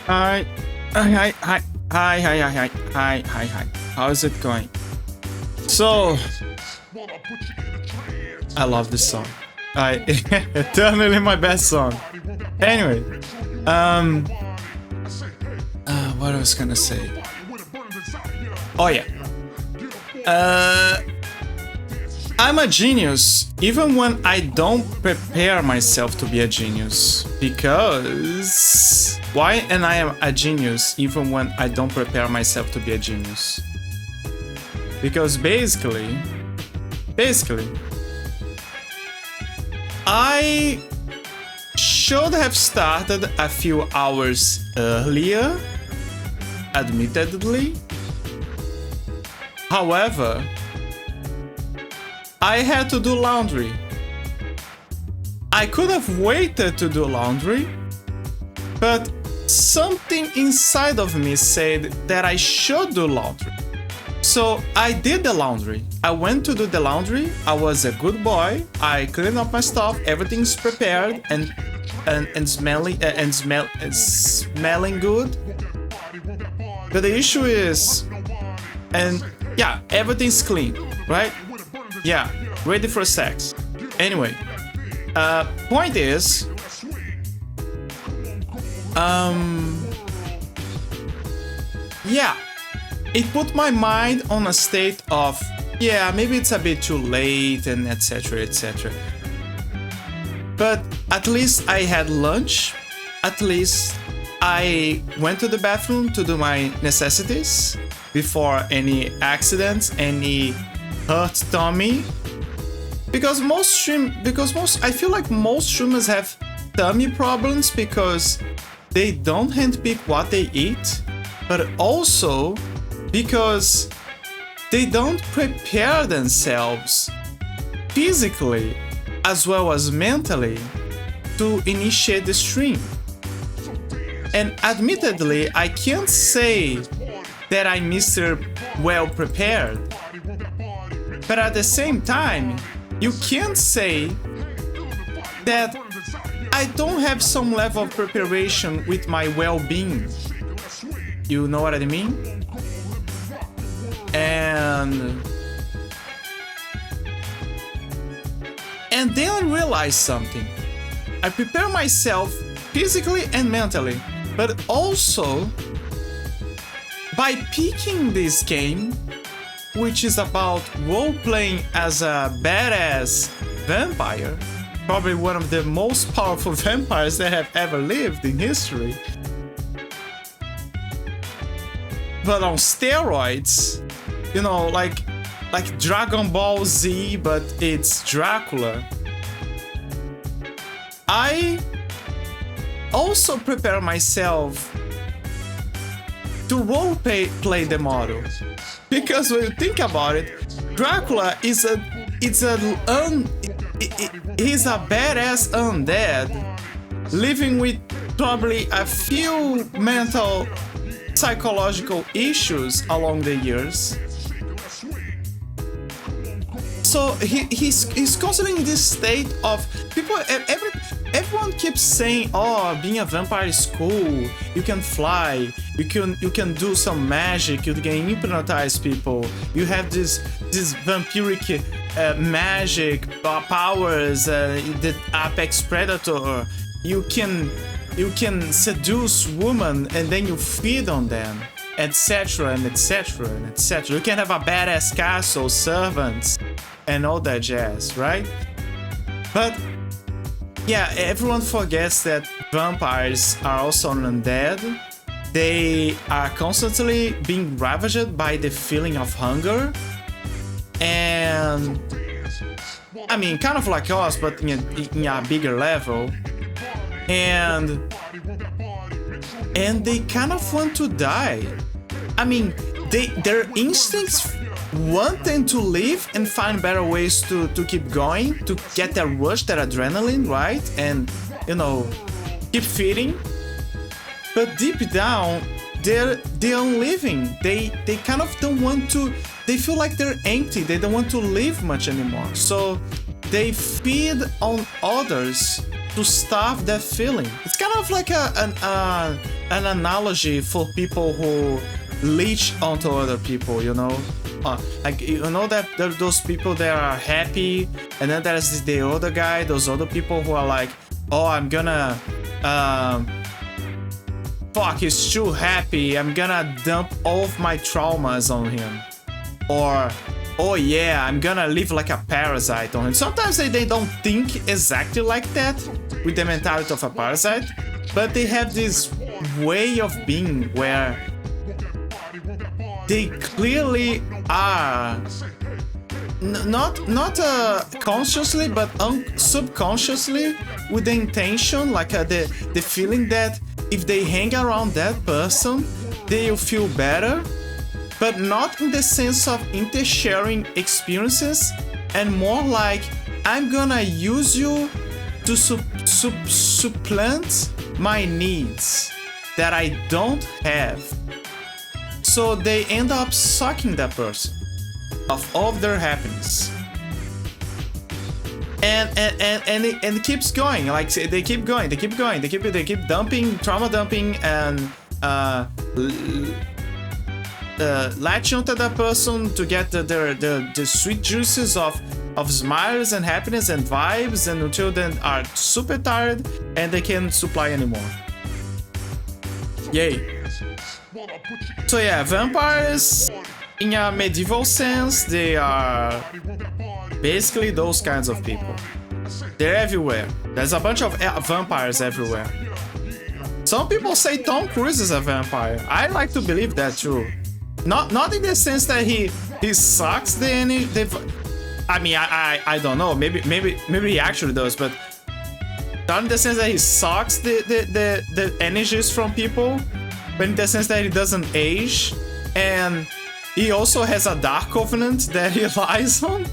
Hi, hi, hi, hi, hi, hi, hi, hi, hi, hi. How's it going? So, I love this song. Eternally my best song. Anyway, what I was gonna say? Oh yeah. I'm a genius even when I don't prepare myself to be a genius. Because why am I a genius even when I don't prepare myself to be a genius? Because basically, I should have started a few hours earlier, admittedly. However, I had to do laundry. I could have waited to do laundry, but something inside of me said that I should do laundry. So I did the laundry. I went to do the laundry. I was a good boy. I cleaned up my stuff. Everything's prepared and smelling good. But the issue is, and yeah, everything's clean, right? Yeah, ready for sex. Anyway, point is, yeah, it put my mind on a state of, yeah, maybe it's a bit too late and etc, etc. But at least I had lunch. At least I went to the bathroom to do my necessities before any accidents, any hurt tummy. Because I feel like most streamers have tummy problems because they don't handpick what they eat, but also because they don't prepare themselves physically as well as mentally to initiate the stream. And admittedly, I can't say that I'm Mr. Well prepared, but at the same time, you can't say that I don't have some level of preparation with my well-being. You know what I mean? And then I realized something. I prepare myself physically and mentally, but also by picking this game, which is about role-playing as a badass vampire, probably one of the most powerful vampires that have ever lived in history, but on steroids, you know, like Dragon Ball Z, but it's Dracula. I also prepare myself to role-play the model. Because when you think about it, Dracula he's a badass undead living with probably a few mental psychological issues along the years. So he's constantly in this state of people. Everyone keeps saying, "Oh, being a vampire is cool. You can fly. You can do some magic. You can hypnotize people. You have this vampiric magic powers. The apex predator. You can seduce women and then you feed on them, etc. and etc. and etc. You can have a badass castle, servants, and all that jazz, right?" But yeah, everyone forgets that vampires are also undead. They are constantly being ravaged by the feeling of hunger. And I mean, kind of like us, but in a bigger level. And they kind of want to die. I mean, their instincts want them to live and find better ways to keep going, to get that rush, that adrenaline, right? And, you know, keep feeding. But deep down, they're unliving. They kind of don't want to, they feel like they're empty. They don't want to live much anymore. So they feed on others to starve that feeling. It's kind of like an analogy for people who leech onto other people, you know? Like, you know that there are those people that are happy, and then there's the other guy, those other people who are like, oh, I'm gonna, fuck, he's too happy, I'm gonna dump all of my traumas on him. Or, oh yeah, I'm gonna live like a parasite on him. Sometimes they don't think exactly like that, with the mentality of a parasite, but they have this way of being where they clearly are not consciously but subconsciously with the intention, like the feeling that if they hang around that person they'll feel better, but not in the sense of inter-sharing experiences, and more like I'm gonna use you to supplant my needs that I don't have. So they end up sucking that person of all of their happiness, and it keeps going. Like they keep dumping, trauma dumping, and latching onto that person to get the sweet juices of smiles and happiness and vibes, and until then are super tired and they can't supply anymore. Yay. So yeah, vampires, in a medieval sense, they are basically those kinds of people. They're everywhere. There's a bunch of vampires everywhere. Some people say Tom Cruise is a vampire. I like to believe that too. Not in the sense that he sucks the energy. I mean, I don't know. Maybe he actually does, but not in the sense that he sucks the energies from people, but in the sense that he doesn't age, and he also has a dark covenant that he lies on,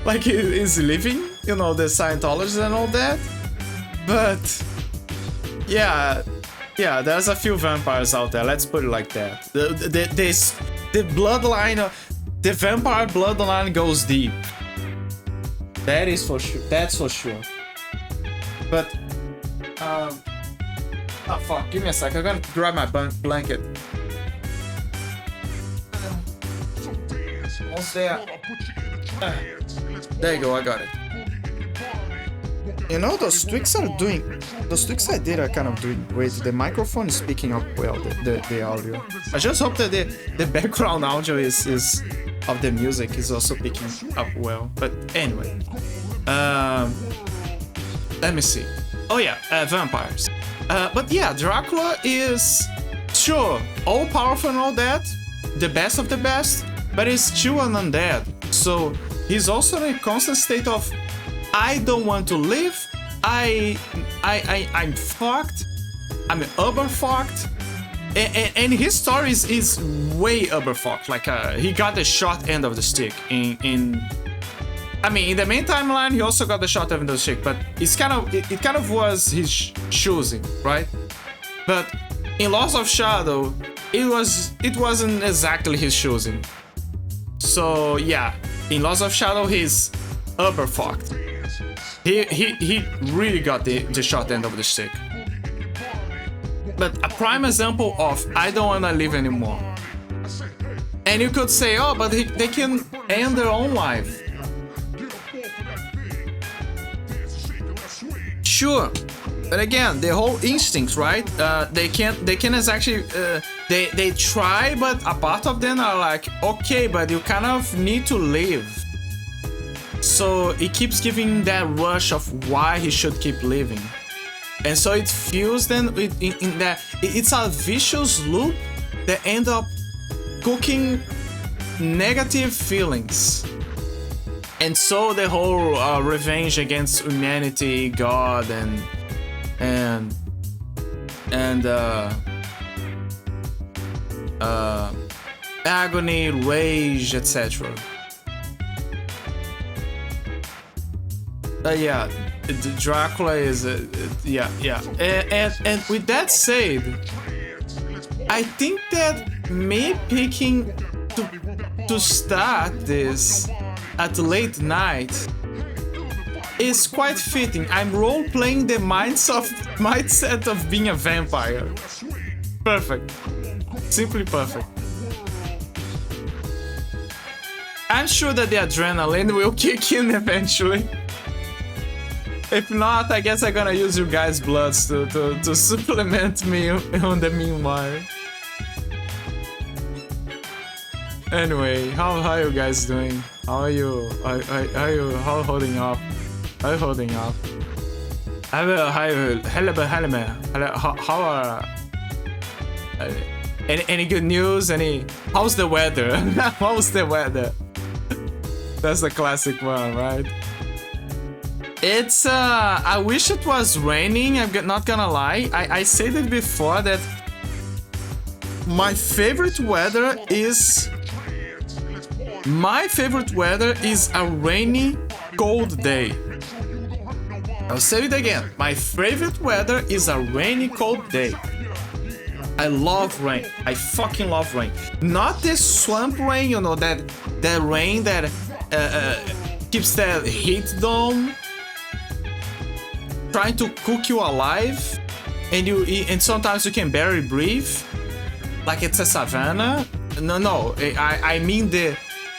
like he is living, you know, the Scientologists and all that. But yeah, there's a few vampires out there. Let's put it like that. The bloodline, the vampire bloodline goes deep. That is for sure. That's for sure. But oh fuck, give me a sec, I gotta grab my blanket. Almost there. There you go, I got it. You know, those tweaks I did are kind of doing great. The microphone is picking up well, the audio. I just hope that the background audio is of the music is also picking up well. But anyway. Let me see. Oh yeah, vampires. But yeah, Dracula is, sure, all powerful and all that, the best of the best, but he's still an undead. So he's also in a constant state of, I don't want to live, I'm fucked, I'm uber fucked, and his story is way uber fucked. Like he got the short end of the stick in I mean, in the main timeline, he also got the short end of the stick, but it kind of was his choosing, right? But in Loss of Shadow, it wasn't exactly his choosing. So yeah, in Loss of Shadow, he's uber fucked. He really got the short end of the stick. But a prime example of I don't wanna live anymore. And you could say, oh, but they can end their own life. Sure, but again, the whole instincts, right? They can't actually. They try, but a part of them are like, okay, but you kind of need to live. So it keeps giving that rush of why he should keep living, and so it fuels them in that. It's a vicious loop that end up cooking negative feelings. And so the whole revenge against humanity, God, and agony, rage, etc. Yeah, Dracula is yeah. And with that said, I think that me picking to start this at late night, is quite fitting. I'm role-playing the mindset of being a vampire. Perfect. Simply perfect. I'm sure that the adrenaline will kick in eventually. If not, I guess I'm gonna use you guys' bloods to supplement me on the meanwhile. Anyway, how are you guys doing? How are you? How holding up? How holding up? How are? Any good news? How's the weather? How's the weather? That's the classic one, right? It's I wish it was raining. I'm not gonna lie. I said it before that my favorite weather is a rainy, cold day. I'll say it again. My favorite weather is a rainy, cold day. I love rain. I fucking love rain. Not the swamp rain, you know, that rain that keeps the heat dome, trying to cook you alive, and sometimes you can barely breathe, like it's a savanna. No, I mean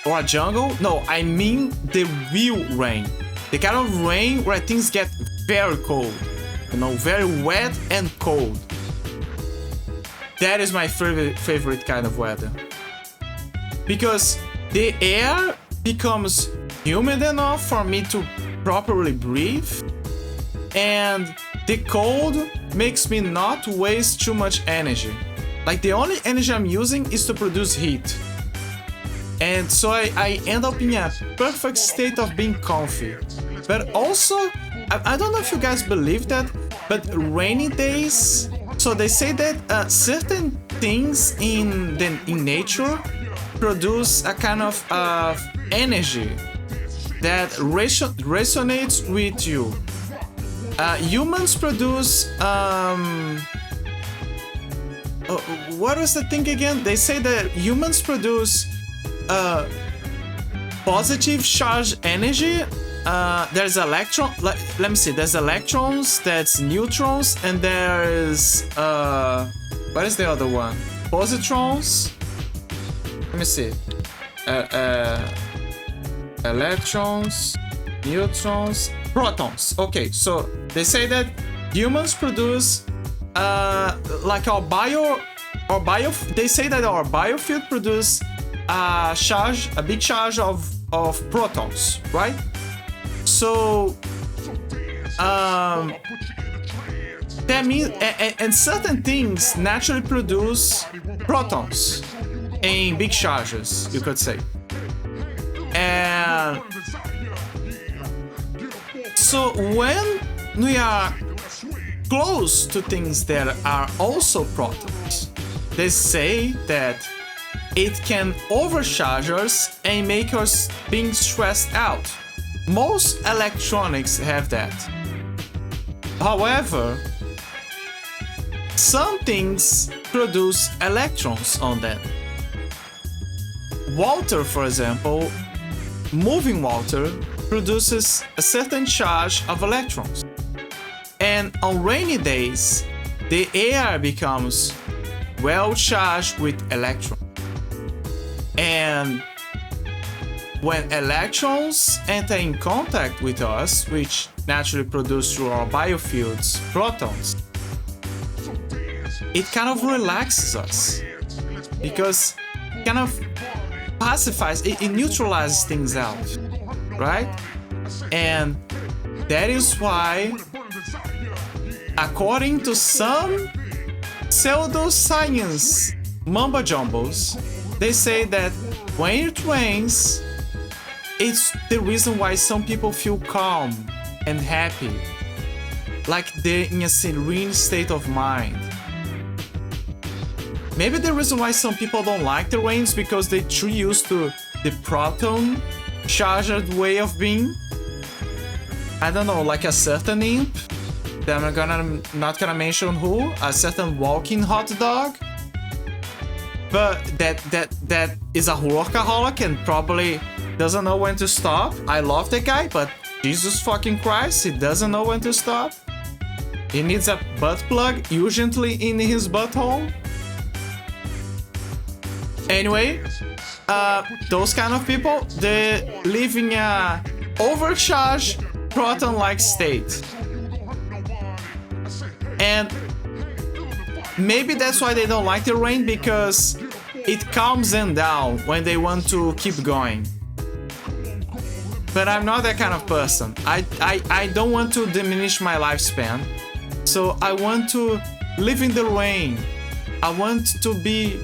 or a jungle. No, I mean the real rain. The kind of rain where things get very cold, you know, very wet and cold. That is my favorite kind of weather. Because the air becomes humid enough for me to properly breathe, and the cold makes me not waste too much energy. Like, the only energy I'm using is to produce heat. And so I end up in a perfect state of being comfy. But also, I don't know if you guys believe that, but rainy days, so they say that certain things in nature produce a kind of energy that resonates with you. Humans produce what was the thing again? They say that humans produce positive charge energy. There's let me see, there's electrons, that's neutrons, and there's what is the other one? Positrons. Let me see. Electrons, neutrons, protons. Okay, so they say that humans produce like they say that our biofield produce a big charge of protons, right? So that means and certain things naturally produce protons in big charges, you could say. And so when we are close to things that are also protons, they say that it can overcharge us and make us being stressed out. Most electronics have that. However, some things produce electrons on them. Water, for example, moving water produces a certain charge of electrons. And on rainy days, the air becomes well charged with electrons. And when electrons enter in contact with us, which naturally produce through our biofields protons, it kind of relaxes us, because it kind of pacifies, it neutralizes things out, right? And that is why, according to some pseudoscience mumbo-jumbos, they say that when it rains, it's the reason why some people feel calm and happy, like they're in a serene state of mind. Maybe the reason why some people don't like the rain is because they're too used to the proton charged way of being. I don't know, like a certain imp that I'm not gonna mention who, a certain walking hot dog, but that is a workaholic and probably doesn't know when to stop. I love the guy, but Jesus fucking Christ, he doesn't know when to stop. He needs a butt plug urgently in his butthole. Anyway, those kind of people, they live in a overcharged proton-like state. And maybe that's why they don't like the rain, because it calms them down when they want to keep going. But I'm not that kind of person. I don't want to diminish my lifespan. So I want to live in the rain. I want to be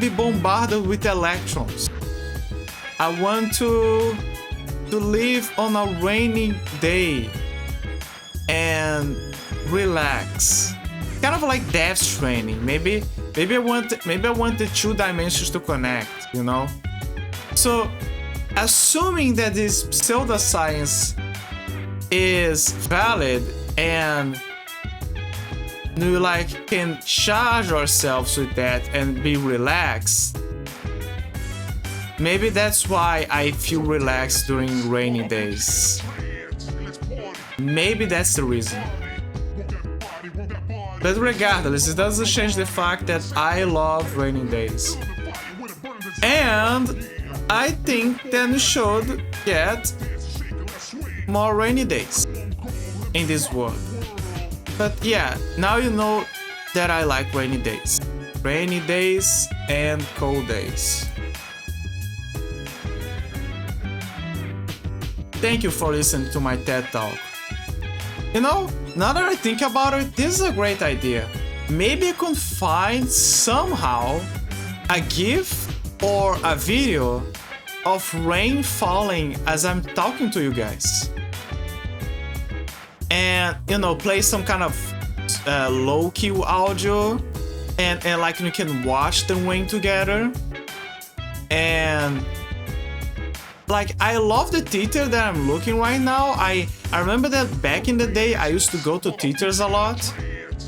bombarded with electrons. I want to live on a rainy day and relax. Kind of like Death Stranding. Maybe I want the two dimensions to connect, you know? So assuming that this pseudoscience is valid and we like can charge ourselves with that and be relaxed, maybe that's why I feel relaxed during rainy days. Maybe that's the reason. But regardless, it doesn't change the fact that I love rainy days. And I think that we should get more rainy days in this world. But yeah, now you know that I like rainy days. Rainy days and cold days. Thank you for listening to my TED Talk. You know, now that I think about it, this is a great idea. Maybe I could find somehow a GIF or a video of rain falling as I'm talking to you guys. And, you know, play some kind of low-key audio and like you can watch the rain together. And like, I love the theater that I'm looking right now. I remember that back in the day I used to go to theaters a lot.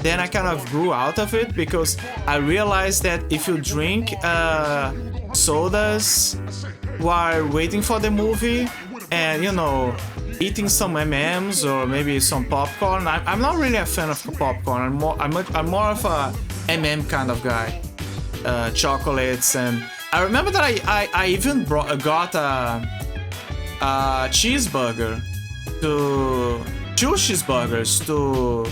Then I kind of grew out of it because I realized that if you drink sodas while waiting for the movie and, you know, eating some M&Ms or maybe some popcorn. I'm not really a fan of popcorn. I'm more of a M&M kind of guy. Chocolates, and I remember that I even got a cheeseburger to two cheeseburgers to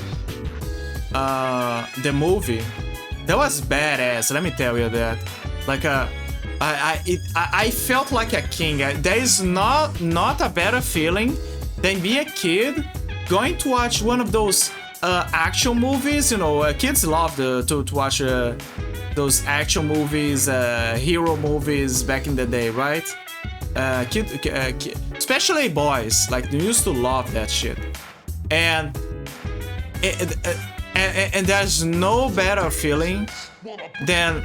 the movie. That was badass. Let me tell you that. Like I felt like a king. There is not a better feeling than be a kid going to watch one of those action movies. You know, kids love to watch those action movies, hero movies back in the day, right? Especially boys, like they used to love that shit. And there's no better feeling than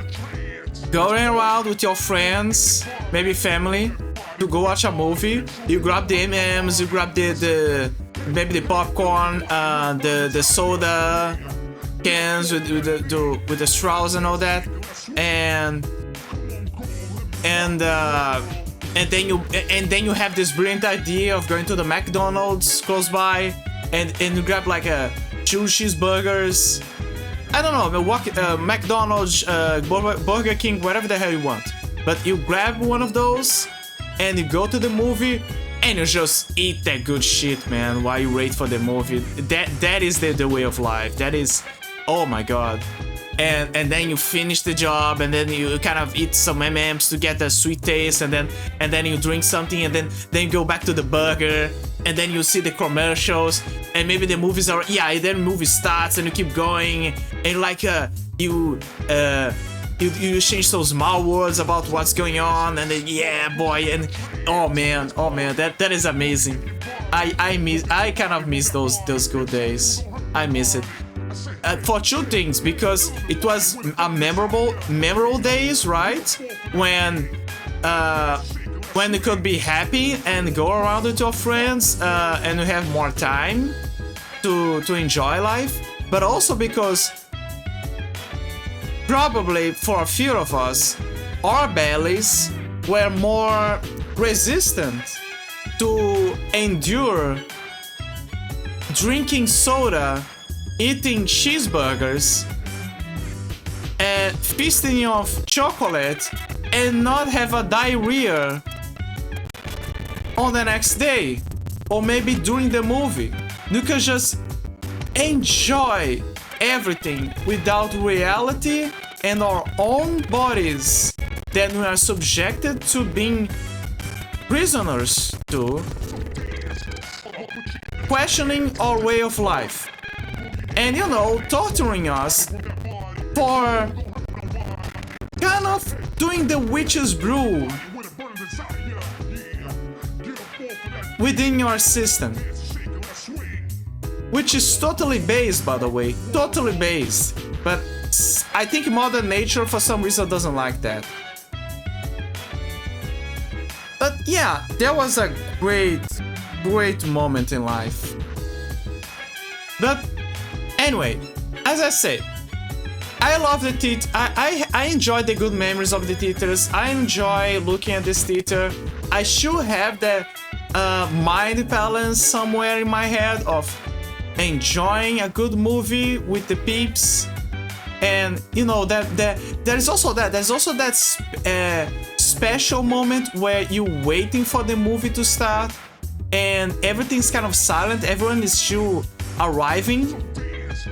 going around with your friends, maybe family, to go watch a movie. You grab the M&Ms, you grab maybe the popcorn, the soda cans with the straws and all that, and then you have this brilliant idea of going to the McDonald's close by, and you grab like two cheeseburgers. I don't know, McDonald's, Burger King, whatever the hell you want. But you grab one of those and you go to the movie and you just eat that good shit, man, while you wait for the movie. That is the way of life. That is, oh my god. And then you finish the job, and then you kind of eat some M&Ms to get the sweet taste, and then you drink something, and then you go back to the burger, and then you see the commercials, and maybe the movies are, yeah, then the movie starts and you keep going, and like you change those small words about what's going on, and then yeah, boy, and oh man, that is amazing. I kind of miss those good days. I miss it. For two things, because it was a memorable days, right? When you could be happy and go around with your friends, and you have more time to enjoy life, but also because probably for a few of us, our bellies were more resistant to endure drinking soda, eating cheeseburgers, and feasting off chocolate, and not have a diarrhea on the next day, or maybe during the movie. You can just enjoy everything without reality and our own bodies that we are subjected to being prisoners to, questioning our way of life, and you know, torturing us for kind of doing the witch's brew within your system, which is totally based, by the way, totally based, but I think Mother Nature for some reason doesn't like that. But yeah, that was a great moment in life. But anyway, as I said, I love the theater. I enjoy the good memories of the theaters. I enjoy looking at this theater. I should have that mind balance somewhere in my head of enjoying a good movie with the peeps, and you know that there's also that special moment where you're waiting for the movie to start and everything's kind of silent, everyone is still arriving,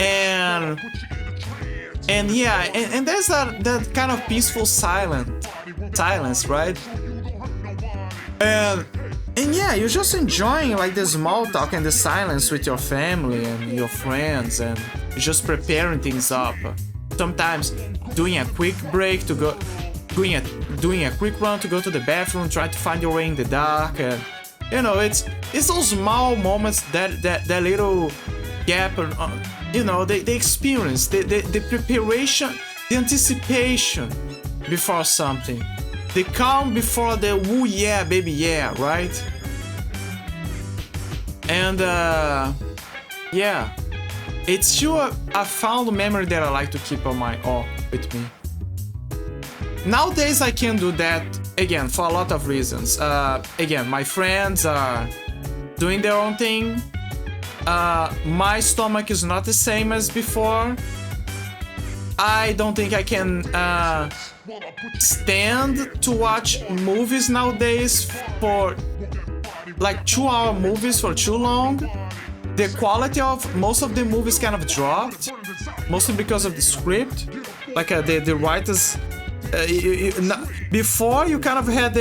and yeah, and there's that kind of peaceful silence, right? And yeah, you're just enjoying like the small talk and the silence with your family and your friends, and you're just preparing things up. Sometimes doing a quick break to go, doing a quick run to go to the bathroom, try to find your way in the dark, and you know, it's those small moments that little gap, you know, the experience, the preparation, the anticipation before something. The calm before the woo yeah baby yeah, right? And yeah, it's still a fond memory that I like to keep on with me. Nowadays I can't do that again for a lot of reasons. Again, my friends are doing their own thing. My stomach is not the same as before. I don't think I can stand to watch movies nowadays for like 2-hour movies for too long. The quality of most of the movies kind of dropped, mostly because of the script, like the writers. Before you kind of had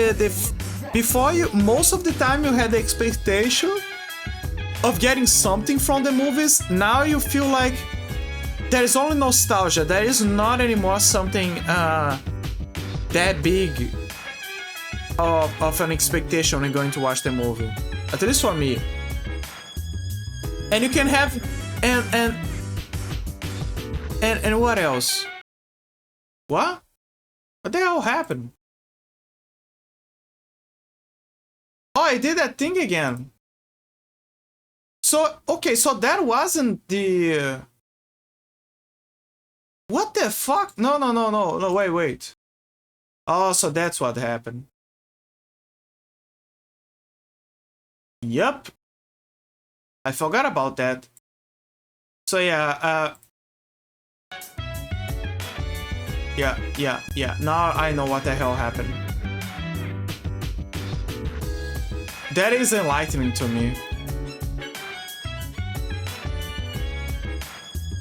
most of the time you had the expectation of getting something from the movies. Now you feel like there is only nostalgia. There is not anymore something that big of an expectation when going to watch the movie. At least for me. And you can have and what else? What? What the hell happened? Oh, I did that thing again. So okay, so that wasn't the. What the fuck? No, wait. Oh, so that's what happened. Yup. I forgot about that. So yeah, yeah. Now I know what the hell happened. That is enlightening to me.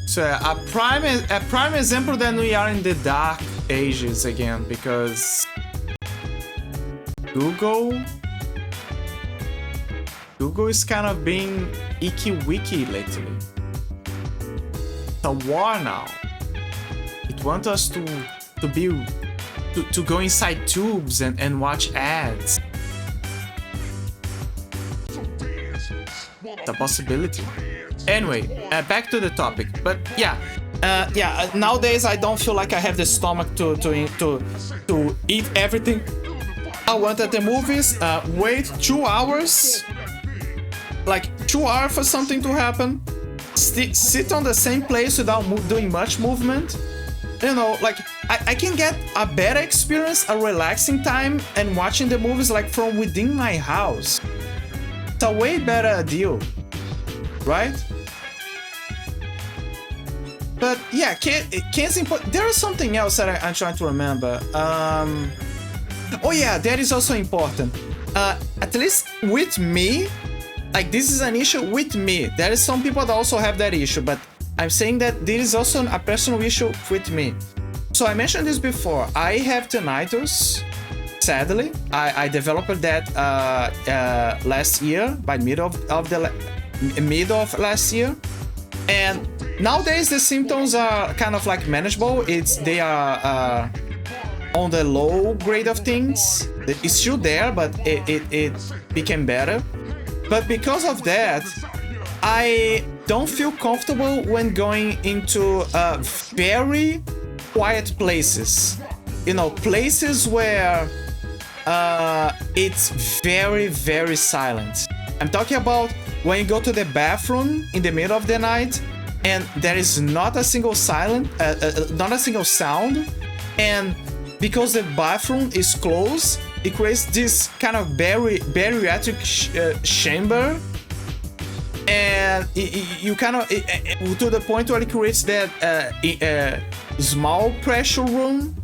So a prime example that we are in the dark ages again, because Google is kind of being icky wiki lately. It's a war now. It wants us to go inside tubes and watch ads. It's a possibility. Anyway, back to the topic. But yeah, nowadays I don't feel like I have the stomach to eat everything I want at the movies. Wait 2 hours, like 2 hours for something to happen. Sit on the same place without doing much movement. You know, like I can get a better experience, a relaxing time, and watching the movies like from within my house. a way better deal, right? But yeah, can's important. There is something else that I'm trying to remember. Oh yeah, that is also important. At least with me, like this is an issue with me. There is some people that also have that issue, but I'm saying that this is also a personal issue with me. So I mentioned this before. I have tinnitus. Sadly, I developed that last year, by middle of last year, and nowadays the symptoms are kind of like manageable. They are on the low grade of things. It's still there, but it became better. But because of that, I don't feel comfortable when going into very quiet places. You know, places where it's very, very silent. I'm talking about when you go to the bathroom in the middle of the night and there is not a single sound, and because the bathroom is closed, it creates this kind of bariatric chamber, and you kind of to the point where it creates that small pressure room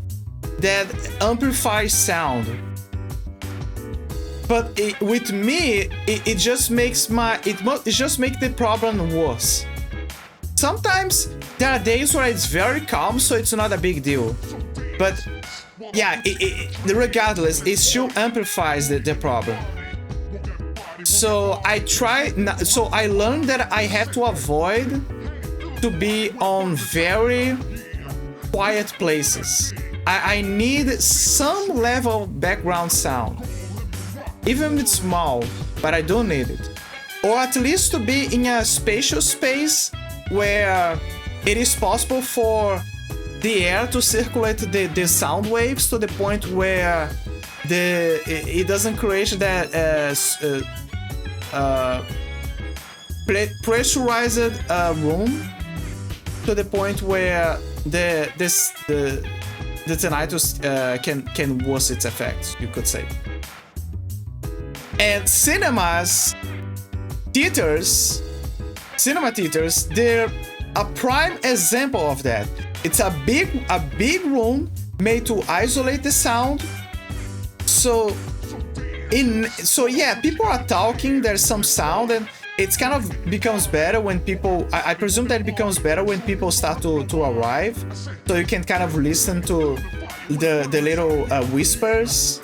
that amplifies sound. But with me, it just makes the problem worse. Sometimes there are days where it's very calm, so it's not a big deal. But yeah, regardless, it still amplifies the problem. So I learned that I have to avoid to be on very quiet places. I need some level of background sound. Even if it's small, but I don't need it. Or at least to be in a spacious space where it is possible for the air to circulate the sound waves to the point where it doesn't create that pressurized room to the point where the tinnitus can worsen its effects, you could say. And cinema theaters, they're a prime example of that. It's a big room made to isolate the sound. So yeah, people are talking, there's some sound, and it's kind of becomes better when people, I presume that it becomes better when people start to arrive. So you can kind of listen to the little whispers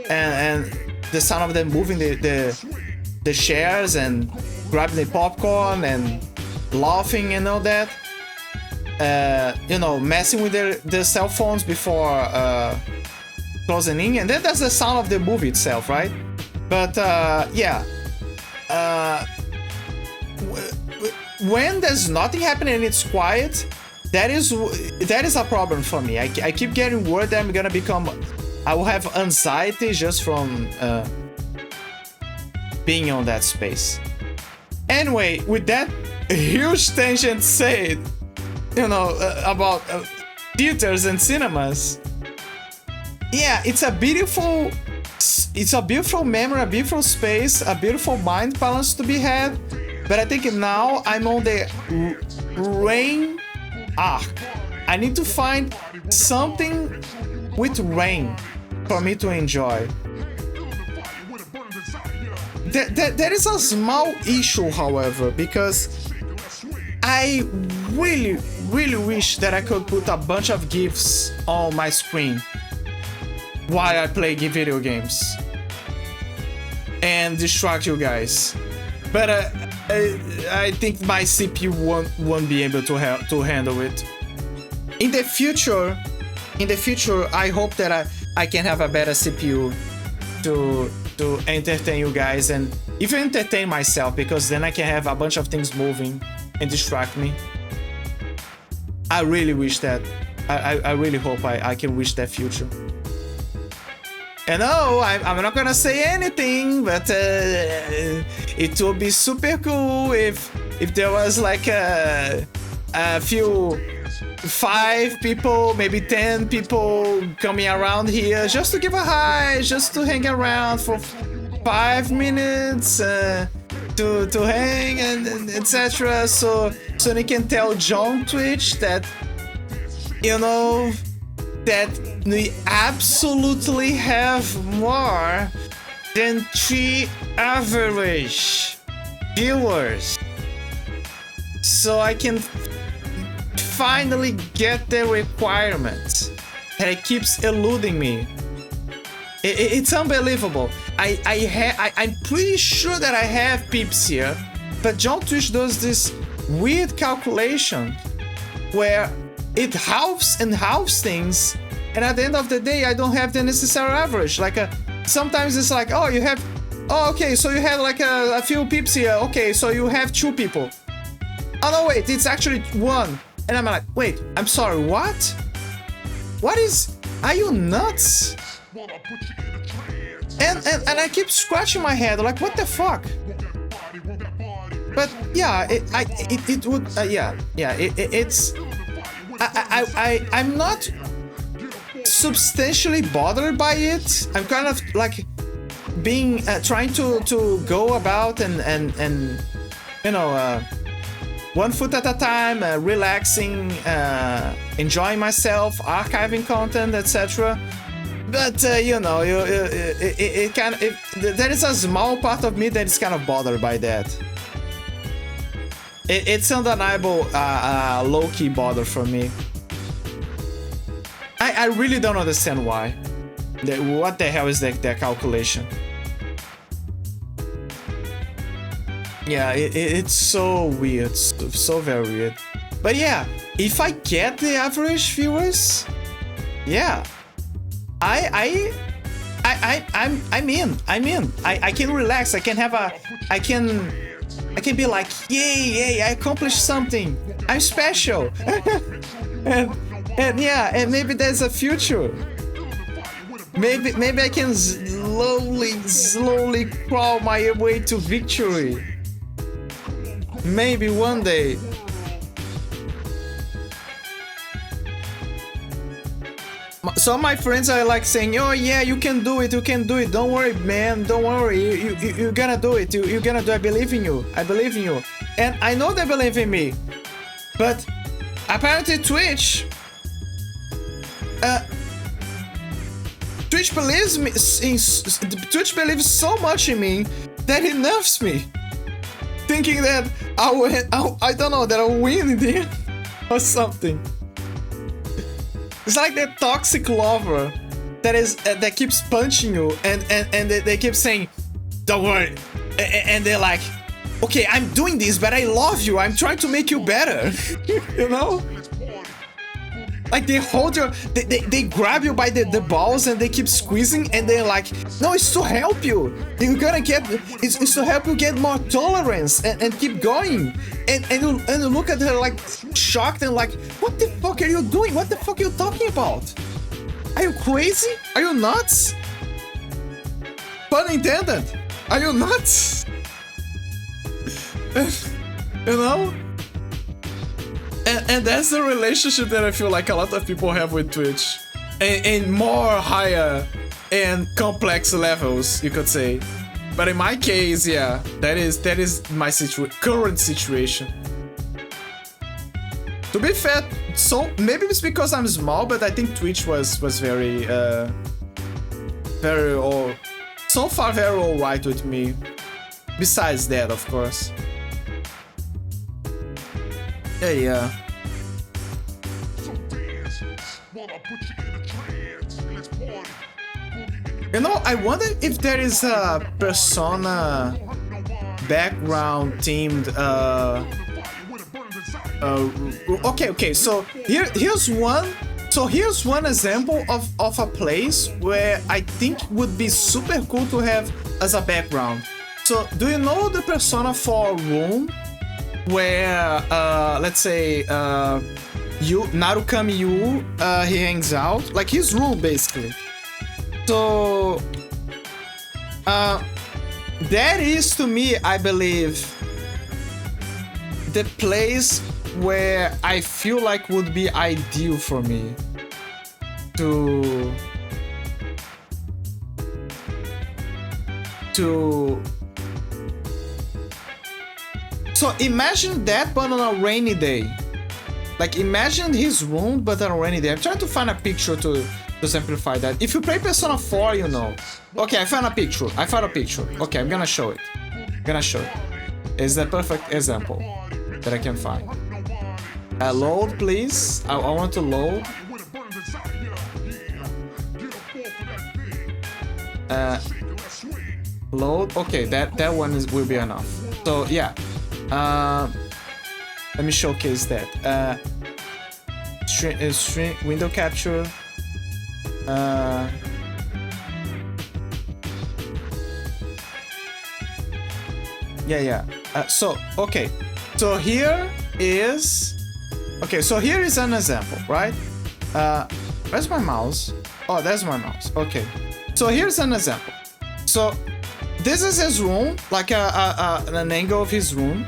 and the sound of them moving the chairs and grabbing the popcorn and laughing and all that. You know, messing with their cell phones before closing in, and then there's the sound of the movie itself, right? But yeah, when there's nothing happening and it's quiet, that is a problem for me. I keep getting worried that I will have anxiety just from being on that space. Anyway, with that huge tangent said, you know, about theaters and cinemas. Yeah, it's a beautiful memory, a beautiful space, a beautiful mind balance to be had. But I think now I'm on the rain arc. I need to find something with rain for me to enjoy. There is a small issue, however, because I really wish that I could put a bunch of GIFs on my screen while I play video games and distract you guys. But I think my CPU won't be able to handle it. In the future, I hope that I can have a better CPU to entertain you guys and even entertain myself, because then I can have a bunch of things moving and distract me. I really wish that. I really hope I can wish that future. And no, I'm not gonna say anything, but it would be super cool if there was like a few 5 people, maybe 10 people coming around here just to give a hi, just to hang around for 5 minutes to hang and etc. So they can tell John Twitch that, you know, that we absolutely have more than 3 average viewers. So I can finally get the requirement, and it keeps eluding me. It's unbelievable. I'm pretty sure that I have peeps here, but John Twitch does this weird calculation where it halves and halves things, and at the end of the day, I don't have the necessary average. Like sometimes it's like, oh, you have, oh, okay, so you have like a few peeps here. Okay, so you have 2 people. Oh no, wait, it's actually 1. And I'm like, wait, I'm sorry, what? What is? Are you nuts? And I keep scratching my head, like, what the fuck? But yeah, it would, it's. I'm not substantially bothered by it. I'm kind of like being trying to go about and you know, one foot at a time, relaxing, enjoying myself, archiving content, etc. But you know, it kind of, there is a small part of me that is kind of bothered by that. It's undeniable, low-key bother for me. I really don't understand why. What the hell is that calculation? Yeah, it's so weird, so very weird. But yeah, if I get the average viewers, yeah, I'm in. I can relax. I can have a, I can be like, yay, I accomplished something. I'm special. and yeah, and maybe there's a future. Maybe I can slowly crawl my way to victory. Maybe one day. Some of my friends are like saying, oh yeah, you can do it, don't worry, man, don't worry, you're gonna do it, you're gonna do it, I believe in you. And I know they believe in me, but apparently Twitch believes so much in me that it nerfs me, thinking that I don't know, that I'll win in the end or something. It's like that toxic lover that keeps punching you and they keep saying, don't worry, and they're like, okay, I'm doing this, but I love you, I'm trying to make you better. You know? Like they hold your, they grab you by the balls and they keep squeezing, and they're like, no, it's to help you. You're gonna get, it's to help you get more tolerance and keep going. And you look at her like shocked and like, what the fuck are you doing? What the fuck are you talking about? Are you crazy? Are you nuts? Pun intended. Are you nuts? You know? And that's the relationship that I feel like a lot of people have with Twitch. And more higher and complex levels, you could say. But in my case, yeah, that is my current situation. To be fair, so maybe it's because I'm small, but I think Twitch was very so far very alright with me. Besides that, of course. Yeah. You know, I wonder if there is a Persona background themed okay, so here's one example of a place where I think would be super cool to have as a background. So do you know the Persona 4 room where let's say Narukami Yu he hangs out, like his room basically? So that is, to me, I believe, the place where I feel like would be ideal for me to to... So imagine that, but on a rainy day. Like, imagine his room, but on a rainy day. I'm trying to find a picture to simplify that. If you play Persona 4, you know. Okay, I found a picture. Okay, I'm gonna show it. It's the perfect example that I can find. Load, please. I want to load. Load. Okay, that one will be enough. So yeah. Let me showcase that. Stream window capture. Yeah. So okay. So here is. Okay. So here is an example, right? Where's my mouse? Oh, there's my mouse. Okay. So here's an example. So this is his room, like an angle of his room.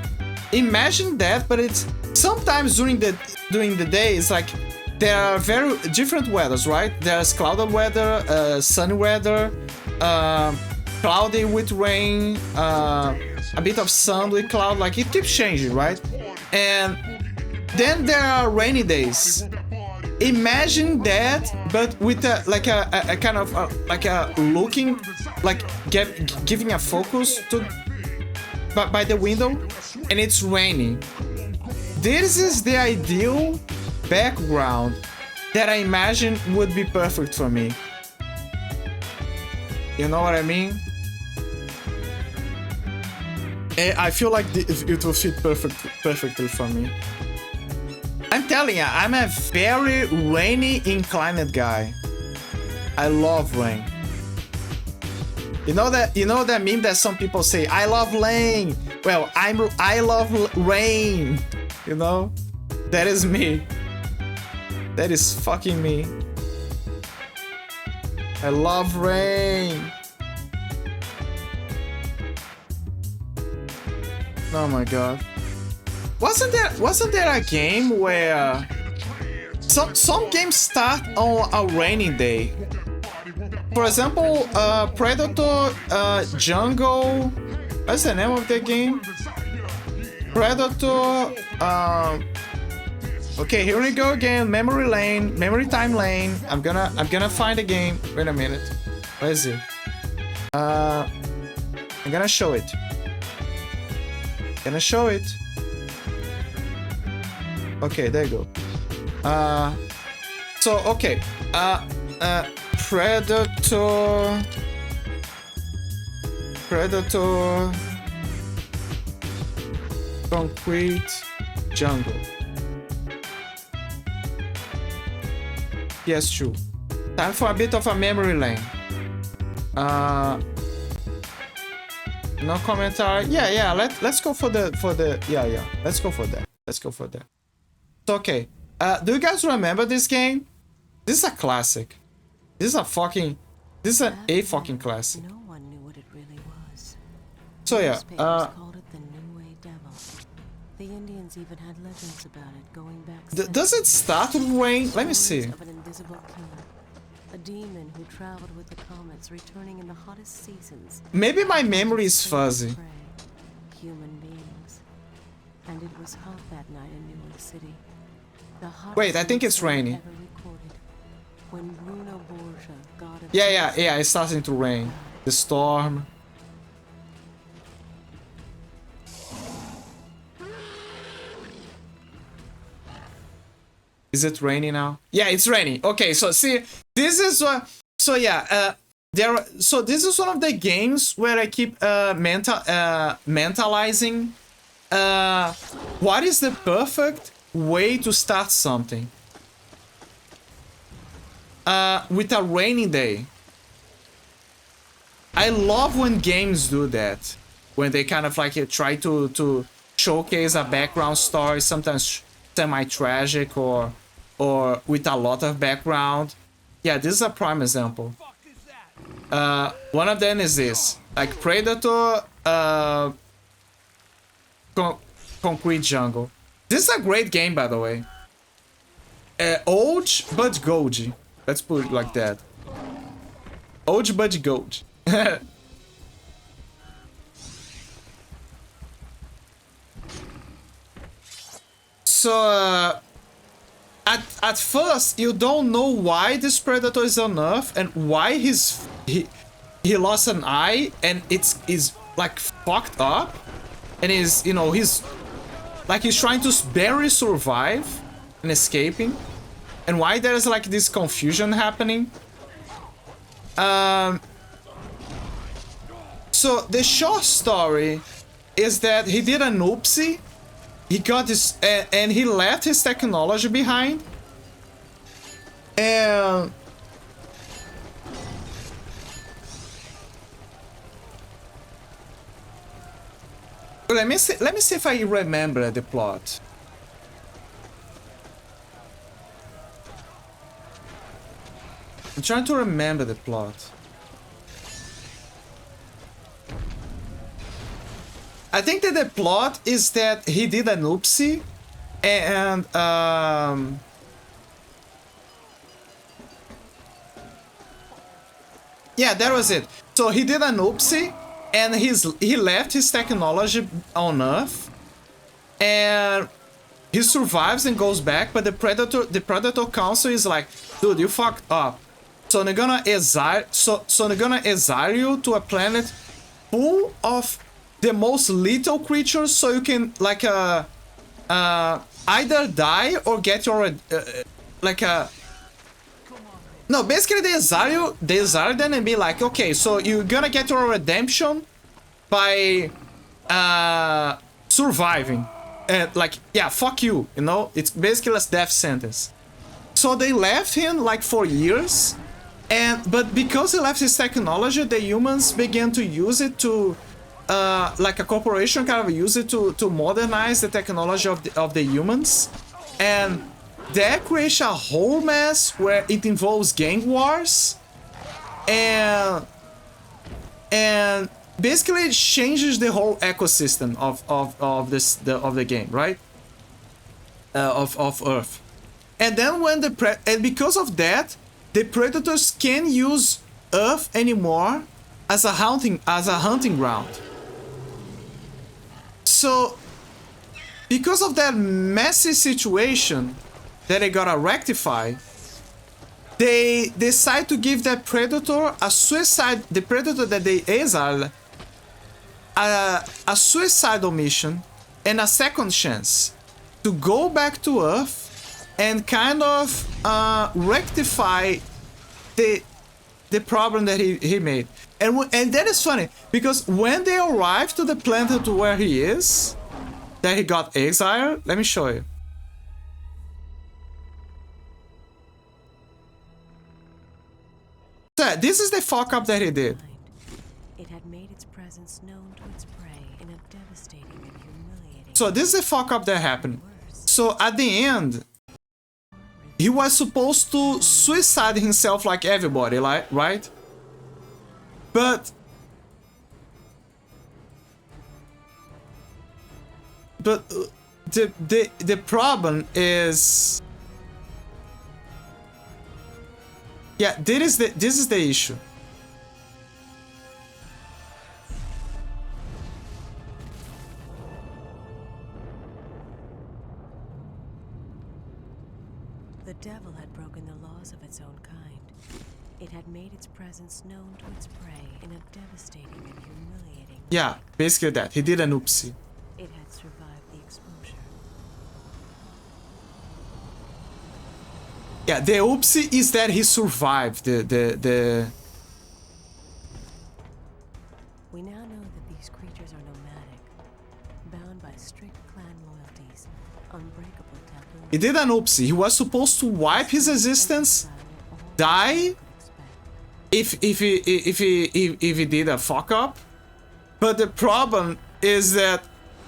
Imagine that, but it's sometimes during the day, it's like there are very different weathers, right? There's clouded weather, sunny weather, cloudy with rain, a bit of sun with cloud. Like it keeps changing, right? And then there are rainy days. Imagine that, but with a kind of like a looking, like giving a focus to by the window, and it's raining. This is the ideal background that I imagine would be perfect for me. You know what I mean? I feel like it will fit perfectly for me. I'm telling you, I'm a very rainy inclined guy. I love rain. You know that meme that some people say, I love rain. Well, I love rain. You know? That is me. That is fucking me. I love rain. Oh my god. Wasn't there a game where some games start on a rainy day? For example, Predator Jungle. What's the name of the game? Predator. Okay, here we go again. Memory lane, memory time lane. I'm gonna find the game. Wait a minute. Where is it? I'm gonna show it. Okay, there you go. So okay. Predator Concrete Jungle. PS2. Time for a bit of a memory lane. No commentary. Yeah. Let's go for the. Yeah. Let's go for that. Okay. Do you guys remember this game? This is a classic. This is a fucking classic. No one knew what it really was. So yeah. Called it the New Way Devil. The Indians even had legends about it going back. Does it start with rain? Let me see. Of an invisible killer, a demon who traveled with the comets, returning in the hottest seasons. Maybe my memory is fuzzy. Human beings, and it was hot that night in New York City. Wait, I think it's raining. When Bruno Borgia, god of Yeah, it's starting to rain. The storm. Is it raining now? Yeah, it's raining. Okay, so see, this is so yeah, so this is one of the games where I keep mentalizing what is the perfect way to start something. With a rainy day. I love when games do that. When they kind of like try to showcase a background story, sometimes semi-tragic or with a lot of background. Yeah, this is a prime example. One of them is this. Like Predator Concrete Jungle. This is a great game, by the way. Old but goldy. Let's put it like that. Old but gold. So at first you don't know why this predator is on Earth and why he lost an eye and is like fucked up, and is, you know, he's trying to barely survive and escaping, and why there's like this confusion happening. So the short story is that he did an oopsie. He got his and he left his technology behind. And let me see if I remember the plot. I'm trying to remember the plot. I think that the plot is that he did an oopsie, and yeah, that was it. So he did an oopsie, and he left his technology on Earth, and he survives and goes back. But the Predator Council is like, dude, you fucked up. So they're gonna exile. So they're gonna exile you to a planet full of the most lethal creatures, so you can like either die or get your no, basically they exile them and be like, okay, so you're gonna get your redemption by surviving, and like, yeah, fuck you, you know, it's basically a death sentence. So they left him like for years, but because he left his technology, the humans began to use it to like a corporation kind of use it to modernize the technology of the humans, and that creates a whole mess where it involves gang wars, and basically it changes the whole ecosystem of the game, right? Of Earth. And then when and because of that, the predators can't use Earth anymore as a hunting ground. So, because of that messy situation that they gotta rectify, they decide to give that predator the predator that they exile, a suicidal mission and a second chance to go back to Earth and kind of rectify the problem that he made. And that is funny, because when they arrive to the planet to where he is, that he got exiled, let me show you. So this is the fuck up that he did. It had made its presence known to its prey in a devastating and humiliating. So this is the fuck up that happened. So at the end, he was supposed to suicide himself like everybody, like, right? But the problem is, yeah, this is the issue. The devil had broken the laws of its own kind. It had made its presence known to its prey in a devastating and humiliating. Yeah, basically that. He did an oopsie. It had survived the exposure. Yeah, the oopsie is that he survived the We now know that these creatures are nomadic, bound by strict clan loyalties, unbreakable taboos. He did an oopsie. He was supposed to wipe his existence, die if he did a fuck up. But the problem is that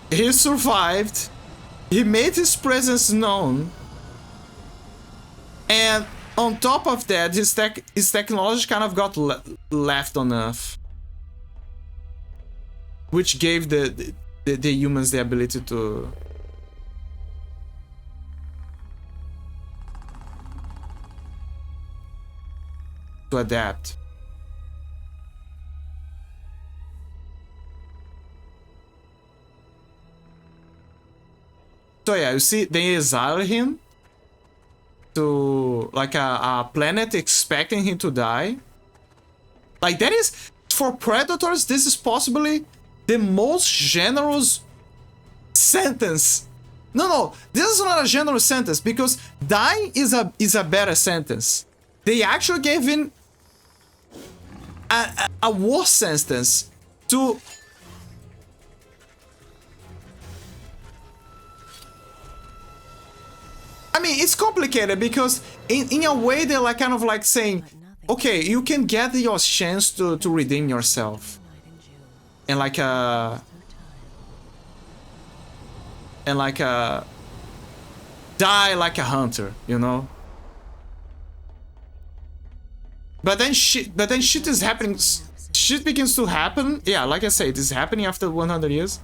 he survived. He made his presence known, and on top of that, his technology kind of got left on Earth, which gave the humans the ability to adapt. So yeah, you see, they exile him to like a planet expecting him to die. Like that is, for predators, this is possibly the most generous sentence. No, this is not a generous sentence because dying is a better sentence. They actually gave in a worse sentence to. I mean, it's complicated because in a way they're like kind of like saying, okay, you can get your chance to redeem yourself, and like die like a hunter, you know. But then shit is happening. Shit begins to happen. Yeah, like I said, it's happening after 100 years.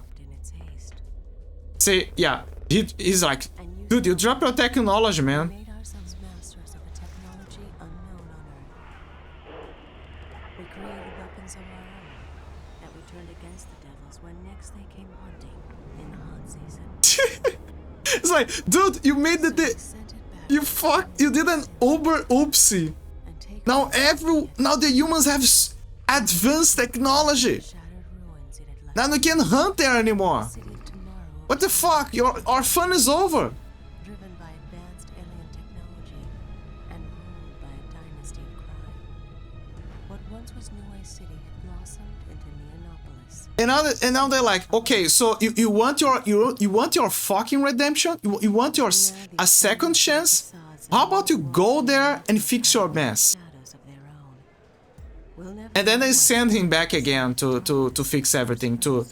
See, yeah, he's like, dude, you drop your technology, man. Made ourselves masters of a technology unknown on Earth. We created weapons of our own that we turned against the devils when next they came hunting in the hot season. It's like, dude, you made the you did an uber oopsie. Now the humans have advanced technology. Now you can't hunt there anymore. What the fuck? Our fun is over. Driven by advanced alien technology and ruled by a dynasty of crime. What once was New Way City had blossomed into Neonopolis. And now they're like, okay, so you want your fucking redemption? You want a second chance? How about you go there and fix your mess? And then they send him back again to fix everything, to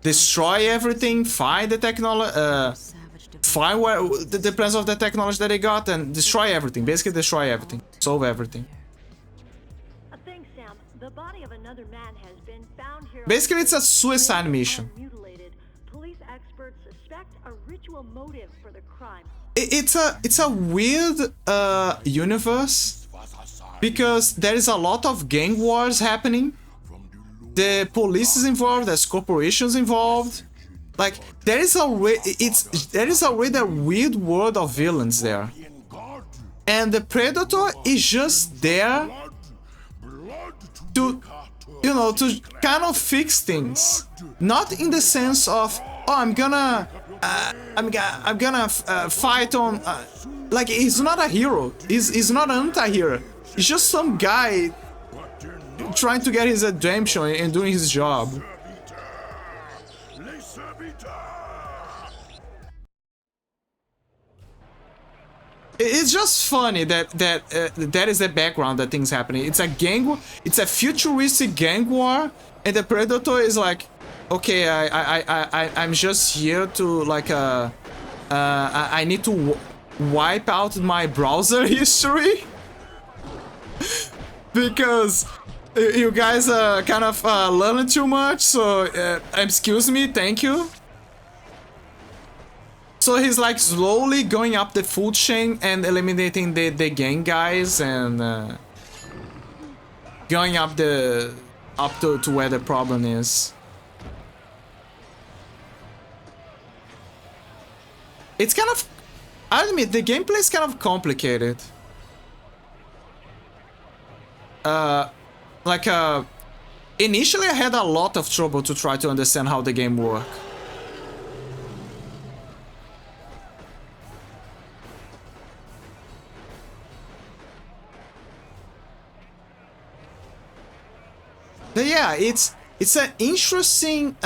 destroy everything, find the technology, find where the plans of the technology that they got, and destroy everything. Basically, destroy everything, solve everything. Thanks, Sam. The body of another man has been found here. Basically, it's a suicide mission. Police experts suspect a ritual motive for the crime. It's a weird universe because there is a lot of gang wars happening. The police is involved. There's corporations involved. Like there is already a weird world of villains there, and the Predator is just there to, you know, to kind of fix things. Not in the sense of, oh, I'm gonna fight on. Like he's not a hero. He's not an anti-hero. He's just some guy trying to get his redemption and doing his job. It's just funny that is the background that things happening. It's a gang war. It's a futuristic gang war, and the Predator is like, okay, I'm just here to like I need to wipe out my browser history because you guys are kind of learning too much. So excuse me, thank you. So he's like slowly going up the food chain and eliminating the gang guys and going up to where the problem is. It's kind of, I admit, the gameplay is kind of complicated. Initially I had a lot of trouble to try to understand how the game works. But yeah, it's an interesting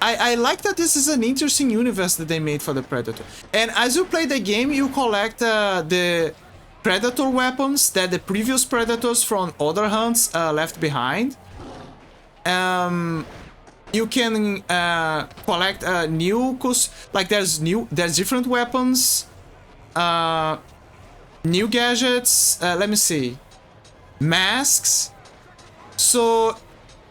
I like that this is an interesting universe that they made for the Predator. And as you play the game, you collect the Predator weapons that the previous Predators from other hunts left behind. You can collect there's different weapons, new gadgets. Let me see, masks. So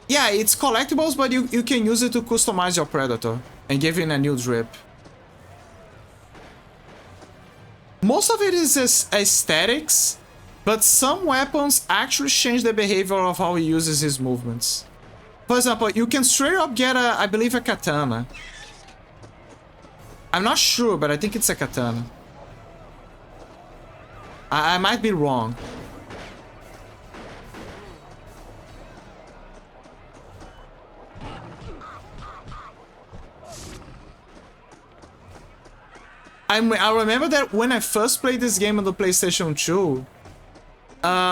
yeah, it's collectibles, but you can use it to customize your Predator and give it a new drip. Most of it is aesthetics, but some weapons actually change the behavior of how he uses his movements. For example, you can straight up get I believe a katana. I'm not sure, but I think it's a katana. I might be wrong. I remember that when I first played this game on the PlayStation 2,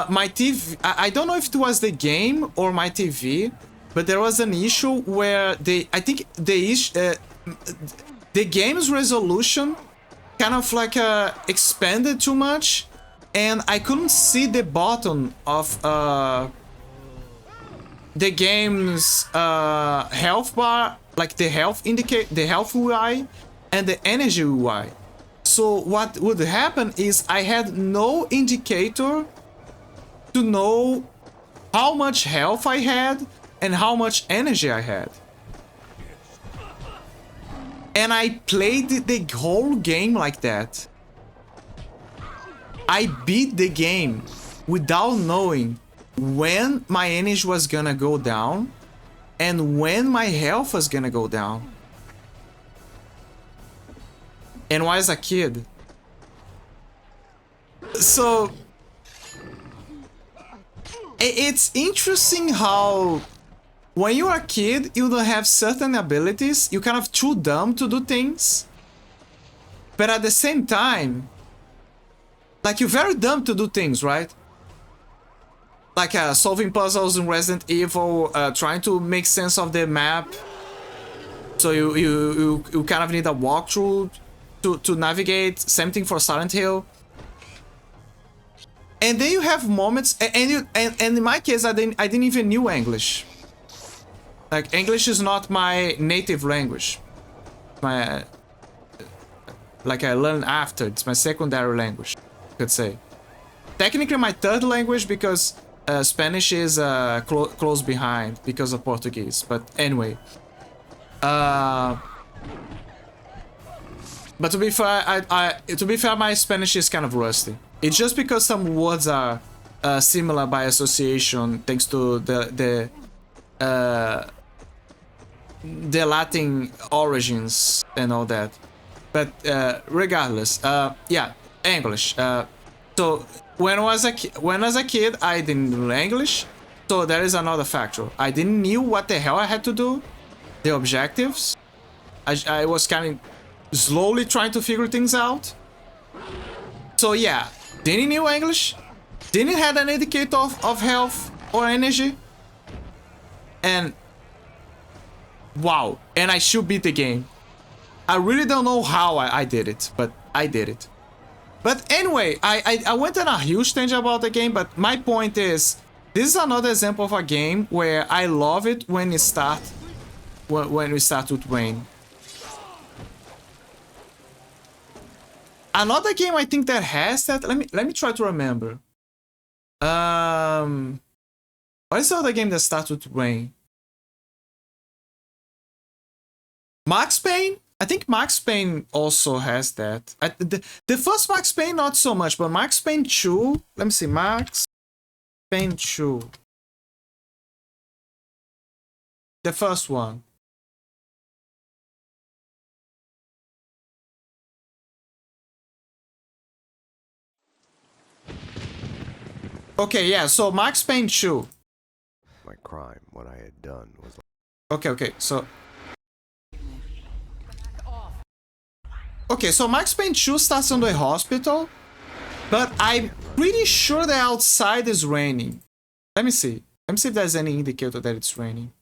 my TV, I don't know if it was the game or my TV, but there was an issue where I think the game's resolution kind of like expanded too much, and I couldn't see the bottom of the game's health bar, like the health UI and the energy UI. So what would happen is I had no indicator to know how much health I had and how much energy I had. And I played the whole game like that. I beat the game without knowing when my energy was gonna go down and when my health was gonna go down. And I was a kid. So it's interesting how when you're a kid, you don't have certain abilities, you're kind of too dumb to do things. But at the same time, like you're very dumb to do things, right? Like solving puzzles in Resident Evil, trying to make sense of the map. So you kind of need a walkthrough to navigate. Same thing for Silent Hill. And then you have moments, and in my case, I didn't even knew English. Like English is not my native language. Like I learned after. It's my secondary language, you could say. Technically my third language because Spanish is close behind because of Portuguese. But anyway. But to be fair, my Spanish is kind of rusty. It's just because some words are similar by association, thanks to the Latin origins and all that. But regardless, yeah, English. So when I was a kid, I didn't know English. So there is another factor. I didn't knew what the hell I had to do, the objectives. I was kind of slowly trying to figure things out. So yeah, didn't know English, didn't have an indicator of health or energy, and wow, and I should beat the game. I really don't know how I did it, but I did it. But anyway, I went on a huge tangent about the game, but my point is, this is another example of a game where I love it when we start with rain. Another game I think that has that. Let me try to remember. What is the other game that starts with rain? Max Payne? I think Max Payne also has that. The first Max Payne not so much, but Max Payne 2. Let me see, Max Payne 2. The first one. Okay, yeah, so Max Payne 2. My crime, what I had done was... Okay, so... Okay, so Max Payne 2 starts on the hospital, but I'm pretty sure that outside is raining. Let me see. Let me see if there's any indicator that it's raining.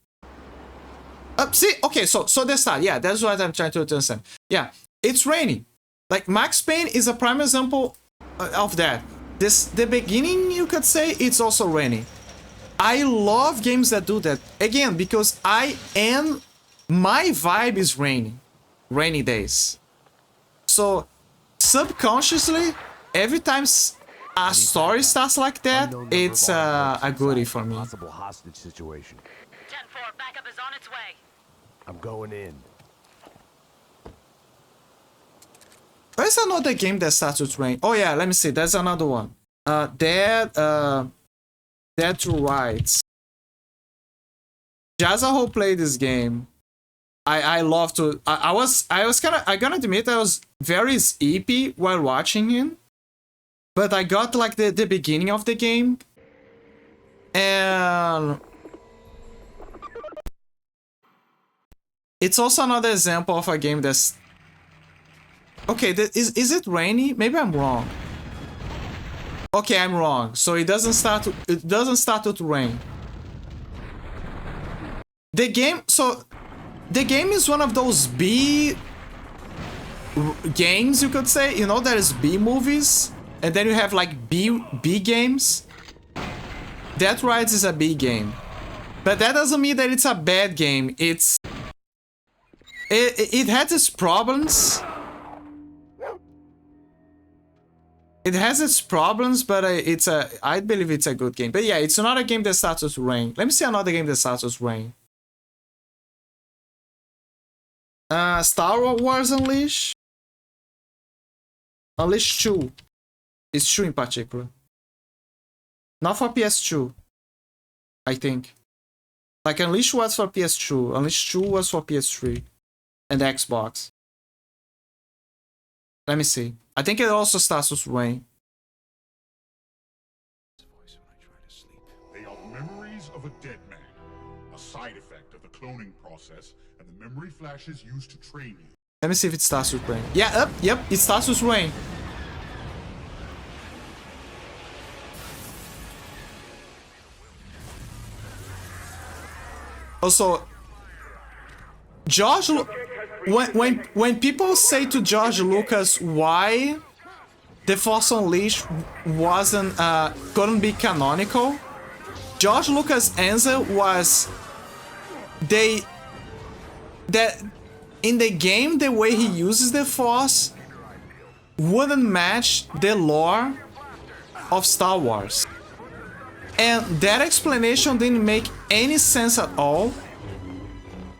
See, okay, so the start, yeah, that's what I'm trying to understand. Yeah, it's raining. Like, Max Payne is a prime example of that. The beginning, you could say, it's also raining. I love games that do that. Again, because my vibe is raining. Rainy days. So, subconsciously, every time a story starts like that, it's a goodie for me. Possible hostage situation. 10-4, backup is on its way. I'm going in. There's another game that starts with rain. Oh yeah, let me see. There's another one. Dead to Rights. just a whole play this game. I love to. I was kind of. I gotta admit I was very sleepy while watching him, but I got like the beginning of the game, and it's also another example of a game that's okay. Is it rainy? Maybe I'm wrong. Okay, I'm wrong. So it doesn't start. It doesn't start with rain. The game. So the game is one of those B games, you could say. You know, there's B movies, and then you have like B games. Death Rides is a B game, but that doesn't mean that it's a bad game. It has its problems. It has its problems, but I believe it's a good game. But yeah, it's not a game that starts with rain. Let me see another game that starts with rain. Star Wars Unleashed. Unleashed 2. It's 2 in particular. Not for PS2, I think. Like Unleashed was for PS2. Unleashed 2 was for PS3 and Xbox. Let me see. I think it also starts with rain. They are memories of a dead man, a side effect of the cloning process, and the memory flashes used to train you. Let me see if it starts with rain. Yeah, yep, it starts with rain. Also, when people say to George Lucas why The Force Unleashed wasn't couldn't be canonical, George Lucas' answer was that in the game the way he uses the Force wouldn't match the lore of Star Wars. And that explanation didn't make any sense at all,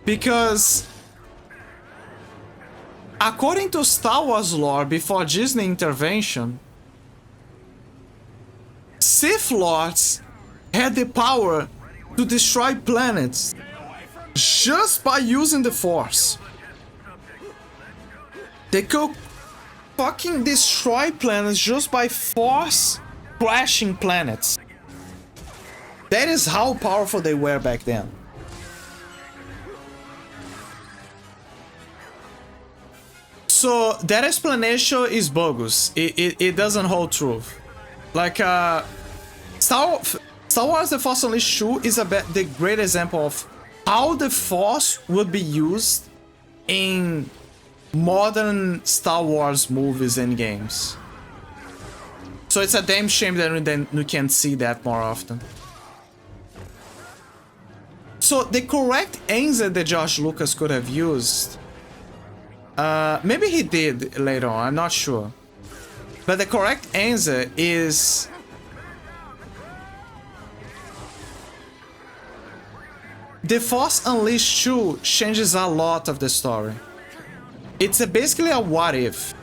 because according to Star Wars lore before Disney intervention, Sith Lords had the power to destroy planets just by using the Force. They could fucking destroy planets just by Force crashing planets. That is how powerful they were back then. So that explanation is bogus. It doesn't hold truth. Like Star Wars The Force Unleashed 2 is the great example of how the Force would be used in modern Star Wars movies and games. So it's a damn shame that we can't see that more often. So the correct answer that George Lucas could have used, maybe he did later on, I'm not sure. But the correct answer is The Force Unleashed 2 changes a lot of the story. It's basically a what if.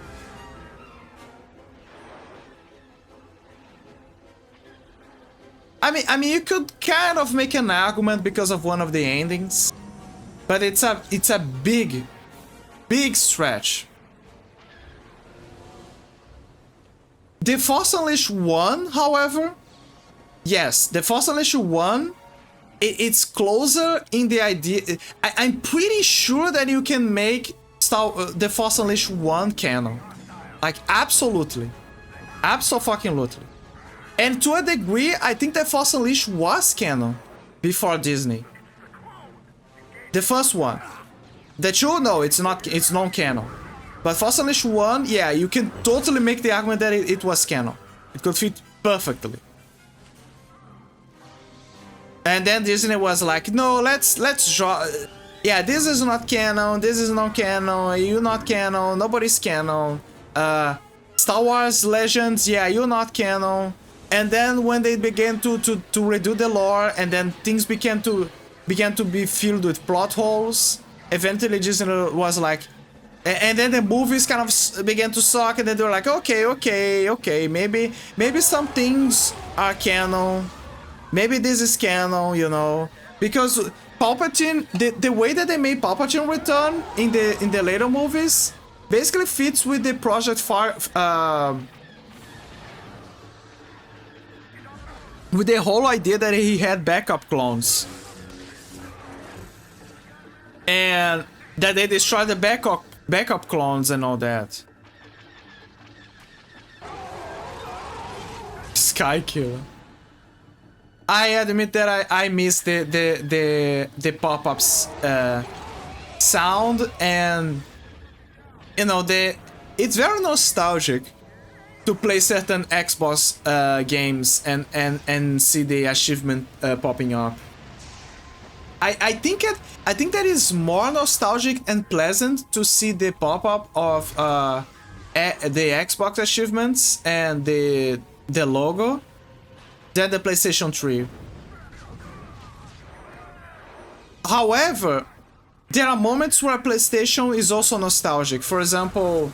I mean, you could kind of make an argument because of one of the endings, but it's a big stretch. The Force Unleashed 1, however, yes, The Force Unleashed 1, it's closer in the idea. I'm pretty sure that you can make The Force Unleashed 1 canon. Like, absolutely. Abso-fucking-lutely. And to a degree, I think that Force Unleashed was canon before Disney. The first one. The 2, no, it's not. It's non-canon. But Force Unleashed 1, yeah, you can totally make the argument that it was canon. It could fit perfectly. And then Disney was like, no, let's draw. Yeah, this is not canon. This is non-canon. You're not canon. Nobody's canon. Star Wars Legends, yeah, you're not canon. And then when they began to redo the lore, and then things began to be filled with plot holes, eventually Disney was like, and then the movies kind of began to suck, and then they were like, okay, maybe some things are canon, maybe this is canon, you know, because Palpatine, the way that they made Palpatine return in the later movies basically fits with the Project Fire, with the whole idea that he had backup clones. And that they destroyed the backup clones and all that. Sky Killer. I admit that I missed the pop-ups sound, and you know, it's very nostalgic to play certain Xbox games and see the achievement popping up. I think that is more nostalgic and pleasant to see the pop-up of the Xbox achievements and the logo than the PlayStation 3. However, there are moments where PlayStation is also nostalgic. For example,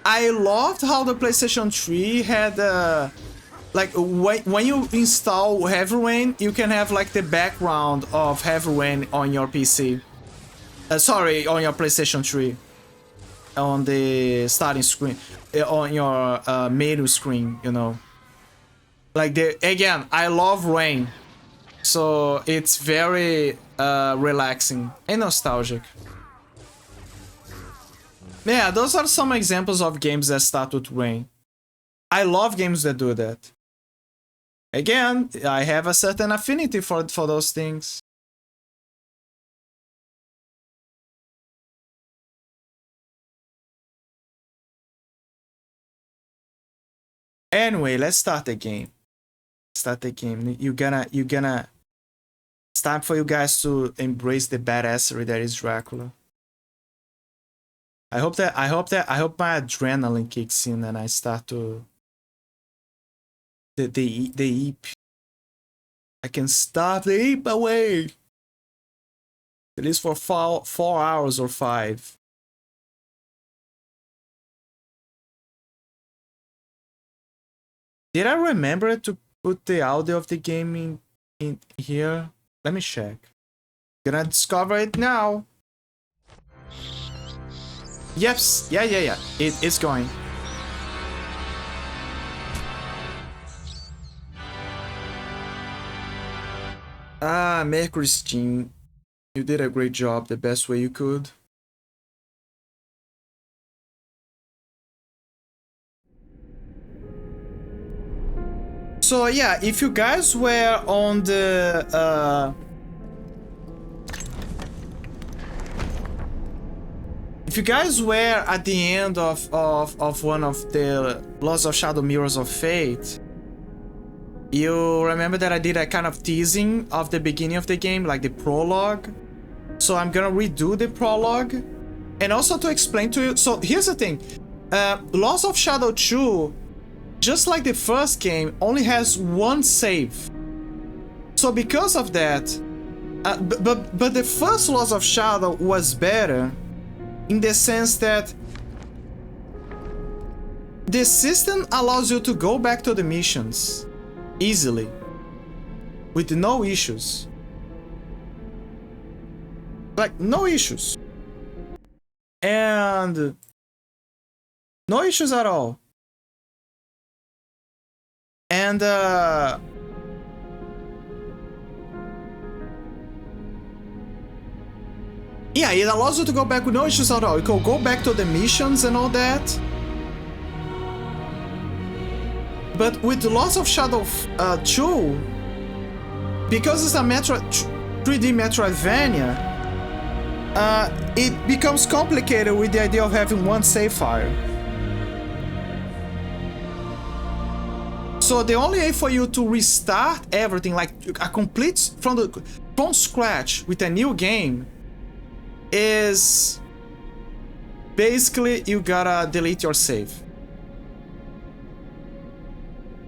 I loved how the PlayStation 3 had like when you install Heavy Rain, you can have like the background of Heavy Rain on your PC. Sorry, on your PlayStation 3. On the starting screen, on your menu screen, you know. Like again, I love rain, so it's very relaxing and nostalgic. Yeah, those are some examples of games that start with rain. I love games that do that. Again, I have a certain affinity for those things. Anyway, let's start the game. Start the game. You gonna. It's time for you guys to embrace the badassery that is Dracula. I hope my adrenaline kicks in and I start to the eep. I can stop the eep away. At least for 4 hours or 5. Did I remember to put the audio of the game in here? Let me check. Gonna discover it now. Yes, yeah. It's going. Ah, Mercury Steam. You did a great job the best way you could. So yeah, if you guys were on the if you guys were at the end of one of the Lost of Shadow Mirrors of Fate, you remember that I did a kind of teasing of the beginning of the game, like the prologue. So I'm gonna redo the prologue and also to explain to you. So here's the thing, Lost of Shadow 2, just like the first game, only has one save. So because of that, but the first Lost of Shadow was better in the sense that the system allows you to go back to the missions easily with no issues. Like no issues. And no issues at all. And yeah, it allows you to go back with no issues at all. You can go back to the missions and all that. But with the Lost of Shadow 2, because it's a 3D Metroidvania, it becomes complicated with the idea of having one save file. So the only way for you to restart everything, like a complete from scratch with a new game, is basically you gotta delete your save.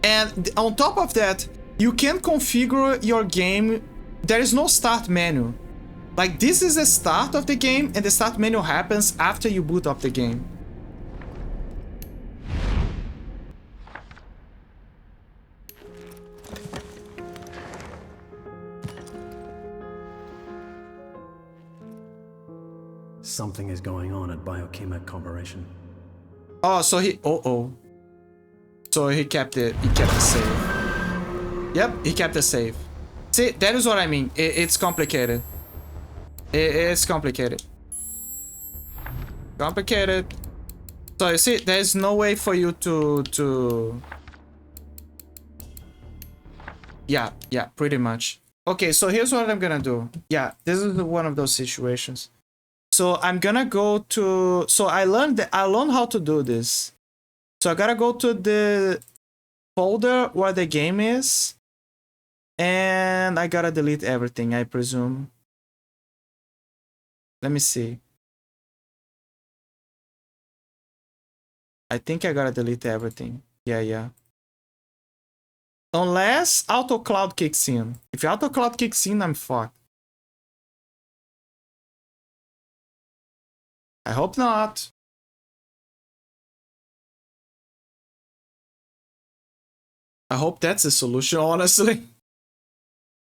And on top of that, you can configure your game. There is no start menu. Like this is the start of the game, and the start menu happens after you boot up the game. Something is going on at Biochemic Corporation. Oh, so he... Oh. So he kept it. He kept the save. Yep, he kept the save. See, that is what I mean. It's complicated. It's complicated. Complicated. So you see, there's no way for you to... Yeah, pretty much. Okay, so here's what I'm gonna do. Yeah, this is one of those situations. So I'm gonna go to... So I learned how to do this. So I gotta go to the folder where the game is. And I gotta delete everything, I presume. Let me see. I think I gotta delete everything. Yeah. Unless auto cloud kicks in. If auto cloud kicks in, I'm fucked. I hope not. I hope that's the solution, honestly.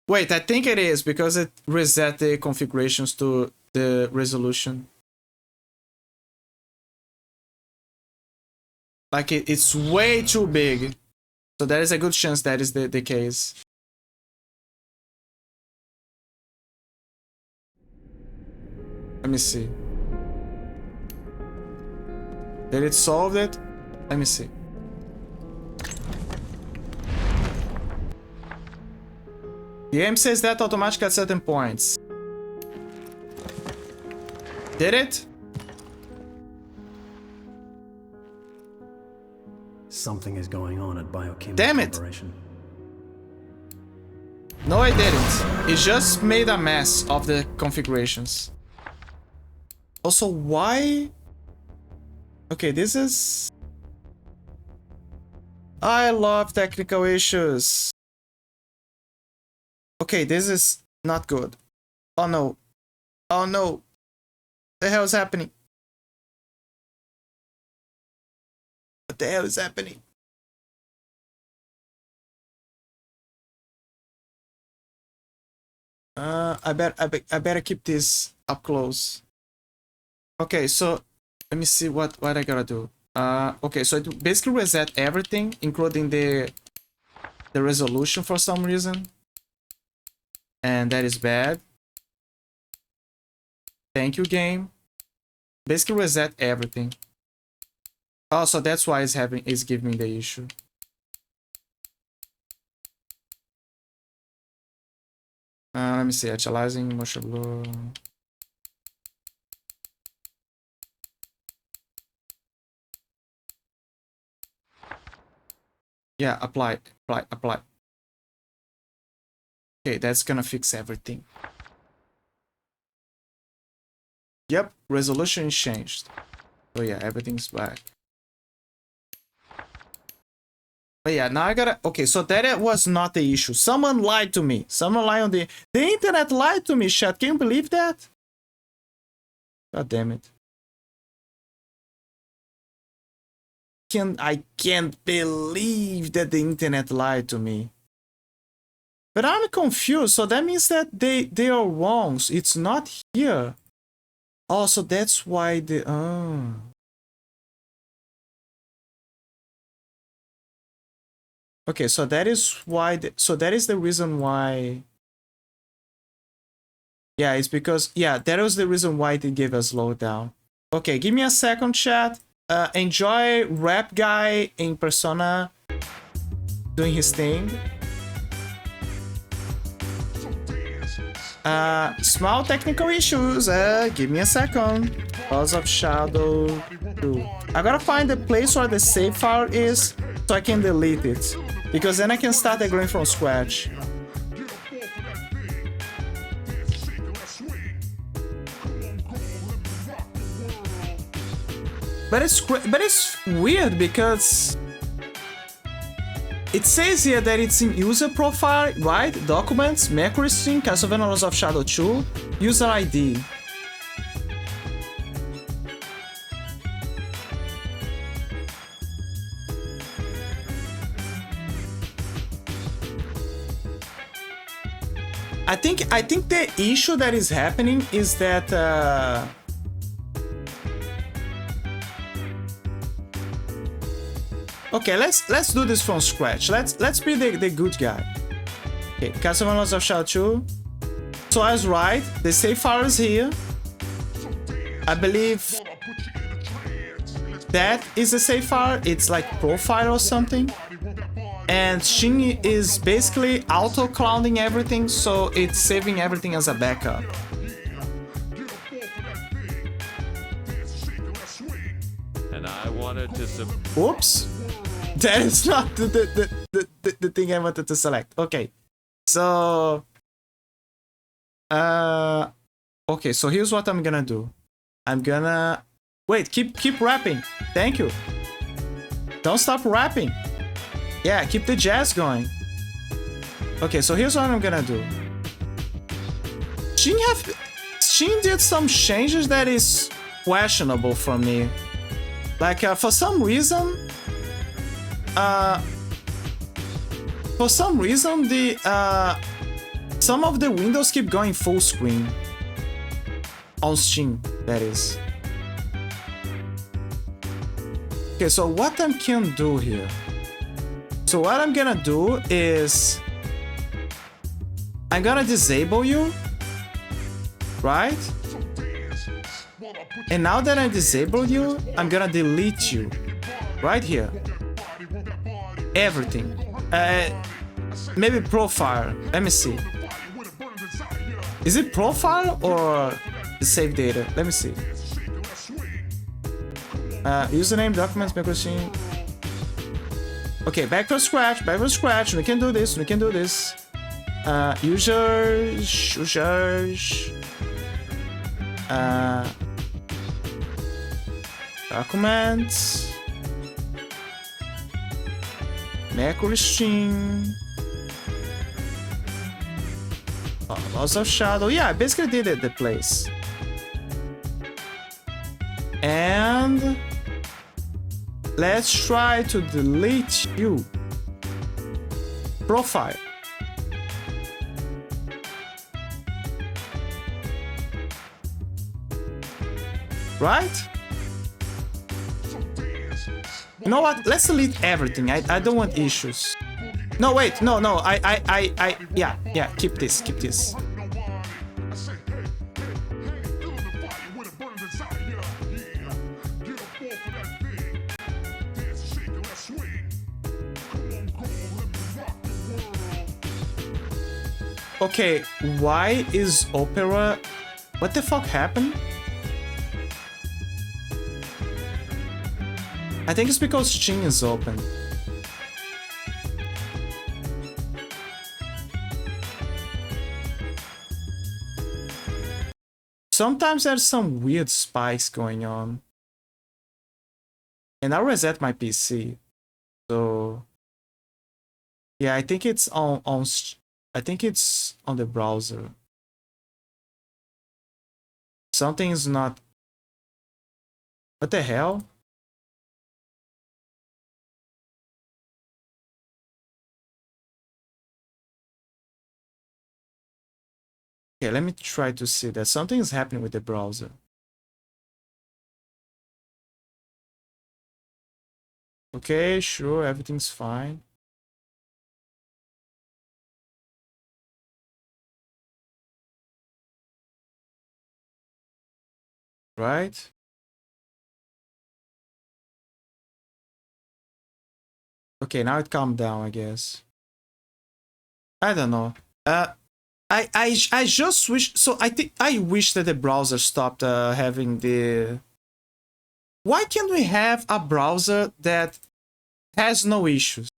Wait, I think it is because it reset the configurations to the resolution. Like it's way too big. So there is a good chance that is the case. Let me see. Did it solve it? Let me see. The game says that automatic at certain points. Did it? Something is going on at Biochemic Damn it. Corporation. No, I didn't. It just made a mess of the configurations. Also, why? Okay, this is... I love technical issues. Okay, this is not good. Oh no. Oh no. What the hell is happening? What the hell is happening? I better keep this up close. Okay, so let me see what I gotta do. Okay, so it basically reset everything, including the resolution for some reason. And that is bad. Thank you, game. Basically reset everything. Oh, so that's why it's giving me the issue. Let me see, actualizing motion blur. Yeah, apply. Okay, that's gonna fix everything. Yep, resolution is changed. So yeah, everything's back. But yeah, now I gotta... Okay, so that was not the issue. Someone lied to me. Someone lied on the internet lied to me, chat. Can you believe that? God damn it. I can't believe that the internet lied to me. But I'm confused. So that means that they are wrong. It's not here. Oh, so that's why the... Oh. Okay, so that is why... So that is the reason why... Yeah, it's because... Yeah, that was the reason why it gave us slowdown. Okay, give me a second, chat. Enjoy Rap Guy in Persona doing his thing. Small technical issues. Give me a second. Cause of Shadow 2. I gotta find the place where the save file is so I can delete it. Because then I can start going from scratch. But it's weird because it says here that it's in user profile, right? Documents, Mercury Stream, Castlevania LoS of Shadow 2, user ID. I think the issue that is happening is that Okay, let's do this from scratch. Let's be the good guy. Okay, Castlevania LoS of Shadow 2. So I was right. The safe file is here. I believe that is a safe file. It's like profile or something. And Shin is basically auto-clouding everything, so it's saving everything as a backup. And I wanted to Oops. That is not the thing I wanted to select. Okay. So okay, so here's what I'm gonna do. I'm gonna wait, keep rapping. Thank you. Don't stop rapping. Yeah, keep the jazz going. Okay, so here's what I'm gonna do. Shin did some changes that is questionable for me. Like for some reason the some of the windows keep going full screen on Steam, that is. Okay, so what I can do here? So what I'm gonna do is I'm gonna disable you, right? And now that I disabled you, I'm gonna delete you right here. Everything. Maybe profile. Let me see. Is it profile or the save data? Let me see. Username, documents, machine. Okay, back to scratch. We can do this. Users. Documents. Macro string. LoS of Shadow. Yeah, I basically did it the place. And let's try to delete you. Profile. Right? You know what? Let's delete everything. I don't want issues. No, wait. No. Yeah. Keep this. Okay, why is Opera... What the fuck happened? I think it's because Steam is open. Sometimes there's some weird spikes going on. And I'll reset my PC. So... Yeah, I think it's on the browser. Something is not... What the hell? Okay, let me try to see that. Something is happening with the browser. Okay, sure, everything's fine. Right? Okay, now it calmed down, I guess. I don't know. I just wish... So I wish that the browser stopped having the... Why can't we have a browser that has no issues?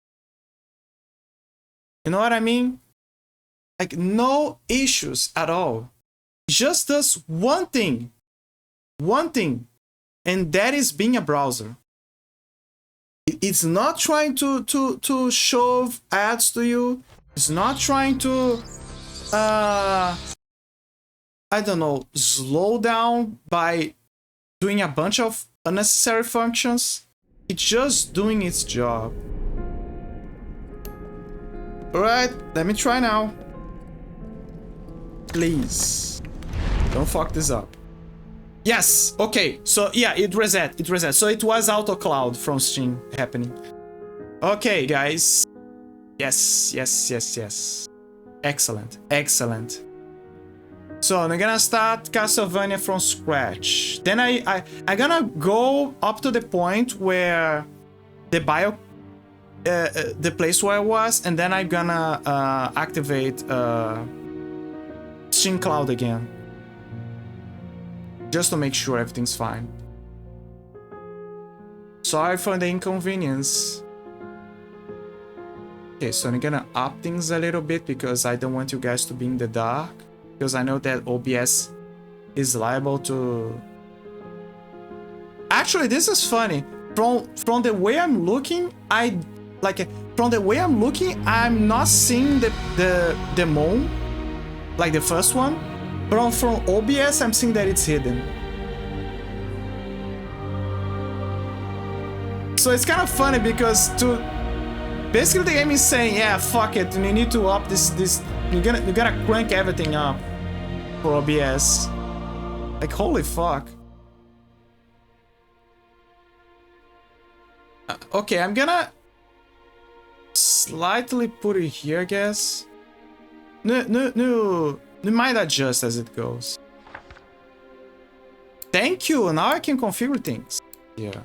You know what I mean? Like, no issues at all. It just does one thing. And that is being a browser. It's not trying to shove ads to you. It's not trying to I don't know, slow down by doing a bunch of unnecessary functions. It's just doing its job. Alright, let me try now. Please. Don't fuck this up. Yes! Okay, so yeah, it reset. So it was auto cloud from Steam happening. Okay, guys. Yes, yes, yes, yes. Excellent, excellent. So I'm gonna start Castlevania from scratch. Then I gonna go up to the point where the the place where I was, and then I'm gonna activate Shin Cloud again, just to make sure everything's fine. Sorry for the inconvenience. Okay, so I'm gonna up things a little bit because I don't want you guys to be in the dark, because I know that OBS is liable to... Actually, this is funny. From the way I'm looking, from the way I'm looking, I'm not seeing the moon, like the first one. But from OBS, I'm seeing that it's hidden. So it's kind of funny because basically the game is saying, yeah, fuck it, you need to up this. You gotta crank everything up for OBS. Like, holy fuck. Okay, I'm gonna slightly put it here, I guess. No, you might adjust as it goes. Thank you, now I can configure things. Yeah.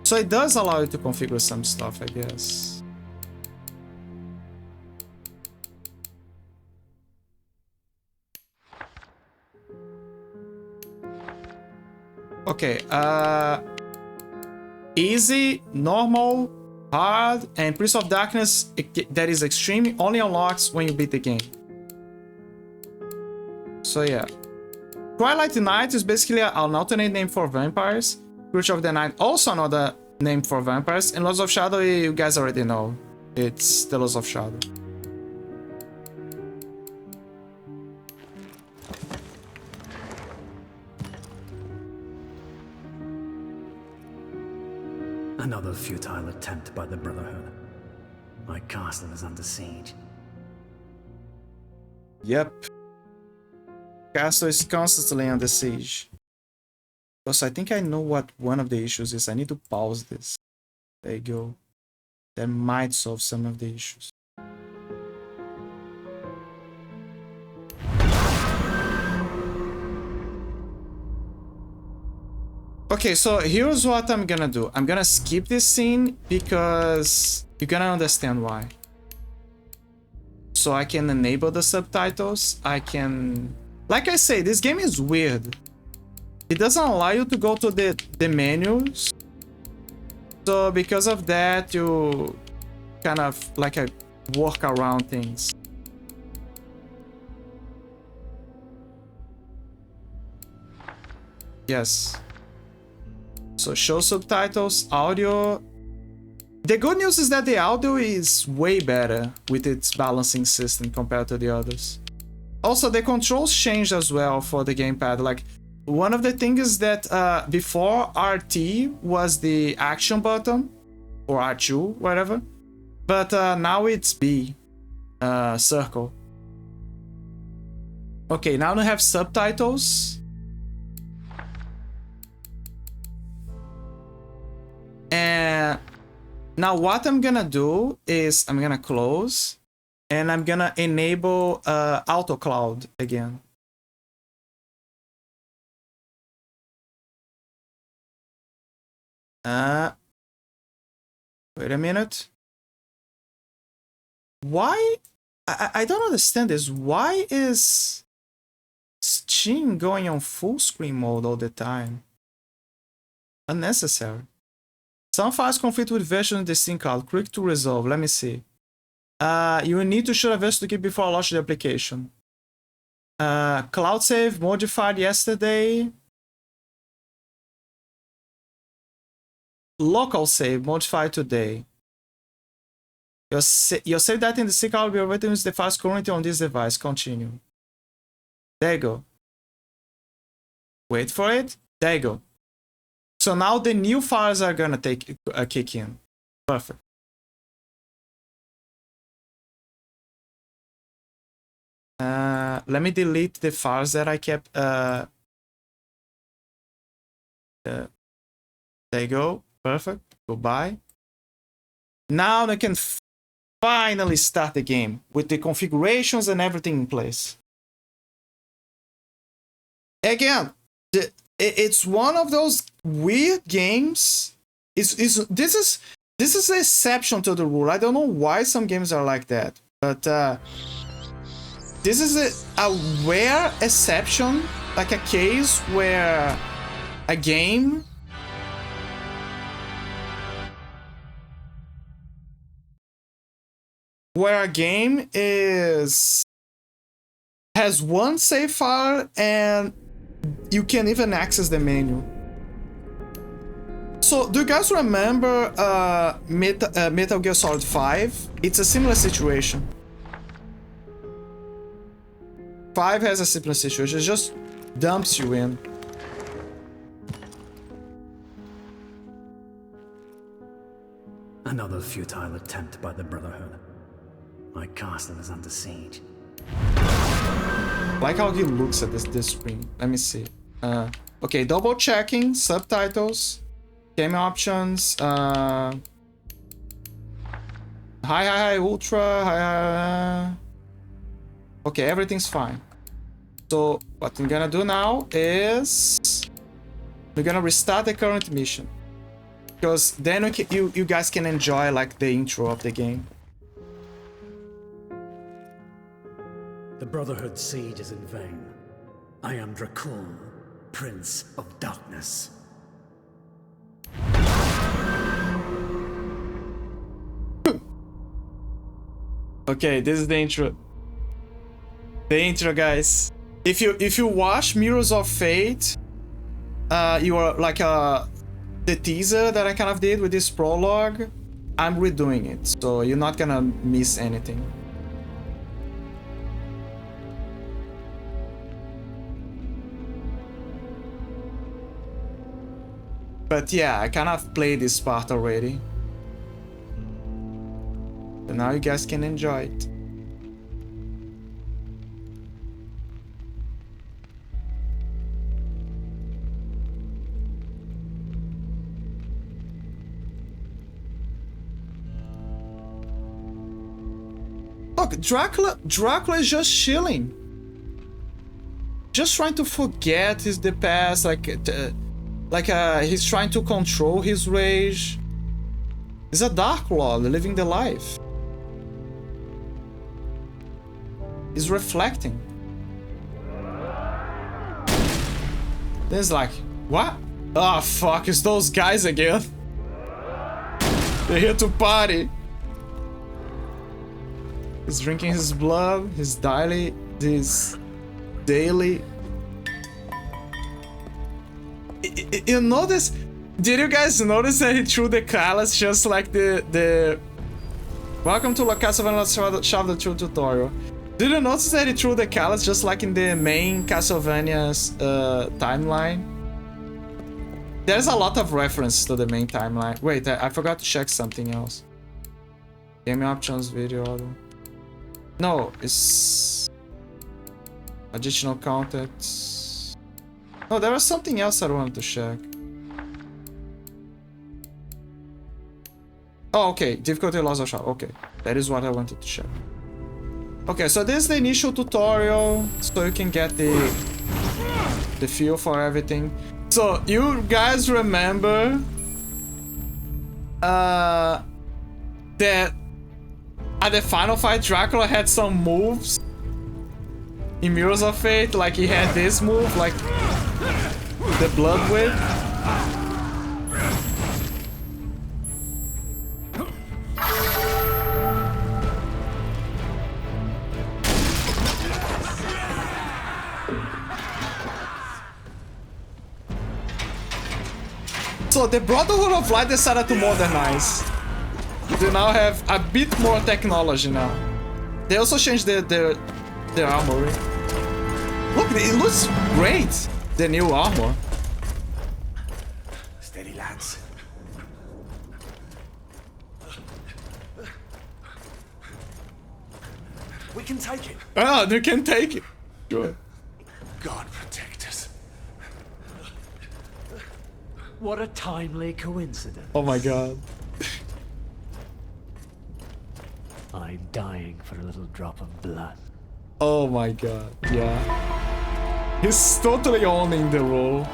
So it does allow you to configure some stuff, I guess. Okay, easy, normal, hard, and Prince of Darkness that is extreme only unlocks when you beat the game. So yeah. Twilight Night is basically an alternate name for vampires. Creature of the Night, also another name for vampires. And LoS of Shadow, you guys already know. It's the LoS of Shadow. Another futile attempt by the Brotherhood. My castle is under siege. Yep. Castle is constantly under siege. Also, I think I know what one of the issues is. I need to pause this. There you go. That might solve some of the issues. Okay, so here's what I'm gonna do. I'm gonna skip this scene because you're gonna understand why. So I can enable the subtitles. I can... Like I say, this game is weird. It doesn't allow you to go to the menus. So because of that, you kind of like work around things. Yes. So show subtitles, audio. The good news is that the audio is way better with its balancing system compared to the others. Also, the controls changed as well for the gamepad. Like, one of the things is that before RT was the action button, or R2, whatever. But now it's B, circle. Okay, now we have subtitles. And now what I'm gonna do is I'm gonna close and I'm gonna enable auto cloud again. Wait a minute. Why? I don't understand this. Why is Steam going on full screen mode all the time? Unnecessary. Some files conflict with versions of the Steam cloud. Quick to resolve. Let me see. You will need to show a version to keep before I launch the application. Cloud save modified yesterday. Local save modified today. Your save data in the Steam cloud will be overwritten with the files currently on this device. Continue. There you go. Wait for it. There you go. So now the new files are gonna kick in. Perfect. Let me delete the files that I kept. There you go. Perfect. Goodbye. Now I can finally start the game with the configurations and everything in place. Again, it's one of those weird games. This is an exception to the rule. I don't know why some games are like that, but this is a rare exception, like a case where a game has one save file and you can even access the menu. So, do you guys remember Metal Gear Solid 5? It's a similar situation. 5 has a similar situation, it just dumps you in. Another futile attempt by the Brotherhood. My castle is under siege. Like how he looks at this screen. Let me see. Okay, double checking, subtitles, game options, high, ultra, high. Okay, everything's fine. So what I'm gonna do now is we're gonna restart the current mission, because then you guys can enjoy like the intro of the game. The Brotherhood's siege is in vain. I am Dracul, Prince of Darkness. Okay, this is the intro. The intro, guys. If you watch Mirrors of Fate, you are like the teaser that I kind of did with this prologue. I'm redoing it, so you're not gonna miss anything. But yeah, I kind of played this part already. So now you guys can enjoy it. Look, Dracula is just chilling. Just trying to forget the past, he's trying to control his rage. He's a Dark Lord living the life. He's reflecting. Then it's like, what? Oh fuck, it's those guys again. They're here to party. He's drinking his blood, his daily. You notice? Did you guys notice that he threw the callus just like the Welcome to Castlevania Shadow 2 tutorial. Did you notice that he threw the callus just like in the main Castlevania's timeline? There's a lot of reference to the main timeline. Wait, I forgot to check something else. Game options, video audio. No, it's additional content. No, there was something else I wanted to check. Oh, okay. Difficulty loss of shot. Okay, that is what I wanted to check. Okay, so this is the initial tutorial, so you can get the feel for everything. So you guys remember that at the final fight, Dracula had some moves in Mirrors of Fate, like he had this move, like the blood whip. So the Brotherhood of Light decided to modernize. They now have a bit more technology now. They also changed their armory. Look, it looks great, the new armor. Steady, lads. We can take it. Ah, they can take it. Sure. God protect us. What a timely coincidence. Oh my god. I'm dying for a little drop of blood. Oh my god. Yeah. He's totally owning the role.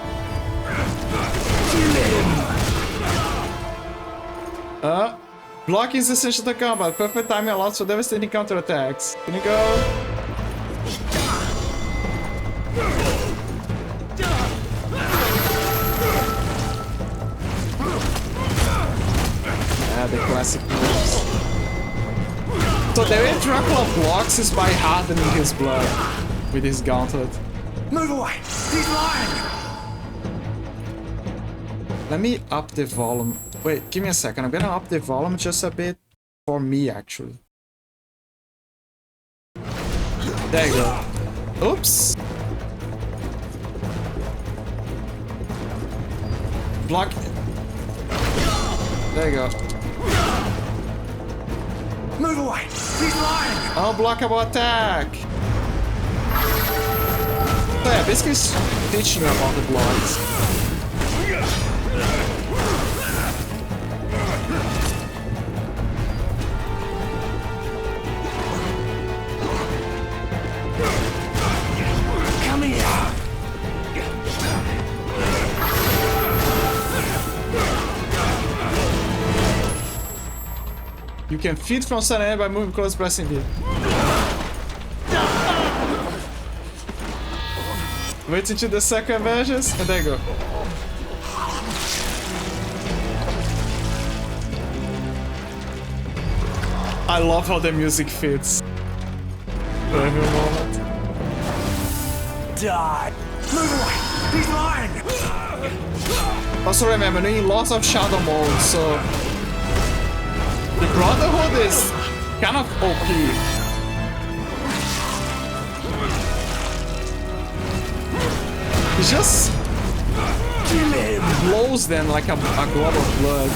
Blocking is essential to combat. Perfect timing allows for devastating counterattacks. Can you go? Yeah, the classic moves. So the way Dracula blocks is by hardening his blood with his gauntlet. Move away! He's lying! Let me up the volume. Wait, give me a second. I'm gonna up the volume just a bit for me, actually. There you go. Oops. Block. There you go. Move away! He's lying! Unblockable attack. So yeah, basically teaching about the blocks. Come here! You can feed from sudden enemy by moving close, pressing B. Wait until the second vengeance, and there you go. I love how the music fits. For every moment. Die! Move away! He's lying! Also remember, you're in lots of shadow mode, so the Brotherhood is kind of OP. He just blows them like a glob of blood.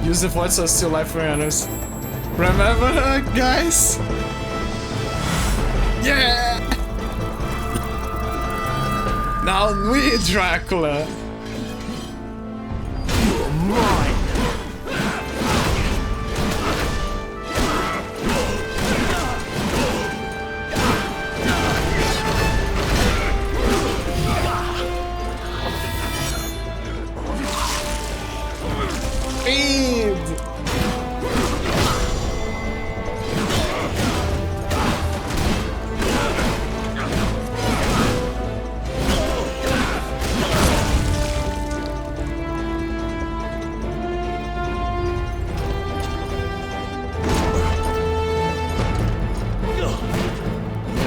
Use the voice so still life runners. Remember that, guys? Yeah! Now we Dracula. You're mine! Feed!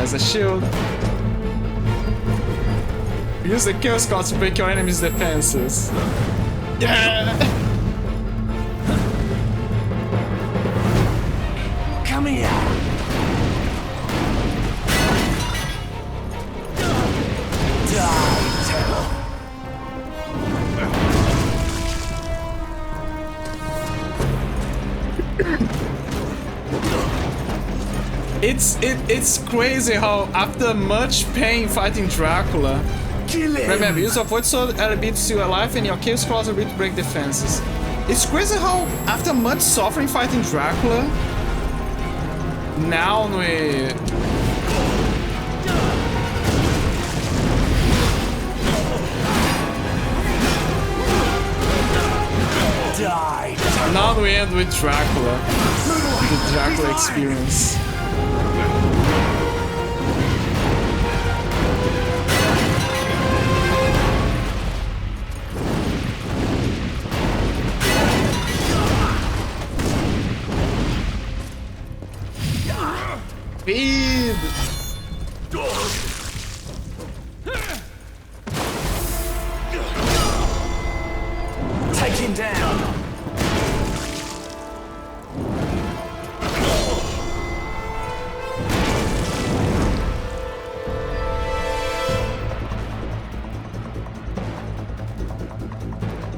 Has a shield. Use the Chaos Card to break your enemy's defenses. Yeah! Come here! Die, devil! It's crazy how after much pain fighting Dracula, Kill him! remember, use your void sword LB to seal your life and your Chaos Claws LB to break defenses. It's crazy how after much suffering fighting Dracula, now we Die! now we end with Dracula, the Dracula experience. Feed! Take him down! 1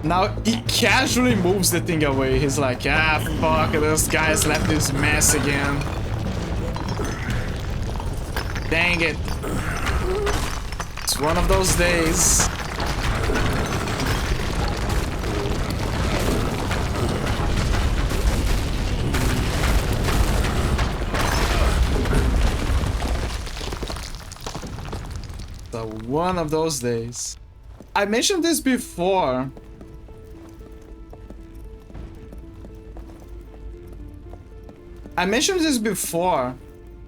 Now he casually moves the thing away. He's like, ah, fuck, those guys left this mess again. Dang it. It's one of those days. So one of those days. I mentioned this before.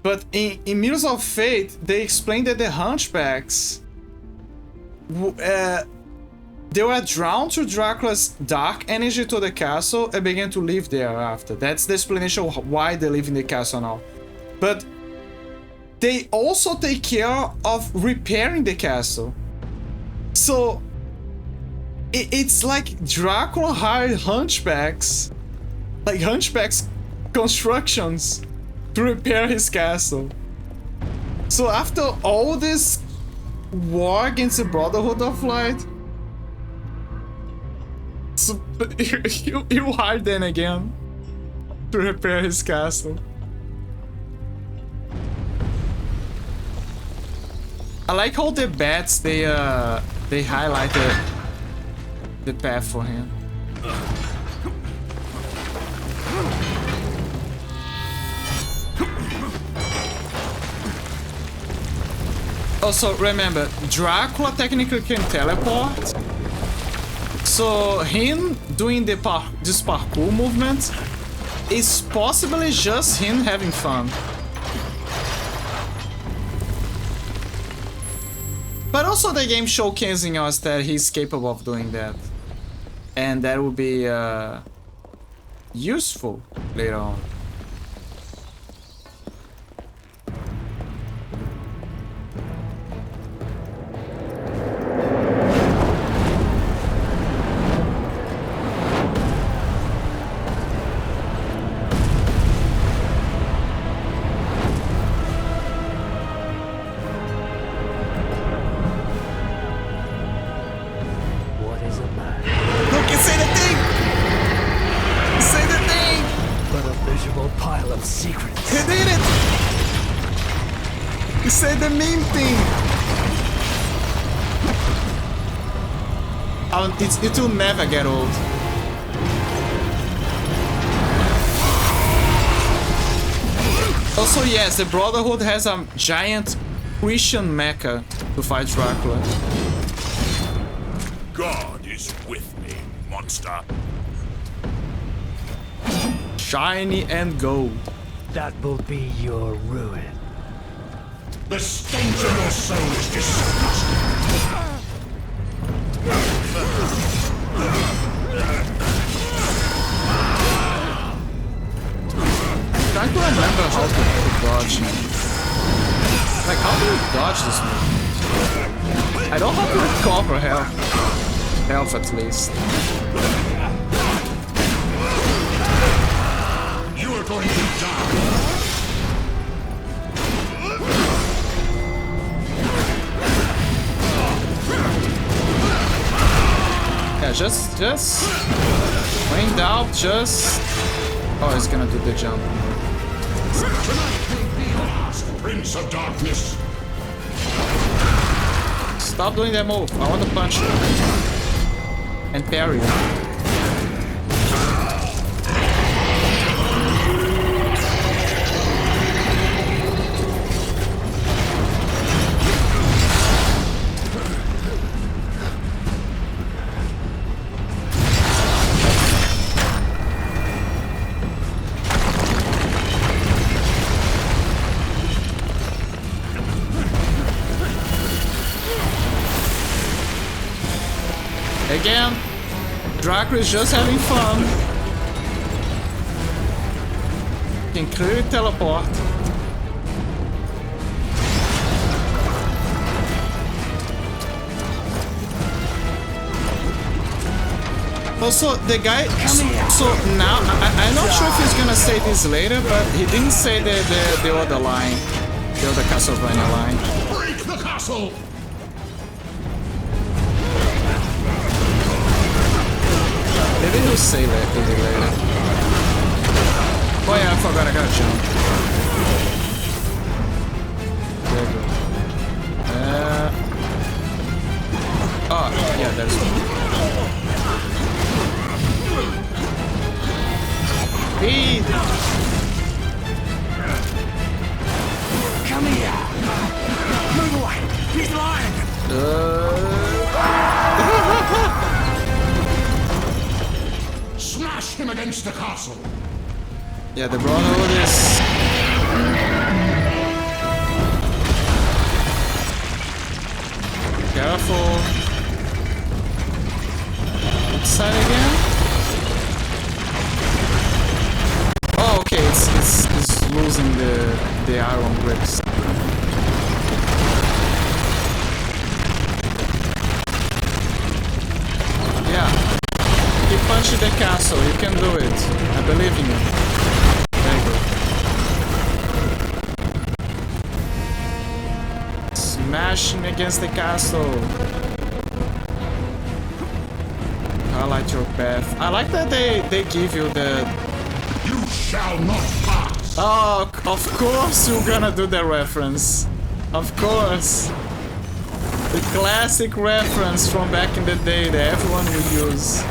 But in Mirrors of Fate, they explained that the Hunchbacks, they were drawn to Dracula's dark energy to the castle and began to live there after. That's the explanation of why they live in the castle now. But they also take care of repairing the castle. So it's like Dracula hired Hunchbacks, like Hunchbacks constructions, to repair his castle. So after all this war against the Brotherhood of Light, so you hired them again to repair his castle. I like how the bats they highlighted the path for him. Also, remember, Dracula technically can teleport. So him doing this parkour movement is possibly just him having fun. But also the game showcasing us that he's capable of doing that. And that will be useful later on. It will never get old. Also, yes, the Brotherhood has a giant Christian mecha to fight Dracula. God is with me, monster. Shiny and gold. That will be your ruin. The stench of your soul is disgusting. I'm trying to remember how to dodge him. Like, how do you dodge this move? I don't have to recover health. Health at least. You are going to die. Yeah, just when in doubt, just oh, he's gonna do the jump. Prince of Darkness. Stop doing that move. I want to punch you and parry you. Again, Dracula is just having fun. Can clearly teleport. Also, the guy. So now, I'm not sure if he's gonna say this later, but he didn't say the other line, the other Castlevania line. Break the castle. Maybe he'll say that later. Oh yeah, I forgot I gotta jump. There you go. Oh, yeah, there's one. Speed! Come here! Move away! He's lying! Smash him against the castle! Yeah, the Brotherhood is... Careful. Which side again? Oh, okay, it's losing the iron grips. Yeah. Keep punching the castle, you can do it. I believe in you. There you go. Smashing against the castle. Highlight your path. I like that they give you the... You shall not pass! Oh, of course you're gonna do the reference. Of course. The classic reference from back in the day that everyone would use.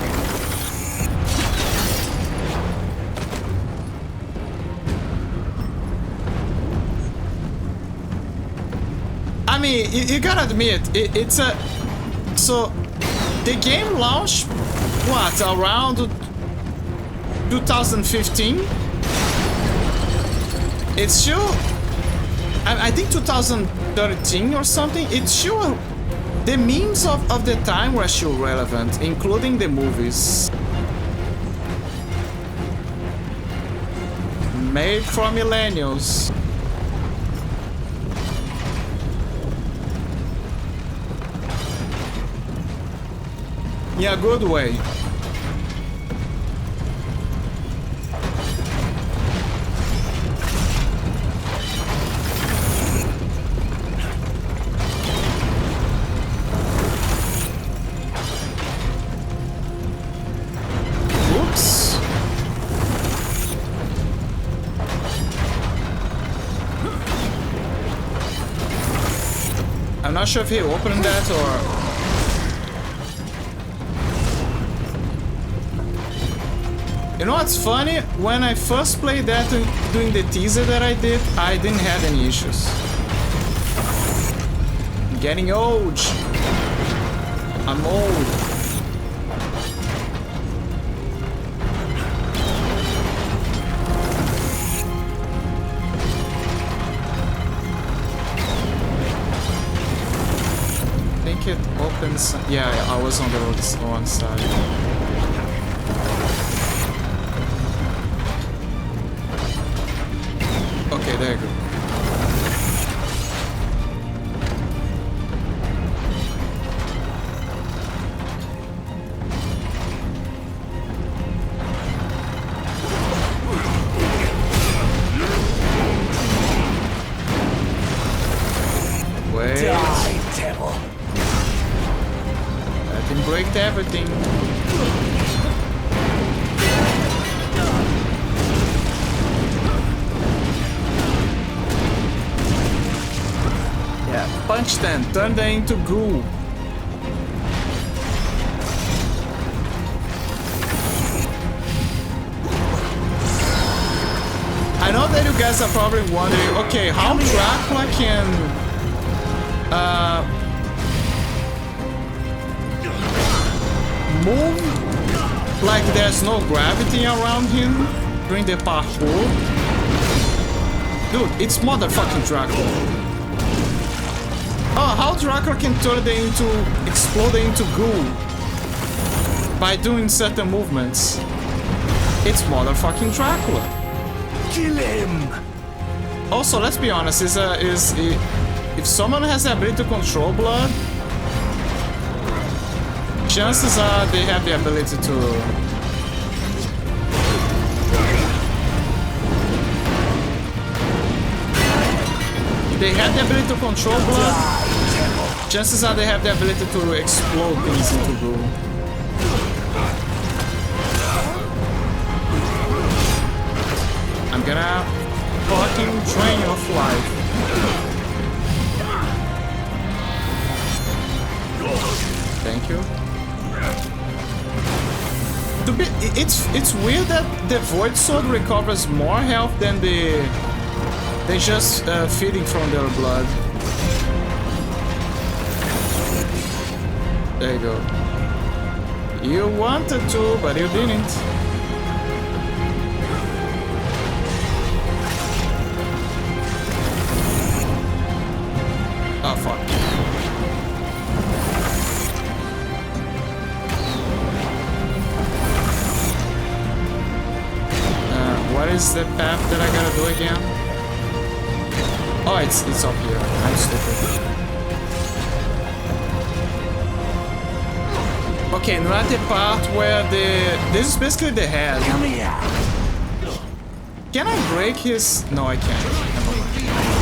I mean, you gotta admit, it's a... So, the game launched, what, around 2015? It's still... I think 2013 or something. It's still... The memes of the time were still relevant, including the movies. Made for millennials. Yeah, good way. Oops. I'm not sure if he opened that or... You know what's funny? When I first played that doing the teaser that I didn't have any issues. I'm getting old. I'm old. I think it opens... Yeah, I was on the wrong side. Okay, there you go. Wait. Die, devil! Let him break everything. Punch them, turn them into goo. I know that you guys are probably wondering, okay, how Dracula can move like there's no gravity around him during the parkour. Dude, it's motherfucking Dracula. Oh, how Dracula can turn them into... explode into goo by doing certain movements. It's motherfucking Dracula. Kill him! Also, let's be honest, if someone has the ability to control blood, chances are they have the ability to... If they have the ability to control blood, chances are they have the ability to explode things into goo. get a fucking drain of life. Thank you. It's weird that the Void Sword recovers more health than they just feeding from their blood. There you go. You wanted to, but you didn't. Oh fuck. What is the path that I gotta do again? Oh, it's up here. I'm stupid. Okay, not the part where this is basically the head. Come here. Can I break his? No, I can't. Never mind.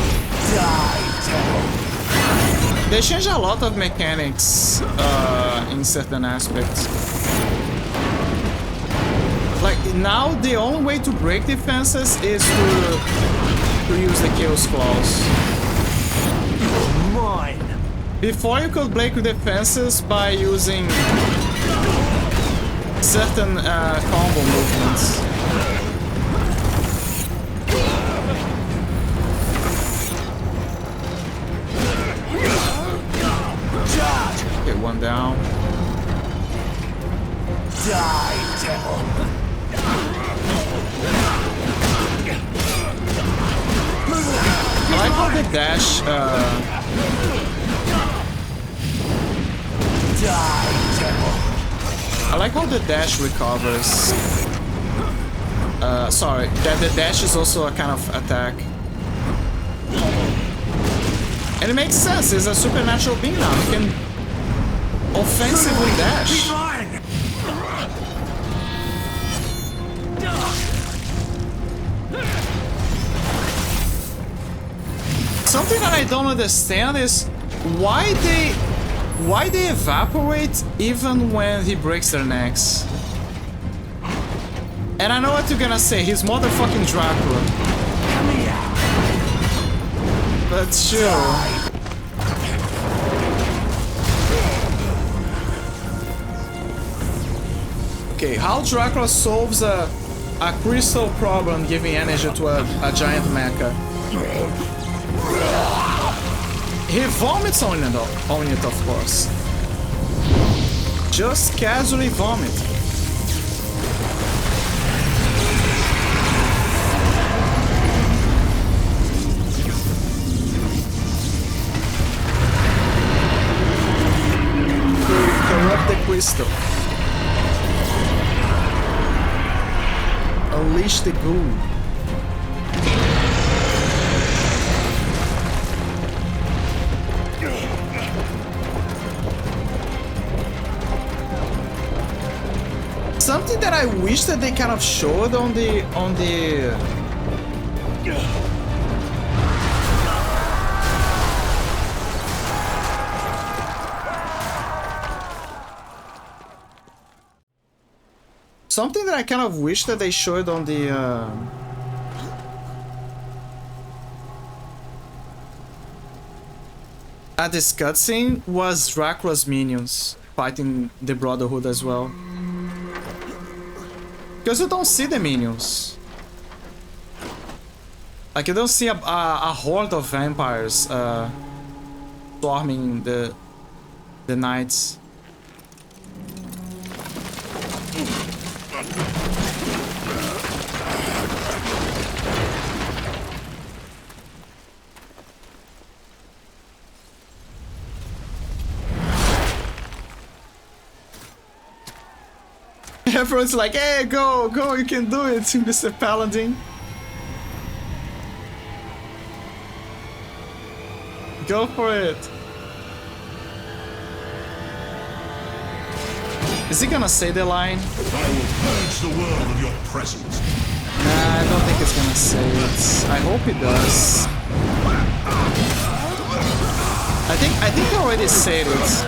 Die, devil. They changed a lot of mechanics in certain aspects. Like now, the only way to break defenses is to use the Chaos Claws. Mine. Before you could break defenses by using certain combo movements. Okay, one down. Die, devil. I like how the dash. Die, devil. I like how the dash recovers. Sorry, that the dash is also a kind of attack. And it makes sense. It's a supernatural being now. You can offensively dash. He's mine. Something that I don't understand is why they evaporate even when he breaks their necks. And I know what you're gonna say. He's motherfucking Dracula. Come here. But sure. Okay, how Dracula solves a crystal problem giving energy to a giant mecha? He vomits on it, of course. Just casually vomit. Corrupt the crystal. Unleash the ghoul. Something that I wish that they kind of showed on the something that I kind of wish that they showed on the at this cutscene was Dracula's minions fighting the Brotherhood as well. Because you don't see the minions. Like you don't see a horde of vampires storming the knights. Everyone's like, hey, go, you can do it, Mr. Paladin. Go for it. Is he gonna say the line? I will purge the world of your presence. Nah, I don't think it's gonna say it. I hope he does. I think he already said it.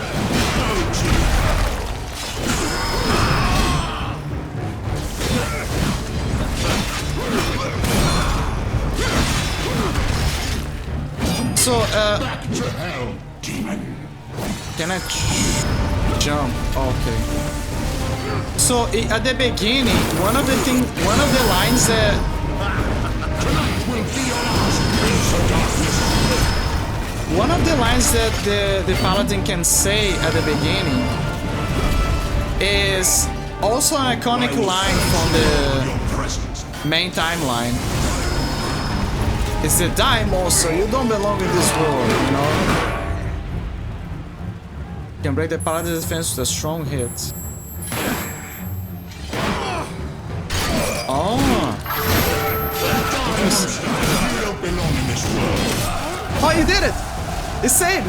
So, Back to hell, demon. can I jump? Okay. So at the beginning, one of the lines that Tonight will be your last piece of darkness. one of the lines that the paladin can say at the beginning is also an iconic line from the main timeline. It's the die monster, you don't belong in this world, you know? You can break the paladin's defense with a strong hit. Oh! You don't belong in this world. Oh, you did it! It's saved!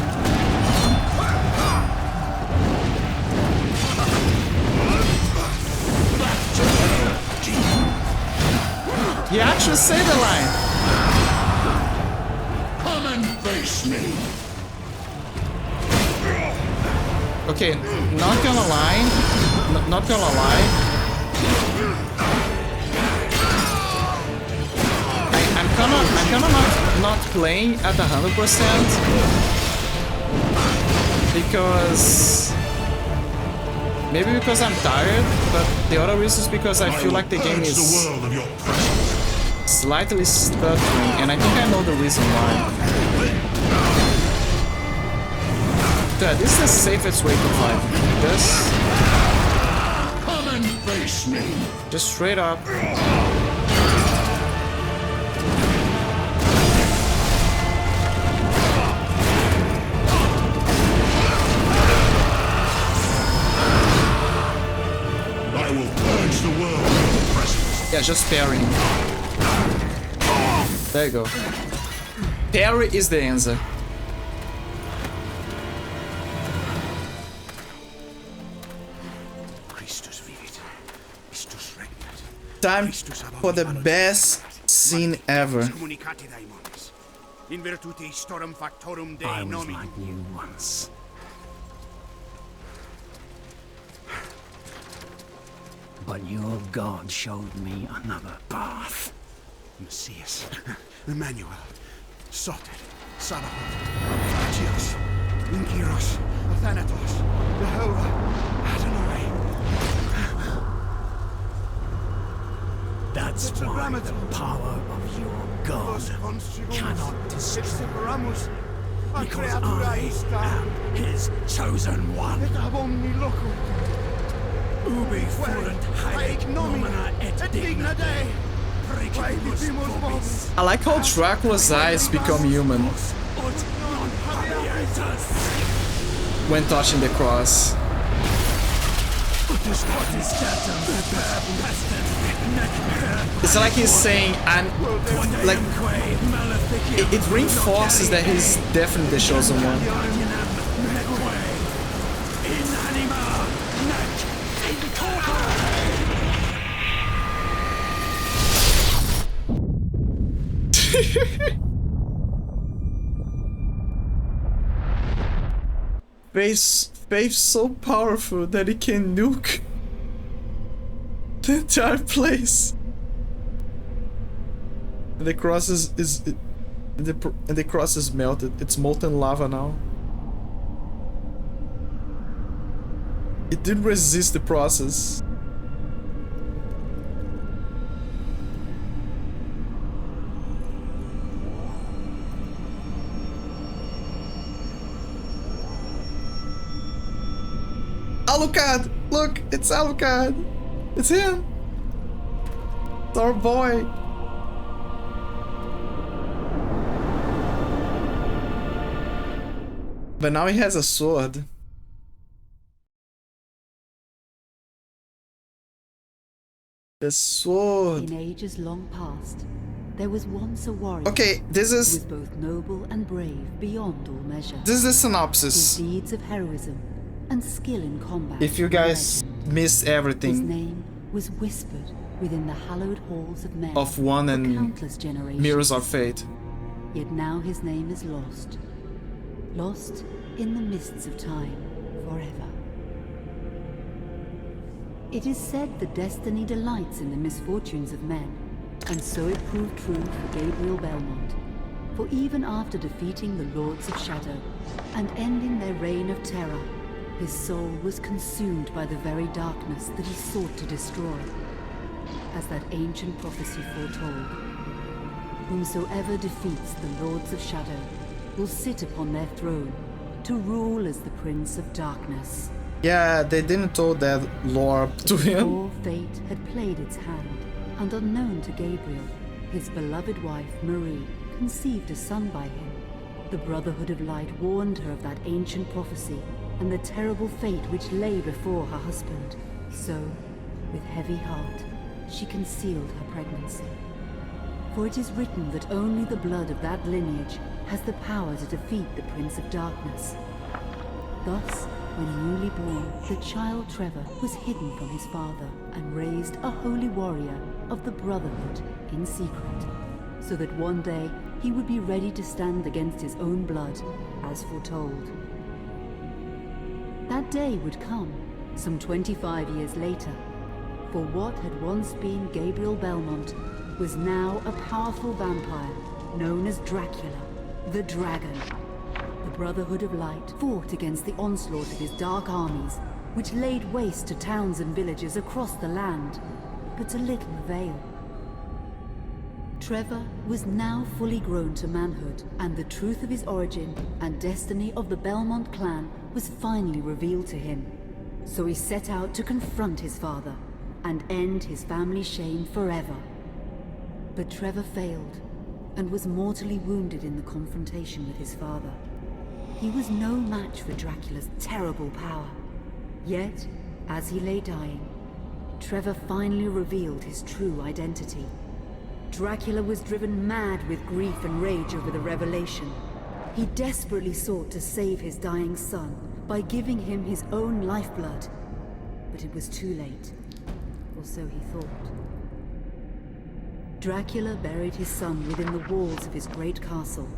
He actually saved the line! Come and face me. Okay, not gonna lie. Not gonna lie. I'm kinda not playing at 100% because maybe because I'm tired, but the other reason is because I feel like the game is slightly stuttering, and I think I know the reason why. Yeah, this is the safest way to fight. Come and face me. Just straight up. Yeah, just parrying. There you go. Parry is the answer. Time for the best scene ever. I was like you once. But your god showed me another path. Messias, Emmanuel, Sotet, Salahot, Phagios, Inkiros, Athanatos, Jehovah, Adonai. That's why the power of your god cannot destroy. Because I am his chosen one. Ubi fuerunt haec nomina et digna Dei. I like how Dracula's eyes become human when touching the cross. It's like he's saying, I'm like it reinforces that he's definitely the chosen one. Faith's so powerful that it can nuke the entire place. The cross the cross is melted. It's molten lava now. It didn't resist the process. Alucard! Look, it's Alucard! It's him! It's our boy! But now he has a sword. The sword. In ages long past, there was once a warrior. Okay, this is who was both noble and brave beyond all measure. This is the synopsis. His deeds of heroism and skill in combat. If you guys missed everything. His name was whispered within the hallowed halls of men of one and countless generations. Mirrors of Fate. Yet now his name is lost. Lost in the mists of time forever. It is said that destiny delights in the misfortunes of men, and so it proved true for Gabriel Belmont. For even after defeating the Lords of Shadow and ending their reign of terror, his soul was consumed by the very darkness that he sought to destroy. As that ancient prophecy foretold, whomsoever defeats the Lords of Shadow will sit upon their throne to rule as the Prince of Darkness. Yeah, they didn't tell that lore to him. Before fate had played its hand, and unknown to Gabriel, his beloved wife Marie conceived a son by him. The Brotherhood of Light warned her of that ancient prophecy and the terrible fate which lay before her husband. So, with heavy heart, she concealed her pregnancy. For it is written that only the blood of that lineage has the power to defeat the Prince of Darkness. Thus, when newly born, the child Trevor was hidden from his father and raised a holy warrior of the Brotherhood in secret, so that one day he would be ready to stand against his own blood, as foretold. That day would come, some 25 years later, for what had once been Gabriel Belmont was now a powerful vampire known as Dracula, the Dragon. The Brotherhood of Light fought against the onslaught of his dark armies, which laid waste to towns and villages across the land, but to little avail. Trevor was now fully grown to manhood, and the truth of his origin and destiny of the Belmont clan was finally revealed to him. So he set out to confront his father and end his family's shame forever. But Trevor failed and was mortally wounded in the confrontation with his father. He was no match for Dracula's terrible power. Yet, as he lay dying, Trevor finally revealed his true identity. Dracula was driven mad with grief and rage over the revelation. He desperately sought to save his dying son by giving him his own lifeblood. But it was too late, or so he thought. Dracula buried his son within the walls of his great castle,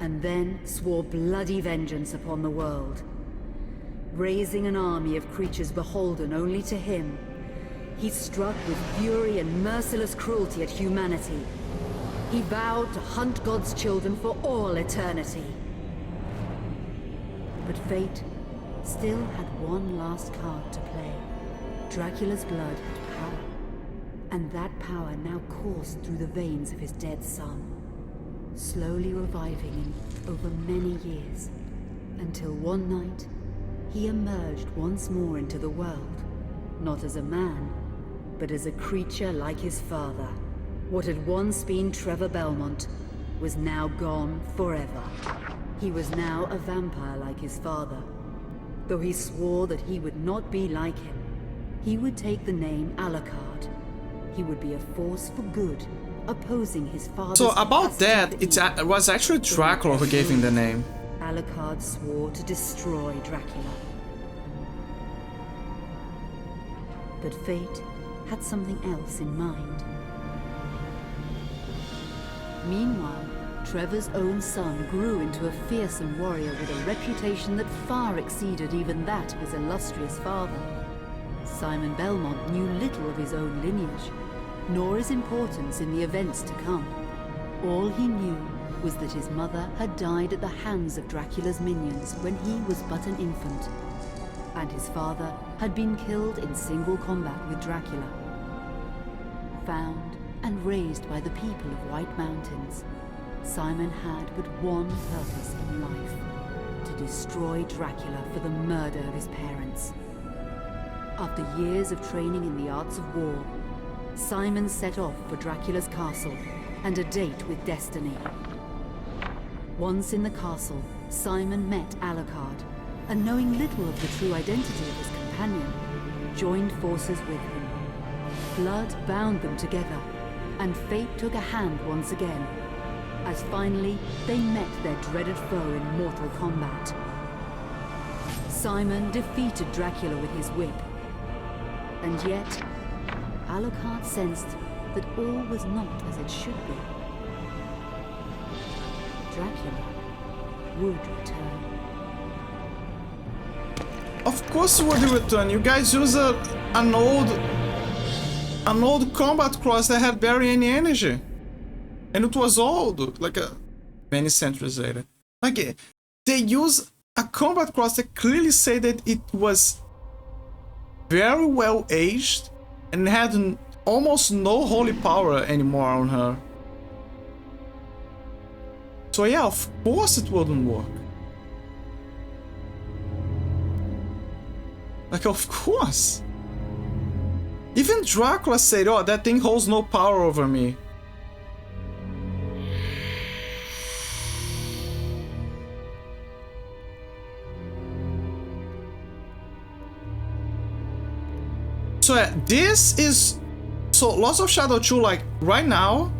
and then swore bloody vengeance upon the world. Raising an army of creatures beholden only to him, he struck with fury and merciless cruelty at humanity. He vowed to hunt God's children for all eternity. But fate still had one last card to play. Dracula's blood had power, and that power now coursed through the veins of his dead son, slowly reviving him over many years, until one night he emerged once more into the world, not as a man, but as a creature like his father. What had once been Trevor Belmont was now gone forever. He was now a vampire like his father. Though he swore that he would not be like him, he would take the name Alucard. He would be a force for good, opposing his father's... So about that, it was actually Dracula who gave him the name. Alucard swore to destroy Dracula. But fate had something else in mind. Meanwhile, Trevor's own son grew into a fearsome warrior with a reputation that far exceeded even that of his illustrious father. Simon Belmont knew little of his own lineage, nor his importance in the events to come. All he knew was that his mother had died at the hands of Dracula's minions when he was but an infant, and his father had been killed in single combat with Dracula. Found and raised by the people of White Mountains, Simon had but one purpose in life: to destroy Dracula for the murder of his parents. After years of training in the arts of war, Simon set off for Dracula's castle and a date with destiny. Once in the castle, Simon met Alucard, and knowing little of the true identity of his companion, joined forces with him. Blood bound them together, and fate took a hand once again, as finally they met their dreaded foe in mortal combat. Simon defeated Dracula with his whip, and yet Alucard sensed that all was not as it should be. Dracula would return. Of course he would return. You guys use an old combat cross that had barely any energy. And it was old, like many centuries later. Like, they use a combat cross that clearly say that it was very well aged and had almost no holy power anymore on her. So yeah, of course it wouldn't work. Like, of course. Even Dracula said, oh, that thing holds no power over me. So this is... So Lost of Shadow 2, like, right now,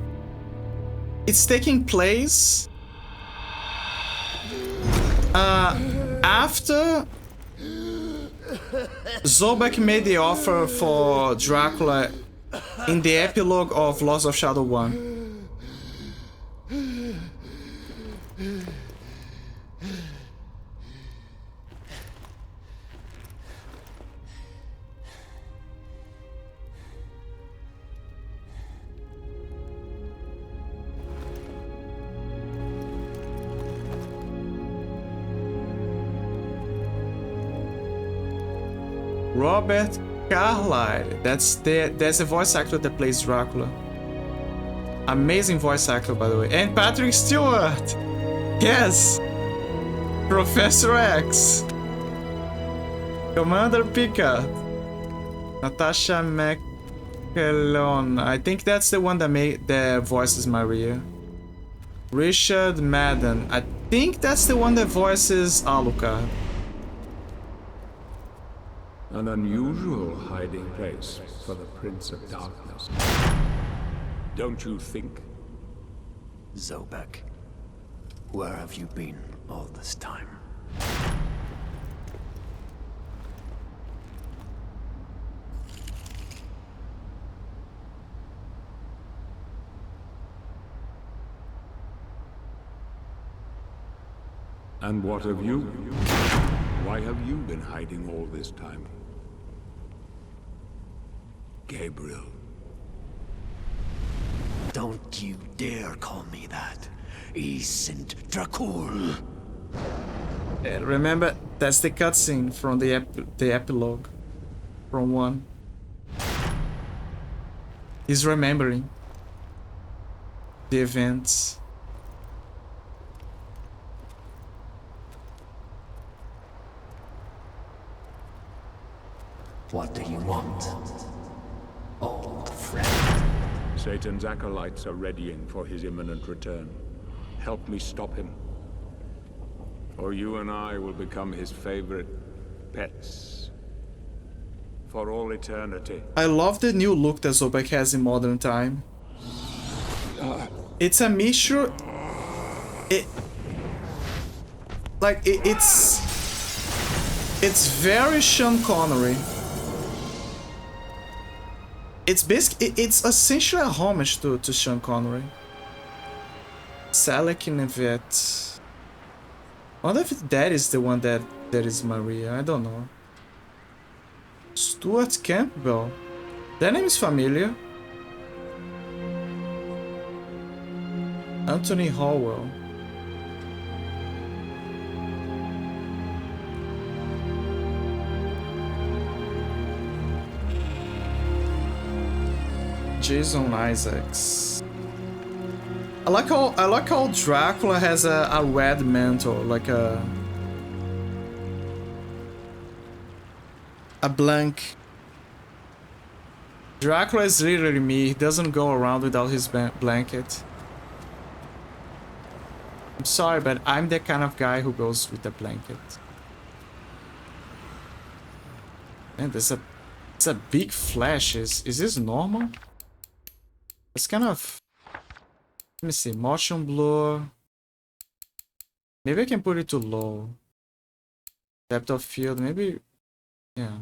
it's taking place... after Zobek made the offer for Dracula in the epilogue of Lost of Shadow 1. Robert Carlyle. That's a voice actor that plays Dracula. Amazing voice actor, by the way. And Patrick Stewart. Yes. Professor X. Commander Picard. Natasha McElhone. I think that's the one that voices Maria. Richard Madden. I think that's the one that voices Alucard. An unusual hiding place for the Prince of Darkness. Don't you think? Zobek, where have you been all this time? And what of you? Why have you been hiding all this time? Gabriel. Don't you dare call me that. Isint Dracul. Remember, that's the cutscene from the epilogue from 1. He's remembering the events. What do you want, old friend? Satan's acolytes are readying for his imminent return. Help me stop him. Or you and I will become his favorite pets. For all eternity. I love the new look that Zobek has in modern time. It's a mixture... It's very Sean Connery. It's essentially a homage to Sean Connery. Salek Nevet. I wonder if that is the one that is Maria. I don't know. Stuart Campbell. That name is familiar. Anthony Howell. Jason Isaacs. I like how Dracula has a red mantle, like a blank. Dracula is literally me. He doesn't go around without his blanket. I'm sorry, but I'm the kind of guy who goes with the blanket. Man, it's a big flash. Is this normal? It's kind of... Let me see. Motion blur. Maybe I can put it to low. Depth of field. Maybe... Yeah.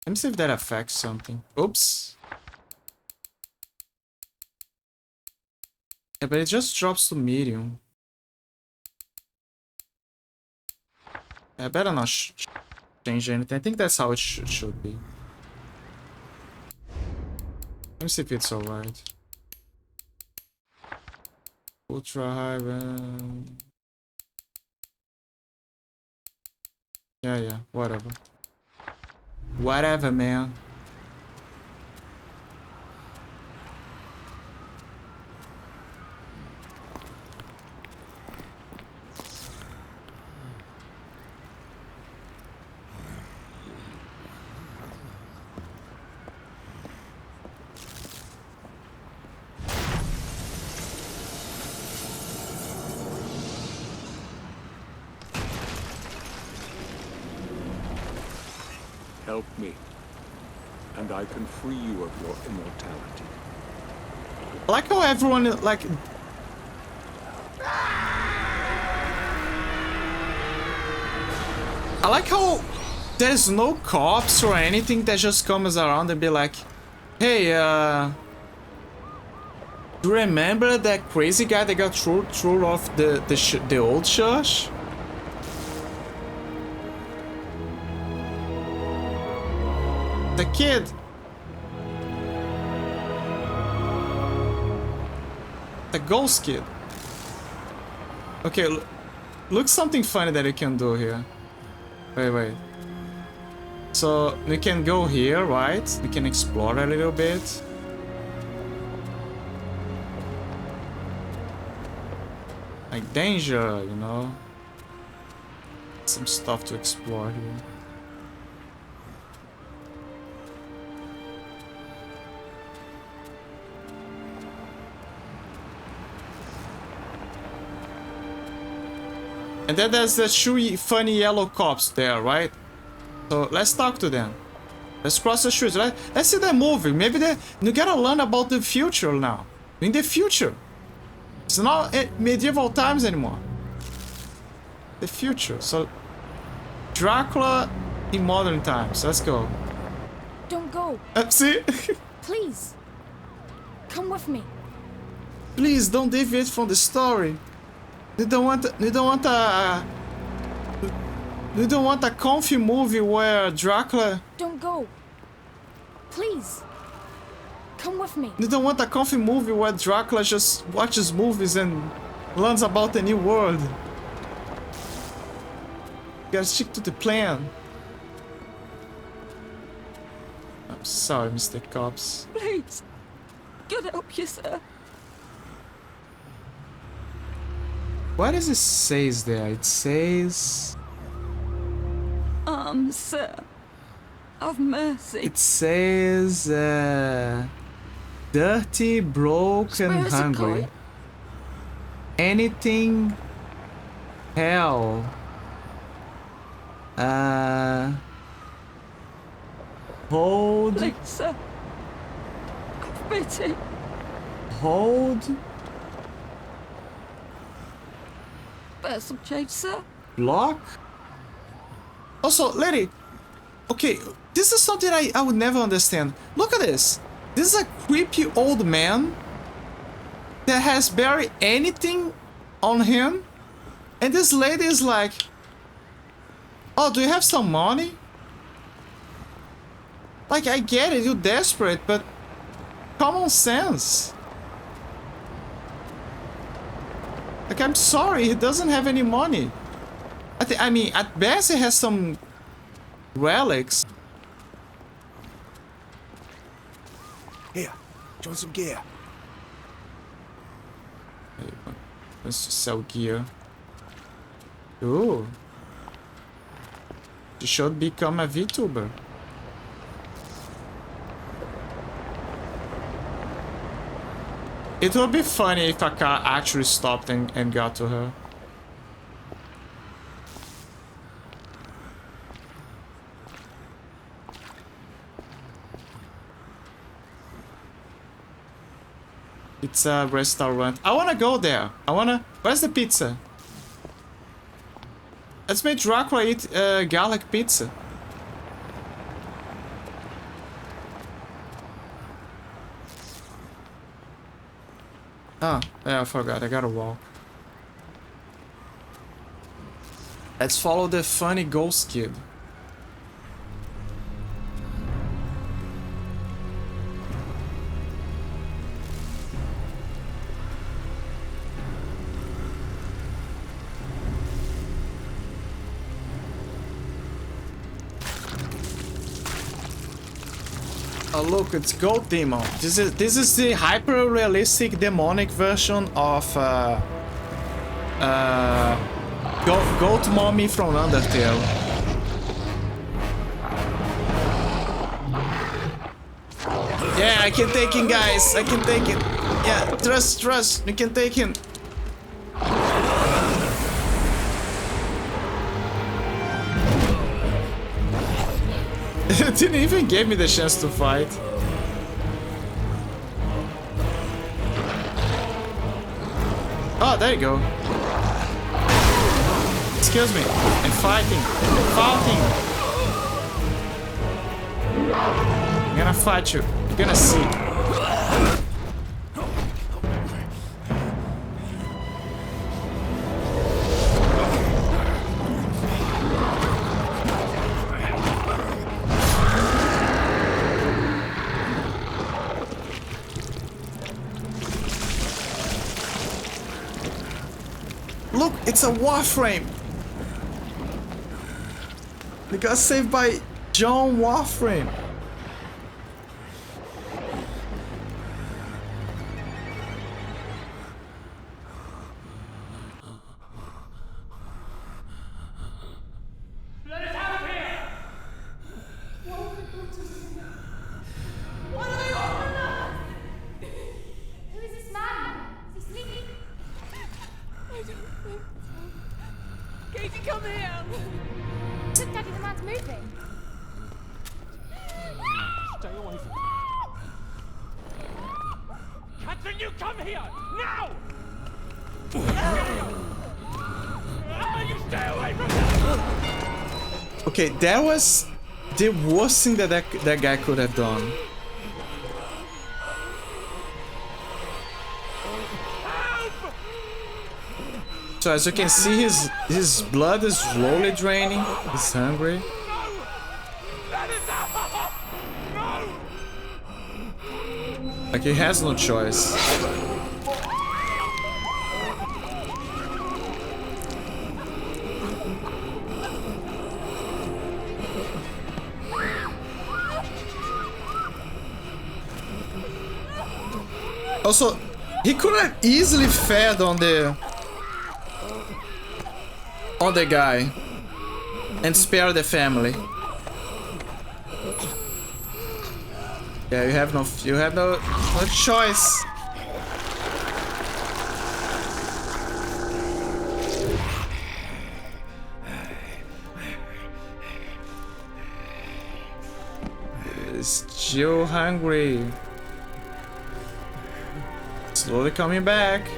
Let me see if that affects something. Oops. Yeah, but it just drops to medium. I better not change anything. I think that's how it should be. Let me see if it's alright. Ultra high. Yeah, whatever. Whatever, man. Help me, and I can free you of your immortality. I like how everyone like. I like how there's no cops or anything that just comes around and be like, "Hey, do you remember that crazy guy that got thrown off the old church?" The kid. The ghost kid. Okay, look something funny that you can do here. Wait. So we can go here, right? We can explore a little bit. Like danger, you know. Some stuff to explore here. And then there's the two funny yellow cops there, right? So let's talk to them. Let's cross the streets, right? Let's see them moving. Maybe you gotta learn about the future now. In the future. It's not medieval times anymore. The future. So Dracula in modern times. Let's go. Don't go. See? Please. Come with me. Please don't deviate from the story. You don't want a comfy movie where Dracula. Don't go. Please. Come with me. You don't want a comfy movie where Dracula just watches movies and learns about the new world. You gotta stick to the plan. I'm sorry, Mr. Cops. Please. God help you, sir. What does it say there? It says... Sir. Of mercy. It says... dirty, broke, and hungry. Anything... Hell. Hold... Please, sir. Have pity. Hold... Better some change, sir. Block? Also, lady, okay, this is something I would never understand. Look at this. This is a creepy old man that has barely anything on him. And this lady is like, oh, do you have some money? Like, I get it, you're desperate, but common sense. Like, I'm sorry, he doesn't have any money. I mean, at best he has some relics. Here, join some gear. Let's just sell gear. Ooh. You should become a VTuber. It would be funny if a car actually stopped and got to her. It's a restaurant. I wanna go there. Where's the pizza? Let's make Dracula eat garlic pizza. Oh, yeah, I forgot. I gotta walk. Let's follow the funny ghost kid. Oh look, it's Goat Demon. This is the hyper realistic demonic version of Goat Mommy from Undertale. Yeah, I can take him, guys. I can take it. Yeah, trust. You can take him. It didn't even give me the chance to fight. Oh, there you go. Excuse me. I'm fighting. I'm gonna fight you. You're gonna see. Look, it's a Warframe. We got saved by John Warframe. Okay, that was the worst thing that that guy could have done. So as you can see, his blood is slowly draining. He's hungry. Like he has no choice. Also, he could have easily fed on the guy and spare the family. Yeah, you have no choice. He's still hungry. Slowly coming back.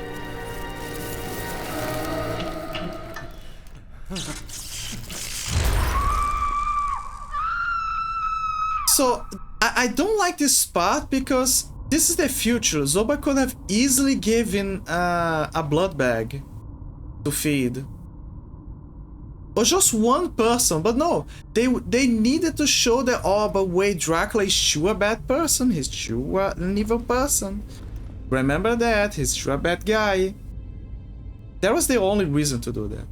So I don't like this part because this is the future. Zoba could have easily given a blood bag to feed. Or just one person, but no. They needed to show that, oh, but wait, Dracula is still a bad person. He's still an evil person. Remember that, he's still a bad guy. That was the only reason to do that.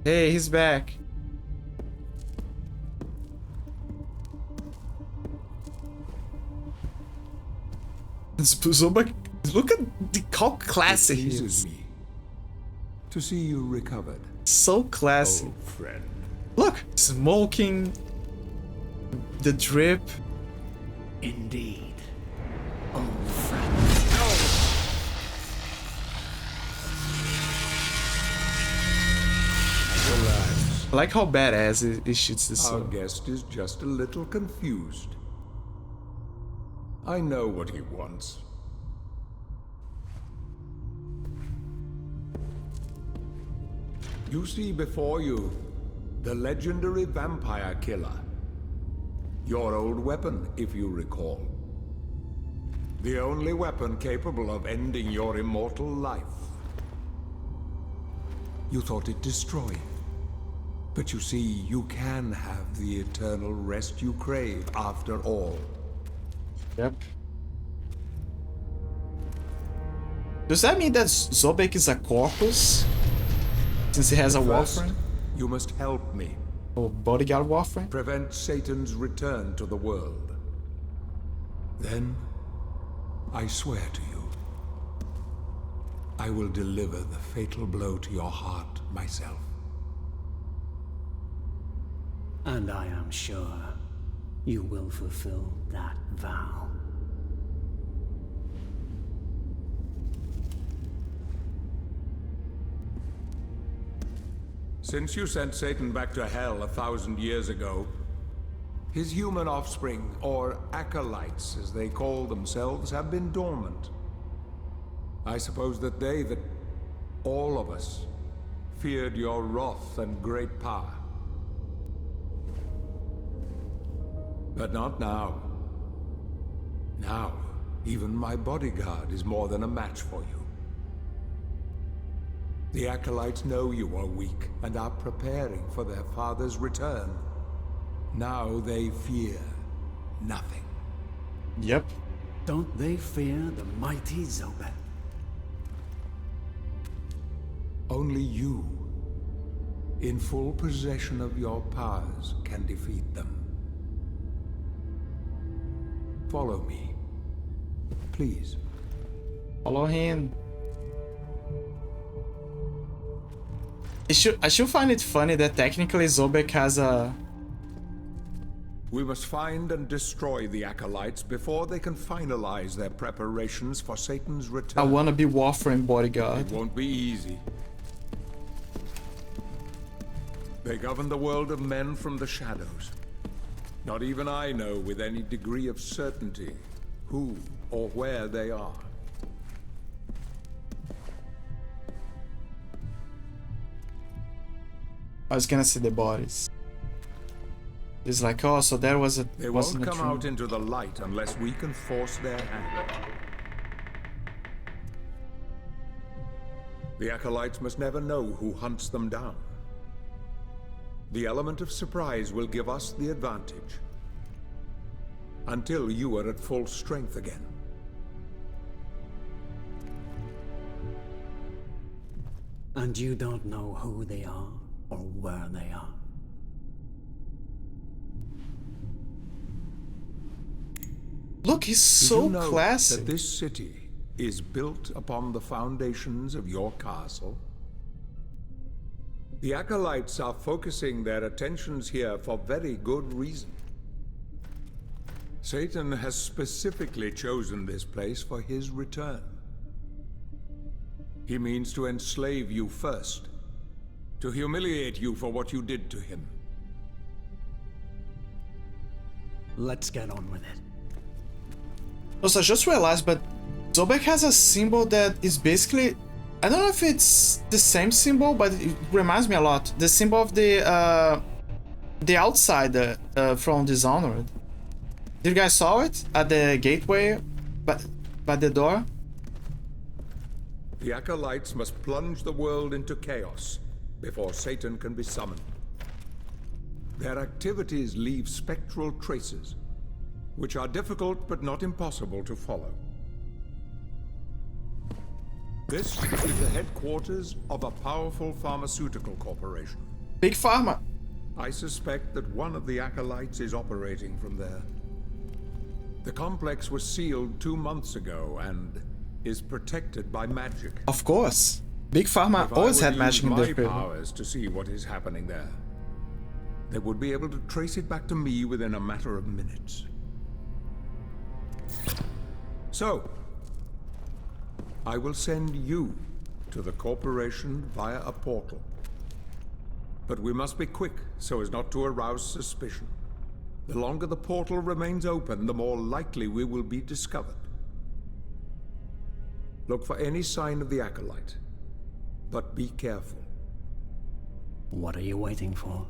Hey, he's back. Look at how classy he is. Me to see you recovered. So classy. Old friend. Look, smoking, the drip. Indeed, old friend. Relax. I like how badass he shoots this. Our guest is just a little confused. I know what he wants. You see before you the legendary vampire killer. Your old weapon, if you recall. The only weapon capable of ending your immortal life. You thought it destroyed. But you see, you can have the eternal rest you crave after all. Yep. Does that mean that Zobek is a corpus? Since he has a Warframe? You must help me. Oh, bodyguard Warframe? Prevent Satan's return to the world. Then, I swear to you, I will deliver the fatal blow to your heart myself. And I am sure you will fulfill that vow. Since you sent Satan back to hell 1,000 years ago, his human offspring, or acolytes as they call themselves, have been dormant. I suppose that all of us, feared your wrath and great power. But not now. Now, even my bodyguard is more than a match for you. The acolytes know you are weak and are preparing for their father's return. Now they fear nothing. Yep. Don't they fear the mighty Zobek? Only you, in full possession of your powers, can defeat them. Follow me, please. Follow him. I should find it funny that technically Zobek has a... We must find and destroy the acolytes before they can finalize their preparations for Satan's return. I wanna be Warframe bodyguard. It won't be easy. They govern the world of men from the shadows. Not even I know with any degree of certainty who or where they are. I was gonna see the bodies. It's like, oh, so there was a... They won't come out into the light unless we can force their hand. The acolytes must never know who hunts them down. The element of surprise will give us the advantage. Until you are at full strength again. And you don't know who they are or where they are. Look, he's so classy. That this city is built upon the foundations of your castle? The acolytes are focusing their attentions here for very good reason. Satan has specifically chosen this place for his return. He means to enslave you first, to humiliate you for what you did to him. Let's get on with it. Also, I just realized, but Zobek has a symbol that is basically... I don't know if it's the same symbol, but it reminds me a lot. The symbol of the outsider from Dishonored. Did you guys saw it at the gateway, by the door? The acolytes must plunge the world into chaos before Satan can be summoned. Their activities leave spectral traces, which are difficult but not impossible to follow. This is the headquarters of a powerful pharmaceutical corporation. Big Pharma. I suspect that one of the acolytes is operating from there. The complex was sealed 2 months ago and is protected by magic. Of course. Big Pharma always had magic in their building. Powers to see what is happening there. They would be able to trace it back to me within a matter of minutes. So, I will send you to the corporation via a portal. But we must be quick so as not to arouse suspicion. The longer the portal remains open, the more likely we will be discovered. Look for any sign of the acolyte, but be careful. What are you waiting for?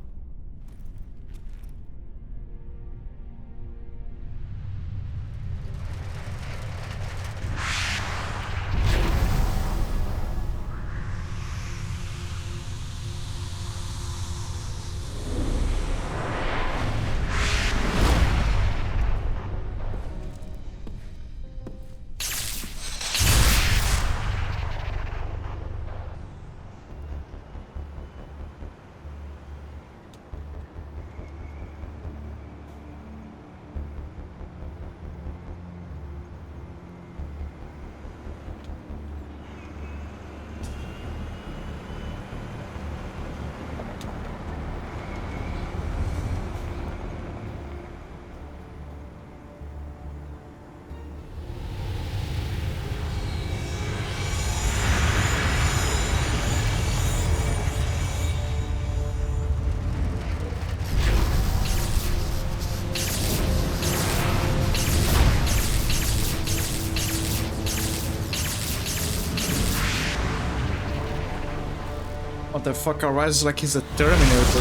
motherfucker rises like he's a Terminator.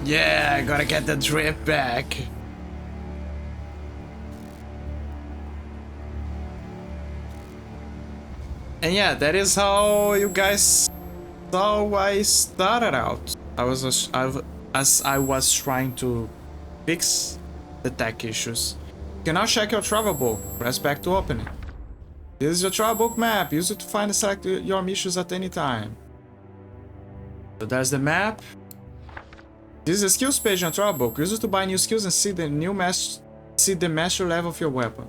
Yeah, I gotta get the drip back. And yeah, that is how you guys saw I started out. As I was trying to fix the tech issues. You can now check your travel book. Press back to open it. This is your travel book map. Use it to find and select your missions at any time. So there's the map. This is a skills page in your travel book. Use it to buy new skills and see the master level of your weapon.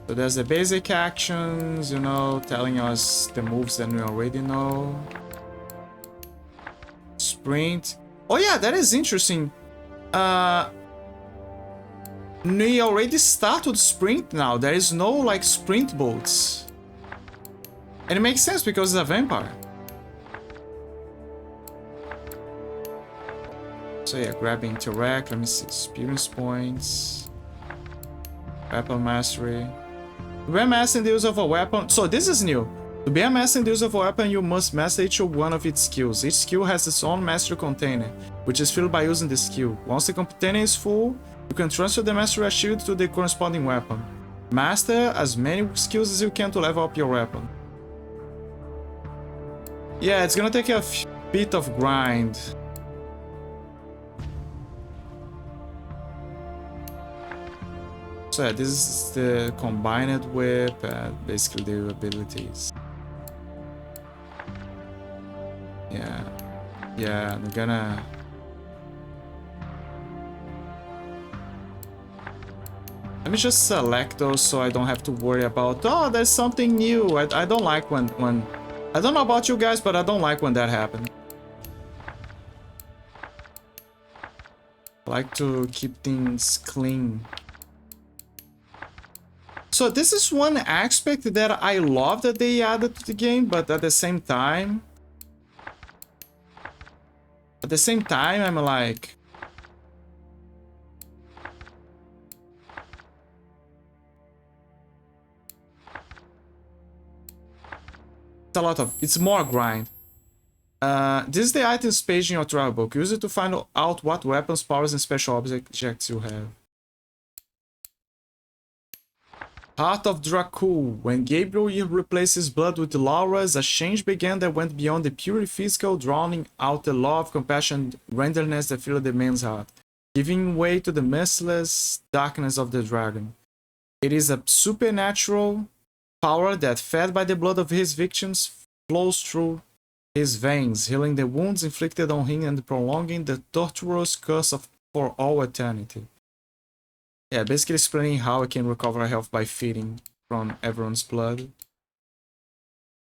So there's the basic actions, you know, telling us the moves that we already know. Sprint. Oh yeah, that is interesting. We already started sprint now. There is no like sprint bolts. And it makes sense because it's a vampire. So yeah, grab interact. Let me see. Experience points. Weapon mastery. To be a master in the use of a weapon. So this is new. To be a master in the use of a weapon, you must master each one of its skills. Each skill has its own mastery container, which is filled by using the skill. Once the container is full, you can transfer the mastery shield to the corresponding weapon. Master as many skills as you can to level up your weapon. Yeah, it's gonna take a bit of grind. So yeah, this is the combined whip and basically the abilities. Yeah, I'm gonna... Let me just select those so I don't have to worry about, oh, there's something new. I don't like when... I don't know about you guys, but I don't like when that happens. I like to keep things clean. So this is one aspect that I love that they added to the game, but at the same time... I'm like... It's more grind. This is the items page in your travel book. Use it to find out what weapons, powers, and special objects you have. Heart of Dracul. When Gabriel replaced his blood with Laura's, a change began that went beyond the purely physical, drowning out the love, compassion, and renderness that filled the man's heart, giving way to the merciless darkness of the dragon. It is a supernatural power that, fed by the blood of his victims, flows through his veins, healing the wounds inflicted on him and prolonging the torturous curse for all eternity. Yeah, basically explaining how I can recover health by feeding from everyone's blood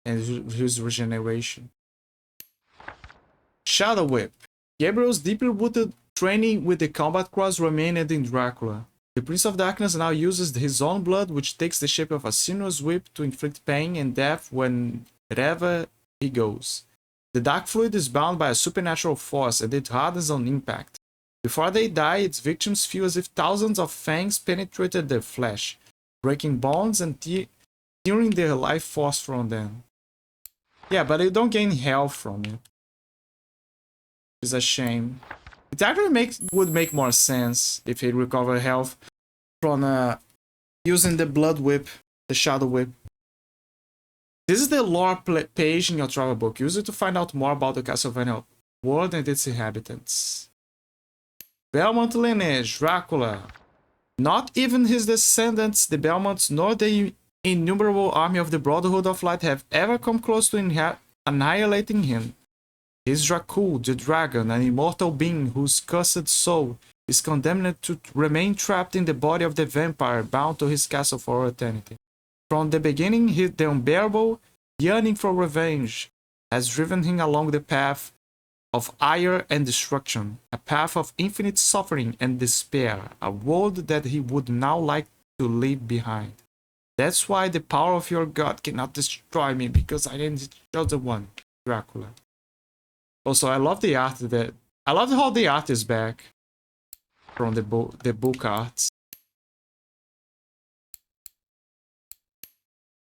and his regeneration. Shadow Whip. Gabriel's deeply rooted training with the combat cross remained in Dracula. The Prince of Darkness now uses his own blood, which takes the shape of a sinuous whip to inflict pain and death wherever he goes. The dark fluid is bound by a supernatural force and it hardens on impact. Before they die, its victims feel as if thousands of fangs penetrated their flesh, breaking bones and tearing their life force from them. Yeah, but you don't gain health from it. It's a shame. It actually would make more sense if he recovered health from using the blood whip, the shadow whip. This is the lore page in your travel book. Use it to find out more about the Castlevania world and its inhabitants. Belmont lineage, Dracula. Not even his descendants, the Belmonts, nor the innumerable army of the Brotherhood of Light have ever come close to annihilating him. He is Dracul, the dragon, an immortal being whose cursed soul is condemned to remain trapped in the body of the vampire, bound to his castle for eternity. From the beginning, the unbearable yearning for revenge has driven him along the path of ire and destruction, a path of infinite suffering and despair, a world that he would now like to leave behind. That's why the power of your god cannot destroy me, because I am the chosen one, Dracula. Also, I love the art I love how the art is back from the book arts.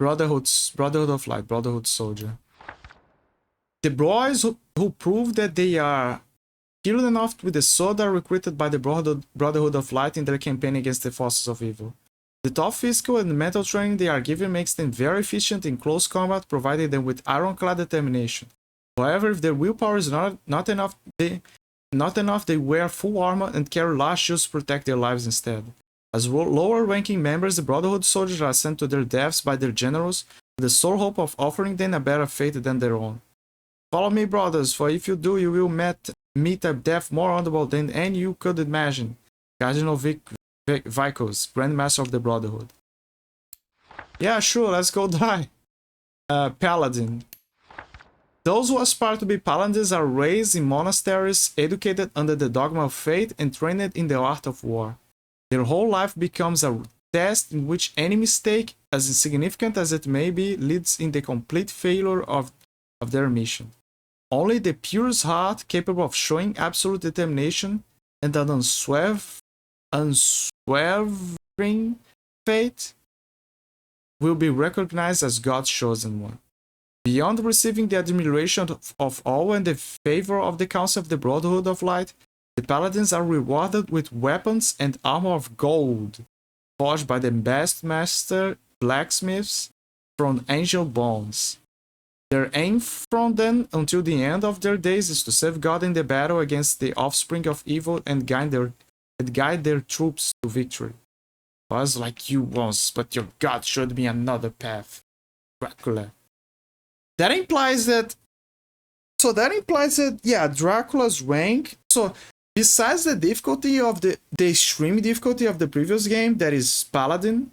Brotherhood of Light, Brotherhood Soldier. The boys who prove that they are skilled enough with the sword are recruited by the Brotherhood of Light in their campaign against the forces of evil. The tough physical and mental training they are given makes them very efficient in close combat, providing them with ironclad determination. However, if their willpower is not enough, they wear full armor and carry large shields to protect their lives instead. As lower-ranking members, the Brotherhood soldiers are sent to their deaths by their generals, with the sole hope of offering them a better fate than their own. Follow me, brothers, for if you do, you will meet a death more honorable than any you could imagine. Cardinal Vicos, Grandmaster of the Brotherhood. Yeah, sure, let's go die. Paladin. Those who aspire to be paladins are raised in monasteries, educated under the dogma of faith, and trained in the art of war. Their whole life becomes a test in which any mistake, as insignificant as it may be, leads in the complete failure of their mission. Only the purest heart, capable of showing absolute determination and an unswerving faith, will be recognized as God's chosen one. Beyond receiving the admiration of all and the favor of the Council of the Brotherhood of Light, the Paladins are rewarded with weapons and armor of gold, forged by the best master blacksmiths from angel bones. Their aim from then until the end of their days is to save God in the battle against the offspring of evil and guide their troops to victory. Was like you once, but your God showed me another path. Dracula. That implies that, yeah, Dracula's rank. So besides the difficulty of the extreme difficulty of the previous game, that is Paladin,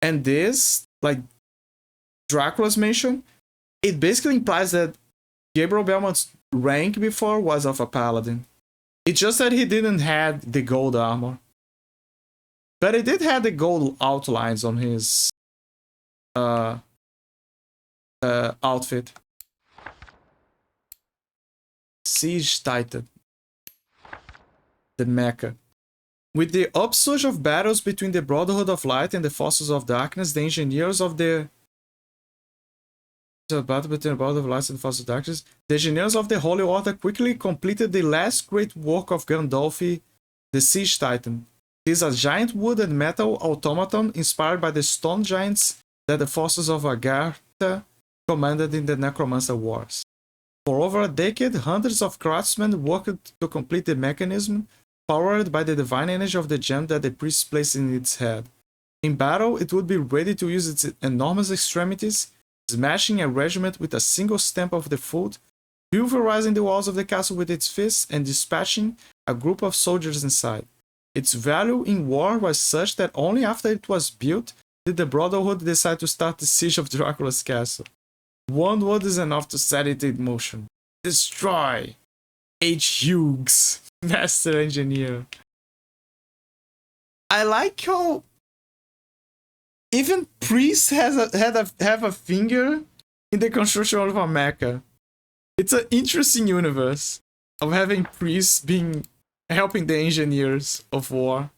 and this, like Dracula's mention, it basically implies that Gabriel Belmont's rank before was of a Paladin. It's just that he didn't have the gold armor. But he did have the gold outlines on his outfit. Siege Titan. The Mecha. With the upsurge of battles between the Brotherhood of Light and the Forces of Darkness, the engineers of the engineers of the Holy Order quickly completed the last great work of Gandolfi, the Siege Titan. It is a giant wood and metal automaton inspired by the stone giants that the forces of Agartha commanded in the Necromancer Wars. For over a decade, hundreds of craftsmen worked to complete the mechanism, powered by the divine energy of the gem that the priest placed in its head. In battle, it would be ready to use its enormous extremities, smashing a regiment with a single stamp of the foot, pulverizing the walls of the castle with its fists, and dispatching a group of soldiers inside. Its value in war was such that only after it was built did the Brotherhood decide to start the siege of Dracula's castle. One word is enough to set it in motion. Destroy! H. Hughes, Master Engineer. I like how even priests have a finger in the construction of a mecha. It's an interesting universe of having priests helping the engineers of war.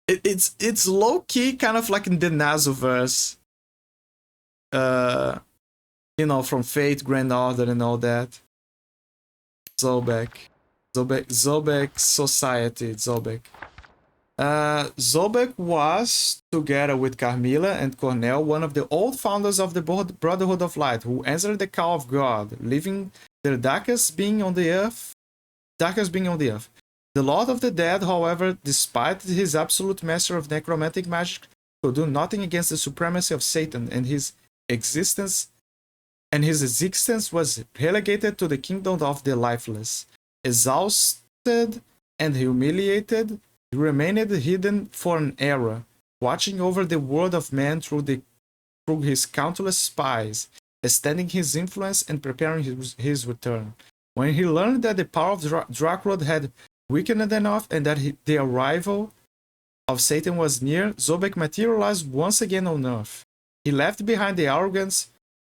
It's low key, kind of like in the Nazoverse. From Fate, Grand Order, and all that. Zobek Society. Zobek was, together with Carmilla and Cornell, one of the old founders of the Brotherhood of Light, who answered the call of God, leaving their darkest being on the earth. The Lord of the Dead, however, despite his absolute master of necromantic magic, could do nothing against the supremacy of Satan, and his existence was relegated to the kingdom of the lifeless. Exhausted and humiliated, he remained hidden for an era, watching over the world of men through his countless spies, extending his influence and preparing his return. When he learned that the power of Dracula had weakened enough and that the arrival of Satan was near, Zobek materialized once again on Earth. He left behind the arrogance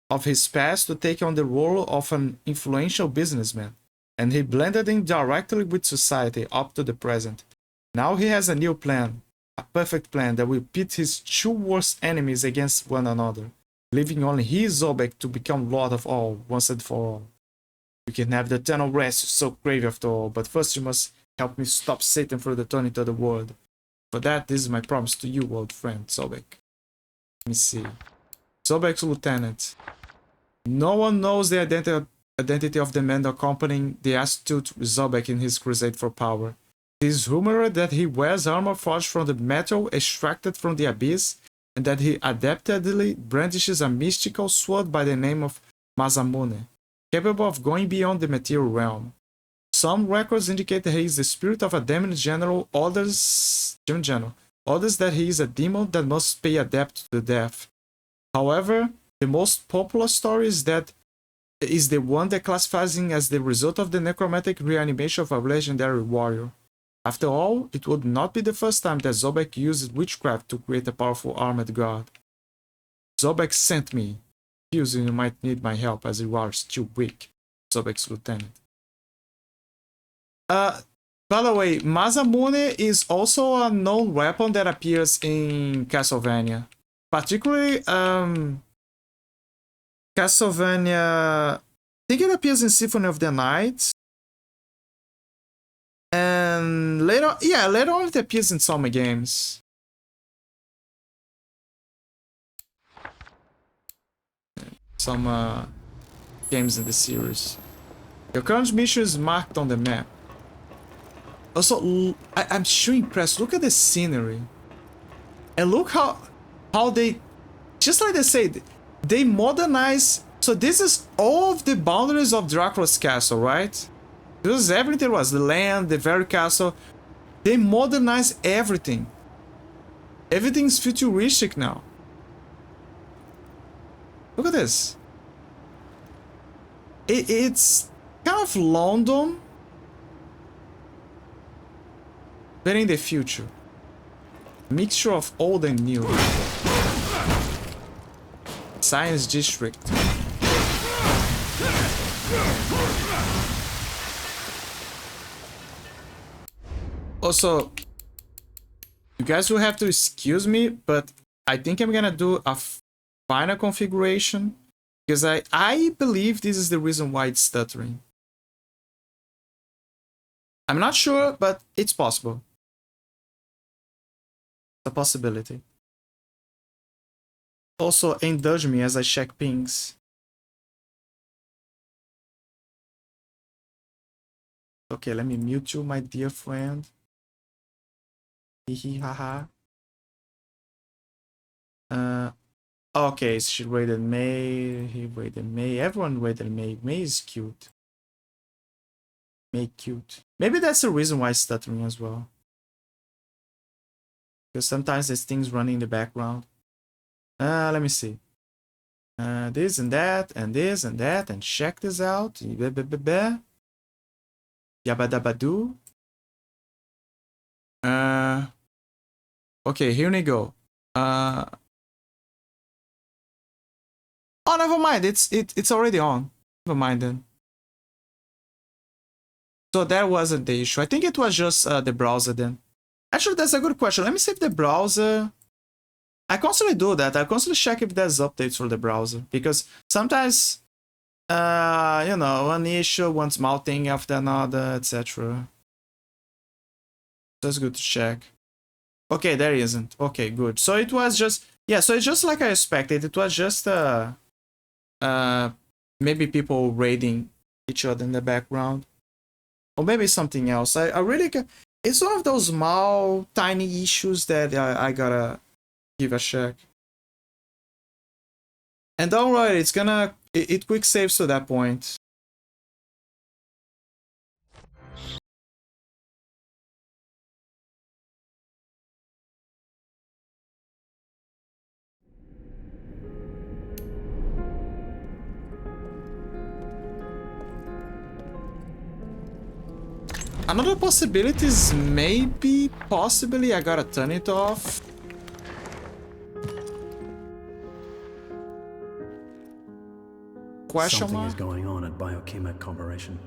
of his past to take on the role of an influential businessman, and he blended in directly with society up to the present. Now he has a new plan, a perfect plan that will pit his two worst enemies against one another, leaving only he, Zobek, to become Lord of all, once and for all. You can have the eternal rest you so crave after all, but first you must help me stop Satan from returning to the world. For that, this is my promise to you, old friend, Zobek. Let me see. Zobek's lieutenant. No one knows the identity of the man accompanying the astute Zobek in his crusade for power. It is rumored that he wears armor forged from the metal extracted from the abyss, and that he adeptedly brandishes a mystical sword by the name of Masamune, capable of going beyond the material realm. Some records indicate that he is the spirit of a demon general, others that he is a demon that must pay a debt to the death. However, the most popular story is the one that classifies him as the result of the necromantic reanimation of a legendary warrior. After all, it would not be the first time that Zobek used witchcraft to create a powerful armored god. Zobek sent me. Feels you might need my help as you are still weak, Zobek's lieutenant. By the way, Masamune is also a known weapon that appears in Castlevania. Particularly, Castlevania... I think it appears in Symphony of the Night. And later on it appears in some games. Some games in the series. Your current mission is marked on the map. Also, I'm so impressed. Look at the scenery. And look how they, just like they said, they modernize. So this is all of the boundaries of Dracula's castle, right? This is everything was the land, the very castle. They modernize everything. Everything's futuristic now. Look at this. It's kind of London, but in the future. Mixture of old and new. Science District. Also, you guys will have to excuse me, but I think I'm gonna do a final configuration because I believe this is the reason why it's stuttering. I'm not sure, but it's possible. It's a possibility. Also, indulge me as I check pings. Okay, let me mute you, my dear friend. Hee haha. Okay, she rated May. He rated May. Everyone rated May. May is cute. May cute. Maybe that's the reason why it's stuttering as well. Because sometimes there's things running in the background. Let me see. This and that, and this and that, and check this out. Yabadabadoo. Okay, here we go. Oh, never mind. It's already on. Never mind then. So that wasn't the issue. I think it was just the browser then. Actually, that's a good question. Let me see if the browser... I constantly do that. I constantly check if there's updates for the browser. Because sometimes, you know, one issue, one small thing after another, etc. So it's good to check. Okay, there isn't. Okay, good. So it was just... Yeah, so it's just like I expected. It was just maybe people raiding each other in the background. Or maybe something else. I really... It's one of those small, tiny issues that I gotta give a check. And don't worry, it's gonna... It quick saves to that point. Another possibility is maybe, possibly, I gotta turn it off. Question Something mark? is going on at Biochemet Corporation.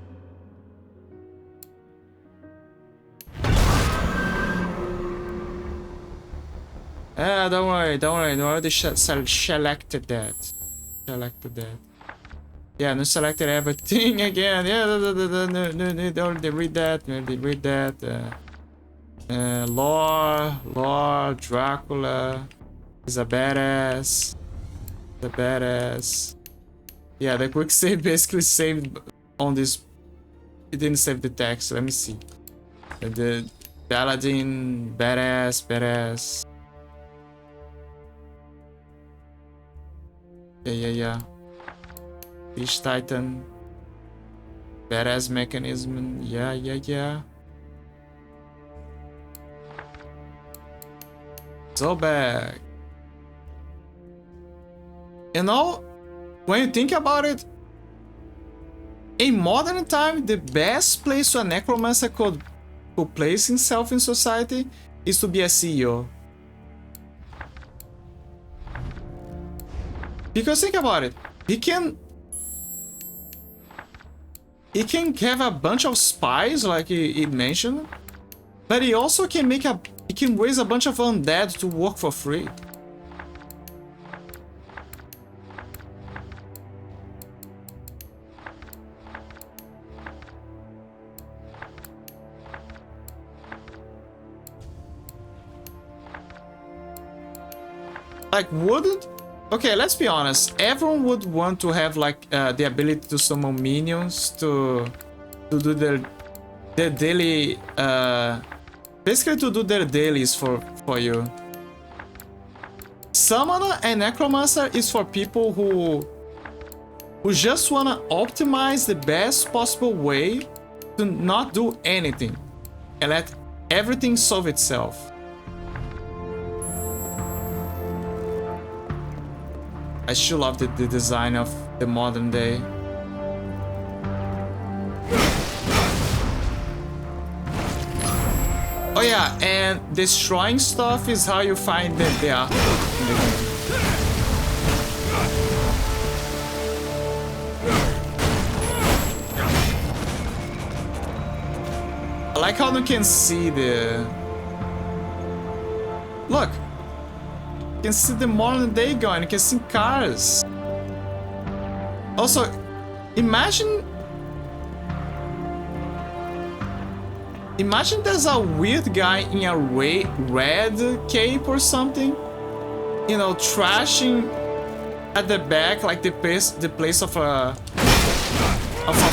Don't worry, don't worry. I already selected that. Selected that. Yeah, no selected everything again. Yeah, no, already read that. Already read that. Lore, Dracula is a badass. The badass. Yeah, the quick save basically saved on this. It didn't save the text. Let me see. The Paladin, badass. Yeah. Fish Titan, badass mechanism. Yeah. So back. You know, when you think about it, in modern time, the best place a necromancer could place himself in society is to be a CEO. Because think about it, he can have a bunch of spies, like he mentioned, but he also can raise a bunch of undead to work for free. Like, wouldn't... Okay, let's be honest. Everyone would want to have, like, the ability to summon minions to do their daily... basically to do their dailies for you. Summoner and Necromancer is for people who just want to optimize the best possible way to not do anything and let everything solve itself. I still love the design of the modern day. Oh yeah, and destroying stuff is how you find that they are in the game. I like how you can see the... Look! You can see the modern day going, you can see cars. Also, imagine there's a weird guy in a red cape or something, you know, trashing at the back like the place of a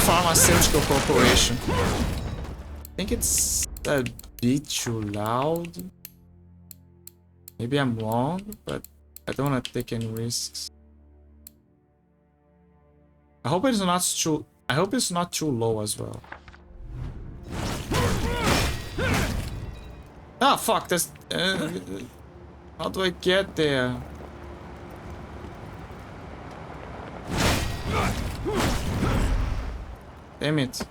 pharmaceutical corporation. I think it's a bit too loud. Maybe I'm wrong, but I don't want to take any risks. I hope it's not too low as well. Ah, fuck, that's... how do I get there? Damn it.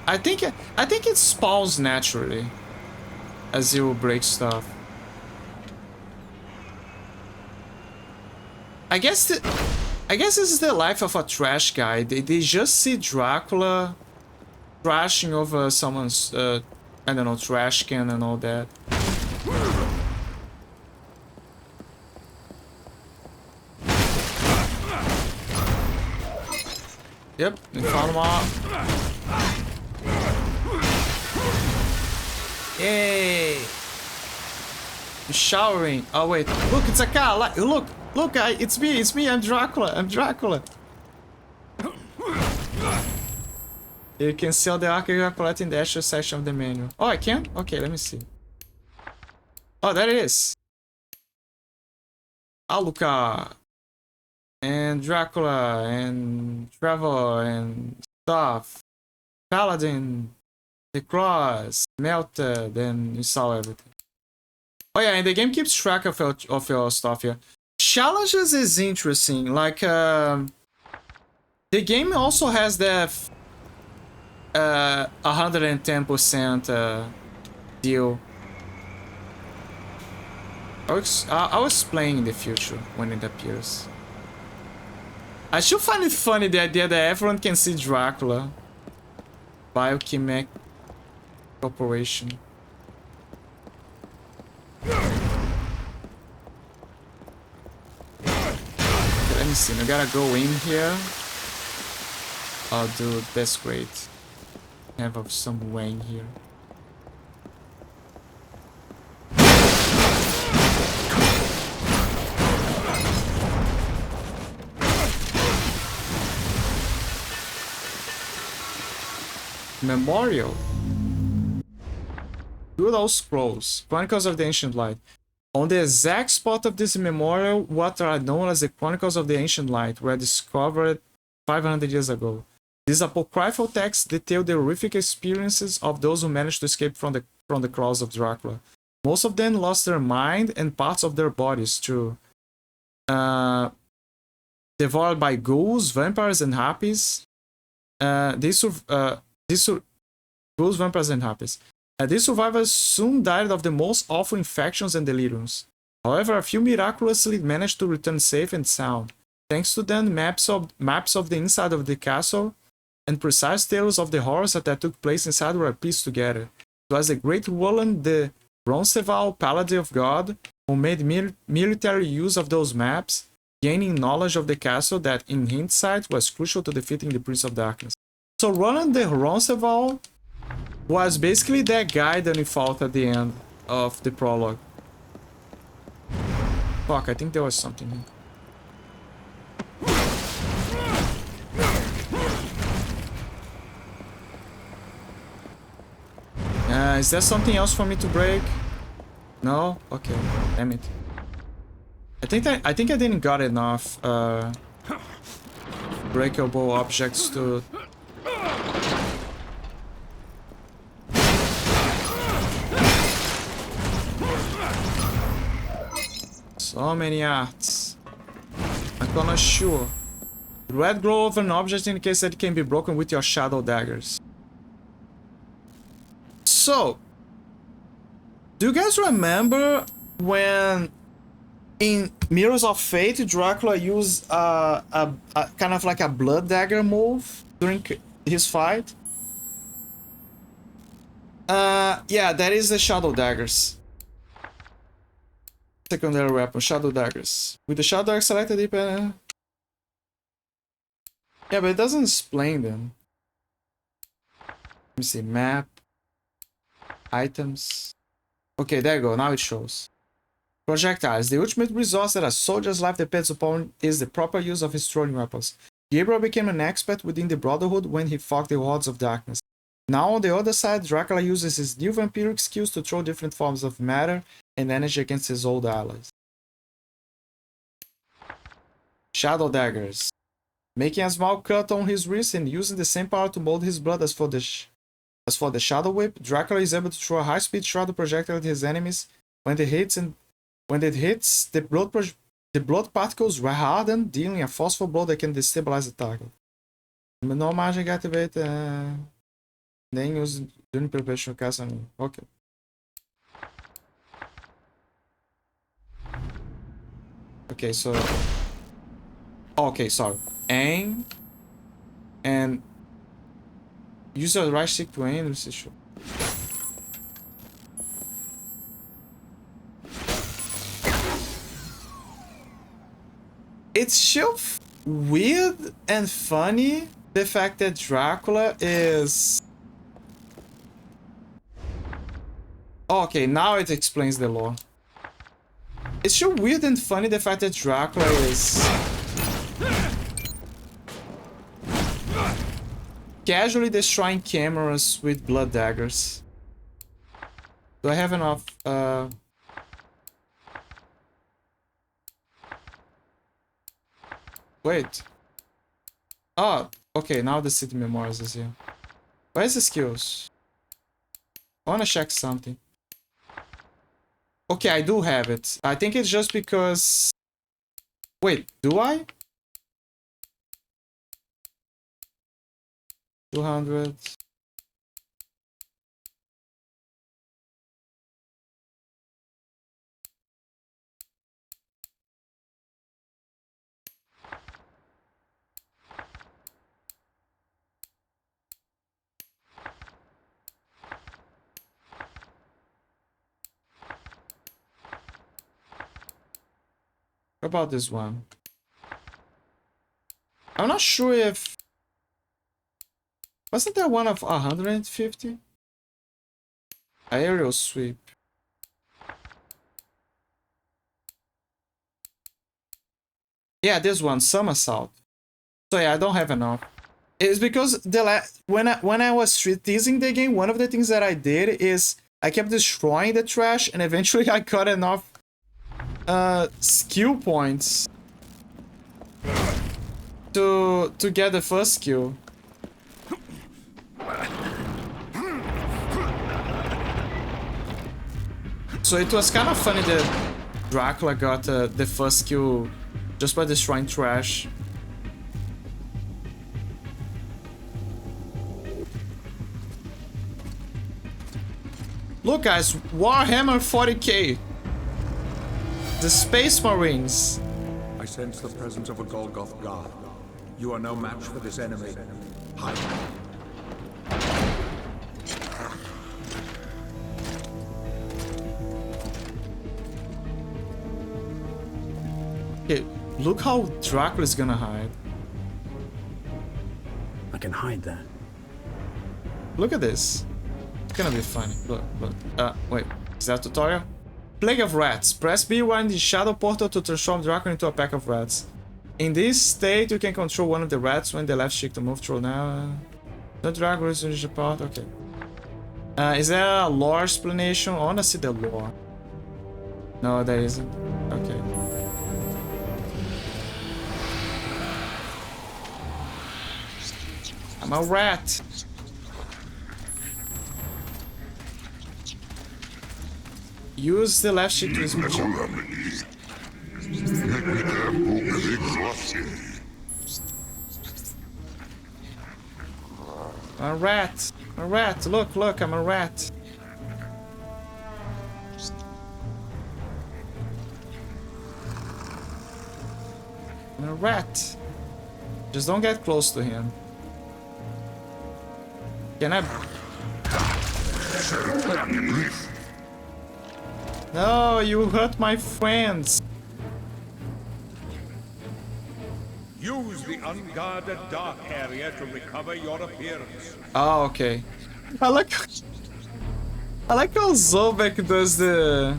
I think it spawns naturally as you break stuff. I guess this is the life of a trash guy. They just see Dracula trashing over someone's I don't know, trash can and all that. Yep, we found him off. Yay! I'm showering. Oh wait, look, it's a car. Look, it's me. I'm Dracula. You can sell the arc you collect in the extra section of the menu. Oh, I can? Okay, let me see. Oh, there it is. Alucard. And Dracula. And Trevor. And stuff. Paladin. The cross. Melted. And you saw everything. Oh yeah, and the game keeps track of your stuff here. Challenges is interesting. Like, the game also has the 110% deal. I'll explain in the future when it appears. I should find it funny, the idea that everyone can see Dracula. Biochemical Corporation. Okay, let me see. I gotta go in here. Oh, dude, that's great. Have some Wang here. Memorial. Good old scrolls. Chronicles of the Ancient Light. On the exact spot of this memorial, what are known as the Chronicles of the Ancient Light were discovered 500 years ago. These apocryphal texts detail the horrific experiences of those who managed to escape from the claws of Dracula. Most of them lost their mind and parts of their bodies too. Devoured by ghouls, vampires, and harpies. Ghouls, vampires, and harpies. These survivors soon died of the most awful infections and deliriums. However, a few miraculously managed to return safe and sound. Thanks to them, maps of the inside of the castle and precise tales of the horrors that took place inside were pieced together. It was the great Roland de Roncesvalles, Paladin of God, who made military use of those maps, gaining knowledge of the castle that, in hindsight, was crucial to defeating the Prince of Darkness. So Roland de Roncesvalles was basically that guy that he fought at the end of the prologue. Fuck, I think there was something here. Is there something else for me to break? No? Okay, damn it. I think I didn't got enough breakable objects to... So many arts. I'm gonna sure. The red glow of an object indicates that it can be broken with your shadow daggers. So, do you guys remember when in Mirrors of Fate, Dracula used a kind of like a blood dagger move during his fight? Yeah, that is the shadow daggers. Secondary weapon, shadow daggers. With the shadow dagger selected, yeah, but it doesn't explain them. Let me see, map, items. Okay, there you go, now it shows. Projectiles. The ultimate resource that a soldier's life depends upon is the proper use of his throwing weapons. Gabriel became an expert within the Brotherhood when he fought the Hordes of Darkness. Now on the other side, Dracula uses his new vampiric skills to throw different forms of matter and energy against his old allies. Shadow daggers. Making a small cut on his wrist and using the same power to mold his blood as for the Shadow Whip, Dracula is able to throw a high-speed shadow projectile at his enemies. When it hits, the blood particles harden, dealing a forceful blow that can destabilize the target. No magic activate. Nem use during preparation of cast. Okay. Okay, so. Okay, sorry. Aim and use the right stick to aim. This is sure. It's still weird and funny the fact that Dracula is... Okay, now it explains the lore. It's still weird and funny the fact that Dracula is... casually destroying cameras with blood daggers. Do I have enough... Wait. Oh, okay, now the city memoirs is here. Where's the skills? I wanna check something. Okay, I do have it. I think it's just because... Wait, do I? 200... What about this one? I'm not sure if... Wasn't there one of 150? Aerial sweep. Yeah, this one, somersault. So yeah, I don't have enough. It's because when I was teasing the game, one of the things that I did is I kept destroying the trash, and eventually I got enough skill points to get the first skill. So it was kind of funny that Dracula got the first skill just by destroying trash. Look guys, Warhammer 40k. The Space Marines. I sense the presence of a Golgoth guard. You are no match for this enemy. Hide. Okay, look how Dracula's gonna hide. I can hide there. Look at this. It's gonna be funny. Look, look. Wait. Is that a tutorial? Plague of Rats. Press B while in the shadow portal to transform Dracula into a pack of rats. In this state, you can control one of the rats when the left stick to move through now. The Dracula is in the part. Okay. Is there a lore explanation? I wanna see the lore. No, there isn't. Okay. I'm a rat. Use the left stick to a rat. A rat. Look, look, I'm a rat. I'm a rat. Just don't get close to him. Can I... No, you hurt my friends. Use the unguarded dark area to recover your appearance. Oh, okay. I like how Zobek does the...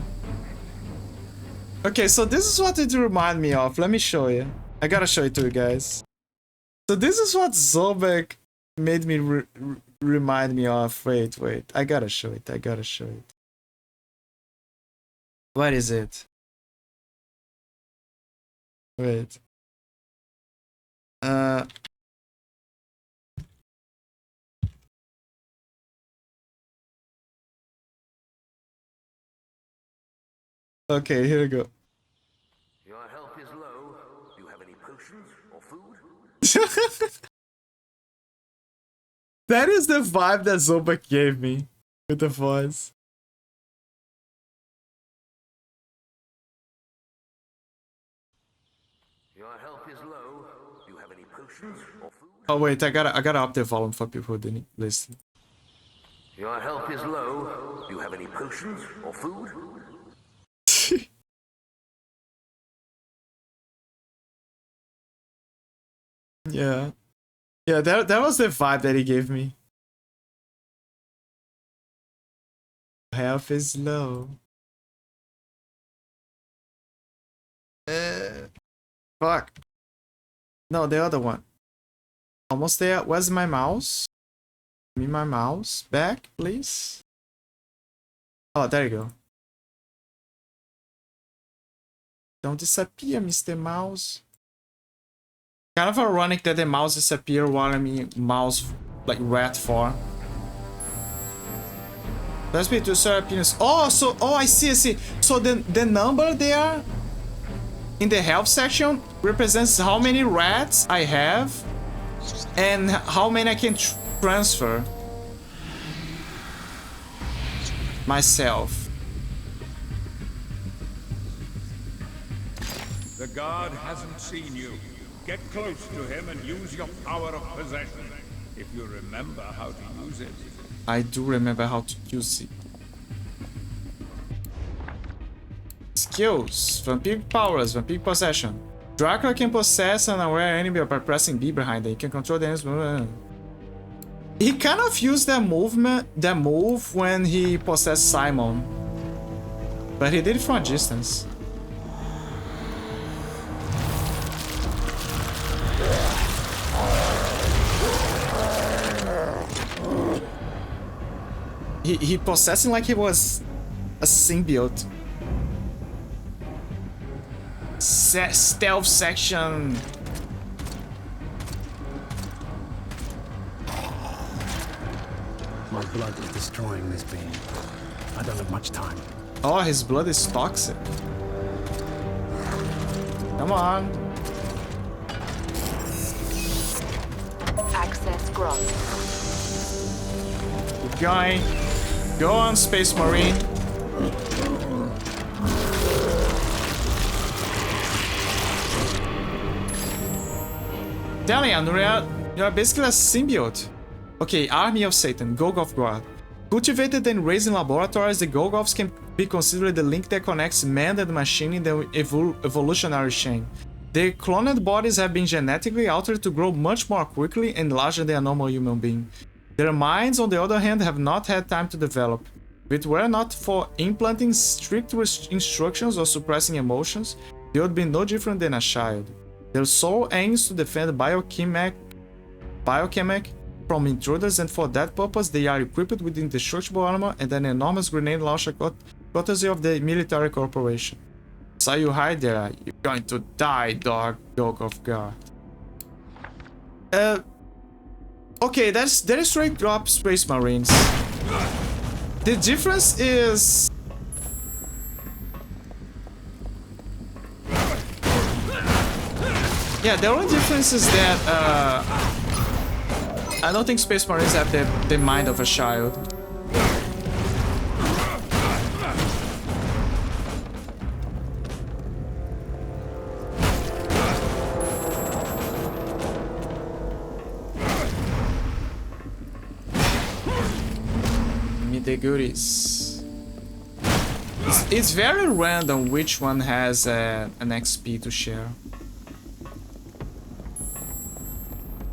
Okay, so this is what it remind me of. Let me show you. I gotta show it to you guys. So this is what Zobek made me remind me of. Wait. I gotta show it. What is it? Wait. Okay, here we go. Your health is low. Do you have any potions or food? That is the vibe that Zobek gave me with the voice. Your health is low. Do you have any potions or food? Oh wait, I gotta up the volume for people who didn't listen. Your health is low. Do you have any potions or food? Yeah. Yeah, that was the vibe that he gave me. Health is low. Fuck. No, the other one. Almost there. Where's my mouse? Give me my mouse back, please. Oh, there you go. Don't disappear, Mr. Mouse. Kind of ironic that the mouse disappeared while I'm in mouse like rat 4. Let's be to serve opinions. Oh, I see. So the number there in the health section represents how many rats I have and how many I can transfer myself. The guard hasn't seen you. Get close to him and use your power of possession, if you remember how to use it. I do remember how to use it. Skills. Vampiric powers. Vampiric possession. Dracula can possess an unaware enemy by pressing B behind it. He can control the enemy's movement. He kind of used that move when he possessed Simon. But he did it from a distance. He possessed him like he was a symbiote. Stealth section. My blood is destroying this being. I don't have much time. Oh, his blood is toxic. Come on. Access granted. Keep going. Go on, Space Marine. Telling you, you're basically a symbiote. Okay, Army of Satan, Golgoth God. Cultivated and raised in laboratories, the Golgoths can be considered the link that connects man and machine in the evolutionary chain. Their cloned bodies have been genetically altered to grow much more quickly and larger than a normal human being. Their minds, on the other hand, have not had time to develop. If it were not for implanting strict instructions or suppressing emotions, they would be no different than a child. Their sole aims to defend biochemic from intruders, and for that purpose they are equipped with indestructible armor and an enormous grenade launcher courtesy of the military corporation. So you hide there, you're going to die, dog of God. Okay, that is straight up Space Marines. The difference is... Yeah, the only difference is that I don't think Space Marines have the mind of a child. The goodies. It's very random which one has an XP to share.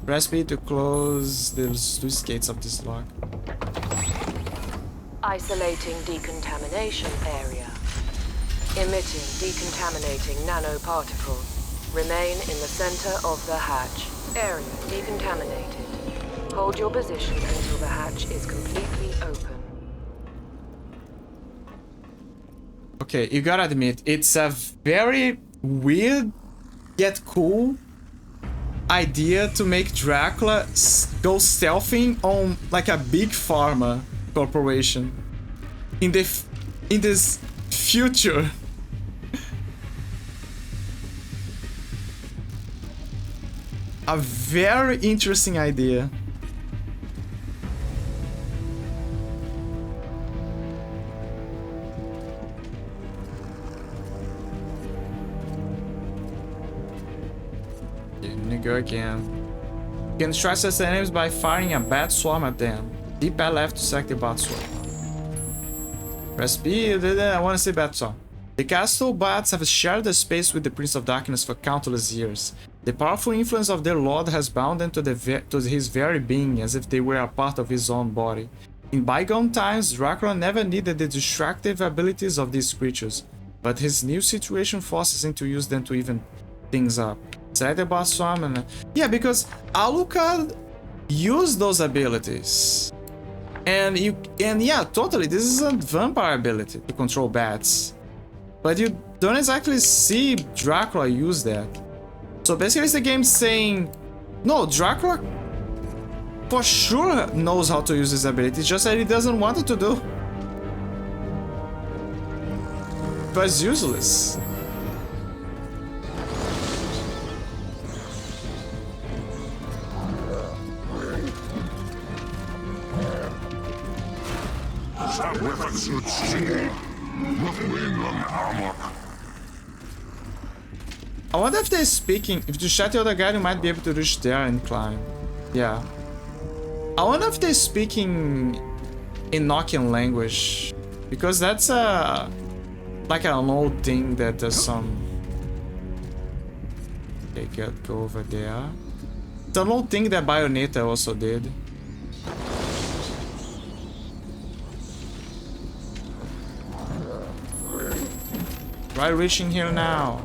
Press B to close the sluice gates of this lock. Isolating decontamination area. Emitting decontaminating nanoparticles. Remain in the center of the hatch. Area decontaminated. Hold your position until the hatch is completely open. Okay, you gotta admit, it's a very weird yet cool idea to make Dracula go stealthing on like a big pharma corporation in this future. A very interesting idea. Go again. You can strike such enemies by firing a bat swarm at them. D-pad left to select the bat swarm. Press B. I want to say bat swarm. The castle bats have shared the space with the Prince of Darkness for countless years. The powerful influence of their lord has bound them to his very being, as if they were a part of his own body. In bygone times, Dracula never needed the destructive abilities of these creatures, but his new situation forces him to use them to even things up. Select the boss swarm and... Yeah, because Alucard used those abilities. And yeah, totally, this is a vampire ability to control bats. But you don't exactly see Dracula use that. So basically it's the game saying, no, Dracula for sure knows how to use his ability, it's just that he doesn't want it to do. But it's useless. I wonder if they're speaking. If you shut the other guy, you might be able to reach there and climb. Yeah. I wonder if they're speaking in Nokian language. Because that's like an old thing that there's some... Okay, go over there. It's an old thing that Bayonetta also did. Try reaching here now.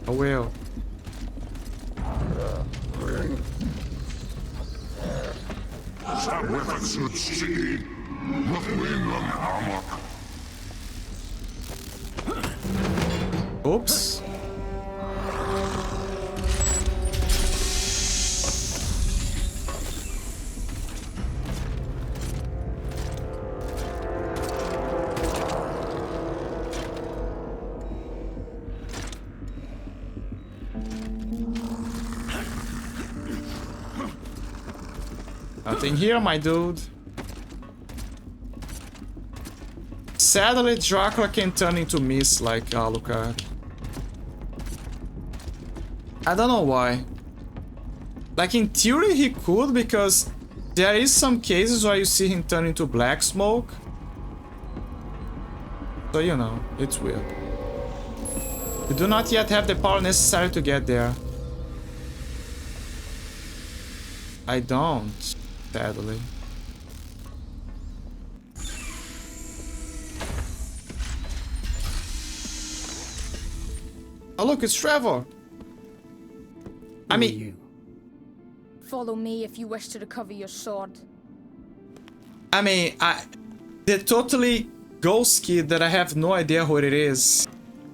I will. Oops. Nothing here, my dude. Sadly, Dracula can turn into mist like Alucard. I don't know why. Like, in theory, he could, because there is some cases where you see him turn into black smoke. So, you know, it's weird. You do not yet have the power necessary to get there. I don't, sadly. Oh look, it's Trevor! I mean... Follow me if you wish to recover your sword. I mean, the totally ghost kid that I have no idea what it is.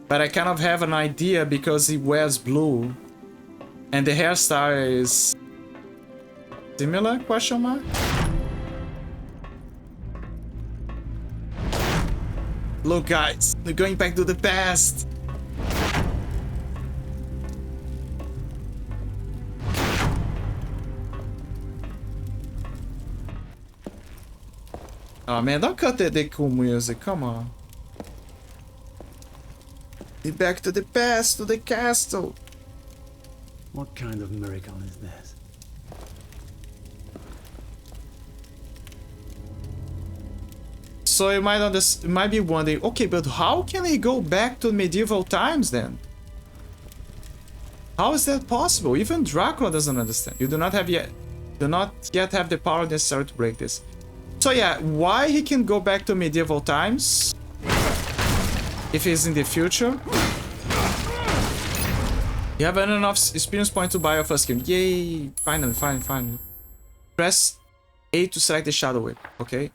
But I kind of have an idea because he wears blue. And the hairstyle is... similar, question mark? Look guys, we're going back to the past. Oh man, don't cut the cool music, come on. Be back to the past, to the castle. What kind of miracle is this? So you might be wondering, okay, but how can he go back to medieval times then? How is that possible? Even Dracula doesn't understand. You do not yet have the power necessary to break this. So yeah, why he can go back to medieval times? If he's in the future? You have enough experience point to buy your first skill. Yay! Finally. Press A to select the Shadow Whip. Okay.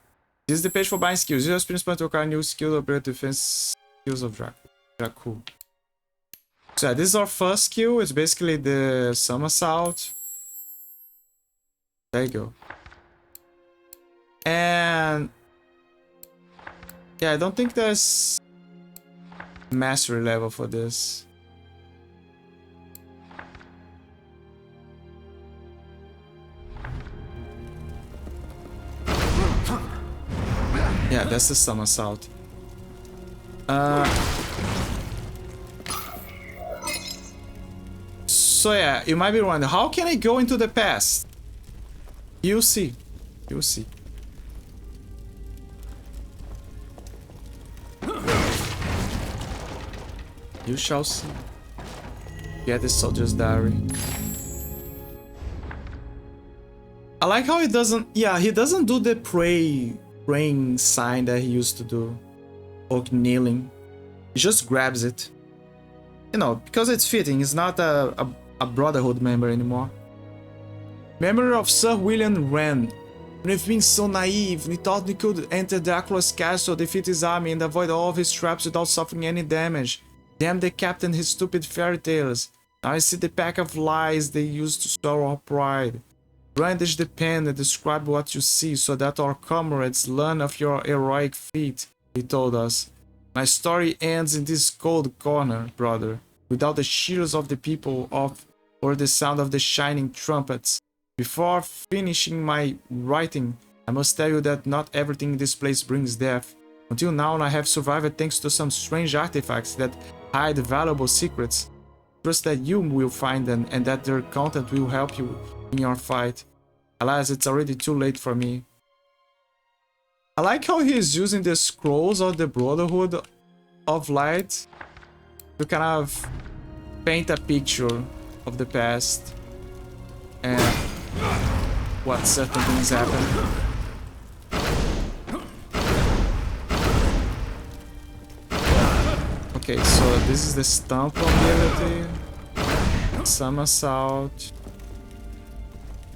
This is the page for buying skills. Use your experience point to acquire new skill to upgrade defense skills of Dracula. Cool. So yeah, this is our first skill. It's basically the somersault. There you go. And yeah, I don't think there's mastery level for this. Yeah, that's the somersault. So yeah, you might be wondering, how can I go into the past? You'll see. You'll see. You shall see. Get the soldier's diary. I like how he doesn't... Yeah, he doesn't do the praying sign that he used to do. Or kneeling. He just grabs it. You know, because it's fitting. He's not a Brotherhood member anymore. Memory of Sir William Wren. We've been so naive. We thought we could enter Dracula's castle, defeat his army, and avoid all of his traps without suffering any damage. Damn the captain, his stupid fairy tales. Now I see the pack of lies they used to store our pride. Brandish the pen and describe what you see so that our comrades learn of your heroic feat, he told us. My story ends in this cold corner, brother, without the cheers of the people or the sound of the shining trumpets. Before finishing my writing, I must tell you that not everything in this place brings death. Until now, I have survived thanks to some strange artifacts that hide valuable secrets. Trust that you will find them and that their content will help you in your fight. Alas, it's already too late for me. I like how he is using the scrolls of the Brotherhood of light to kind of paint a picture of the past and what certain things happen. Okay, so this is the stomp ability. Somersault.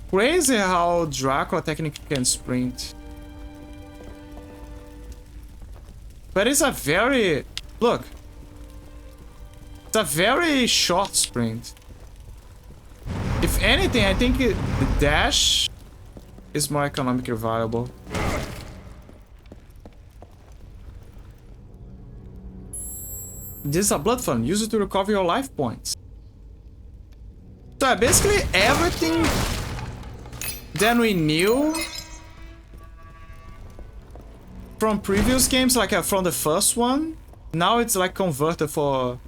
Crazy how Dracula technically can sprint. But it's a very... Look. It's a very short sprint. If anything, I think the dash is more economically viable. This is a blood fund. Use it to recover your life points. So basically everything that we knew from previous games, like from the first one, now it's like converted for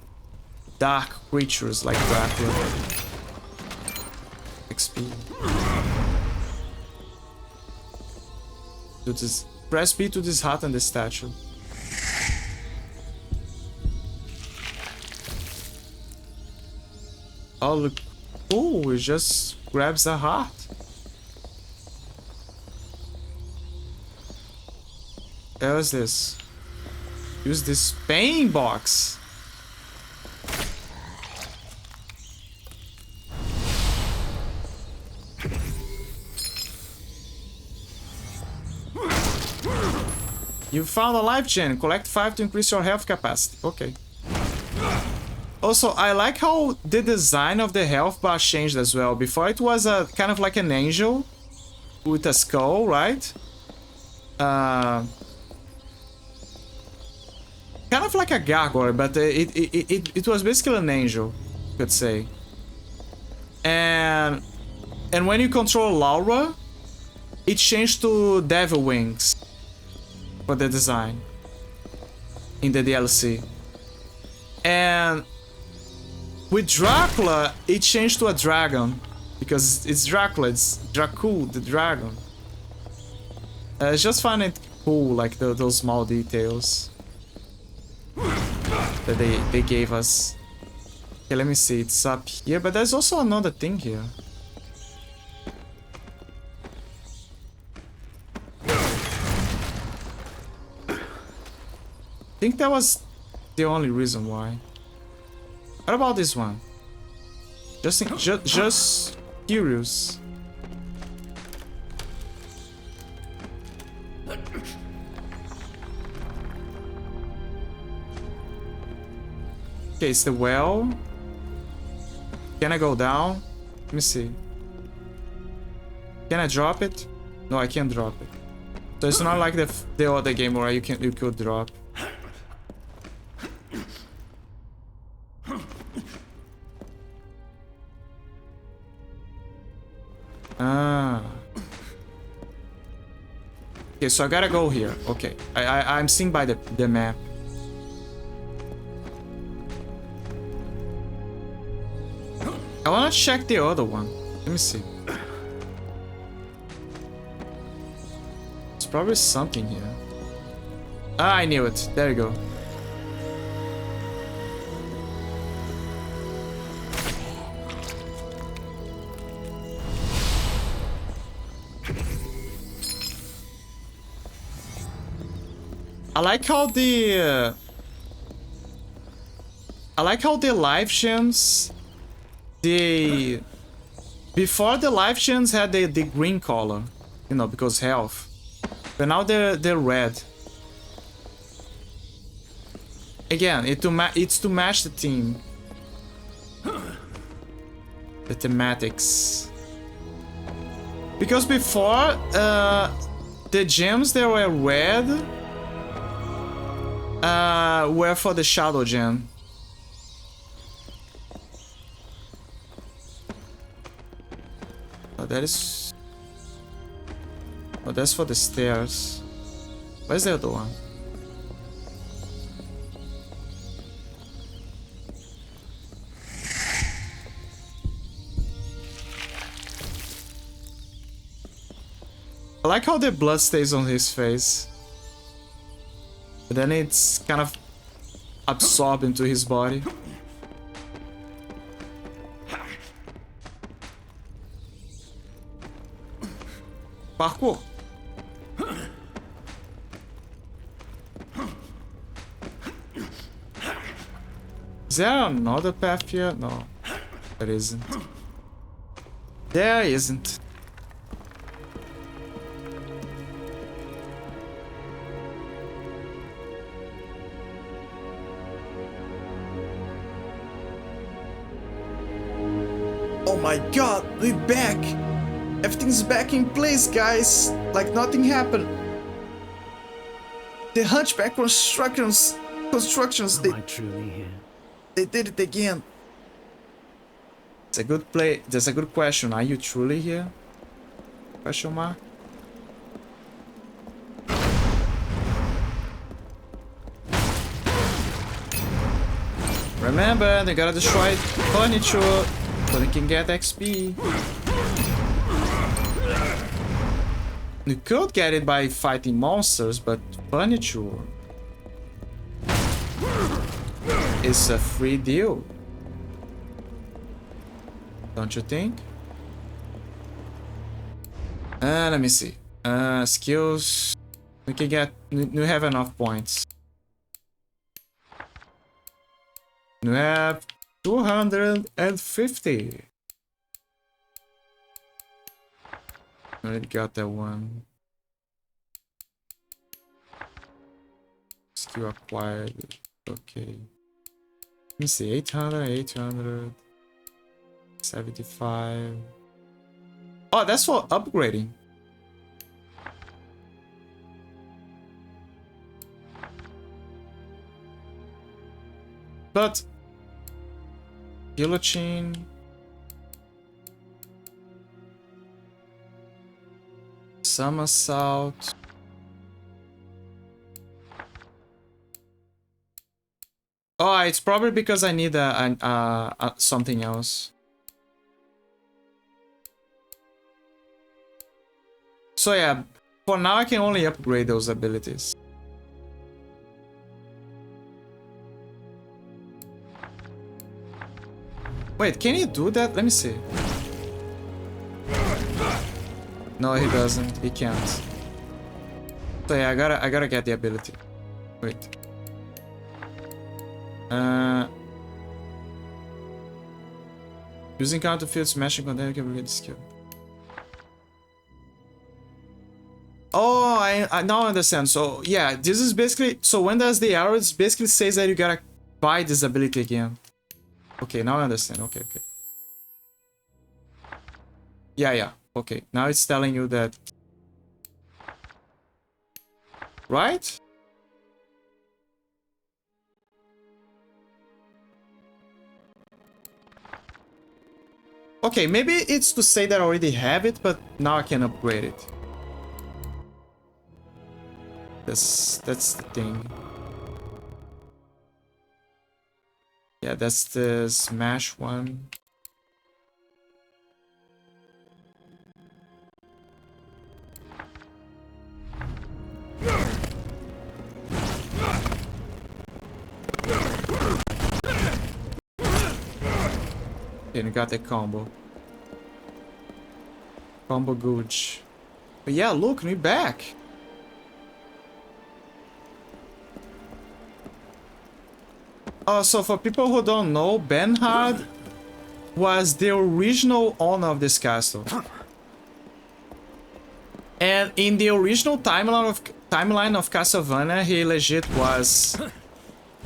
dark creatures like Dracula. XP. Do this. Press B to dishearten the statue. Oh, look. Oh, it just grabs a heart. What is this? Use this pain box. You found a life gem. Collect 5 to increase your health capacity. Okay. Also, I like how the design of the health bar changed as well. Before it was a kind of like an angel with a skull, right? Kind of like a gargoyle, but it was basically an angel, you could say. And when you control Laura, it changed to devil wings for the design in the DLC. And with Dracula, it changed to a dragon because it's Dracula, it's Dracul, the dragon. I just find it cool, like those small details that they gave us. Okay, let me see, it's up here, but there's also another thing here. I think that was the only reason why. What about this one? Just curious. Okay, it's the well. Can I go down? Let me see. Can I drop it? No, I can't drop it. So it's not like the other game where you could drop. Ah. Okay, so I gotta go here. Okay, I'm seeing by the map. I wanna check the other one. Let me see. There's probably something here. Ah, I knew it. There you go. I like how the life gems, before the life gems had the green color, you know, because health, but now they're red. Again, it's to match the theme, the thematics. Because before the gems that were red were for the shadow gem. Oh, that is... Oh, that's for the stairs. Where's the other one? I like how the blood stays on his face. But then it's kind of absorb into his body. Parkour. Is there another path here? No, there isn't. There isn't. Oh my god, we're back! Everything's back in place, guys! Like nothing happened. The Hunchback constructions, Am I truly here? they did it again. It's a good play. That's a good question. Are you truly here? Question mark. Remember, they gotta destroy furniture so they can get XP. You could get it by fighting monsters, but furniture is a free deal. Don't you think? Let me see. Skills. We can get. We have enough points. We have 250. I already got that one. Skill acquired. Okay. Let me see. 800, 800. 75. Oh, that's for upgrading. But guillotine. Somersault. Oh, it's probably because I need something else. So yeah, for now I can only upgrade those abilities. Wait, can he do that? Let me see. No, he doesn't. He can't. So yeah, I gotta get the ability. Wait. Using counterfield smashing container can get the skill. Oh, I now understand. So yeah, this is basically, so when does the arrow, it basically says that you gotta buy this ability again. Okay, now I understand. Okay. Yeah. Okay, now it's telling you that. Right? Okay, maybe it's to say that I already have it, but now I can upgrade it. That's the thing. Yeah, that's the smash one. And got the combo. Combo gooch. But yeah, look, we're back. So for people who don't know, Bernhard was the original owner of this castle. And in the original timeline of Castlevania, he legit was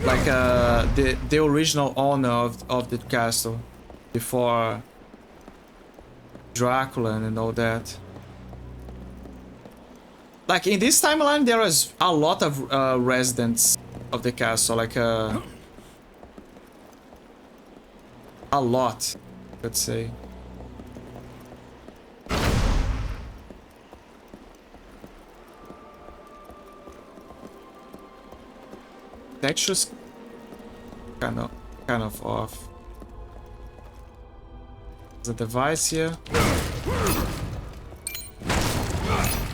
like the original owner of the castle before Dracula and all that. Like in this timeline, there was a lot of residents of the castle, like a lot, let's say. Textures kind of off. There's a device here.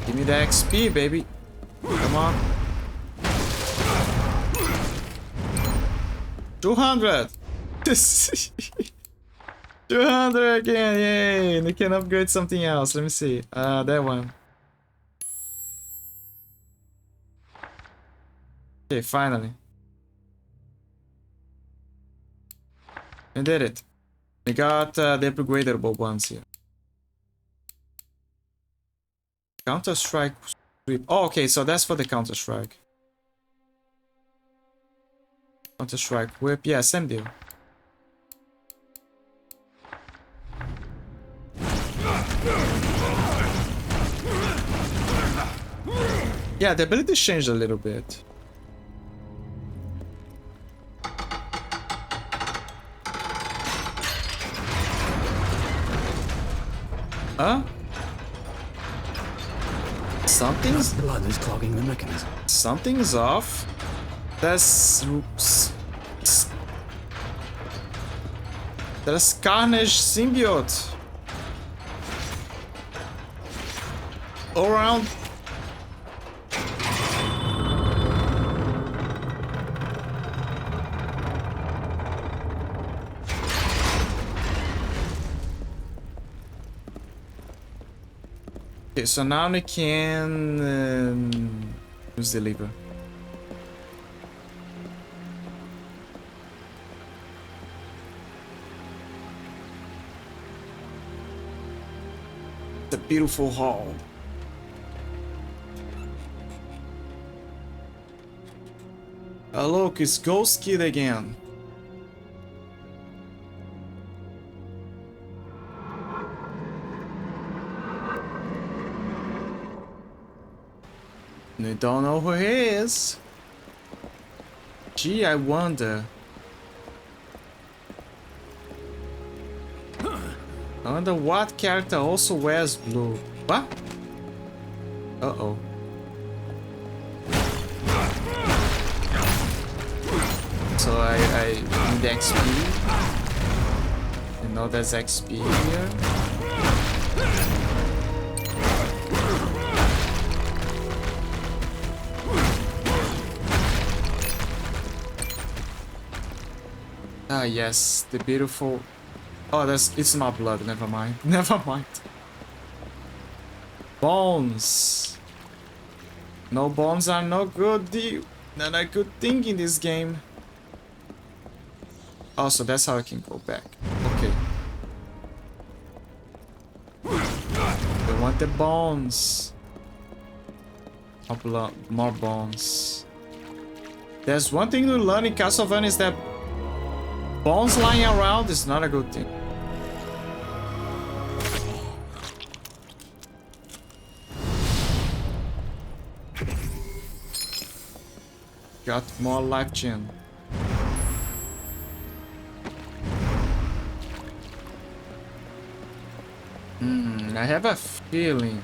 Give me the XP, baby. Come on. 200. 200 again, yay! We can upgrade something else. Let me see. That one. Okay, finally. We did it. We got the upgradable ones here. Counter-Strike sweep. Oh, okay, so that's for the Counter-Strike. Counter-Strike whip. Yeah, same deal. Yeah, the ability changed a little bit. Huh? Something's blood is clogging the mechanism. Something's off. There's Carnage symbiote all around. Okay, so now we can use the lever. It's a beautiful hall. Oh look, it's Ghost Kid again. We don't know who he is. Gee, I wonder. I wonder what character also wears blue. What? Uh-oh. So I need XP. You know there's XP here. Ah yes, the beautiful. Oh, it's not blood. Never mind. Never mind. Bones. No bones are no good. Not a good thing in this game. Oh, so that's how I can go back. Okay. I want the bones. More bones. There's one thing to learn in Castlevania is that bones lying around is not a good thing. Got more life gem. I have a feeling.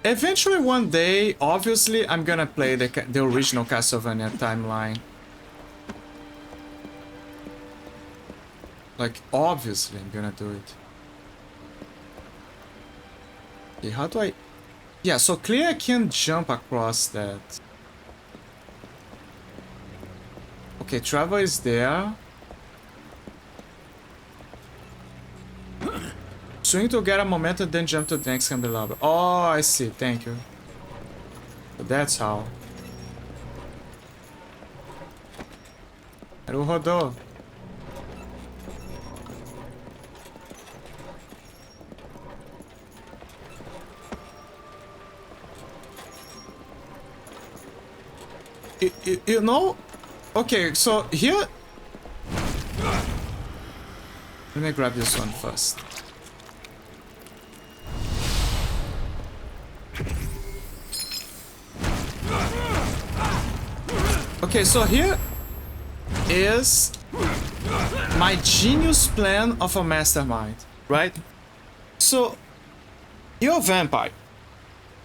Eventually one day, obviously, I'm gonna play the original Castlevania timeline. Like, obviously, I'm gonna do it. Okay, how do I... Yeah, so clearly I can jump across that. Okay, travel is there. Swing to get a momentum, then jump to the next candelabra. Oh, I see. Thank you. So that's how. Era o rodou. You know? Okay, so here... Let me grab this one first. Okay, so here is my genius plan of a mastermind, right? So, you're a vampire.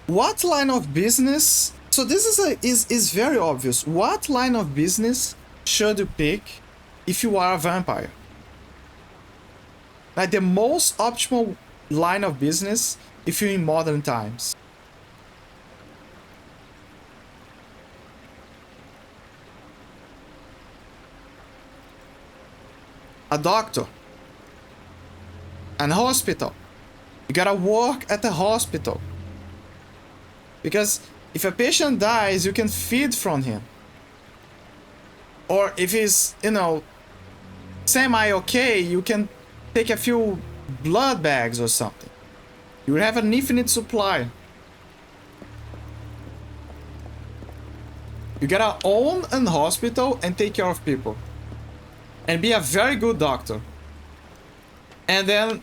What line of business... So this is very obvious. What line of business should you pick if you are a vampire? Like the most optimal line of business if you're in modern times. A doctor, an hospital. You gotta work at the hospital. Because if a patient dies, you can feed from him. Or if he's, you know, semi-okay, you can take a few blood bags or something. You have an infinite supply. You gotta own a hospital and take care of people. And be a very good doctor. And then,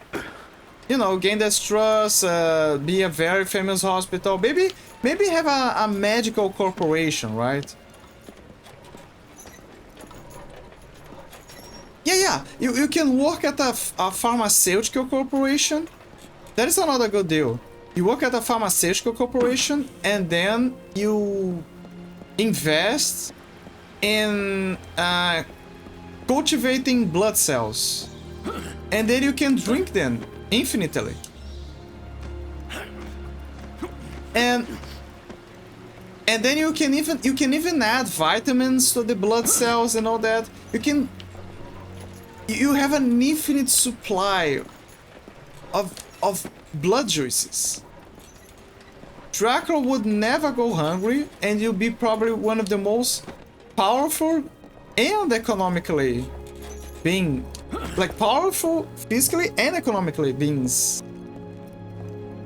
you know, gain their trust, be a very famous hospital. Maybe have a medical corporation, right? Yeah. You can work at a pharmaceutical corporation. That is another good deal. You work at a pharmaceutical corporation and then you invest in cultivating blood cells. And then you can drink them infinitely. And then you can even add vitamins to the blood cells and all that. You have an infinite supply of blood juices. Dracula would never go hungry, and you'll be probably one of the most powerful and economically being, like, powerful physically and economically beings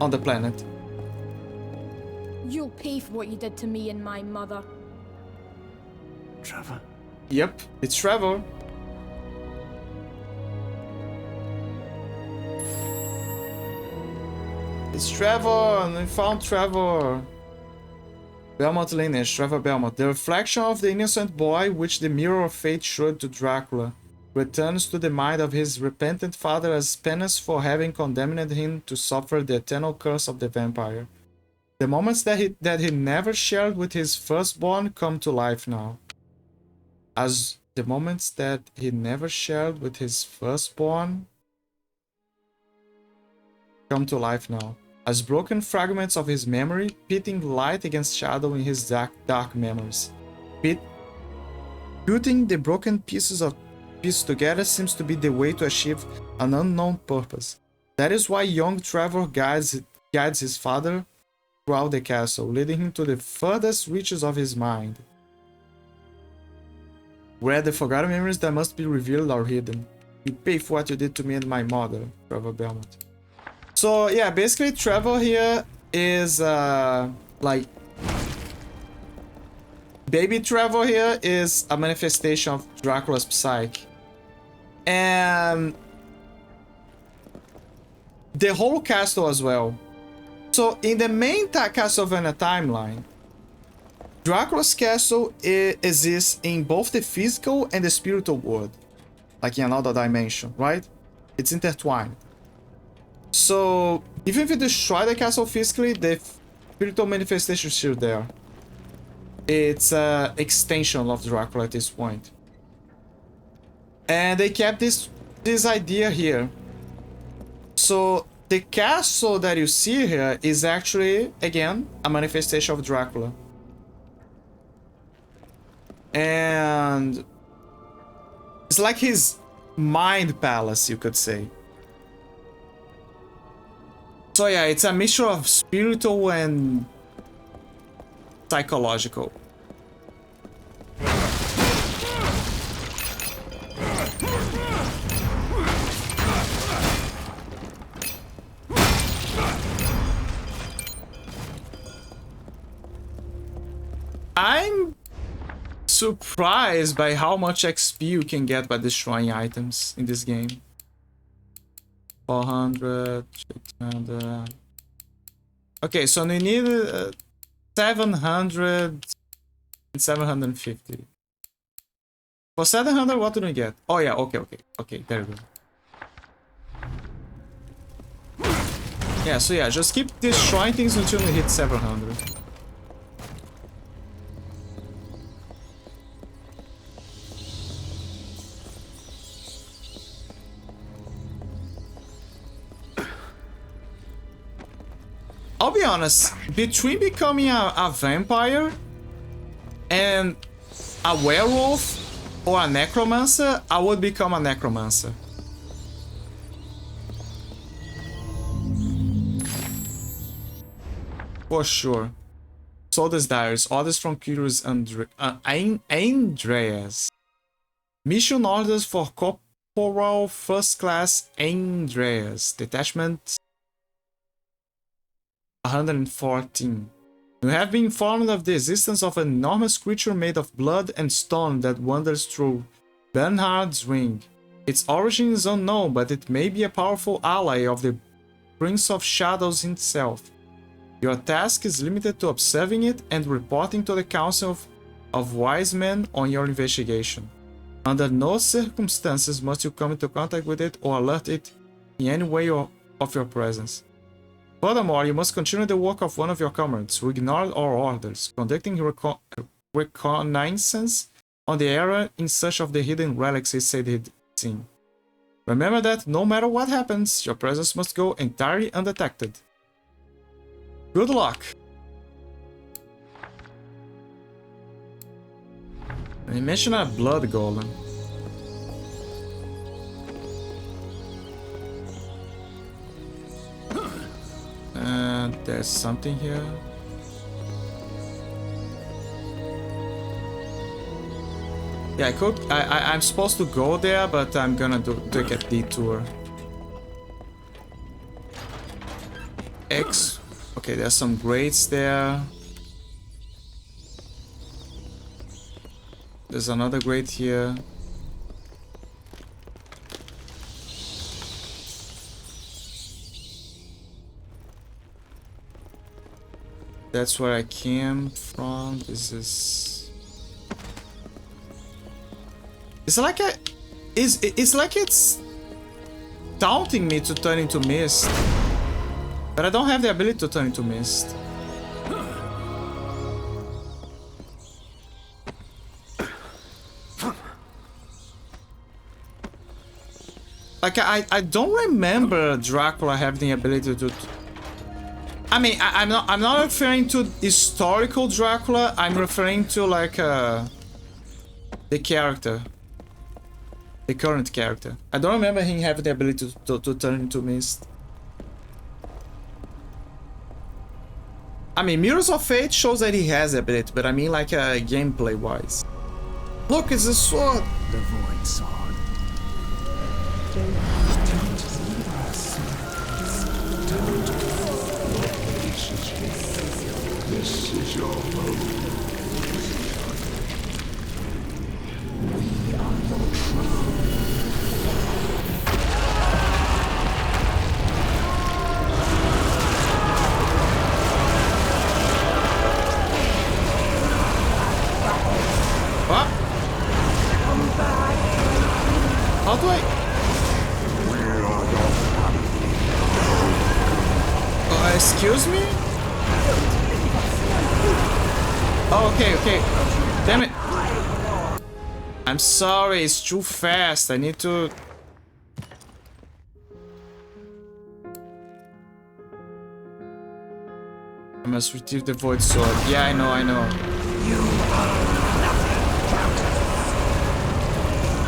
on the planet. You'll pay for what you did to me and my mother. Trevor? Yep, it's Trevor. It's Trevor, and we found Trevor. Belmont lineage, Trevor Belmont. The reflection of the innocent boy, which the mirror of fate showed to Dracula, returns to the mind of his repentant father as penance for having condemned him to suffer the eternal curse of the vampire. The moments that he never shared with his firstborn come to life now. As the moments that he never shared with his firstborn come to life now. As broken fragments of his memory, pitting light against shadow in his dark memories. Putting the broken pieces together seems to be the way to achieve an unknown purpose. That is why young Trevor guides his father throughout the castle, leading him to the furthest reaches of his mind, where the forgotten memories that must be revealed are hidden. You pay for what you did to me and my mother, Trevor Belmont. So yeah, basically Trevor here is like, baby Trevor here is a manifestation of Dracula's psyche. And the whole castle as well. So in the main Castlevania timeline, Dracula's castle exists in both the physical and the spiritual world. Like in another dimension, right? It's intertwined. So even if you destroy the castle physically, the spiritual manifestation is still there. It's an extension of Dracula at this point. And they kept this idea here. So the castle that you see here is actually, again, a manifestation of Dracula. And it's like his mind palace, you could say. So yeah, it's a mixture of spiritual and psychological. I'm surprised by how much XP you can get by destroying items in this game. 400, 600. Okay, so we need 700 and 750. For 700, what do we get? Oh yeah, okay, very good. Yeah, so yeah, just keep destroying things until we hit 700. I'll be honest, between becoming a vampire and a werewolf or a necromancer, I would become a necromancer. For sure. Soldier's Diaries, orders from Curious Andreas. Mission orders for Corporal First Class Andreas. Detachment 114. You have been informed of the existence of an enormous creature made of blood and stone that wanders through Bernhard's Ring. Its origin is unknown, but it may be a powerful ally of the Prince of Shadows himself. Your task is limited to observing it and reporting to the Council of Wise Men on your investigation. Under no circumstances must you come into contact with it or alert it in any way of your presence. Furthermore, you must continue the work of one of your comrades who ignored our orders, conducting reconnaissance on the area in search of the hidden relics he said he'd seen. Remember that no matter what happens, your presence must go entirely undetected. Good luck! You mentioned a blood golem. There's something here. Yeah, I'm supposed to go there, but I'm gonna take a detour. X. Okay, there's some grates there. There's another grate here. That's where I came from. This is... It's like it's taunting me to turn into mist. But I don't have the ability to turn into mist. Like, I don't remember Dracula having the ability to... I mean, I'm not referring to historical Dracula. I'm referring to, like, the character. The current character. I don't remember him having the ability to turn into mist. I mean, Mirrors of Fate shows that he has the ability, but I mean, like, gameplay-wise. Look, it's a sword! The Void Sword. This is your home. We are your truth. What? How do I? Excuse me? Oh, okay. Damn it. I'm sorry, it's too fast. I need to... I must retrieve the Void Sword. Yeah, I know.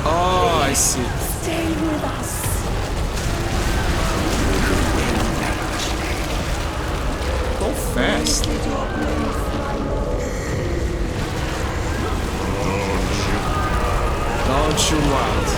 Oh, I see. Stay with us. So fast. Don't you want?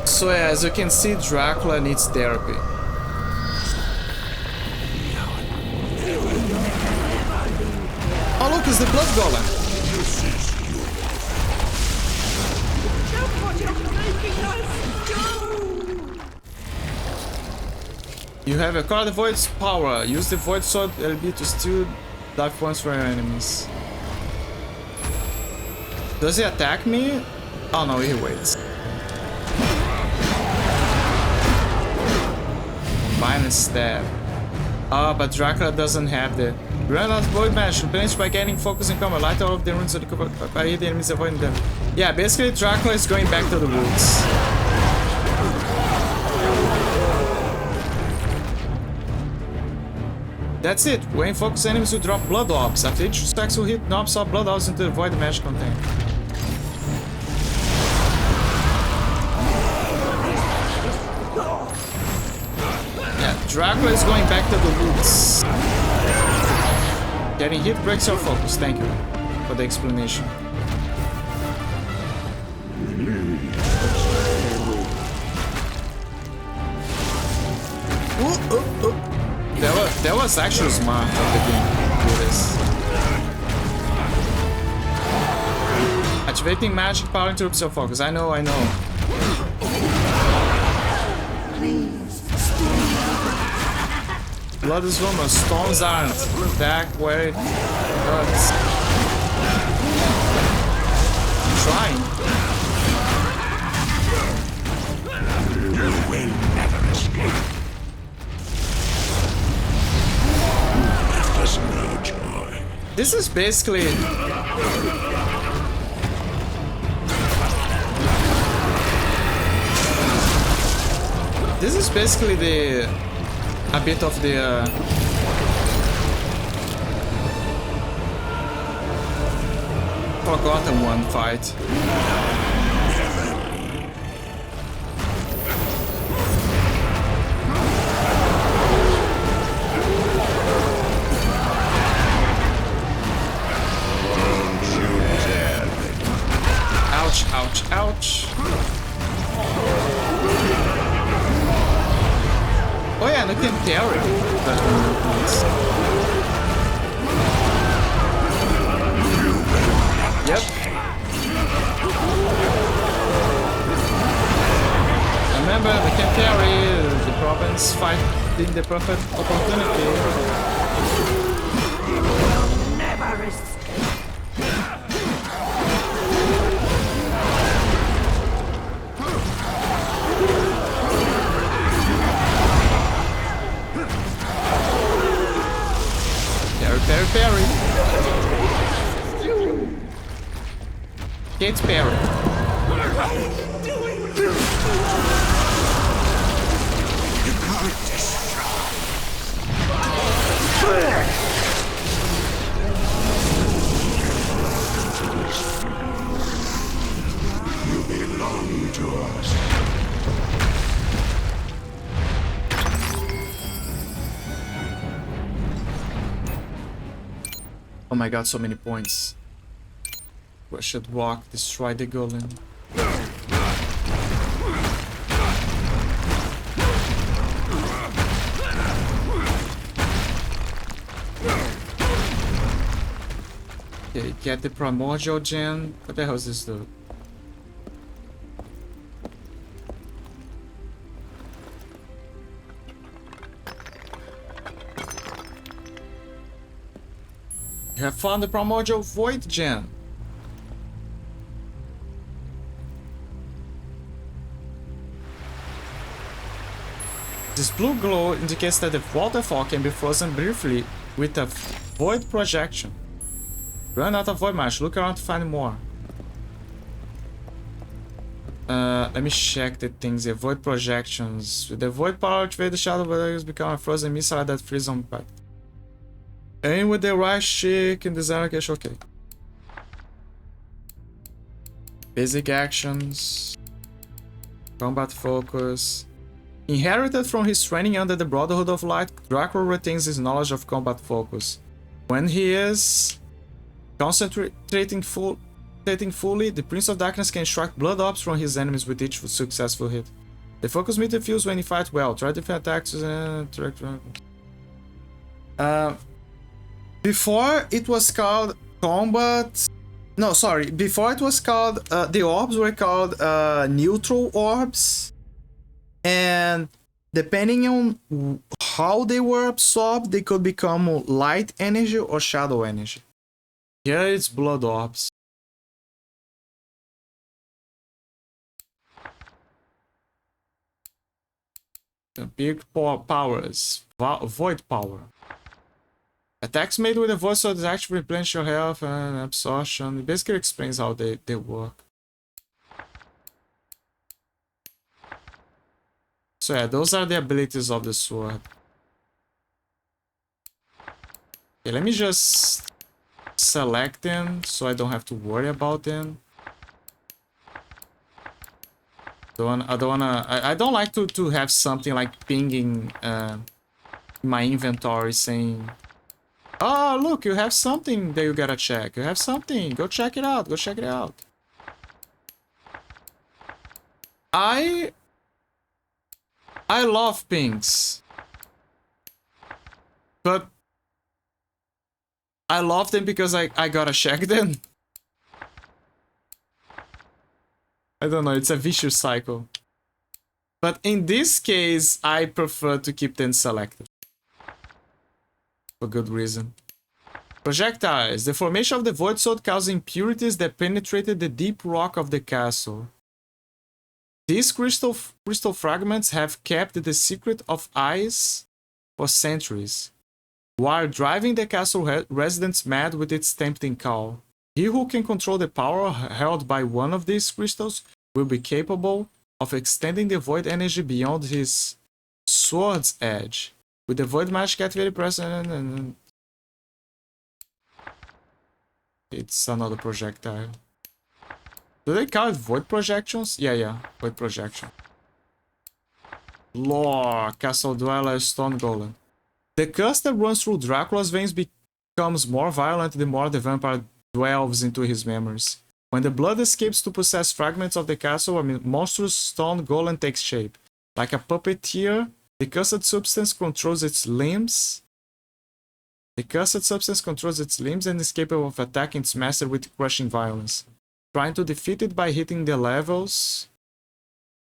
So yeah, as you can see, Dracula needs therapy. Oh look, it's the blood golem. You have acquired the Void's power. Use the Void Sword LB to steal life points from your enemies. Does he attack me? Oh no, he waits. line instead. But Dracula doesn't have the run out void magic. Replenish by getting focus and cover. Light all of the runes of the by the enemies avoiding them. Yeah, basically Dracula is going back to the woods. That's it. When focus enemies will drop blood orbs. After each stacks will hit, knobs or blood orbs into the void magic container. Yeah, Dracula is going back to the woods. Getting hit breaks your focus. Thank you for the explanation. That was actually smart of the game to do this. Activating magic power interrupts your focus. I know. Blood is rumor, stones aren't. Back where it hurts. I'm trying. You will never escape. Left us no joy. This is basically the a bit of the forgotten one fight. Ouch, ouch, ouch. Oh yeah, look at Terry. Yep. Remember, we can carry the province fighting the perfect opportunity. Never escape. Parry. Kate's parry. You can't destroy. You belong to us. Oh my god, so many points. Rush'd walk, destroy the golem. Okay, get the primordial gem. What the hell is this dude? You have found the primordial void gem. This blue glow indicates that the waterfall can be frozen briefly with a void projection. Run out of void magic. Look around to find more. Let me check the things here. Void projections. With the void power, activate the shadow has become a frozen missile that freezes on impact. Aim with the right stick in the Zarakesh, okay. Basic actions. Combat focus. Inherited from his training under the Brotherhood of Light, Dracula retains his knowledge of combat focus. When he is concentrating fully, the Prince of Darkness can strike blood orbs from his enemies with each successful hit. The focus meter fills when he fights well. Try different attacks and before it was called combat. No, sorry. Before it was called the orbs were called neutral orbs, and depending on how they were absorbed, they could become light energy or shadow energy. Here it's blood orbs. Big powers. Void power. Attacks made with a void sword actually replenish your health and absorption. It basically explains how they work. So yeah, those are the abilities of the sword. Okay, let me just select them so I don't have to worry about them. I don't like to have something like pinging my inventory saying, oh, look, you have something that you gotta check. You have something. Go check it out. Go check it out. I love pings. But I love them because I gotta check them. I don't know, it's a vicious cycle. But in this case, I prefer to keep them selected. For good reason. Projectiles. The formation of the Void Sword caused impurities that penetrated the deep rock of the castle. These crystal fragments have kept the secret of ice for centuries, while driving the castle residents mad with its tempting call. He who can control the power held by one of these crystals will be capable of extending the void energy beyond his sword's edge. With the void magic activated present and it's another projectile. Do they call it void projections? Yeah, void projection. Lore, Castle Dweller, Stone Golem. The curse that runs through Dracula's veins becomes more violent the more the vampire delves into his memories. When the blood escapes to possess fragments of the castle, a monstrous stone golem takes shape. Like a puppeteer, the cursed substance controls its limbs. And is capable of attacking its master with crushing violence. Trying to defeat it by hitting the levels,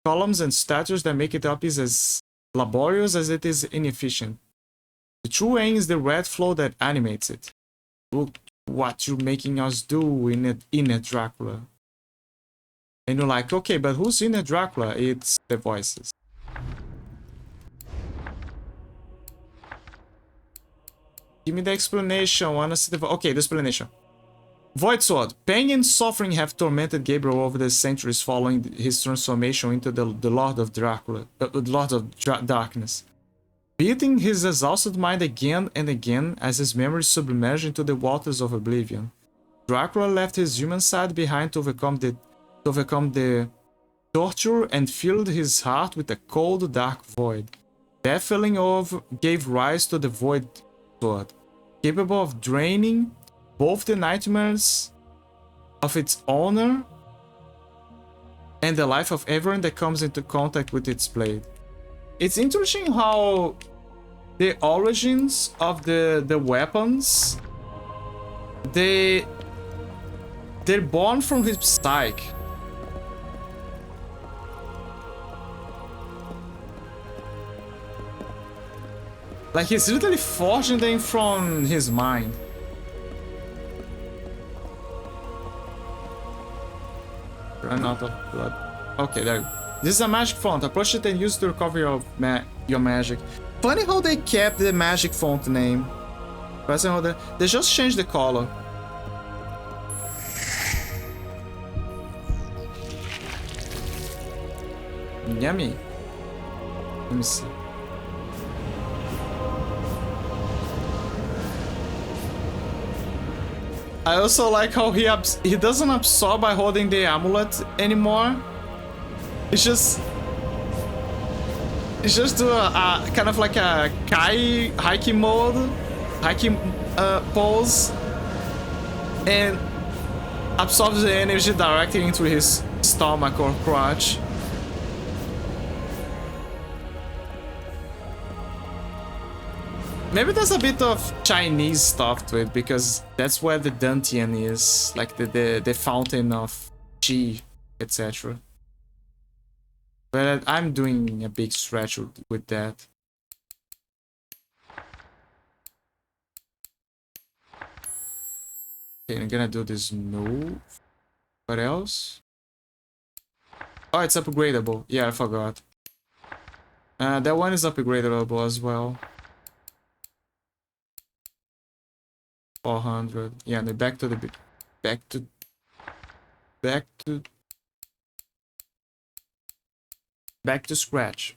columns, and statues that make it up is as laborious as it is inefficient. The true aim is the red flow that animates it. Look what you're making us do in a Dracula. And you're like, okay, but who's in a Dracula? It's the voices. Give me the explanation. I wanna see the okay, the explanation. Void Sword. Pain and suffering have tormented Gabriel over the centuries following his transformation into the Lord of Dracula, Lord of Darkness. Beating his exhausted mind again and again as his memories submerged into the waters of oblivion. Dracula left his human side behind to overcome the torture and filled his heart with a cold, dark void. That feeling gave rise to the Void Sword, capable of draining both the nightmares of its owner and the life of everyone that comes into contact with its blade. It's interesting how the origins of the weapons, they're born from his psyche. Like he's literally forging them from his mind. Run out of blood. Okay, there. This is a magic font. Approach it and use it to recover your magic. Funny how they kept the magic font name. They just changed the color. Yummy. Let me see. I also like how he doesn't absorb by holding the amulet anymore. It's just do a kind of like a hiking pose, and absorbs the energy directly into his stomach or crotch. Maybe there's a bit of Chinese stuff to it, because that's where the Dantian is, like the fountain of Qi, etc. But I'm doing a big stretch with that. Okay, I'm gonna do this move. What else? Oh, it's upgradable. Yeah, I forgot. That one is upgradable as well. 400. Yeah, and back to the back to scratch.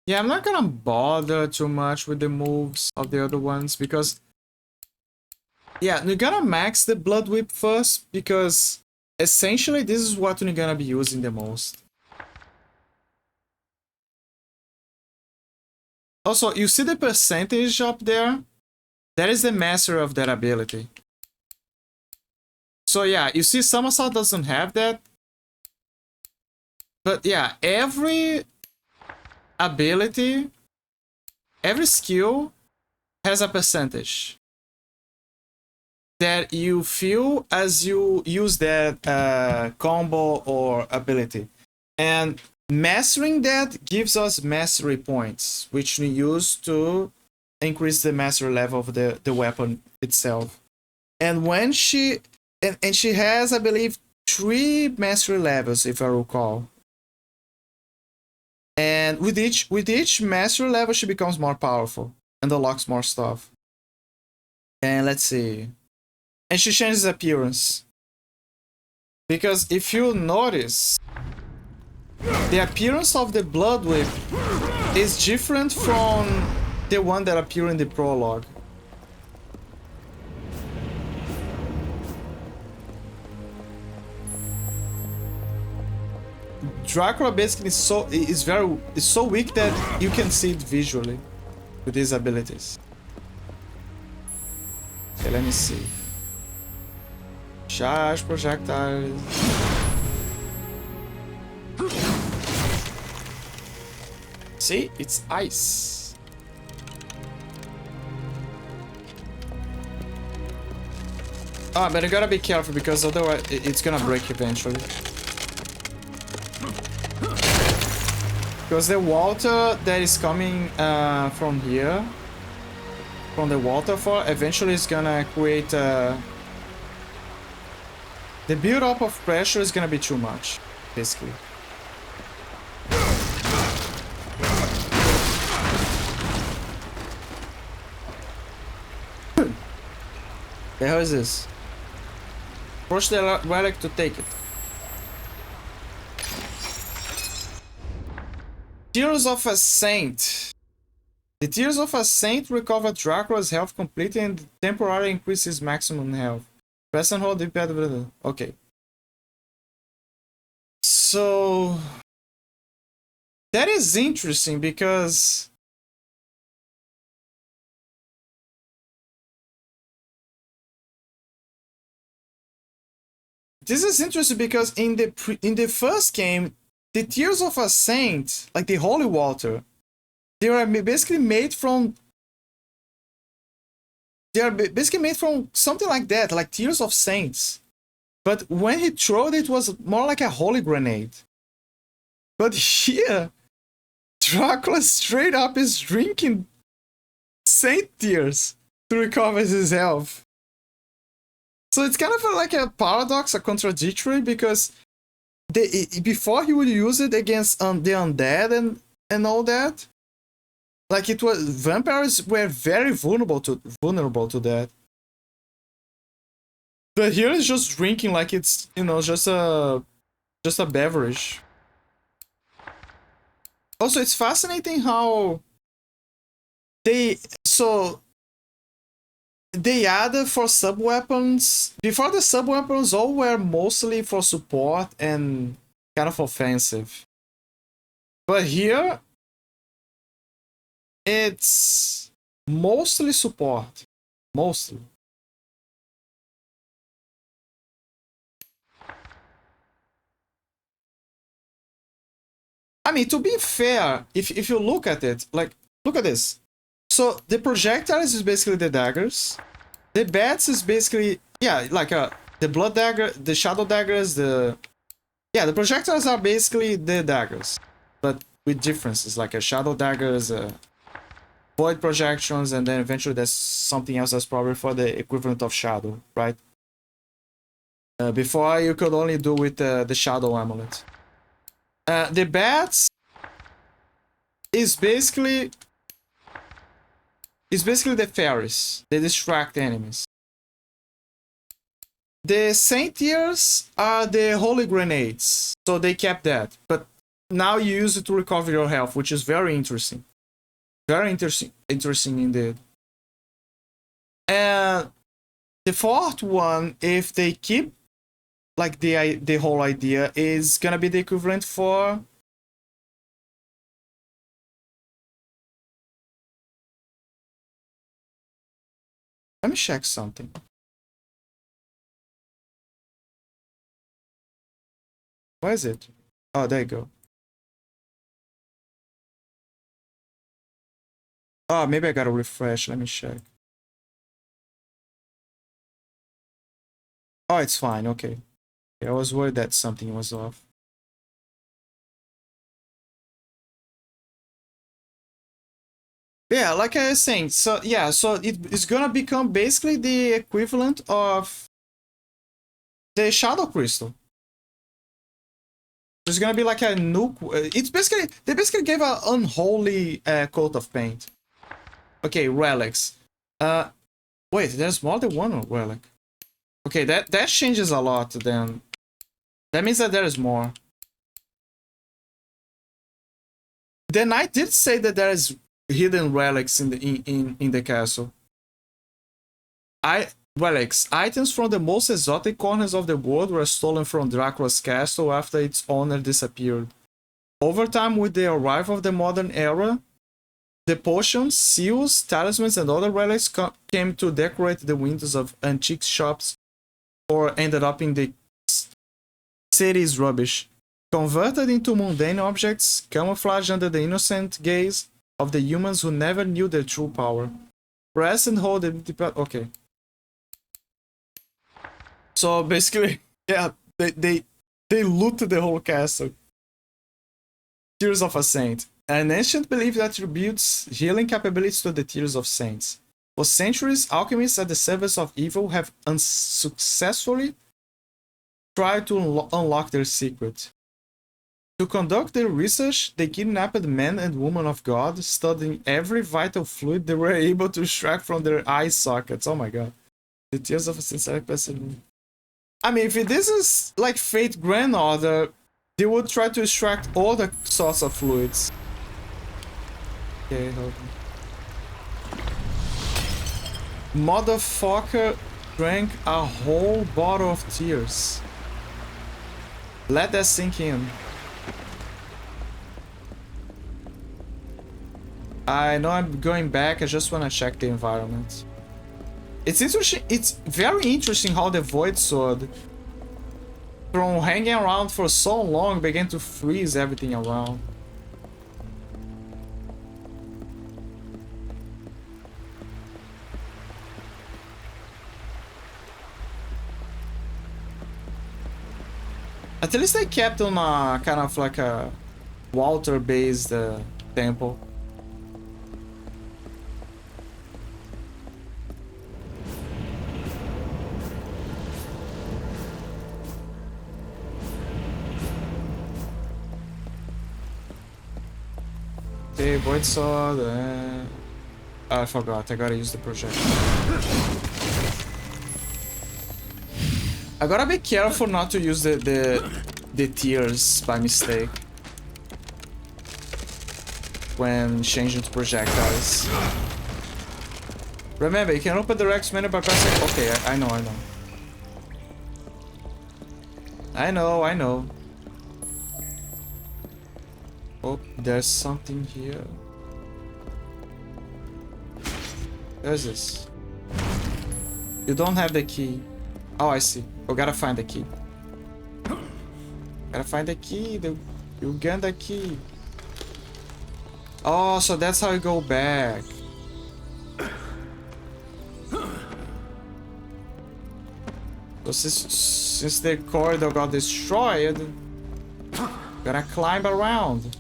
Yeah, I'm not gonna bother too much with the moves of the other ones because yeah, you're gonna max the Blood Whip first because essentially this is what you're gonna be using the most. Also, you see the percentage up there? That is the master of that ability. So yeah, you see Somersault doesn't have that. But yeah, every ability, every skill has a percentage that you feel as you use that combo or ability. And mastering that gives us mastery points, which we use to increase the mastery level of the weapon itself. And when she and she has, I believe, 3 mastery levels, if I recall. And with each mastery level, she becomes more powerful and unlocks more stuff. And let's see. And she changes appearance. Because if you notice, the appearance of the Blood Whip is different from the one that appeared in the prologue. Dracula basically is so weak that you can see it visually with his abilities. Okay, let me see. Charge projectiles. See, it's ice. Ah, but you gotta be careful because otherwise it's gonna break eventually. Because the water that is coming from here, from the waterfall, eventually is gonna create the build-up of pressure is gonna be too much, basically. The hell is this? Push the relic to take it. Tears of a Saint. The Tears of a Saint recover Dracula's health completely and temporarily increases maximum health. Press and hold the pad. Okay. So that is interesting because in the first game, the Tears of a Saint, like the holy water, they are basically made from something like that, like Tears of Saints. But when he threw it, it was more like a holy grenade. But here, Dracula straight up is drinking Saint Tears to recover his health. So it's kind of like a paradox, a contradictory, because before he would use it against the undead and all that, like it was, vampires were very vulnerable to that. But here it's just drinking like it's, you know, just a beverage. Also, it's fascinating how they added for sub-weapons. Before, the sub-weapons all were mostly for support and kind of offensive. But here, it's mostly support. Mostly. I mean, to be fair, if you look at it, like, look at this. So the projectiles is basically the daggers. The bats is basically, yeah, like the blood dagger, the shadow daggers, the projectiles are basically the daggers, but with differences, like a shadow daggers, void projections, and then eventually there's something else that's probably for the equivalent of shadow, right? Before you could only do with the Shadow Amulet. The bats is basically the fairies. They distract enemies. The Saint Tears are the holy grenades, so they kept that. But now you use it to recover your health, which is very interesting. Very interesting indeed. And the fourth one, if they keep like the whole idea, is gonna be the equivalent for let me check something. Where is it? Oh, there you go. Oh, maybe I gotta refresh. Let me check. Oh, it's fine. Okay. I was worried that something was off. Yeah, like I was saying, so yeah, so it's gonna become basically the equivalent of the Shadow Crystal. There's gonna be like a new. It's basically they basically gave an unholy coat of paint. Okay, relics. Wait, there's more than one relic. Okay, that changes a lot. Then that means that there is more. The knight did say that there is hidden relics in the castle. Relics. Items from the most exotic corners of the world were stolen from Dracula's castle after its owner disappeared. Over time, with the arrival of the modern era, the potions, seals, talismans, and other relics came to decorate the windows of antique shops or ended up in the city's rubbish. Converted into mundane objects, camouflaged under the innocent gaze of the humans who never knew their true power. Press and hold the... Okay. So basically, yeah, they looted the whole castle. Tears of a Saint. An ancient belief that attributes healing capabilities to the tears of saints. For centuries, alchemists at the service of evil have unsuccessfully tried to unlock their secret. To conduct their research, they kidnapped men and women of God, studying every vital fluid they were able to extract from their eye sockets. Oh my god. The tears of a saint person. I mean, if this is like Fate Grandmother, they would try to extract all the sorts of fluids. Okay, hold on. Motherfucker drank a whole bottle of tears. Let that sink in. I know I'm going back, I just want to check the environment. It's interesting, it's very interesting how the Void Sword, from hanging around for so long, began to freeze everything around. At least they kept on a kind of like a water-based temple. Okay, Void Sword. I forgot. I gotta use the projector. I gotta be careful not to use the tears by mistake when changing to projectiles. Remember, you can open the Rex menu by pressing. Okay, I know. I know. Oh, there's something here. There's this. You don't have the key. Oh, I see. Oh, gotta find the key. Gotta find the key. The Uganda key. Oh, so that's how you go back. So since the corridor got destroyed, gotta climb around.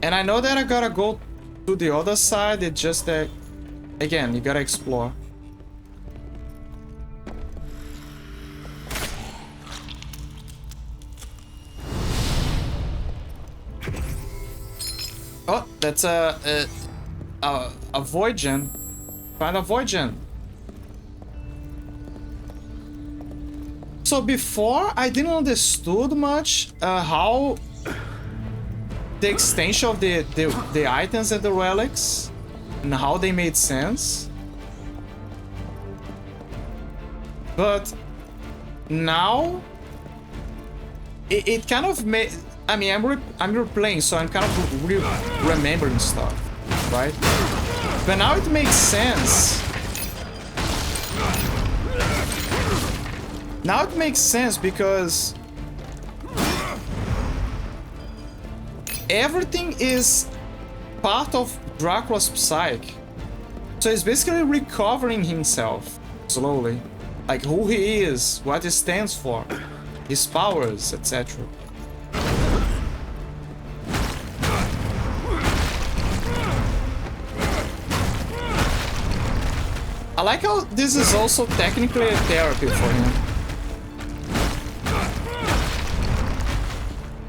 And I know that I gotta go to the other side, it's just that, again, you gotta explore. Oh, that's a void gen. Find a void gen. So before, I didn't understood much how the extension of the items and the relics and how they made sense. But now it kind of made. I mean, I'm replaying, so I'm kind of remembering stuff, right? But now it makes sense. Now it makes sense because everything is part of Dracula's psyche. So he's basically recovering himself slowly. Like who he is, what he stands for, his powers, etc. I like how this is also technically a therapy for him.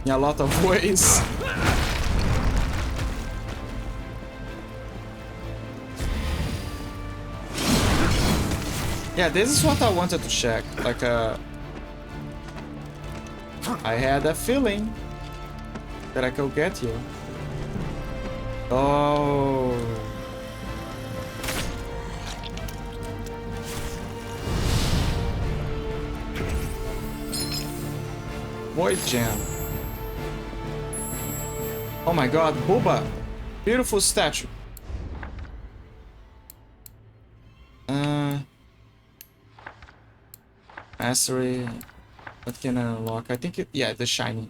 In a lot of ways. Yeah, this is what I wanted to check. Like, I had a feeling that I could get you. Oh. Void Gem. Oh my god, Booba. Beautiful statue. Mastery. What can I unlock? I think it, yeah, the shiny.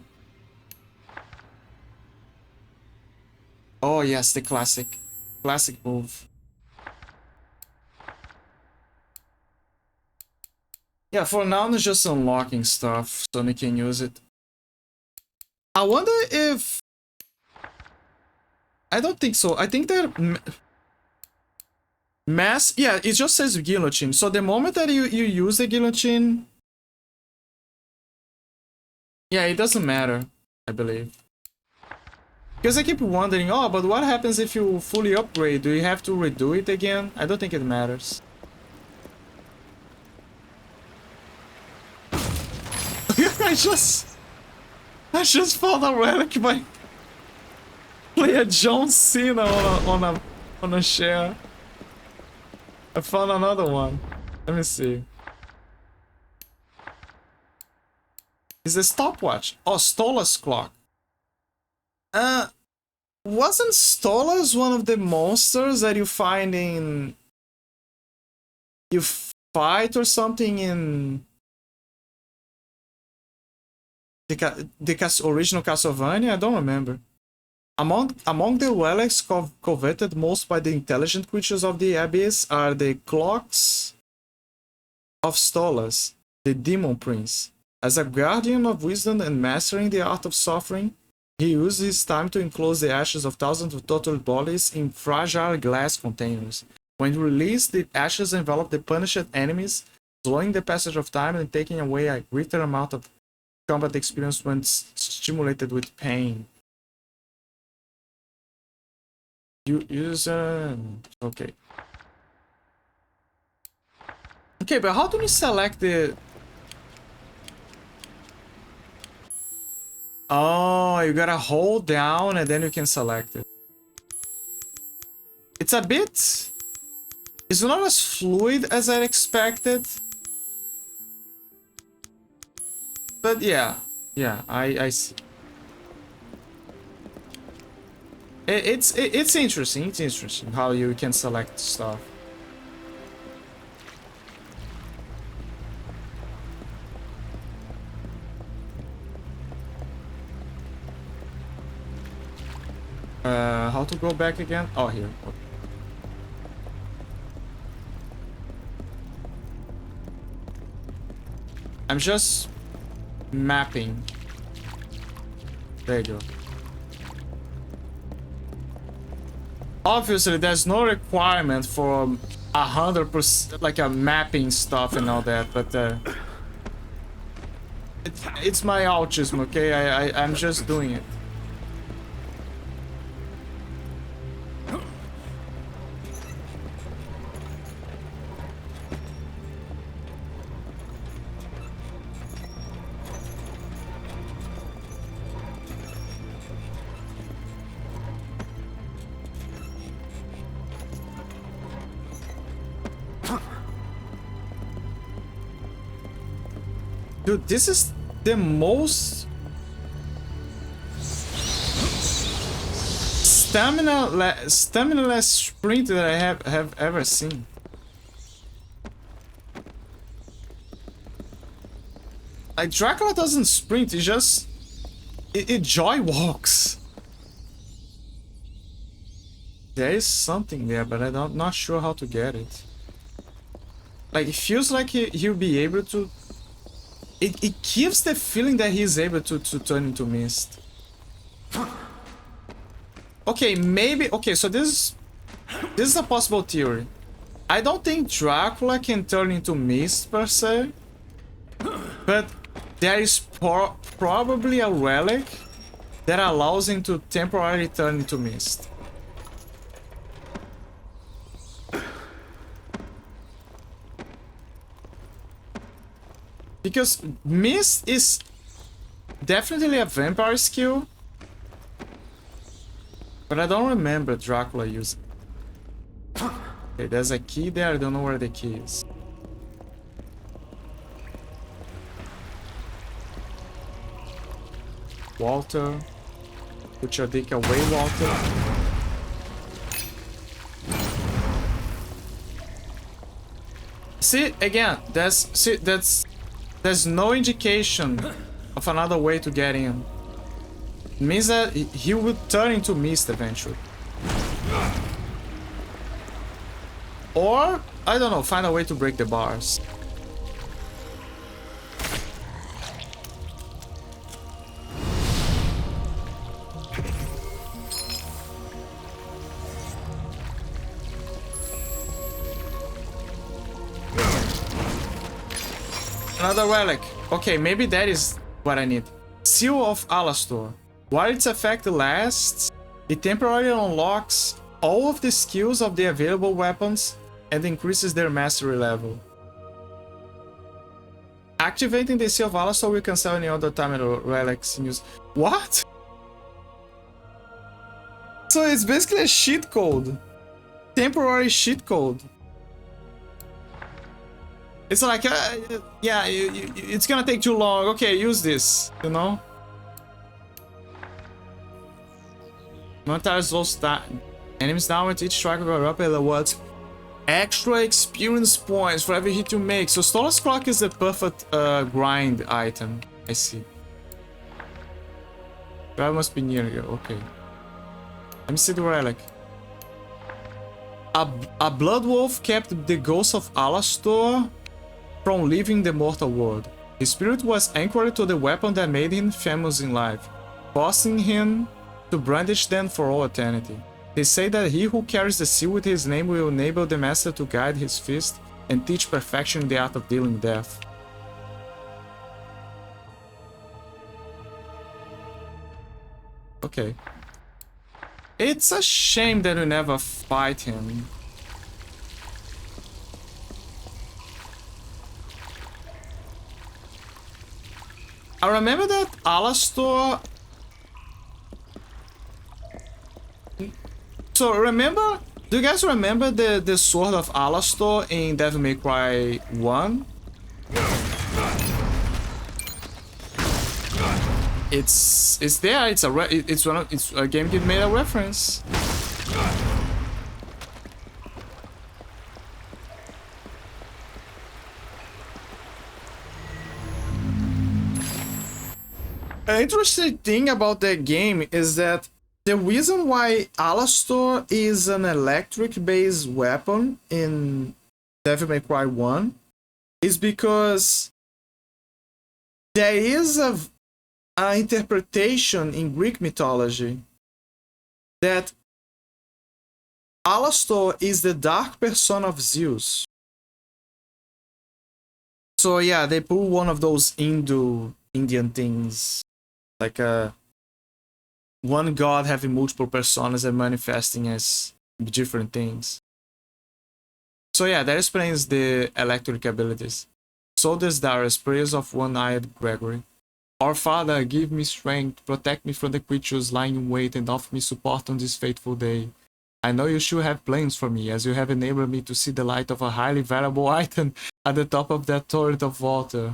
Oh yes, the classic move. Yeah, for now it's just unlocking stuff so we can use it. I wonder if... I don't think so. I think that... Mass... Yeah, it just says guillotine. So the moment that you use the guillotine... Yeah, it doesn't matter, I believe. Because I keep wondering, oh, but what happens if you fully upgrade? Do you have to redo it again? I don't think it matters. I just found a relic by player John Cena on a share. I found another one. Let me see. It's a stopwatch. Oh, Stola's clock. Wasn't Stolas one of the monsters that you find in... You fight or something in... The original Castlevania? I don't remember. Among the relics coveted most by the intelligent creatures of the Abyss are the clocks of Stolas, the Demon Prince. As a guardian of wisdom and mastering the art of suffering, he used his time to enclose the ashes of thousands of tortured bodies in fragile glass containers. When released, the ashes envelop the punished enemies, slowing the passage of time and taking away a greater amount of combat experience when stimulated with pain. Okay. Okay, but how do we select the... Oh, you gotta hold down and then you can select it. It's a bit... It's not as fluid as I expected. But yeah, I see. It's interesting. It's interesting how you can select stuff. How to go back again? Oh, here. Okay. I'm just mapping. There you go. Obviously, there's no requirement for 100%, like a mapping stuff and all that, but it's my autism, okay? I'm just doing it. Dude, this is the most stamina-less sprint that I have ever seen. Like, Dracula doesn't sprint, he just... It joy walks. There is something there, but I'm not sure how to get it. Like, it feels like he'll be able to... It gives the feeling that he's able to turn into mist. Okay, maybe... Okay, so this is a possible theory. I don't think Dracula can turn into mist, per se. But there is probably a relic that allows him to temporarily turn into mist. Because mist is definitely a vampire skill, but I don't remember Dracula using it. Okay, there's a key there, I don't know where the key is. Walter, put your dick away, Walter. See, again, there's no indication of another way to get in. It means that he would turn into mist eventually. Or, I don't know, find a way to break the bars. Another relic. Okay, maybe that is what I need. Seal of Alastor. While its effect lasts, it temporarily unlocks all of the skills of the available weapons and increases their mastery level. Activating the Seal of Alastor will cancel any other time relics in use. What? So it's basically a cheat code. Temporary cheat code. It's like, yeah, it's gonna take too long. Okay, use this, you know? Montage lost that. Enemies down with each strike of up at what? Extra experience points for every hit you make. So Stolas Clock is the perfect grind item. I see. That must be near you. Okay. Let me see the relic. A blood wolf kept the ghost of Alastor from leaving the mortal world. His spirit was anchored to the weapon that made him famous in life, forcing him to brandish them for all eternity. They say that he who carries the seal with his name will enable the master to guide his fist and teach perfection in the art of dealing death. Okay. It's a shame that we never fight him. I remember that Alastor... So remember... Do you guys remember the sword of Alastor in Devil May Cry 1? It's there. It's a game that made a reference. An interesting thing about that game is that the reason why Alastor is an electric-based weapon in Devil May Cry 1 is because there is an interpretation in Greek mythology that Alastor is the dark persona of Zeus. So yeah, they pull one of those Indian things. Like one god having multiple personas and manifesting as different things. So yeah, that explains the electric abilities. So does Darius, prayers of one-eyed Gregory. Our Father, give me strength, protect me from the creatures lying in wait, and offer me support on this fateful day. I know you should have plans for me, as you have enabled me to see the light of a highly valuable item at the top of that turret of water.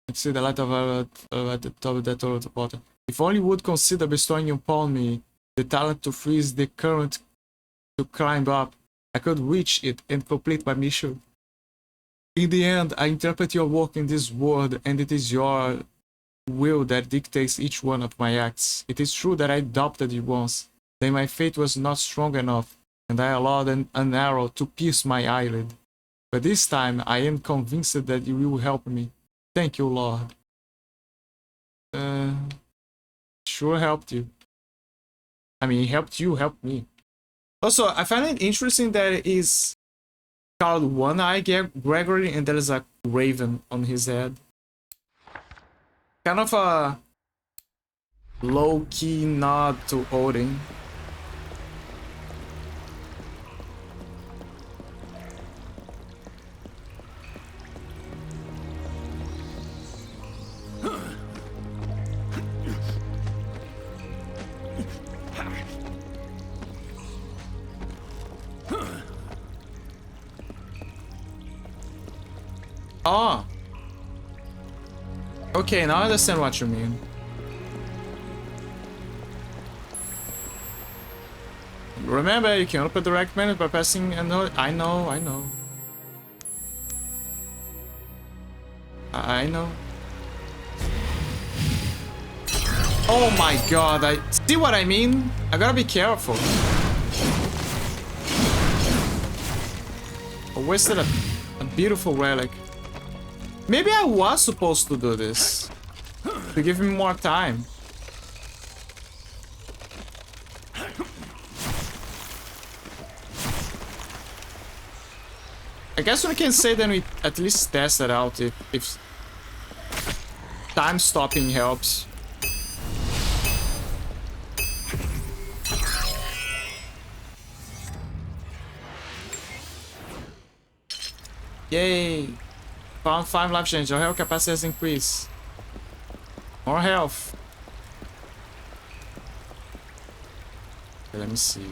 Let's see the light of at the top of that total water. If only would consider bestowing upon me the talent to freeze the current to climb up, I could reach it and complete my mission. In the end, I interpret your work in this world, and it is your will that dictates each one of my acts. It is true that I doubted you once, that my fate was not strong enough, and I allowed an arrow to pierce my eyelid. But this time, I am convinced that you will help me. Thank you, Lord. Sure helped you. I mean, helped me. Also, I find it interesting that it is called One Eye Gregory, and there is a raven on his head. Kind of a low-key nod to Odin. Oh. Okay, now I understand what you mean. Remember, you can open direct menu by pressing a note. I know. I know. Oh my god, I see what I mean? I gotta be careful. I wasted a beautiful relic. Maybe I was supposed to do this to give me more time. I guess we can say that we at least test it out if time stopping helps. Yay! Found 5 life change. Your health capacity has increased. More health. Okay, let me see.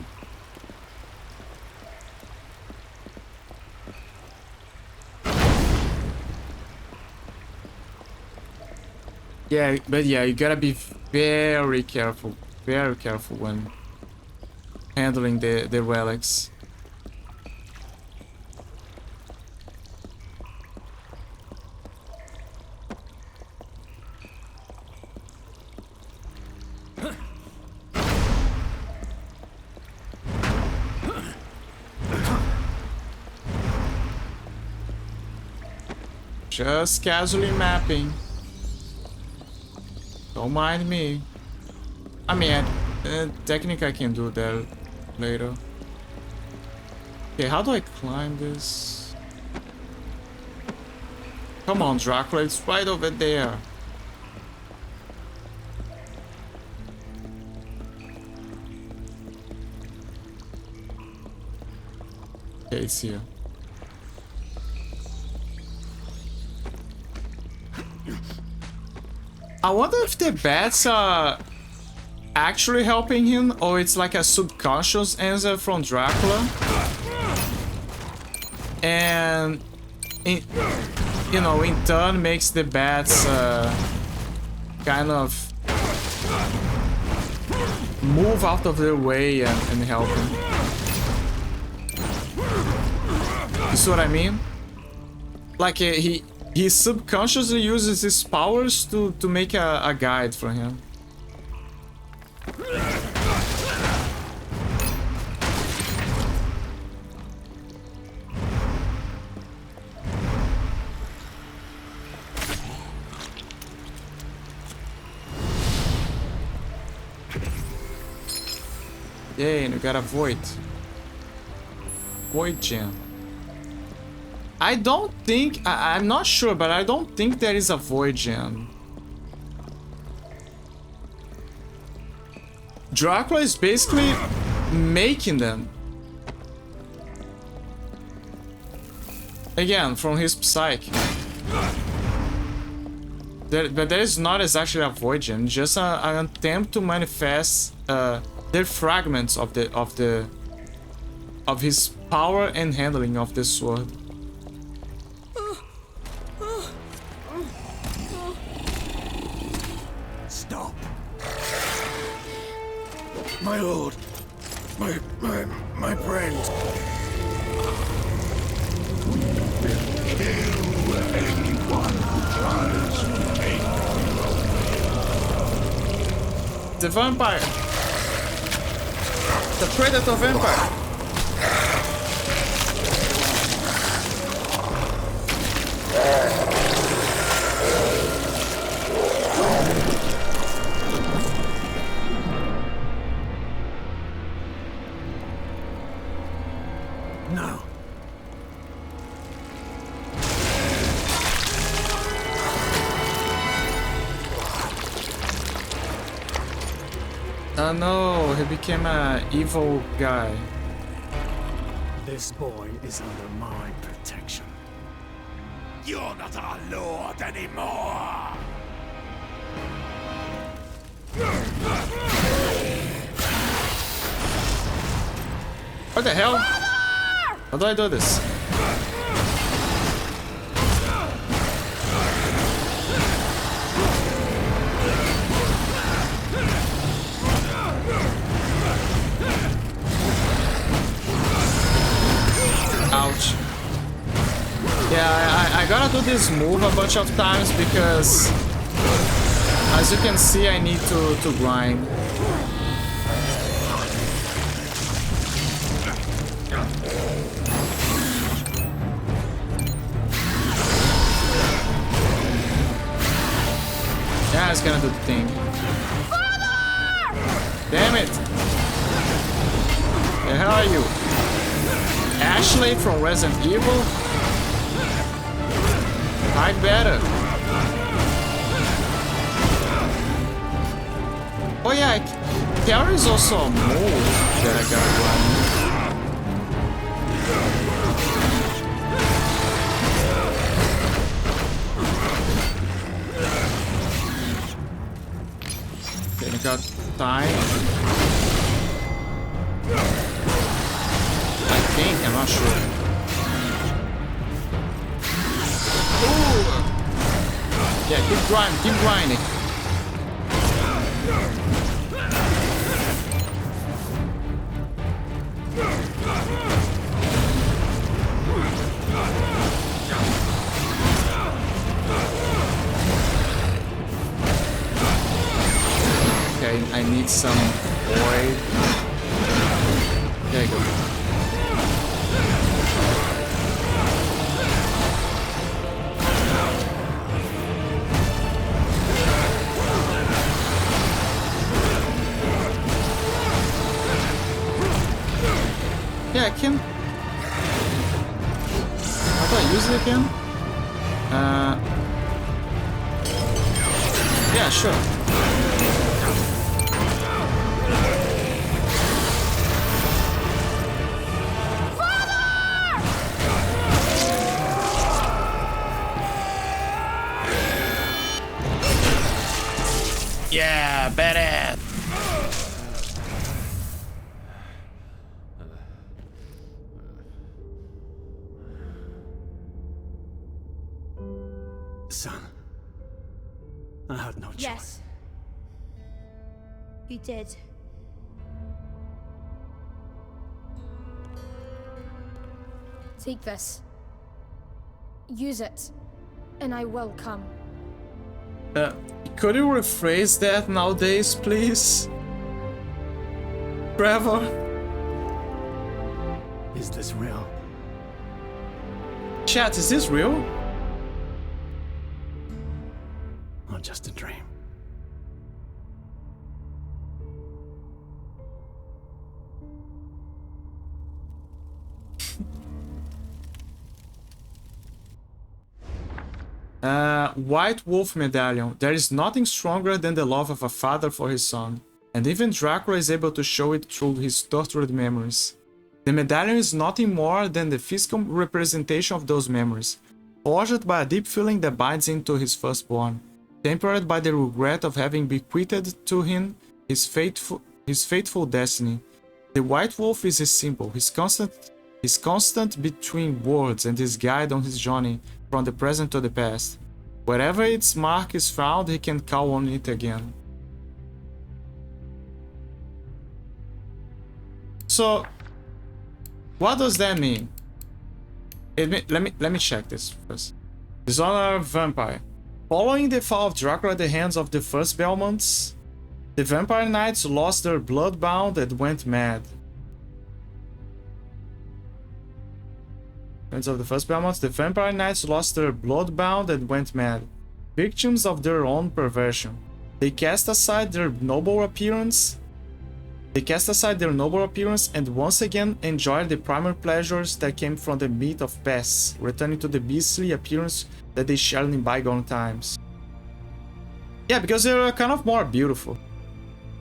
Yeah, but yeah, you gotta be very careful when handling the relics. Just casually mapping. Don't mind me. I mean, technically I can do that later. Okay, how do I climb this? Come on, Dracula, it's right over there. Okay, it's here. I wonder if the bats are actually helping him, or it's like a subconscious answer from Dracula. And, in turn makes the bats kind of move out of their way and help him. You see what I mean? Like he subconsciously uses his powers to make a guide for him. Yay, and we got a void. Void gem. I don't think, I'm not sure, but I don't think there is a void gem. Dracula is basically making them. Again, from his psyche. But there is not exactly a void gem, just an attempt to manifest the fragments of his power and handling of the sword. stop. My lord. My friend. The vampire. The predator vampire. No. Oh no, he became an evil guy. This boy is under my protection. You're not our lord anymore. What the hell? How do I do this? Ouch. Yeah, I gotta do this move a bunch of times because, as you can see, I need to grind. Yeah, it's gonna do the thing. Damn it! The hell are you? Ashley from Resident Evil? Hide better. Oh yeah, there is also a move that I gotta run. Okay, I got time. I think, I'm not sure. Ooh. Yeah, keep grinding, keep grinding. Okay, I need some void. There you go. Yeah, I can. How do I use it again? Yeah, sure. Yeah, badass. Son, I had no choice. Yes. You did. Take this. Use it, and I will come. Could you rephrase that nowadays, please? Trevor? Is this real? Chat, is this real? Or just a dream? White Wolf Medallion. There is nothing stronger than the love of a father for his son, and even Dracula is able to show it through his tortured memories. The medallion is nothing more than the physical representation of those memories, forged by a deep feeling that binds him to his firstborn, tempered by the regret of having bequeathed to him his fateful destiny. The White Wolf is his symbol, his constant between worlds and his guide on his journey from the present to the past. Wherever its mark is found, he can call on it again. So, what does that mean? Let me check this first. Dishonor Vampire. Following the fall of Dracula at the hands of the first Belmonts, the Vampire Knights lost their bloodbound and went mad. Hands of the first Belmonts, the Vampire Knights lost their bloodbound and went mad, victims of their own perversion. They cast aside their noble appearance. And once again enjoyed the primal pleasures that came from the meat of pests, returning to the beastly appearance that they shared in bygone times. Yeah, because they were kind of more beautiful.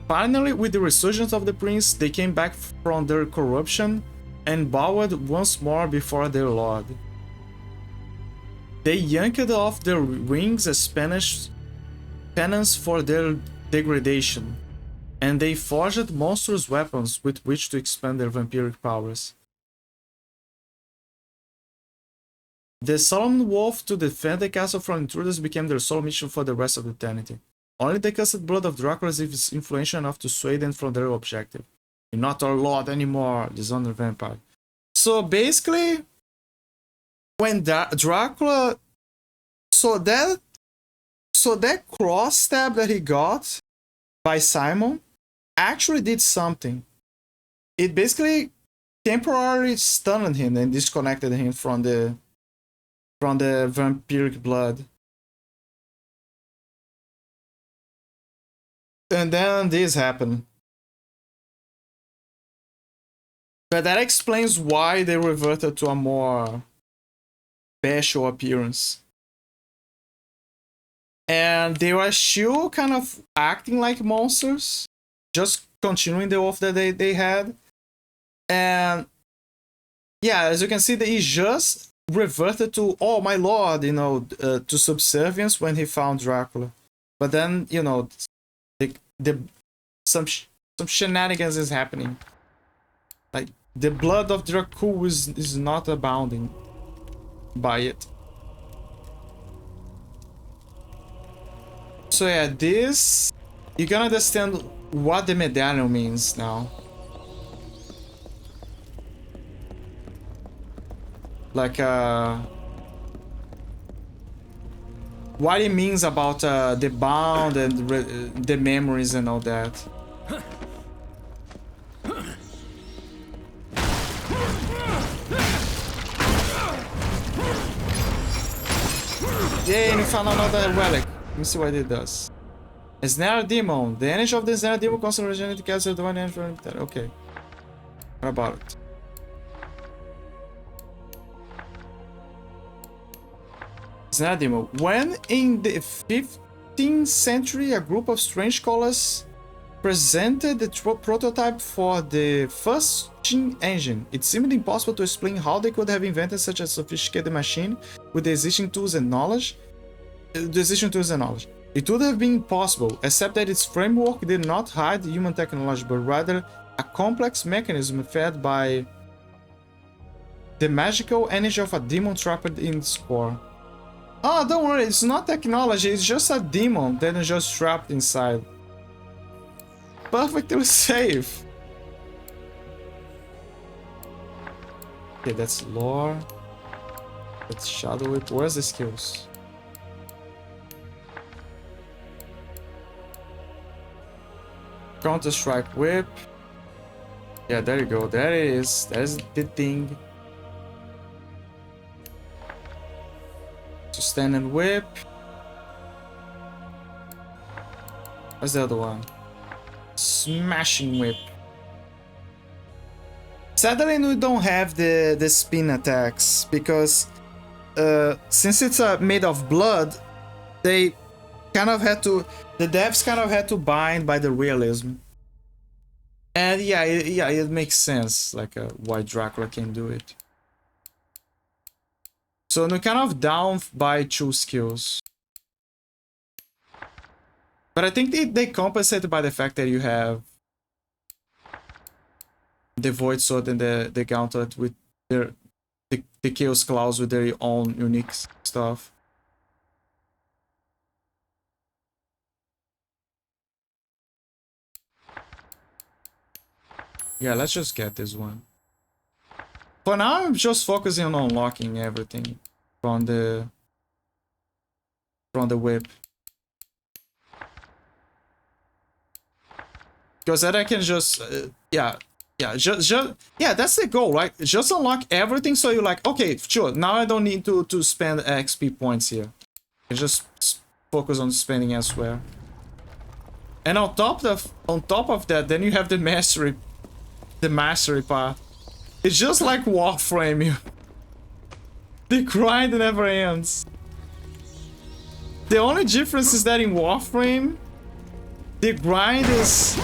Finally, with the resurgence of the prince, they came back from their corruption and bowed once more before their lord. They yanked off their wings as penance for their degradation, and they forged monstrous weapons with which to expand their vampiric powers. The solemn oath to defend the castle from intruders became their sole mission for the rest of eternity. Only the cursed blood of Dracula is influential enough to sway them from their objective. You're not our lord anymore, dishonored vampire. So basically, when Dracula... So that cross stab that he got by Simon actually did something. It basically temporarily stunned him and disconnected him from the vampiric blood. And then this happened. But that explains why they reverted to a more bestial appearance. And they were still kind of acting like monsters, just continuing the oath that they had. And yeah, as you can see, he just reverted to, oh my lord, you know, to subservience when he found Dracula. But then, you know, some shenanigans is happening. Like, the blood of Dracula is not abounding by it. So yeah, this... You can understand what the medallion means now. Like, what it means about the bound and the memories and all that. Yay, and we found another relic. Let me see what it does. A Snare Demon. The energy of the Snare Demon constantly regenerates the castle. The one energy from it. Okay. What about it? Snare Demon. When in the 15th century, a group of strange scholars presented the prototype for the first steam engine, it seemed impossible to explain how they could have invented such a sophisticated machine with the existing tools and knowledge. It would have been possible, except that its framework did not hide human technology, but rather a complex mechanism fed by the magical energy of a demon trapped in its core. Oh, don't worry, it's not technology, it's just a demon that is just trapped inside. Perfectly safe. Okay, that's lore. That's Shadow Whip. Where's the skills? Counter-Strike Whip. Yeah, there you go. There it is. There's the thing. Sustain and Whip. Where's the other one? Smashing Whip. Sadly, we don't have the spin attacks because since it's made of blood, they kind of had to, the devs kind of had to bind by the realism. And yeah, it makes sense, like why Dracula can do it. So they're kind of down by 2 skills. But I think they compensate by the fact that you have the Void Sword and the Gauntlet with the Chaos Claws with their own unique stuff. Yeah, let's just get this one. For now, I'm just focusing on unlocking everything from the whip. Because then I can just, yeah, that's the goal, right? Just unlock everything so you're like, okay, sure, now I don't need to spend XP points here. I just focus on spending elsewhere. And on top of that, then you have the mastery path. It's just like Warframe. The grind never ends. The only difference is that in Warframe, the grind is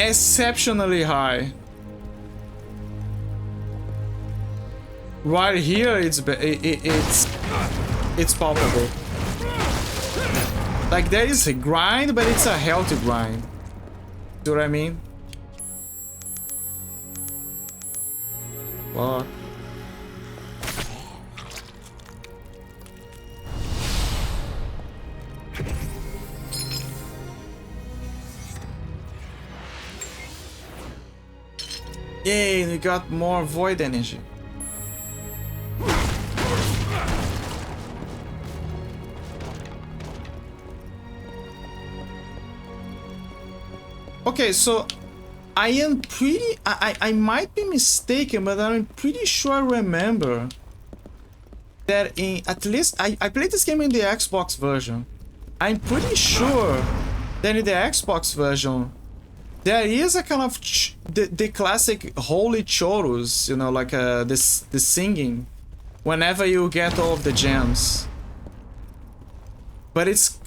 exceptionally high. Right here, it's palpable. Like there is a grind, but it's a healthy grind. See what I mean? Fuck. Yay, we got more void energy. Okay, so I am pretty... I might be mistaken, but I'm pretty sure I remember that in... At least... I played this game in the Xbox version. I'm pretty sure that in the Xbox version, there is a kind of... the classic holy chorus, you know, like the singing. Whenever you get all of the gems. But it's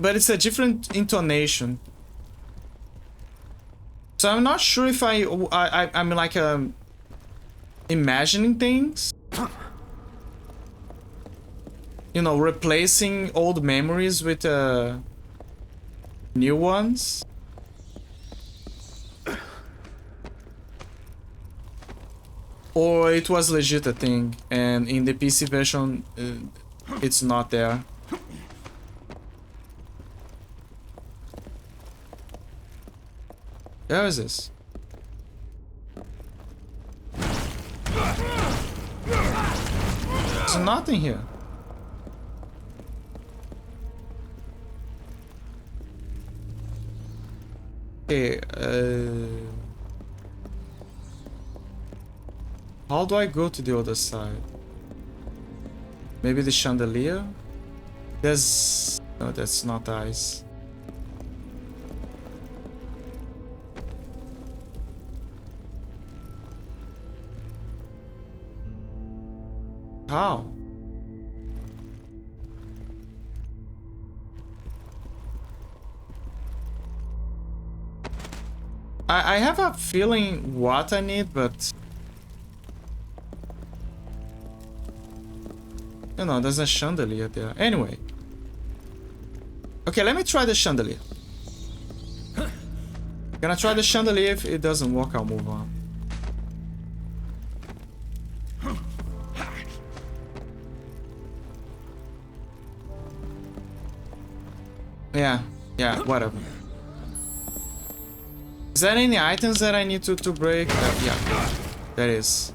a different intonation. So I'm not sure if I'm like imagining things, you know, replacing old memories with new ones. Or it was legit a thing, and in the PC version, it's not there. Where is this? There's nothing here. Okay, how do I go to the other side? Maybe the chandelier? There's... No, that's not ice. How? I have a feeling what I need, but... You know, there's a chandelier there. Anyway. Okay, let me try the chandelier. Gonna try the chandelier. If it doesn't work, I'll move on. Yeah, whatever. Is there any items that I need to break? Yeah, there is.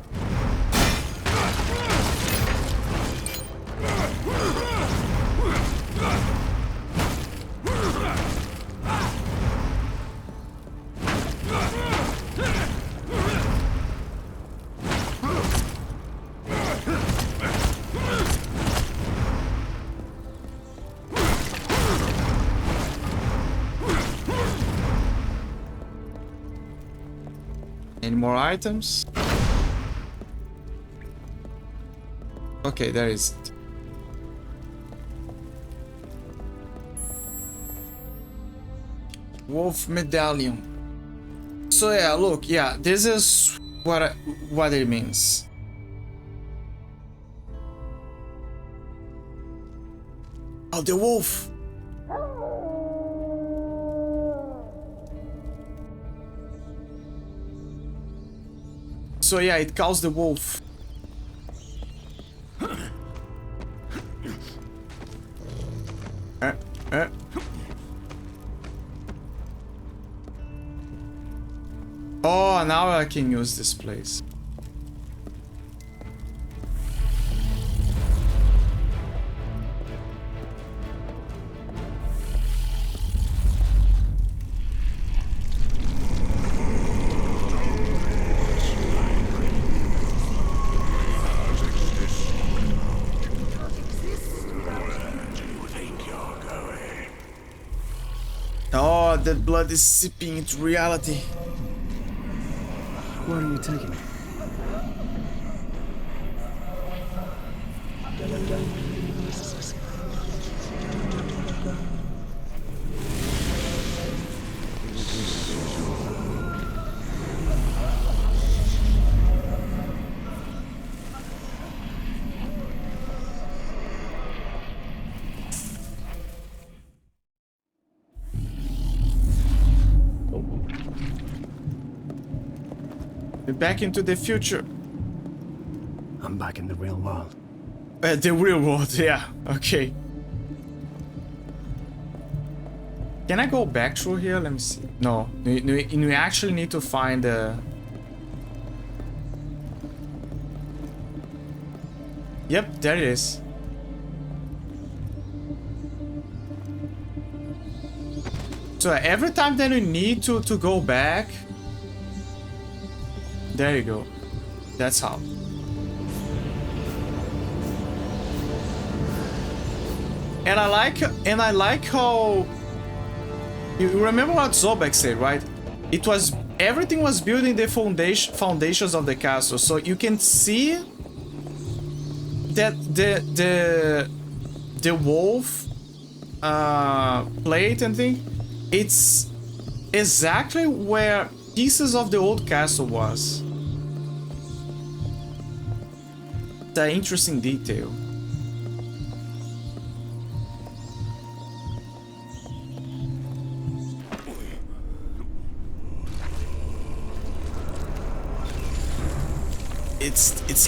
Any more items? Okay, there is it. Wolf medallion. So yeah, look, yeah, this is what it means. Oh, the wolf. So yeah, it calls the wolf. Oh, now I can use this place. Oh, that blood is seeping into reality. Where are you taking me? We're back into the future. I'm back in the real world. The real world, yeah. Okay. Can I go back through here? Let me see. No, we actually need to find the... Yep, there it is. So every time that we need to go back... There you go. That's how. And I like how you remember what Zobek said, right? It was everything was building the foundations of the castle, so you can see that the wolf plate and thing. It's exactly where pieces of the old castle was. The interesting detail. It's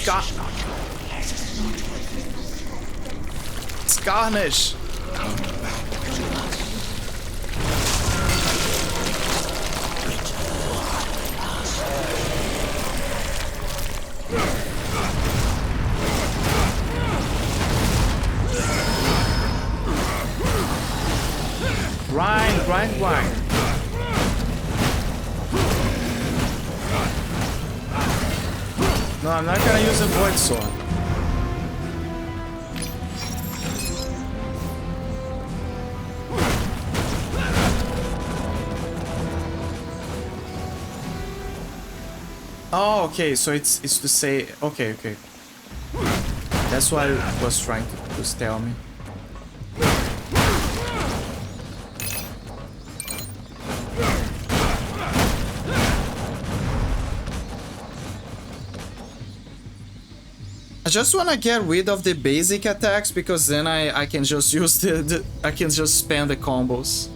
garnish. Grind. No, I'm not gonna use a void sword. Oh, okay, so it's to say, okay. That's what it was trying to tell me. I just want to get rid of the basic attacks because then I can just use I can just spam the combos.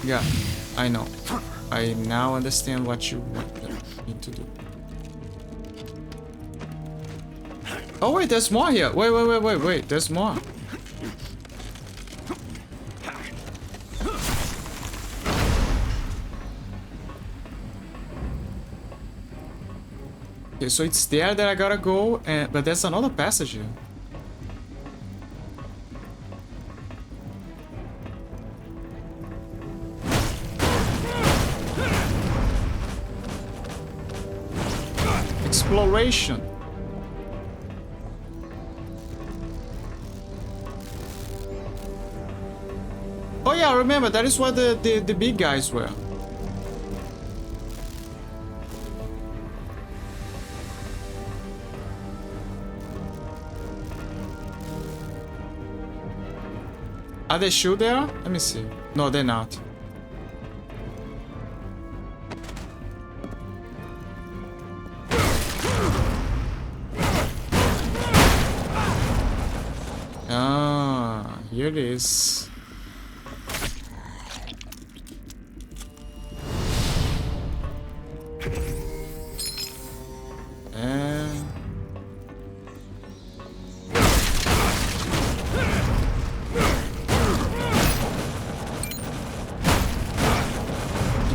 Yeah, I know. I now understand what you need to do. Oh wait, there's more here. Wait, there's more. Okay, so it's there that I gotta go, but there's another passage here. Exploration. Oh yeah, remember, that is where the big guys were. Are they still there? Let me see. No, they're not. Ah, here it is.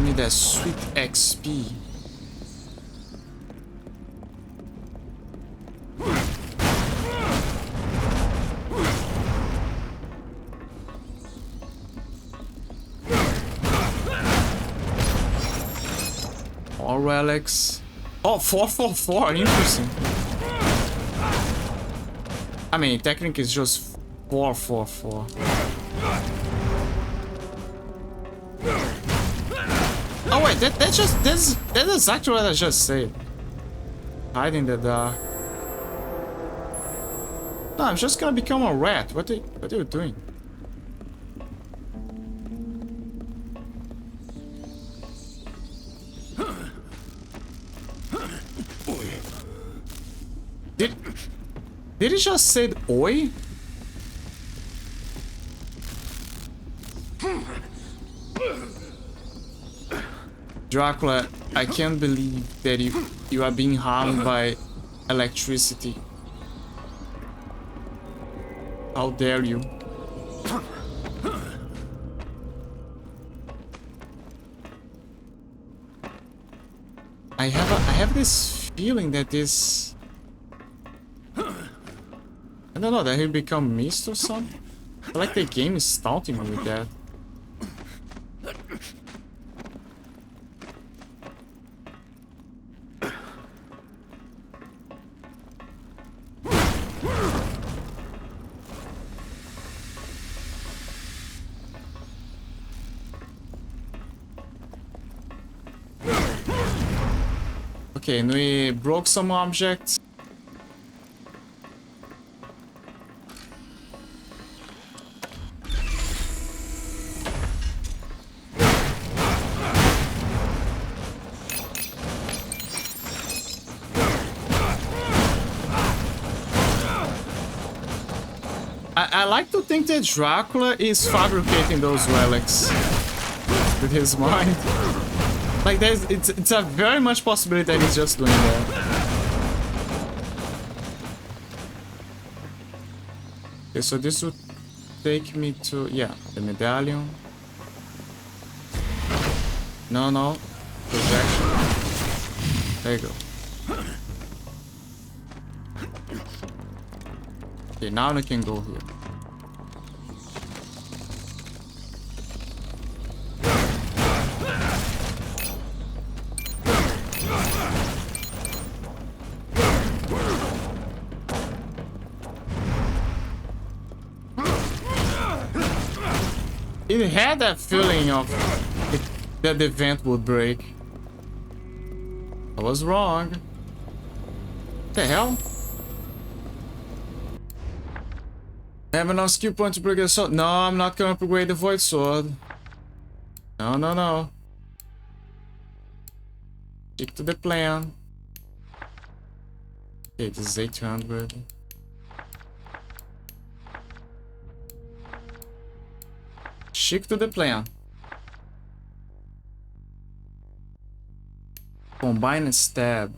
me that sweet XP. More relics. Oh, 444, interesting. I mean, technically it's just 444. Oh wait, that's exactly what I just said. Hide in the dark. No, I'm just gonna become a rat. What are you doing? Did he just say oi? Dracula, I can't believe that you are being harmed by electricity. How dare you? I have this feeling that this, I don't know, that he'll become mist or something. I feel like the game is taunting me with that. Okay, and we broke some objects. I like to think that Dracula is fabricating those relics with his mind. Like, it's a very much possibility that he's just doing that. Okay, so this would take me to, yeah, the medallion. No, projection. There you go. Okay, now I can go here. It had that feeling of that the vent would break. I was wrong. What the hell? I have enough skill point to break the sword. No, I'm not gonna upgrade the void sword. No. Stick to the plan. Okay, this is 800. Stick to the plan. Combine and stab.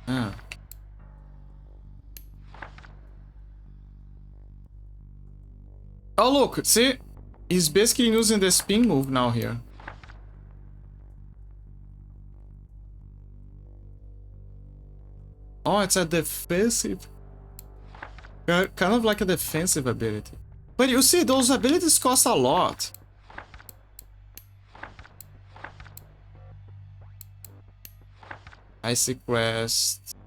Ah. Oh look, see? He's basically using the spin move now here. Oh, it's a defensive. Kind of like a defensive ability. But you see, those abilities cost a lot. Icy Crest.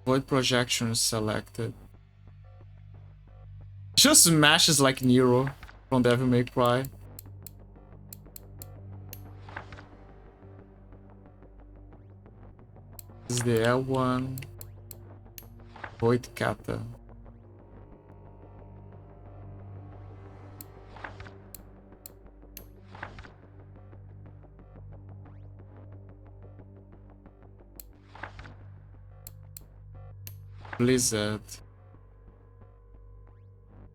Void projection selected. Just smashes like Nero from Devil May Cry. This is the L1. Void Kata. Blizzard.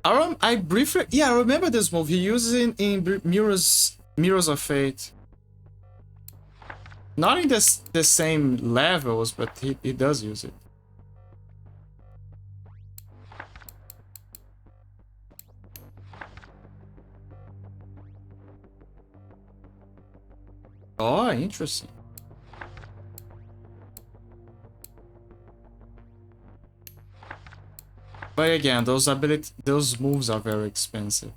I briefly, yeah, I remember this move. He uses it in Mirrors of Fate. Not in the same levels, but he does use it. Oh, interesting. But again, those moves are very expensive.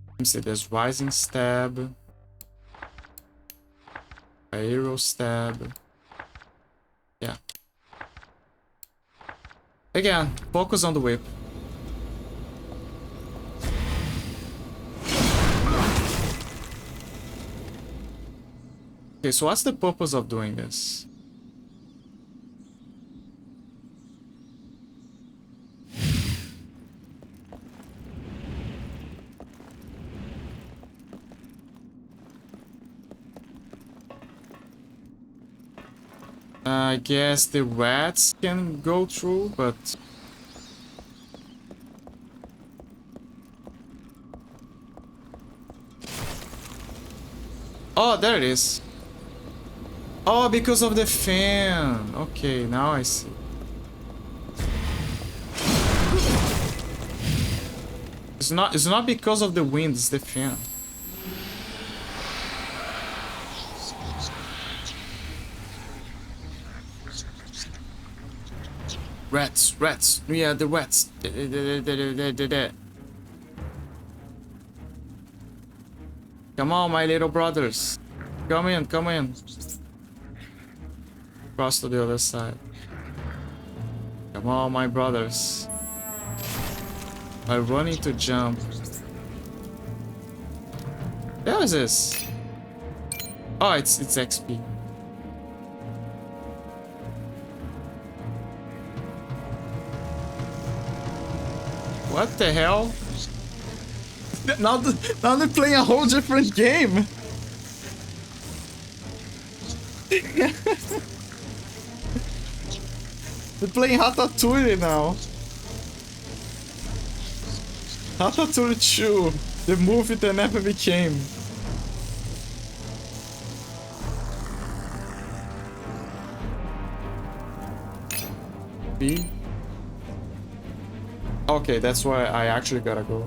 Let me see, there's Rising Stab, Aerial Stab. Yeah. Again, focus on the whip. Okay, so what's the purpose of doing this? I guess the rats can go through, but... Oh, there it is. Oh, because of the fan. Okay, now I see. It's not because of the wind, it's the fan. Rats. Yeah, the rats. Come on, my little brothers. Come in. Cross to the other side. Come on, my brothers. By running to jump. There is this. Oh, it's XP. What the hell? Now they're playing a whole different game. They're playing Ratatouille now. Ratatouille 2, the movie that never became. B. Okay, that's why I actually gotta go.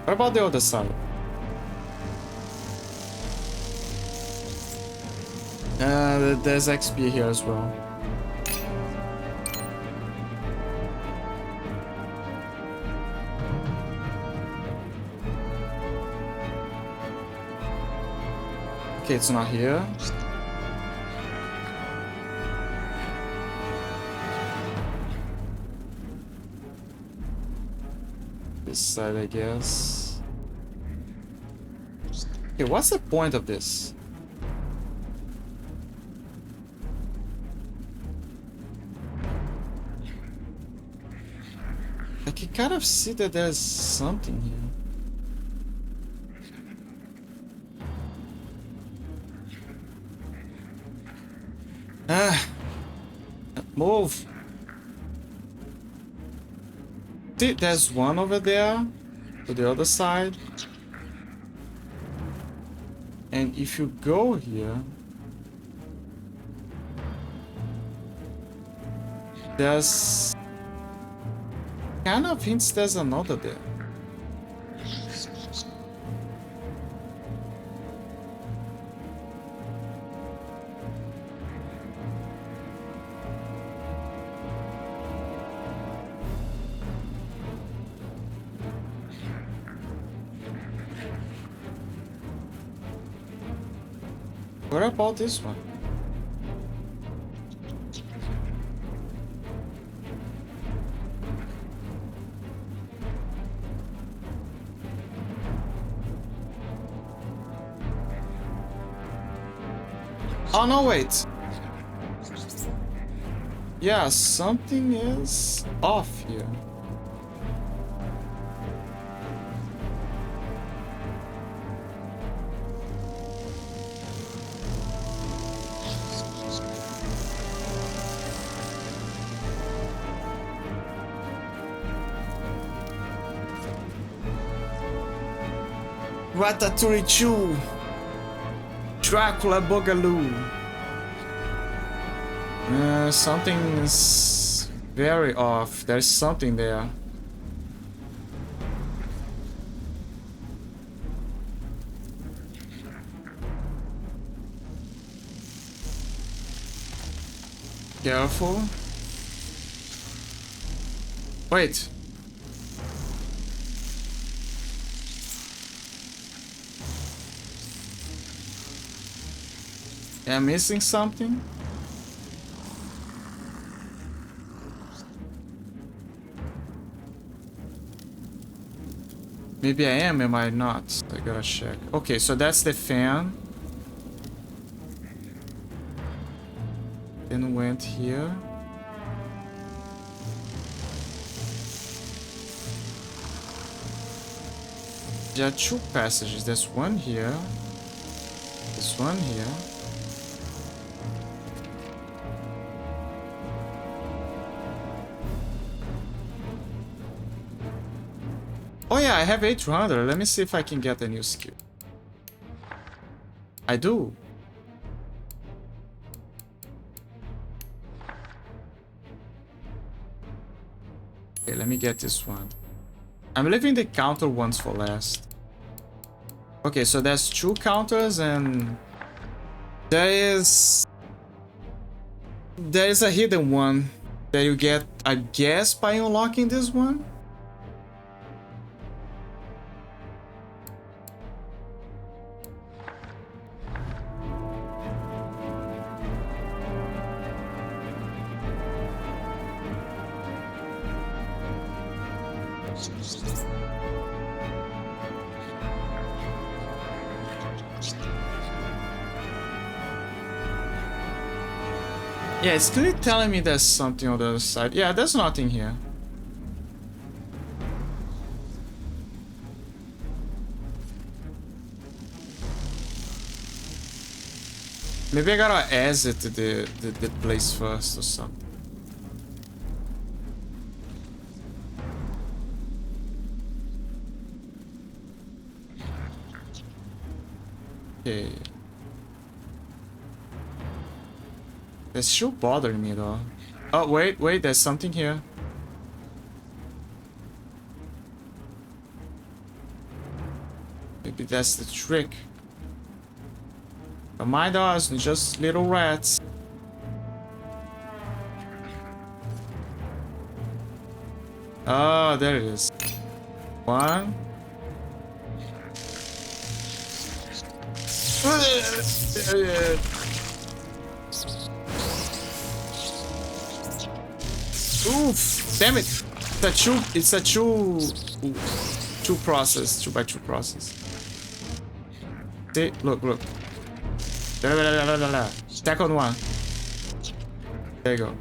What about the other side? There's XP here as well. Okay, it's not here. This side, I guess. Okay, what's the point of this? I can kind of see that there's something here. Move. See, there's one over there to the other side. And if you go here, there's kind of hints there's another there. What about this one? Oh no, wait. Yeah, something is off here. Ratatouille 2, Dracula Boogaloo. Something's very off. There's something there. Careful. Wait. Am I missing something? Maybe I am I not? I gotta check. Okay, so that's the fan. Then went here. There are two passages. There's one here. There's one here. Oh yeah, I have 800. Let me see if I can get a new skill. I do. Okay, let me get this one. I'm leaving the counter ones for last. Okay, so there's two counters and there is a hidden one that you get, I guess, by unlocking this one. Yeah, it's clearly telling me there's something on the other side. Yeah, there's nothing here. Maybe I gotta exit the place first or something. Okay. It's still bothering me though. Oh, wait, there's something here. Maybe that's the trick. But my dogs are just little rats. Oh, there it is. One. Oof! Damn it! It's a two process, 2x2 process. See, look. Second one. There you go.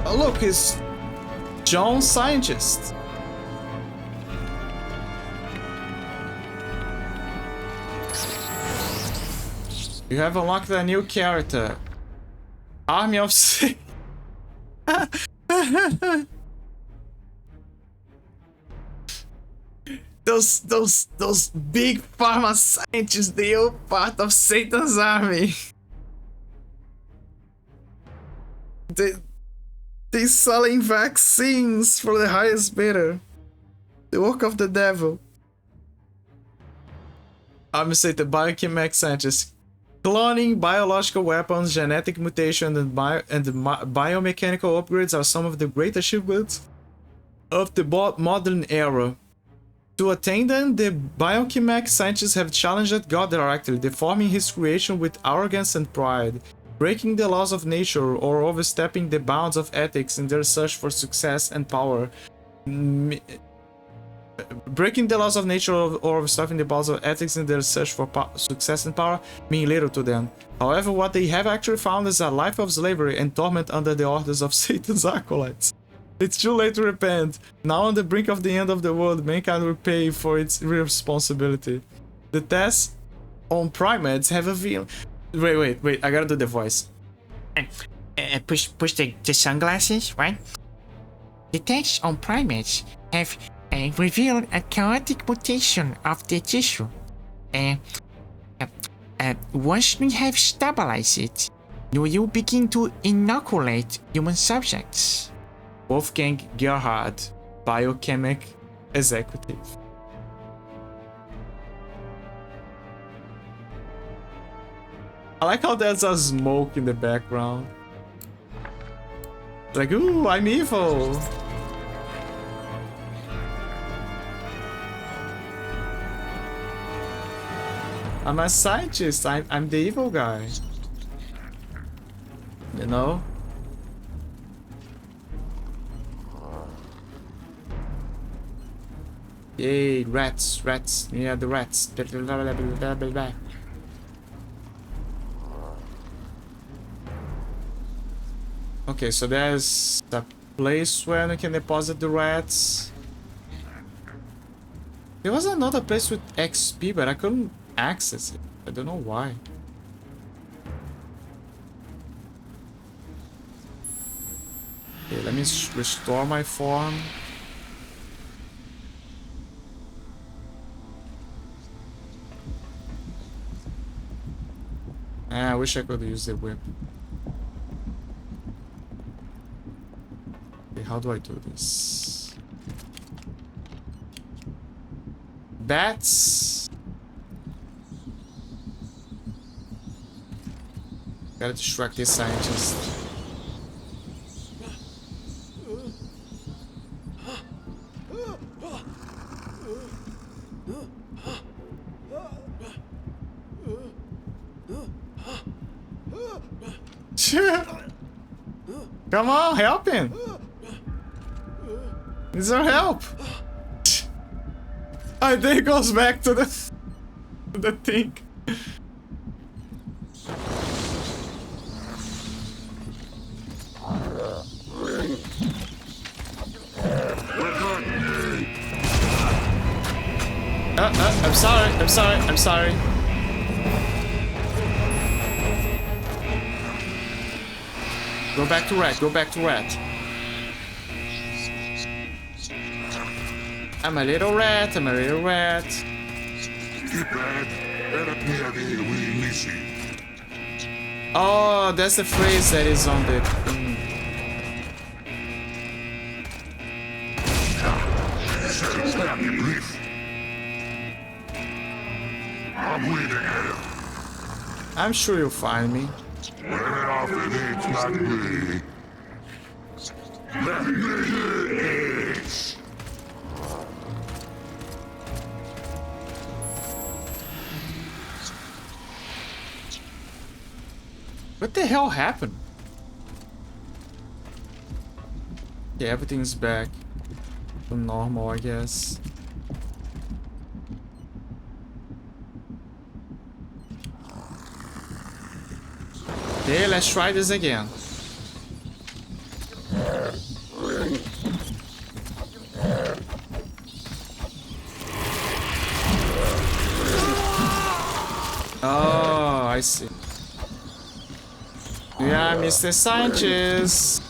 Oh, look, it's John Scientist. You have unlocked a new character. Army of Six. Those big pharma scientists, they are part of Satan's army. They selling vaccines for the highest bidder. The work of the devil. I'm Satan, biochemical scientists. Cloning, biological weapons, genetic mutation, and biomechanical upgrades are some of the great achievements of the modern era. To attain them, the biochemical scientists have challenged God directly, deforming his creation with arrogance and pride, breaking the laws of nature or overstepping the bounds of ethics in their search for success and power. Breaking the laws of nature or overstepping the bounds of ethics in their search for success and power mean little to them. However, what they have actually found is a life of slavery and torment under the orders of Satan's acolytes. It's too late to repent. Now on the brink of the end of the world, mankind will pay for its irresponsibility. The tests on primates have revealed... Wait. I gotta do the voice. Push the sunglasses, right? The tests on primates have revealed a chaotic mutation of the tissue. Once we have stabilized it, we will begin to inoculate human subjects. Wolfgang Gerhard, biochemic executive. I like how there's a smoke in the background. Like, ooh, I'm evil. I'm a scientist. I'm the evil guy. You know? Yay, rats. Yeah, the rats. Okay, so there's a place where we can deposit the rats. There was another place with XP, but I couldn't access it. I don't know why. Okay, let me restore my form. I wish I could use the whip. Okay, how do I do this? Bats. Gotta distract this scientist. Come on, help him. Needs our help. Oh, there he goes back to the thing. I'm sorry. Go back to rat. I'm a little rat. Oh, that's the phrase that is on the thing. I'm sure you'll find me. What the hell happened? Yeah, everything's back to normal, I guess. Okay, let's try this again. Oh, I see. Yeah, Mr. Scientist.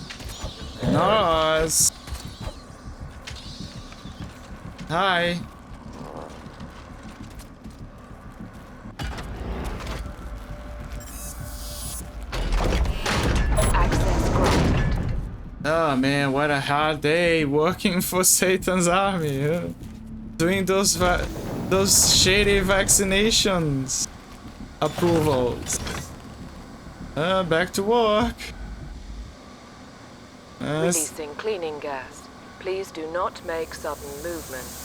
Ignore us. Hi. Oh man, what a hard day working for Satan's army. Huh? Doing those shady vaccinations approvals. Back to work. Releasing cleaning gas. Please do not make sudden movements.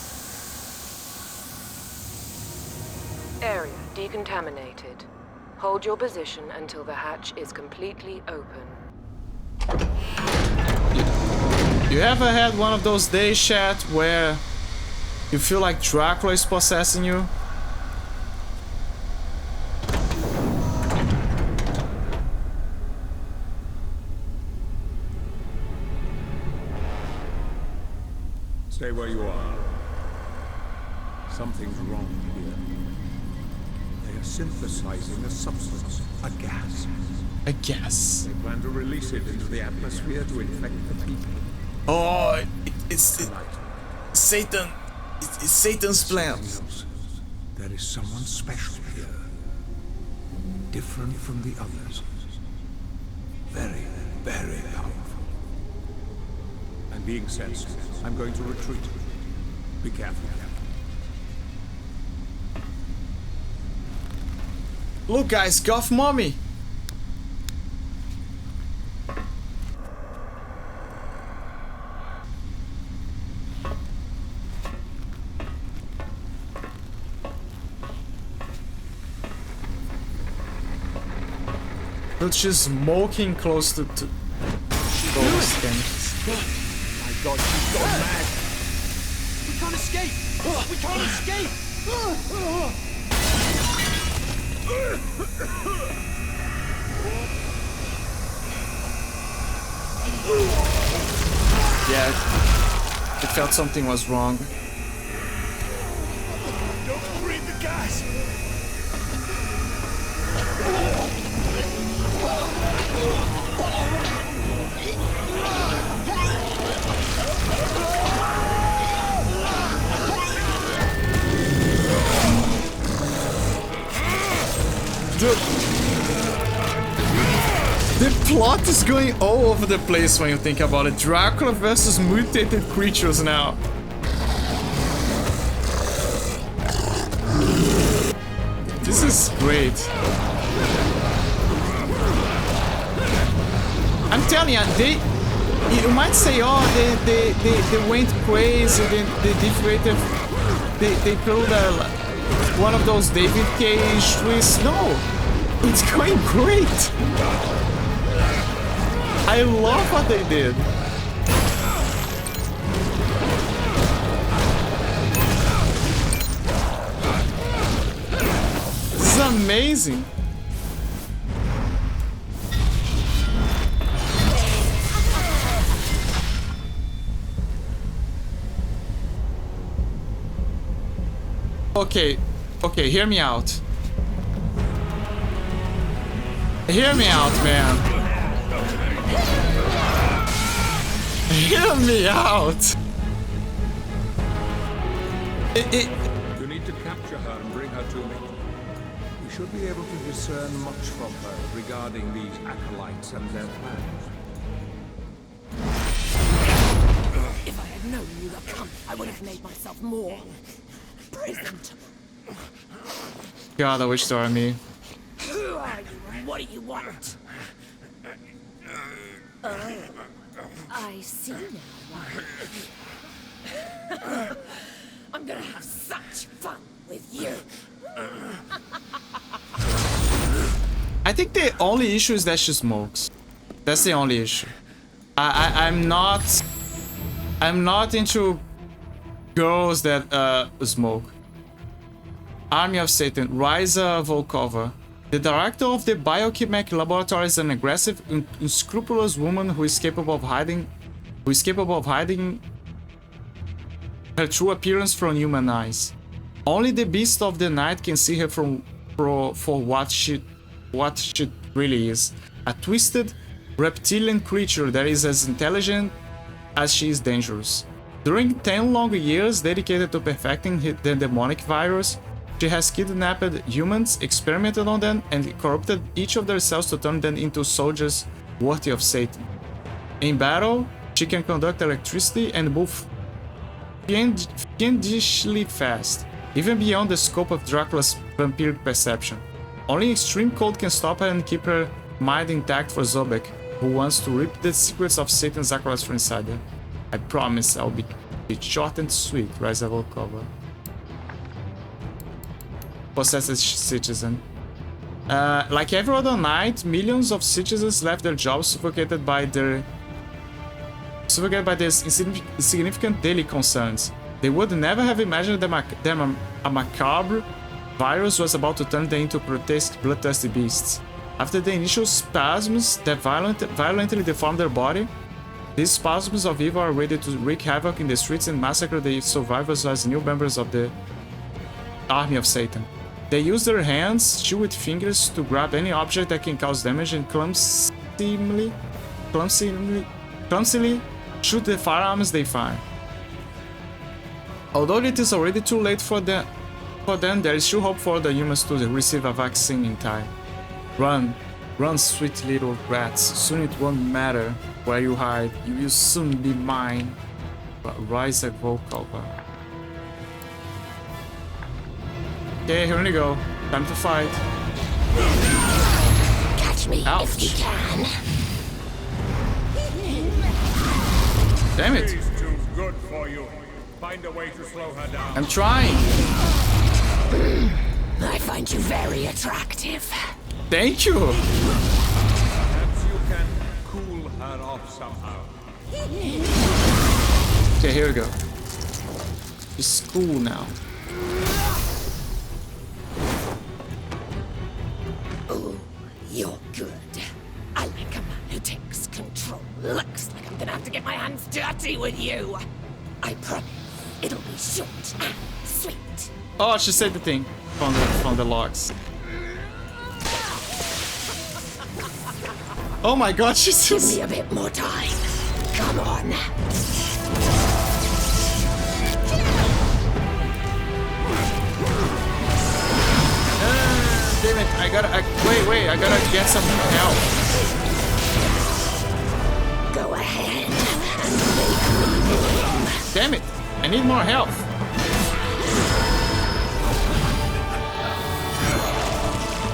Area decontaminated. Hold your position until the hatch is completely open. You ever had one of those days, chat, where you feel like Dracula is possessing you? Stay where you are. Something's wrong here. They are synthesizing a substance, a gas. A gas. They plan to release it into the atmosphere to infect the people. Oh, it's Satan. It's Satan's plan. There is someone special here. Different from the others. Very, very powerful. I'm being sensed. I'm going to retreat. Be careful. Look, guys, Goth Mommy. But she's smoking close to those things. My God, she's gone mad. We can't escape. We can't escape. Yeah, it felt something was wrong. Don't breathe the gas. The plot is going all over the place when you think about it. Dracula versus mutated creatures now. This is great. I'm telling you, you might say, oh, they went crazy, they deflated, they pulled one of those David Cage twists. No, it's going great. I love what they did. This is amazing. Okay, hear me out. Hear me out, man. Hear me out. You need to capture her and bring her to me. We should be able to discern much from her regarding these acolytes and their plans. If I had known you were come, I would have made myself more presentable. God, I wish there were me. Who are you and what do you want? Oh, I see now why. I'm gonna have such fun with you. I think the only issue is that she smokes. That's the only issue. I'm not into girls that smoke. Army of Satan, Ryza Volkova. The director of the Biochemic Laboratory is an aggressive, unscrupulous woman who is capable of hiding her true appearance from human eyes. Only the beast of the night can see her for what she really is. A twisted reptilian creature that is as intelligent as she is dangerous. During 10 long years dedicated to perfecting the demonic virus, she has kidnapped humans, experimented on them, and corrupted each of their cells to turn them into soldiers worthy of Satan. In battle, she can conduct electricity and move fiendishly fast, even beyond the scope of Dracula's vampiric perception. Only extreme cold can stop her and keep her mind intact for Zobek, who wants to rip the secrets of Satan's acolytes from inside her. I promise I'll be short and sweet, Ryza Volkova. Possessed citizen. Like every other night, millions of citizens left their jobs suffocated by their insignificant daily concerns. They would never have imagined that a macabre virus was about to turn them into grotesque, bloodthirsty beasts. After the initial spasms that violently deformed their body, these spasms of evil are ready to wreak havoc in the streets and massacre the survivors as new members of the Army of Satan. They use their hands, chew with fingers to grab any object that can cause damage and clumsily shoot the firearms they find. Although it is already too late for them, there is still hope for the humans to receive a vaccine in time. Run, run, sweet little rats. Soon it won't matter where you hide. You will soon be mine. But rise a vocal. Okay, here we go. Time to fight. Catch me if you can. Damn it! She's too good for you. Find a way to slow her down. I'm trying. I find you very attractive. Thank you. Perhaps you can cool her off somehow. Okay, here we go. It's cool now. Oh, you're good. I like a man who takes control. Looks like I'm gonna have to get my hands dirty with you. I promise it'll be short and sweet. Oh, she said the thing from the logs. Oh my god, she's Give me a bit more time. Come on. Damn it, I gotta get some help. Go ahead and make me warm. Damn it, I need more help.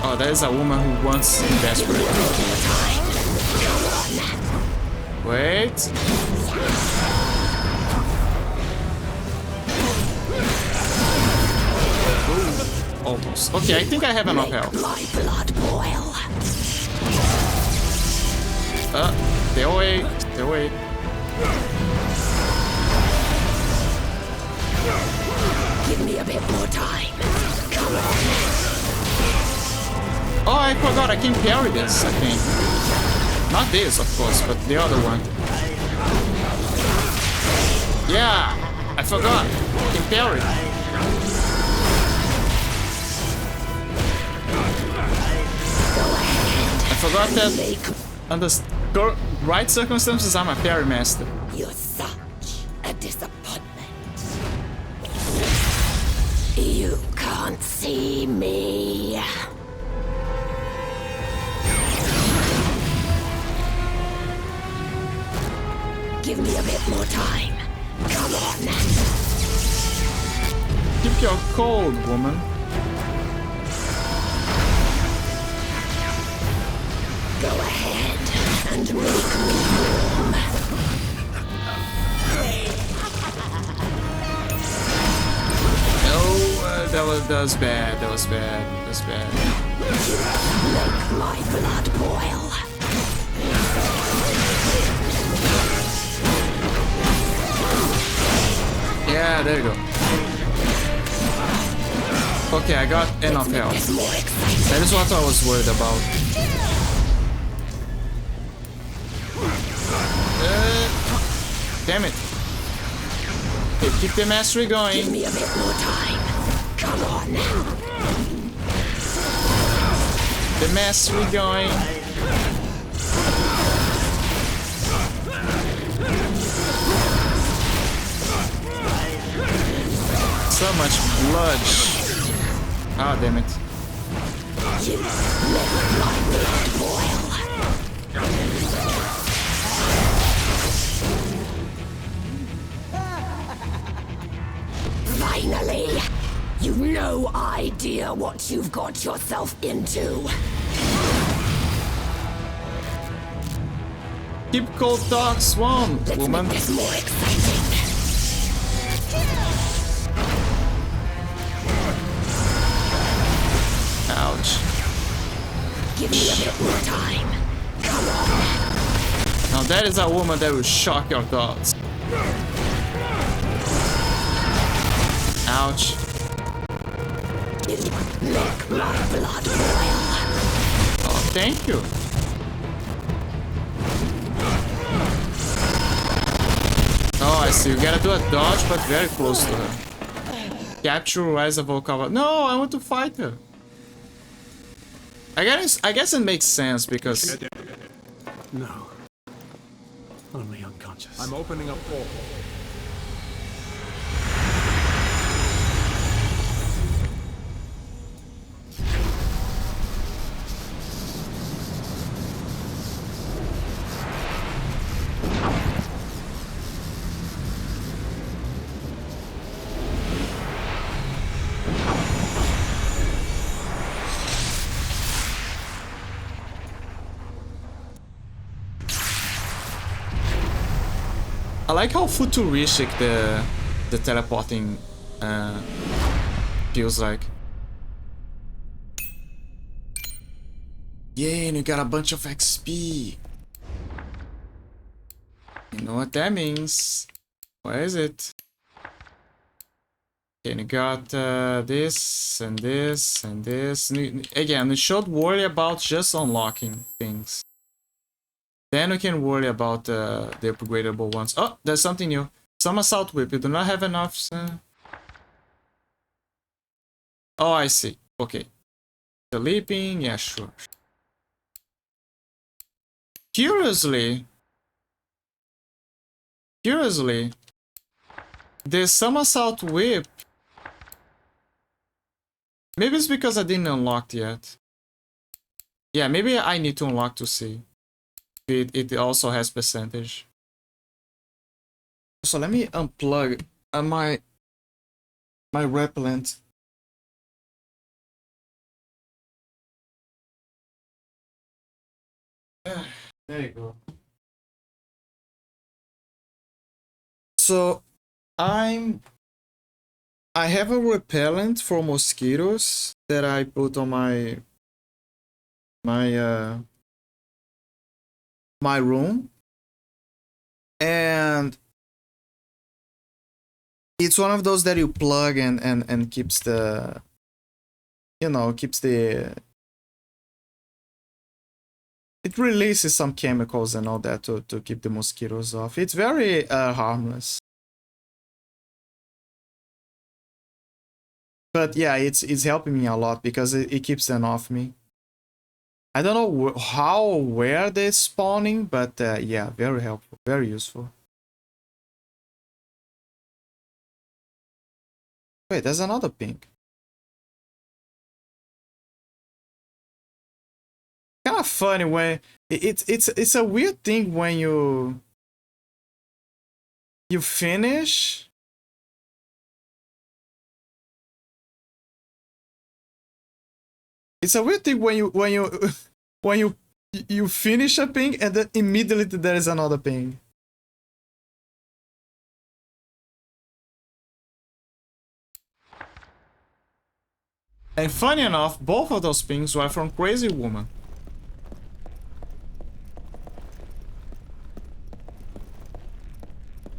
Oh, there is a woman who wants me desperately. Wait. Ooh, almost. Okay, I think I have enough health. My blood boil. Stay away. Stay away. Give me a bit more time. Come on. Oh, I forgot. I can parry this, I think. Not this, of course, but the other one. Yeah, I forgot. I can parry. I forgot that under right circumstances, I'm a parry master. You're such a disappointment. You can't see me. Give me a bit more time. Come on. Keep your cold, woman. Go ahead and make me warm. Oh, that was bad. That was bad. That was bad. Make my blood boil. Yeah, there you go. Okay, I got enough health. That is what I was worried about. Damn it. Okay, keep the mastery going. Give me a bit more time. Come on. The mastery going. So much blood. Ah, damn it. You let my blood boil. Finally, you've no idea what you've got yourself into. Keep cold talk, swan, woman. Let's make this more exciting. Ouch. Give me a bit more time. Come on. Now that is a woman that will shock your thoughts. Ouch. Make my blood boil. Oh, thank you. Oh, I see. You gotta do a dodge, but very close to her. Capture Rise of Okava. No, I want to fight her. I guess it makes sense because... No. Only unconscious. I'm opening a portal. I like how futuristic the teleporting feels like. Yeah, and you got a bunch of XP. You know what that means. What is it? Okay, and you got this and this and this. Again, you should worry about just unlocking things. Then we can worry about the upgradable ones. Oh, there's something new. Some assault whip. You do not have enough. Oh, I see. Okay. The leaping. Yeah, sure. Curiously, the some assault whip. Maybe it's because I didn't unlock it yet. Yeah, maybe I need to unlock to see. It also has percentage. So let me unplug my repellent. There you go. So I have a repellent for mosquitoes that I put on my room, and it's one of those that you plug and keeps the, you know, it releases some chemicals and all that to keep the mosquitoes off. It's very harmless. But yeah, it's helping me a lot because it keeps them off me. I don't know how, where they're spawning, but yeah, very helpful, very useful. Wait, there's another pink. Kind of funny when it's a weird thing when you finish. It's a weird thing when you finish a ping and then immediately there is another ping. And funny enough, both of those pings were from Crazy Woman.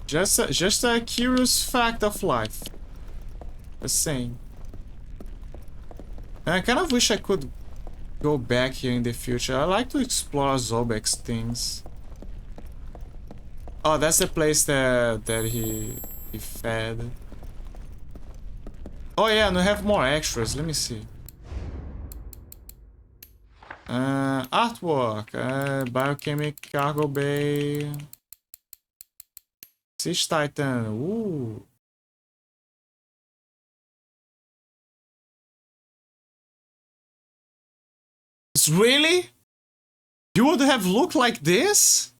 Just a curious fact of life. The same. And I kind of wish I could go back here in the future. I like to explore Zobek's things. Oh, that's the place that he fed. Oh yeah, and we have more extras. Let me see. Artwork. Biochemic cargo bay. Siege Titan. Ooh. Really? You would have looked like this?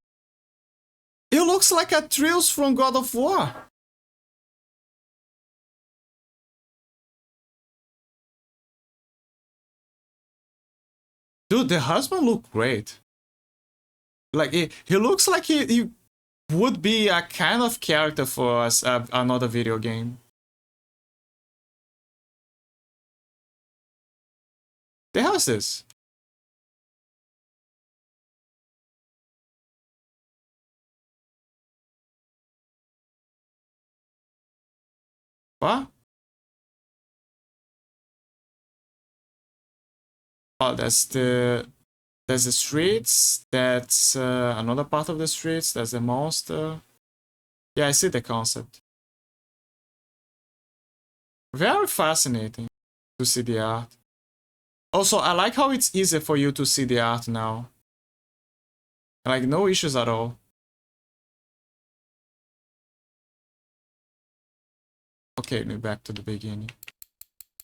It looks like Atreus from God of War. Dude, the husband looked great. Like, he looks like he would be a kind of character for us, another video game. The hell is this? What? Oh, there's the streets. That's another part of the streets. There's the monster. Yeah, I see the concept. Very fascinating to see the art. Also, I like how it's easier for you to see the art now. Like, no issues at all. Okay, back to the beginning.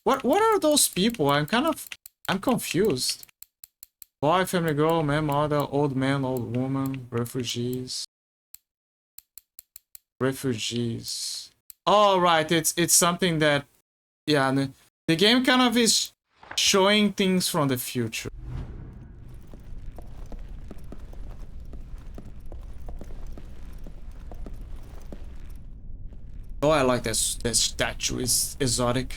What are those people? I'm confused. Boy, family, girl, man, mother, old man, old woman, refugees. Refugees. Oh, right, it's something that, yeah, the game kind of is showing things from the future. Oh, I like this. That statue is exotic.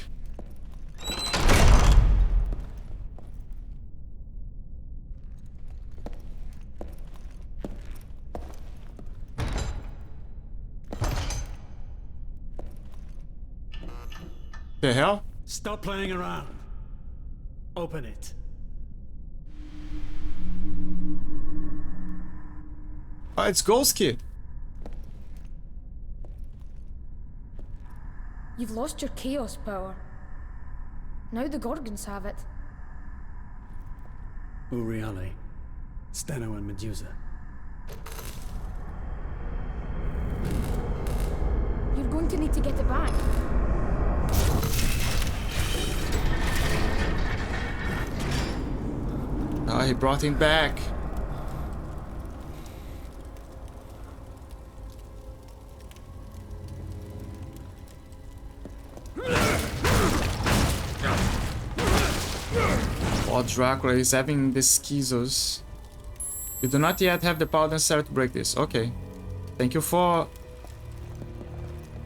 The hell? Stop playing around. Open it. Oh, it's Ghost Kid. You've lost your chaos power. Now the Gorgons have it. Uriali, Steno and Medusa. You're going to need to get it back. Oh, he brought him back. Oh, Dracula is having the schizos. You do not yet have the power necessary to break this. Okay. Thank you for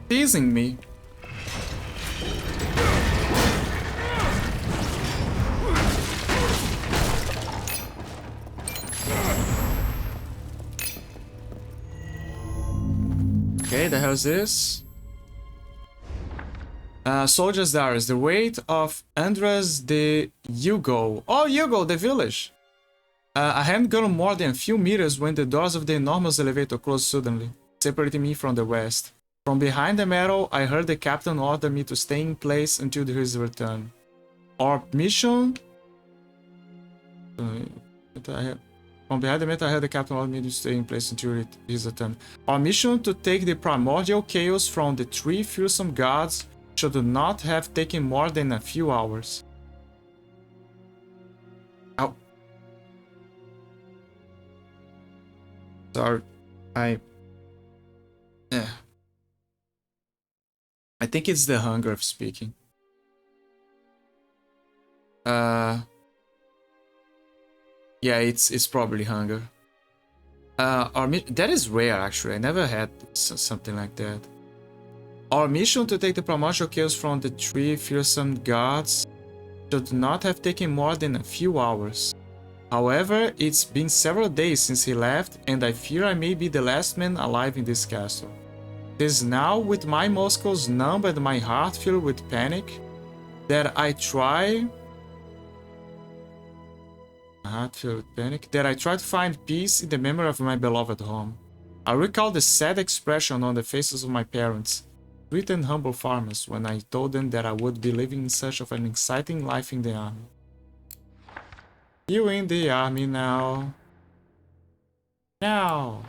teasing me. Okay, the hell is this? Soldier's Diaries, the weight of Andres de Hugo. Oh, Hugo, the village. I hadn't gone more than a few meters when the doors of the enormous elevator closed suddenly, separating me from the rest. From behind the metal, I heard the captain order me to stay in place until his return. Our mission... From behind the metal, I heard the captain order me to stay in place until his return. Our mission to take the primordial chaos from the three fearsome gods should not have taken more than a few hours. Ow. Sorry. I think it's the hunger of speaking. Yeah, it's probably hunger. That is rare actually. I never had something like that. Our mission to take the primordial chaos from the three fearsome gods should not have taken more than a few hours. However, it's been several days since he left, and I fear I may be the last man alive in this castle. It is now, with my muscles numb and my heart filled with panic, that I try to find peace in the memory of my beloved home. I recall the sad expression on the faces of my parents, sweet and humble farmers, when I told them that I would be living in search of an exciting life in the army. You in the army now. Now.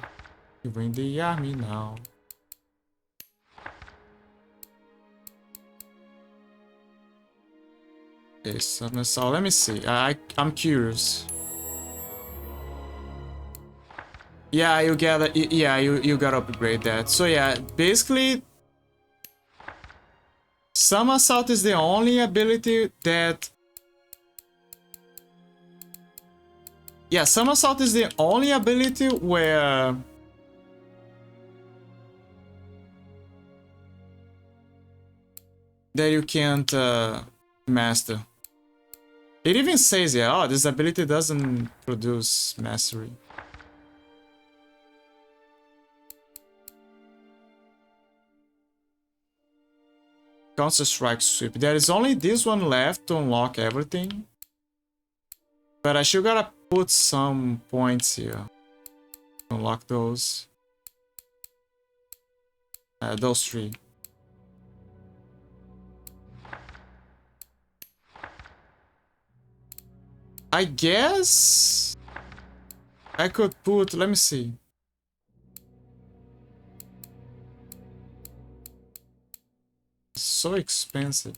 You in the army now. Okay, so let me see. I'm curious. Yeah, you gotta you gotta upgrade that. So yeah, basically Somersault is the only ability that... Yeah, Somersault is the only ability where... that you can't master. It even says, yeah, oh, this ability doesn't produce mastery. Counter Strike Sweep. There is only this one left to unlock everything. But I should gotta put some points here. Unlock those. Those three. I guess I could put, let me see. So expensive.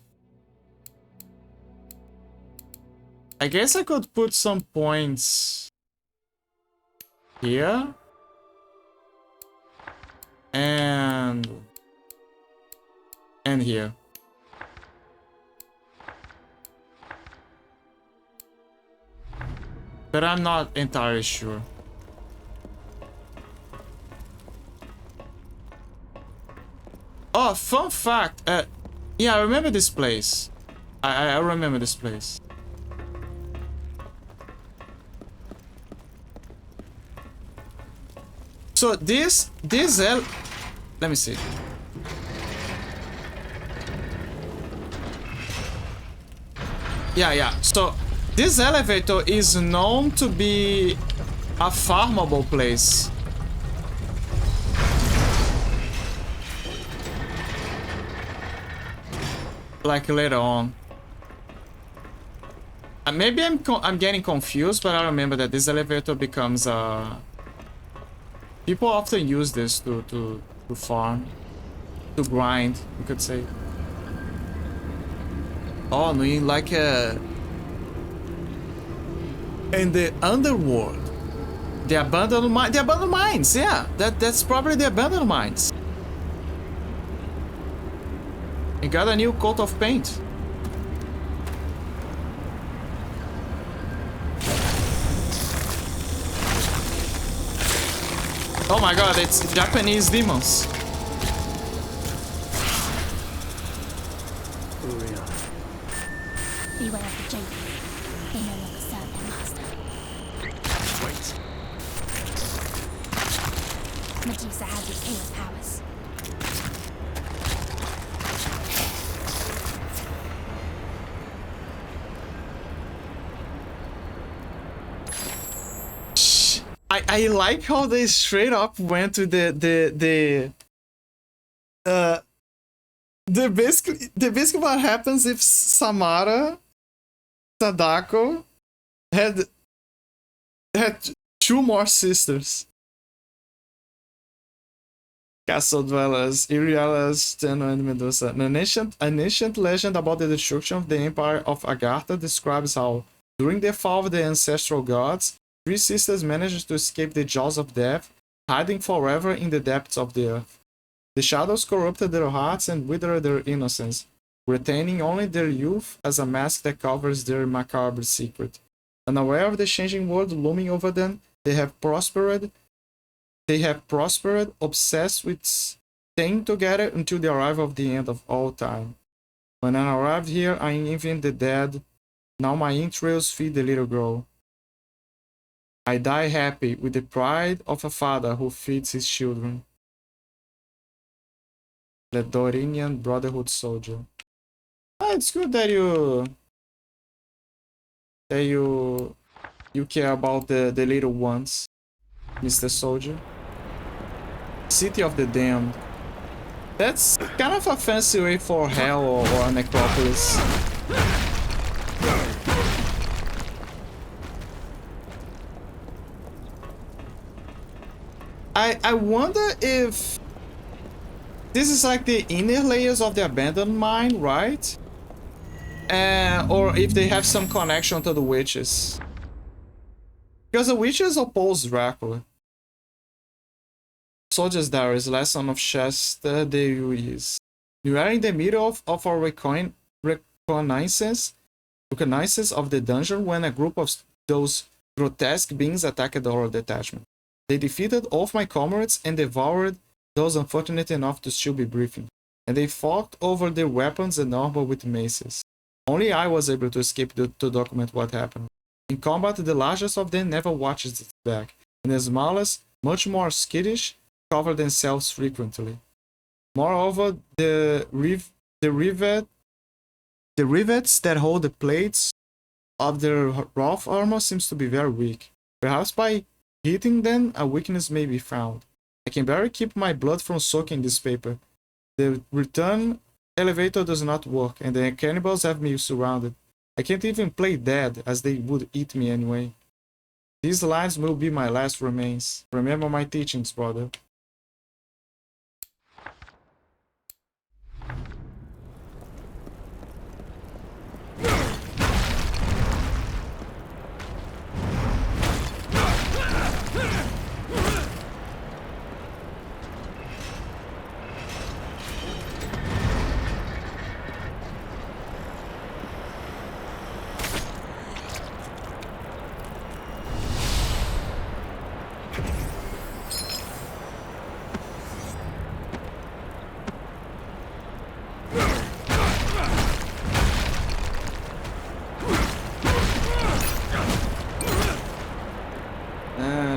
I guess I could put some points here. And here. But I'm not entirely sure. Oh, fun fact. Yeah, I remember this place. I remember this place. So this let me see. Yeah. So this elevator is known to be a farmable place. Like later on. Maybe I'm getting confused, but I remember that this elevator becomes people often use this to farm, to grind, you could say. Oh, no, like in the underworld, the abandoned mines. Yeah, that's probably the abandoned mines. You got a new coat of paint. Oh my god, it's Japanese demons. Beware of the jungle. They no longer serve their master. Wait. Medusa has its chaos powers. I like how they straight up went to the basically what happens if Samara Sadako had two more sisters. Castle dwellers, Irialas, Tenno, and Medusa. An ancient legend about the destruction of the Empire of Agartha describes how, during the fall of the ancestral gods, three sisters managed to escape the jaws of death, hiding forever in the depths of the earth. The shadows corrupted their hearts and withered their innocence, retaining only their youth as a mask that covers their macabre secret. Unaware of the changing world looming over them, they have prospered, obsessed with staying together until the arrival of the end of all time. When I arrived here, I envied the dead. Now my entrails feed the little girl. I die happy with the pride of a father who feeds his children. The Dorinian Brotherhood Soldier. It's good that you care about the little ones, Mr. Soldier. City of the Damned. That's kind of a fancy way for hell or a necropolis. I wonder if this is like the inner layers of the abandoned mine, right? Or if they have some connection to the witches. Because the witches oppose Dracula. Soldier's Diaries, Lesson of Chester de Ruiz. You are in the middle of our reconnaissance of the dungeon when a group of those grotesque beings attacked our detachment. They defeated all of my comrades and devoured those unfortunate enough to still be breathing, and they fought over their weapons and armor with maces. Only I was able to escape to document what happened. In combat, the largest of them never watches its back, and the smallest, much more skittish, cover themselves frequently. Moreover, the rivets that hold the plates of their rough armor seems to be very weak. Perhaps by hitting them, a weakness may be found. I can barely keep my blood from soaking this paper. The return elevator does not work, and the cannibals have me surrounded. I can't even play dead, as they would eat me anyway. These lives will be my last remains. Remember my teachings, brother.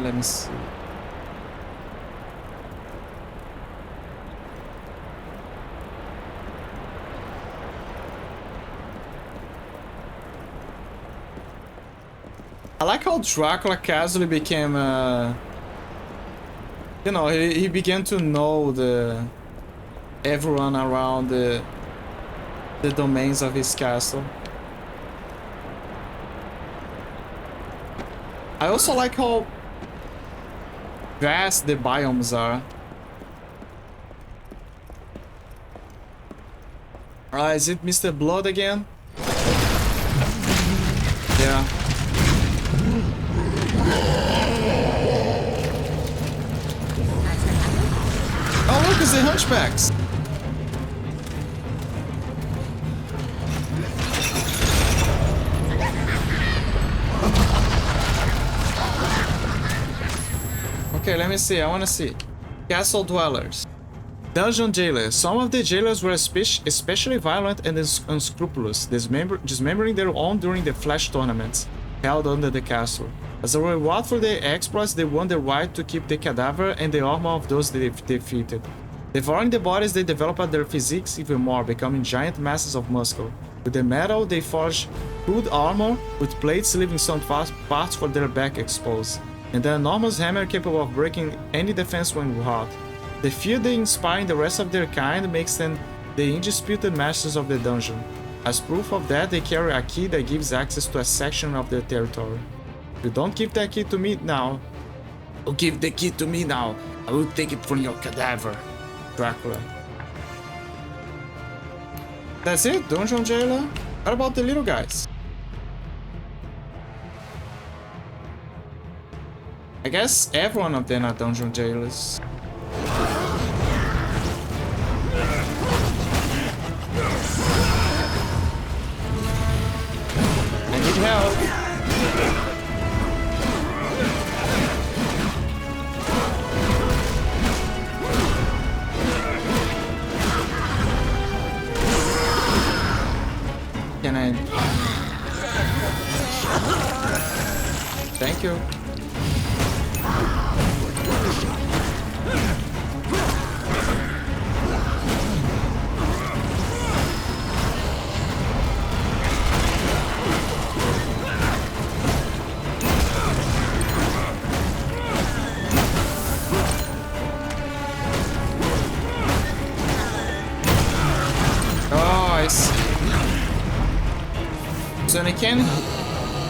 Let me see. I like how Dracula casually became, you know, he began to know everyone around the domains of his castle. I also like how vast the biomes are. Is it Mr. Blood again? Yeah. Oh look, it's the Hunchbacks! Okay, let me see. I want to see. Castle dwellers. Dungeon jailers. Some of the jailers were especially violent and unscrupulous, dismembering their own during the flash tournaments held under the castle. As a reward for their exploits, they won the right to keep the cadaver and the armor of those they defeated. Devouring the bodies, they developed their physiques even more, becoming giant masses of muscle. With the metal, they forged good armor with plates, leaving some parts for their back exposed, and an enormous hammer capable of breaking any defense when hot. The fear they inspire in the rest of their kind makes them the undisputed masters of the dungeon. As proof of that, they carry a key that gives access to a section of their territory. If you don't give that key to me now, or give the key to me now, I will take it from your cadaver. Dracula. That's it, dungeon jailer? What about the little guys? I guess every one of them are dungeon jailers. I need help. Can I? Thank you.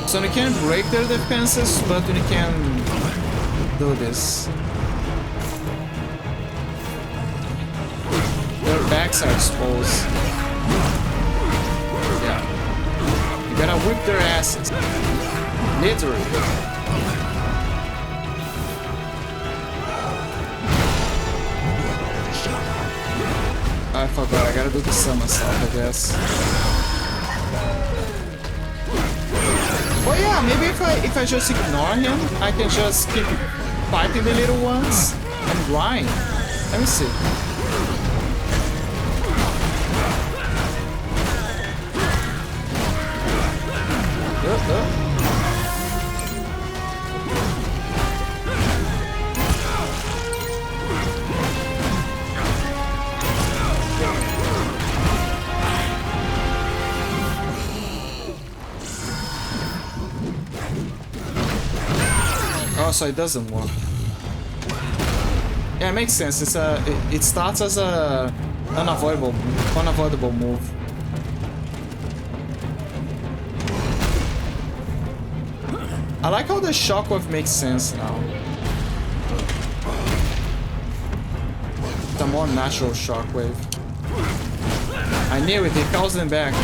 So you can break their defenses, but you can do this. Their backs are exposed. Yeah. You gotta whip their asses. Literally. I forgot, I gotta do the somersault, I guess. Well, yeah, maybe if I just ignore him, I can just keep fighting the little ones and grind. Let me see. So it doesn't work. Yeah, it makes sense. It starts as a unavoidable move. I like how the shockwave makes sense now. It's a more natural shockwave. I knew it, it calls them back.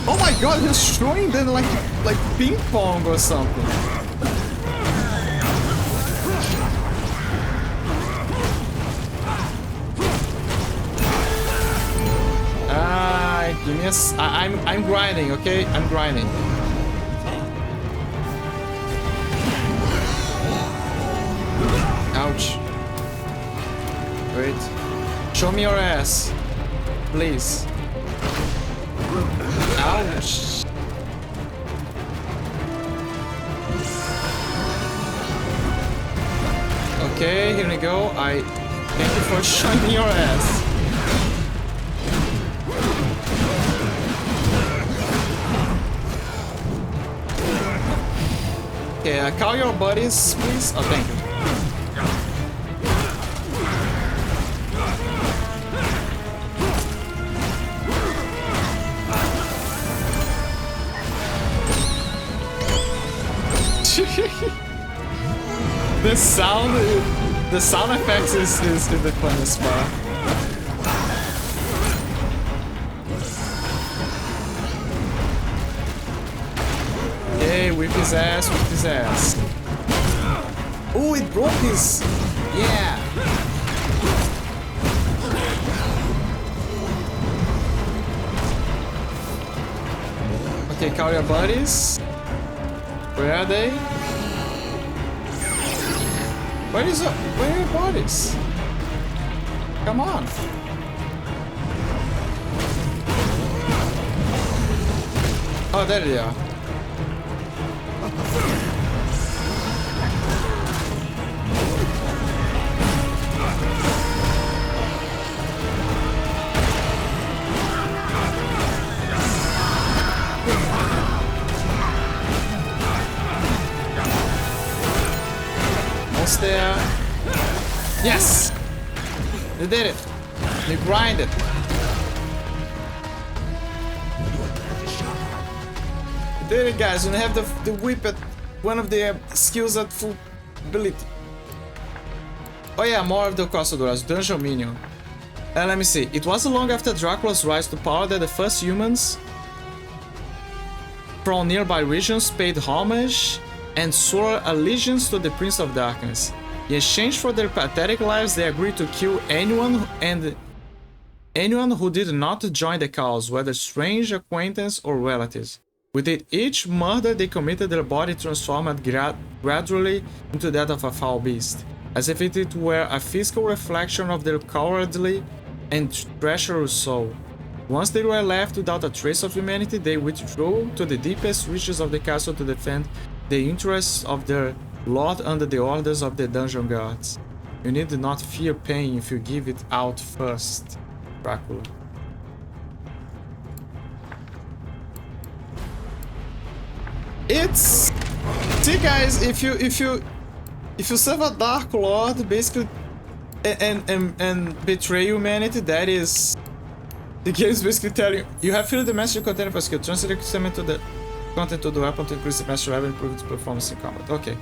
Oh my god, he's throwing them like ping pong or something. Give me a I'm grinding, okay? I'm grinding. Ouch. Wait. Show me your ass. Please. Ouch. Okay, here we go. Thank you for showing me your ass. Okay, call your buddies, please. Oh, thank you. The sound effects is the funniest part. Okay, whip his ass, whip his ass. Oh, it broke his... Yeah. Okay, call your buddies. Where are they? Where are your buddies? Come on. Oh, there they are. There. Yes! They did it. They grinded. They did it, guys. And they have the whip at one of their skills at full ability. Oh yeah, more of the Costadores. Dungeon minion. Let me see. It wasn't long after Dracula's rise to power that the first humans from nearby regions paid homage and swore allegiance to the Prince of Darkness. In exchange for their pathetic lives, they agreed to kill anyone who did not join the cause, whether strange acquaintance or relatives. With each murder they committed, their body transformed gradually into that of a foul beast, as if it were a physical reflection of their cowardly and treacherous soul. Once they were left without a trace of humanity, they withdrew to the deepest reaches of the castle to defend the interests of their lord under the orders of the dungeon guards. You need not fear pain if you give it out first, Dracula. It's... See guys, if you serve a Dark Lord, basically, and betray humanity, that is... The game is basically telling you, you have filled the mastery container for skill, transfer the content to the weapon to increase the mastery level and improve its performance in combat. Okay.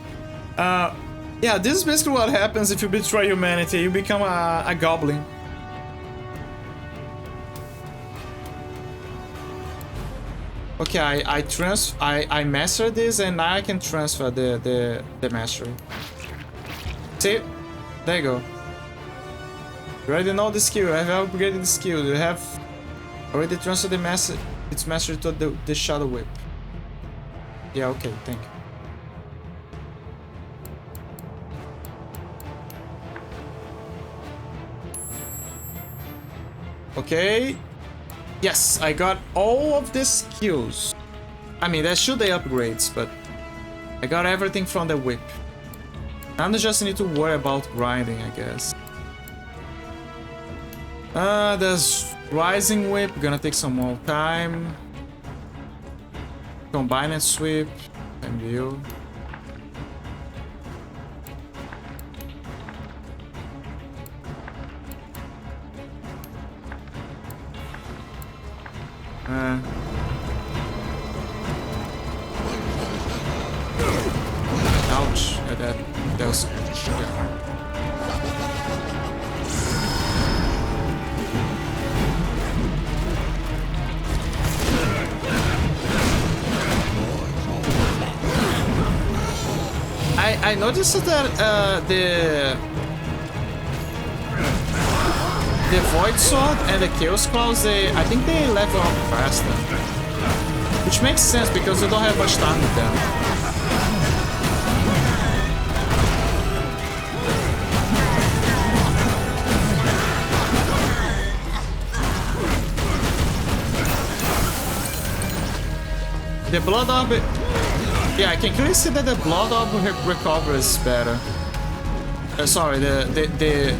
Yeah, this is basically what happens if you betray humanity. You become a goblin. Okay, I mastered this and now I can transfer the mastery. See? There you go. You already know the skill, I have upgraded the skill, you have already transferred its mastery to the Shadow Whip. Yeah, okay, thank you. Okay. Yes, I got all of the skills. I mean, there should be upgrades, but I got everything from the whip. Now I just need to worry about grinding, I guess. There's Rising Whip, gonna take some more time. Combine and sweep, and view. that was... Yeah. I noticed that the Void Sword and the Chaos Claws, I think they level up faster. Which makes sense because you don't have much time with them. The Blood Orb... Yeah, I can clearly see that the Blood Orb recovers better. Sorry, the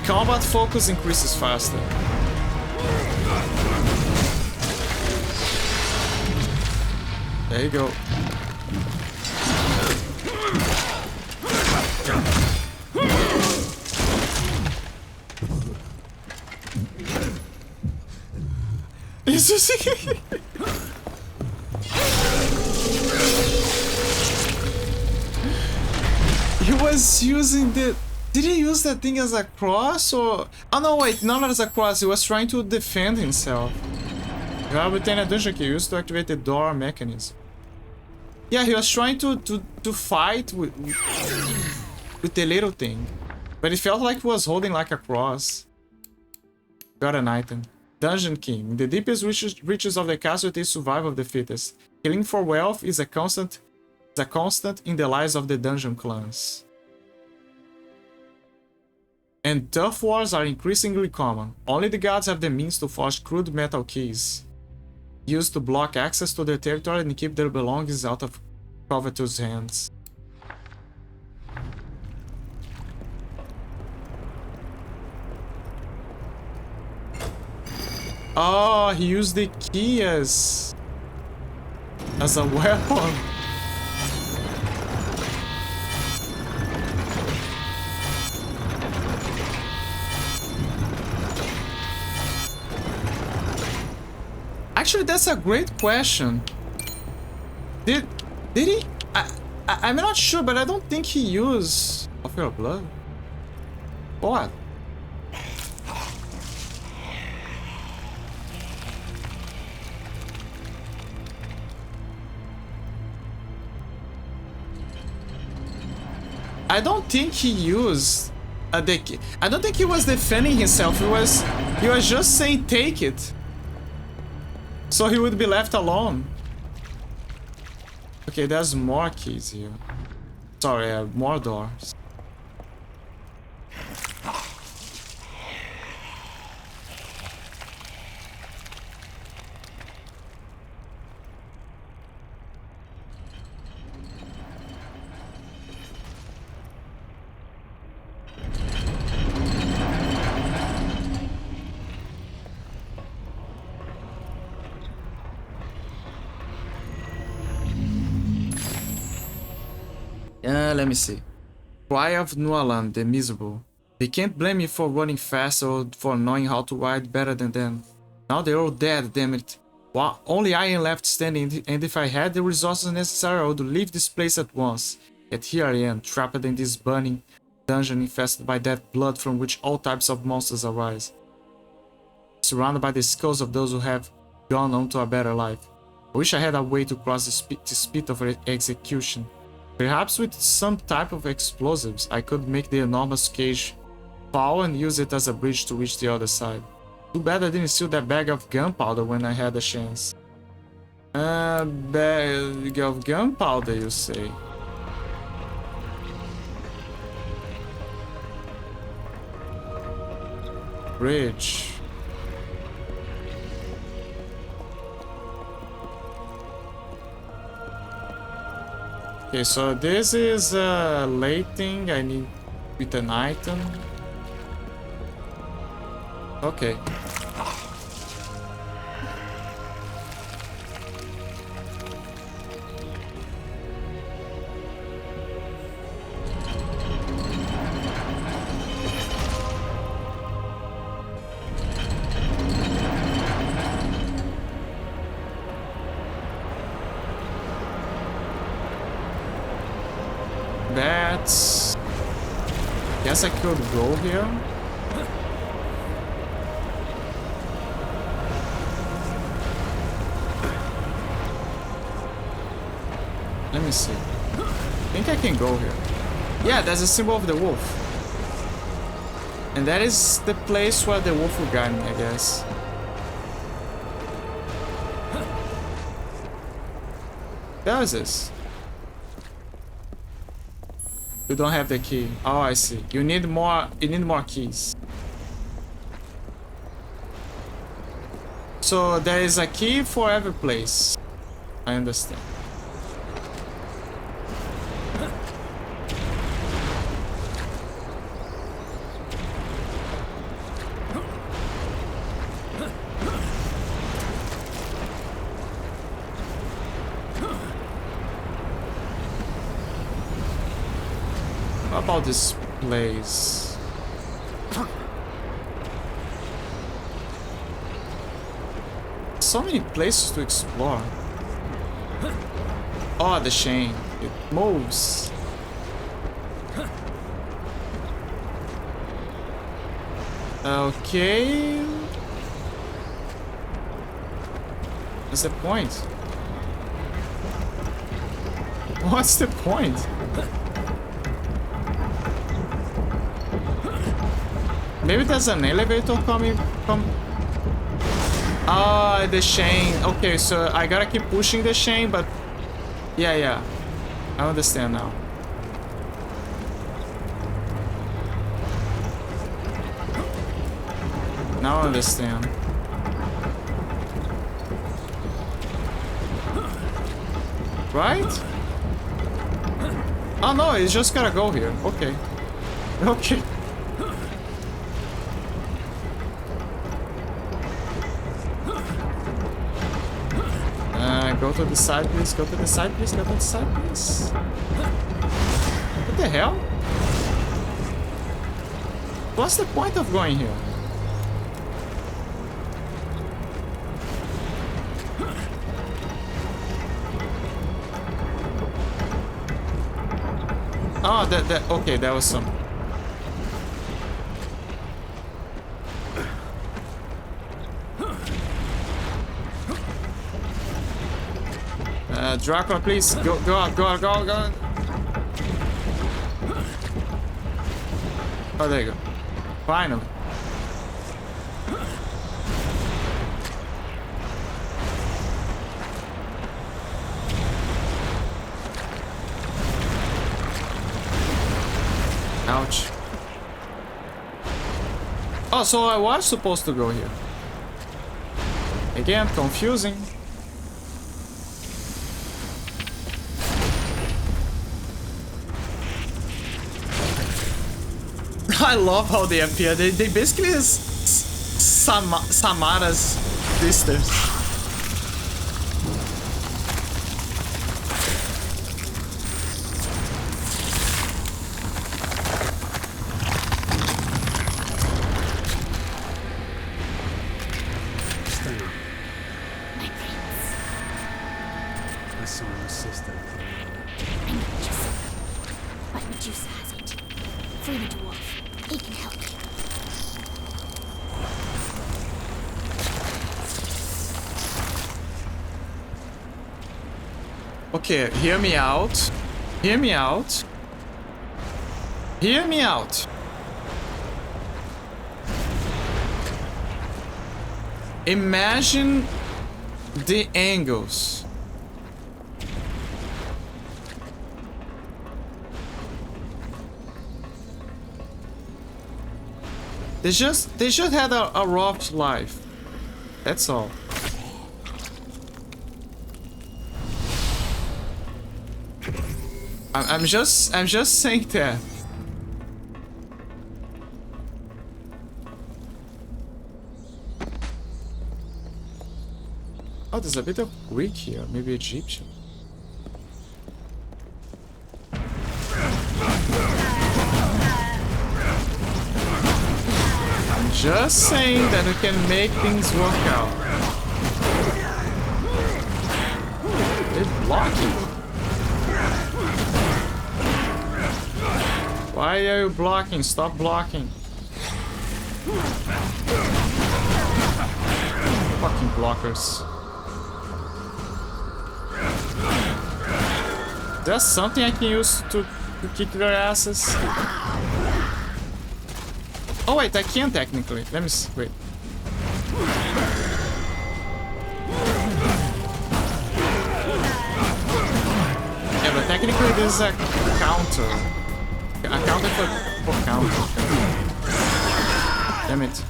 combat focus increases faster. There you go. He was using the... Did he use that thing as a cross or... Oh no, wait, not as a cross, he was trying to defend himself. You have obtained a dungeon key used to activate the door mechanism. Yeah, he was trying to fight with the little thing. But it felt like he was holding like a cross. Got an item. Dungeon key. In the deepest reaches of the castle, it is survival of the fittest. Killing for wealth is a constant in the lives of the dungeon clans. And tough wars are increasingly common. Only the gods have the means to forge crude metal keys, used to block access to their territory and keep their belongings out of covetous hands. Oh, he used the key as a weapon. Actually, that's a great question. Did he? I'm not sure, but I don't think he used of your blood. What? I don't think he used the key. I don't think he was defending himself. He was just saying take it. So he would be left alone. Okay, there's more keys here. Sorry, more doors. Let me see. Cry of Nualan, the miserable. They can't blame me for running fast or for knowing how to ride better than them. Now they're all dead, damn it. Well, only I am left standing, and if I had the resources necessary, I would leave this place at once. Yet here I am, trapped in this burning dungeon infested by that blood from which all types of monsters arise. Surrounded by the skulls of those who have gone on to a better life. I wish I had a way to cross this pit of execution. Perhaps with some type of explosives, I could make the enormous cage fall and use it as a bridge to reach the other side. Too bad I didn't steal that bag of gunpowder when I had a chance. Bag of gunpowder, you say? Bridge. Okay, so this is a late thing I need with an item. Okay. Bats. Guess I could go here. Let me see. I think I can go here. Yeah, that's a symbol of the wolf. And that is the place where the wolf will guide me, I guess. There is this. You don't have the key. Oh, I see. You need more keys. So there is a key for every place. I understand. What about this place? So many places to explore. Oh, the chain. It moves. Okay. What's the point? What's the point? Maybe there's an elevator coming from... Ah, the chain. Okay, so I gotta keep pushing the chain, but... Yeah. I understand now. Now I understand. Right? Oh no, it's just gotta go here. Okay. Okay. Go to the side, please. Go to the side, please. Go to the side, please. What the hell? What's the point of going here? Oh, okay, that was some. Dracula, please go out. Oh, there you go. Finally. Ouch. Oh, so I was supposed to go here. Again, confusing. I love how they appear. They basically is Samara's sisters. My prince. I saw my sister. I know Medusa. But Medusa has it. Free the dwarf. He can help you. Okay, hear me out. Hear me out. Hear me out. Imagine the angles. They just had a rough life. That's all. I'm just saying that. Oh, there's a bit of Greek here, maybe Egyptian. I'm just saying that we can make things work out. It's blocking. Why are you blocking? Stop blocking. Fucking blockers. There's something I can use to kick their asses. Oh wait, I can technically. Let me see. Wait. Yeah, but technically this is a counter. A counter for counter. Damn it.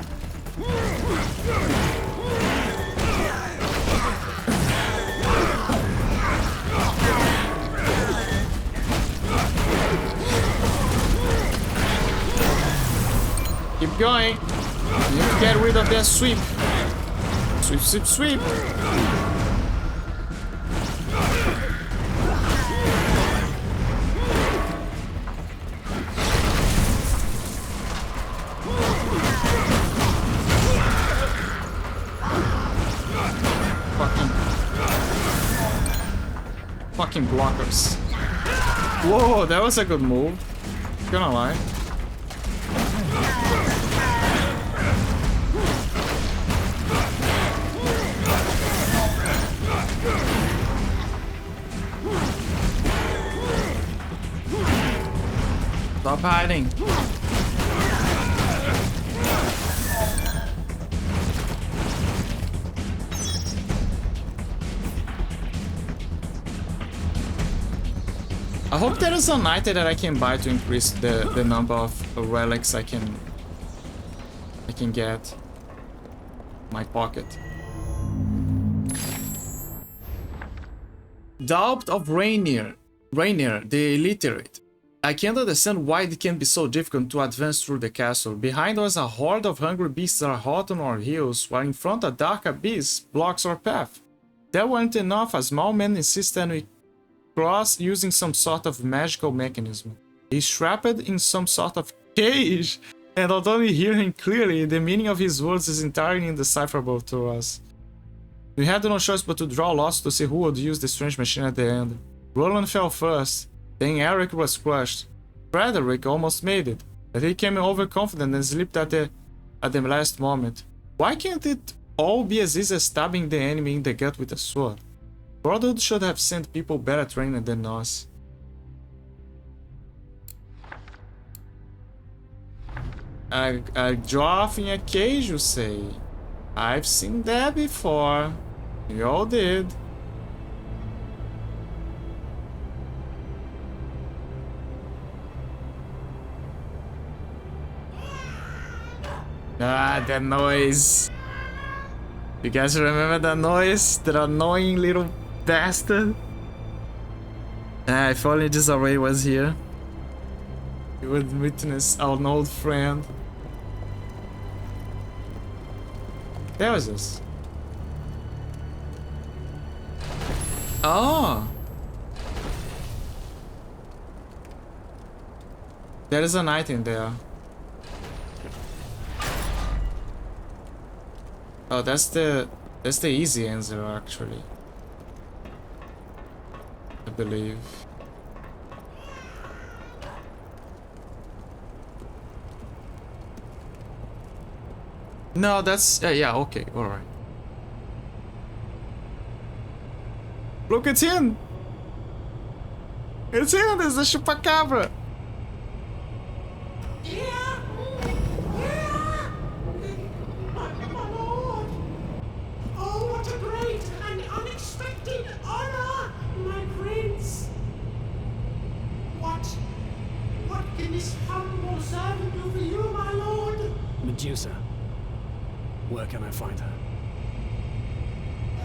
Keep going. You need to get rid of that sweep. Sweep, sweep, sweep. Fucking blockers. Whoa, that was a good move. Not gonna lie. Stop hiding. I hope there is an item that I can buy to increase the number of relics I can get in my pocket. Doubt of Rainier, the illiterate. I can't understand why it can be so difficult to advance through the castle. Behind us a horde of hungry beasts are hot on our heels, while in front a dark abyss blocks our path. There weren't enough, a small man insisted we cross using some sort of magical mechanism. He's trapped in some sort of cage, and although we hear him clearly, the meaning of his words is entirely indecipherable to us. We had no choice but to draw lots to see who would use the strange machine at the end. Roland fell first, then Eric was crushed. Frederick almost made it, but he came overconfident and slipped at the last moment. Why can't it all be as easy as stabbing the enemy in the gut with a sword? Brotherhood should have sent people better trained than us. A dwarf in a cage, you say? I've seen that before. You all did. Ah, that noise. You guys remember that noise? That annoying little bastard? Ah, if only Disarray was here. He would witness our old friend. There was this. Oh! There is a knight in there. Oh, that's the easy answer, actually. I believe. No, that's yeah, okay, all right. Look, it's him. It's him. It's the chupacabra. Medusa. Where can I find her?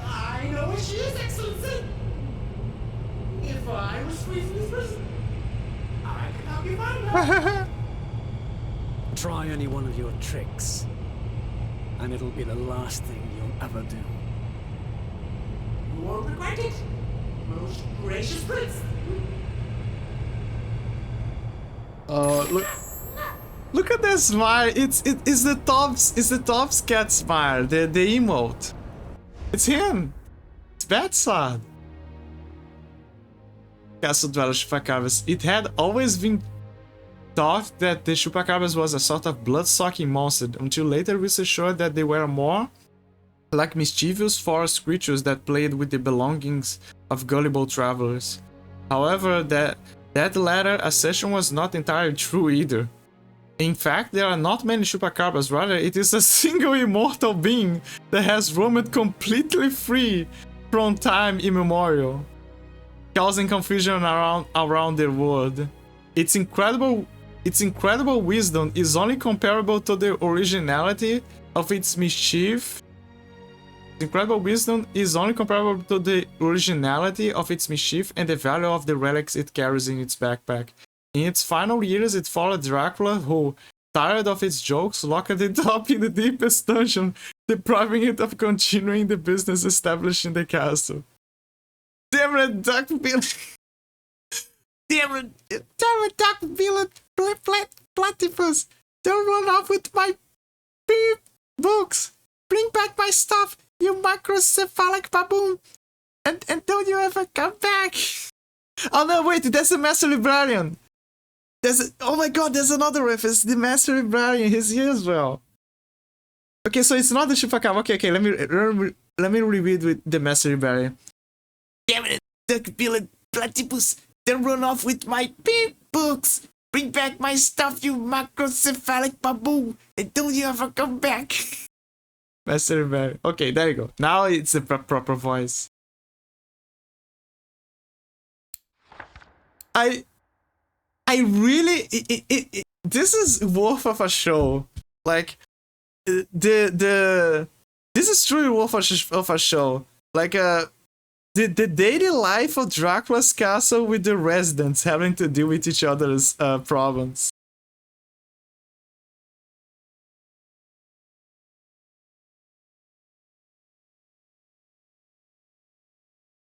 I know where she is, Excellency! If I was free from this prison, I could help you find her! Try any one of your tricks, and it'll be the last thing you'll ever do. You won't regret it, most gracious prince! Look. Look at that smile. It's the Top's cat smile. The emote. It's him. It's Betsad. Castle Dweller Chupacabras. It had always been thought that the chupacabras was a sort of blood-sucking monster, until later research showed that they were more like mischievous forest creatures that played with the belongings of gullible travelers. However, that latter assertion was not entirely true either. In fact, there are not many chupacabras, rather it is a single immortal being that has roamed completely free from time immemorial, causing confusion around the world. Its incredible wisdom is only comparable to the originality of its mischief. Incredible wisdom is only comparable to the originality of its mischief and the value of the relics it carries in its backpack. In its final years, it followed Dracula, who, tired of its jokes, locked it up in the deepest dungeon, depriving it of continuing the business established in the castle. Damn it, Duckbill! Damn it, Duckbill! Platypus! Don't run off with my books! Bring back my stuff, you microcephalic baboon! And don't you ever come back! Oh no, wait, that's the Master Librarian! Oh my god, there's another reference, the Master Librarian, he's here as well. Okay, so it's not the chupacabra. Okay, let me reread with the Master Librarian. Damn it, Duckbill Platypus! Don't run off with my books! Bring back my stuff, you microcephalic baboon! And don't you ever come back! Master Librarian. Okay, there you go. Now it's the proper voice. I really, this is worth of a show. Like, this is truly worth of a show. Like, the daily life of Dracula's castle with the residents having to deal with each other's problems.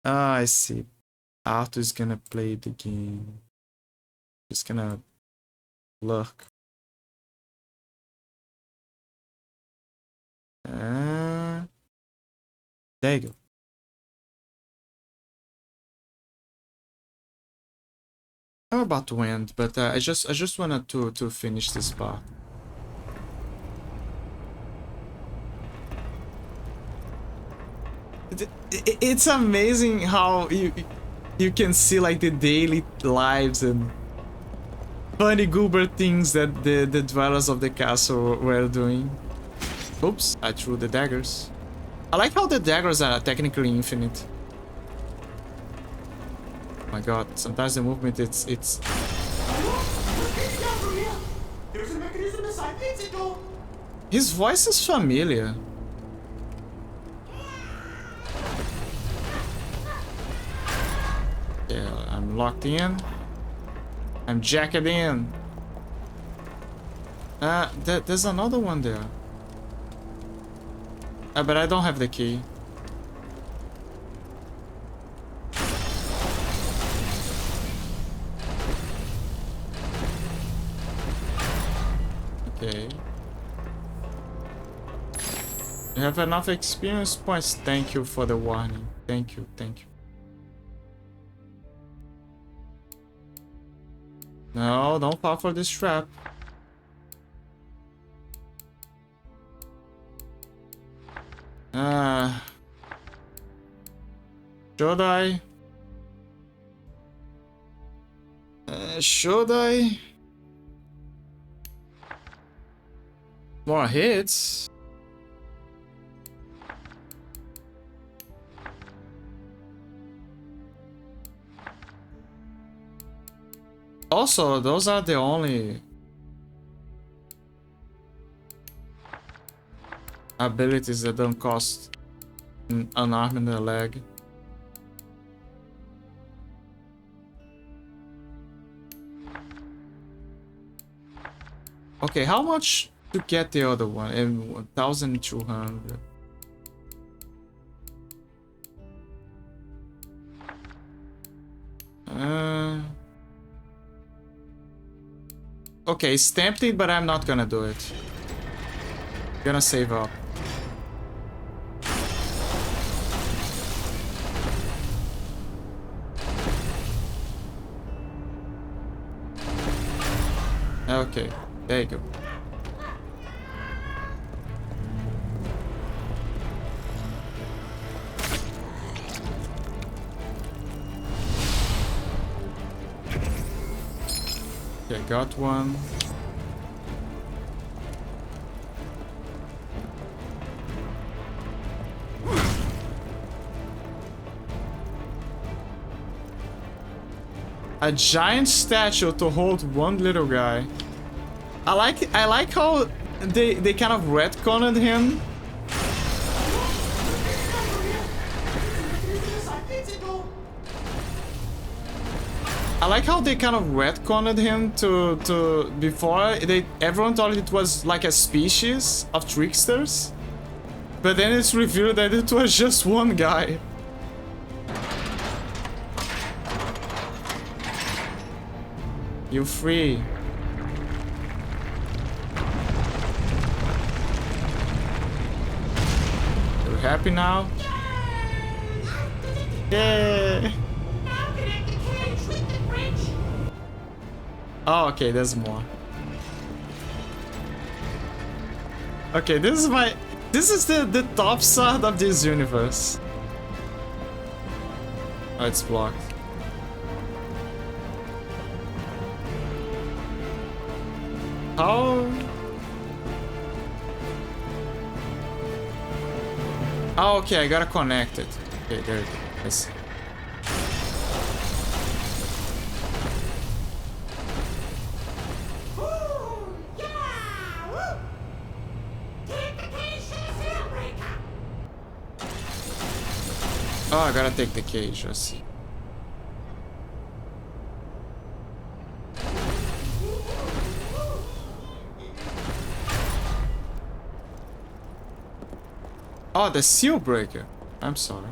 Ah, I see. Arthur's gonna play the game. Just gonna look. There you go. I'm about to end, but I just wanted to finish this part. It's amazing how you can see like the daily lives and funny goober things that the dwellers of the castle were doing. Oops, I threw the daggers. I like how the daggers are technically infinite. Oh my god, sometimes the movement it's There's a mechanism inside the exit door. His voice is familiar. Yeah, I'm locked in. I'm jacked in. There's another one there. But I don't have the key. Okay. You have enough experience points. Thank you for the warning. Thank you, thank you. No, don't fall for this trap. Should I? Should I? More hits? Also, those are the only abilities that don't cost an arm and a leg. Okay, how much to get the other one? 1,200. Okay, it's tempting, but I'm not gonna do it. Gonna save up. Okay, there you go. Okay, got one. A giant statue to hold one little guy. I like how they kind of retconned him. I like how they kind of retconned him to before everyone thought it was like a species of tricksters, but then it's revealed that it was just one guy. You free. You're happy now? Yeah. Oh, okay, there's more. Okay, this is the top side of this universe. Oh, it's blocked. How? Oh, okay, I gotta connect it. Okay, there it is. Oh, I gotta take the cage, I see. Oh, the seal breaker. I'm sorry.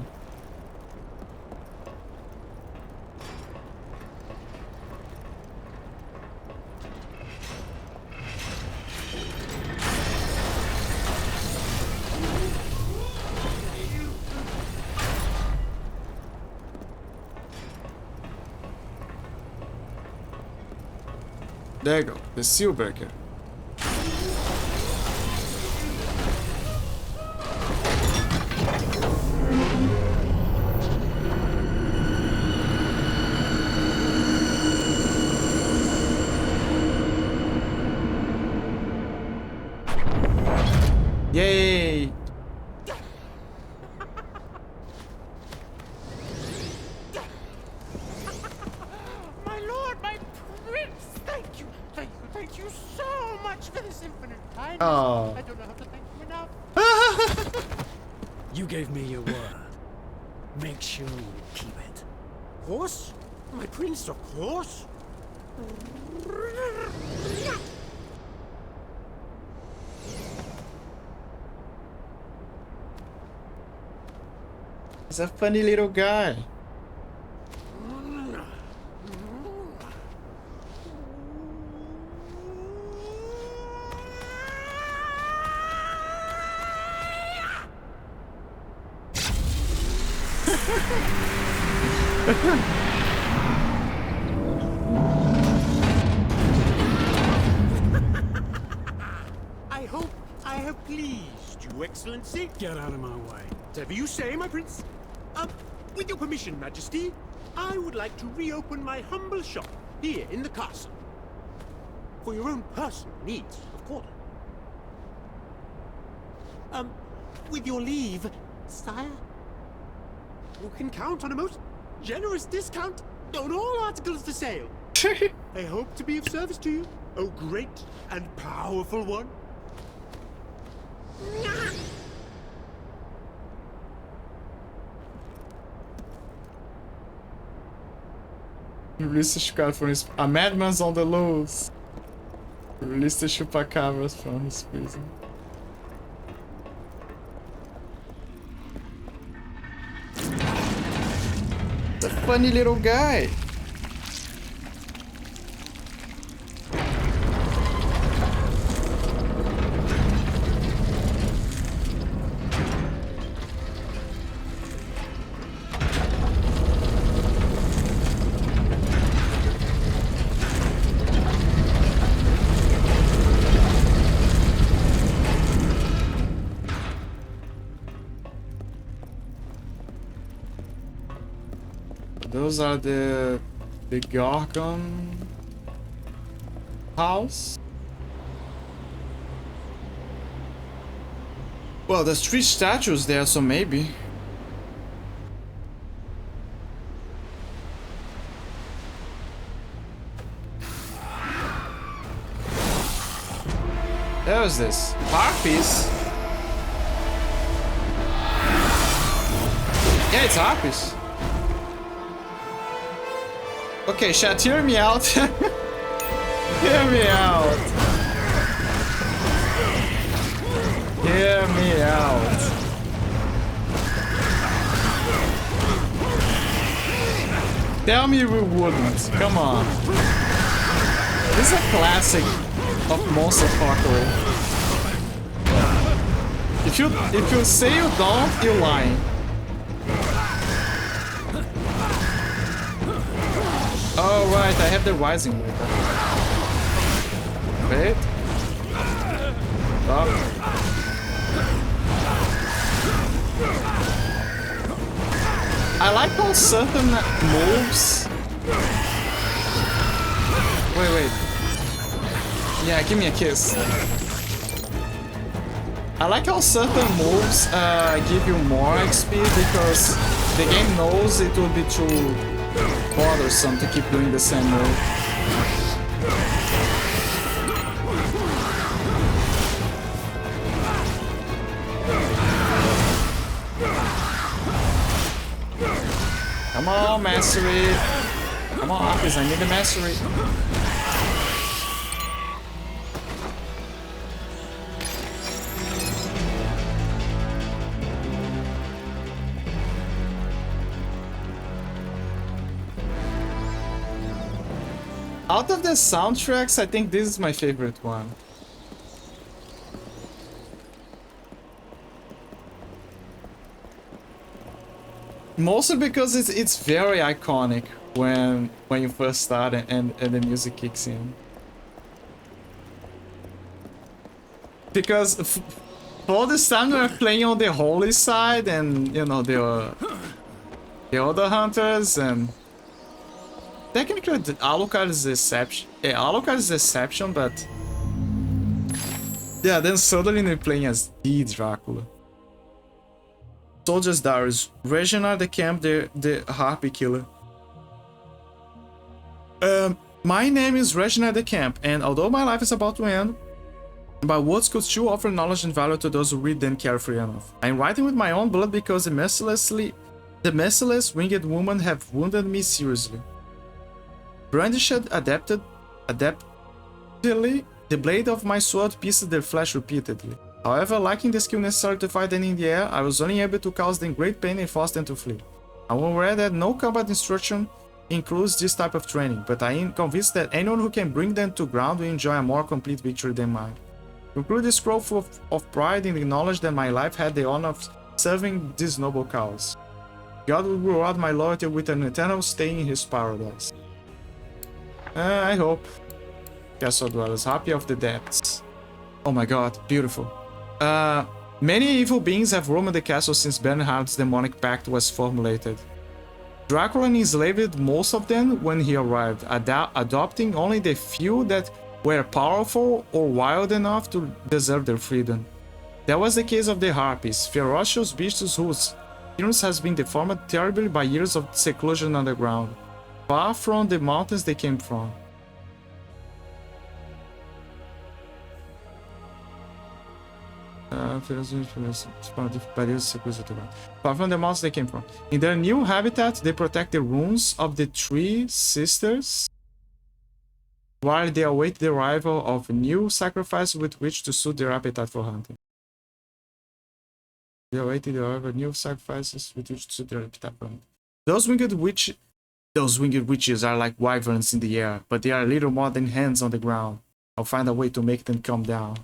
There you go, the seal breaker. Yay! My lord, my prince! Thank you so much for this infinite kindness. Oh. I don't know how to thank you enough. You gave me your word. Make sure you keep it. Horse? My prince, of course. He's a funny little guy. I have pleased you, Excellency. Get out of my way. Whatever you say, my prince. With your permission, Majesty, I would like to reopen my humble shop here in the castle. For your own personal needs, of course. With your leave, sire, you can count on a most generous discount on all articles for sale. I hope to be of service to you, O great and powerful one. Release the from his... A madman's on the loose. Release the chupacabras from his prison. It's a funny little guy. those are the Gorgon house. Well, there's 3 statues there, so maybe. There's this harpies. Yeah, it's harpies. Okay, chat, hear me out. Hear me out. Hear me out. Tell me we wouldn't. Come on. This is a classic of monster fuckery. If you say you don't, you're lying. Oh right, I have the rising weapon. Wait. Stop. I like how certain moves. Wait. Yeah, give me a kiss. I like how certain moves give you more XP because the game knows it will be too bothersome to keep doing the same move. Come on, mastery. Come on, Office, I need the mastery. Out of the soundtracks, I think this is my favorite one. Mostly because it's very iconic when you first start and the music kicks in. Because all this time we are playing on the holy side and you know the other hunters and technically the Alucard is the exception. Yeah, Alucard is the exception, but yeah, then suddenly they're playing as the Dracula. Soldiers Darius, Regina the camp, the harpy killer. My name is Regina the camp, and although my life is about to end, my words could still offer knowledge and value to those who read them carefully enough. I am writing with my own blood because the merciless winged woman have wounded me seriously. Brandished adaptedly, the blade of my sword pierced their flesh repeatedly. However, lacking the skill necessary to fight them in the air, I was only able to cause them great pain and force them to flee. I'm aware that no combat instruction includes this type of training, but I am convinced that anyone who can bring them to ground will enjoy a more complete victory than mine. To conclude this scroll full of pride in the knowledge that my life had the honor of serving this noble cause. God will reward my loyalty with an eternal stay in his paradise. I hope. Castle Dwellers, happy of the depths. Oh my god, beautiful. Many evil beings have roamed the castle since Bernhard's demonic pact was formulated. Dracula enslaved most of them when he arrived, adopting only the few that were powerful or wild enough to deserve their freedom. That was the case of the Harpies, ferocious beasts whose appearance has been deformed terribly by years of seclusion underground, far from the mountains they came from. Far from the mountains they came from. In their new habitat, they protect the ruins of the Three Sisters, while they await the arrival of new sacrifice with which to suit their appetite for hunting. They awaited the arrival of new sacrifices with which to suit their appetite for hunting. Those winged witches are like wyverns in the air, but they are little more than hands on the ground. I'll find a way to make them come down.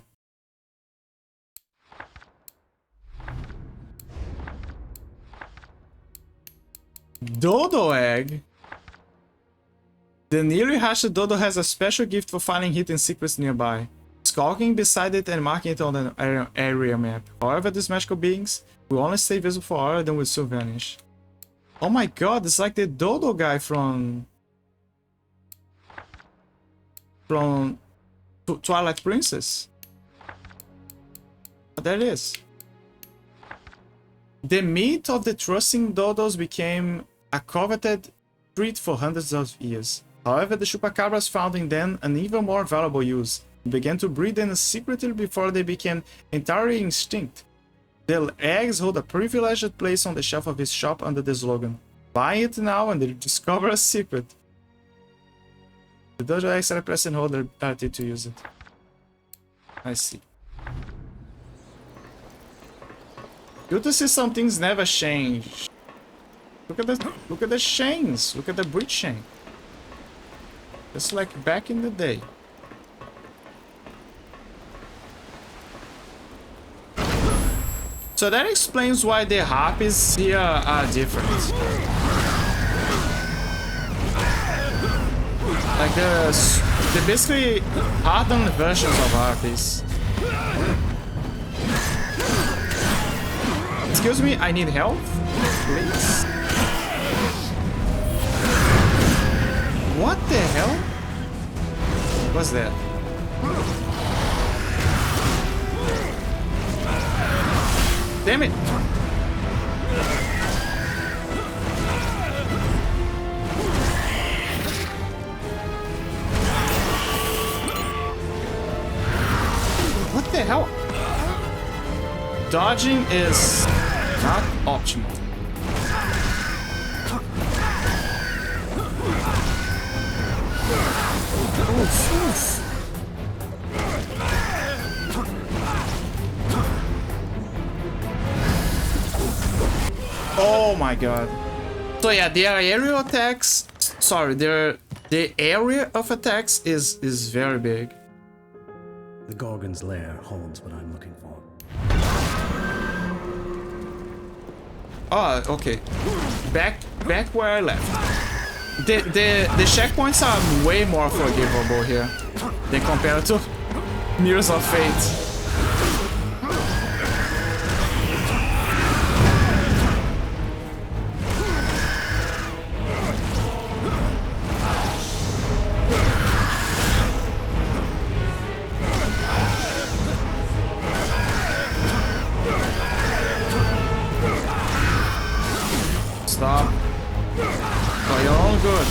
Dodo egg? The newly hatched dodo has a special gift for finding hidden secrets nearby, skulking beside it and marking it on an area map. However, these magical beings will only stay visible for a while, then will soon vanish. Oh my god, it's like the dodo guy from Twilight Princess. Oh, there it is. The meat of the trusting dodos became a coveted treat for hundreds of years. However, the chupacabras found in them an even more valuable use. They began to breed them secretly before they became entirely extinct. The eggs hold a privileged place on the shelf of his shop under the slogan, "Buy it now and they'll discover a secret." The dodo eggs are pressed and hold their ability to use it. I see. Good to see some things never change. Look at the chains. Look at the bridge chain. Just like back in the day. So that explains why the harpies here are different. Like they're basically hardened versions of harpies. Excuse me, I need help, please. What the hell? What's that? Damn it! What the hell? Dodging is not optimal. Oof, oof. Oh my god. So yeah, their aerial attacks, sorry, the area of attacks is very big. The Gorgon's lair holds what I'm looking for. Oh, okay. Back where I left. The checkpoints are way more forgivable here than compared to Mirrors of Fate. Stop. For your own good.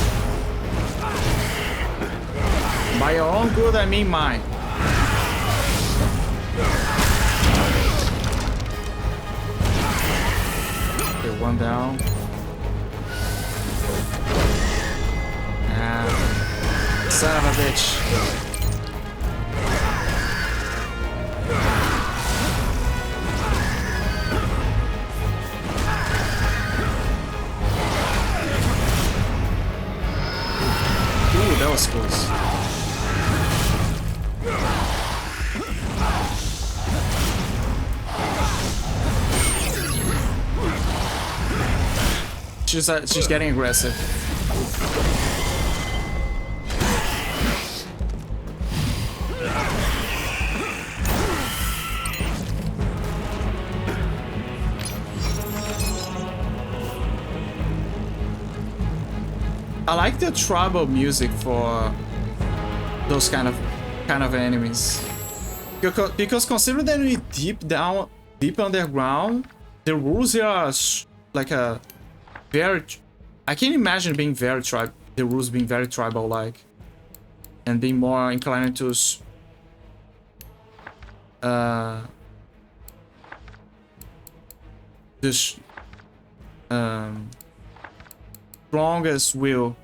By your own good, I mean mine. Okay, one down. Ah, son of a bitch. That was close. She's getting aggressive. I like the tribal music for those kind of enemies, because considering that we deep underground, the rules here are like a very. I can imagine being very the rules being very tribal like, and being more inclined to this strongest will.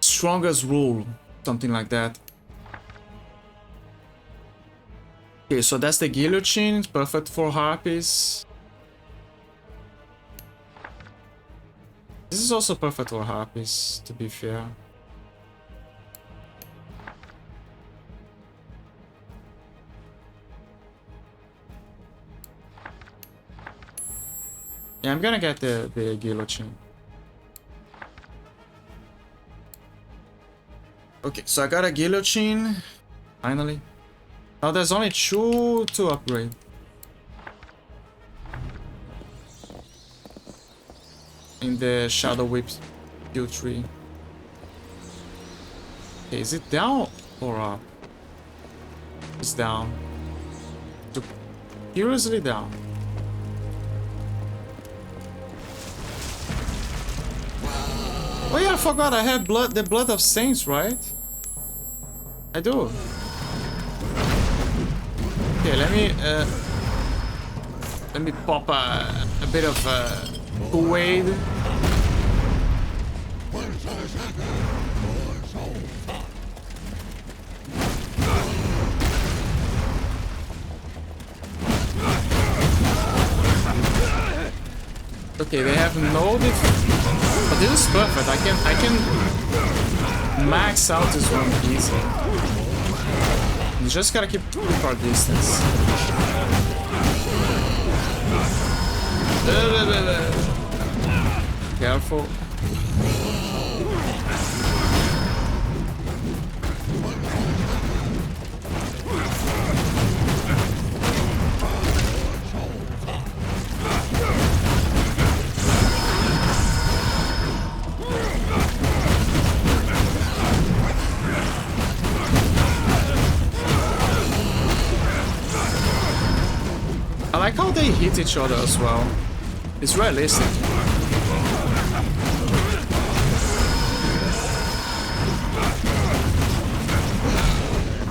Strongest rule, something like that. Okay, so that's the guillotine, it's perfect for harpies. This is also perfect for harpies, to be fair. Yeah, I'm gonna get the guillotine. Okay, so I got a guillotine, finally. Now there's only 2 to upgrade. in the Shadow Whip skill tree. Okay, is it down or up? It's down. Curiously down. Oh yeah, I forgot I have the blood of saints, right? I do. Okay, let me pop a bit of Kool-Aid. Okay, they have no but this is perfect. I can max out this one easy. You just gotta keep our distance. Careful. I like how they hit each other as well. It's realistic.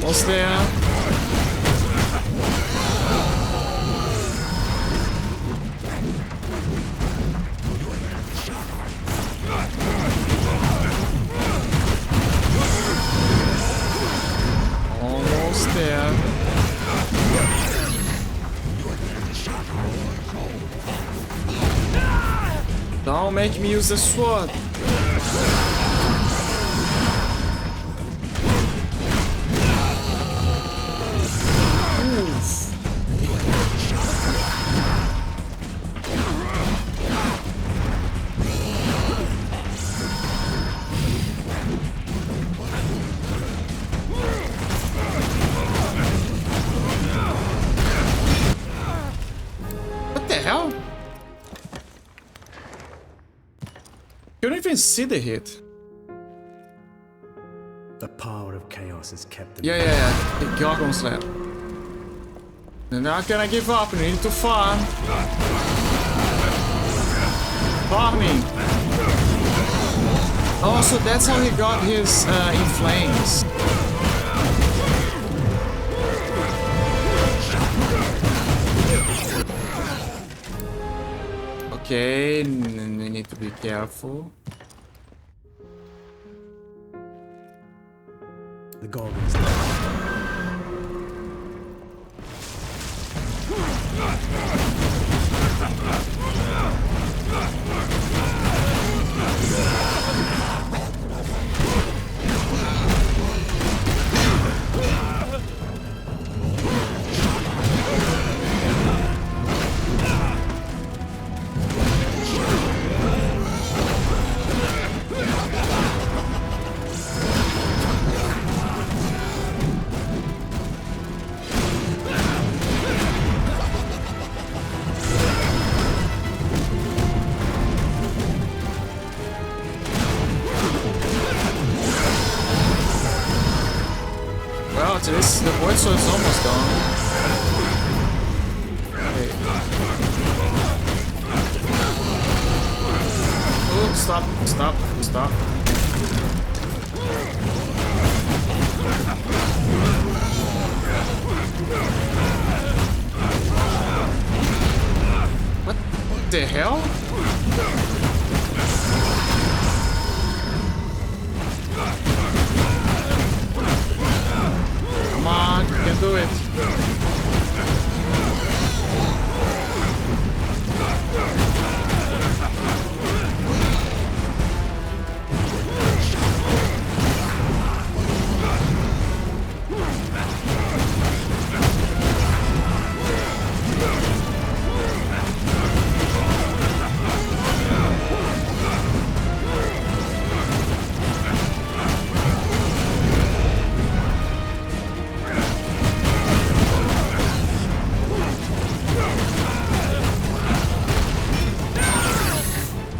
Almost there. Almost there. Don't make me use the sword. Oof. What the hell? You don't even see the hit. The power of chaos is kept in Yeah. The Gorgon Slap. They're not gonna give up. We need to farm. Farming. Oh, so that's how he got his in flames. Okay, we need to be careful. The Gorgon's there. This the void sword is almost gone. Wait. Oh, stop. What the hell? Come on, you can do it.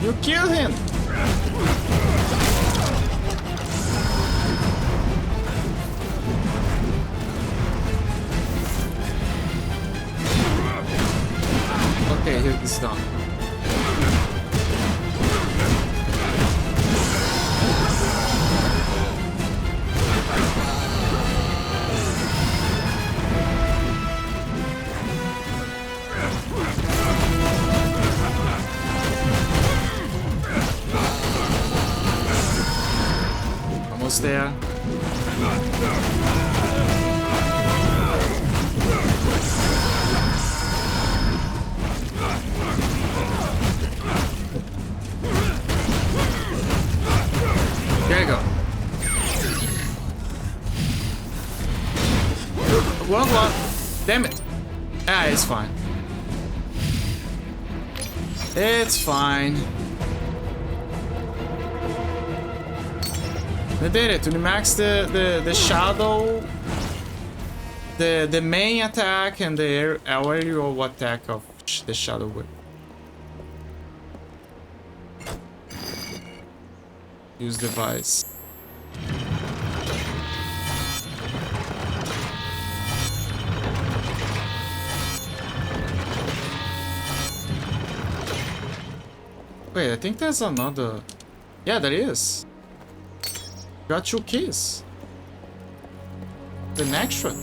You killed him! Okay, he's done. Almost there. There you go. What? Damn it. Ah, it's fine. It's fine. We did it. We maxed the shadow, the main attack, and the aerial attack of the shadow whip. Use device. Wait, I think there's another. Yeah, there is. Got 2 keys. The next one.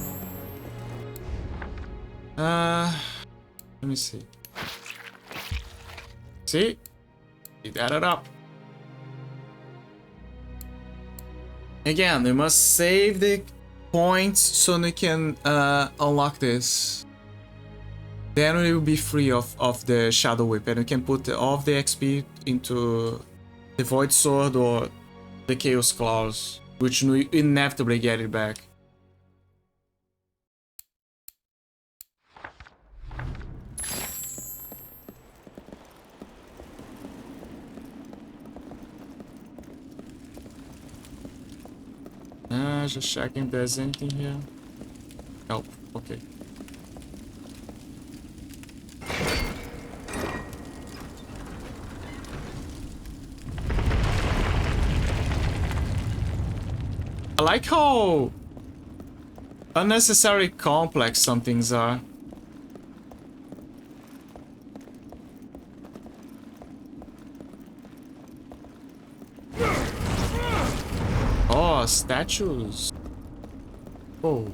Let me see. See? It added up. Again, we must save the points so we can unlock this. Then we will be free of the Shadow Whip, and we can put all of the XP into the Void Sword or the Chaos Claws, which we inevitably get it back. Just checking if there's anything here. Nope. Okay. I like how unnecessarily complex some things are. Oh, statues. Oh.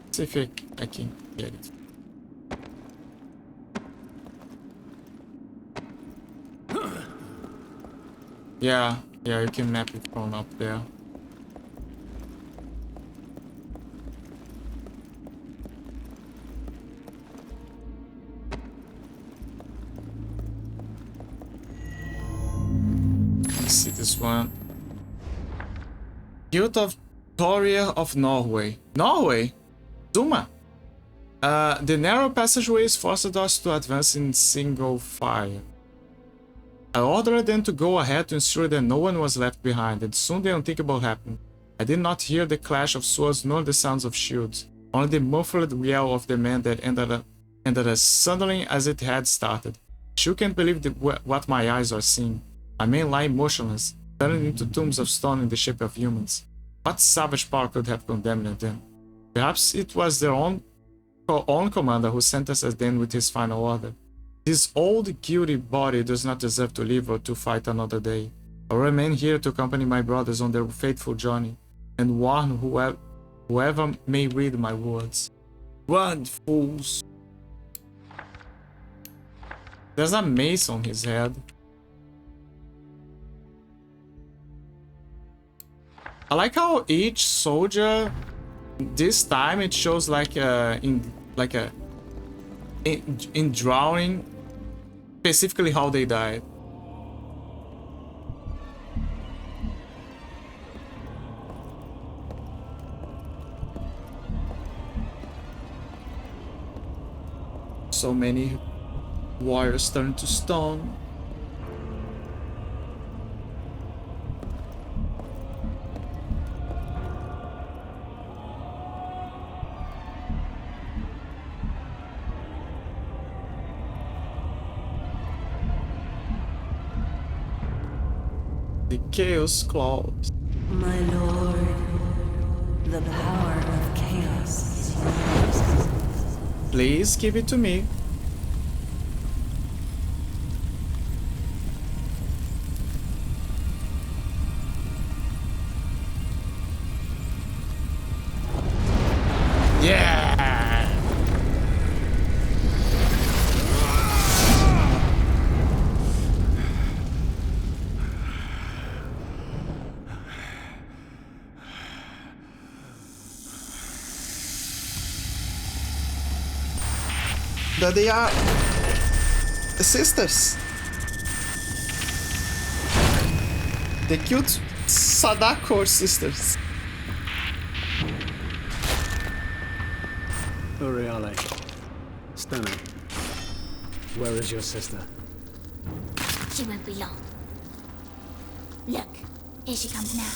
Let's see if I can get it. Yeah, you can map it from up there. Let's see this one. Guild of Thoria of Norway. Norway? Zuma! The narrow passageways forced us to advance in single file. I ordered them to go ahead to ensure that no one was left behind, and soon the unthinkable happened. I did not hear the clash of swords nor the sounds of shields, only the muffled yell of the man that ended as suddenly as it had started. I still can't believe what my eyes are seeing. My men lie motionless, turned into tombs of stone in the shape of humans. What savage power could have condemned them? Perhaps it was their own commander who sent us as then with his final order. This old, guilty body does not deserve to live or to fight another day. I remain here to accompany my brothers on their fateful journey, and warn whoever may read my words. Run, fools! There's a mace on his head. I like how each soldier, this time it shows like in drawing specifically how they died. So many warriors turned to stone. The Chaos Claws. My lord, the power of chaos is yours. Please give it to me. Yeah. That they are sisters. The cute Sadako sisters. Uriale. Stunning. Where is your sister? She won't be long. Look, here she comes now.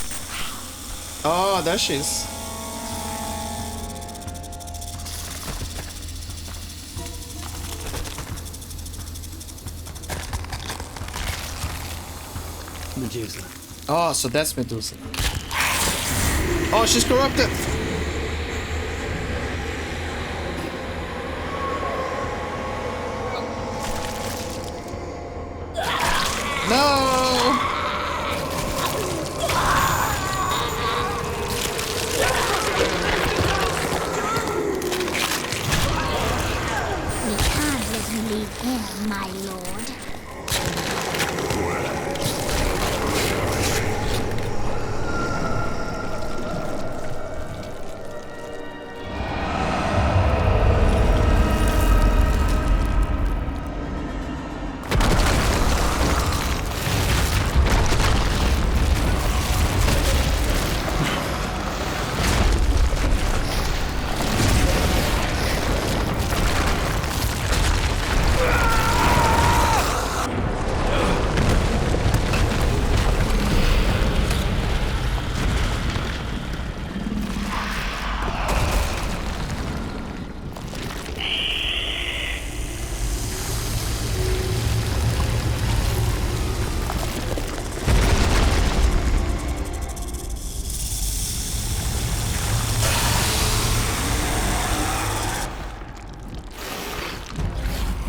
Oh, there she is. Medusa. Oh, so that's Medusa. Oh, she's corrupted. No! We can't let you leave here, my lord.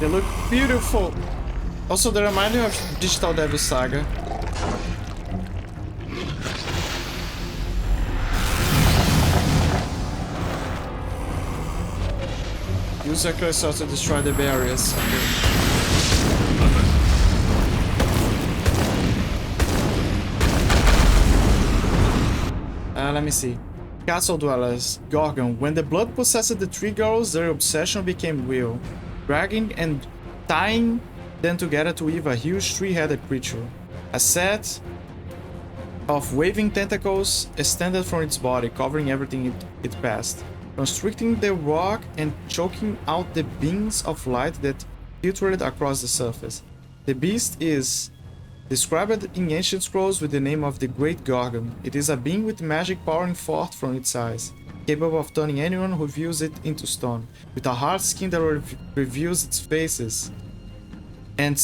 They look beautiful. Also, they remind me of Digital Devil Saga. Use a cursor to destroy the barriers. Let me see. Castle Dwellers. Gorgon. When the blood possessed the three girls, their obsession became real. Dragging and tying them together to weave a huge three-headed creature. A set of waving tentacles extended from its body, covering everything it passed, constricting the rock and choking out the beams of light that filtered across the surface. The beast is described in ancient scrolls with the name of the Great Gorgon. It is a being with magic pouring forth from its eyes, capable of turning anyone who views it into stone, with a hard skin that reveals its faces, and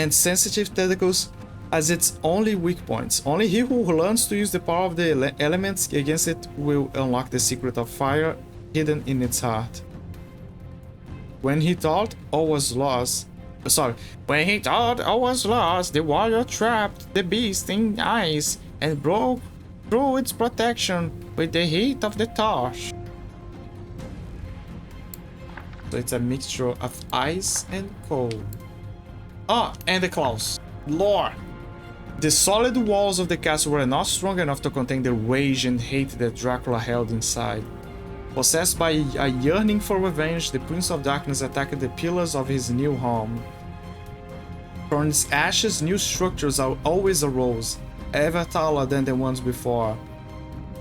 sensitive tentacles as its only weak points. Only he who learns to use the power of the elements against it will unlock the secret of fire hidden in its heart. When he thought all was lost, the warrior trapped the beast in ice and broke through its protection with the heat of the torch. So it's a mixture of ice and cold. Oh, and the claws. Lore. The solid walls of the castle were not strong enough to contain the rage and hate that Dracula held inside. Possessed by a yearning for revenge, the Prince of Darkness attacked the pillars of his new home. From its ashes, new structures always arose, ever taller than the ones before.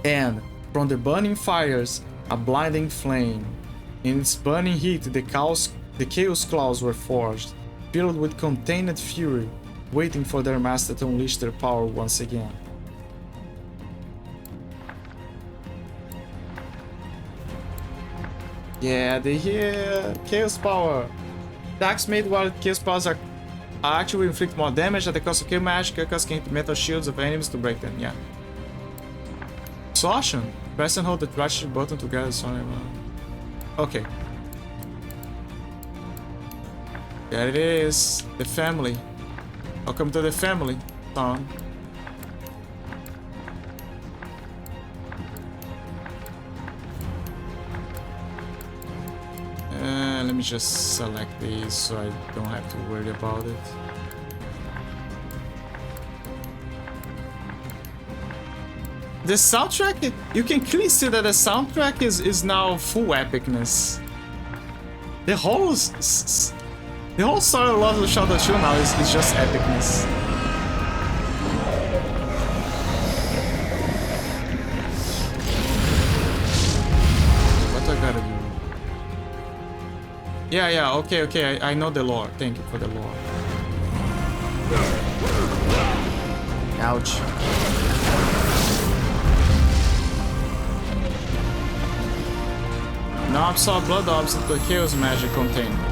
And, from the burning fires, a blinding flame. In its burning heat, the Chaos Claws were forged, filled with contained fury, waiting for their master to unleash their power once again. Yeah, they hear Chaos Power. Attacks made while Chaos Powers are Actually inflict more damage at the cost of kill magic, because can hit metal shields of enemies to break them, yeah. Exhaustion. Press and hold the right shield button together. Sorry. Okay. There it is. The family. Welcome to the family song. Let me just select these so I don't have to worry about it. The soundtrack, you can clearly see that the soundtrack is now full epicness. The whole story of Lost Shadow 2 now is just epicness. What I gotta do? Yeah, okay, I know the lore. Thank you for the lore. Ouch. Now absorb blood orbs into a chaos magic container.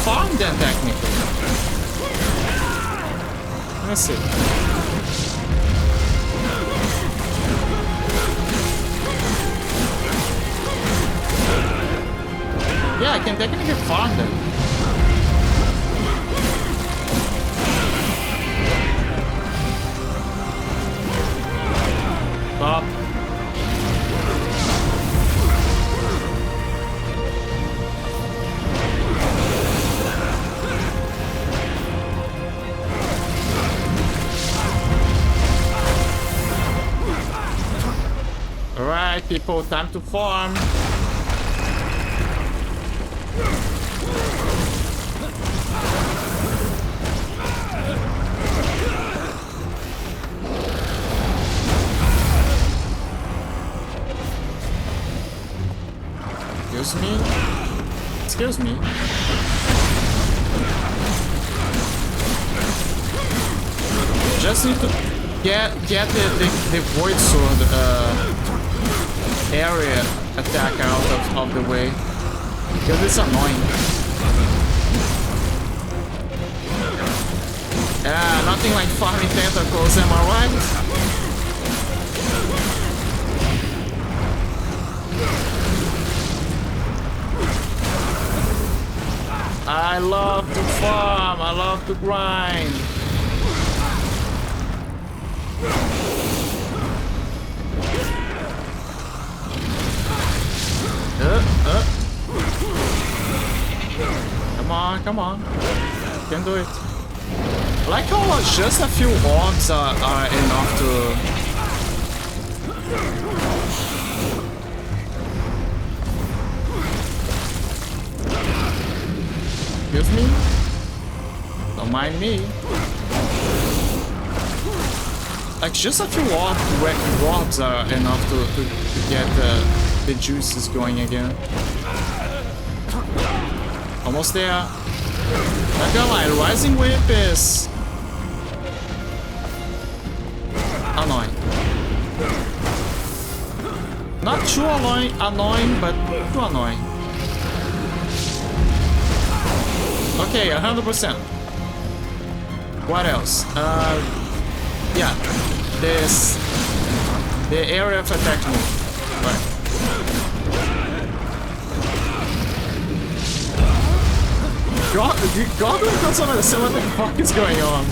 Farm then technically. Let's see. Yeah, I can technically farm them. Stop. Alright, people, time to farm. Excuse me? Excuse me? Just need to get the void sword area attack out of the way, because it's annoying. Yeah, nothing like farming tentacles, am I right? I love to farm, I love to grind. Come on. Can do it. I like how just a few orbs are enough to... Excuse me? Don't mind me. Like just a few orbs are enough to get the juices going again. Almost there. Not gonna lie, Rising Whip is annoying. Not too annoying, but too annoying. Okay, 100%. What else? Yeah, the area of attack move. Right. Goblin doesn't understand what the fuck is going on.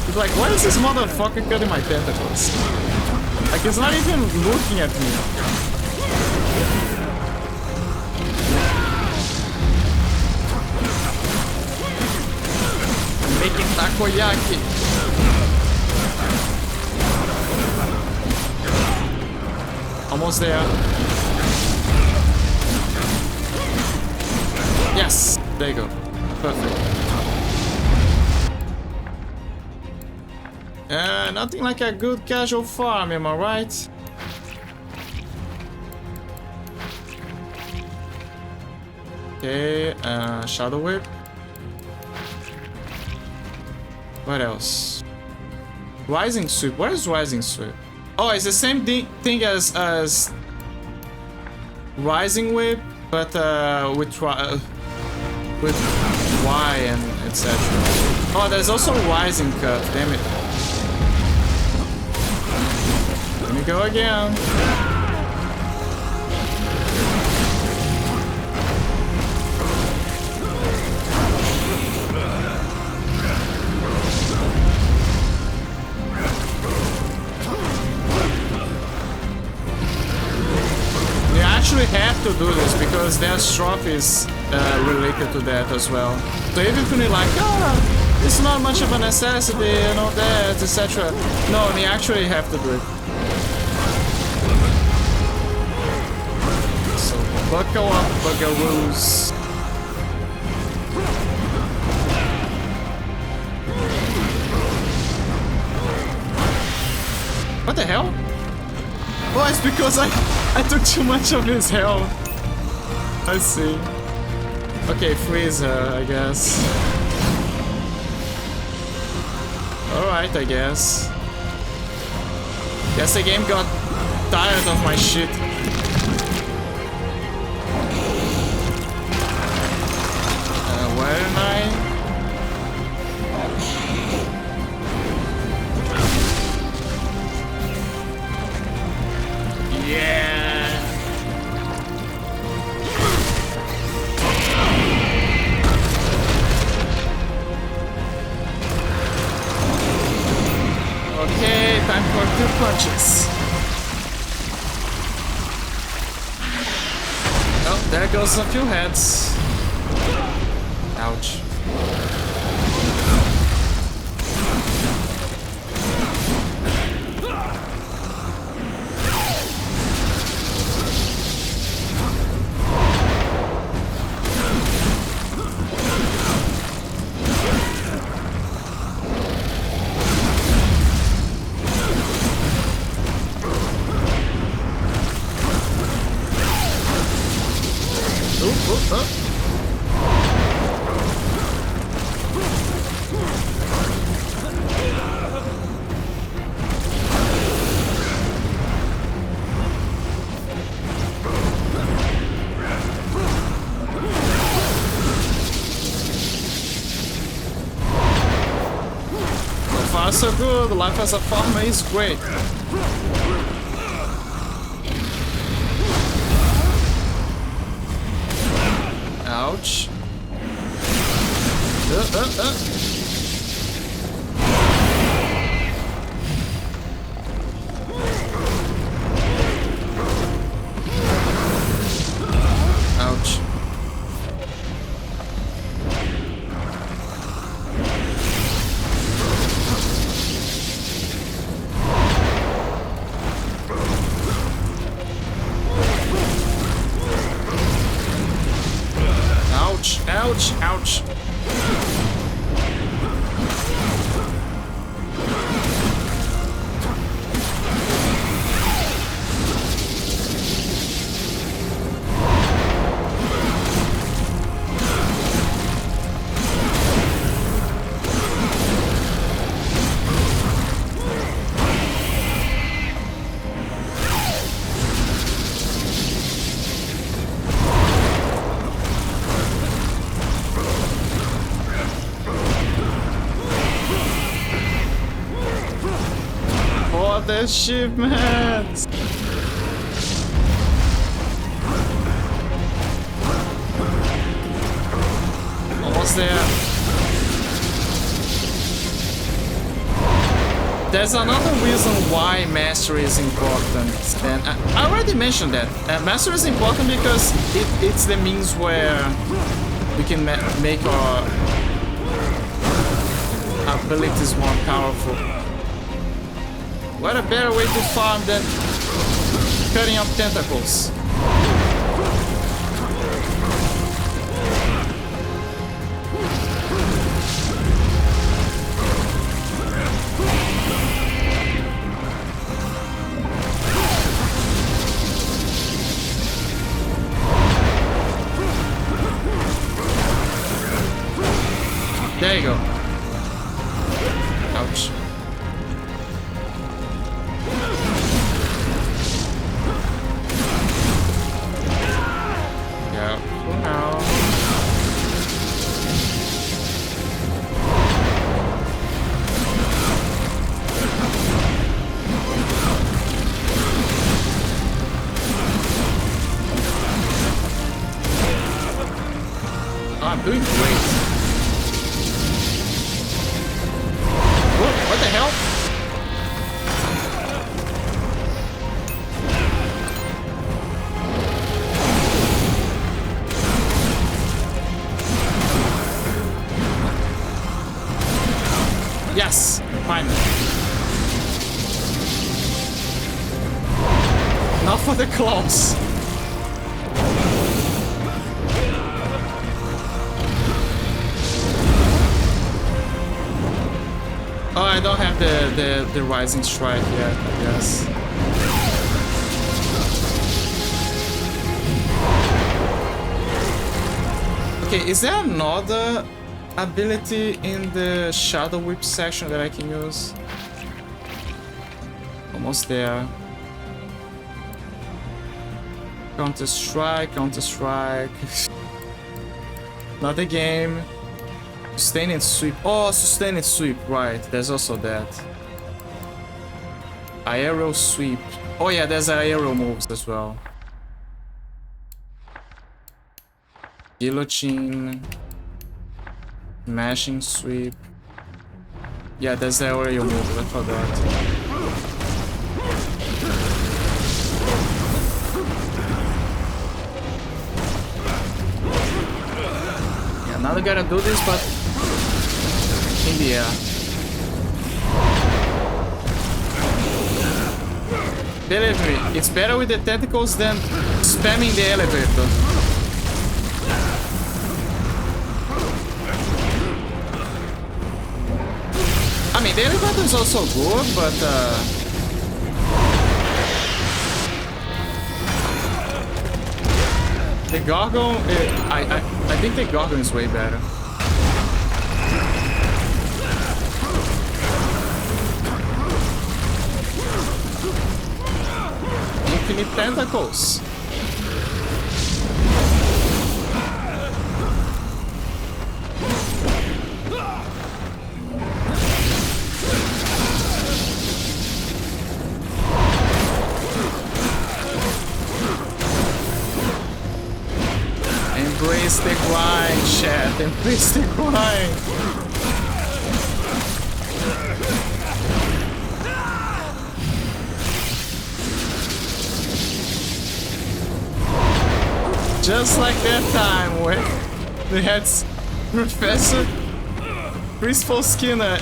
He's like, why is this motherfucker cutting my tentacles? Like, he's not even looking at me. Making takoyaki. Almost there. Yes. Yes! There you go. Perfect. Nothing like a good casual farm, am I right? Okay, Shadow Whip. What else? Rising Sweep. Where is Rising Sweep? Oh, it's the same thing as Rising Whip, but with Y and etc. Oh, there's also Rising Cut. Damn it. Let me go again. Actually have to do this because their strop is related to that as well. So even feeling like, oh, it's not much of a necessity and all that, etc. No, we actually have to do it. So buckle up, buckaroos. What the hell? Oh, it's because I took too much of his health. I see. Okay, freeze her, I guess. Alright, I guess. Guess the game got tired of my shit. Where am I? Yeah. Okay, time for 2 punches. Oh, there goes a few heads. Ouch. So good, life as a farmer is great. Ouch. Ouch. Ouch, ouch. Achievements! Almost there. There's another reason why mastery is important, and I already mentioned that. Mastery is important because it's the means where we can make our abilities more powerful. What a better way to farm than cutting up tentacles. There you go. Ouch. Yeah, for now. Oh, I'm doing great. What the hell? Yes, finally. Not for the claws. Oh, I don't have the rising strike yet, I guess. Okay, is there another ability in the Shadow Whip section that I can use? Almost there. Counter strike, counter strike. Not the game. Sustain and sweep. Oh, sustain and sweep, right. There's also that. Aerial sweep. Oh yeah, there's aerial moves as well. Guillotine. Mashing sweep. Yeah, there's the aerial move, I forgot. Yeah, now I gotta do this, but in the air. Believe me, it's better with the tentacles than spamming the elevator. I mean, the elevator is also good, but the Gorgon, I think the Gorgon is way better. Infinite tentacles. Embrace the grind, chat. Embrace the grind. Just like that time when they had Professor Principal Skinner,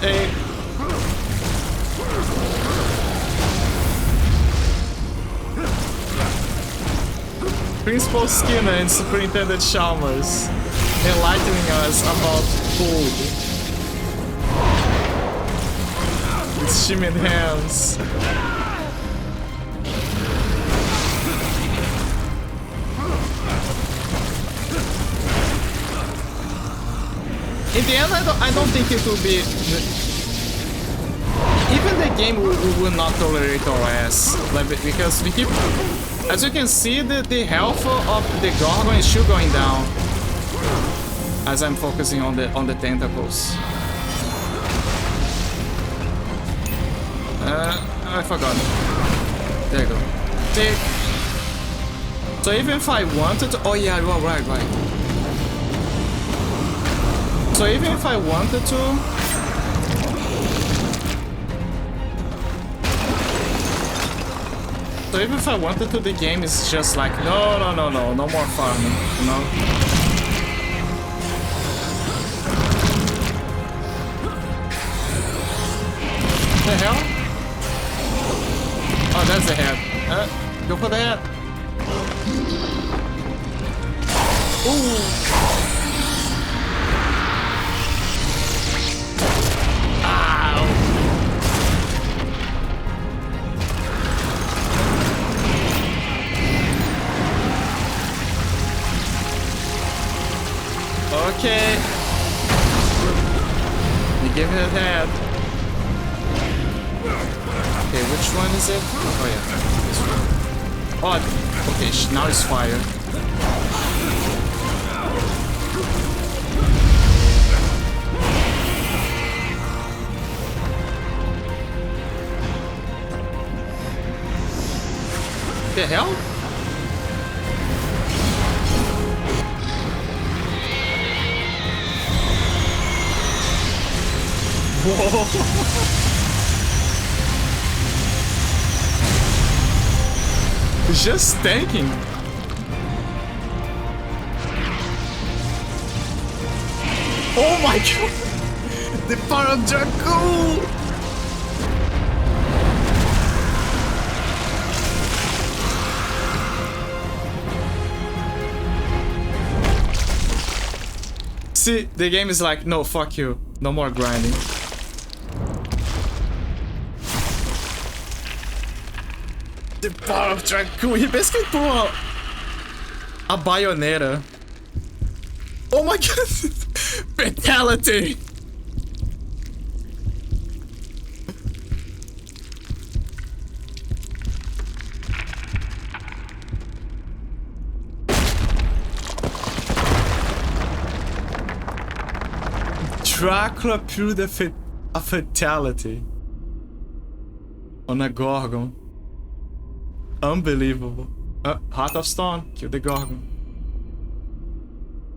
Principal Skinner and Superintendent Chalmers enlightening us about food. With steaming hands. In the end, I don't think it will be... Even the game will not tolerate our ass. Like, because we keep... As you can see, the health of the Gorgon is still going down. As I'm focusing on the tentacles. I forgot. There you go. See? So even if I wanted to... Oh yeah, right. So even if I wanted to... So even if I wanted to, the game is just like, no more farming, you know? The hell? Oh, that's the head. Go for the head. Ooh. Okay. gave me a head. Okay, which one is it? Oh yeah, this one. Oh, okay, now it's fire. The hell? Whoa! Just tanking. Oh my god! The power of Dracul! See, the game is like, no, fuck you. No more grinding. The power of Dracul. He basically threw a bayonetta. Oh my god! Fatality! Dracula threw a fatality on a Gorgon. Unbelievable. Heart of Stone. Kill the Gorgon.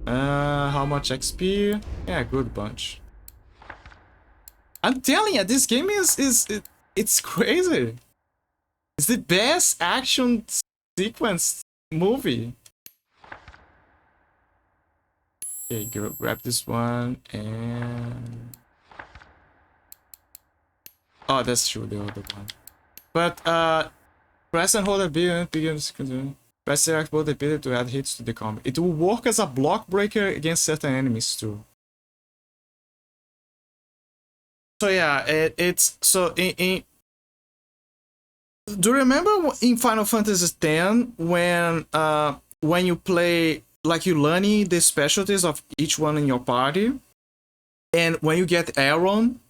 How much XP? Yeah, good bunch. I'm telling you, this game it's crazy. It's the best action sequence movie. Okay, grab this one and... Oh, that's true, the other one. But, press and hold a button begins to continue. Press select both the ability to add hits to the combo. It will work as a block breaker against certain enemies too. So yeah, it's... So, do you remember in Final Fantasy X when you play... Like you learning the specialties of each one in your party, and when you get Aaron,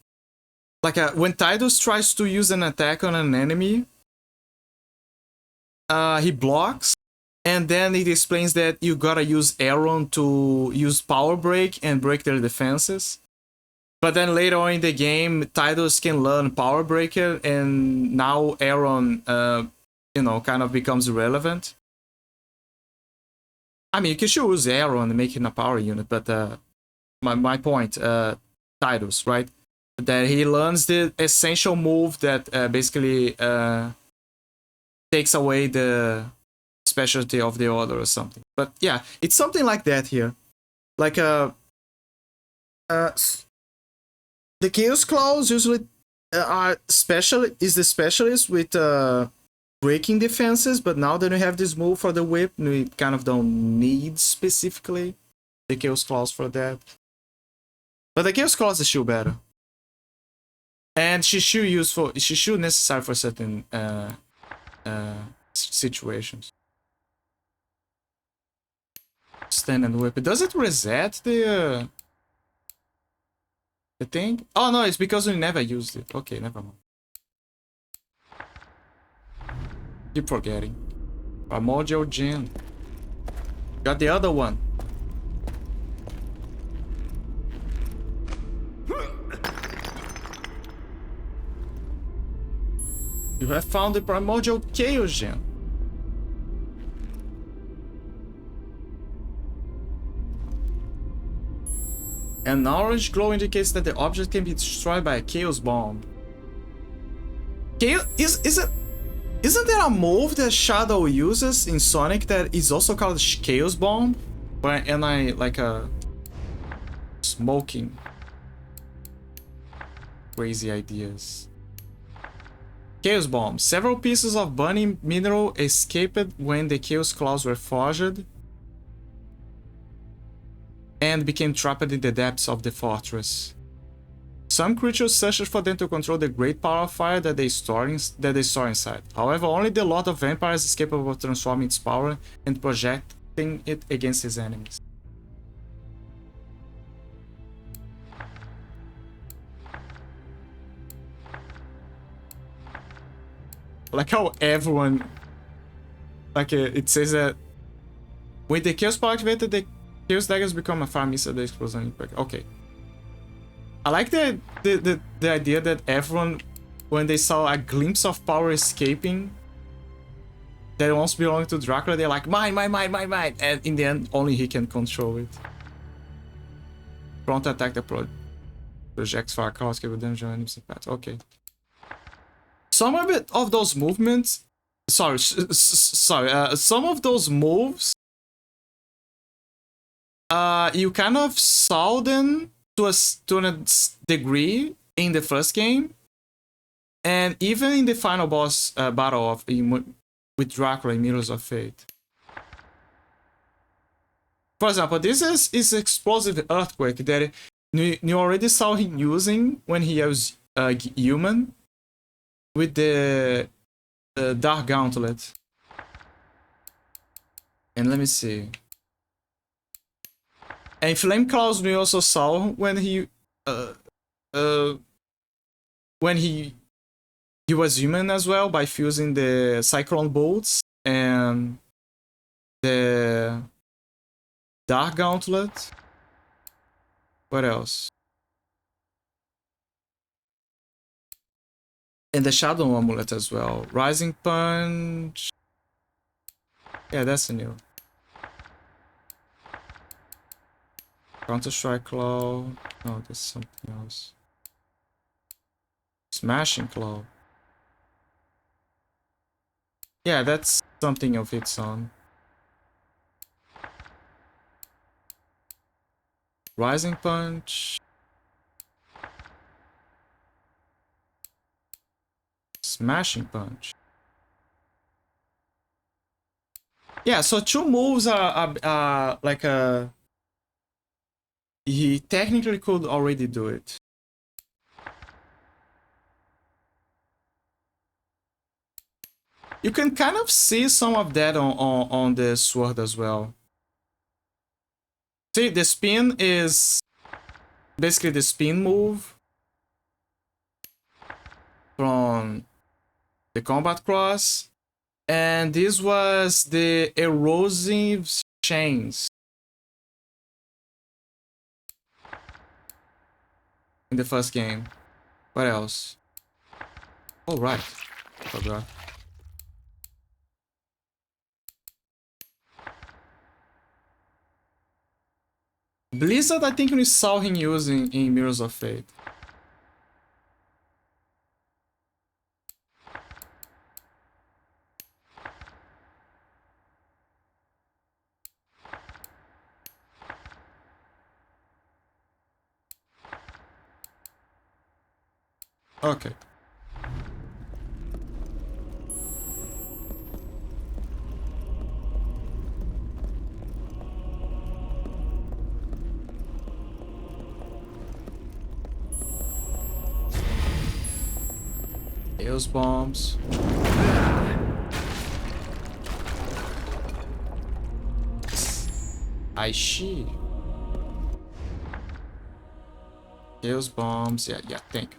like when Tidus tries to use an attack on an enemy, he blocks, and then it explains that you gotta use Aaron to use Power Break and break their defenses. But then later on in the game, Tidus can learn Power Breaker, and now Aaron, you know, kind of becomes irrelevant. I mean, you can sure use Aaron and make it a power unit, but my point, Tidus, right? That he learns the essential move that basically takes away the specialty of the other or something. But yeah, it's something like that here. Like the Chaos Claws usually are the specialist with breaking defenses, but now that we have this move for the whip, we kind of don't need specifically the Chaos Claws for that. But the Chaos Claws is still better. And she's still useful, she's still necessary for certain situations. Stand and whip. Does it reset the thing? Oh no, it's because we never used it. Okay, never mind. Keep forgetting. Primordial Gem. Got the other one. You have found the Primordial Chaos Gem. An orange glow indicates that the object can be destroyed by a Chaos Bomb. Chaos Isn't there a move that Shadow uses in Sonic that is also called Chaos Bomb? And I like a smoking crazy ideas. Chaos Bomb. Several pieces of bunny mineral escaped when the Chaos Claws were forged and became trapped in the depths of the fortress. Some creatures search for them to control the great power of fire that they store inside. However, only the Lord of Vampires is capable of transforming its power and projecting it against his enemies. like how everyone, like it says that with the Chaos Power activated, the Chaos Daggers become a fire missile, the explosion impact. Okay. I like the idea that everyone, when they saw a glimpse of power escaping that once belonged to Dracula, they're like, mine, and in the end, only he can control it. Front attack that projects fire cause, give damage on enemies and paths. Okay. Some of those movements, some of those moves, you kind of saw them to a degree in the first game, and even in the final boss battle with Dracula in Mirrors of Fate. For example, this is explosive earthquake that you already saw him using when he was human with the Dark Gauntlet. And let me see. And Flame Claws we also saw when he was human as well, by fusing the Cyclone Bolts and the Dark Gauntlet. What else? And the Shadow Amulet as well. Rising Punch. Yeah, that's a new. Counter-Strike Claw. No, that's something else. Smashing Claw. Yeah, that's something of its own. Rising Punch. Smashing Punch. Yeah, so two moves are like a... He technically could already do it. You can kind of see some of that on the sword as well. See, the spin is basically the spin move from the Combat Cross, and this was the Erosive Chains in the first game. What else? Oh, right. Forgot. Blizzard, I think we saw him using in Mirrors of Fate. Okay. Chaos bombs. I see. Chaos bombs. Yeah, think.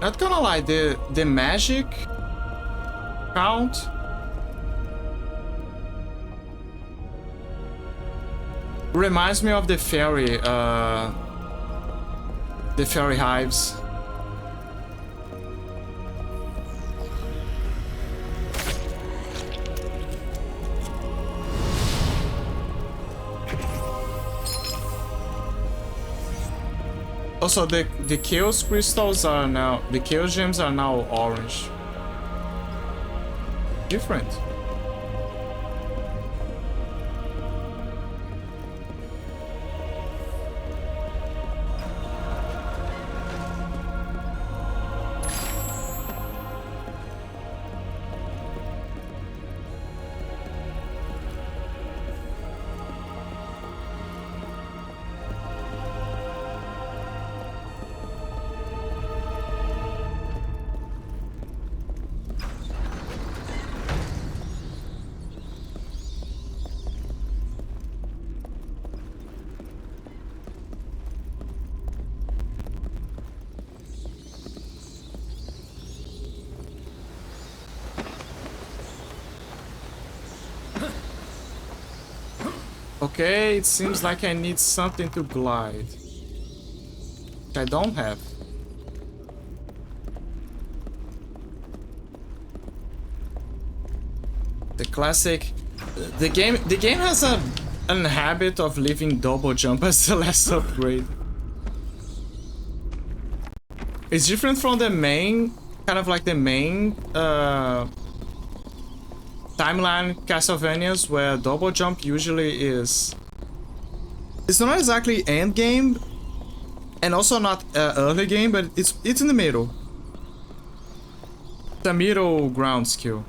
Not gonna lie, the magic count reminds me of the fairy hives. Also, the Chaos Crystals are now... The Chaos Gems are now orange. Different. Okay, it seems like I need something to glide. Which I don't have. The classic... The game has an habit of leaving double jump as the last upgrade. It's different from the main... Kind of like the main... timeline Castlevanias, where double jump usually is... It's not exactly end game, and also not early game, but it's in the middle. It's a middle ground skill.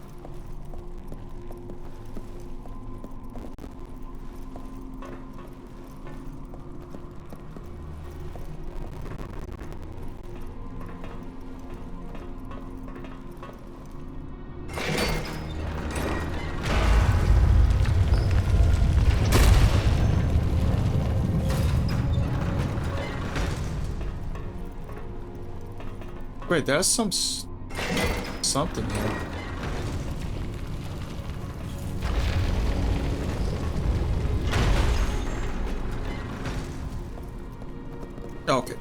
Wait, there's something here. Okay.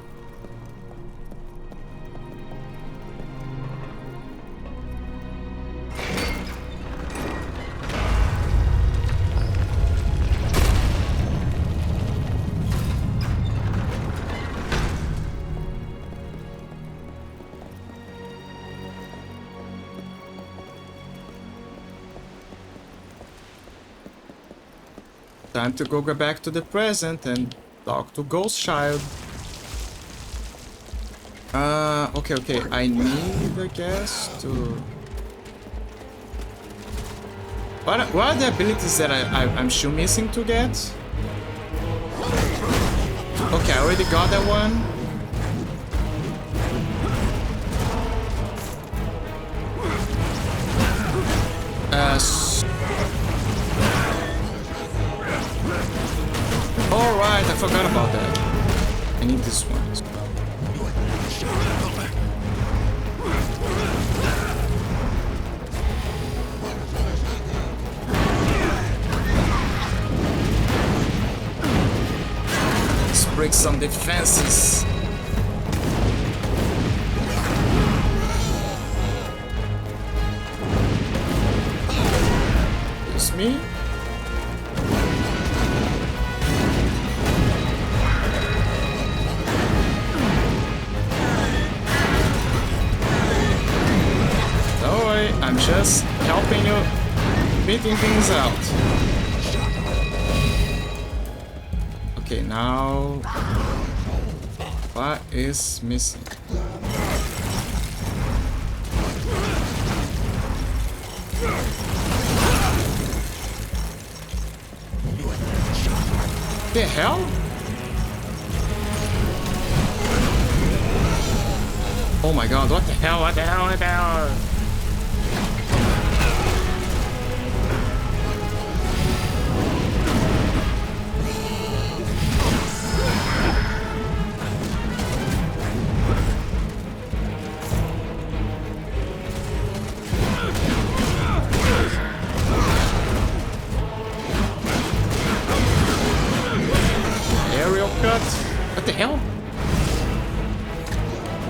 Time to go back to the present and talk to Ghost Child. Okay. I need, I guess, to... What are the abilities that I'm still missing to get? Okay, I already got that one. Alright, I forgot about that. I need this one. Let's break some defenses. It's me. I'm just helping you, beating things out. Okay, now what is missing? The hell? Oh my god, what the hell, what the hell, what the hell? What the hell?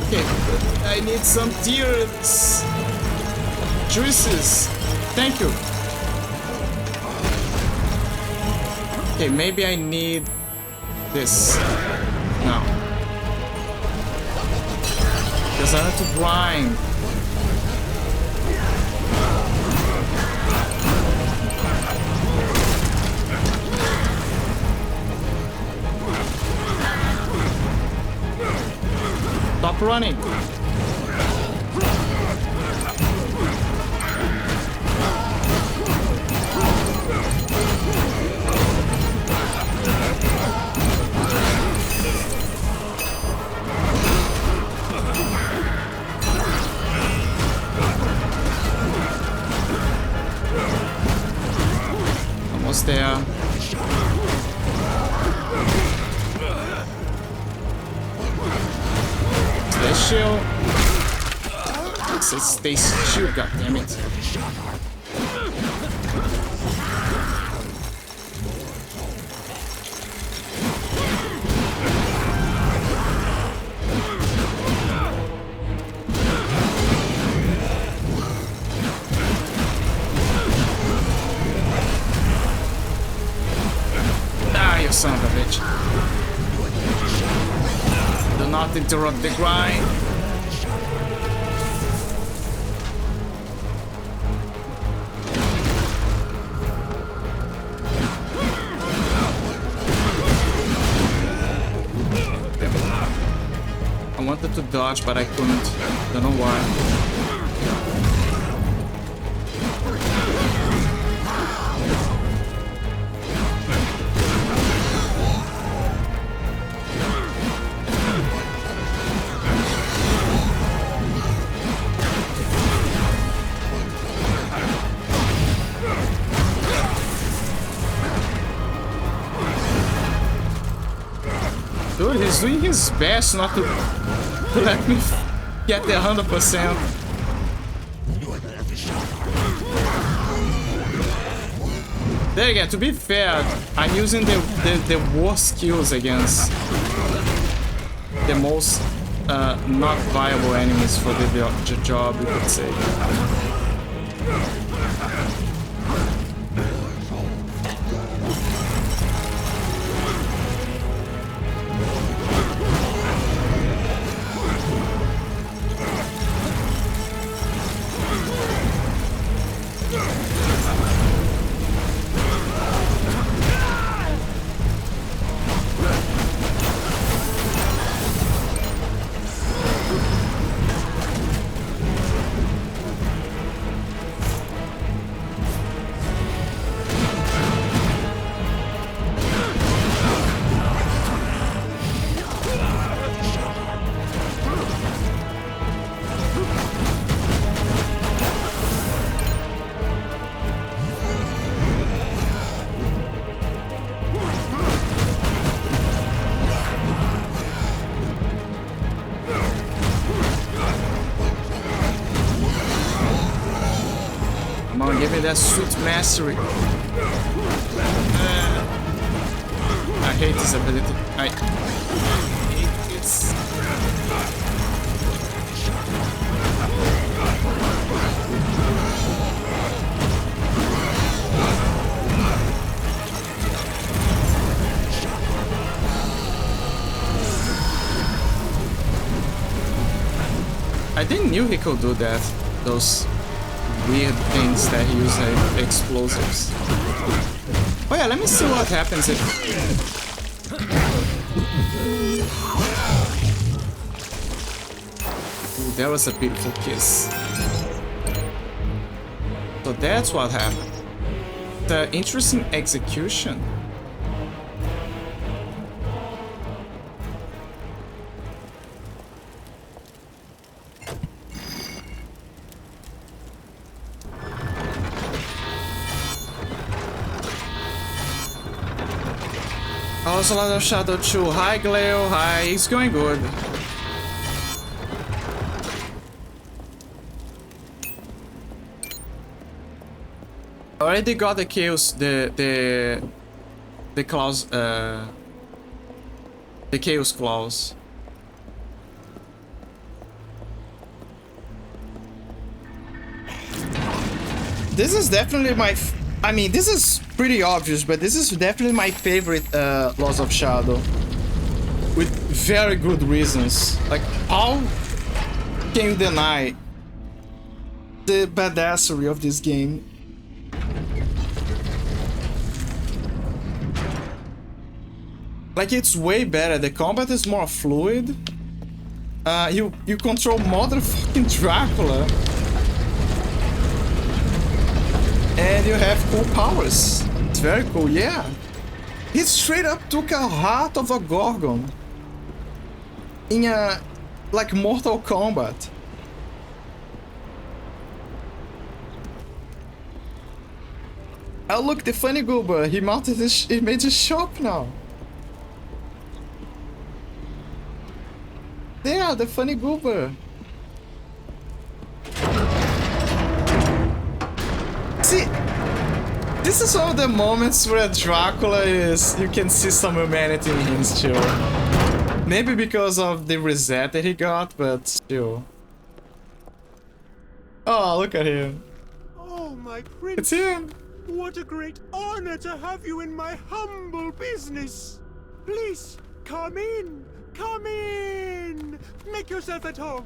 Okay, I need some tears. Juices. Thank you. Okay, maybe I need this now. Because I have to blind. Stop running. Almost there. Shield. It says stay still, goddammit. interrupt the grind. I wanted to dodge, but I couldn't. Don't know why. Dude, he's doing his best not to let me get the 100%. There again, to be fair, I'm using the worst skills against the most not viable enemies for the job, you could say. Come on, give me that sweet mastery. I hate this ability. I hate this. I didn't knew he could do that. Those weird things that use explosives. Oh yeah, let me see what happens if... Ooh, that was a beautiful kiss. So that's what happened. The interesting execution. Also, a lot of Shadow 2. Hi, Gleo. Hi. It's going good. Already got the chaos, the claws, the chaos claws. This is definitely my. I mean, this is pretty obvious, but this is definitely my favorite Loss of Shadow. With very good reasons. Like, how can you deny the badassery of this game? Like, it's way better. The combat is more fluid. You control motherfucking Dracula. And you have cool powers. It's very cool, yeah. He straight up took a heart of a Gorgon in a, like, Mortal Kombat. Oh look, the funny goober. He mounted his, he made his shop now. There, the funny goober. See, this is one of the moments where Dracula is... You can see some humanity in him still. Maybe because of the reset that he got, but still. Oh, look at him. Oh, my prince. It's him. What a great honor to have you in my humble business. Please, come in. Come in! Make yourself at home.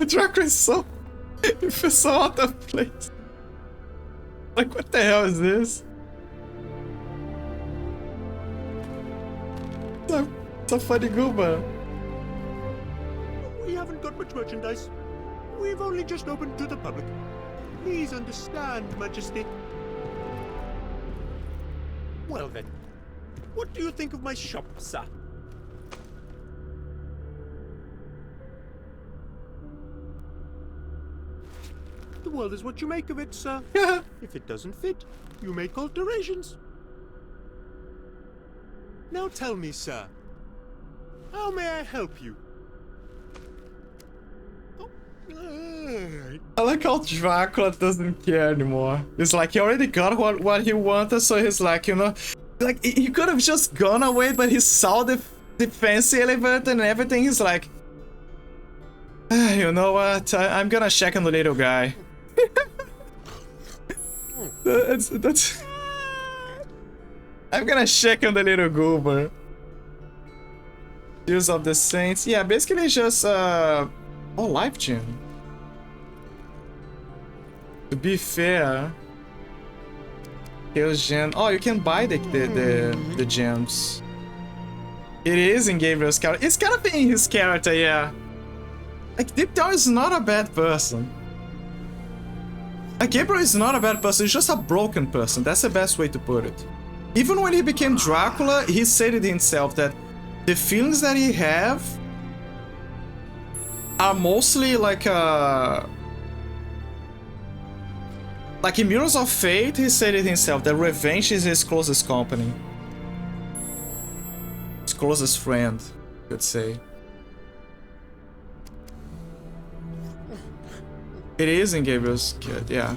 Dracula is so... It feels so out of place. Like, what the hell is this? It's a funny goober. We haven't got much merchandise. We've only just opened to the public. Please understand, Majesty. Well then, what do you think of my shop, sir? The world is what you make of it, sir. If it doesn't fit, you make alterations. Now tell me, sir, how may I help you? I like how Dracula doesn't care anymore. It's like he already got what he wanted, so he's like, you know, like he could have just gone away, but he saw the fancy elevator and everything. He's like, you know what? I'm gonna check on the little guy. that's. I'm gonna check on the little goober. Tears of the Saints. Yeah, basically just oh, life gem. To be fair, Chaos Gem. Oh, you can buy the gems. It is in Gabriel's character. It's kind of in his character, yeah. Like Deep down is not a bad person. Like Gabriel is not a bad person. He's just a broken person. That's the best way to put it. Even when he became Dracula, he said it himself that the feelings that he have are mostly like in Mirrors of Fate, he said it himself that revenge is his closest company. His closest friend, you could say. It is in Gabriel's kid, yeah.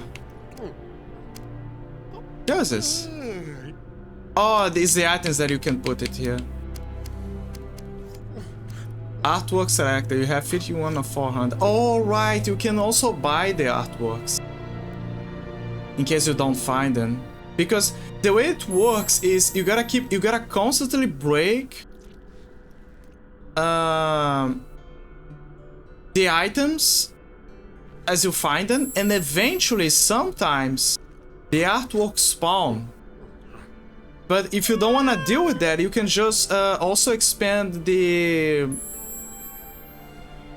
What is this? Oh, these are the items that you can put it here. Artwork selector, you have 51 of 400. Oh, right, you can also buy the artworks. In case you don't find them. Because the way it works is you gotta constantly break the items as you find them, and eventually sometimes the artworks spawn. But if you don't want to deal with that, you can just also expand the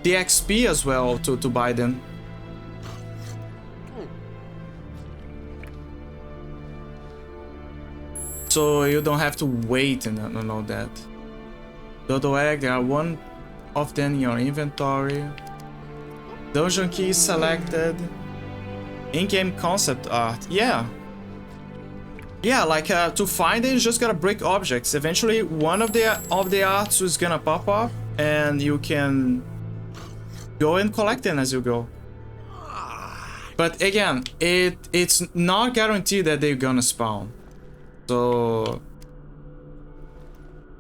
XP as well to buy them. So you don't have to wait and all that. Dodo egg, there are one of them in your inventory. Dungeon key selected. In-game concept art, yeah. Yeah, like to find it, you just gotta break objects. Eventually, one of the arts is gonna pop up, and you can go and collect them as you go. But again, it's not guaranteed that they're gonna spawn. So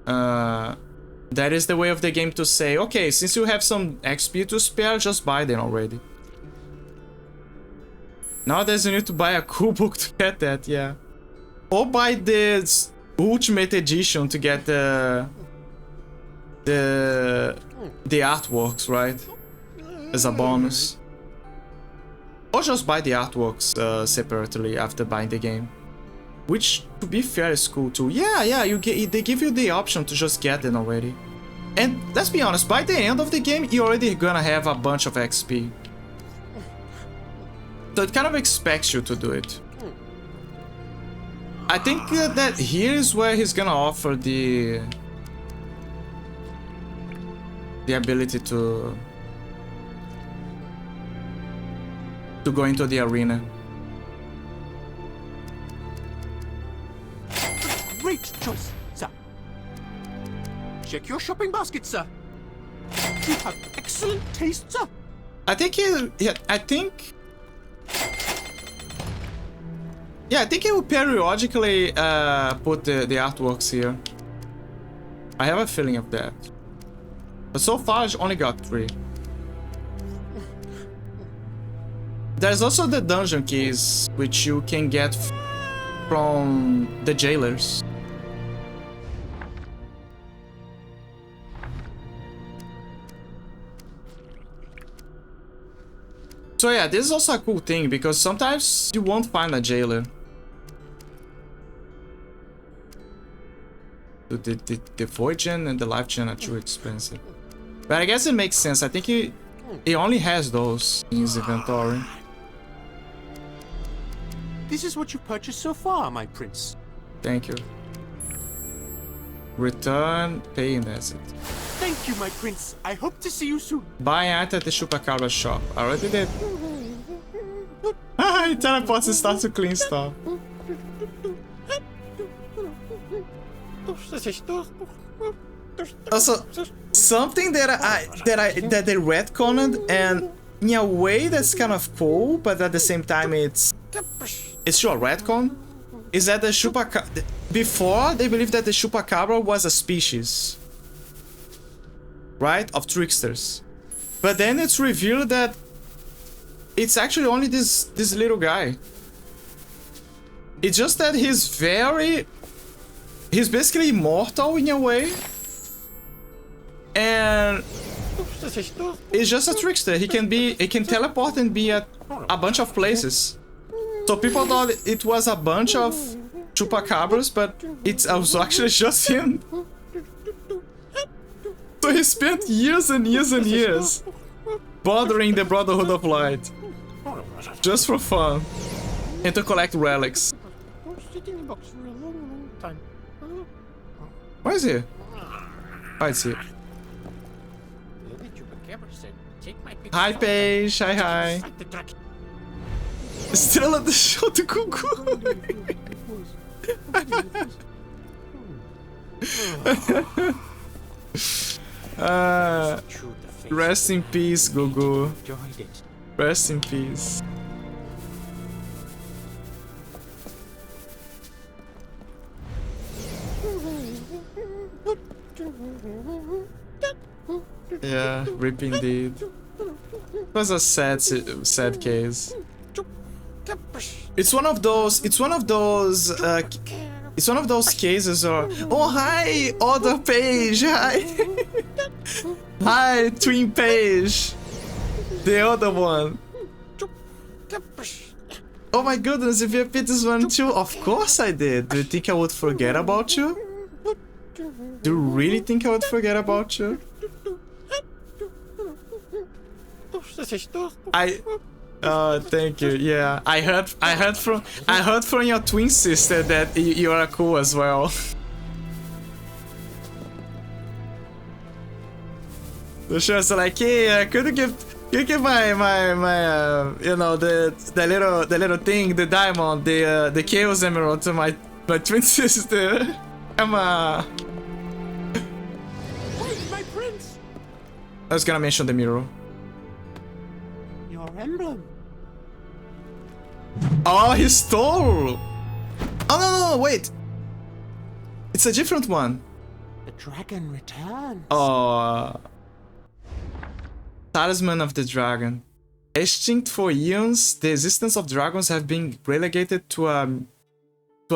that is the way of the game to say, okay, since you have some XP to spare, just buy them already. Nowadays you need to buy a cool book to get that, yeah. Or buy this Ultimate Edition to get the artworks, right? As a bonus. Or just buy the artworks separately after buying the game. Which, to be fair, is cool too. Yeah, they give you the option to just get it already. And let's be honest, by the end of the game, you're already gonna have a bunch of XP. So it kind of expects you to do it. I think that here is where he's gonna offer the ability to go into the arena. Great choice, sir. Check your shopping basket, sir. You have excellent taste, sir. I think I think he will periodically put the artworks here. I have a feeling of that. But so far, I only got 3. There's also the dungeon keys, which you can get from the jailers. So yeah, this is also a cool thing because sometimes you won't find a jailer. The void gen and the life gen are too expensive. But I guess it makes sense. I think he only has those in his inventory. This is what you purchased so far, my prince. Thank you. Return, pay in asset. Thank you, my prince. I hope to see you soon. Buy item at the Chupacabra shop. I already did. Ah, he teleports and starts to clean stuff. Also, something that they retconned, and in a way that's kind of cool, but at the same time it's still a retcon, is that the Chupacabra, before they believed that the Chupacabra was a species, right, of tricksters, but then it's revealed that it's actually only this little guy. It's just that he's basically immortal in a way, and it's just a trickster. He can teleport and be at a bunch of places. So people thought it was a bunch of Chupacabras, but it was actually just him. So he spent years and years and years bothering the Brotherhood of Light just for fun and to collect relics. Where is he? Oh, it's here. Hi, Paige. Hi. Estrela do show do Gugu. Rest in peace, Gugu. Rest in peace. Yeah, rip indeed. It was a sad case. It's one of those cases or oh hi other Page, hi. Hi Twin Page, the other one. Oh my goodness, if you repeat this one too, of course I did. Do you think I would forget about you? Do you really think I would forget about you? Thank you. Yeah, I heard from your twin sister that you are cool as well. So she was like, hey, could you give my you know the little thing, the diamond, the Chaos Emerald to my twin sister? Come on. Wait, my prince. I was gonna mention the mirror. Your emblem. Oh, he stole! Oh no, wait! It's a different one. The dragon returns. Oh. Talisman of the Dragon. Extinct for eons, the existence of dragons have been relegated to a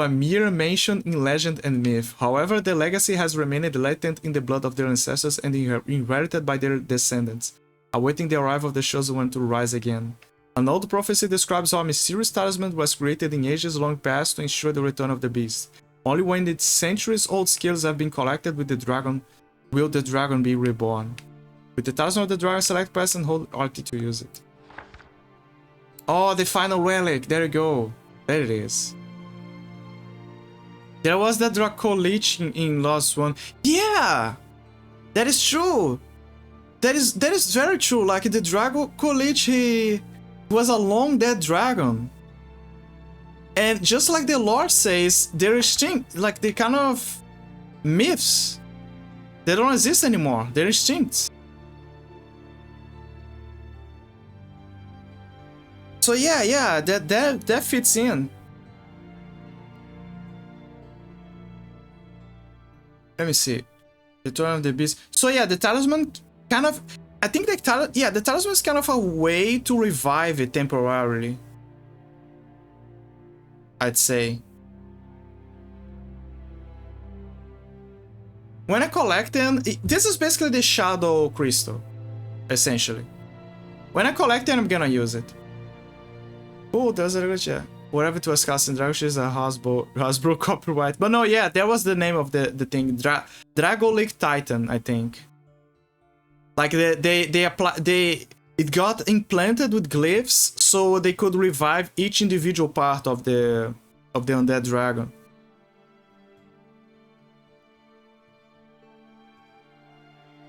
mere mention in legend and myth. However, the legacy has remained latent in the blood of their ancestors and inherited by their descendants, awaiting the arrival of the chosen one to rise again. An old prophecy describes how a mysterious talisman was created in ages long past to ensure the return of the beast. Only when its centuries-old skills have been collected with the dragon will the dragon be reborn. With the talisman of the dragon, select pass and hold RT to use it. Oh, the final relic! There you go. There it is. There was that Draco Lich in LoS2. Yeah! That is true! That is very true. Like, the Draco Lich, he was a long dead dragon. And just like the lore says, they're extinct. Like, they kind of myths. They don't exist anymore. They're extinct. So yeah, that fits in. Let me see. Return of the Beast. So yeah, the talisman kind of... I think the talisman is kind of a way to revive it temporarily. I'd say. When I collect them... This is basically the Shadow Crystal. Essentially. When I collect it, I'm gonna use it. Oh, there's a glitch. Whatever to cast in Dragon is a Hasbro copyright. But no, yeah, that was the name of the thing. Dragolic Titan, I think. Like it got implanted with glyphs, so they could revive each individual part of the undead dragon.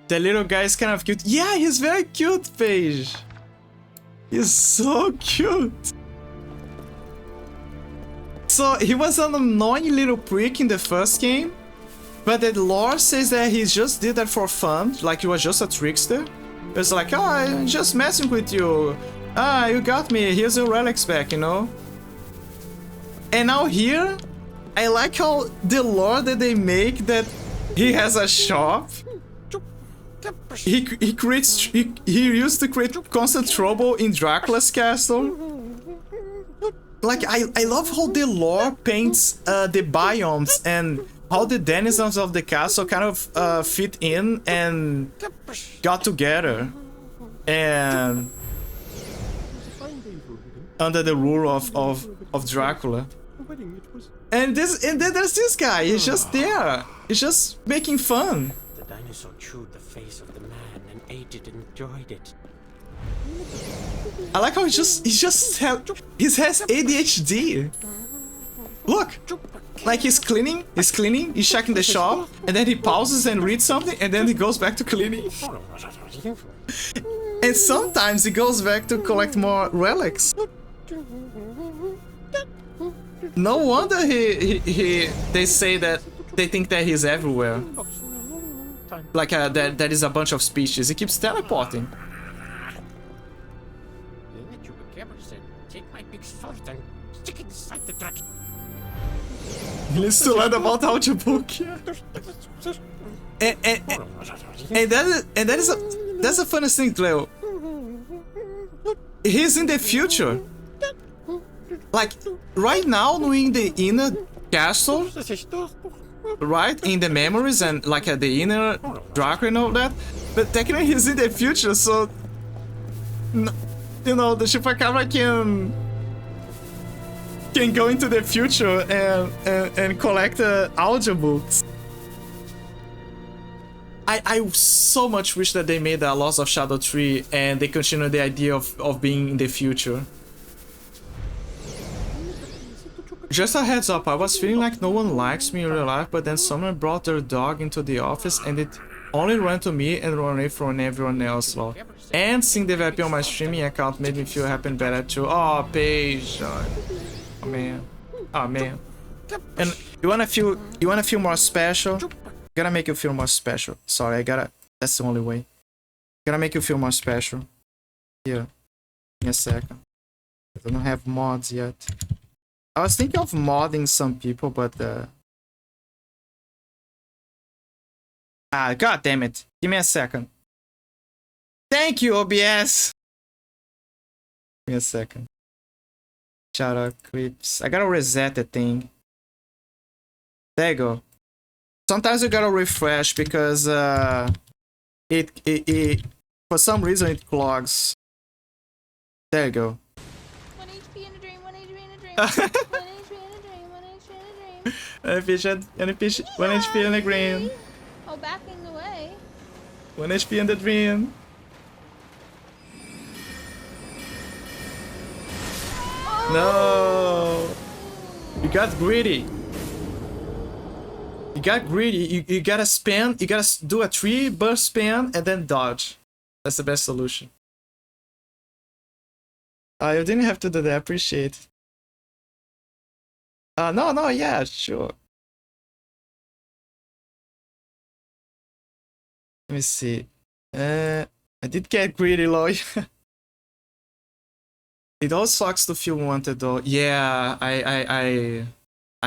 The little guy is kind of cute. Yeah, he's very cute, Paige. He's so cute. So he was an annoying little prick in the first game, but the lore says that he just did that for fun, like he was just a trickster. It's like, oh, I'm just messing with you. Ah, you got me. Here's your relics back, you know? And now here, I like how the lore that they make that he has a shop. He used to create constant trouble in Dracula's castle. Like, I love how the lore paints the biomes and how the denizens of the castle kind of fit in and got together and under the rule of Dracula. And then there's this guy. He's just there. He's just making fun. The dinosaur chewed the face of the man and ate it and enjoyed it. I like how he has ADHD. Look, like he's cleaning, he's checking the shop, and then he pauses and reads something, and then he goes back to cleaning. And sometimes he goes back to collect more relics. No wonder they say that they think that he's everywhere. Like that is a bunch of species. He keeps teleporting. Take my big sword and stick it inside the dragon. He needs to learn about the audiobook. And that's the funniest thing, Leo. He's in the future. Like right now, knowing the inner castle, right, in the memories and like the inner Draco and all that. But technically, he's in the future, so you know the Chupacabra can go into the future and collect audiobooks. I so much wish that they made a Lost of Shadow 3 and they continue the idea of being in the future. Just a heads up, I was feeling like no one likes me in real life, but then someone brought their dog into the office and it only ran to me and ran away from everyone else. Lol. And seeing the VIP on my streaming account made me feel happy and better too. Oh, Paige. Oh man. Oh man. And you wanna feel more special? Gotta make you feel more special. Sorry, that's the only way. Gotta make you feel more special. Here. Give me a second. I don't have mods yet. I was thinking of modding some people, but god damn it. Give me a second. Thank you, OBS. Give me a second. Shout out clips. I gotta reset the thing. There you go. Sometimes you gotta refresh because it for some reason it clogs. There you go. 1 HP in a dream, 1 HP in a dream. 1 HP in a dream, 1 HP in a dream. 1 HP in the green. Oh, backing away. 1 HP in the dream. No! You got greedy. You got greedy. You gotta spam. You gotta do a 3 burst spam and then dodge. That's the best solution. You didn't have to do that. I appreciate it. No, yeah, sure. Let me see. I did get greedy, lol. It all sucks to feel wanted, though. Yeah, I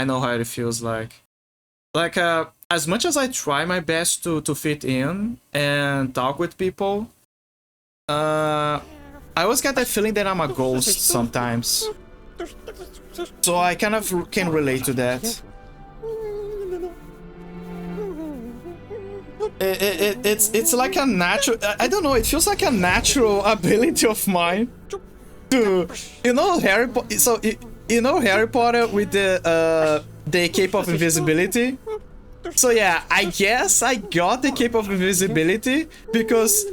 know how it feels like. Like, as much as I try my best to fit in and talk with people, I always get that feeling that I'm a ghost sometimes. So I kind of can relate to that. It's like a natural. I don't know. It feels like a natural ability of mine to, you know, Harry Potter. So you know Harry Potter with the Cape of Invisibility. So yeah, I guess I got the Cape of Invisibility because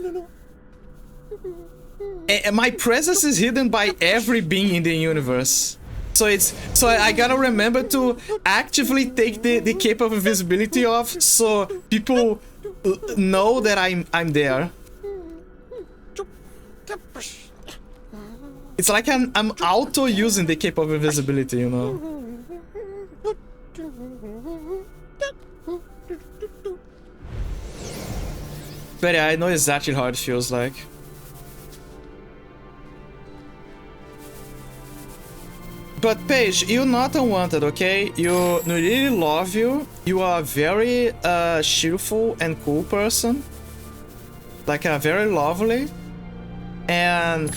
my presence is hidden by every being in the universe. So I gotta remember to actively take the Cape of Invisibility off so people know that I'm there. It's like I'm auto using the Cape of Invisibility, you know. But yeah, I know exactly how it feels like. But Paige, you're not unwanted, okay? You really love you. You are a very cheerful and cool person. Like very lovely. And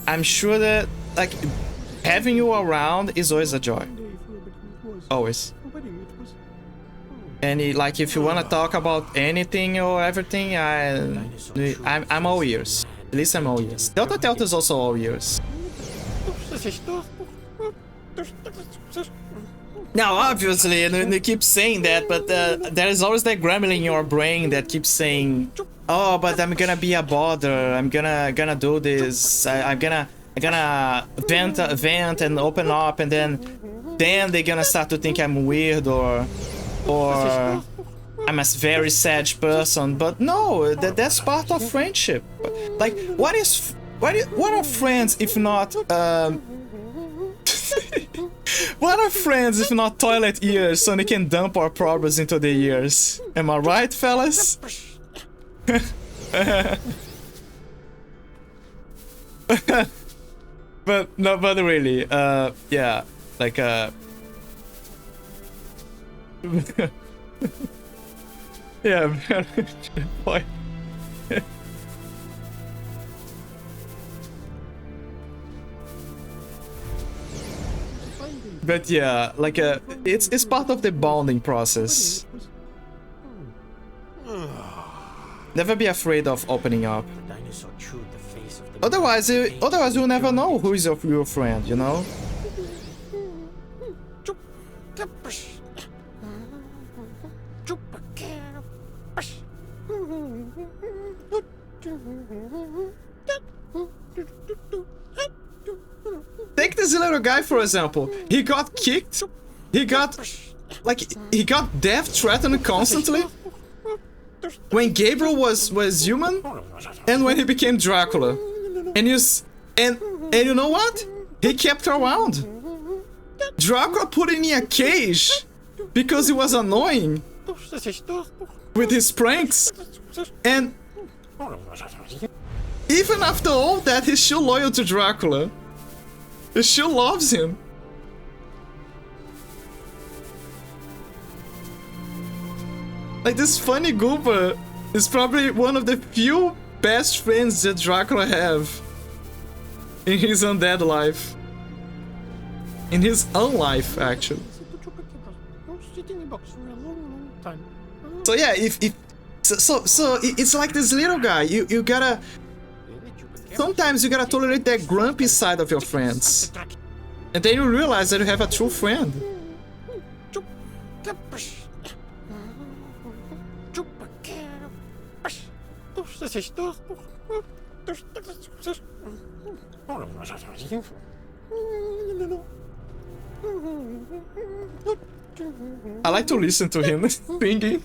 I'm sure that like having you around is always a joy. Always. And like if you wanna talk about anything or everything, I'm all ears. At least I'm all ears. Delta Delta is also all ears. Now, obviously, and you keep saying that, but there is always that gremlin in your brain that keeps saying, "Oh, but I'm gonna be a bother. I'm gonna do this. I'm gonna vent and open up, and then they're gonna start to think I'm weird or I'm a very sad person." But no, that's part of friendship. Like, what are friends if not? What are friends if not toilet ears so they can dump our problems into their ears? Am I right, fellas? but really, yeah, like yeah, boy. But yeah, like it's part of the bonding process. Never be afraid of opening up. Otherwise you'll never know who is your real friend, you know? Take this little guy for example. He got kicked. He got death threatened constantly. When Gabriel was human, and when he became Dracula, and you know what? He kept around. Dracula put him in a cage because he was annoying with his pranks, and even after all that, he's still loyal to Dracula. He still loves him. Like, this funny goober is probably one of the few best friends that Dracula have in his undead life. In his unlife, actually. So yeah, so it's like this little guy. You gotta. Sometimes you gotta tolerate that grumpy side of your friends, and then you realize that you have a true friend. I like to listen to him singing.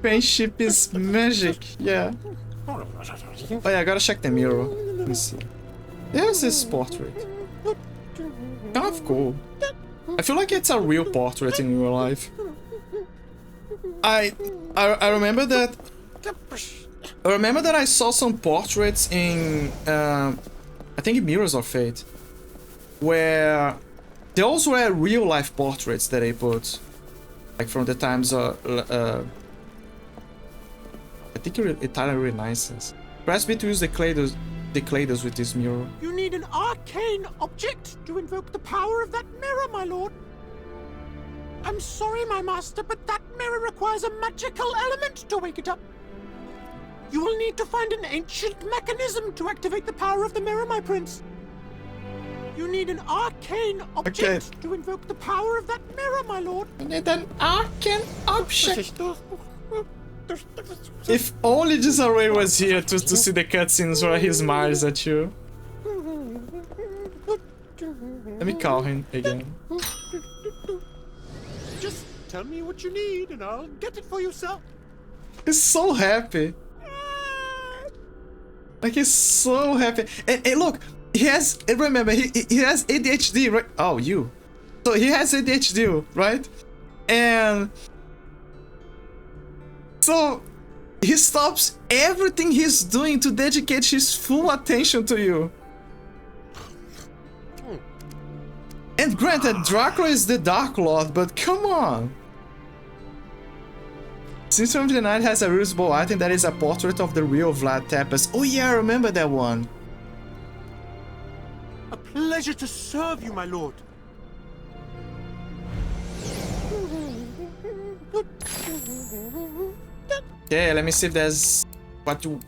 Friendship is magic, yeah. Oh yeah, I gotta check the mirror. Let me see. There's this portrait. Kind of cool. I feel like it's a real portrait in real life. I remember that. I remember that I saw some portraits in I think in Mirrors of Fate, where those were real life portraits that they put, like from the times I think Italian Renaissance. Press B to use the Cladus with this mirror. You need an arcane object to invoke the power of that mirror, my lord. I'm sorry, my master, but that mirror requires a magical element to wake it up. You will need to find an ancient mechanism to activate the power of the mirror, my prince. You need an arcane object to invoke the power of that mirror, my lord. You need an arcane object. If only Disarray was here to see the cutscenes where he smiles at you. Let me call him again. Just tell me what you need and I'll get it for you, sir. He's so happy. Like, he's so happy. And look, he has, remember, he has ADHD, right? Oh, you. So he has ADHD, right? And so he stops everything he's doing to dedicate his full attention to you. And granted, Dracula is the Dark Lord, but come on. Symphony of the Night has a reusable item that is a portrait of the real Vlad Tepes. Oh yeah, I remember that one. A pleasure to serve you, my lord. Okay, let me see if there's what you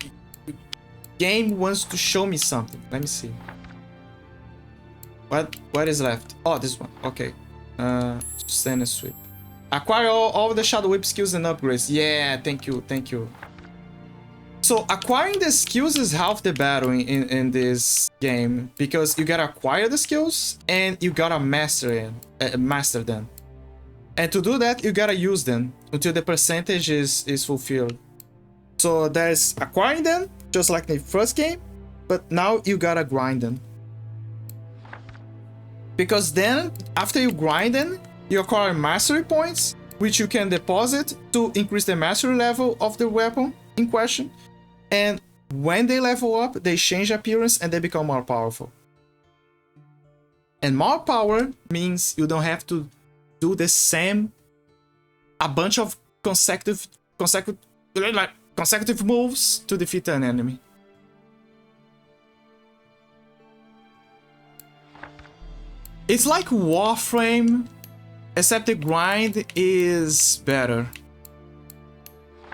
game wants to show me something. Let me see. What is left? Oh, this one. Okay. Sustain and sweep. Acquire all the Shadow Whip skills and upgrades. Yeah, thank you, thank you. So acquiring the skills is half the battle in this game, because you gotta acquire the skills and you gotta master them. And to do that, you gotta use them until the percentage is fulfilled. So there's acquiring them, just like the first game, but now you gotta grind them. Because then, after you grind them, you acquire mastery points, which you can deposit to increase the mastery level of the weapon in question. And when they level up, they change appearance and they become more powerful. And more power means you don't have to do the same, a bunch of consecutive moves to defeat an enemy. It's like Warframe, except the grind is better.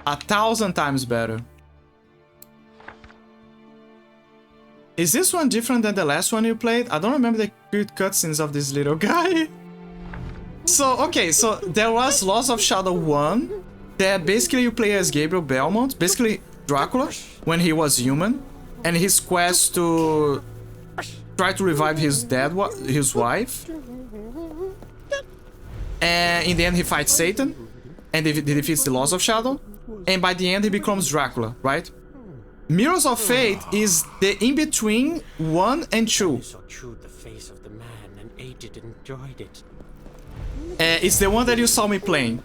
1,000 times better. Is this one different than the last one you played? I don't remember the cute cutscenes of this little guy. So, okay, so there was LoS of Shadow 1, that basically you play as Gabriel Belmont, basically Dracula, when he was human, and his quest to try to revive his wife. And in the end he fights Satan, and he defeats the LoS of Shadow, and by the end he becomes Dracula, right? Mirrors of Fate is the in-between 1 and 2. It's the one that you saw me playing.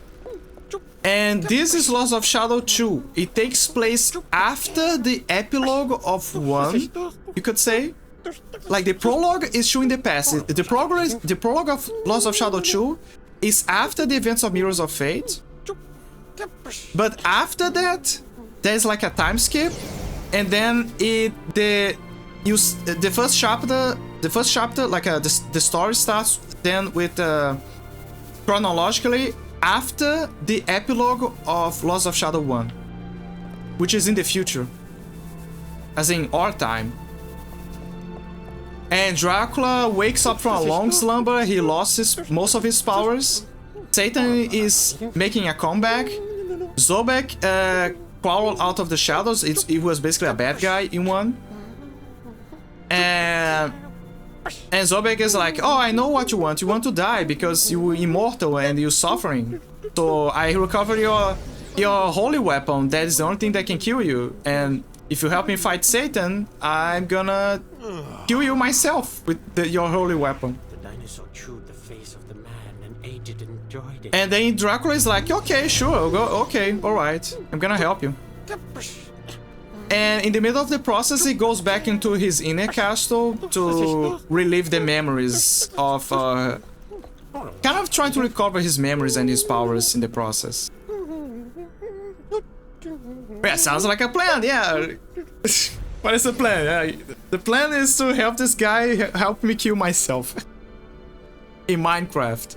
And this is LoS of Shadow 2. It takes place after the epilogue of 1, you could say. Like, the prologue is showing the past. The prologue of LoS of Shadow 2 is after the events of Mirrors of Fate. But after that, there's like a time skip. And then the first chapter, like the story starts then with chronologically after the epilogue of LoS of Shadow 1, which is in the future, as in our time. And Dracula wakes up from a long slumber. He lost most of his powers. Satan is making a comeback. Zobek crawled out of the shadows. It was basically a bad guy in 1. And Zobek is like, oh, I know what you want. You want to die because you're immortal and you're suffering. So I recover your holy weapon. That is the only thing that can kill you. And if you help me fight Satan, I'm gonna kill you myself with your holy weapon. The dinosaur chewed the face of the man and ate it and enjoyed it. And then Dracula is like, okay, sure, okay, alright, I'm gonna help you. And in the middle of the process, he goes back into his inner castle to relive the memories of... kind of trying to recover his memories and his powers in the process. Yeah, sounds like a plan, yeah. What is the plan? Yeah, the plan is to help this guy help me kill myself. In Minecraft.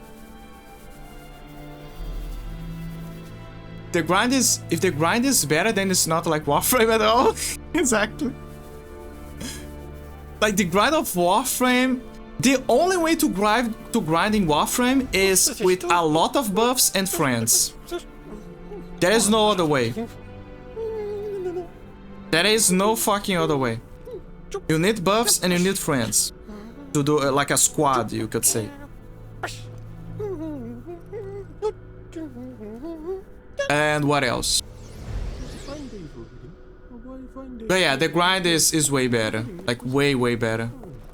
the grind is, if the grind is better, then it's not like Warframe at all. Exactly. Like the grind of Warframe, the only way to grind in Warframe is with a lot of buffs and friends. There is no other way. There is no fucking other way. You need buffs and you need friends to do like a squad, you could say. And what else? But yeah, the grind is way better, like way better.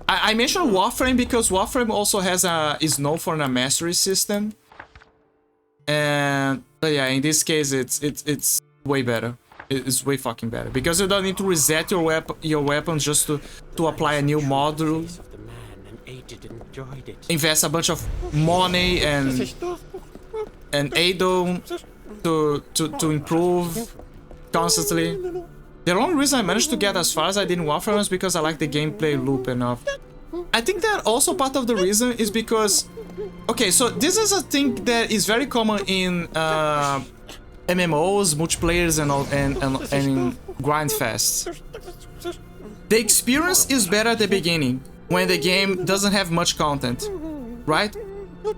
I mentioned Warframe because Warframe also has is known for a mastery system, and but yeah, in this case it's way better. It's way fucking better because you don't need to reset your weapon just to apply a new module, invest a bunch of money and add-on to improve constantly. The only reason I managed to get as far as I did in Warframe is because I like the gameplay loop enough. I think that also part of the reason is because... Okay, so this is a thing that is very common in MMOs, multiplayers and grind fests. The experience is better at the beginning, when the game doesn't have much content, right?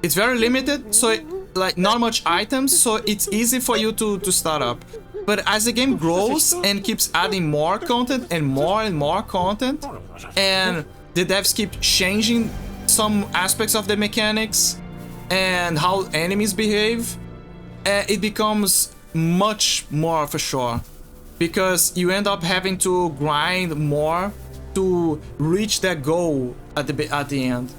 It's very limited, so like not much items, so it's easy for you to start up. But as the game grows and keeps adding more content and more content, and the devs keep changing some aspects of the mechanics and how enemies behave, it becomes much more for sure. Because you end up having to grind more to reach that goal at the end.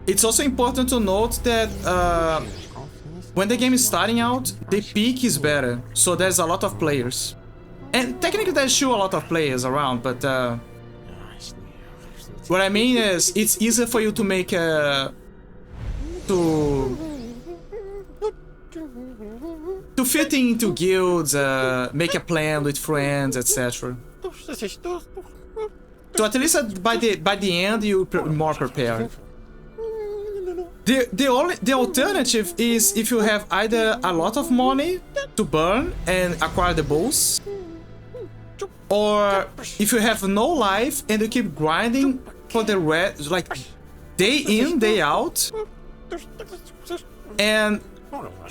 It's also important to note that when the game is starting out, the peak is better, so there's a lot of players. And technically there's still a lot of players around, but what I mean is it's easier for you to make to fit into guilds, make a plan with friends, etc. So at least by the end you're more prepared. The alternative is if you have either a lot of money to burn and acquire the boosts, or if you have no life and you keep grinding for the rest, like day in, day out, and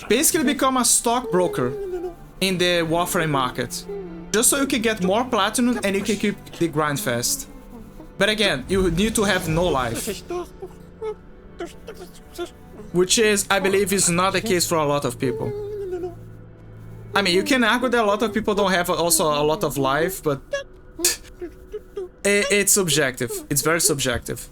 basically become a stockbroker in the Warframe market, just so you can get more platinum and you can keep the grind fast. But again, you need to have no life. Which is, I believe, is not the case for a lot of people. I mean, you can argue that a lot of people don't have also a lot of life, but it's subjective. It's very subjective.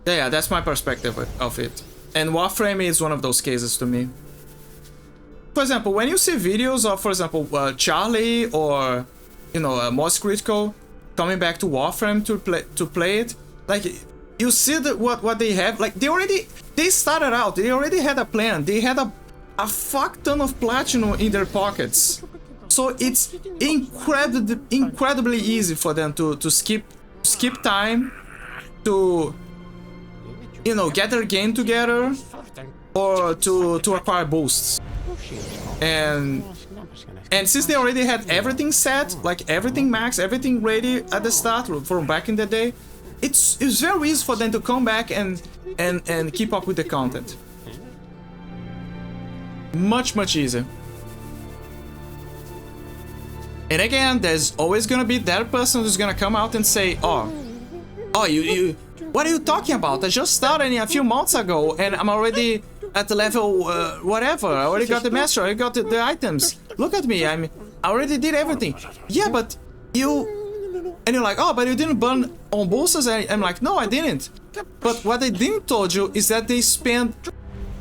Yeah, that's my perspective of it. And Warframe is one of those cases to me. For example, when you see videos of, for example, Charlie or, you know, Most Critical coming back to Warframe to play it, like you see what they have. Like they started out, they already had a plan, they had a fuck ton of platinum in their pockets, so it's incredibly easy for them to skip time, to, you know, get their game together, or to acquire boosts. And since they already had everything set, like everything max, everything ready at the start from back in the day, it's very easy for them to come back and keep up with the content. Much easier. And again, there's always gonna be that person who's gonna come out and say, oh, you, what are you talking about? I just started a few months ago and I'm already at the level whatever. I already got the master, I already got the items. Look at me, I already did everything. Yeah, but you... And you're like, oh, but you didn't burn on boosters? I'm like, no, I didn't. But what I didn't told you is that they spent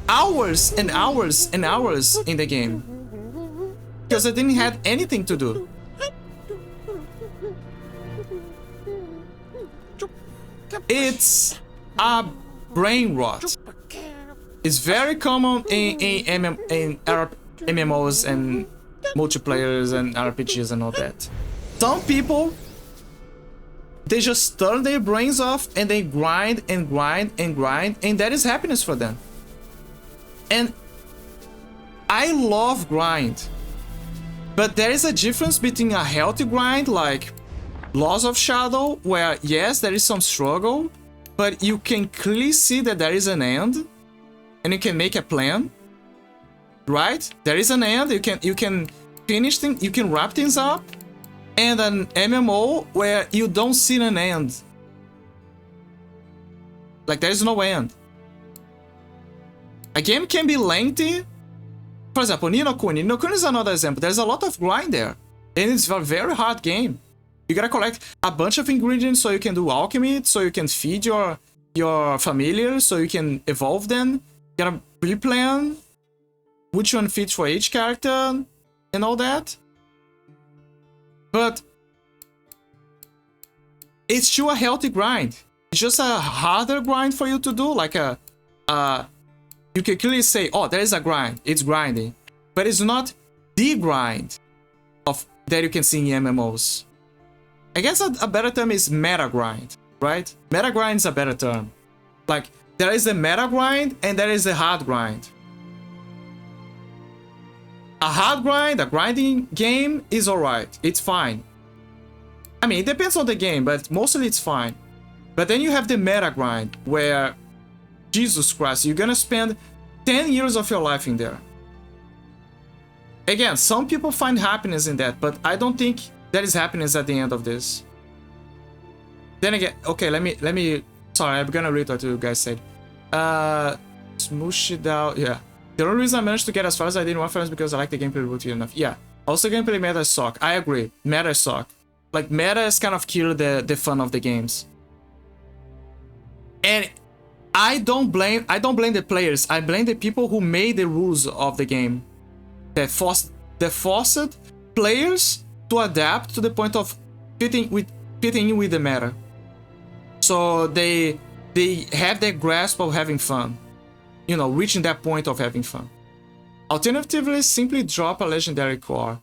hours and hours and hours in the game. Because I didn't have anything to do. It's a brain rot. It's very common in MMOs and multiplayers and RPGs and all that. Some people they just turn their brains off and they grind and grind and grind, and that is happiness for them. And I love grind, but there is a difference between a healthy grind like Laws of Shadow, where yes, there is some struggle, but you can clearly see that there is an end, and you can make a plan. Right? There is an end. You can finish things. You can wrap things up, and an MMO where you don't see an end. Like there is no end. A game can be lengthy. For example, Ni no Kuni. Ni no Kuni is another example. There's a lot of grind there, and it's a very hard game. You gotta collect a bunch of ingredients so you can do alchemy, so you can feed your familiars, so you can evolve them. You gotta pre-plan which one fits for each character and all that. But it's still a healthy grind. It's just a harder grind for you to do. Like you can clearly say, oh, there is a grind. It's grinding. But it's not the grind of that you can see in MMOs. I guess a better term is meta grind, right? Meta grind is a better term. Like there is the meta grind and there is the hard grind. A hard grind, a grinding game is alright. It's fine. I mean, it depends on the game, but mostly it's fine. But then you have the meta grind, where, Jesus Christ, you're gonna spend 10 years of your life in there. Again, some people find happiness in that, but I don't think there is happiness at the end of this. Then again, okay, let me, sorry, I'm gonna read what you guys said. Smoosh it out, yeah. The only reason I managed to get as far as I did in Warfare is because I like the gameplay routine enough. Yeah. Also, gameplay meta suck. I agree. Meta suck. Like, meta has kind of killed the fun of the games. And I don't blame the players. I blame the people who made the rules of the game. They forced players to adapt to the point of fitting in with the meta. So they have their grasp of having fun. You know, reaching that point of having fun. Alternatively, simply drop a legendary core.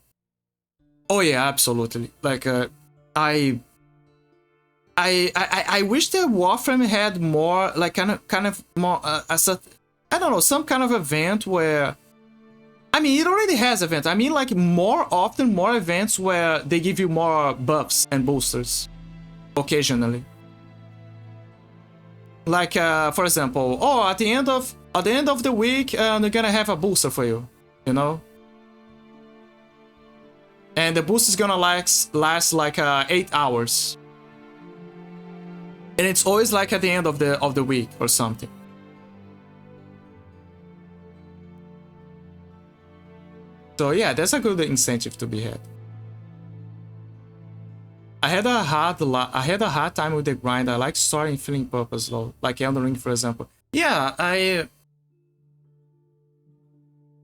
Oh yeah, absolutely. Like, I wish that Warframe had more, like, kind of more, I don't know, some kind of event where, I mean, it already has events. I mean, like, more events where they give you more buffs and boosters, occasionally. Like, for example, oh, at the end of the week, they're gonna have a booster for you, you know? And the boost is gonna last like 8 hours. And it's always like at the end of the week or something. So yeah, that's a good incentive to be had. I had a hard time with the grind. I like story and feeling purpose though, like Elden Ring, for example. Yeah,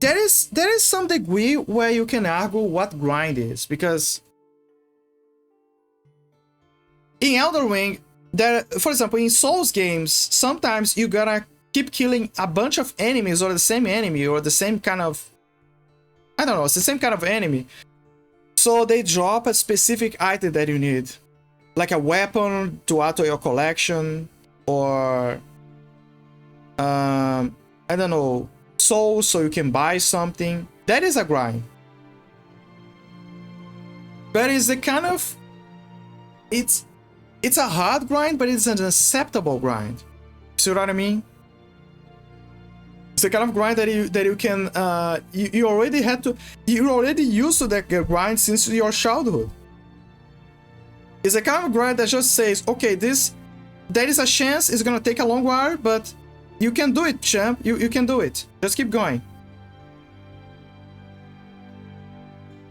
there is some degree where you can argue what grind is, because in Elden Ring, for example, in Souls games, sometimes you gotta keep killing a bunch of enemies, or the same enemy, or the same kind of, I don't know, it's the same kind of enemy. So they drop a specific item that you need, like a weapon to add to your collection, or I don't know, souls so you can buy something. That is a grind. But it's the kind of, it's a hard grind, but it's an acceptable grind. See what I mean? It's the kind of grind that you can you already used to that grind since your childhood. It's a kind of grind that just says, okay, there is a chance it's gonna take a long while, but you can do it, champ. You can do it. Just keep going.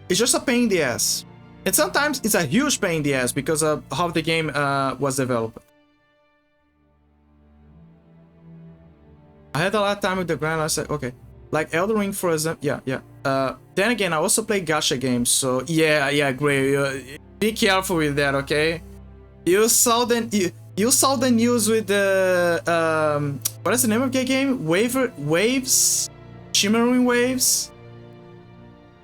It's just a pain in the ass. And sometimes it's a huge pain in the ass because of how the game was developed. I had a lot of time with the grind. I said, okay, like Elden Ring, for example. Yeah. Then again, I also play gacha games, so yeah, great. Be careful with that, okay? You saw the news with the what is the name of the game? Waves, Shimmering Waves,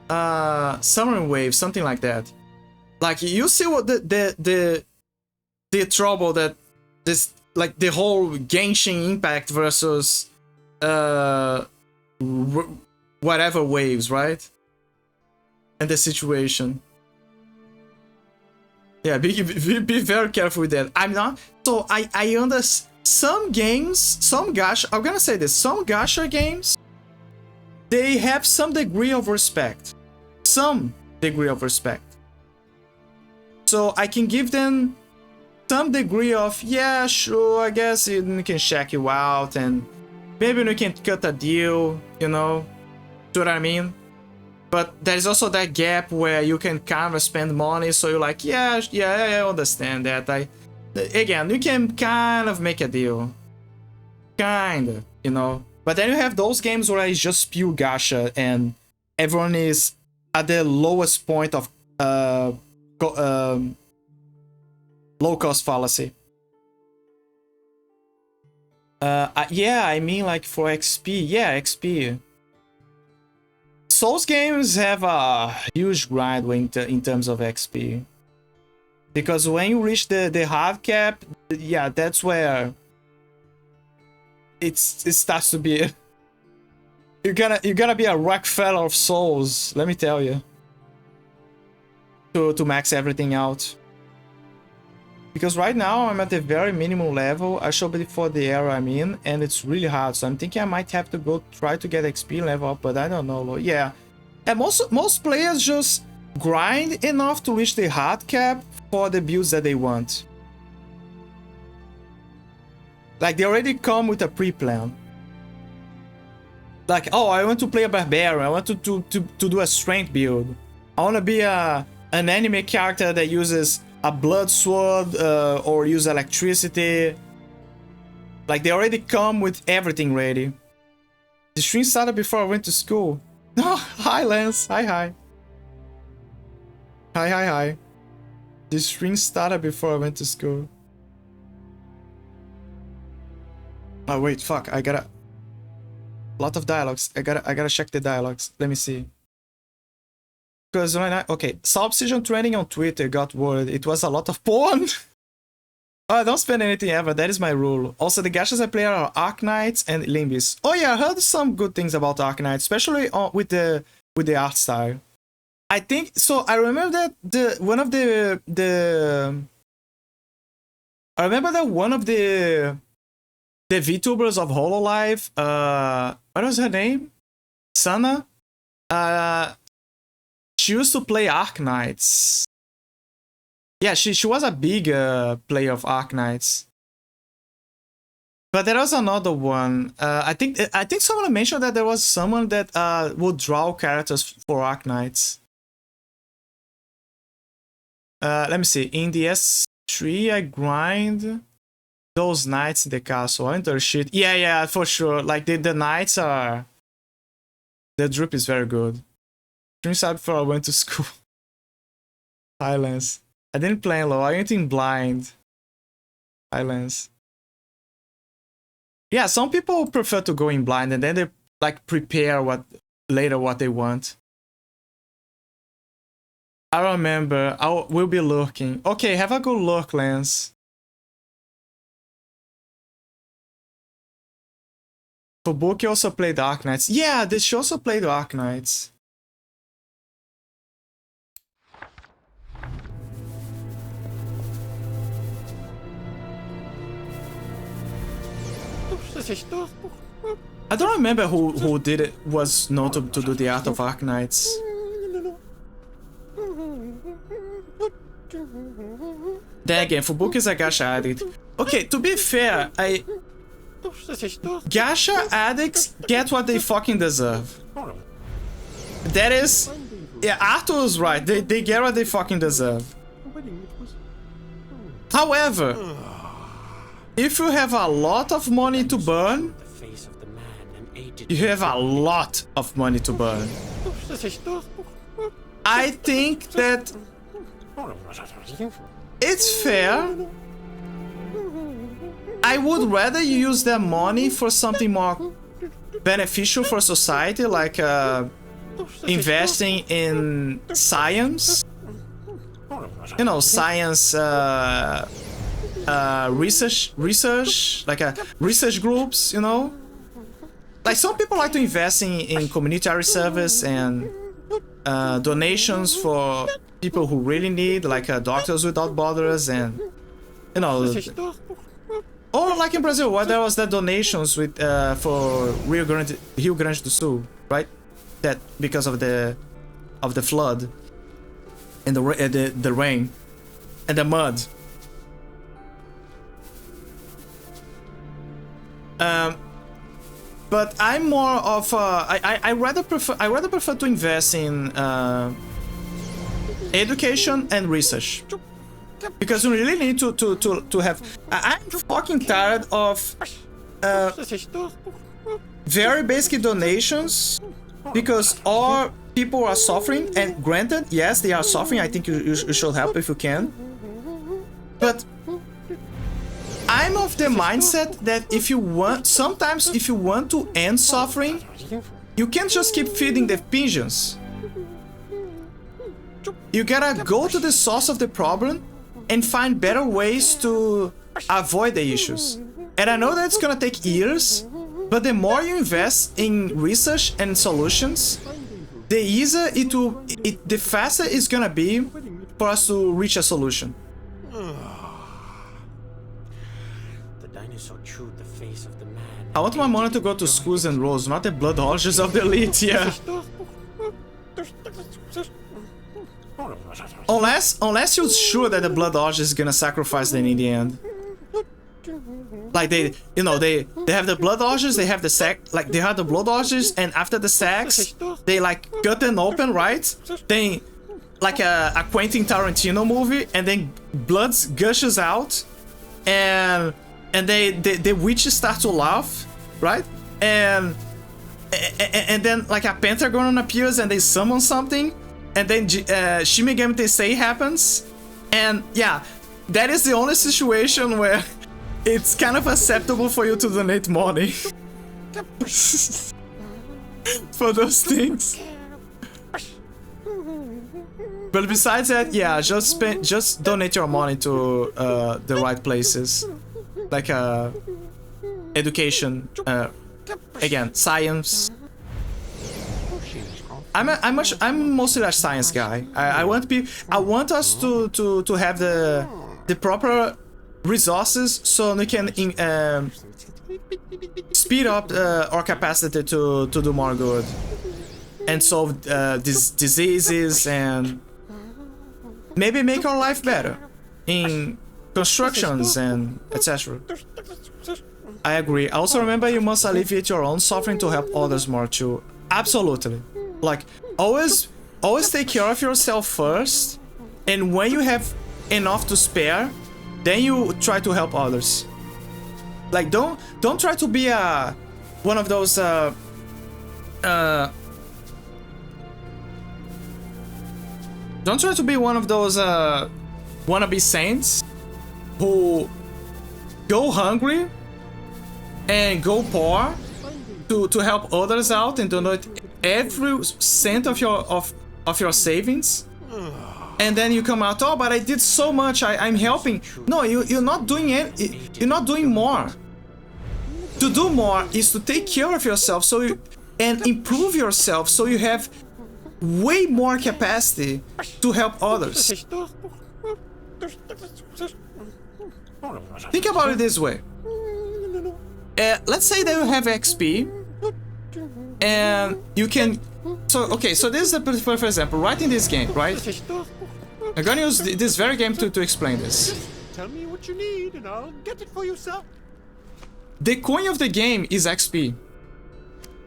Summering Waves, something like that. Like, you see what the the trouble that this, like the whole Genshin Impact versus whatever waves, right? And the situation. Yeah, be very careful with that. I'm not. So I understand some games, some gacha. I'm gonna say this. Some gacha games, they have some degree of respect. Some degree of respect. So I can give them some degree of, yeah, sure, I guess we can check you out and maybe we can cut a deal, you know? Do what I mean? But there's also that gap where you can kind of spend money, so you're like, yeah, I understand that. Again, you can kind of make a deal. Kind of, you know? But then you have those games where it's just pure gacha and everyone is at the lowest point of low-cost fallacy. Yeah, I mean like for XP. Yeah, XP. Souls games have a huge grind in terms of XP. Because when you reach the hard cap, yeah, that's where it starts to be... You're gonna be a Rockefeller of souls, let me tell you. To max everything out. Because right now I'm at the very minimum level, I should be for the era I'm in, and it's really hard. So I'm thinking I might have to go try to get XP level up, but I don't know. Yeah, and most players just grind enough to reach the hard cap for the builds that they want. Like they already come with a pre-plan. Like, oh, I want to play a barbarian. I want to do a strength build. I want to be an anime character that uses a blood sword or use electricity. Like they already come with everything ready. The stream started before I went to school. Oh, hi Lance. Hi. Hi. The stream started before I went to school. Oh wait, fuck. I gotta... lot of dialogues. I gotta check the dialogues. Let me see. Because when okay, Substation trending on Twitter got word it was a lot of porn. Oh, I don't spend anything ever. That is my rule. Also, the gachas I play are Arknights and Limbis. Oh yeah, I heard some good things about Arknights, especially with the art style. I think so. I remember that one of the VTubers of Hololive, what was her name? Sana. She used to play Arknights. Yeah, she was a big player of Arknights. But there was another one. I think someone mentioned that there was someone that would draw characters for Arknights. Let me see. In the S3, I grind those knights in the castle. I enter shit. Yeah, for sure. Like the knights are... The drip is very good. Inside before I went to school. Silence. I didn't play low. I went in blind. Silence. Yeah, some people prefer to go in blind and then they like prepare what they want. I remember. We'll be looking. Okay, have a good look, Lance. Fubuki also played Arknights. Yeah, she also played Arknights. I don't remember who did it, was known to do the art of Arknights. Then again, Fubuki is a gacha addict. Okay, to be fair, gacha addicts get what they fucking deserve. That is... Yeah, Arthur was right. They get what they fucking deserve. However, if you have a lot of money to burn, you have a lot of money to burn. I think that it's fair. I would rather use that money for something more beneficial for society, like investing in science. You know, science research, like research groups, you know? Like some people like to invest in community service and donations for people who really need, like Doctors Without Borders and, you know, or like in Brazil, where there was the donations with for Rio Grande do Sul, right? That because of the flood and the rain and the mud. But I'm more of I rather prefer to invest in education and research, because we really need to have. I'm fucking tired of very basic donations, because all people are suffering, and granted, yes, they are suffering. I think you should help if you can, but I'm of the mindset that sometimes if you want to end suffering, you can't just keep feeding the pigeons. You gotta go to the source of the problem and find better ways to avoid the issues. And I know that it's gonna take years, but the more you invest in research and solutions, the easier the faster it's gonna be for us to reach a solution. I want my money to go to schools and roads, not the blood orgies of the elite, yeah. Unless you're sure that the blood orgy is gonna sacrifice them in the end. Like they have the blood orgies, they have the sex, like they have the blood orgies, and after the sex, they like cut them open, right? Then, like a Quentin Tarantino movie, and then blood gushes out, and the witches start to laugh, right? And then like a pentagon appears and they summon something, and then Shin Megami Tensei happens, and yeah, that is the only situation where it's kind of acceptable for you to donate money for those things. But besides that, yeah, just donate your money to the right places, like education, again, science. I'm mostly a science guy. I want us to have the proper resources so we can speed up our capacity to do more good and solve these diseases and maybe make our life better in constructions and etc. I agree. I also remember you must alleviate your own suffering to help others more too. Absolutely. Like always take care of yourself first, and when you have enough to spare, then you try to help others. Like don't try to be one of those don't try to be one of those wannabe saints who go hungry and go poor to help others out and donate every cent of your savings, and then you come out, oh, but I did so much, I'm helping. No, you're not doing it. You're not doing more. To do more is to take care of yourself and improve yourself so you have way more capacity to help others. Think about it this way. Let's say that you have XP and you can. So this is a perfect example. Right in this game, right? I'm gonna use this very game to explain this. Tell me what you need and I'll get it for you, sir. The coin of the game is XP.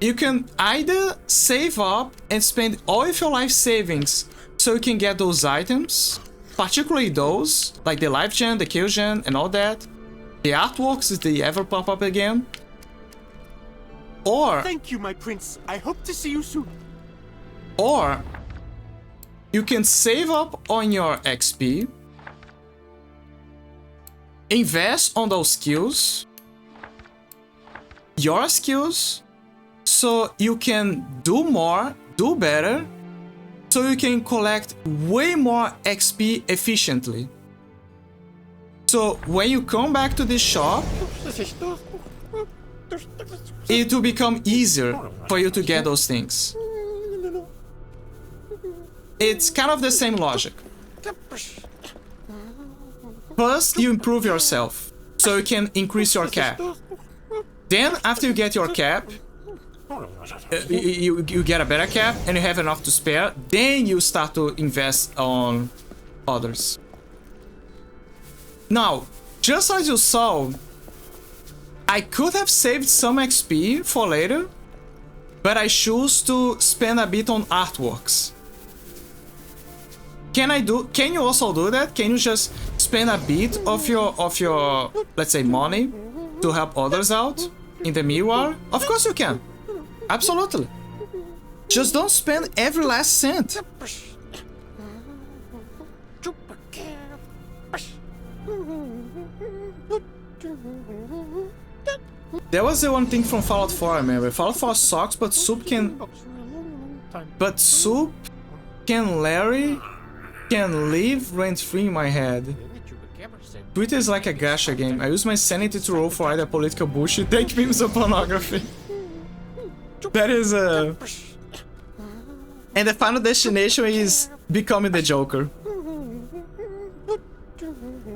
You can either save up and spend all of your life savings so you can get those items, particularly those, like the life gen, the kill gen, and all that. The artworks, if they ever pop up again. Or... Thank you, my prince. I hope to see you soon. Or... you can save up on your XP, invest on those skills, your skills, so you can do more, do better, so you can collect way more XP efficiently. So when you come back to this shop, it will become easier for you to get those things. It's kind of the same logic. First, you improve yourself, so you can increase your cap. Then, after you get your cap, you get a better cap and you have enough to spare, then you start to invest on others. Now, just as you saw, I could have saved some XP for later, but I choose to spend a bit on artworks. Can you also do that? Can you just spend a bit of your let's say money to help others out in the meanwhile? Of course you can. Absolutely. Just don't spend every last cent. There was the one thing from Fallout 4, I remember. Fallout 4 sucks, but Soup can Larry can live rent-free in my head. Twitter is like a gacha game. I use my sanity to roll for either political bullshit, take memes or pornography. That is a... And the final destination is becoming the Joker.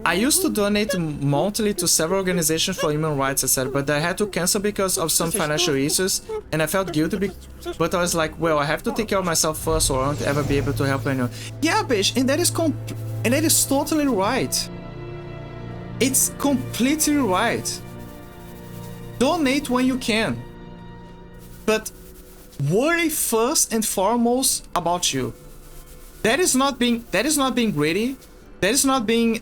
I used to donate monthly to several organizations for human rights, etc., but I had to cancel because of some financial issues, and I felt guilty, but I was like, well, I have to take care of myself first or I won't ever be able to help anyone. Yeah, bitch, and that is totally right. It's completely right. Donate when you can, but worry first and foremost about you. That is not being greedy. That is not being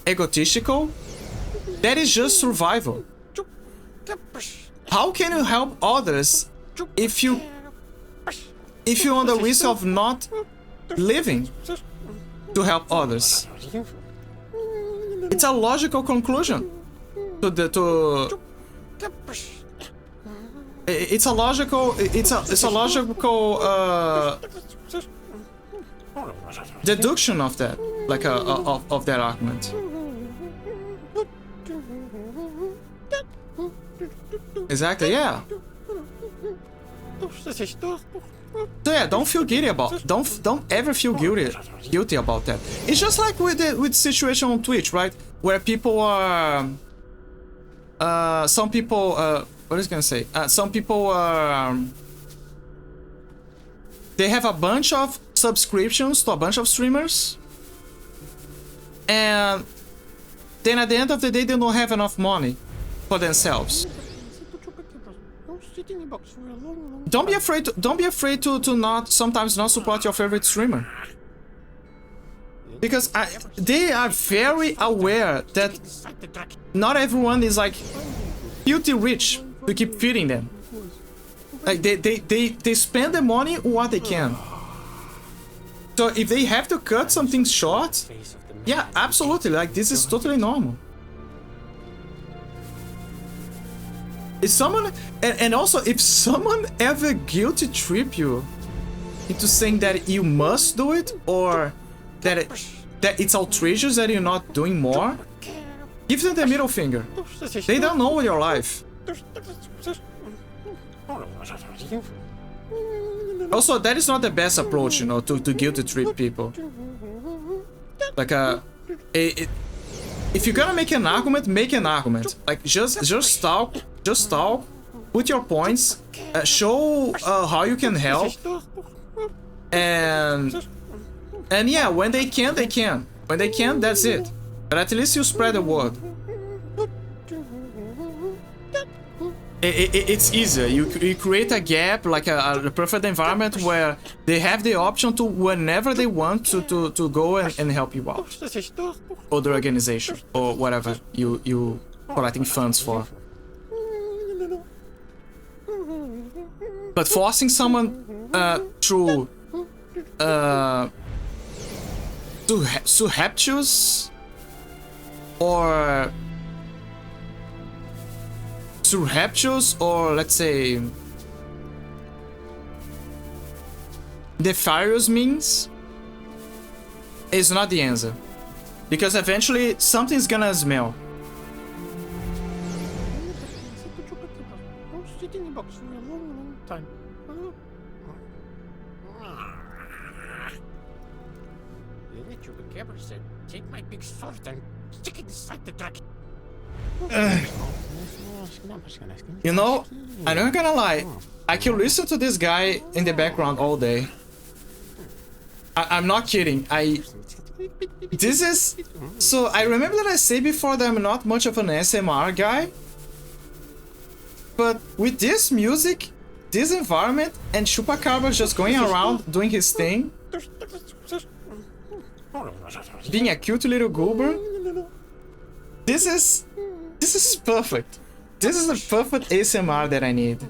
egotistical. That is just survival. How can you help others if you're on the risk of not living to help others? It's a logical conclusion. It's a logical deduction of that, like of that argument. Exactly, yeah. So yeah, don't feel guilty about. Don't ever feel guilty about that. It's just like with the situation on Twitch, right? Where people are, some people, what is I gonna say? Some people are. They have a bunch of subscriptions to a bunch of streamers, and then at the end of the day they don't have enough money for themselves. Don't be afraid to not sometimes not support your favorite streamer, because they are very aware that not everyone is like filthy rich to keep feeding them. Like they spend the money what they can. So if they have to cut some things short, yeah, absolutely. Like this is totally normal. If someone, and also if someone ever guilty trip you into saying that you must do it, or that it's outrageous that you're not doing more, give them the middle finger. They don't know your life. Also, that is not the best approach, you know, to guilty trip people. Like if you're gonna make an argument, make an argument. Like just talk, put your points, show how you can help, and yeah, when they can, they can. When they can, that's it. But at least you spread the word. It's easier. You create a gap, like a perfect environment where they have the option to, whenever they want, to go and help you out, or the organization, or whatever you collecting funds for. But forcing someone through surreptitious or let's say nefarious means is not the answer. Because eventually something's gonna smell. Sit in the box for a long, long time. The Chupacabra said, take my big sword and stick it inside the dragon. You know, I'm not gonna lie. I can listen to this guy in the background all day. I'm not kidding. This is... So, I remember that I said before that I'm not much of an SMR guy. But with this music, this environment, and Chupacabra just going around doing his thing, being a cute little goober, this is perfect. This is the perfect ASMR that I need.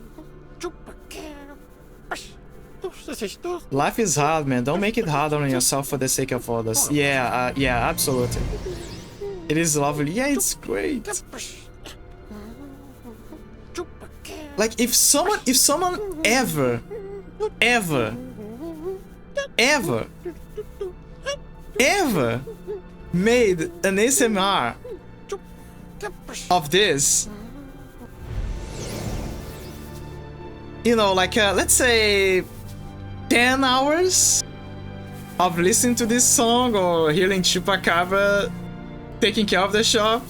Life is hard, man. Don't make it hard on yourself for the sake of others. Yeah, yeah, absolutely. It is lovely. Yeah, it's great. Like if someone ever made an ASMR of this, you know, like let's say 10 hours of listening to this song or hearing Chupacabra taking care of the shop,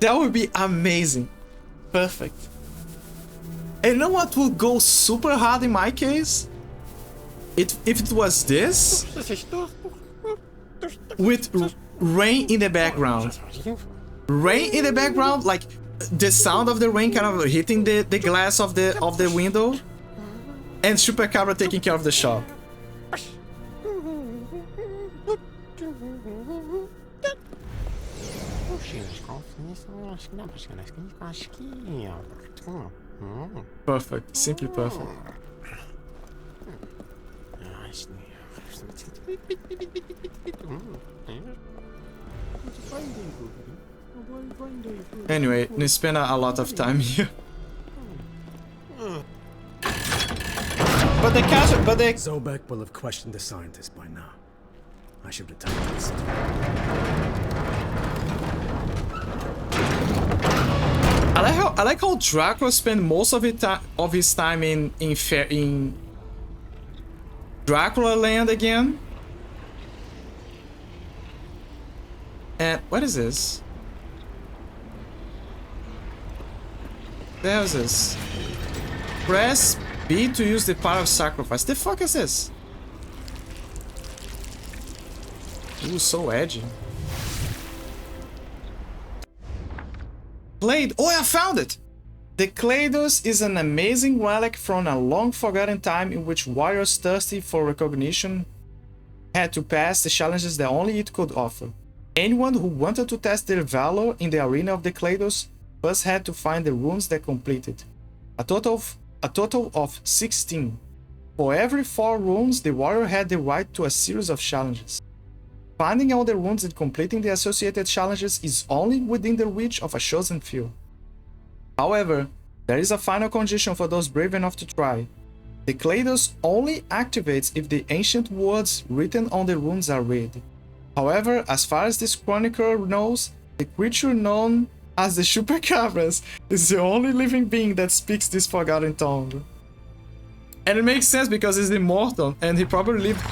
that would be amazing. Perfect. And you know what would go super hard in my case? If it was this with rain in the background. Rain in the background, like the sound of the rain kind of hitting the glass of the window, and Chupacabra taking care of the shop. Perfect, simply perfect. Anyway, we spend a lot of time here. But the Zobek will have questioned the scientist by now. I should have taken this. I like how Dracula spent most of his time in Dracula Land again. And what is this? What the hell is this? Press B to use the power of sacrifice. The fuck is this? Ooh, so edgy. Clade. Oh, I found it! The Clados is an amazing relic from a long forgotten time in which warriors thirsty for recognition had to pass the challenges that only it could offer. Anyone who wanted to test their valor in the arena of the Clados first had to find the runes that completed. A total of 16. For every 4 runes, the warrior had the right to a series of challenges. Finding all the runes and completing the associated challenges is only within the reach of a chosen few. However, there is a final condition for those brave enough to try. The Clados only activates if the ancient words written on the runes are read. However, as far as this chronicler knows, the creature known as the Chupacabras is the only living being that speaks this forgotten tongue. And it makes sense because he's immortal and he probably lived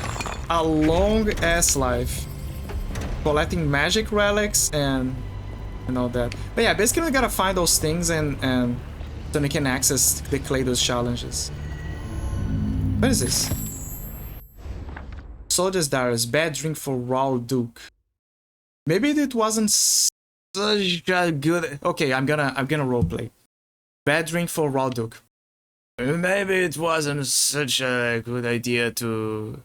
a long ass life collecting magic relics and all that. But yeah, basically we gotta find those things and then we can access the Clados challenges. What is this? Soldier's Diaries, bad drink for Raul Duke. Maybe it wasn't such a good... Okay, I'm gonna roleplay. Bad drink for Raul Duke. Maybe it wasn't such a good idea to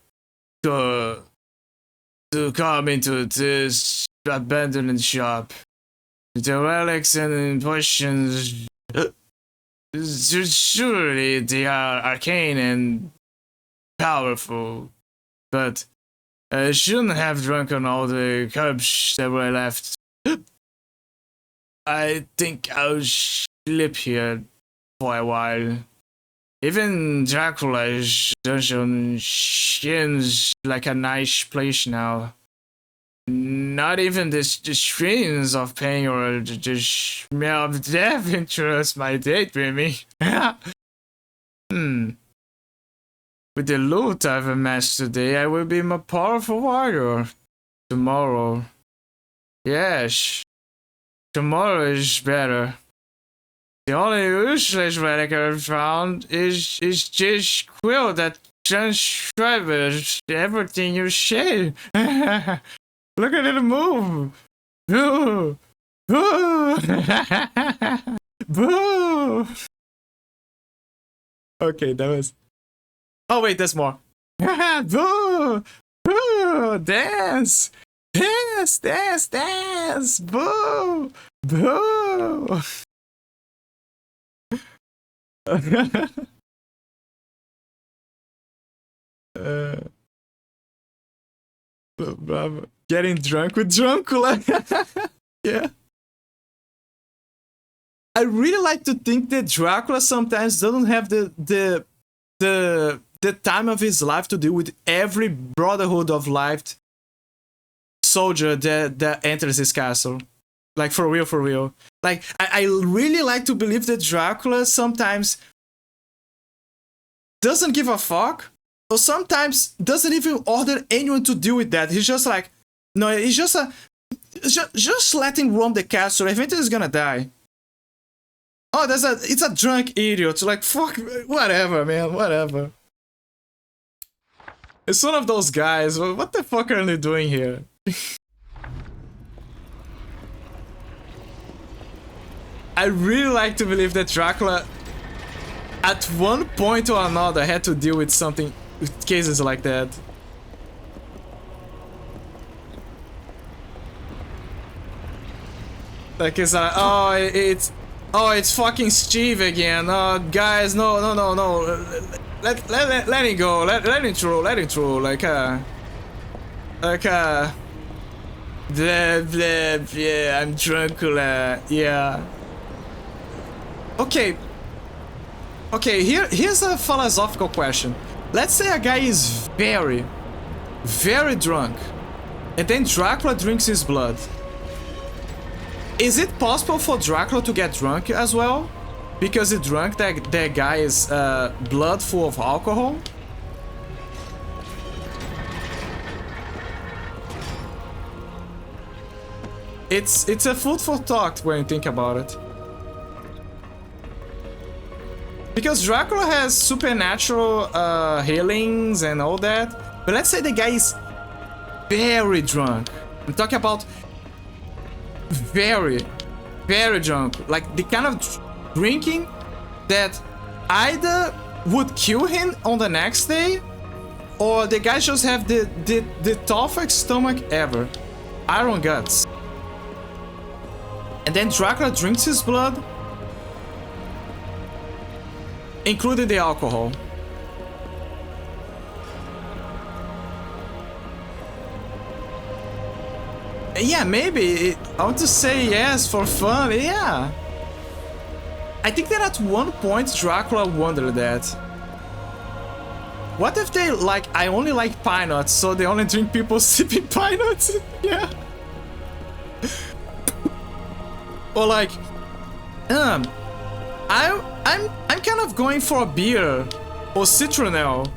come into this abandoned shop. The relics and potions, surely they are arcane and powerful, but I shouldn't have drunken all the cups that were left. I think I'll sleep here for a while. Even Dracula's dungeon seems like a nice place now. Not even the streams of pain or the smell of death interest my daydreaming. With the loot I've amassed today, I will be a more powerful warrior. Tomorrow. Yes. Tomorrow is better. The only useless relic I've found is this quill that transcribes everything you say. Look at it move. Boo. Boo. Boo. Okay, that was... Oh wait, there's more. Boo. Boo. Dance. Dance. Dance. Dance. Boo. Boo. Bravo. Getting drunk with Druncula. Yeah. I really like to think that Dracula sometimes doesn't have the time of his life to deal with every Brotherhood of Light soldier that enters his castle. Like, for real. Like, I really like to believe that Dracula sometimes doesn't give a fuck, or sometimes doesn't even order anyone to deal with that. He's just like, no, he's just let him roam the castle. Eventually he's gonna die. Oh, it's a drunk idiot. Like, fuck, whatever, man, whatever. It's one of those guys. What the fuck are they doing here? I really like to believe that Dracula, at one point or another, had to deal with something, with cases like that. Like, it's like, it's fucking Steve again. Oh, guys, no. Let him go. Let him through. Like, blah, blah, yeah, I'm Dracula, yeah. Okay, here's a philosophical question. Let's say a guy is very, very drunk, and then Dracula drinks his blood. Is it possible for Dracula to get drunk as well? Because he drank that guy's blood full of alcohol? It's a food for thought when you think about it. Because Dracula has supernatural healings and all that, but let's say the guy is very drunk. I'm talking about very, very drunk. Like the kind of drinking that either would kill him on the next day, or the guy just have the toughest stomach ever. Iron guts. And then Dracula drinks his blood, including the alcohol. Yeah, maybe. I want to say yes for fun, yeah. I think that at one point Dracula wondered that. What if they like, I only like pine nuts, so they only drink people sipping pine nuts? Yeah. Or like, I'm kind of going for a beer or citronelle.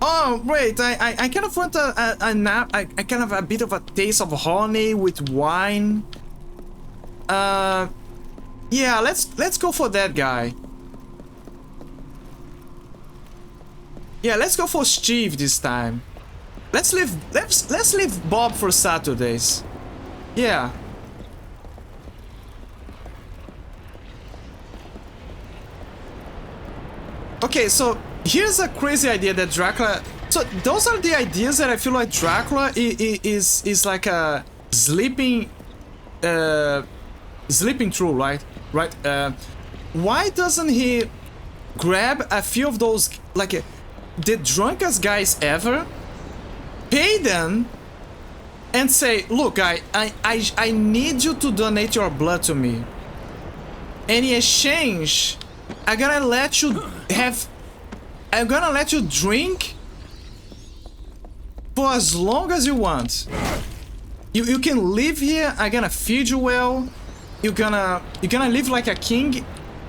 Oh wait, I kind of want a nap. I kind of a bit of a taste of honey with wine. Yeah, let's go for that guy. Yeah, let's go for Steve this time. Let's leave Bob for Saturdays. Yeah. Okay, so here's a crazy idea that Dracula... So those are the ideas that I feel like Dracula is like a sleeping through, right? Right? Why doesn't he grab a few of those, like the drunkest guys ever, pay them, and say, look, I need you to donate your blood to me. And in exchange, I'm gonna let you drink for as long as you want. You can live here. I'm gonna feed you well. You're gonna live like a king.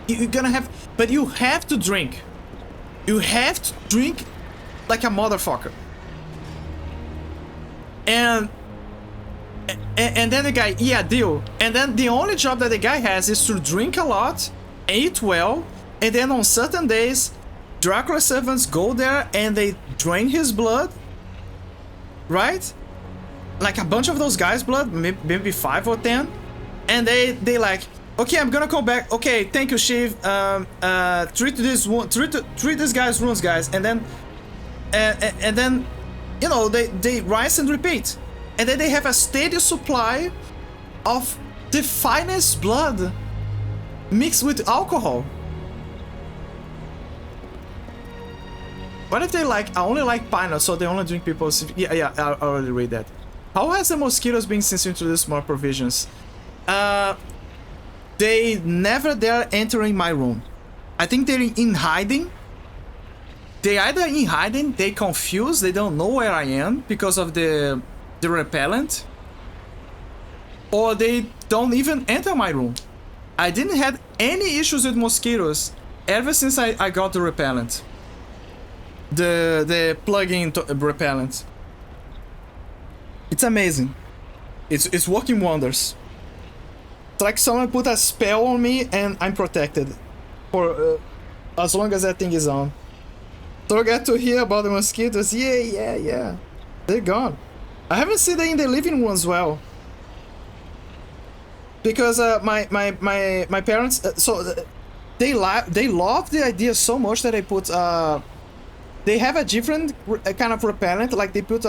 You're gonna have, but you have to drink. You have to drink like a motherfucker. And then the guy, yeah, deal. And then the only job that the guy has is to drink a lot, eat well, and then on certain days, Dracula's servants go there and they drain his blood, right? Like a bunch of those guys' blood, maybe 5 or 10, and they like, okay, I'm gonna go back. Okay, thank you, Shiv. Treat this guy's wounds, guys, and then, you know, they rise and repeat, and then they have a steady supply of the finest blood mixed with alcohol. What if they like, I only like pineapple, so they only drink people's... Yeah, I already read that. How has the mosquitoes been since you introduced more provisions? They never dare entering my room. I think they're in hiding. They either in hiding, they confused, they don't know where I am because of the repellent, or they don't even enter my room. I didn't have any issues with mosquitoes ever since I got the repellent. The plug-in repellent. It's amazing. It's working wonders. It's like someone put a spell on me and I'm protected for as long as that thing is on. So I get to hear about the mosquitoes. Yeah. They're gone. I haven't seen them in the living room as well. Because my parents, they love the idea so much that they put they have a different kind of repellent. Like they put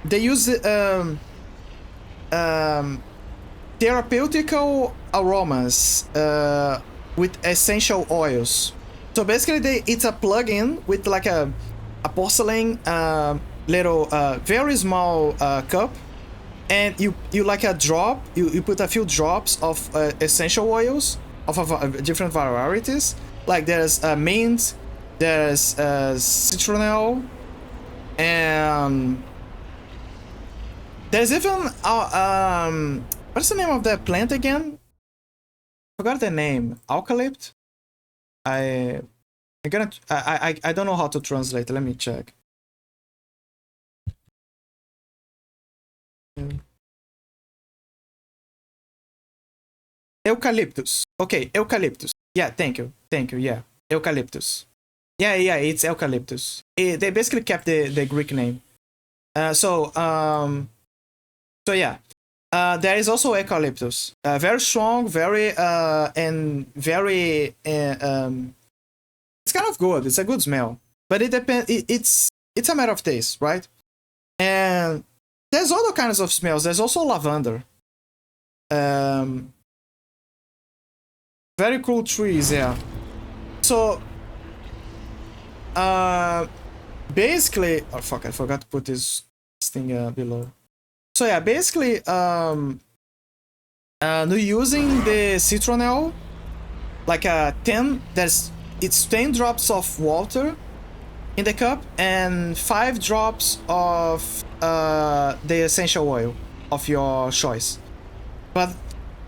they use therapeutical aromas with essential oils. So basically, it's a plug-in with like a porcelain little very small cup, and you like a drop. You put a few drops of essential oils of different varieties. Like there's mint, there's citronelle, and there's even what's the name of that plant again? Forgot the name. Eucalypt. I don't know how to translate. Let me check. Eucalyptus. Okay, eucalyptus. Yeah, thank you. Yeah, eucalyptus. Yeah, it's eucalyptus. They basically kept the Greek name. So yeah. There is also eucalyptus. Very strong, very and very it's kind of good. It's a good smell, but it depends. It's a matter of taste, right? And there's other kinds of smells. There's also lavender. Very cool trees, yeah. So basically, oh fuck, I forgot to put this thing below. So yeah, basically, using the citronelle, like 10, it's 10 drops of water in the cup and 5 drops of the essential oil of your choice. But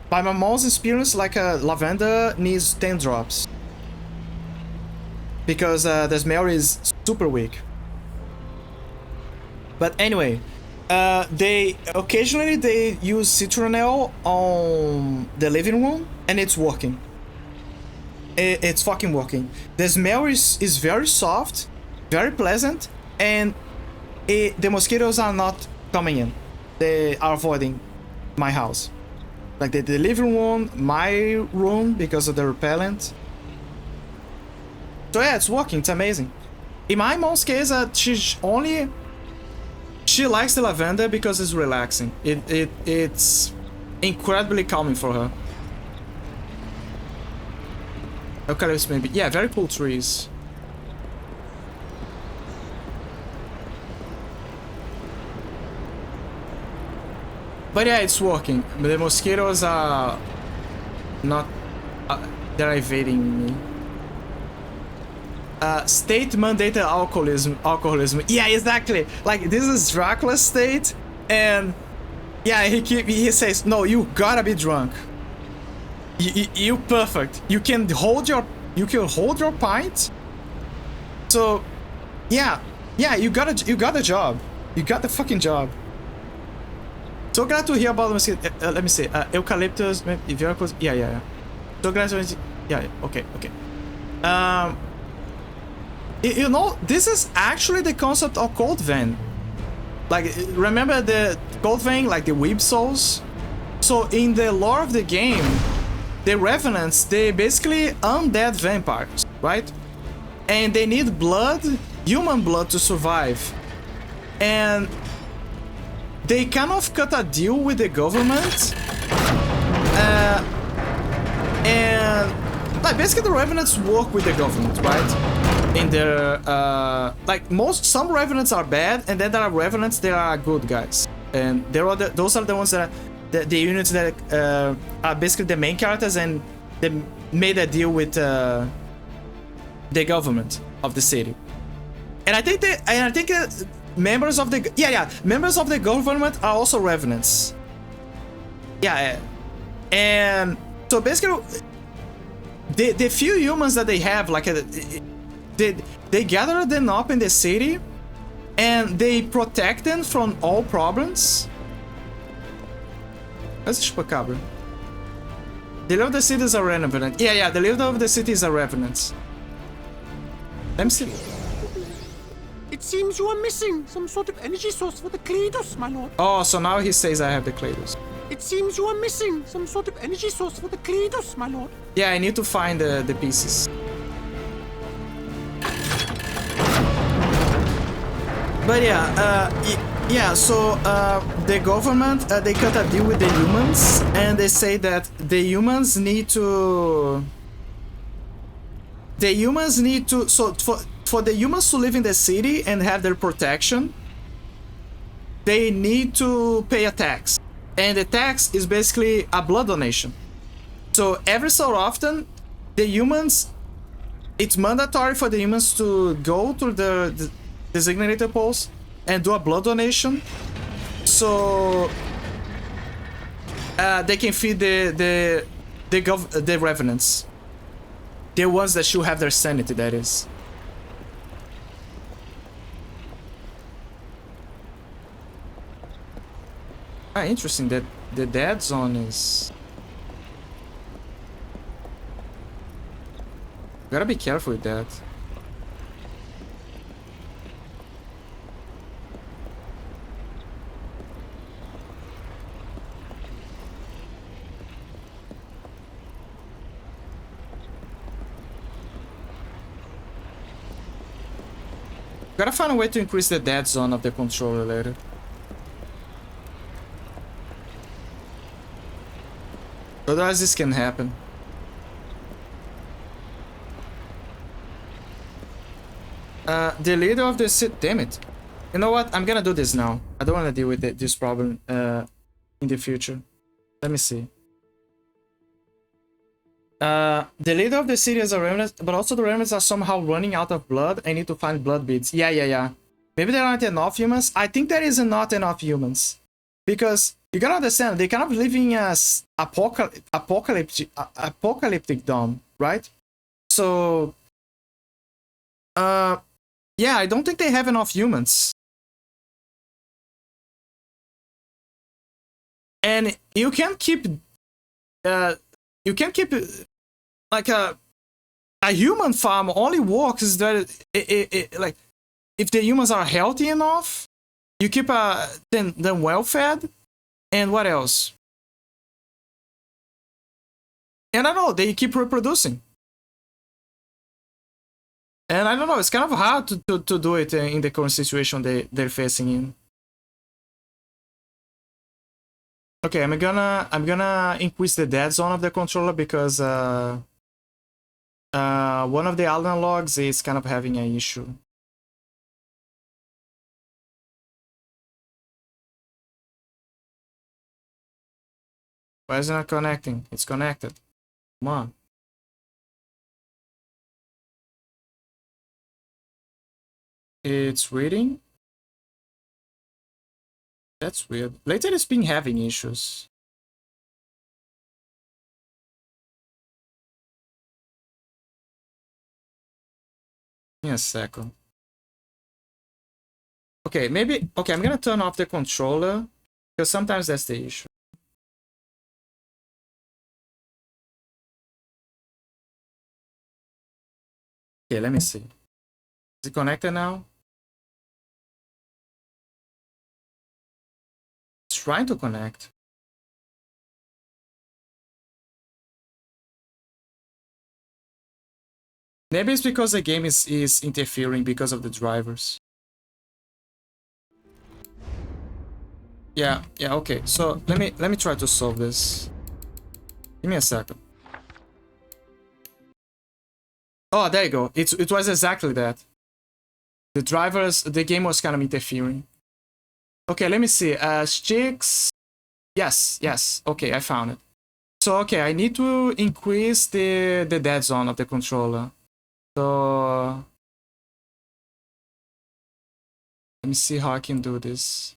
by my mom's experience, like lavender needs 10 drops because the smell is super weak. But anyway. They occasionally use citronelle on the living room, and it's working. It's fucking working. The smell is very soft, very pleasant, and the mosquitoes are not coming in. They are avoiding my house, like the living room, my room, because of the repellent. So yeah, it's working. It's amazing. In my mom's case, she likes the lavender because it's relaxing. It's incredibly calming for her. Eucalyptus maybe. Yeah, very cool trees. But yeah, it's working. The mosquitoes are not... they're evading me. state mandated alcoholism. Yeah, exactly. Like this is Dracula's state, and yeah, he says, no, you gotta be drunk. You perfect. You can hold your pint. So, yeah, you got a job. You got the fucking job. So glad to hear about the mosquito. Let me see. Eucalyptus. Yeah. So glad to. Yeah. Okay. You know, this is actually the concept of Cold Vein. Like, remember the Cold Vein, like the Weeb Souls? So in the lore of the game, the Revenants, they basically undead vampires, right? And they need blood, human blood, to survive. And they kind of cut a deal with the government. And like basically the Revenants work with the government, right? In their some Revenants are bad, and then there are Revenants that are good guys. And those are the ones that are the units that are basically the main characters, and they made a deal with the government of the city. And I think members of the government are also Revenants. Yeah, and so basically the few humans that they have, like they gather them up in the city, and they protect them from all problems. Let's chupacabra. The leader of the city is a revenant. Yeah, the leader of the city is a revenant. Let me see. It seems you are missing some sort of energy source for the Cleidos, my lord. Oh, so now he says I have the Cleidos. It seems you are missing some sort of energy source for the Cleidos, my lord. Yeah, I need to find the pieces. But so the government, they cut a deal with the humans, and they say that the humans need to... So for the humans to live in the city and have their protection, they need to pay a tax. And the tax is basically a blood donation. So every so often, the humans... It's mandatory for the humans to go to the designated post and do a blood donation, so they can feed the revenants, the ones that should have their sanity, that is. Interesting that the dead zone is... Gotta be careful with that. Gotta find a way to increase the dead zone of the controller later. Otherwise this can happen. The leader of the city... Damn it. You know what? I'm gonna do this now. I don't want to deal with this problem in the future. Let me see. The leader of the city is a remnant, but also the remnants are somehow running out of blood. I need to find blood beads. Yeah. Maybe there aren't enough humans. I think there is not enough humans. Because you gotta understand, they kind of living as apocalyptic dome, right? So... yeah, I don't think they have enough humans. And you can't keep like a human farm only works that like if the humans are healthy enough, you keep them well fed, and what else? And I don't know, they keep reproducing. And I don't know, it's kind of hard to do it in the current situation they're facing in. Okay, I'm gonna increase the dead zone of the controller because one of the Alden logs is kind of having an issue. Why is it not connecting? It's connected. Come on. It's reading. That's weird. Later it's been having issues. Give me a second. Okay, maybe... Okay, I'm gonna turn off the controller, because sometimes that's the issue. Okay, let me see. Is it connected now? It's trying to connect. Maybe it's because the game is interfering because of the drivers. Yeah, okay. So let me try to solve this. Give me a second. Oh, there you go. It was exactly that. The drivers, the game was kind of interfering. Okay, let me see. Sticks. Yes. Okay, I found it. So okay, I need to increase the dead zone of the controller. So let me see how I can do this.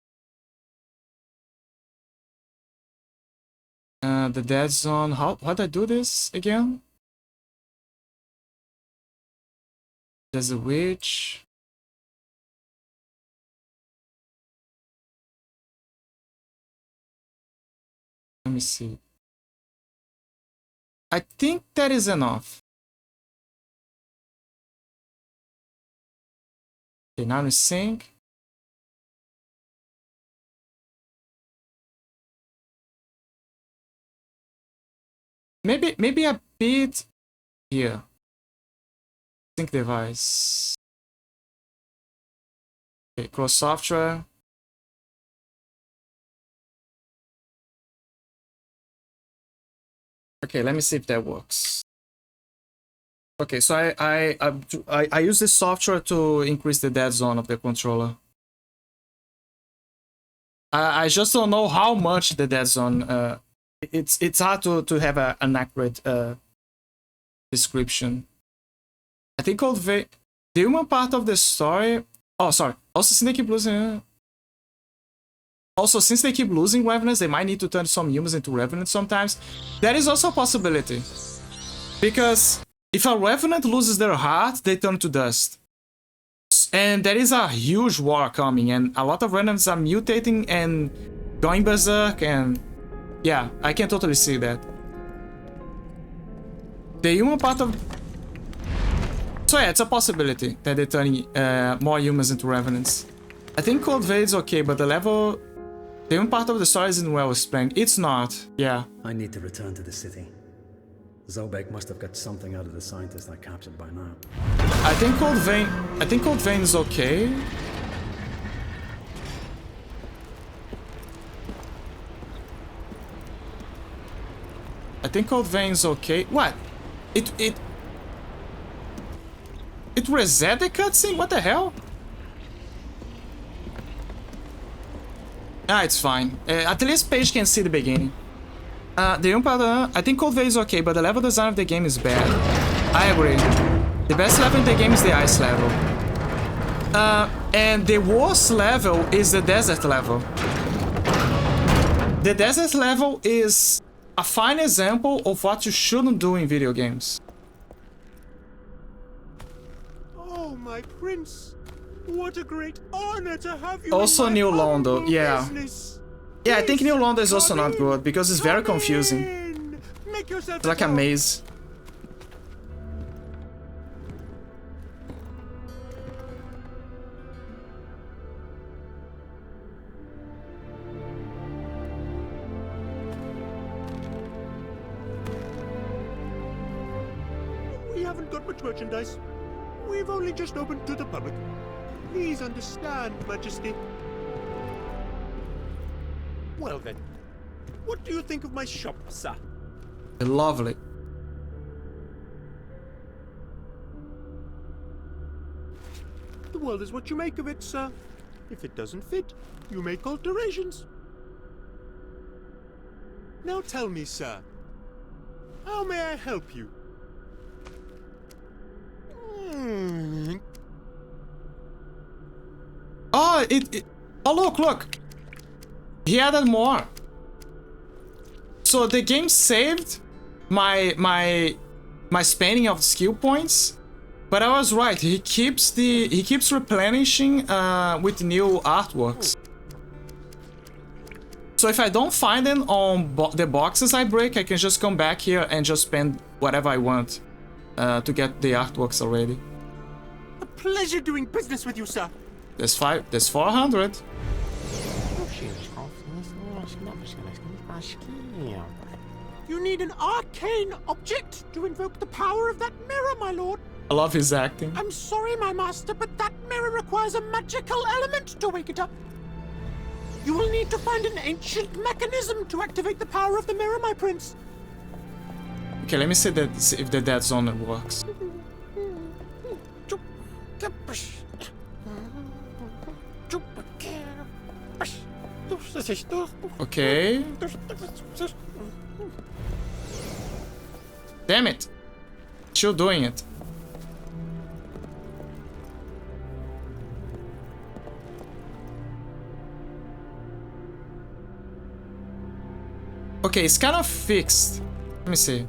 The dead zone. How do I do this again? There's a witch. Let me see. I think that is enough. Okay, now we sync. Maybe a bit here. Sync device. Okay, close software. Okay, let me see if that works. Okay, so I use this software to increase the dead zone of the controller. I just don't know how much the dead zone. It's hard to have an accurate description. I think called the human part of the story. Oh, sorry. Also, since they keep losing. Also, since they keep losing revenants, they might need to turn some humans into revenants sometimes. That is also a possibility. Because if a revenant loses their heart, they turn to dust. And there is a huge war coming, and a lot of revenants are mutating and going berserk, and yeah, I can totally see that. The human part of... So yeah, it's a possibility that they're turning more humans into revenants. I think Cold Vade's okay, but the level... The human part of the story isn't well explained. It's not, yeah. I need to return to the city. Zobek must have got something out of the scientist I captured by now. I think Cold Vein is okay. I think Cold Vein's okay. What? It reset the cutscene? What the hell? Ah, it's fine. At least Paige can see the beginning. I think Cold Vein is okay, but the level design of the game is bad. I agree. The best level in the game is the ice level. And the worst level is the desert level. The desert level is a fine example of what you shouldn't do in video games. Oh, my prince. What a great honor to have you. Also New Londo, yeah. Business. Yeah, I think New Londo is also not good because it's very confusing. It's like a maze. We haven't got much merchandise. We've only just opened to the public. Please understand, Majesty. Well then, what do you think of my shop, sir? Lovely. The world is what you make of it, sir. If it doesn't fit, you make alterations. Now tell me, sir, how may I help you? Oh, look. He added more. So the game saved my spending of skill points, but I was right. He keeps replenishing with new artworks. So if I don't find them on the boxes I break, I can just come back here and just spend whatever I want to get the artworks already. A pleasure doing business with you, sir. There's 400. You need an arcane object to invoke the power of that mirror, my lord. I love his acting. I'm sorry, my master, but that mirror requires a magical element to wake it up. You will need to find an ancient mechanism to activate the power of the mirror, my prince. Okay, let me see if the dead zone works. Okay. Damn it. Still doing it. Okay, it's kind of fixed. Let me see.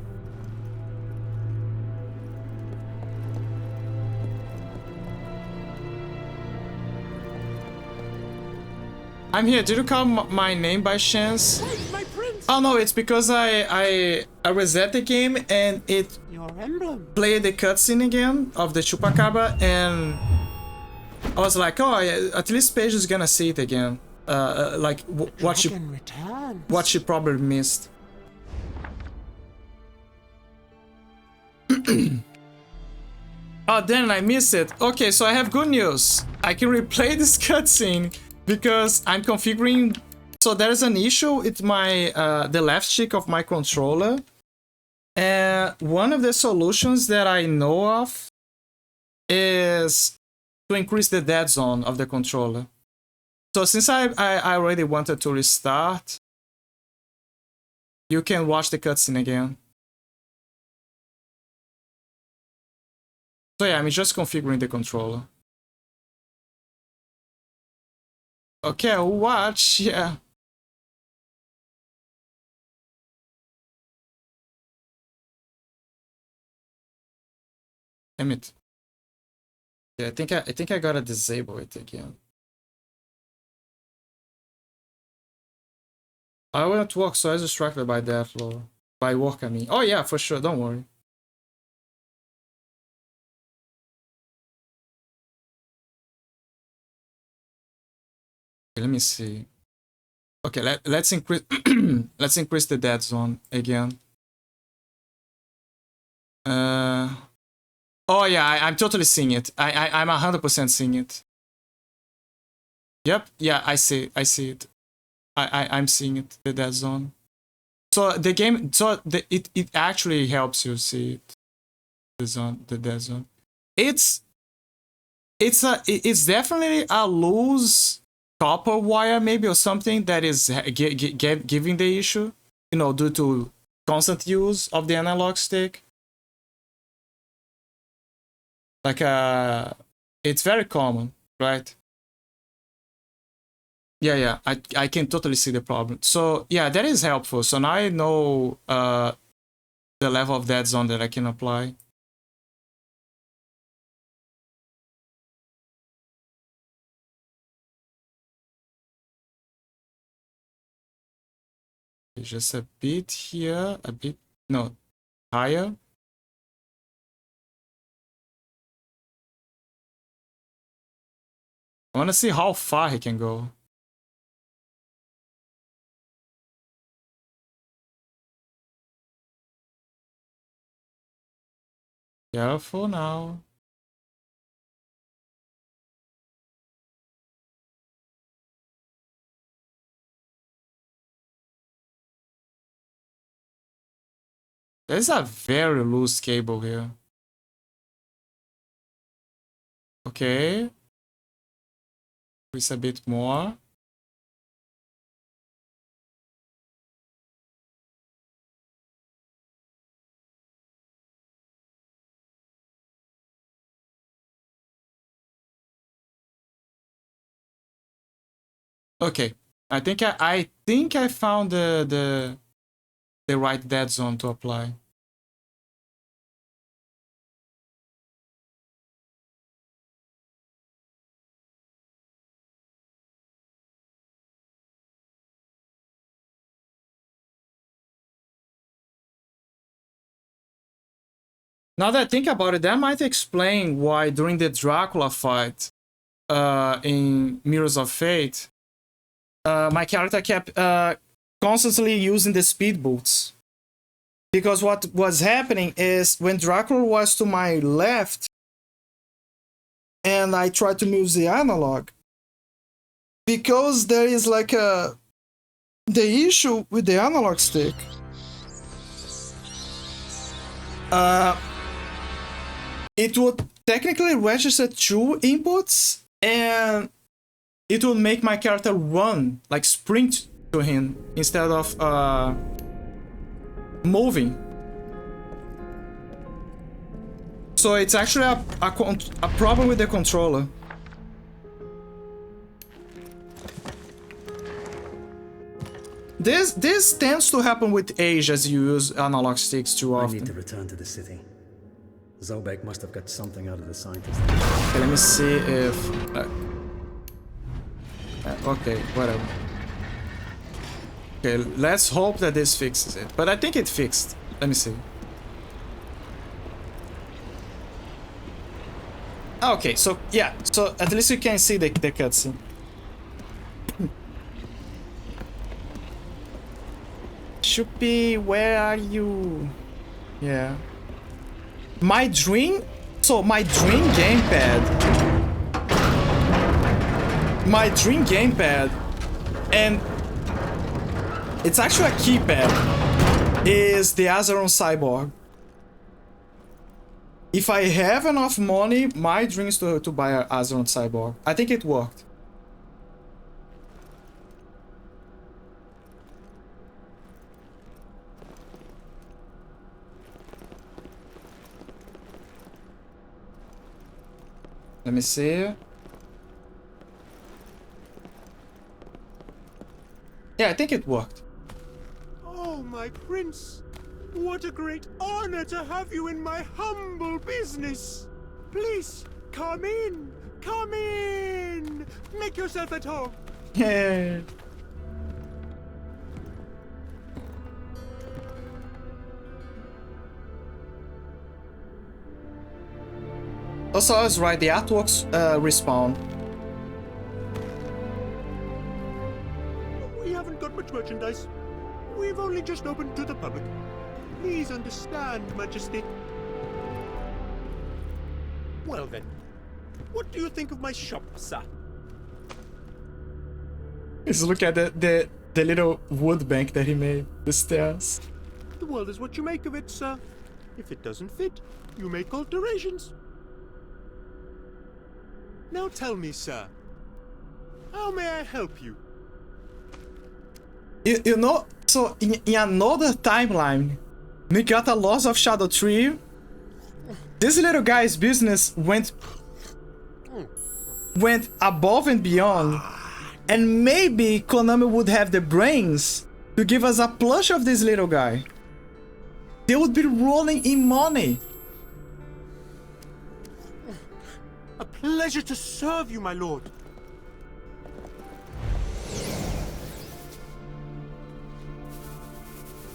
I'm here. Did you call my name by chance? My prince. Oh no, it's because I reset the game and it played the cutscene again of the Chupacabra, and I was like, oh, at least Paige is gonna see it again. Like what she probably missed. Oh, then I missed it. Okay, so I have good news. I can replay this cutscene because I'm configuring. So there's an issue with my the left stick of my controller, and one of the solutions that I know of is to increase the dead zone of the controller. So since I already wanted to restart, you can watch the cutscene again. So yeah, I'm just configuring the controller. Okay, I'll watch, yeah. Damn it. Yeah, I think I gotta disable it again. I went to work, so I was distracted by that, Lord. By work, I mean. Oh yeah, for sure, don't worry. Okay, let me see. Okay, let's increase let's increase the dead zone again. Oh yeah, I'm totally seeing it. I'm 100% seeing it. Yep, yeah, I see it. I'm seeing it, the dead zone. So the game, it actually helps you see it, the dead zone. It's definitely a loose copper wire maybe or something that is giving the issue, you know, due to constant use of the analog stick. Like it's very common, right? Yeah, I can totally see the problem. So yeah, that is helpful. So now I know the level of dead zone that I can apply. Just a bit here, a bit, no, higher. I want to see how far he can go. Careful now. There's a very loose cable here. Okay. Increase a bit more. Okay, I think I found the right dead zone to apply. Now that I think about it, that might explain why during the Dracula fight in Mirrors of Fate, my character kept constantly using the speed boots. Because what was happening is when Dracula was to my left and I tried to move the analog, because there is like the issue with the analog stick. It would technically register 2 inputs and it would make my character run, like sprint to him instead of moving. So it's actually a problem with the controller. This tends to happen with age as you use analog sticks too often. I need to return to the city. Zobek must have got something out of the scientist. Okay, let me see if... okay, whatever. Okay, let's hope that this fixes it. But I think it fixed. Let me see. Okay, so yeah, so at least you can see the cutscene. Should be, where are you? Yeah. My dream gamepad. My dream gamepad, and it's actually a keypad, is the Azeron Cyborg. If I have enough money, my dream is to buy an Azeron Cyborg. I think it worked. Let me see. Yeah, I think it worked. Oh, my prince. What a great honor to have you in my humble business. Please, come in. Come in. Make yourself at home. Yeah. Also, I was right, the artworks respawn. We haven't got much merchandise. We've only just opened to the public. Please understand, Majesty. Well then, what do you think of my shop, sir? Let's look at the little wood bank that he made, the stairs. The world is what you make of it, sir. If it doesn't fit, you make alterations. Now tell me, sir, how may I help you? You know, so in another timeline, we got a loss of Shadow Tree. This little guy's business went above and beyond, and maybe Konami would have the brains to give us a plush of this little guy. They would be rolling in money. A pleasure to serve you, my lord.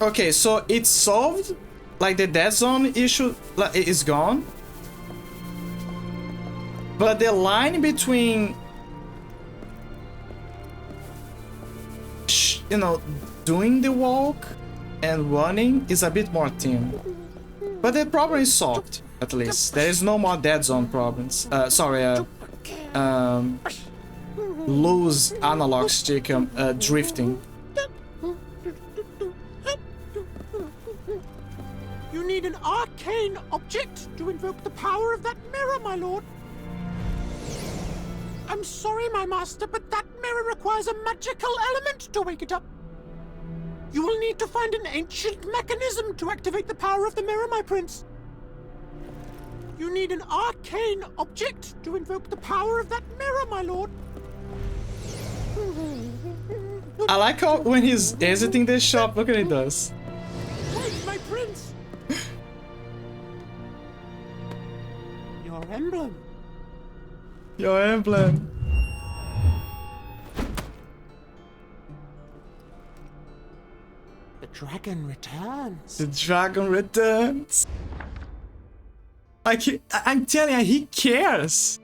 Okay, so it's solved? Like the dead zone issue is gone? But the line between, you know, doing the walk and running is a bit more thin. But the problem is solved, at least. There is no more dead zone problems. Loose analog stick drifting. You need an arcane object to invoke the power of that mirror, my lord. I'm sorry, my master, but that mirror requires a magical element to wake it up. You will need to find an ancient mechanism to activate the power of the mirror, my prince. You need an arcane object to invoke the power of that mirror, my lord. I like how when he's exiting the shop, look what he does. Wait, my prince! Your emblem. Your emblem. The dragon returns. The dragon returns. Like I'm telling you, he cares.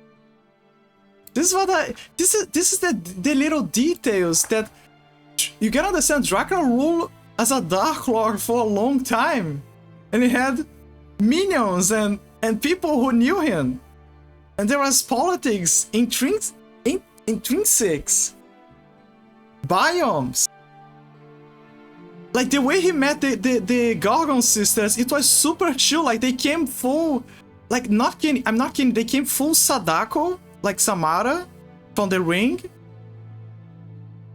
This is what this is the little details that you can understand. Dracula ruled as a Dark Lord for a long time, and he had minions and people who knew him, and there was politics, intrinsics, biomes. Like the way he met the Gorgon sisters, it was super chill. Like they came full, like not kidding, I'm not kidding. They came full Sadako, like Samara from The Ring,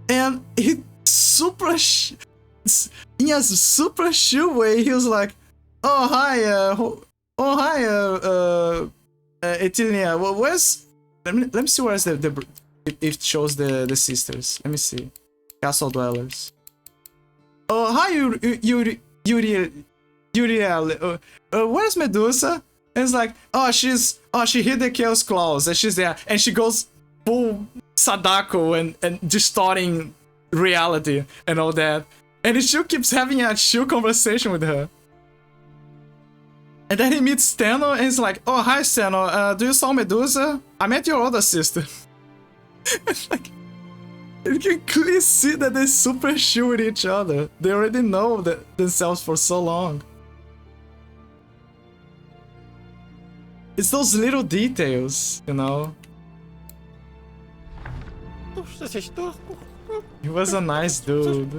and he super in a super chill way. He was like, "Oh hi, Etilia. Well, where's? Let me see where's the if it shows the sisters. Let me see, Castle Dwellers. Oh, hi, Uriel. Where's Medusa?" And it's like, she hit the Chaos Claws and she's there, and she goes full Sadako and distorting reality and all that, and he still keeps having a chill conversation with her. And then he meets Steno and he's like, "Oh, hi, Steno. Do you saw Medusa? I met your other sister." It's like, you can clearly see that they're super chill with each other. They already know themselves for so long. It's those little details, you know? He was a nice dude.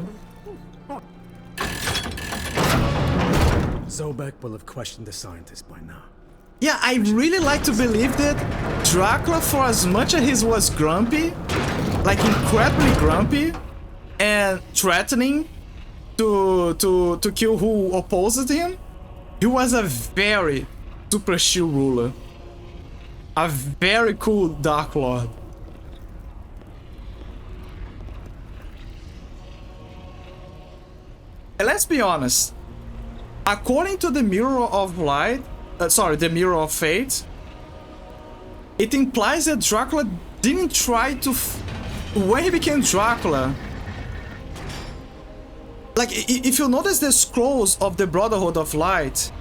Zobek will have questioned the scientist by now. Yeah, I really like to believe that Dracula, for as much as he was grumpy, like incredibly grumpy and threatening to kill who opposed him, he was a very super chill ruler. A very cool Dark Lord. And let's be honest, according to the Mirror of Light, the Mirror of Fate, it implies that Dracula didn't try to when he became Dracula, like if you notice the scrolls of the Brotherhood of Light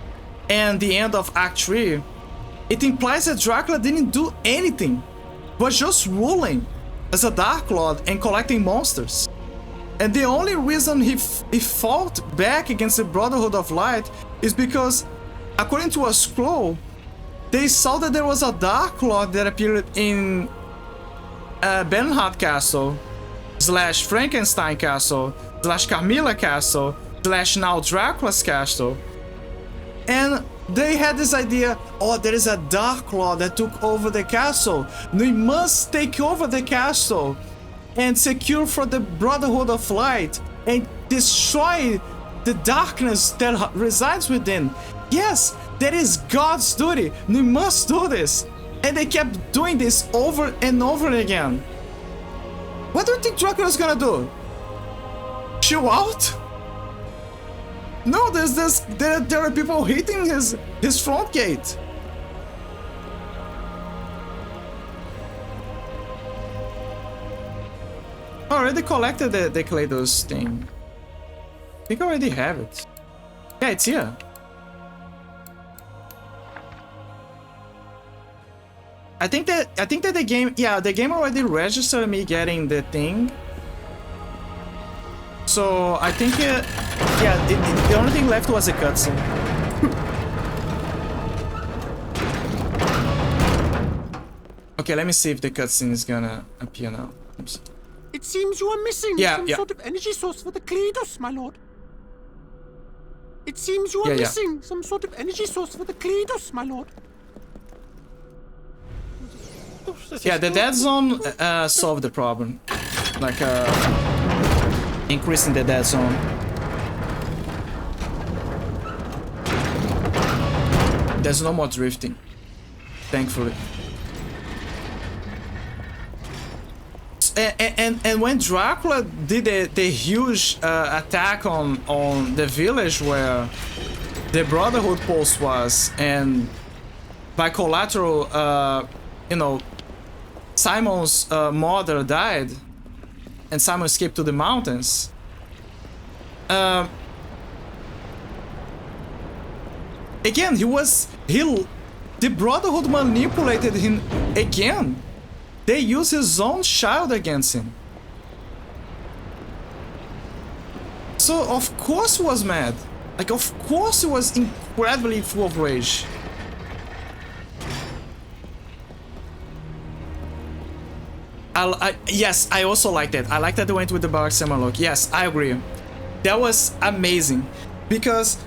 and the end of Act 3, it implies that Dracula didn't do anything, but just ruling as a Dark Lord and collecting monsters. And the only reason he fought back against the Brotherhood of Light is because, according to a scroll, they saw that there was a Dark Lord that appeared in Bernhard Castle / Frankenstein Castle / Carmilla Castle / now Dracula's Castle. And they had this idea, oh, there is a Dark Lord that took over the castle. We must take over the castle and secure for the Brotherhood of Light and destroy the darkness that resides within. Yes, that is God's duty. We must do this. And they kept doing this over and over again. What do you think Dracula's gonna do? Chill out? No, there are people hitting his front gate. I already collected the Kaleidos thing. I think I already have it. Yeah, it's here. I think that the game already registered me getting the thing. So I think the only thing left was a cutscene. Okay, let me see if the cutscene is gonna appear now. Oops. It seems you are missing some sort of energy source for the Kaleidos, my lord. It seems you are missing some sort of energy source for the Kaleidos, my lord. Yeah, the dead zone solved the problem. Like, increasing the dead zone. There's no more drifting, thankfully. and when Dracula did the huge attack on the village where the Brotherhood post was, and by collateral, you know, Simon's mother died, and Simon escaped to the mountains. Again, the Brotherhood manipulated him again. They used his own child against him. So of course he was mad. Like, of course he was incredibly full of rage. Yes, I also like that. I like that they went with the Barak Sema look. Yes, I agree. That was amazing. Because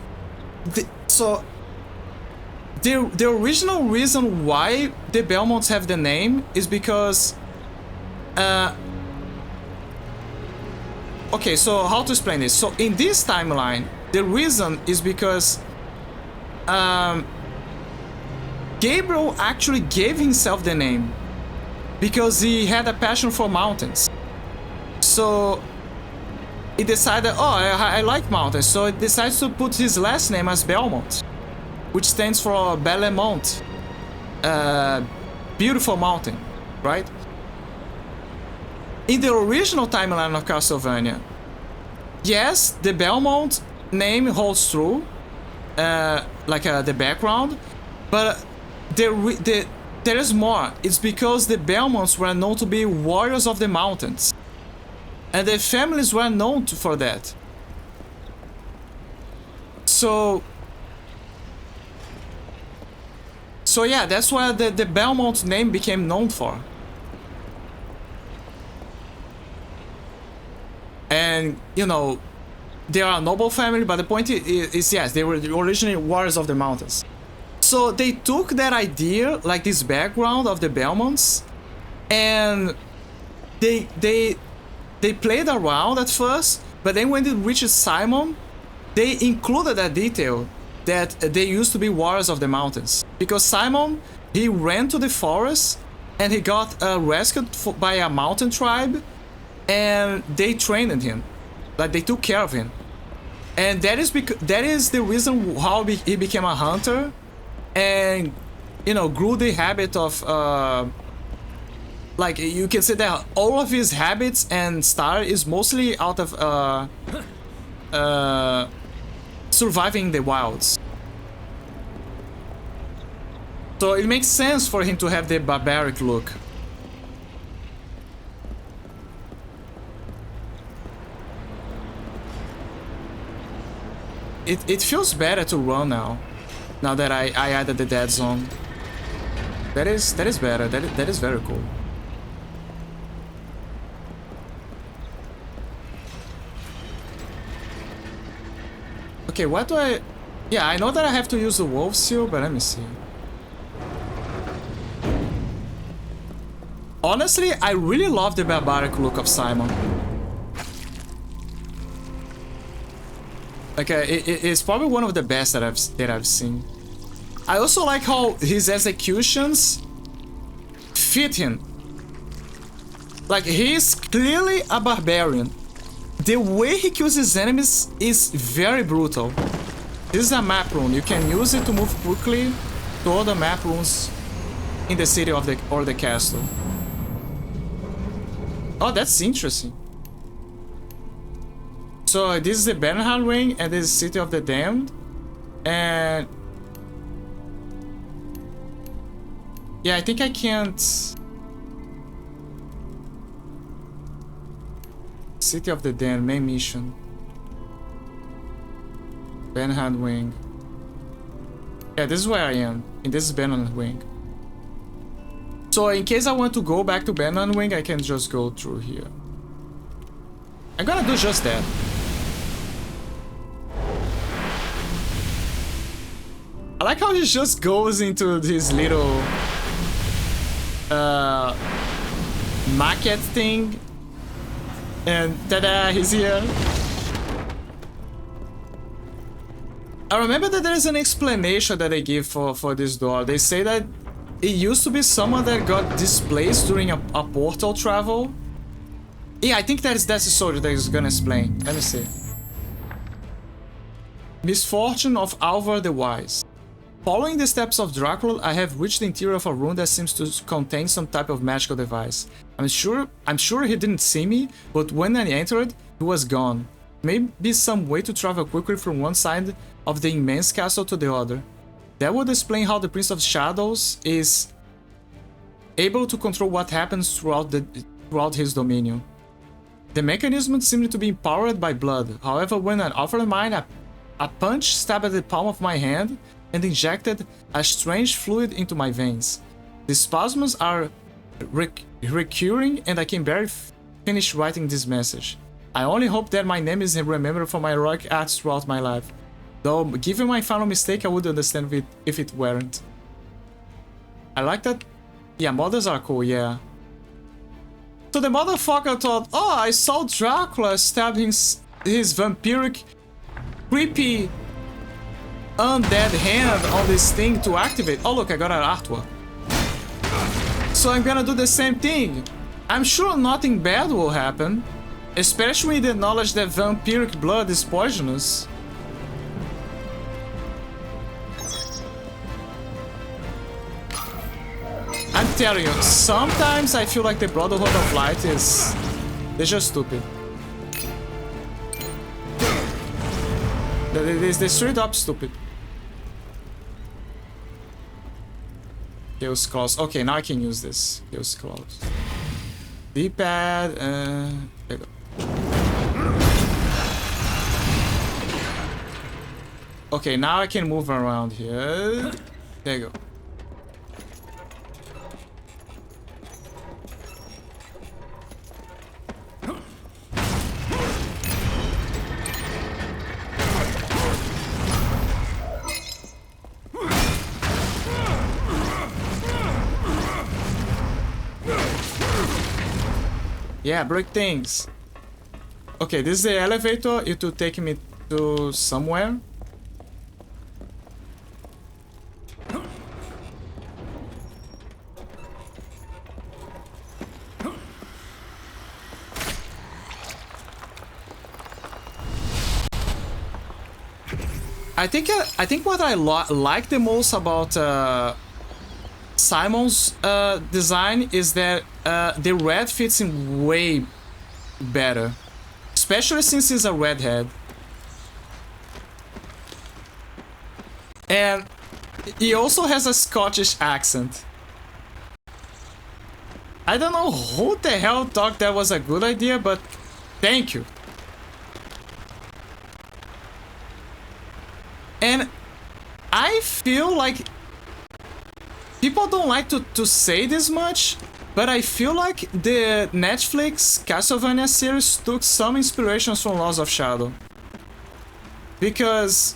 the original reason why the Belmonts have the name is because okay, so how to explain this? So in this timeline, the reason is because Gabriel actually gave himself the name because he had a passion for mountains. So he decided, oh, I like mountains, so he decides to put his last name as Belmont, which stands for Belemont, beautiful mountain, right? In the original timeline of Castlevania, yes, the Belmont name holds true, like the background, but there is more. It's because the Belmonts were known to be warriors of the mountains, and their families were known for that. So yeah, that's why the Belmont name became known for. And, you know, they are a noble family, but the point is yes, they were originally warriors of the mountains. So they took that idea, like this background of the Belmonts, and they played around at first, but then when it reached Simon, they included that detail that they used to be warriors of the mountains. Because Simon, he ran to the forest and he got rescued by a mountain tribe, and they trained him, like they took care of him. And that is the reason how he became a hunter, and, you know, grew the habit of like, you can say that all of his habits and style is mostly out of surviving the wilds. So it makes sense for him to have the barbaric look. It feels better to run now that I added the dead zone. That is better. That is very cool. Okay, what do I... Yeah, I know that I have to use the wolf seal, but let me see. Honestly, I really love the barbaric look of Simon. Like, it's probably one of the best that I've seen. I also like how his executions fit him. Like, he's clearly a barbarian. The way he kills his enemies is very brutal. This is a map rune. You can use it to move quickly to other map runes in the city of the castle. Oh, that's interesting. So this is the Bernhard Ring, and this is City of the Damned, and yeah, I think I can't. City of the Damned, main mission. Bernhard Wing. Yeah, this is where I am, and this is Bernhard Wing. So in case I want to go back to Bernhard Wing, I can just go through here. I'm gonna do just that. I like how he just goes into this little market thing, and tada, he's here. I remember that there is an explanation that they give for this door. They say that it used to be someone that got displaced during a portal travel, Yeah, I think that's the soldier that is gonna explain. Let me see. Misfortune of Alvar the Wise. Following the steps of Dracula, I have reached the interior of a room that seems to contain some type of magical device. I'm sure he didn't see me, but when I entered, he was gone. Maybe some way to travel quickly from one side of the immense castle to the other. That would explain how the Prince of Shadows is able to control what happens throughout his dominion. The mechanism seemed to be empowered by blood. However, when I offered mine, a punch stabbed at the palm of my hand and injected a strange fluid into my veins. The spasms are recurring and I can barely finish writing this message. I only hope that my name is remembered for my heroic acts throughout my life. Though, given my final mistake, I would understand it if it weren't. I like that. Yeah, models are cool, yeah. So the motherfucker thought, oh, I saw Dracula stabbing his vampiric, creepy, undead hand on this thing to activate. Oh, look, I got an artwork. So I'm gonna do the same thing. I'm sure nothing bad will happen. Especially with the knowledge that vampiric blood is poisonous. I'm telling you, sometimes I feel like the Brotherhood of Light is... they're just stupid. They're straight up stupid. Chaos Claws. Okay, now I can use this. Chaos Claws. D-pad, there you go. Okay, now I can move around here. There you go. Yeah, break things. Okay, this is the elevator. It will take me to somewhere. I think what I like the most about Simon's design is that the red fits him way better, especially since he's a redhead. And he also has a Scottish accent. I don't know who the hell thought that was a good idea, but thank you. And I feel like people don't like to say this much, but I feel like the Netflix Castlevania series took some inspirations from Laws of Shadow. Because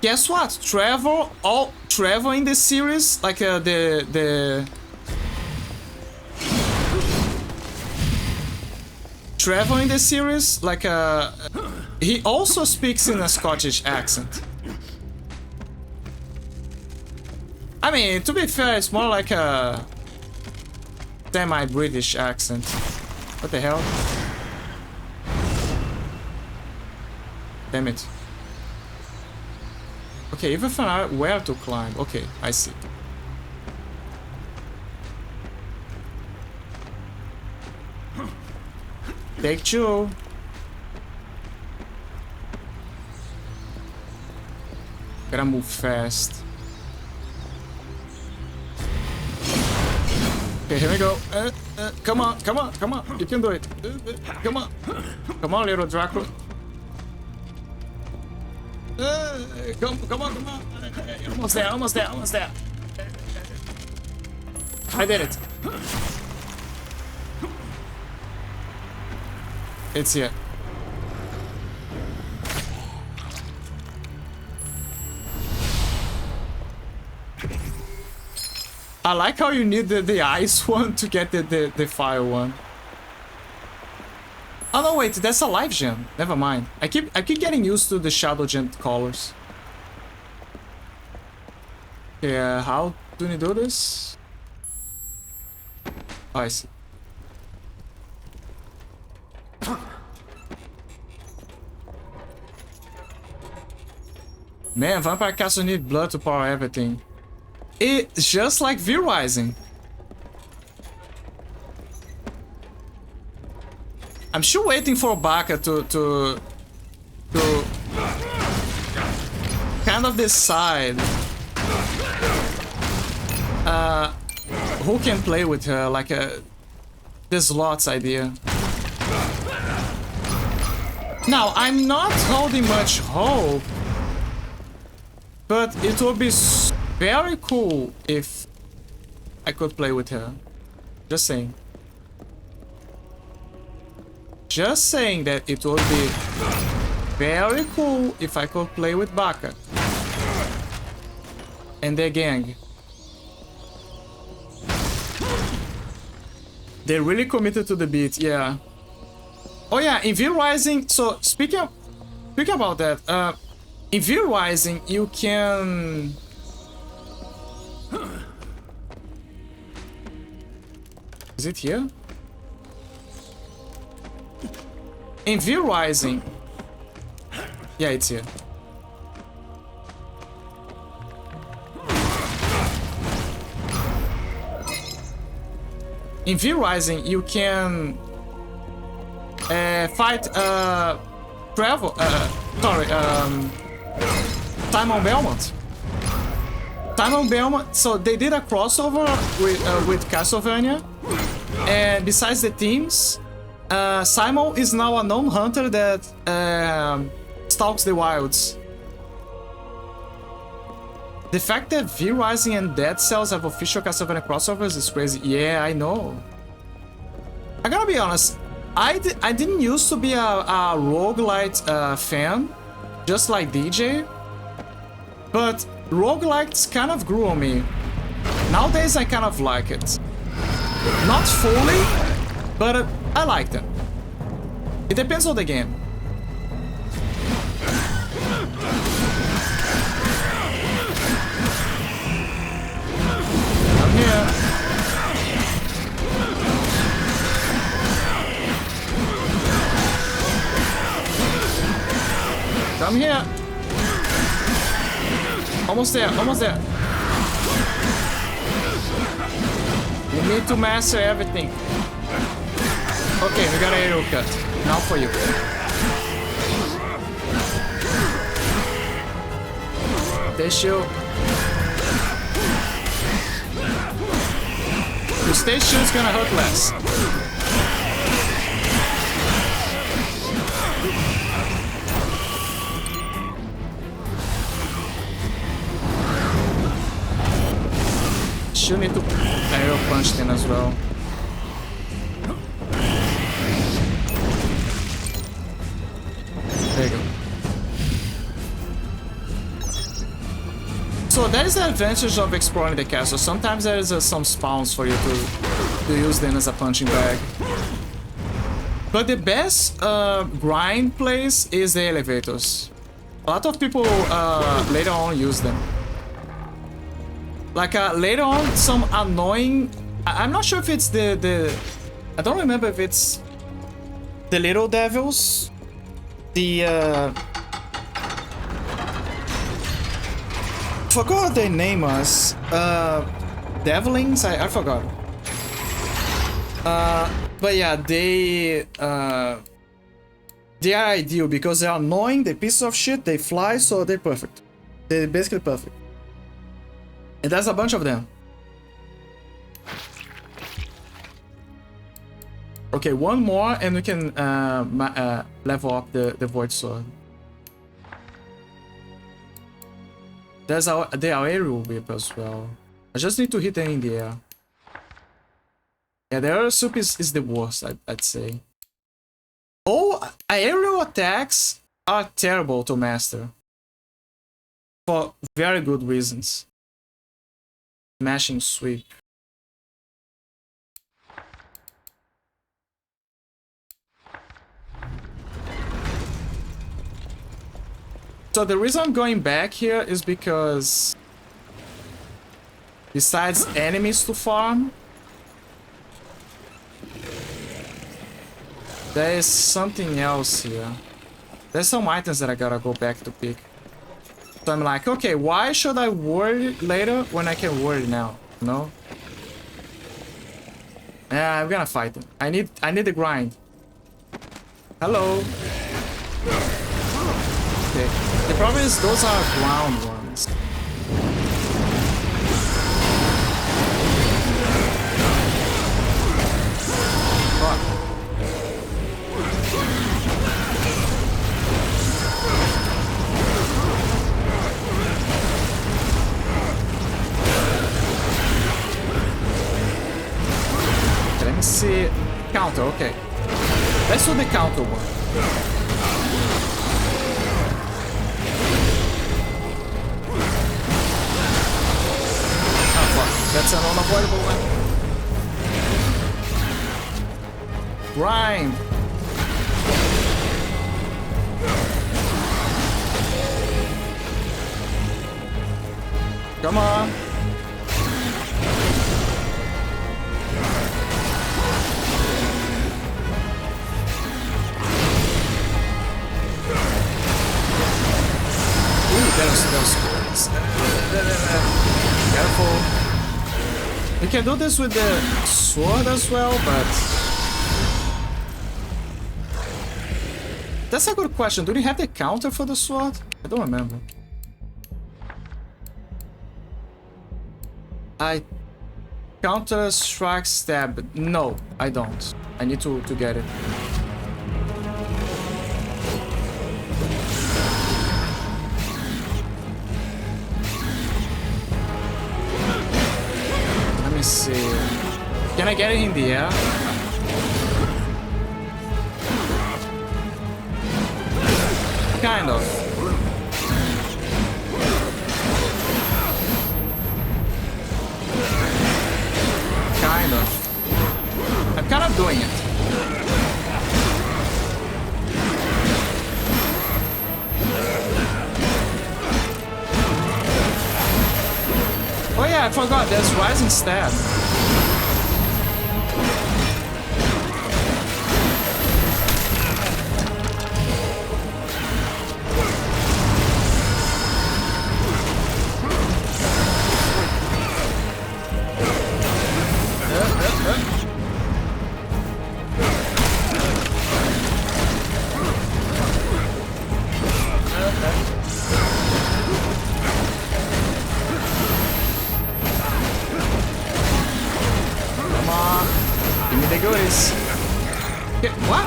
guess what? Trevor in the series, like Trevor in the series, like he also speaks in a Scottish accent. I mean, to be fair, it's more like a semi-British accent. What the hell? Damn it. Okay, even found out where to climb. Okay, I see. Take two. Gotta move fast. Okay, here we go. Come on, come on, come on. You can do it. Come on. Come on, little Dracula. Come on, come on. Almost there, almost there, almost there. I did it. It's here. I like how you need the ice one to get the fire one. Oh no, wait, that's a live gem. Never mind. I keep getting used to the shadow gem colors. Yeah, how do you do this? Oh, I see. Man, vampire castles need blood to power everything. It's just like V-Rising. I'm still waiting for Baka to kind of decide who can play with her, like this Lot's idea. Now, I'm not holding much hope, but it would be very cool if I could play with her. Just saying. Just saying that it would be very cool if I could play with Baka and their gang. They're really committed to the beat, yeah. Oh yeah, in V-Rising, so speaking about that, in V-Rising you can... Is it here? In V-Rising... Yeah, it's here. In V-Rising, you can fight Time on Belmont. Time on Belmont. So they did a crossover with Castlevania, and besides the teams, Simon is now a known hunter that stalks the wilds. The fact that V-Rising and Dead Cells have official Castlevania crossovers is crazy. Yeah, I know. I gotta be honest, I didn't used to be a roguelite fan, just like DJ. But roguelites kind of grew on me. Nowadays I kind of like it. Not fully, but I like them. It depends on the game. I'm here. Come here. Almost there, almost there. You need to master everything. Okay, we got an arrow cut. Now for you. This shield. Your stage shield's gonna hurt less. She'll need to arrow punch then as well. There you go. So that is the advantage of exploring the castle. Sometimes there is some spawns for you to use them as a punching bag. But the best grind place is the elevators. A lot of people later on use them. Like later on, some annoying... I'm not sure if it's the... I don't remember if it's the little devils. The... forgot what they name us. Devilings? I forgot. But yeah, they are ideal because they're annoying, they're pieces of shit, they fly, so they're perfect. They're basically perfect. And there's a bunch of them. Okay, one more and we can level up the Void Sword. There's the aerial whip as well. I just need to hit them in the air. Yeah, the aerial soup is the worst, I'd say. Oh, aerial attacks are terrible to master. For very good reasons. Smashing sweep. So the reason I'm going back here is because besides enemies to farm, there is something else here. There's some items that I gotta go back to pick. So I'm like, okay, why should I worry later when I can worry now? No. Yeah, I'm gonna fight him. I need the grind. Hello. Okay. The problem is those are ground ones. Fuck. Let me see. Counter, okay. Let's do the counter one. Oh fuck, that's an unavoidable one. Grind. Come on. Those careful. You can do this with the sword as well, but that's a good question. Do you have the counter for the sword? I don't remember. I counter strike stab. No, I don't. I need to get it. Let me see. Can I get it in the air? Kind of. Kind of. I'm kind of doing it. Oh yeah, I forgot, there's rising stab. What?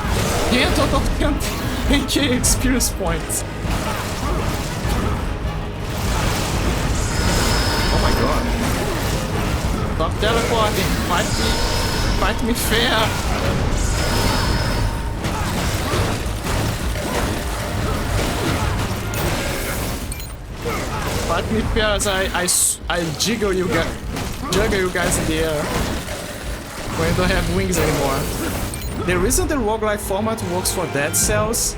Yeah, total count. AK experience points. Oh my god. Stop teleporting. Fight me. Fight me fair. Fight me fair as I jiggle you guys in the air. When you don't have wings anymore. The reason the roguelike format works for Dead Cells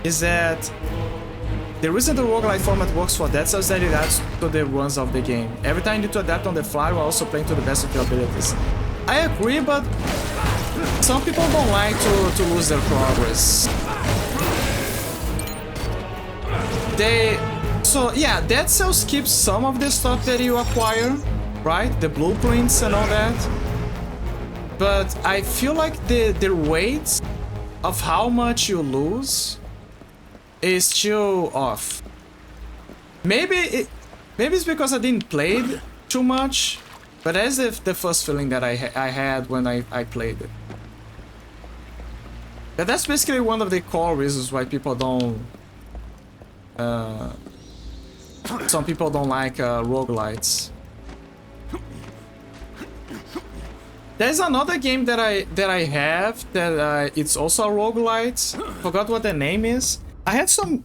is that it adds to the runs of the game. Every time you need to adapt on the fly while also playing to the best of your abilities. I agree, but some people don't like to lose their progress. So yeah, Dead Cells keeps some of the stuff that you acquire, right? The blueprints and all that. But I feel like the weight of how much you lose is still off. Maybe it's because I didn't play it too much, but that's the first feeling that I had when I played it. But that's basically one of the core reasons why people don't. Some people don't like roguelites. There's another game that I have that it's also a roguelite. Forgot what the name is. I had some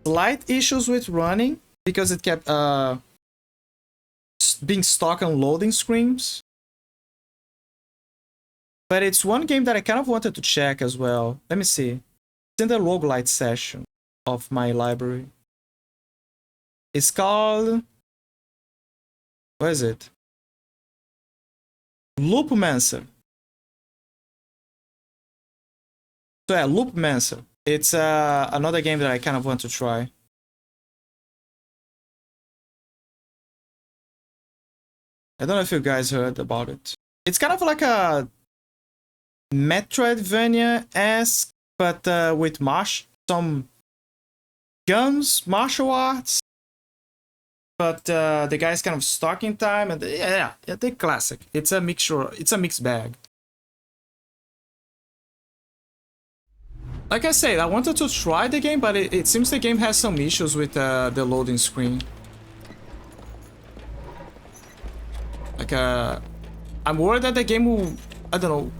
slight issues with running because it kept being stuck on loading screens. But it's one game that I kind of wanted to check as well. Let me see. It's in the roguelite section of my library. It's called... What is it? Loopmancer. So yeah, Loopmancer. It's another game that I kind of want to try. I don't know if you guys heard about it. It's kind of like a Metroidvania-esque, but with some guns, martial arts. But the guy's kind of stuck in time, and yeah, the classic. It's a mixture. It's a mixed bag. Like I said, I wanted to try the game, but it seems the game has some issues with the loading screen. Like, I'm worried that the game will, I don't know,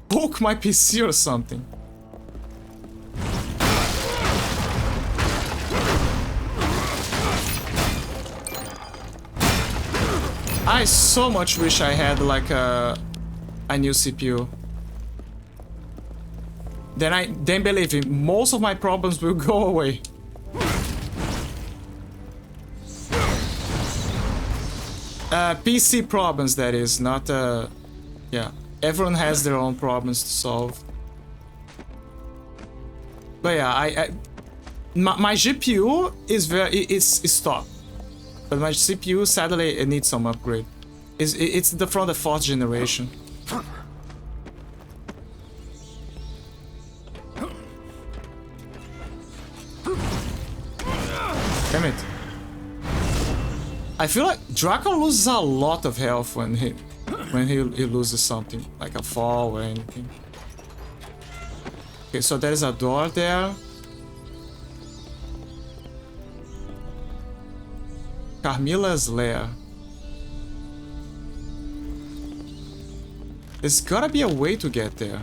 poke my PC or something. I so much wish I had like a new CPU. Then believe me, most of my problems will go away. PC problems, that is, not yeah. Everyone has their own problems to solve. But yeah, my GPU is it's stopped, but my CPU sadly it needs some upgrade. It's from the 4th generation. Damn it. I feel like Draco loses a lot of health when he loses something, like a fall or anything. Okay, so there is a door there. Carmilla's lair. There's gotta be a way to get there.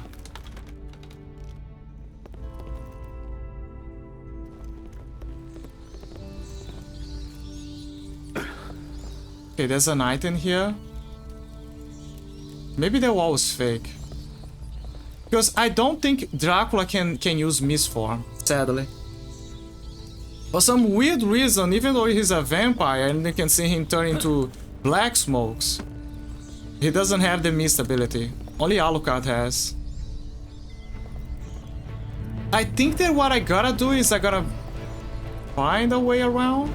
Okay, there's an item here. Maybe the wall is fake. Because I don't think Dracula can use mist form, sadly. For some weird reason, even though he's a vampire and you can see him turn into black smokes, he doesn't have the mist ability. Only Alucard has. I think that what I gotta do is I gotta find a way around.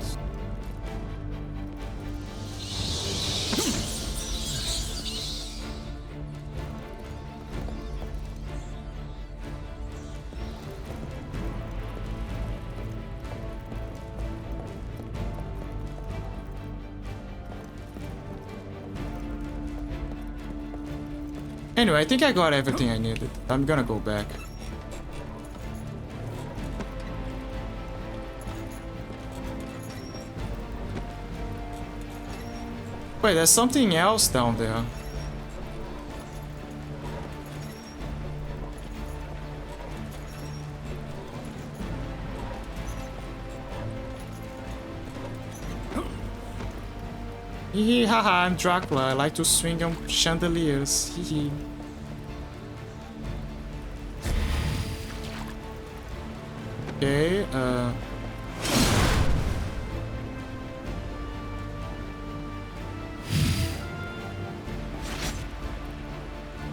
Anyway, I think I got everything I needed. I'm gonna go back. Wait, there's something else down there. Hee haha, I'm Dracula. I like to swing on chandeliers. Hee hee. Okay,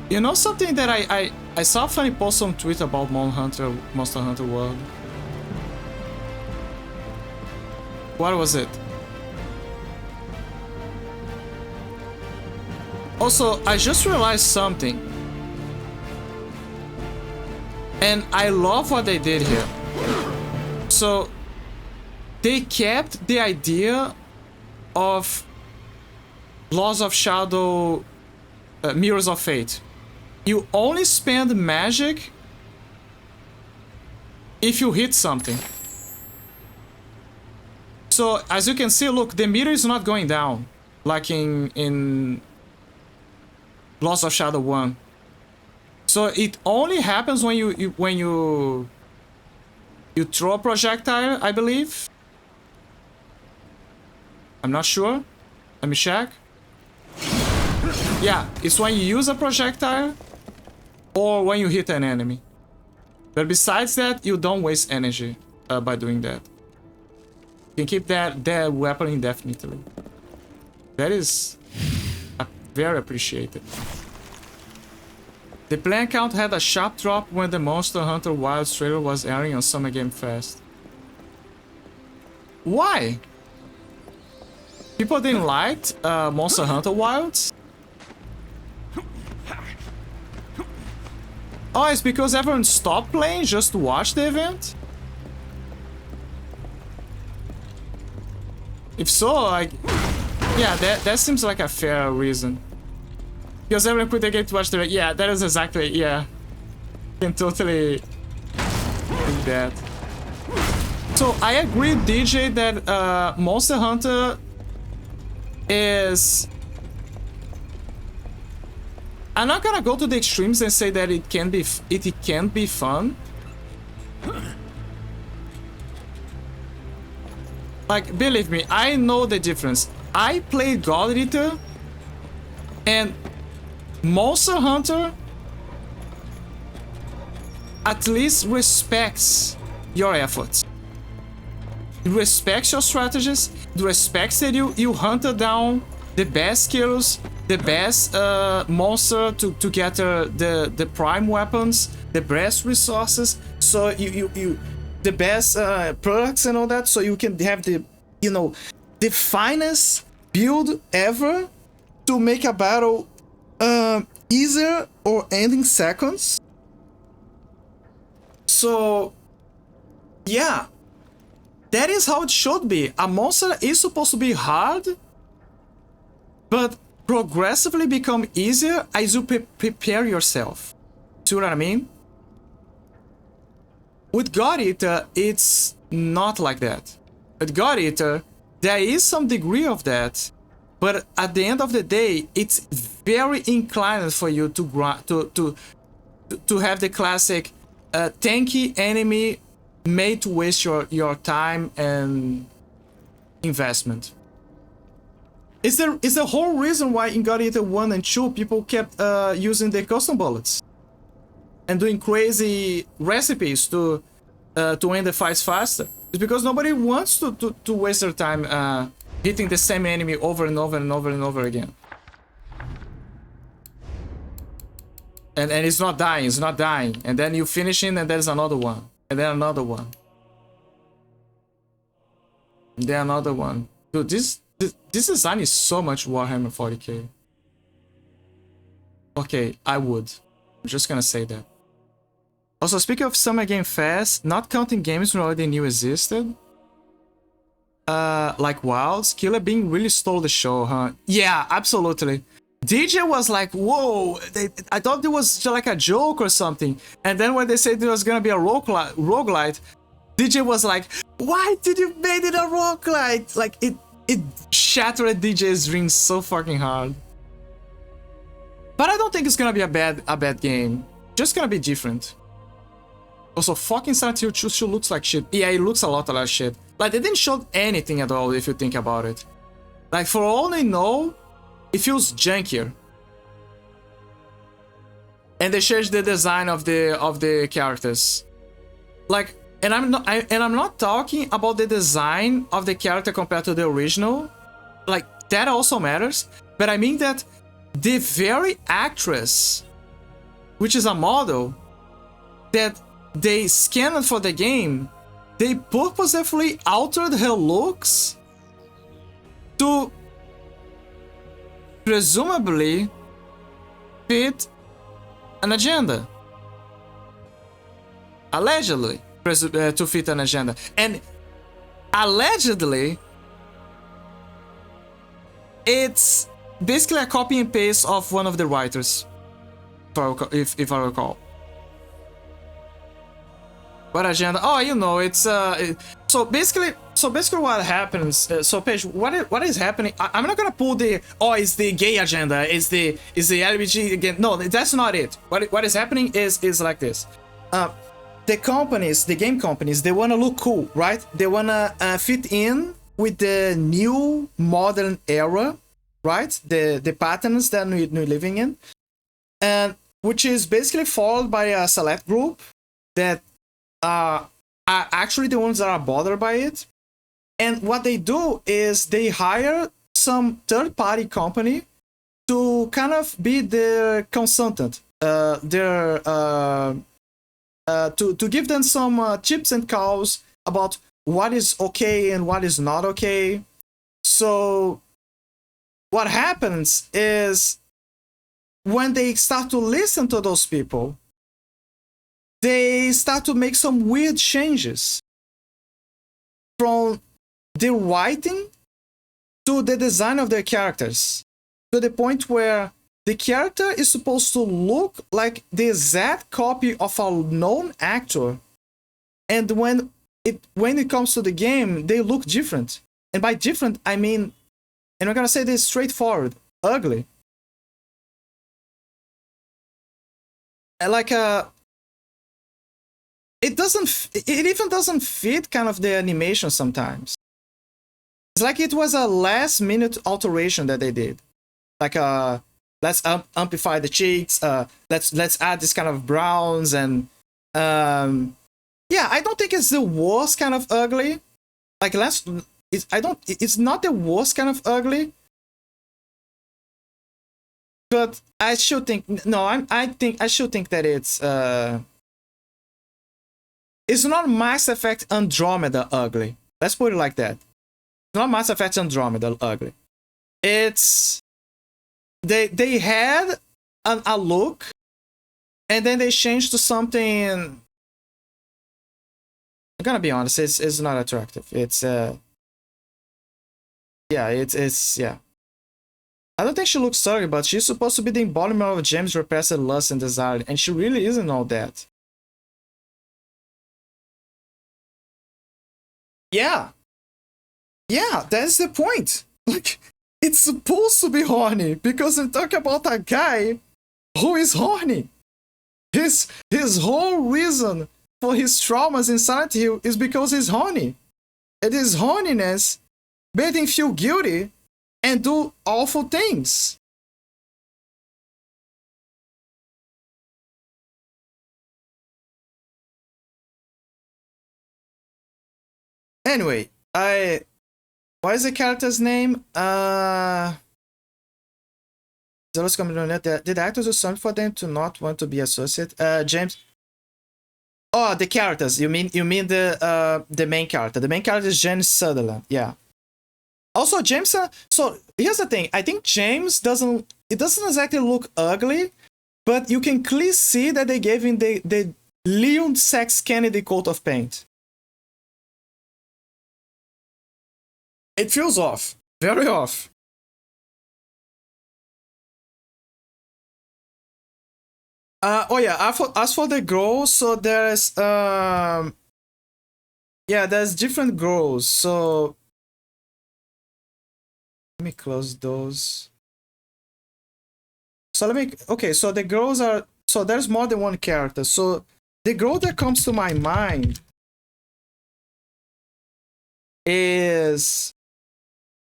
you know something that I saw a funny post on Twitter about Monster Hunter World. What was it? Also, I just realized something. And I love what they did here. So, they kept the idea of Laws of Shadow, Mirrors of Fate. You only spend magic if you hit something. So, as you can see, look, the meter is not going down. Like in Laws of Shadow 1. So it only happens when you throw a projectile, I believe. I'm not sure. Let me check. Yeah, it's when you use a projectile or when you hit an enemy. But besides that, you don't waste energy by doing that. You can keep that weapon indefinitely. That is very appreciated. The player count had a sharp drop when the Monster Hunter Wilds trailer was airing on Summer Game Fest. Why? people didn't like Monster Hunter Wilds. Oh, it's because everyone stopped playing just to watch the event? If so, like, yeah, that seems like a fair reason. Because everyone quit the game to watch the event. Yeah, that is exactly, yeah. Can totally do that. So I agree, DJ, that Monster Hunter is... I'm not gonna go to the extremes and say that it can be fun. Like, believe me, I know the difference. I played God Eater, and Monster Hunter at least respects your efforts. It respects your strategies. It respects that you hunted down the best kills, the best monster to get the prime weapons, the best resources. So you the best products and all that. So you can have the the finest build ever to make a battle easier or ending seconds. So yeah, that is how it should be. A monster is supposed to be hard, but progressively become easier as you prepare yourself. See what I mean? With God Eater, it's not like that. With God Eater, there is some degree of that, but at the end of the day, it's very inclined for you to have the classic tanky enemy made to waste your time and investment. It's the whole reason why in God Eater 1 and 2 people kept using the custom bullets and doing crazy recipes to end the fights faster. It's because nobody wants to waste their time hitting the same enemy over and over and over and over again. And it's not dying, and then you finish it and there's another one, and then another one, and then another one. Dude, this design is so much Warhammer 40k. Okay, I would. I'm just gonna say that. Also, speaking of Summer Game Fest, not counting games we already knew existed, like Wilds, Killer Bean really stole the show, huh? Yeah, absolutely. DJ was like, whoa, I thought it was just like a joke or something. And then when they said there was gonna be a roguelite, DJ was like, why did you make it a roguelite? Like, it shattered DJ's dreams so fucking hard. But I don't think it's gonna be a bad game. Just gonna be different. Also, fucking Silent Hill 2 looks like shit. Yeah, it looks a lot like shit. Like, they didn't show anything at all if you think about it. Like, for all they know, it feels junkier. And they changed the design of the characters. Like, and I'm not talking about the design of the character compared to the original. Like, that also matters. But I mean that the very actress, which is a model, that they scanned for the game, they purposefully altered her looks to presumably fit an agenda. Allegedly, to fit an agenda. And allegedly, it's basically a copy and paste of one of the writers, if I recall. What agenda? Oh, you know, it's so basically what happens. So Paige, what is happening? I'm not gonna pull the it's the gay agenda, it's the LGBT again. No, that's not it. What is happening is like this. The game companies, they wanna look cool, right? They wanna fit in with the new modern era, right? The patterns that we're living in, and which is basically followed by a select group that are actually the ones that are bothered by it. And what they do is they hire some third-party company to kind of be their consultant, to give them some tips and calls about what is okay and what is not okay. So what happens is when they start to listen to those people, they start to make some weird changes from the writing to the design of their characters, to the point where the character is supposed to look like the exact copy of a known actor, and when it comes to the game, they look different. And by different, I mean, and I'm gonna say this straightforward, ugly. Like it even doesn't fit kind of the animation sometimes. It's like it was a last minute alteration that they did. Like let's amplify the cheeks, let's add this kind of browns, and yeah, I don't think it's the worst kind of ugly. Like it's not the worst kind of ugly. But I should think I should think that it's not Mass Effect Andromeda ugly. Let's put it like that. It's not Mass Effect Andromeda ugly. It's they had a look, and then they changed to something. I'm gonna be honest, it's not attractive. It's yeah, it's yeah. I don't think she looks ugly, but she's supposed to be the embodiment of James' repressed lust and desire, and she really isn't all that. Yeah. Yeah, that's the point. Like, it's supposed to be horny, because we talk about a guy who is horny. His whole reason for his traumas in Silent Hill is because he's horny. And his horniness made him feel guilty and do awful things. Anyway, what is the character's name? Did actors do something for them to not want to be associated? James. Oh, the characters. You mean the main character. The main character is James Sutherland. Yeah. Also, James. So here's the thing. I think James doesn't exactly look ugly, but you can clearly see that they gave him the Leon Sex Kennedy coat of paint. It feels off. Very off. Oh yeah, as for the girls, so there's yeah, there's different girls. So let me close those. So okay, so the girls are, so there's more than one character. So the girl that comes to my mind is,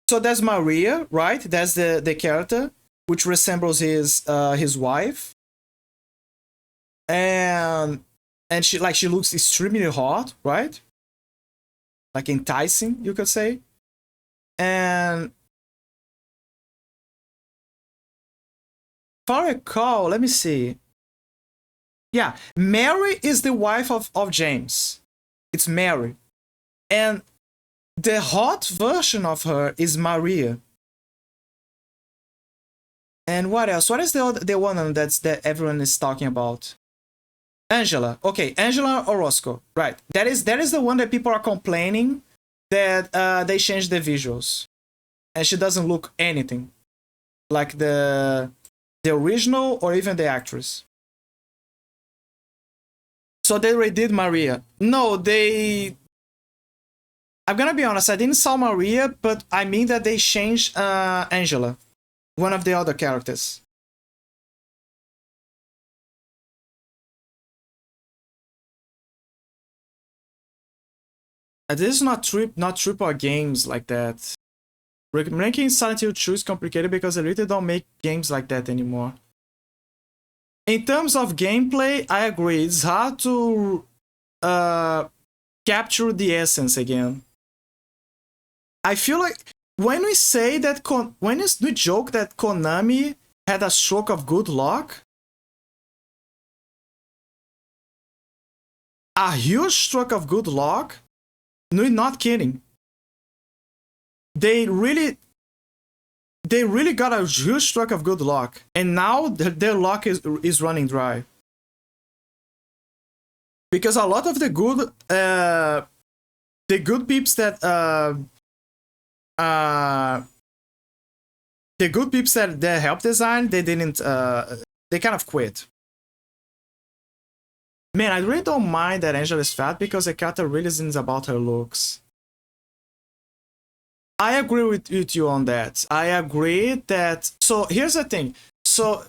so there's Maria, right? That's the character which resembles his wife. And she looks extremely hot, right? Like enticing, you could say. And if I recall, let me see. Yeah, Mary is the wife of James. It's Mary. And the hot version of her is Maria. And what else? What is the one that everyone is talking about? Angela. Okay, Angela Orozco. Right. That is the one that people are complaining that they changed the visuals. And she doesn't look anything like the original or even the actress. So they redid Maria. No, I'm gonna be honest, I didn't saw Maria, but I mean that they changed Angela, one of the other characters. This is not triple games like that. Ranking Silent Hill 2 is complicated because they really don't make games like that anymore. In terms of gameplay, I agree. It's hard to capture the essence again. I feel like when we say that when we joke that Konami had a stroke of good luck, a huge stroke of good luck. No, not kidding. They really, they really got a huge stroke of good luck, and now their luck is running dry. Because a lot of the good peeps that that helped design, they didn't they kind of quit. Man, I really don't mind that Angela is fat because the character really isn't about her looks. I agree with you on that. I agree that. So here's the thing. So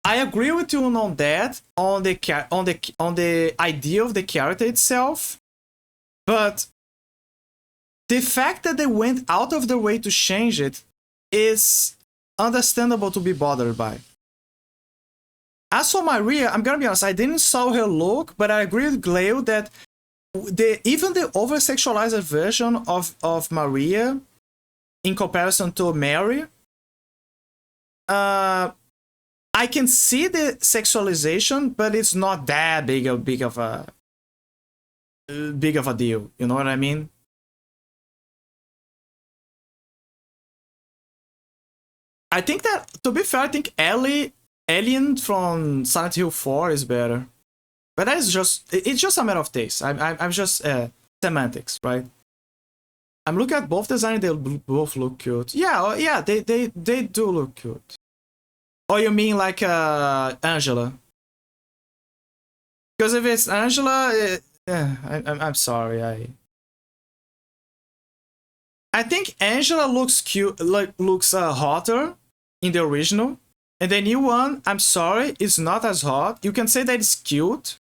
I agree with you on that, on the idea of the character itself, but the fact that they went out of their way to change it is understandable to be bothered by. As for Maria, I'm gonna be honest, I didn't saw her look, but I agree with Gleo that even the over-sexualized version of Maria in comparison to Mary, I can see the sexualization, but it's not that big of a deal. You know what I mean? I think that, to be fair, I think Alien from Silent Hill 4 is better, but it's just a matter of taste. I'm just semantics, right? I'm looking at both designs; they both look cute. Yeah, they do look cute. Oh, you mean like Angela? Because if it's Angela, I'm sorry. I think Angela looks cute, looks hotter in the original, and the new one, I'm sorry, it's not as hot. You can say that it's cute,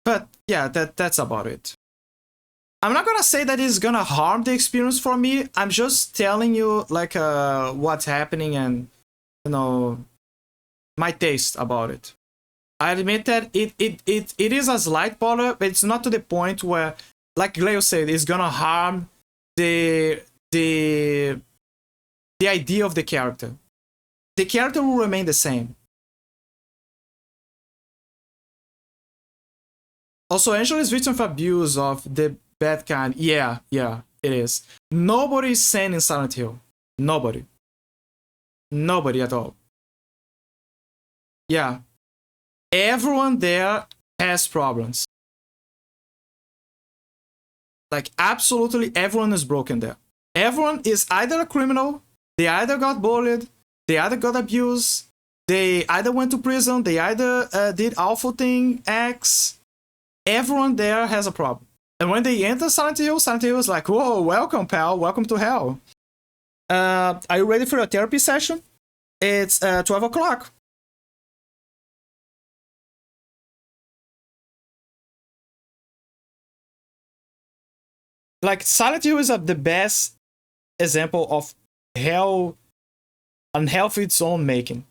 but yeah, that's about it. I'm not gonna say that it's gonna harm the experience for me. I'm just telling you like what's happening and, you know, my taste about it. I admit that it is a slight bother, but it's not to the point where, like Gleo said, it's gonna harm the idea of the character. The character will remain the same. Also, Angela is victim of abuse of the bad kind. Yeah, it is. Nobody is sane in Silent Hill. Nobody at all. Yeah. Everyone there has problems. Like, absolutely everyone is broken there. Everyone is either a criminal, they either got bullied, they either got abused, they either went to prison, they either did awful thing X. Everyone there has a problem. And when they enter Silent Hill is like, whoa, welcome, pal, welcome to hell. Are you ready for your therapy session? It's 12 o'clock. Like, Silent Hill is the best example of hell, unhealthy its own making.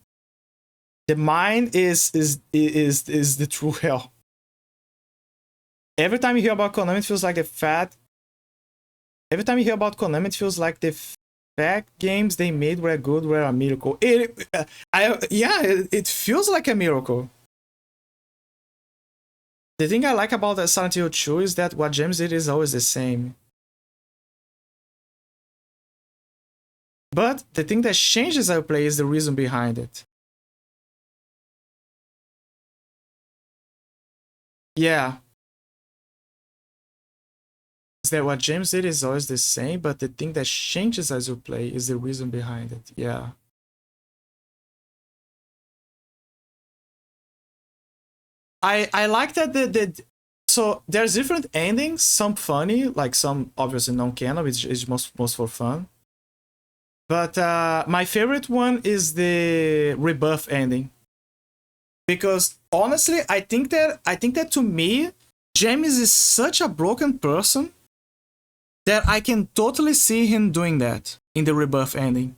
The mind is the true hell. Every time you hear about Konami, it feels like Every time you hear about Konami, it feels like the fat games they made were good, were a miracle. It feels like a miracle. The thing I like about Silent Hill 2 is that what James did is always the same. But the thing that changes how you play is the reason behind it. Yeah. Is that what James did is always the same, but the thing that changes as you play is the reason behind it. Yeah. I like that so there's different endings, some funny, like some obviously non-canon, which is most for fun. But my favorite one is the Rebirth ending. Because honestly, I think that to me, James is such a broken person that I can totally see him doing that in the Rebirth ending.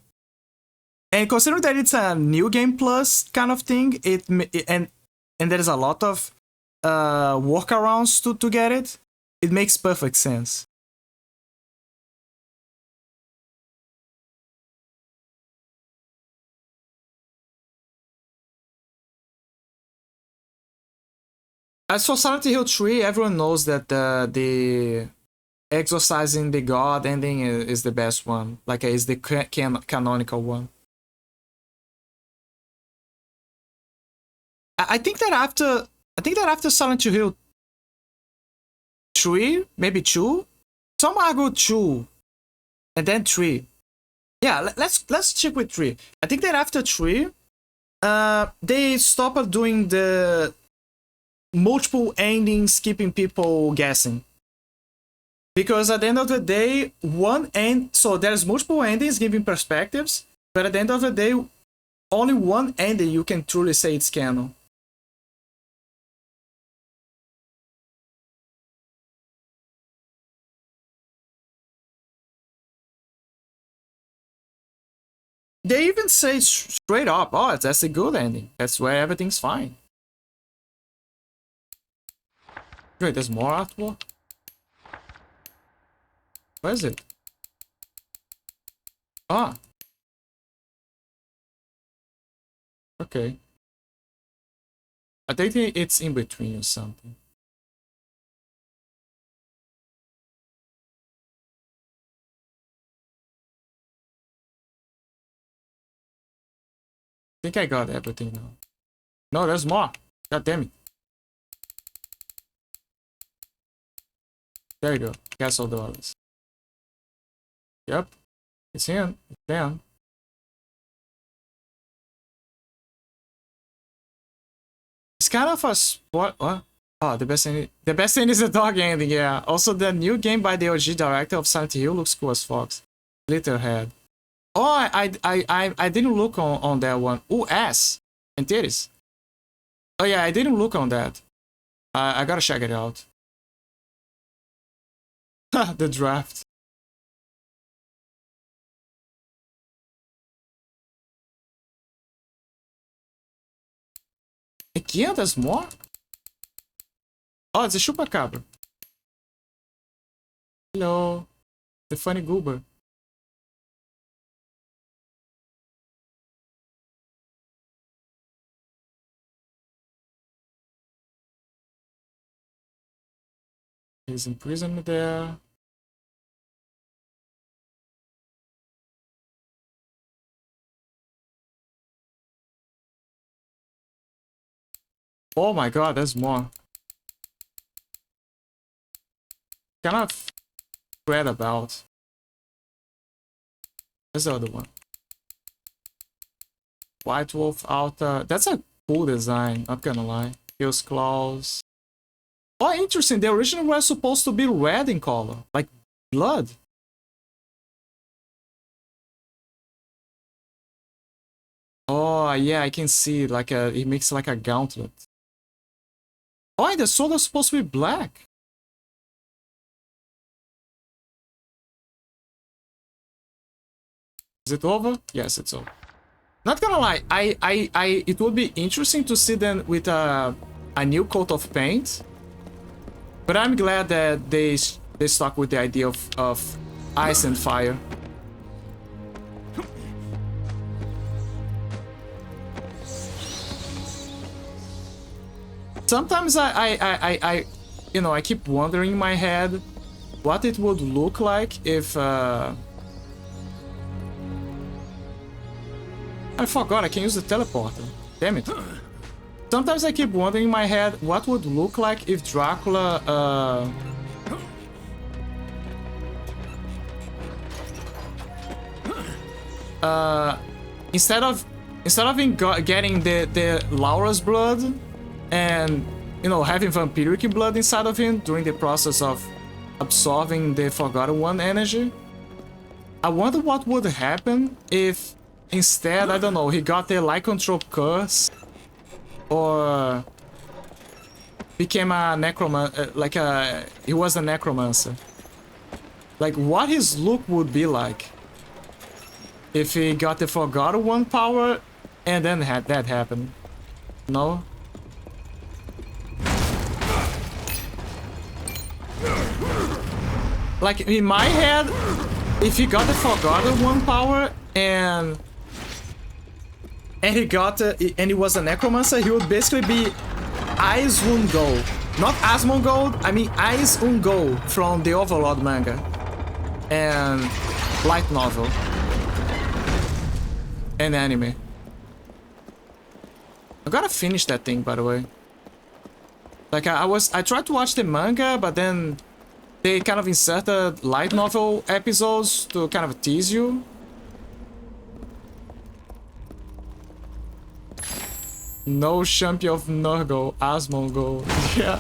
And considering that it's a new game plus kind of thing, and there is a lot of workarounds to get it, it makes perfect sense. As for Silent Hill 3, everyone knows that the exorcising the god ending is the best one. Like, is the canonical one. I think that after Silent Hill 3, maybe 2, some argue 2, and then 3. Yeah, let's check with 3. I think that after 3, they stopped doing the multiple endings, keeping people guessing. Because at the end of the day, so there's multiple endings giving perspectives, but at the end of the day, only one ending you can truly say it's canon. They even say straight up, oh, that's a good ending. That's where everything's fine. Wait, there's more artwork? Where is it? Ah. Okay. I think it's in between or something. I think I got everything now. No, there's more. God damn it. There you go. Castle Dollars. Yep. It's in. It's down. It's kind of a sport. What? Oh, the best thing is the dog ending, yeah. Also, the new game by the OG director of Silent Hill looks cool as fox. Glitterhead. Oh, I didn't look on that one. Ooh, ass and titties. Oh yeah, I didn't look on that. I gotta check it out. The draft. Again, there's more? Oh, it's a chupacabra. Hello. The funny goober. He's imprisoned there. Oh my god, there's more. Kind of read about. There's the other one. White Wolf Altar. That's a cool design, not gonna lie. Hill's Claws. Oh, interesting. The original was supposed to be red in color, like blood. Oh, yeah, I can see. Like it makes like a gauntlet. Oh, and the sword is supposed to be black. Is it over? Yes, it's over. Not gonna lie, it would be interesting to see them with a new coat of paint. But I'm glad that they stuck with the idea of ice and fire. Sometimes I keep wondering in my head what it would look like if I forgot I can use the teleporter. Damn it. Sometimes I keep wondering in my head what would look like if Dracula instead of getting the Laura's blood and having vampiric blood inside of him during the process of absorbing the Forgotten One energy, I wonder what would happen if instead, I don't know, he got the lycanthrope curse or became a necromancer, he was a necromancer. Like, what his look would be like if he got the Forgotten One power and then had that happen. No? Like, in my head, if he got the Forgotten One power and he got and he was a necromancer, he would basically be Icewind Dale. Not Asmongold, I mean Asmongold from the Overlord manga and light novel and anime. I gotta finish that thing, by the way. Like I tried to watch the manga, but then they kind of inserted light novel episodes to kind of tease you. No champion of Nurgle, Asmongold. Yeah.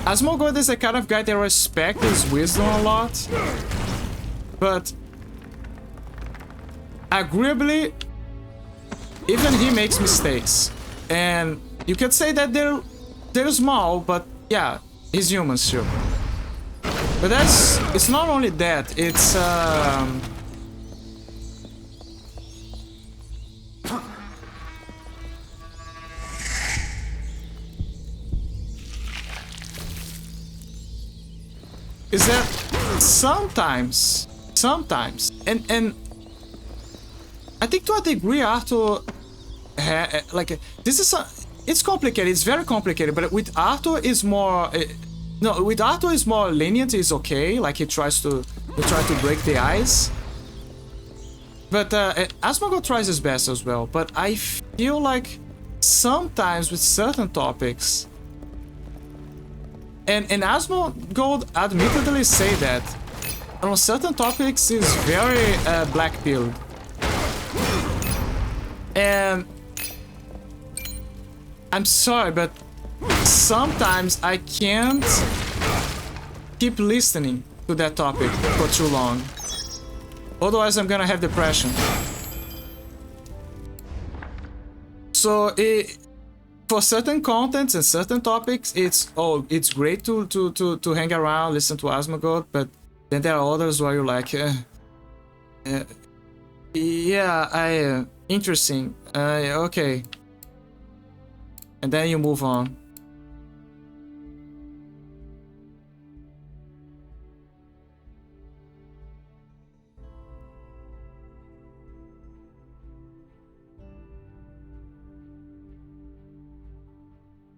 Asmongold is the kind of guy that respects his wisdom a lot, but agreeably, even he makes mistakes. And you could say that they're small, but yeah, he's human too. But it's not only that, it's is that sometimes, and I think to a degree, Arthur, like this is it's complicated. It's very complicated. But with Arthur, is more no. With Arthur, is more lenient. It's okay. Like he tries to break the ice. But Asmongold tries his best as well. But I feel like sometimes with certain topics. And Asmongold admittedly say that on certain topics is very black-pilled. And I'm sorry, but sometimes I can't keep listening to that topic for too long. Otherwise, I'm gonna have depression. So for certain contents and certain topics, it's great to hang around, listen to Asmongold, but then there are others where you're like, yeah, interesting, okay, and then you move on.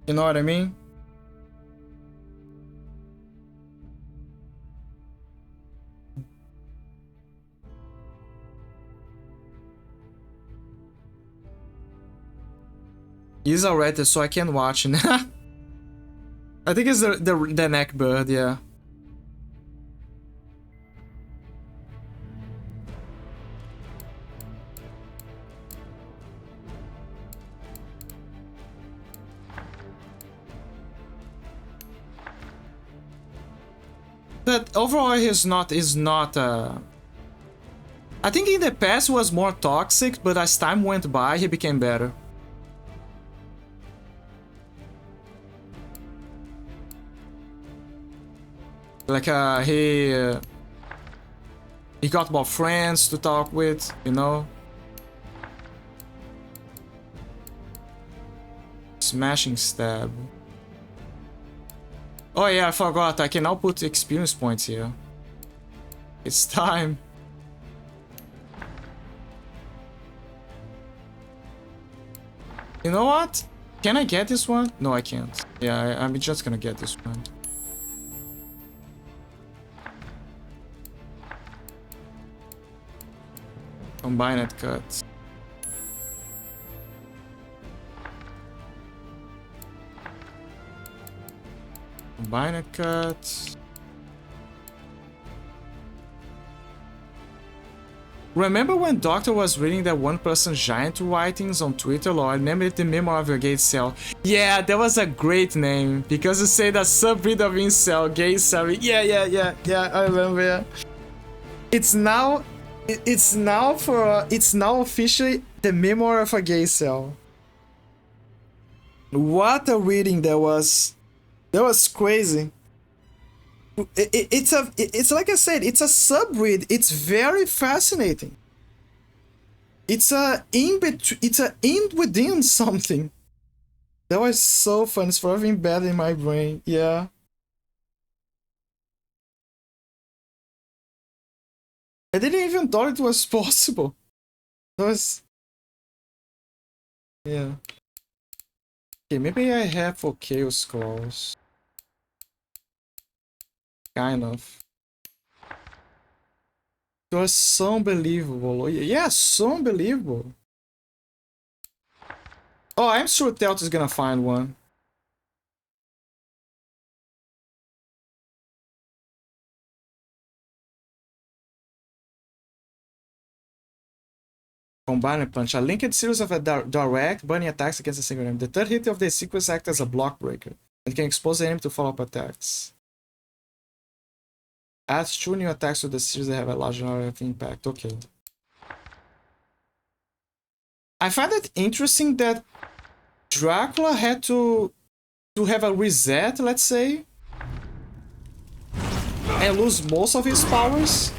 You know what I mean? He's already, so I can watch it. I think it's the neck bird, yeah. But overall, he's not. I think in the past he was more toxic, but as time went by, he became better. Like he got more friends to talk with, you know. Smashing stab. Oh yeah, I forgot. I can now put experience points here. It's time. You know what? Can I get this one? No, I can't. Yeah, I'm just gonna get this one. Combined cut. Combined cut. Remember when Doctor was reading that one-person giant writings on Twitter? Lord, name it the Memoir of a Gay Cell. Yeah, that was a great name because you say that subread of incel, gay cell. Yeah. I remember. Yeah. It's now officially the Memoir of a Gay Cell. What a reading that was! That was crazy. It's like I said, it's a subread. It's very fascinating. It's in within something. That was so fun. It's forever embedded in my brain. Yeah. I didn't even thought it was possible. That was Yeah. Okay, maybe I have for Chaos Claws. Kind of. It was so unbelievable. Yeah, so unbelievable. Oh, I'm sure Telt is gonna find one. Combine punch. A linked series of a direct bunny attacks against a single enemy. The third hit of the sequence acts as a block breaker and can expose the enemy to follow-up attacks. Adds 2 new attacks to the series that have a large area of impact. Okay. I find it interesting that Dracula had to have a reset, let's say, and lose most of his powers.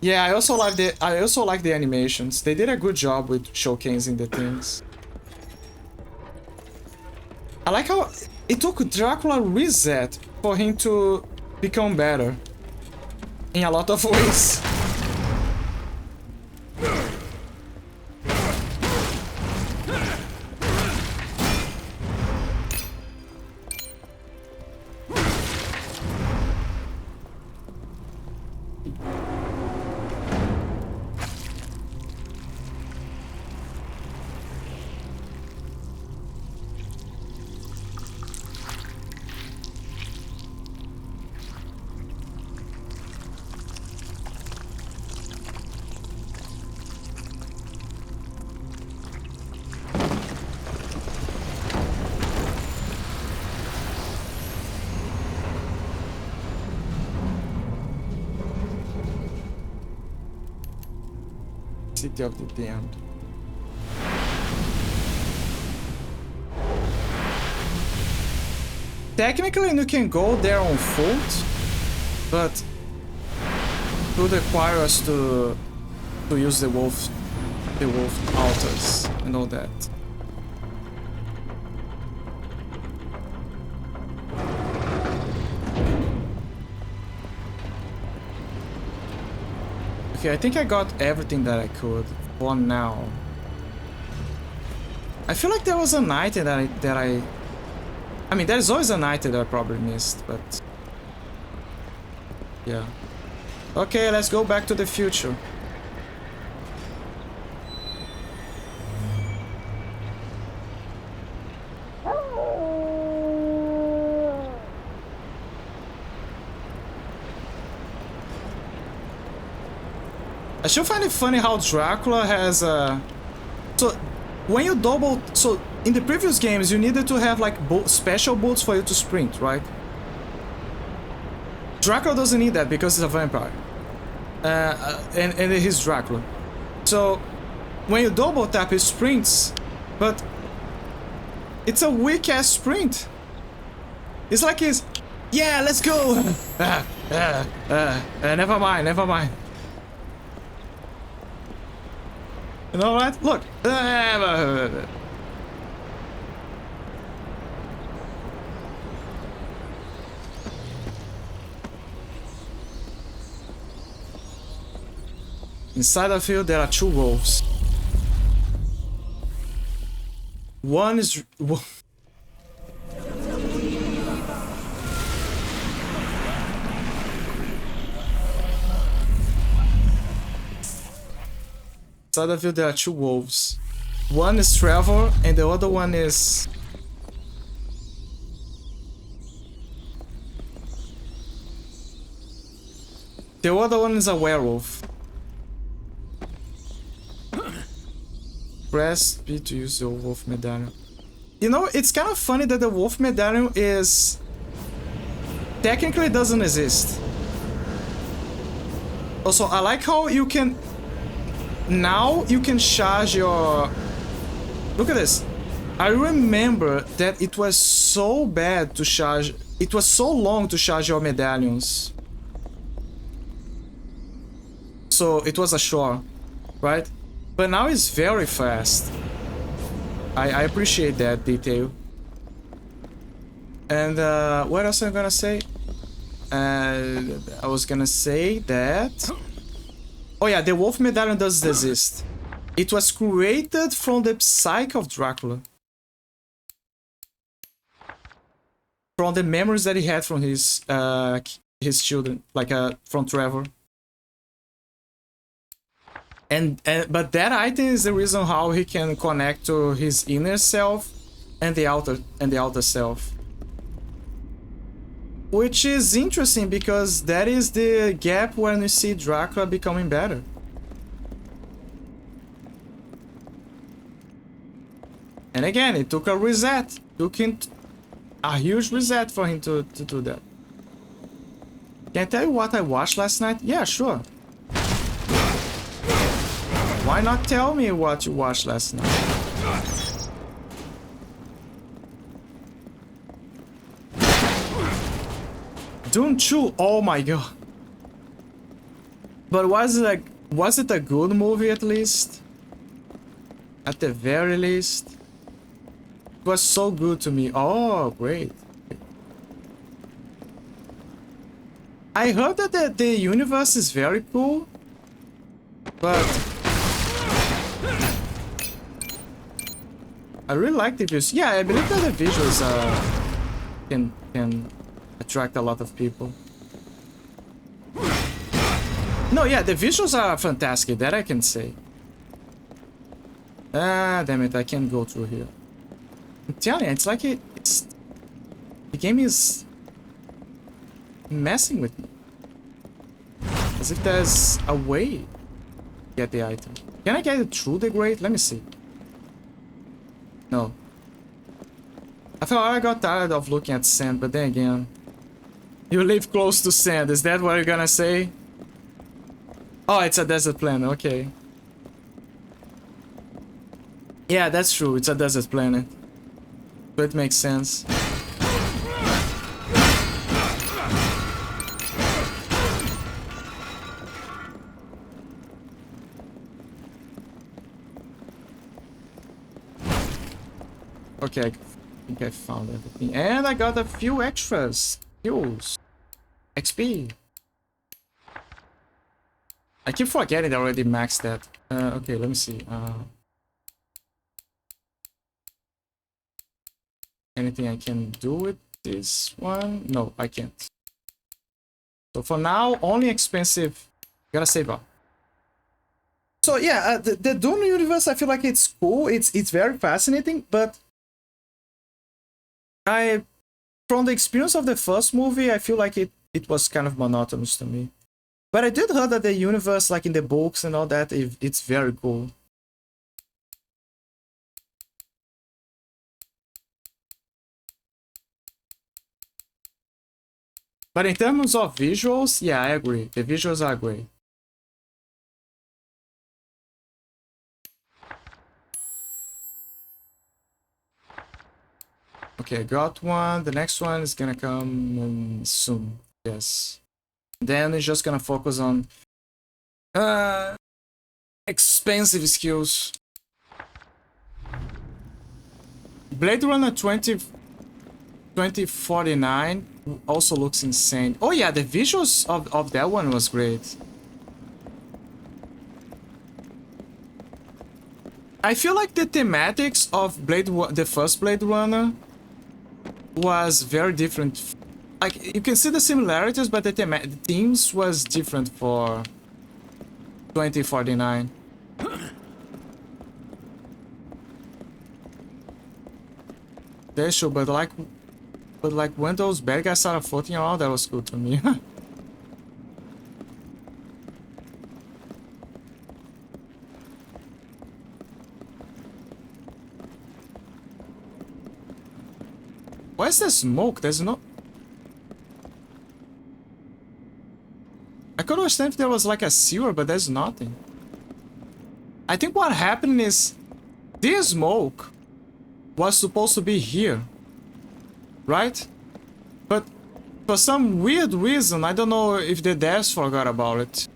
Yeah, I also like the animations. They did a good job with showcasing the things. I like how it took Dracula reset for him to become better in a lot of ways. City of the Damned. Technically, you can go there on foot, but it would require us to use the wolf altars and all that. Okay, I think I got everything that I could for now. I feel like there was an item that I mean, there's always an item that I probably missed, but yeah. Okay, let's go back to the future. I still find it funny how Dracula has a... So, when you double... So, in the previous games, you needed to have, like, special boots for you to sprint, right? Dracula doesn't need that because he's a vampire. And he's Dracula. So, when you double tap, he sprints, but... It's a weak-ass sprint. It's like he's... Yeah, let's go! Never mind, never mind. You know what? Look. Inside the field, there are 2 wolves. One is... Inside the field, there are 2 wolves. One is Trevor, and the other one is... The other one is a werewolf. Press B to use the wolf medallion. You know, it's kind of funny that the wolf medallion is... Technically doesn't exist. Also, I like how you can... Now you can charge your... Look at this. I remember that it was so bad to charge... It was so long to charge your medallions. So it was a chore, right? But now it's very fast. I appreciate that detail. And what else am I gonna say? I was gonna say that... Oh yeah, the wolf medallion does exist. It was created from the psyche of Dracula. From the memories that he had from his children, like from Trevor. But that item is the reason how he can connect to his inner self and the outer self. Which is interesting because that is the gap when you see Dracula becoming better. And again, it took a reset. A huge reset for him to do that. Can I tell you what I watched last night? Yeah, sure. Why not tell me what you watched last night? Dune 2, oh my god. But was it a good movie at least? At the very least? It was so good to me. Oh, great. I heard that the universe is very cool, but I really like the visuals. Yeah, I believe that the visuals can attract a lot of people. No, yeah, the visuals are fantastic, that I can say. Ah, damn it, I can't go through here. I'm telling you, it's like the game is messing with me. As if there's a way to get the item. Can I get it through the grate? Let me see. No. I felt I got tired of looking at sand, but then again, you live close to sand. Is that what you're gonna say? Oh, it's a desert planet. Okay. Yeah, that's true. It's a desert planet. So it makes sense. Okay, I think I found everything. And I got a few extras. Skills. XP. I keep forgetting I already maxed that. Okay, let me see. Anything I can do with this one? No, I can't. So for now, only expensive. Gotta save up. So yeah, the Dune universe, I feel like it's cool. It's very fascinating, but from the experience of the first movie, I feel like it was kind of monotonous to me. But I did hear that the universe, like in the books and all that, it's very cool. But in terms of visuals, yeah, I agree. The visuals are great. Okay, I got one. The next one is gonna come soon. Yes. Then it's just gonna focus on expensive skills. Blade Runner 2049 also looks insane. Oh yeah, the visuals of that one was great. I feel like the thematics of the first Blade Runner was very different. Like, you can see the similarities, but the themes was different for 2049. That's true, but like when those bad guys started floating around, that was cool to me. Where's the smoke? There's no... I could understand if there was like a sewer, but there's nothing. I think what happened is this smoke was supposed to be here, right? But for some weird reason, I don't know if the devs forgot about it.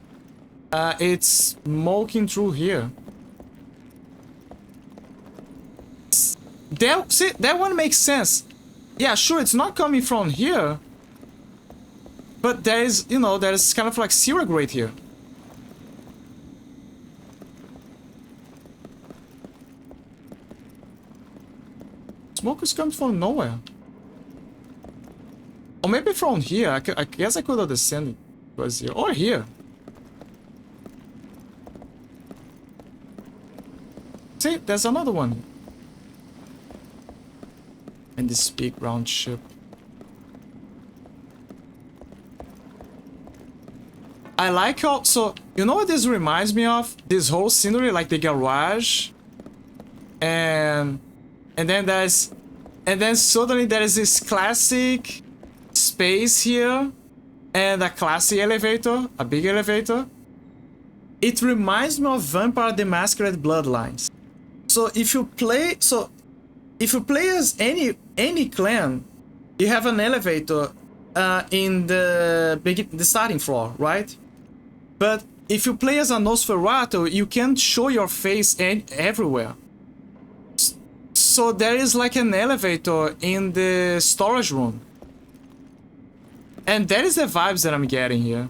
It's smoking through here. See, that one makes sense. Yeah, sure, it's not coming from here. But there is, you know, there's kind of like sewer grate here. Smoke is coming from nowhere. Or maybe from here. I guess I could have descended. It was here. Or here. See, there's another one. And this big round ship. I like how, so, you know what this reminds me of? This whole scenery, like the garage. And then suddenly there is this classic space here. And a classy elevator, a big elevator. It reminds me of Vampire the Masquerade Bloodlines. So if you play as any clan, you have an elevator in the starting floor, right? But if you play as a Nosferatu, you can't show your face everywhere. So there is like an elevator in the storage room. And that is the vibes that I'm getting here.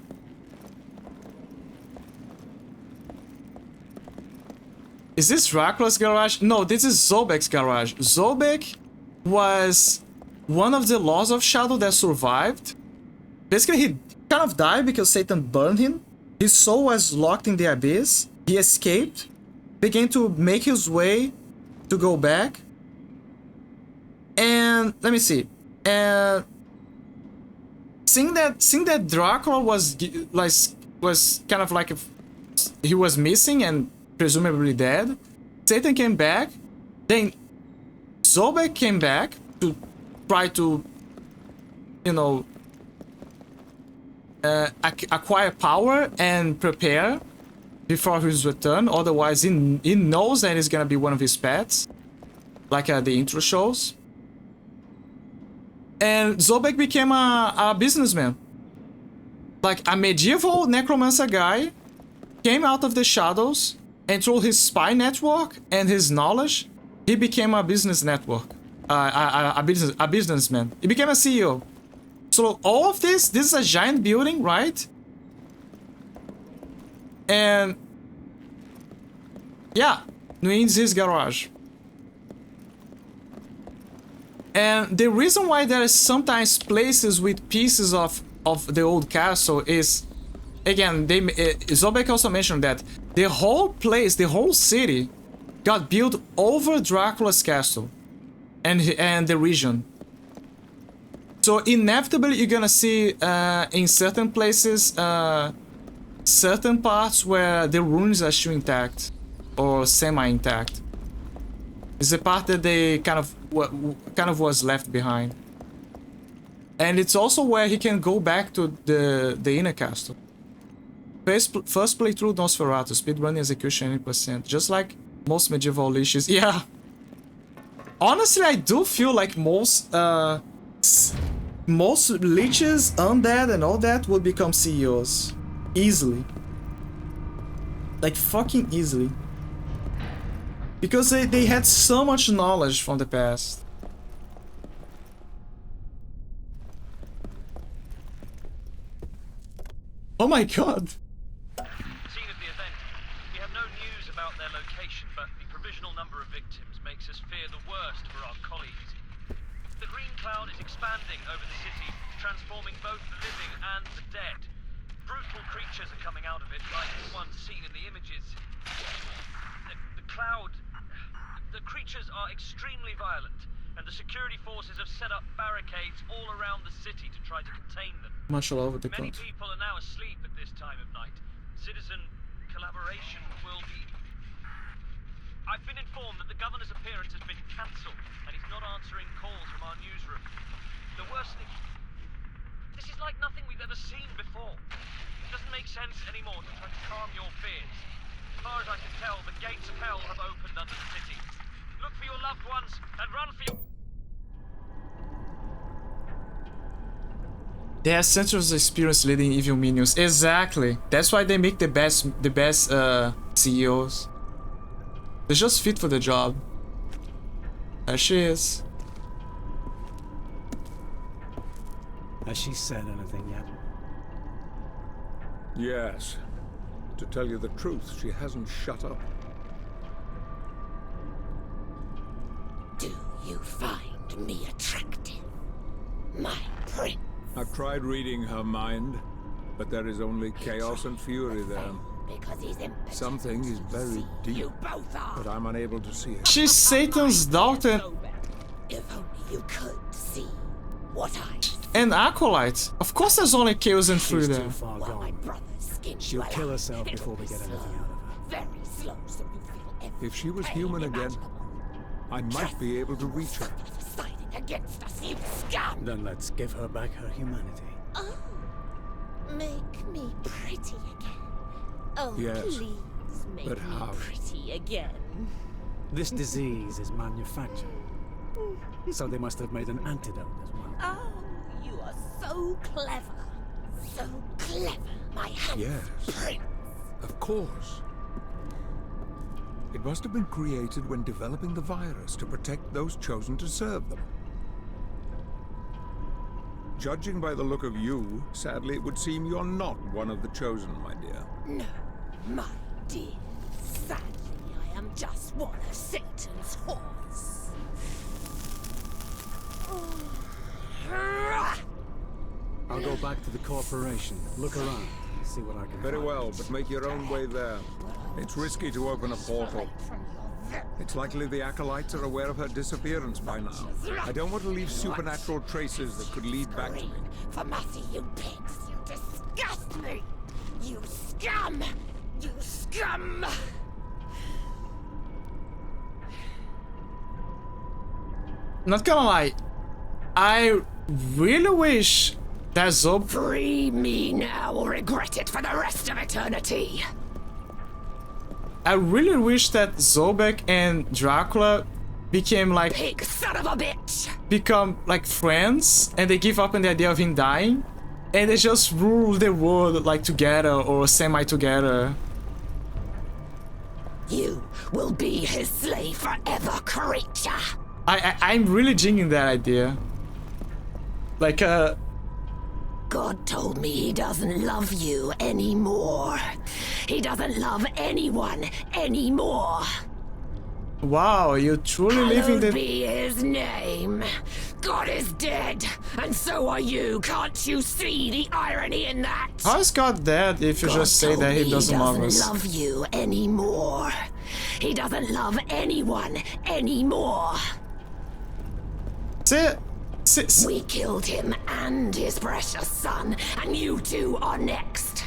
Is this Dracula's garage? No, this is Zobek's garage. Zobek was one of the Laws of Shadow that survived. Basically, he kind of died because Satan burned him. His soul was locked in the abyss. He escaped, began to make his way to go back. And let me see. And seeing that Dracula was kind of like he was missing and presumably dead, Satan came back. Then Zobek came back to try to, you know, acquire power and prepare before his return. Otherwise, he knows that he's gonna be one of his pets, like the intro shows. And Zobek became a businessman, like a medieval necromancer guy, came out of the shadows, and through his spy network and his knowledge, he became a business network, a businessman. He became a CEO. So all of this is a giant building, right? And yeah, means his garage. And the reason why there is sometimes places with pieces of the old castle is, again, Zobek also mentioned that the whole place, the whole city, got built over Dracula's castle and the region. So inevitably you're gonna see in certain places certain parts where the ruins are still intact or semi-intact. It's the part that they kind of was left behind. And it's also where he can go back to the inner castle. First playthrough Nosferatu, speedrun execution 80%, just like most medieval leashes. Yeah. Honestly, I do feel like most leeches, undead, and all that would become CEOs. Easily. Like, fucking easily. Because they had so much knowledge from the past. Oh my god. Scene of the event. We have no news about their location, but the provisional number of victims makes us fear the worst for our colleagues. The green cloud is expanding over the city, transforming both the living and the dead. Brutal creatures are coming out of it, like the ones seen in the images. The cloud... The creatures are extremely violent, and the security forces have set up barricades all around the city to try to contain them. Many people are now asleep at this time of night. Citizen collaboration will be... I've been informed that the governor's appearance has been cancelled, and he's not answering calls from our newsroom. The worst thing... This is like nothing we've ever seen before. It doesn't make sense anymore to try to calm your fears. As far as I can tell, the gates of hell have opened under the city. Look for your loved ones and run for your... They have centuries of experience leading evil minions. Exactly. That's why they make the best CEOs. They're just fit for the job. There she is. Has she said anything yet? Yes. To tell you the truth, she hasn't shut up. Do You find me attractive, my prince. I've tried reading her mind, but there is only chaos and fury there. Because he's impotent. Something is buried deep, You both are. but I'm unable to see it. She's Satan's daughter If only you could see what I see. and Acolyte. Of course there's only chaos and fury She's there. too far gone. She'll kill herself before we get anything out of her. Very slow, so you feel every If she was human again, I might be able to reach her. siding against us, you scum! Then let's give her back her humanity. Oh, make me pretty again. Oh, Yes, please make but me how? pretty again. This disease is manufactured, so they must have made an antidote as well. Oh, you are so clever. So clever, my handsome Yes, prince. of course. It must have been created when developing the virus to protect those chosen to serve them. Judging by the look of you, sadly, it would seem you're not one of the chosen, my dear. No, my dear. Sadly, I am just one of Satan's hordes. I'll go back to the corporation, look around, see what I can Very find. well, but make your own way there. It's risky to open a portal. It's likely the Acolytes are aware of her disappearance by now. I don't want to leave supernatural traces that could lead back to me. For mercy, you pigs! You disgust me! You scum! You scum! Not gonna lie, I really wish that Zob. Free me now or regret it for the rest of eternity! I really wish that Zobek and Dracula became like Pig son of a bitch! become like friends, and they give up on the idea of him dying, and they just rule the world like together or semi together. You will be his slave forever, creature! I'm really digging that idea. Like God told me he doesn't love you anymore. He doesn't love anyone anymore. wow, you truly live in Hallowed the. be his name. God is dead, and so are you. Can't you see the irony in that? How is God dead if you God just say told that he me doesn't love doesn't us? love you anymore. He doesn't love anyone anymore. We killed him and his precious son, and you two are next.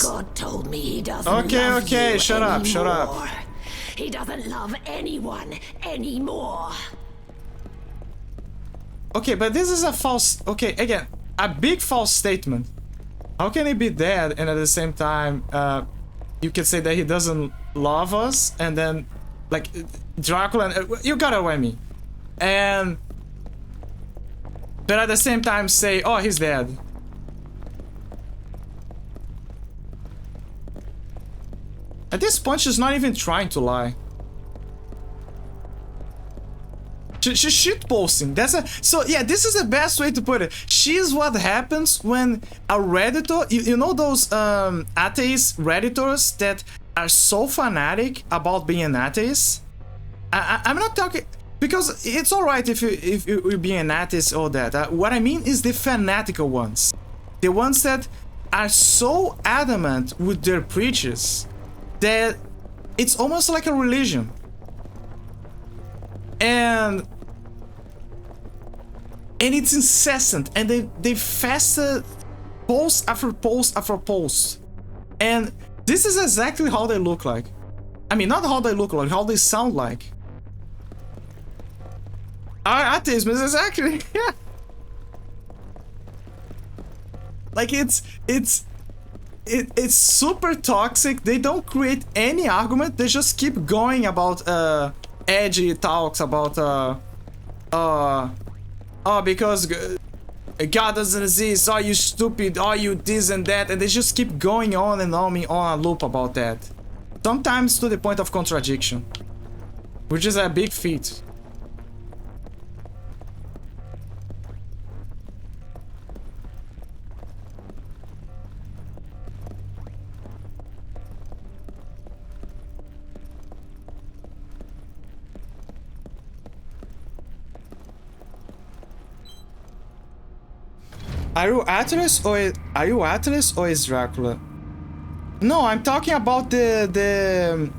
God told me he doesn't love you shut up, shut up. anymore. He doesn't love anyone anymore. Okay, but this is a false. Okay, again, a big false statement. How can he be dead and at the same time, you can say that he doesn't love us, and then, like, Dracula? You got away me, and but at the same time say, oh, he's dead. At this point, she's not even trying to lie. She's shitposting. That's a so yeah. This is the best way to put it. She's what happens when a redditor. You know those atheist redditors that are so fanatic about being an atheist. I'm not talking because it's all right if you be an atheist or that. What I mean is the fanatical ones, the ones that are so adamant with their preachers that it's almost like a religion. And it's incessant, and they faster post after post after post. And this is exactly how they look like. I mean, not how they look like, how they sound like. Our atheism is exactly, yeah. Like it's super toxic. They don't create any argument. They just keep going about edgy talks about because God doesn't exist, are you stupid, are you this and that, and they just keep going on and on a loop about that, sometimes to the point of contradiction, which is a big feat. Are you Atlas or is Dracula? No, I'm talking about the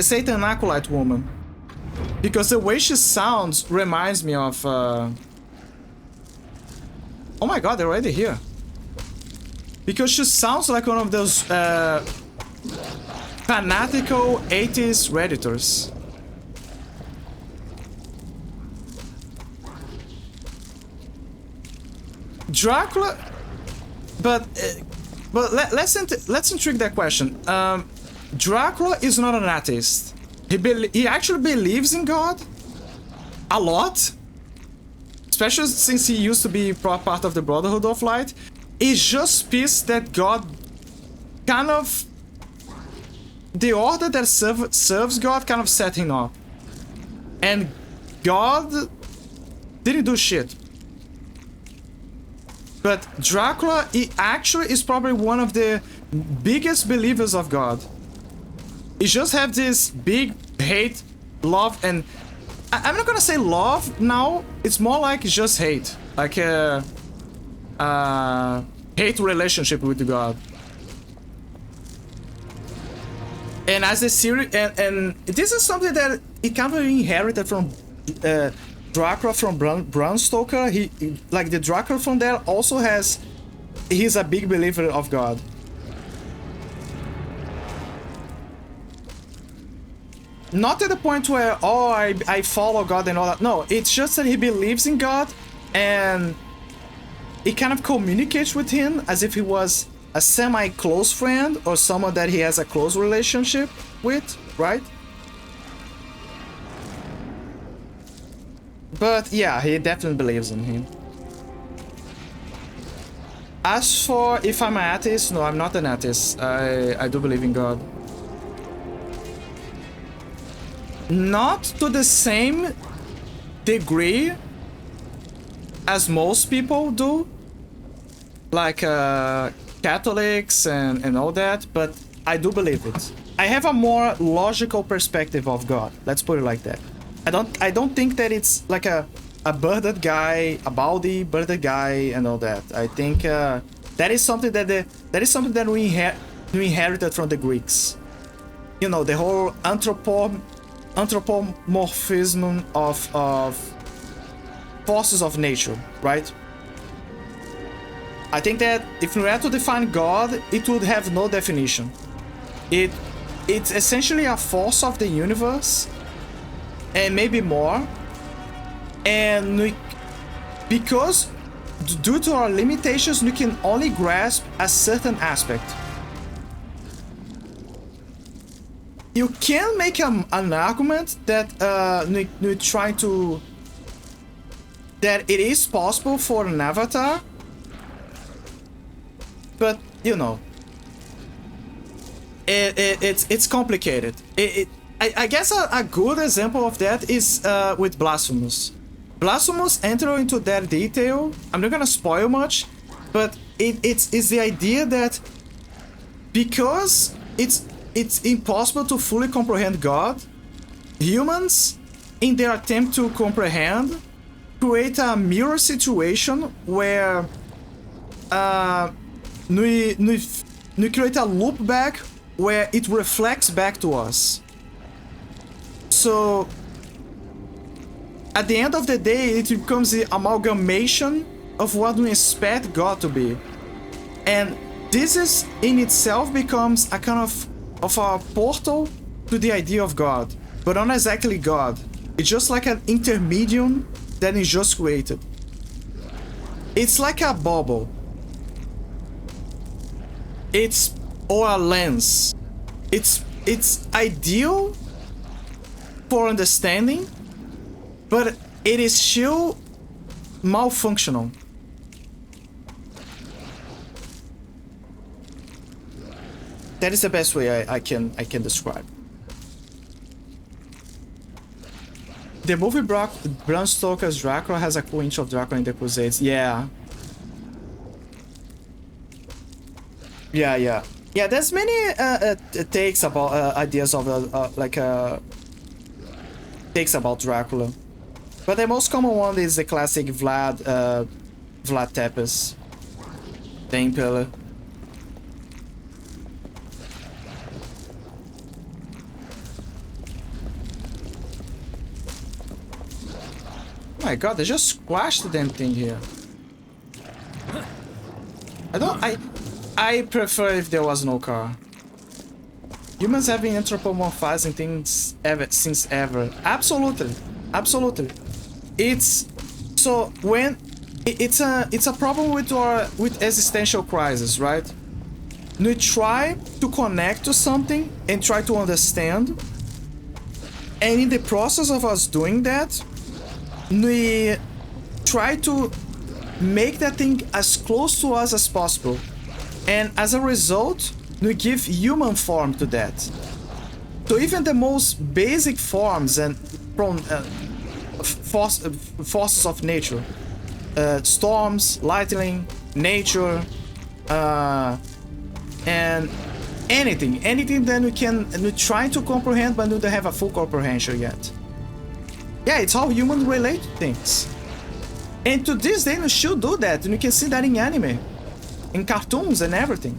Satan Acolyte woman. Because the way she sounds reminds me of oh my god, they're already here. Because she sounds like one of those fanatical 80s Redditors. Dracula, but let's intrigue that question. Dracula is not an atheist. He actually believes in God a lot, especially since he used to be part of the Brotherhood of Light. He's just pissed that God kind of, the order that serves God kind of set him up, and God didn't do shit. But Dracula, he actually is probably one of the biggest believers of God. He just have this big hate, love, and I'm not gonna say love now. It's more like just hate, like a hate relationship with God. And as a series, and this is something that he kind of inherited from Dracula from Bram Stoker. He like the Dracula from there also has. He's a big believer of God. Not to the point where, oh, I follow God and all that. No, it's just that he believes in God and he kind of communicates with him as if he was a semi-close friend or someone that he has a close relationship with, right? But yeah, he definitely believes in him. As for if I'm an atheist, no, I'm not an atheist. I do believe in God. Not to the same degree as most people do, like Catholics and all that, but I do believe it. I have a more logical perspective of God. Let's put it like that. I don't think that it's like a bearded guy, a baldy bearded guy, and all that. I think that is something that we inherited from the Greeks. You know, the whole anthropomorphism of forces of nature, right? I think that if we had to define God, it would have no definition. It's essentially a force of the universe, and maybe more. And because due to our limitations, we can only grasp a certain aspect. You can make an argument that we try to that it is possible for an avatar, but you know, it's complicated. I guess a good example of that is with Blasphemous. Blasphemous enter into that detail. I'm not gonna spoil much, but it's the idea that because it's impossible to fully comprehend God, humans, in their attempt to comprehend, create a mirror situation where we create a loop back where it reflects back to us. So at the end of the day, it becomes the amalgamation of what we expect God to be. And this is in itself becomes a kind of a portal to the idea of God, but not exactly God. It's just like an intermedium that is just created. It's like a bubble. Or a lens. It's ideal for understanding, but it is still malfunctional. That is the best way I can describe. The movie Bram Stoker's Dracula has a cool intro of Dracula in the Crusades. Yeah. Yeah. There's many takes about ideas of takes about Dracula. But the most common one is the classic Vlad Tepes, the Impaler. Oh my god, they just squashed the damn thing here. I prefer if there was no car. Humans have been anthropomorphizing things since ever. Absolutely. Absolutely. It's so when it's a problem with existential crisis, right? We try to connect to something and try to understand. And in the process of us doing that, we try to make that thing as close to us as possible. And as a result, we give human form to that. So even the most basic forms and from forces of nature, storms, lightning, nature, and anything that we try to comprehend, but we don't have a full comprehension yet. Yeah, it's how humans relate to things. And to this day, we should do that, and you can see that in anime, in cartoons and everything.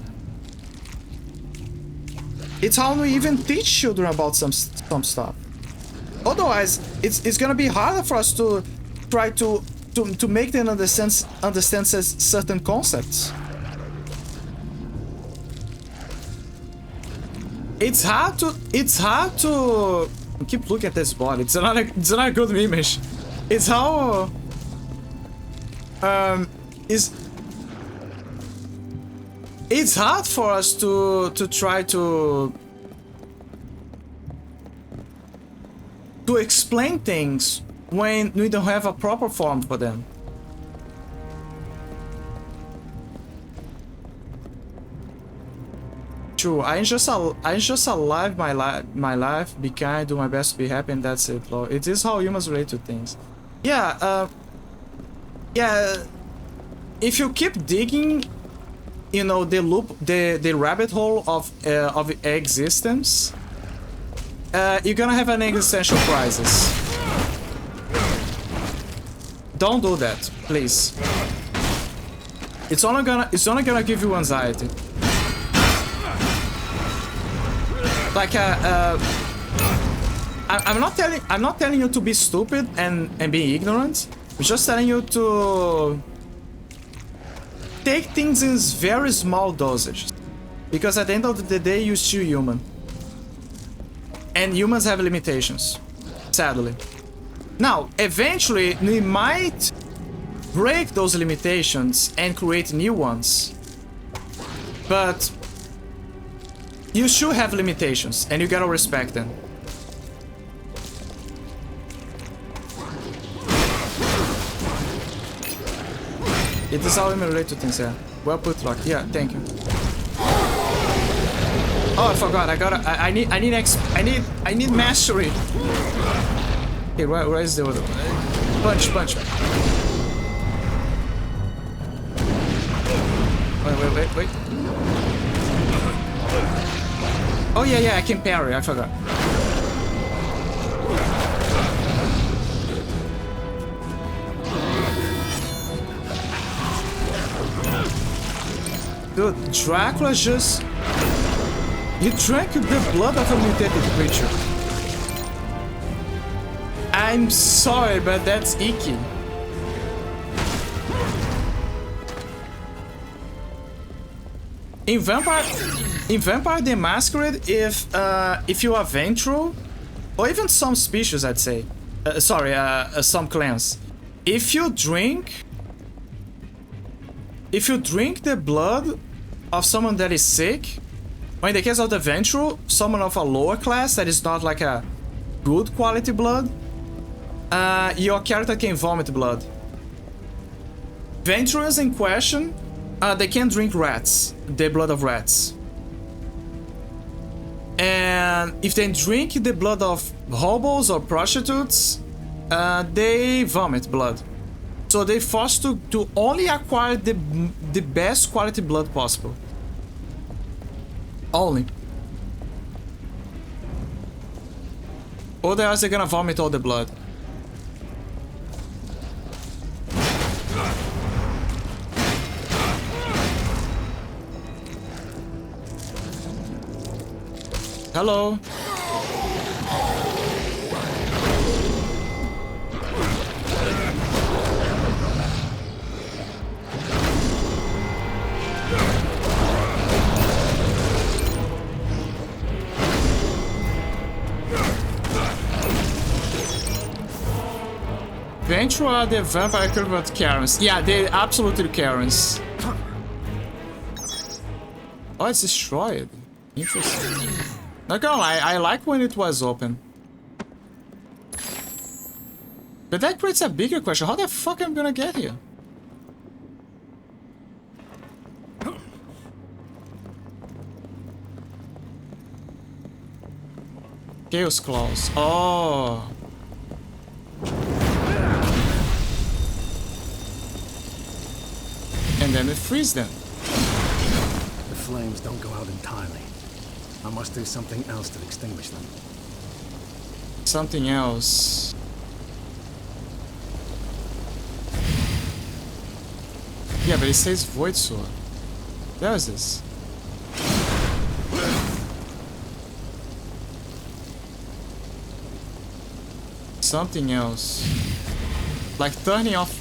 It's how we even teach children about some stuff. Otherwise, it's gonna be harder for us to try to make them understand certain concepts. It's hard to keep looking at this body. It's not a good image. It's how it's hard for us to try to explain things when we don't have a proper form for them. True, I just alive my life, be kind, do my best to be happy, and that's it, Lord. It is how humans relate to things. Yeah, yeah. If you keep digging, you know, the rabbit hole of existence, you're gonna have an existential crisis. Don't do that, please. It's only gonna give you anxiety. Like I'm not telling you to be stupid and be ignorant. I'm just telling you to take things in very small dosages, because at the end of the day, you're still human, and humans have limitations, sadly. Now, eventually, we might break those limitations and create new ones, but you should have limitations, and you gotta respect them. It is how we relate to things, yeah. Well put, Lock. Yeah, thank you. Oh, I forgot. I need mastery. Okay, where is the other? Punch. Wait. Oh yeah, I can parry. I forgot. Dude, Dracula just... You drank the blood of a mutated creature. I'm sorry, but that's icky. In Vampire the Masquerade, if you are Ventral, or even some species, I'd say, some clans, if you drink the blood of someone that is sick, or in the case of the Ventral, someone of a lower class that is not like a good quality blood, your character can vomit blood. Ventrals in question, they can drink rats, the blood of rats. And if they drink the blood of hobos or prostitutes, they vomit blood. So they're forced to only acquire the best quality blood possible. Only. Otherwise they're gonna vomit all the blood. Hello. Ventura are the vampire equivalent Karens. Yeah, they're absolutely Karens. Oh, it's destroyed. Interesting. Not gonna lie, I like when it was open. But that creates a bigger question. How the fuck am I gonna get here? Chaos Claws. Oh. And then it frees them. The flames don't go out entirely. I must do something else to extinguish them. Something else. Yeah, but it says Void Sword. Where is this? Something else. Like turning off.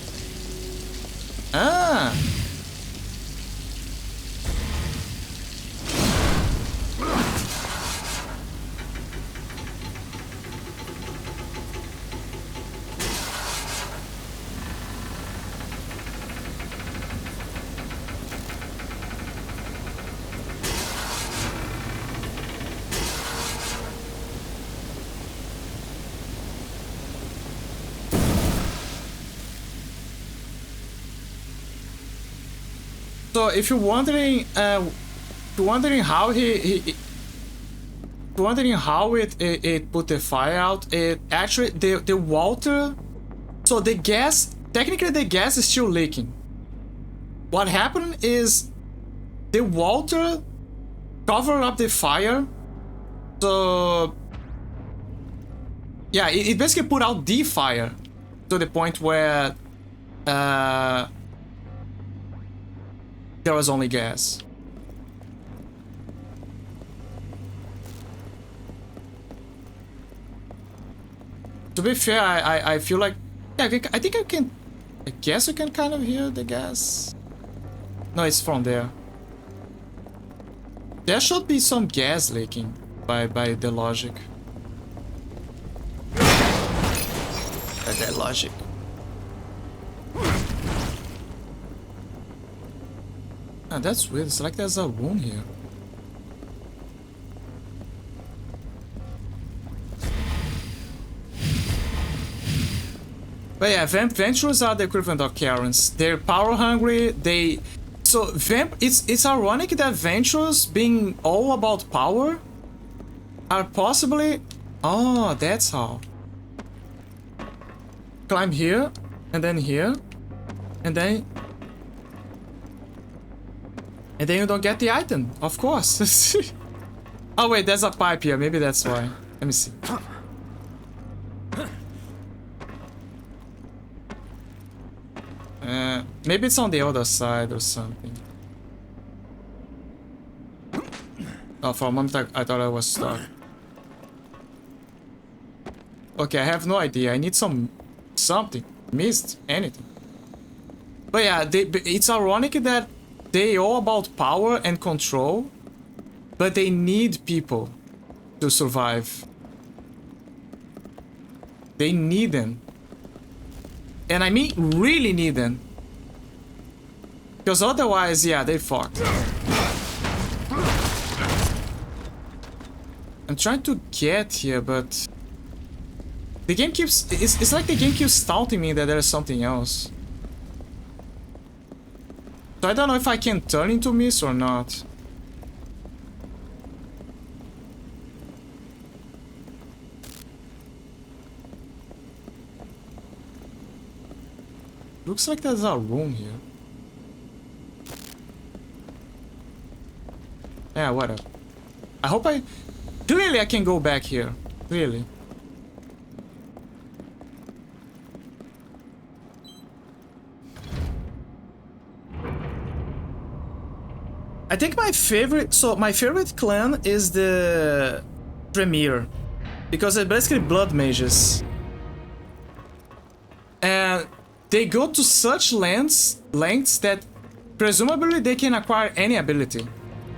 Ah! So if you're wondering how it put the fire out, it actually the water, so the gas, technically the gas is still leaking. What happened is the water covered up the fire, so yeah, it basically put out the fire to the point where there was only gas. To be fair, I feel like, yeah, I think I can, I guess I can kind of hear the gas. No, it's from there. There should be some gas leaking by the logic. By that logic. Ah, that's weird. It's like there's a room here. But yeah, Venturers are the equivalent of Karens. They're power hungry. It's ironic that Venturers, being all about power, are possibly. Oh, that's how. Climb here, and then here, and then. And then you don't get the item, of course. Oh wait, there's a pipe here. Maybe that's why. Let me see. Maybe it's on the other side or something. Oh, for a moment I thought I was stuck. Okay, I have no idea. I need something. Missed anything. But yeah, it's ironic that they all about power and control, but they need people to survive. They need them. And I mean really need them. Because otherwise, yeah, they fucked. I'm trying to get here, but the game keeps, it's like the game keeps taunting me that there's something else. So I don't know if I can turn into mist or not. Looks like there's a room here. Yeah, whatever. I hope clearly I can go back here. Clearly. I think my favorite clan is the Tremere. Because they're basically blood mages. And they go to such lengths that presumably they can acquire any ability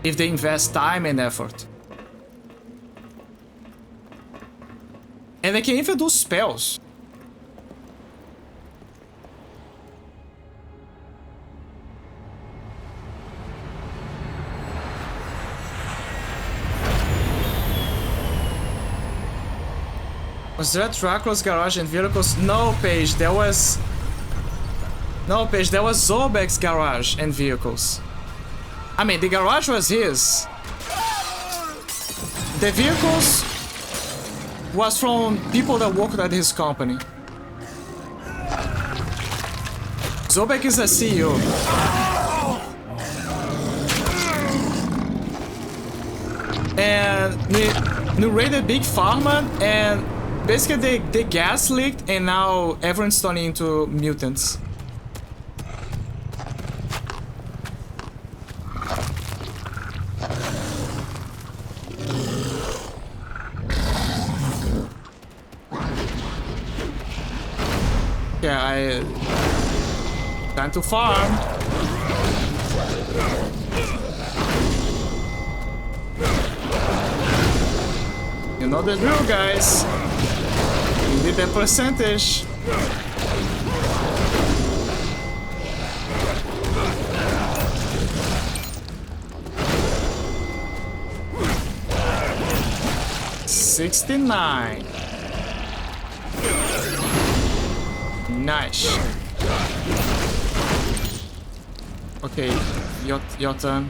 if they invest time and effort. And they can even do spells. Was that Dracula's garage and vehicles? No, Paige, there was... No, Paige, there was Zobek's garage and vehicles. I mean, the garage was his. The vehicles was from people that worked at his company. Zobek is a CEO. And we raided Big Pharma, and basically the gas leaked, and now everyone's turning into mutants. Yeah, time to farm. You know the drill, guys. You need that percentage. $69. Nice. Okay, your turn.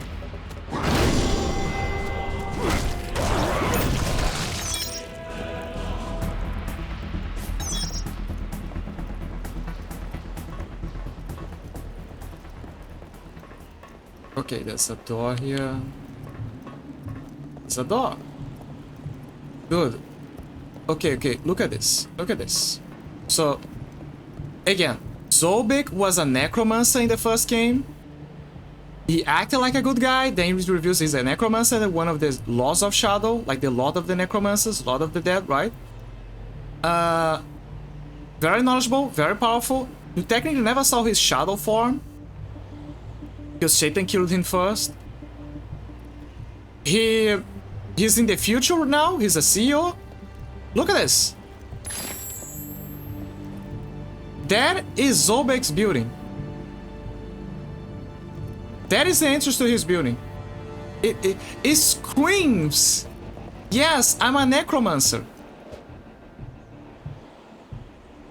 Okay, there's a door here. There's a door. Good. Okay, look at this. Look at this. So, again, Zobek was a necromancer in the first game. He acted like a good guy, then he reveals he's a necromancer, one of the laws of shadow, like the Lord of the Necromancers, Lord of the Dead, right? Very knowledgeable, very powerful. You technically never saw his shadow form, because Satan killed him first. He's in the future now, he's a CEO. Look at this. That is Zobek's building. That is the entrance to his building. It screams, yes, I'm a necromancer.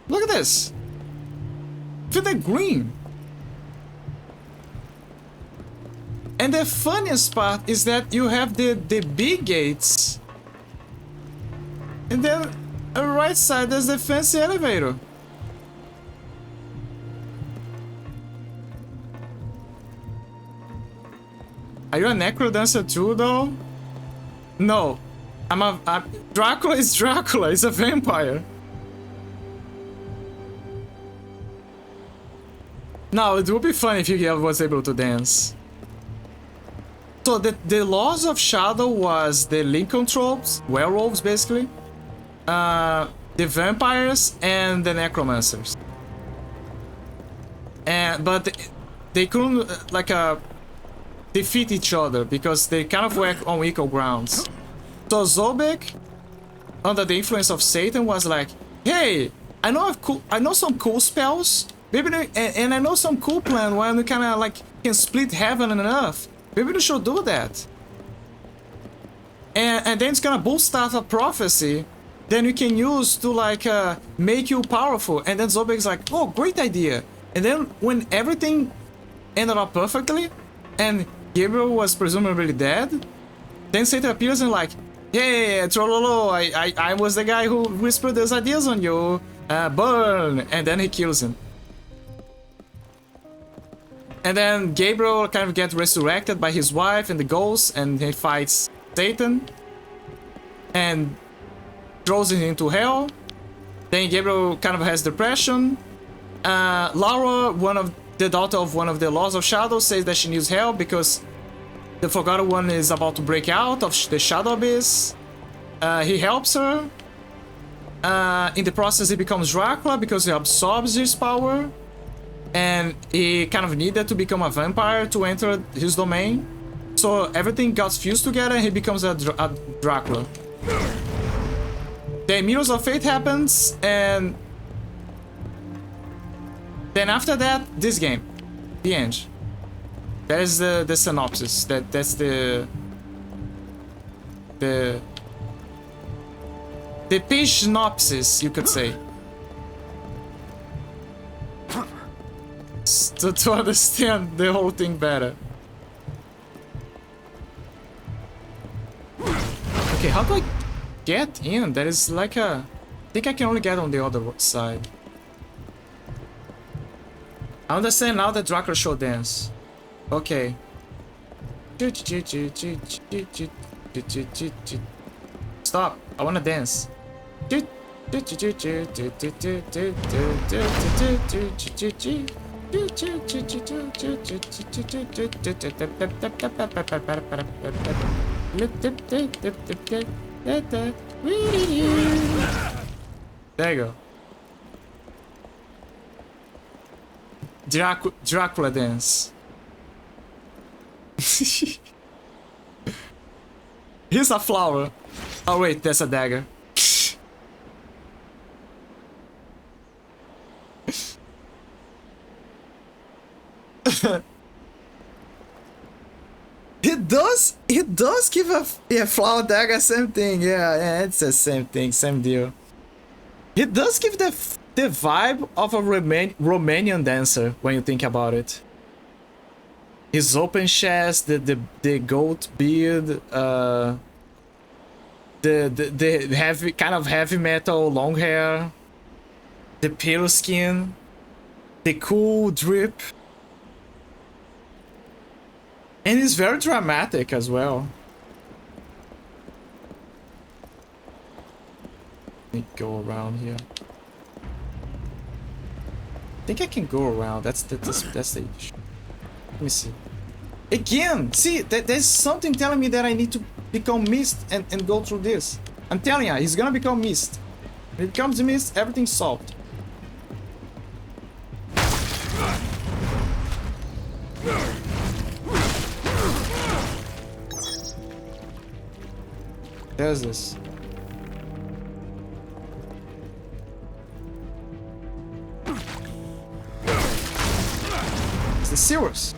Look at this. Feel the green. And the funniest part is that you have the big gates. And then on the right side there's the fancy elevator. Are you a necro dancer too, though? No. Dracula is Dracula. He's a vampire. No, it would be fun if he was able to dance. So the laws of shadow was the lycanthropes, werewolves basically, the vampires, and the necromancers. But they couldn't defeat each other because they kind of work on equal grounds. So Zobek, under the influence of Satan, was like, "Hey, I know some cool spells, maybe, and I know some cool plan where we kind of can split heaven and earth. Maybe we should do that. And then it's gonna boost out a prophecy, then you can use to make you powerful." And then Zobek's like, "Oh, great idea." And then when everything ended up perfectly, and Gabriel was presumably dead, then Satan appears and "Hey, Trololo, I was the guy who whispered those ideas on you. Burn!" And then he kills him. And then Gabriel kind of gets resurrected by his wife and the ghosts, and he fights Satan and throws him into hell. Then Gabriel kind of has depression. Laura, the daughter of one of the Laws of Shadow, says that she needs help because the Forgotten One is about to break out of the Shadow Abyss. He helps her. In the process, he becomes Dracula because he absorbs his power. And he kind of needed to become a vampire to enter his domain. So everything got fused together and he becomes a Dracula. The Mirrors of Fate happens, and then after that, this game. The end. That is the synopsis. That's the page synopsis, you could say. To understand the whole thing better. Okay, how do I get in? There is like a... I think I can only get on the other side. I understand now the Dracula show dance. Okay. Stop. I wanna dance. There you go. Dracula dance. Here's a flower. Oh wait, that's a dagger. It does give a flower dagger, same thing. Yeah, it's the same thing, same deal. It does give the vibe of a Romanian dancer when you think about it. His open chest, the goat beard, the heavy kind of heavy metal long hair, the pale skin, the cool drip. And it's very dramatic as well. Let me go around here. I think I can go around. That's the issue. Let me see. Again! See, there's something telling me that I need to become Mist and go through this. I'm telling you, he's gonna become Mist. When it becomes Mist, everything's solved. There's this. It's the sewers.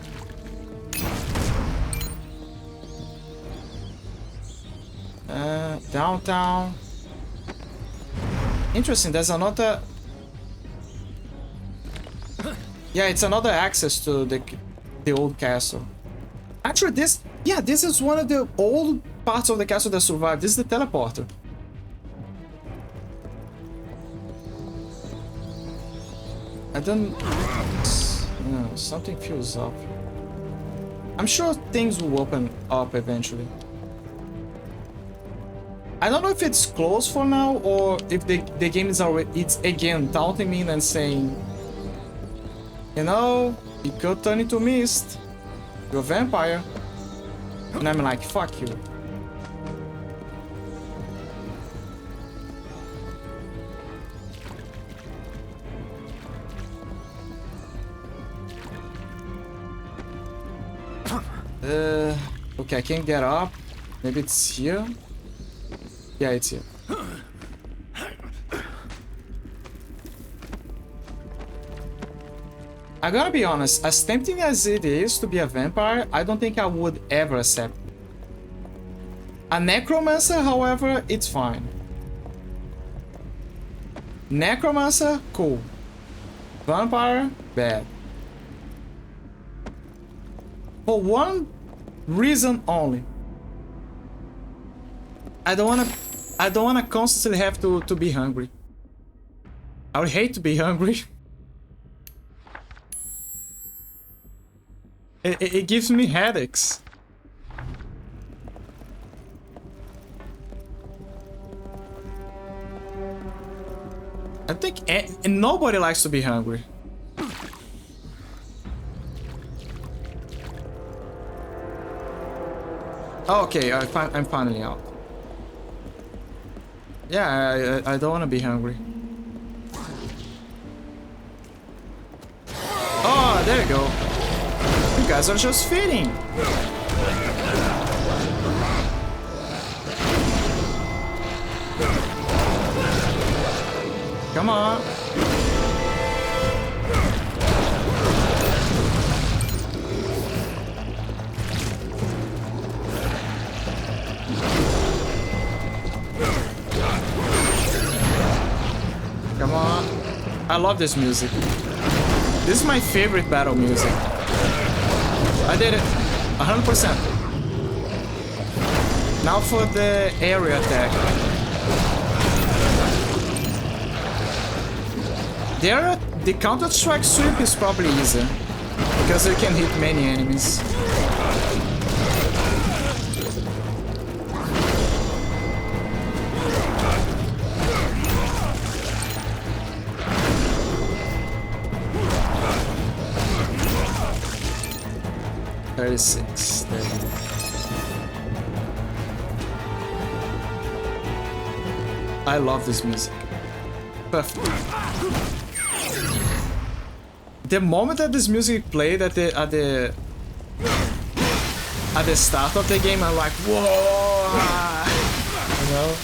Downtown. Interesting, there's another... Yeah, it's another access to the old castle. Actually, this is one of the old parts of the castle that survived. This is the teleporter. I don't... No, something feels up. I'm sure things will open up eventually. I don't know if it's closed for now or if the game is already... It's again taunting me and saying... You know, you could turn into Mist. You're a vampire. And I'm like, fuck you. Okay, I can't get up. Maybe it's here. Yeah, it's here. I gotta be honest, as tempting as it is to be a vampire, I don't think I would ever accept it. A necromancer, however, it's fine. Necromancer, cool. Vampire, bad. For one reason only. I don't wanna constantly have to be hungry. I would hate to be hungry. It gives me headaches. I think nobody likes to be hungry. Okay, I'm finally out. Yeah, I don't want to be hungry. Oh, there you go. You guys are just feeding. Come on. Come on. I love this music. This is my favorite battle music. I did it. 100%. Now for the area attack. The Counter-Strike sweep is probably easier. Because you can hit many enemies. There you go. I love this music. Perfect. The moment that this music played at the start of the game, I'm like, whoa! You know,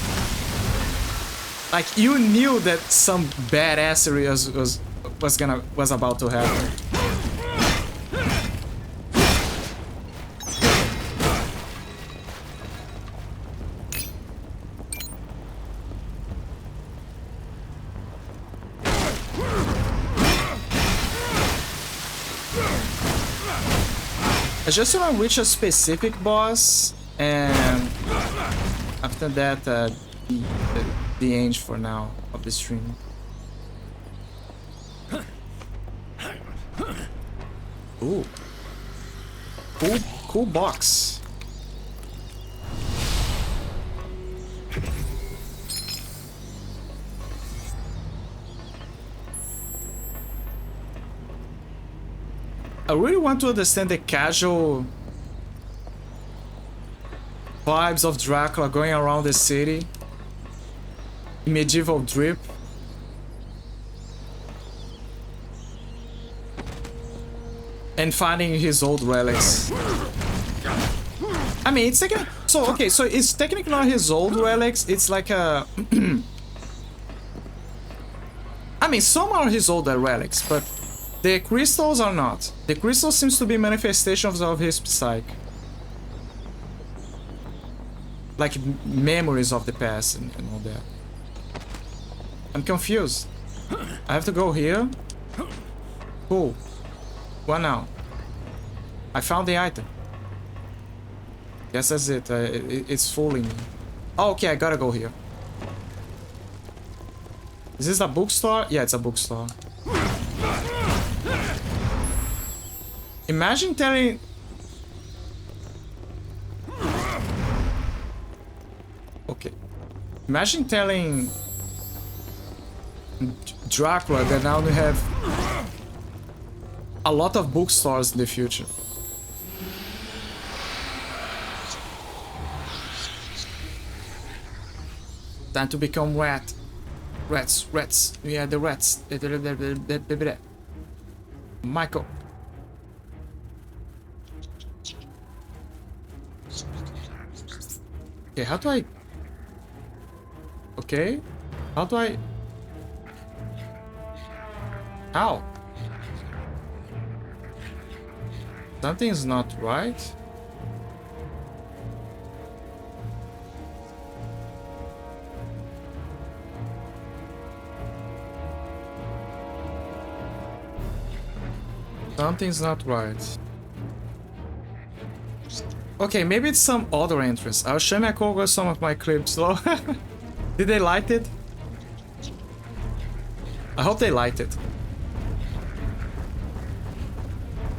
like you knew that some badassery was about to happen. I just want to reach a specific boss, and after that, the end for now of the stream. Ooh, cool box. I really want to understand the casual vibes of Dracula going around the city. Medieval drip. And finding his old relics. I mean, it's technically... So, okay, so it's technically not his old relics. It's like a... I mean, some are his older relics, but... The crystals are not. The crystal seems to be manifestations of his psyche. Like memories of the past and all that. I'm confused. I have to go here. Cool. What now? I found the item. Guess that's it. It's fooling me. Oh, okay, I gotta go here. Is this a bookstore? Yeah, it's a bookstore. Imagine telling... Okay. Imagine telling Dracula that now we have a lot of bookstores in the future. Time to become rat. Rats. Yeah, the rats. Michael. Okay, how do I... Okay. How do I... How? Something's not right. Something's not right. Okay, maybe it's some other entrance. I'll share my cover some of my clips though. Did they like it? I hope they liked it.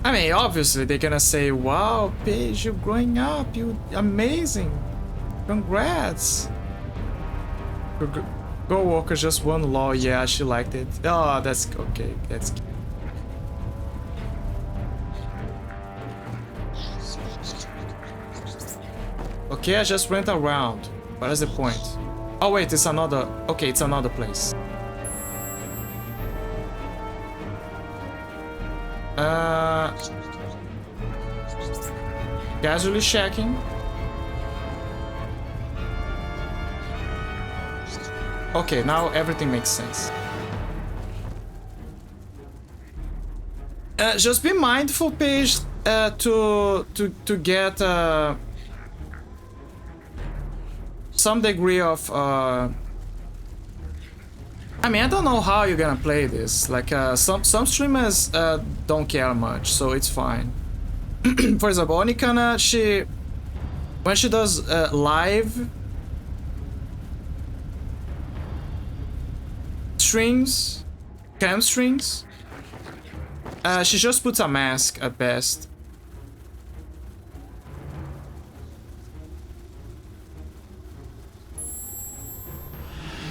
I mean, obviously they're gonna say, wow, Paige, you're growing up, you're amazing. Congrats. Go Walker just won law. Yeah, she liked it. Oh, that's okay. That's cute. Okay, I just went around. What is the point? Oh wait, it's another... Okay, it's another place. Casually checking. Okay, now everything makes sense. Just be mindful, Paige, to get some degree of I mean, I don't know how you're gonna play this. Like some streamers don't care much, so it's fine. For example, Onikana, when she does live strings, cam strings, she just puts a mask at best.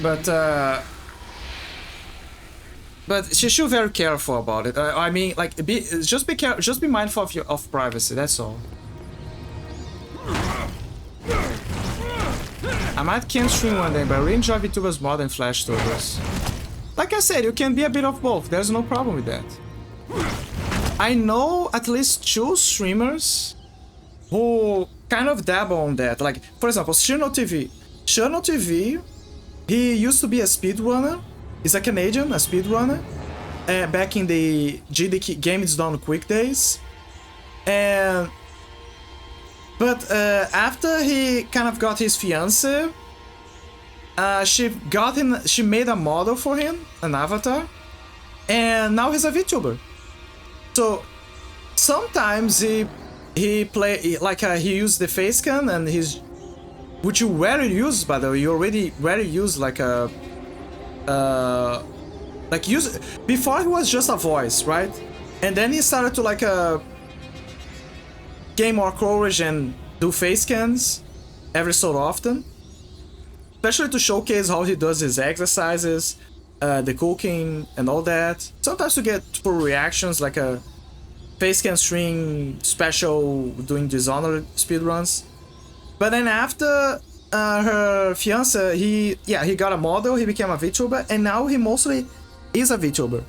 But she should be very careful about it. I mean, like, just be mindful of privacy. That's all. I might can stream one day, but I really enjoy VTubers more than Flash Tubers. Like I said, you can be a bit of both. There's no problem with that. I know at least 2 streamers who kind of dabble on that. Like, for example, Cherno TV. Cherno TV, he used to be a speedrunner. He's a Canadian, a speedrunner. Back in the GD Game Is Done Quick days. But after he kind of got his fiancée, she made a model for him, an avatar, and now he's a VTuber. So sometimes he used the face scan, and which you rarely use, by the way. You already rarely use like a before he was just a voice, right? And then he started to gain more courage and do face scans every so often, especially to showcase how he does his exercises, the cooking and all that. Sometimes to get full reactions, like a face scan stream special doing Dishonored speedruns. But then after her fiance, he got a model, he became a VTuber, and now he mostly is a VTuber.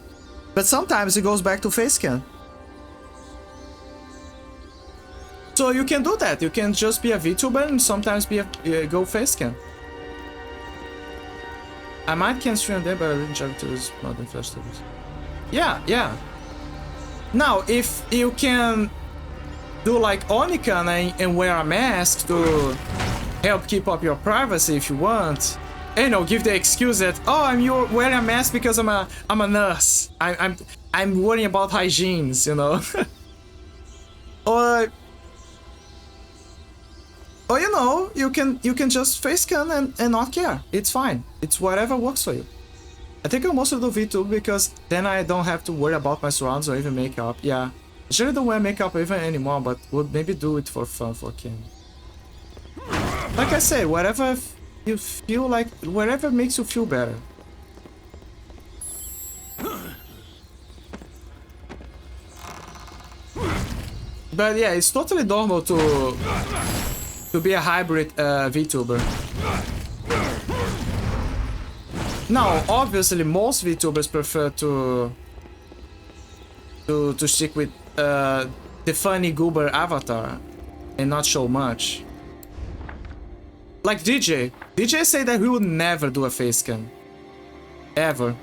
But sometimes he goes back to face scan. So you can do that. You can just be a VTuber and sometimes go face scan. I might can stream there, but I really enjoy VTubers more than Flash Tubers. Yeah. Now, if you can do like Onikana and wear a mask to help keep up your privacy if you want, and give the excuse that, oh, I'm wearing a mask because I'm a nurse. I'm worrying about hygienes, or you can just face scan and not care. It's fine. It's whatever works for you. I think I'll mostly do VTube because then I don't have to worry about my surrounds or even makeup. Yeah, I usually don't wear makeup even anymore, but would maybe do it for fun for Kim. Like I said, whatever you feel like, whatever makes you feel better. But yeah, it's totally normal to be a hybrid VTuber. Now, obviously, most VTubers prefer to stick with the funny goober avatar and not show much. Like DJ. DJ said that he would never do a face scan. Ever.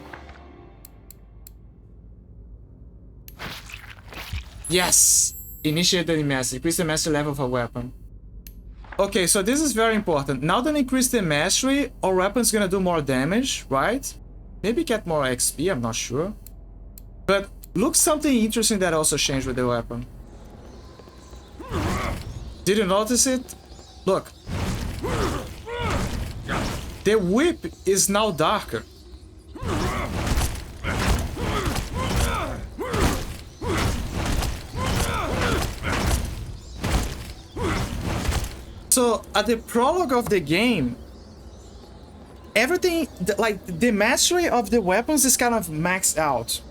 Yes! Initiate the mastery. Increase the mastery level of a weapon. Okay, so this is very important. Now that I increase the mastery, our weapon's gonna do more damage, right? Maybe get more XP, I'm not sure. But look, something interesting that also changed with the weapon. Did you notice it? Look. The whip is now darker. So at the prologue of the game, everything, the mastery of the weapons is kind of maxed out.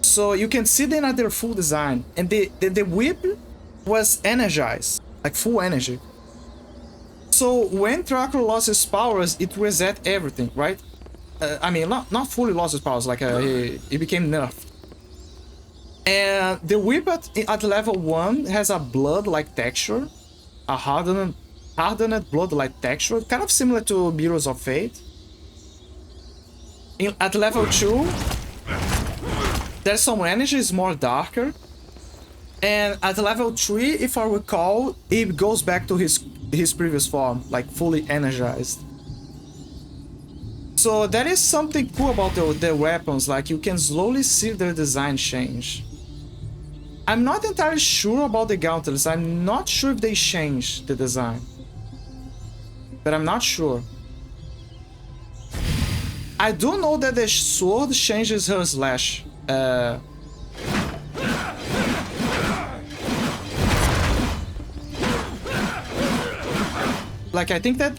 So you can see them at their full design. And the whip was energized, like full energy. So when Dracula lost his powers, it reset everything, right? I mean, not fully lost his powers, like he became nerfed. And the whip at level 1 has a blood-like texture, a hardened blood-like texture, kind of similar to Mirrors of Fate. At level 2, there's some energy, is more darker. And at level 3, if I recall, it goes back to his previous form, like fully energized. So that is something cool about the weapons, like you can slowly see their design change. I'm not entirely sure about the gauntlets, I'm not sure if they changed the design. But I'm not sure. I do know that the sword changes her slash. Like I think that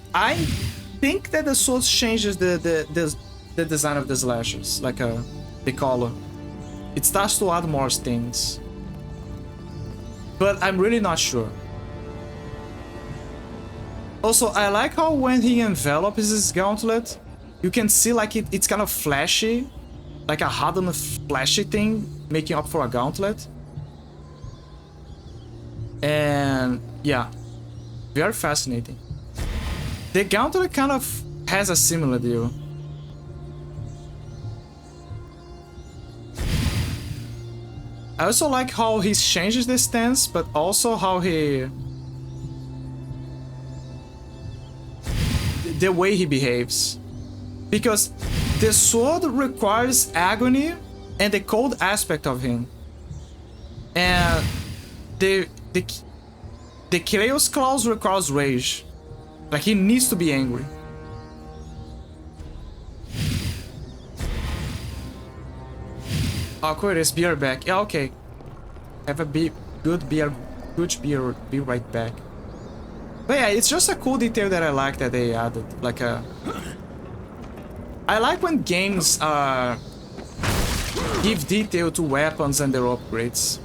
the sword changes the design of the slashes, like the color. It starts to add more things. But I'm really not sure. Also, I like how when he envelops his gauntlet, you can see like it's kind of flashy, like a hardened flashy thing, making up for a gauntlet. And yeah, very fascinating. The gauntlet kind of has a similar deal. I also like how he changes the stance, but also how the way he behaves. Because the sword requires agony and the cold aspect of him. And the Chaos Claws requires rage. Like he needs to be angry. Oh, cool, it's beer back. Yeah, okay. Have a good beer. Be right back. But yeah, it's just a cool detail that I like that they added. Like I like when games give detail to weapons and their upgrades.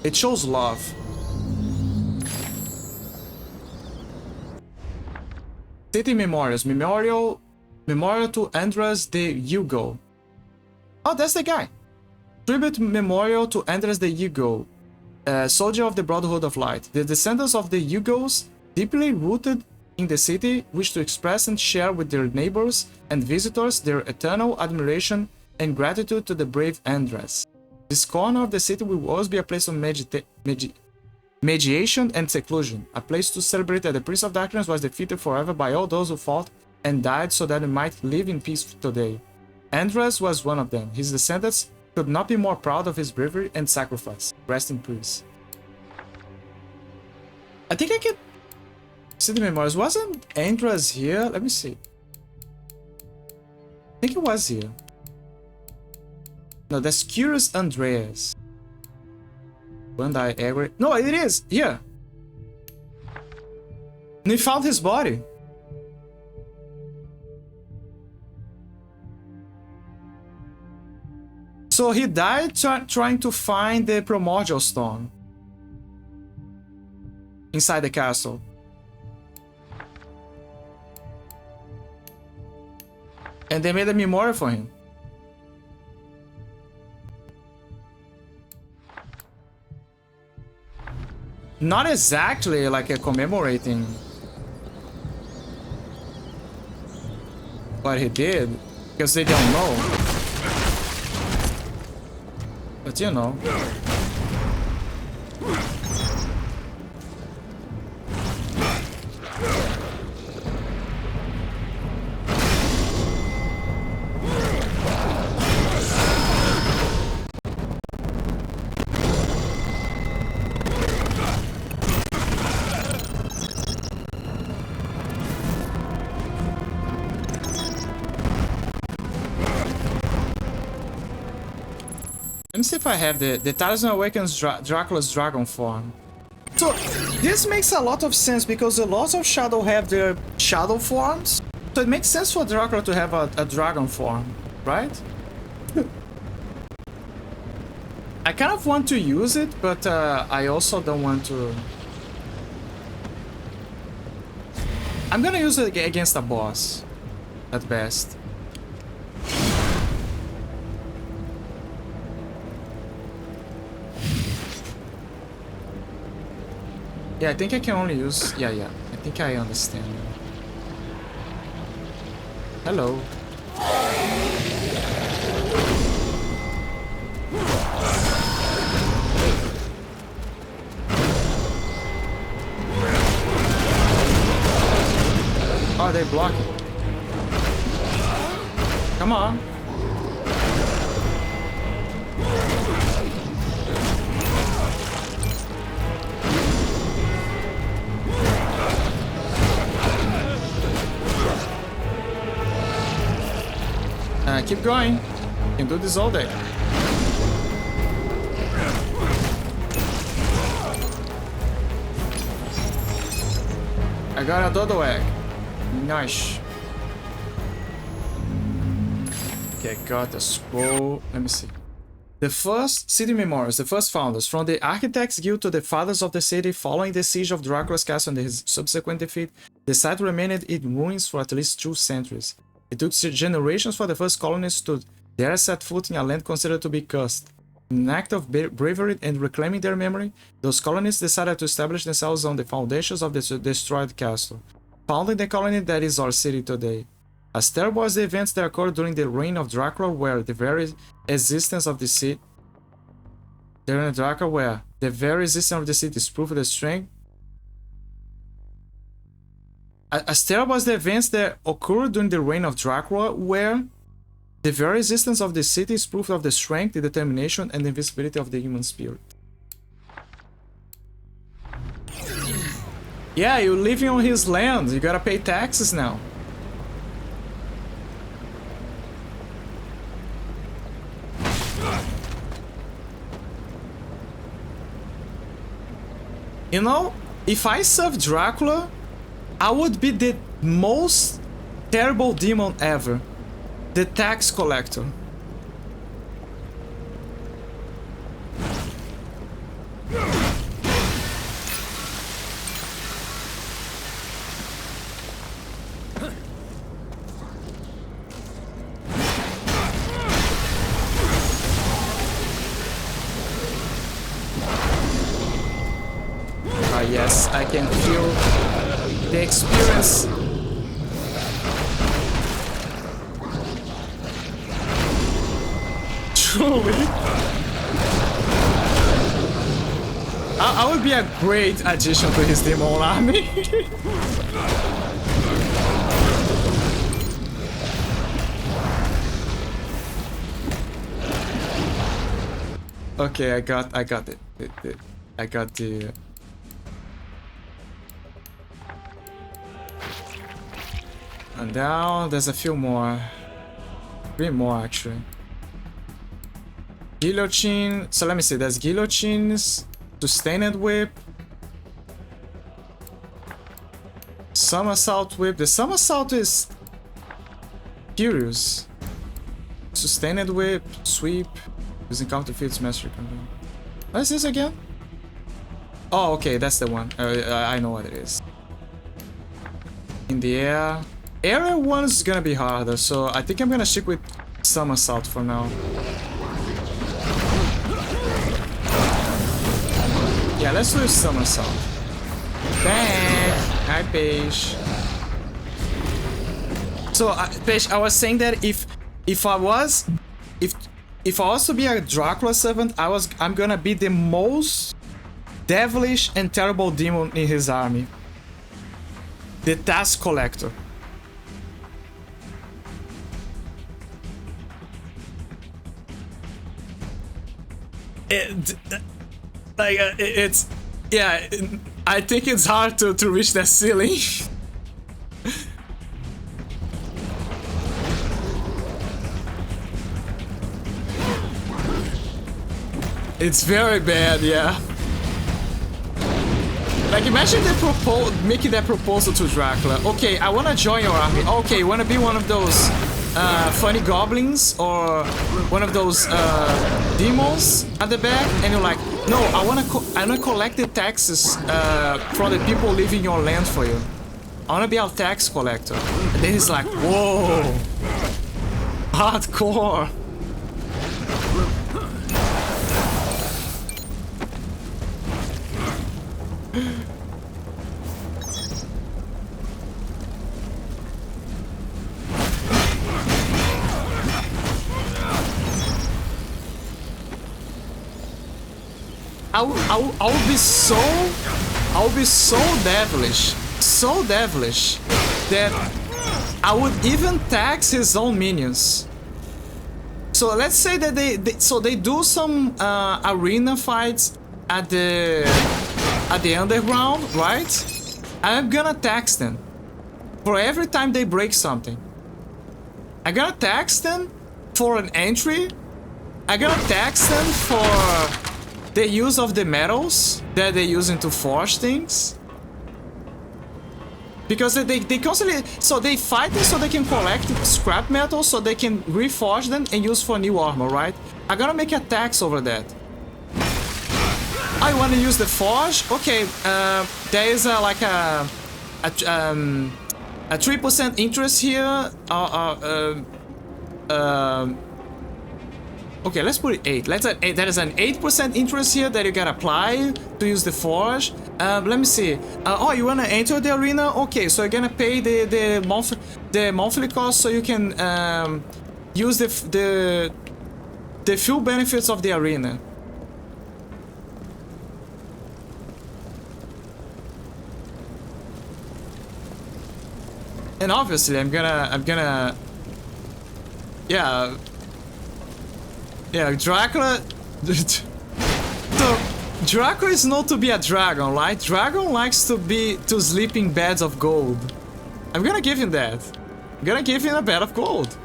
It shows love. City memorials. Memorial to Andras the Hugo. Oh, that's the guy. Tribute memorial to Andras the Hugo, soldier of the Brotherhood of Light. The descendants of the Hugos, deeply rooted in the city, wish to express and share with their neighbors and visitors their eternal admiration and gratitude to the brave Andras. This corner of the city will always be a place of mediation and seclusion, a place to celebrate that the Prince of Darkness was defeated forever by all those who fought and died so that we might live in peace today. Andras was one of them. His descendants could not be more proud of his bravery and sacrifice. Rest in peace. I think I can see the memorials. Wasn't Andras here? Let me see. I think it was here. No, that's Curious Andreas. Bandai Agri. No, it is here. And we found his body. So he died trying to find the Primordial Stone inside the castle. And they made a memorial for him. Not exactly like a commemorating what he did, because they don't know. But you know. Let me see if I have the Talisman Awakens Dracula's Dragon form. So this makes a lot of sense because the Lords of Shadow have their shadow forms. So it makes sense for Dracula to have a dragon form, right? I kind of want to use it, but I also don't want to I'm gonna use it against a boss, at best. Yeah, I think I can only use... Yeah. I think I understand. Hello. Oh, they block it. Come on. Keep going. You can do this all day. I got a dodo egg. Nice. Okay, got a scroll. Let me see. The first city memorials, the first founders, from the Architects Guild to the fathers of the city, following the siege of Dracula's castle and his subsequent defeat, the site remained in ruins for at least 2 centuries. It took generations for the first colonists to dare set foot in a land considered to be cursed. In an act of bravery and reclaiming their memory, those colonists decided to establish themselves on the foundations of the destroyed castle, founding the colony that is our city today. As terrible as the events that occurred during the reign of Dracula were, the very existence of the city is proof of the strength. As terrible as the events that occurred during the reign of Dracula were, the very existence of the city is proof of the strength, the determination, and the invincibility of the human spirit. Yeah, you're living on his land. You gotta pay taxes now. You know, if I served Dracula, I would be the most terrible demon ever. The tax collector. Ah, yes, I can feel the experience. Truly. I would be a great addition to his demon army. Okay, I got it. I got the... And now there's a few more. 3 more actually. Guillotine. So let me see. There's guillotines, sustained whip, somersault whip. The somersault is curious. Sustained whip, sweep, using counterfeits, master. What is this again? Oh, okay, that's the one. I know what it is. In the air. Area 1 is gonna be harder, so I think I'm gonna stick with somersault for now. Yeah, let's do somersault. Bang! Hi, Paige. So, Paige, I was saying that if I was to be a Dracula servant, I'm gonna be the most devilish and terrible demon in his army. The tax collector. Yeah, I think it's hard to reach that ceiling. It's very bad, yeah. Like, imagine making that proposal to Dracula. Okay, I wanna join your army. Okay, you wanna be one of those funny goblins or one of those demons at the back, and you're like, no, I wanna collect the taxes from the people living your land for you. I wanna be a tax collector. And then he's like, whoa, hardcore. I'll be so devilish that I would even tax his own minions. So let's say that they do some arena fights at the underground, right? I'm gonna tax them for every time they break something. I'm gonna tax them for an entry. I'm gonna tax them for the use of the metals that they're using to forge things. Because they constantly... So they fight it so they can collect scrap metal so they can reforge them and use for new armor, right? I'm gonna make a tax over that. I want to use the forge? Okay, there is like a 3% interest here. Okay, let's put it 8. Let's add 8. There is an 8% interest here that you gotta apply to use the forge. Let me see. Oh, you wanna enter the arena? Okay, so you're gonna pay the monthly cost so you can use the full benefits of the arena. And obviously, I'm gonna, yeah, Dracula. So Dracula is not to be a dragon, right? Dragon likes to sleep in beds of gold. I'm gonna give him that. I'm gonna give him a bed of gold.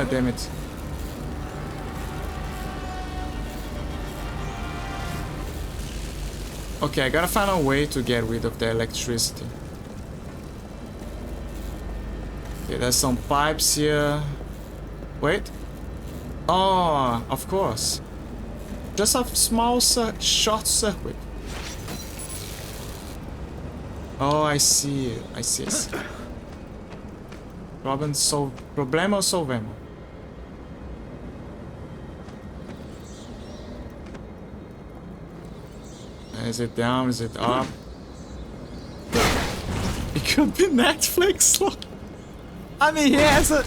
Damn it. Okay, I gotta find a way to get rid of the electricity. Okay, there's some pipes here. Wait. Oh, of course. Just a small short circuit. Oh, I see. I see. Problema solvemos. Is it down? Is it up? It could be Netflix. I mean, he has a...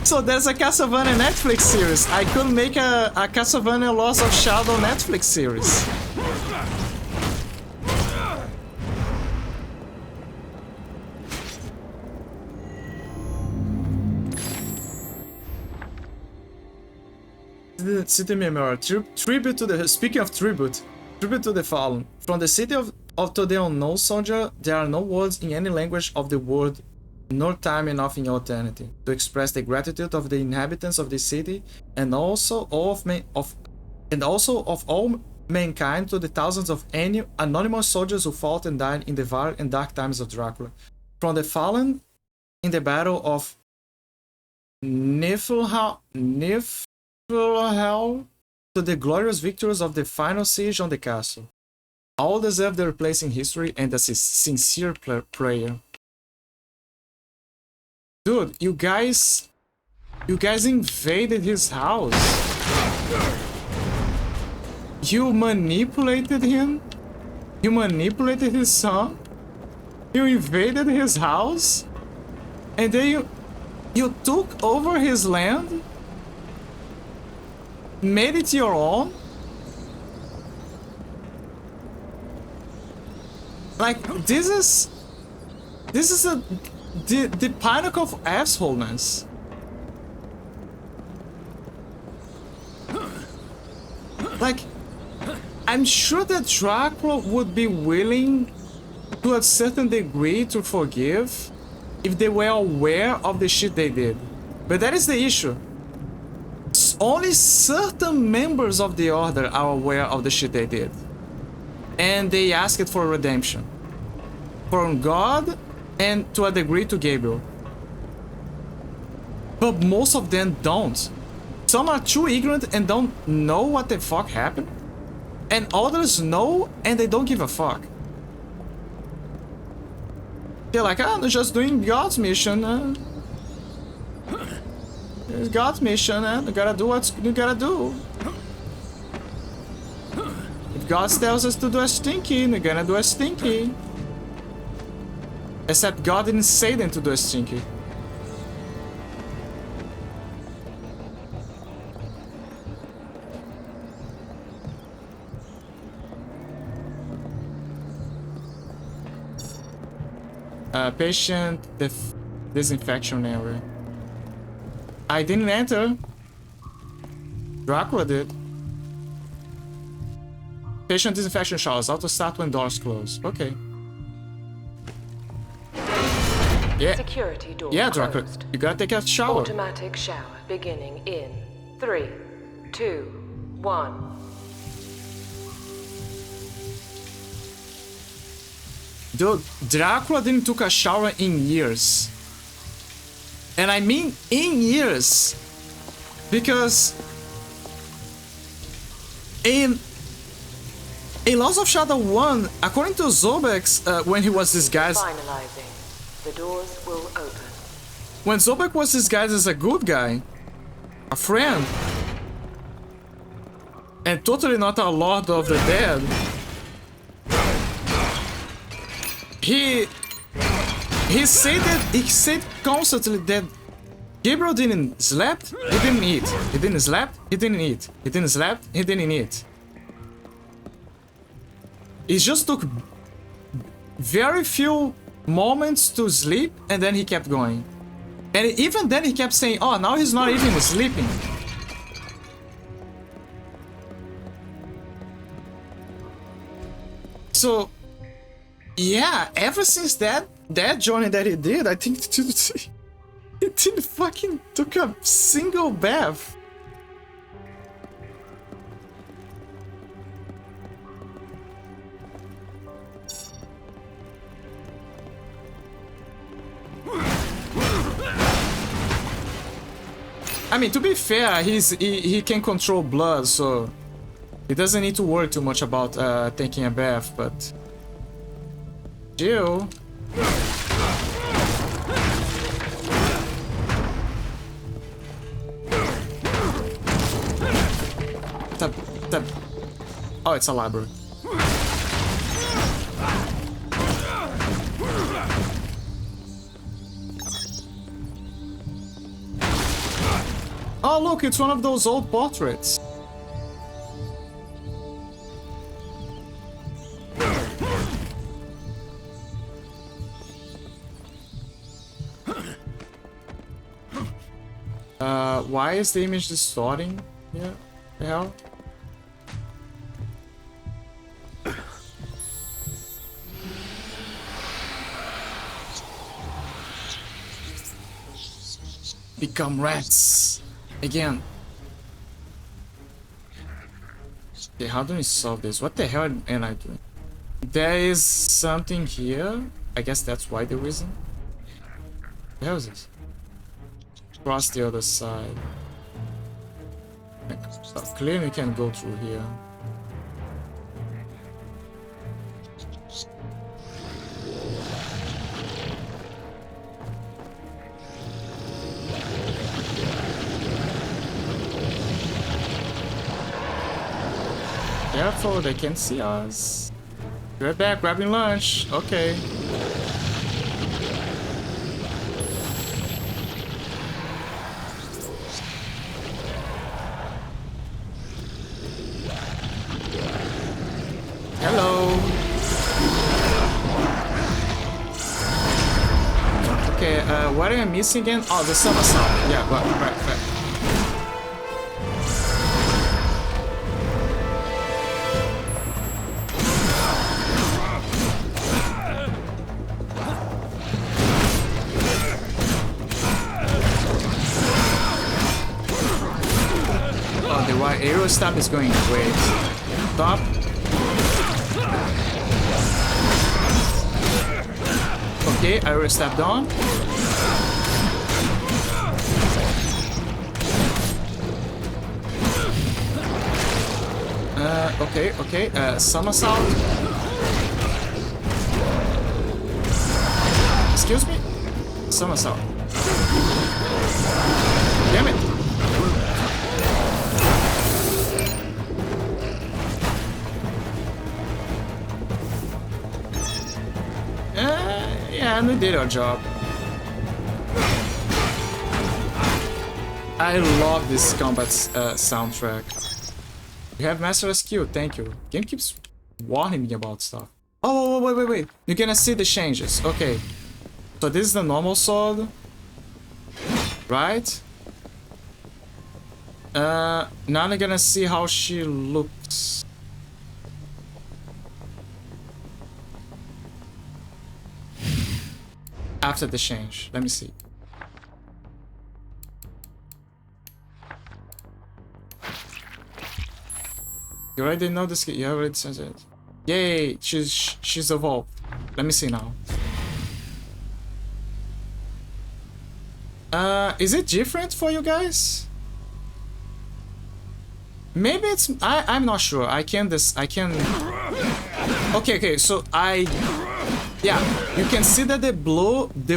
so there's a Castlevania Netflix series. I could make a Castlevania Loss of Shadow Netflix series. City Memoir. Tribute to the... Speaking of tribute to the fallen. From the city of to the unknown soldier, there are no words in any language of the world, nor time enough in eternity, to express the gratitude of the inhabitants of the city, and also of all mankind to the thousands of anonymous soldiers who fought and died in the violent and dark times of Dracula. From the fallen in the battle of Niflheim to the glorious victories of the final siege on the castle. All deserve their place in history and a sincere prayer. Dude, you guys invaded his house. You manipulated him. You manipulated his son. You invaded his house. And then you took over his land. Made it your own? Like, this is the pinnacle of assholeness. Like, I'm sure that Dracula would be willing to a certain degree to forgive if they were aware of the shit they did. But that is the issue. Only certain members of the Order are aware of the shit they did. And they asked for redemption. From God and to a degree to Gabriel. But most of them don't. Some are too ignorant and don't know what the fuck happened. And others know and they don't give a fuck. They're like, I'm just doing God's mission. It's God's mission, you gotta do what you gotta do. If God tells us to do a stinky, we're gonna do a stinky. Except God didn't say them to do a stinky. Patient disinfection area. I didn't enter. Dracula did. Patient disinfection showers. Auto start when doors close. Okay. Yeah. Security door Dracula. closed. You gotta take a shower. Automatic shower beginning in 3, 2, 1. Dude, Dracula didn't took a shower in years. And I mean in years. Because in Lost of Shadow 1, according to Zobek, when he was disguised... Finalizing. The doors will open. When Zobek was disguised as a good guy, a friend, and totally not a Lord of the Dead, he said constantly that Gabriel didn't sleep, he didn't eat. He didn't sleep, he didn't eat. He didn't sleep, he didn't eat. It just took very few moments to sleep and then he kept going. And even then he kept saying, oh, now he's not even sleeping. So, yeah, ever since that journey that he did, I think he didn't fucking took a single bath. I mean, to be fair, he can control blood, so he doesn't need to worry too much about taking a bath, but Jill. Oh, it's a library. Oh, look, it's one of those old portraits. Why is the image distorting? Yeah, the hell? Become rats again. Okay, how do we solve this? What the hell am I doing? There is something here. I guess that's why the reason. What the hell is this? Cross the other side. Clearly we can go through here. Careful, they can see us. We're back, grabbing lunch. Okay. Hello. Okay, what am I missing again? Oh, the somersault. Yeah, right. Oh, the white arrow stop is going great. Stop. Okay, I already stepped on. Okay. Somersault. Excuse me? Somersault. Damn it. Yeah, we did our job. I love this combat soundtrack. You have master a skill, thank you. Game keeps warning me about stuff. Oh, wait. You're gonna see the changes. Okay. So this is the normal sword. Right? Now I'm gonna see how she looks. After the change. Let me see. You already know this. You already said it. Yay! She's evolved. Let me see now. Is it different for you guys? Maybe it's. I'm not sure. I can. Okay. So yeah, you can see that the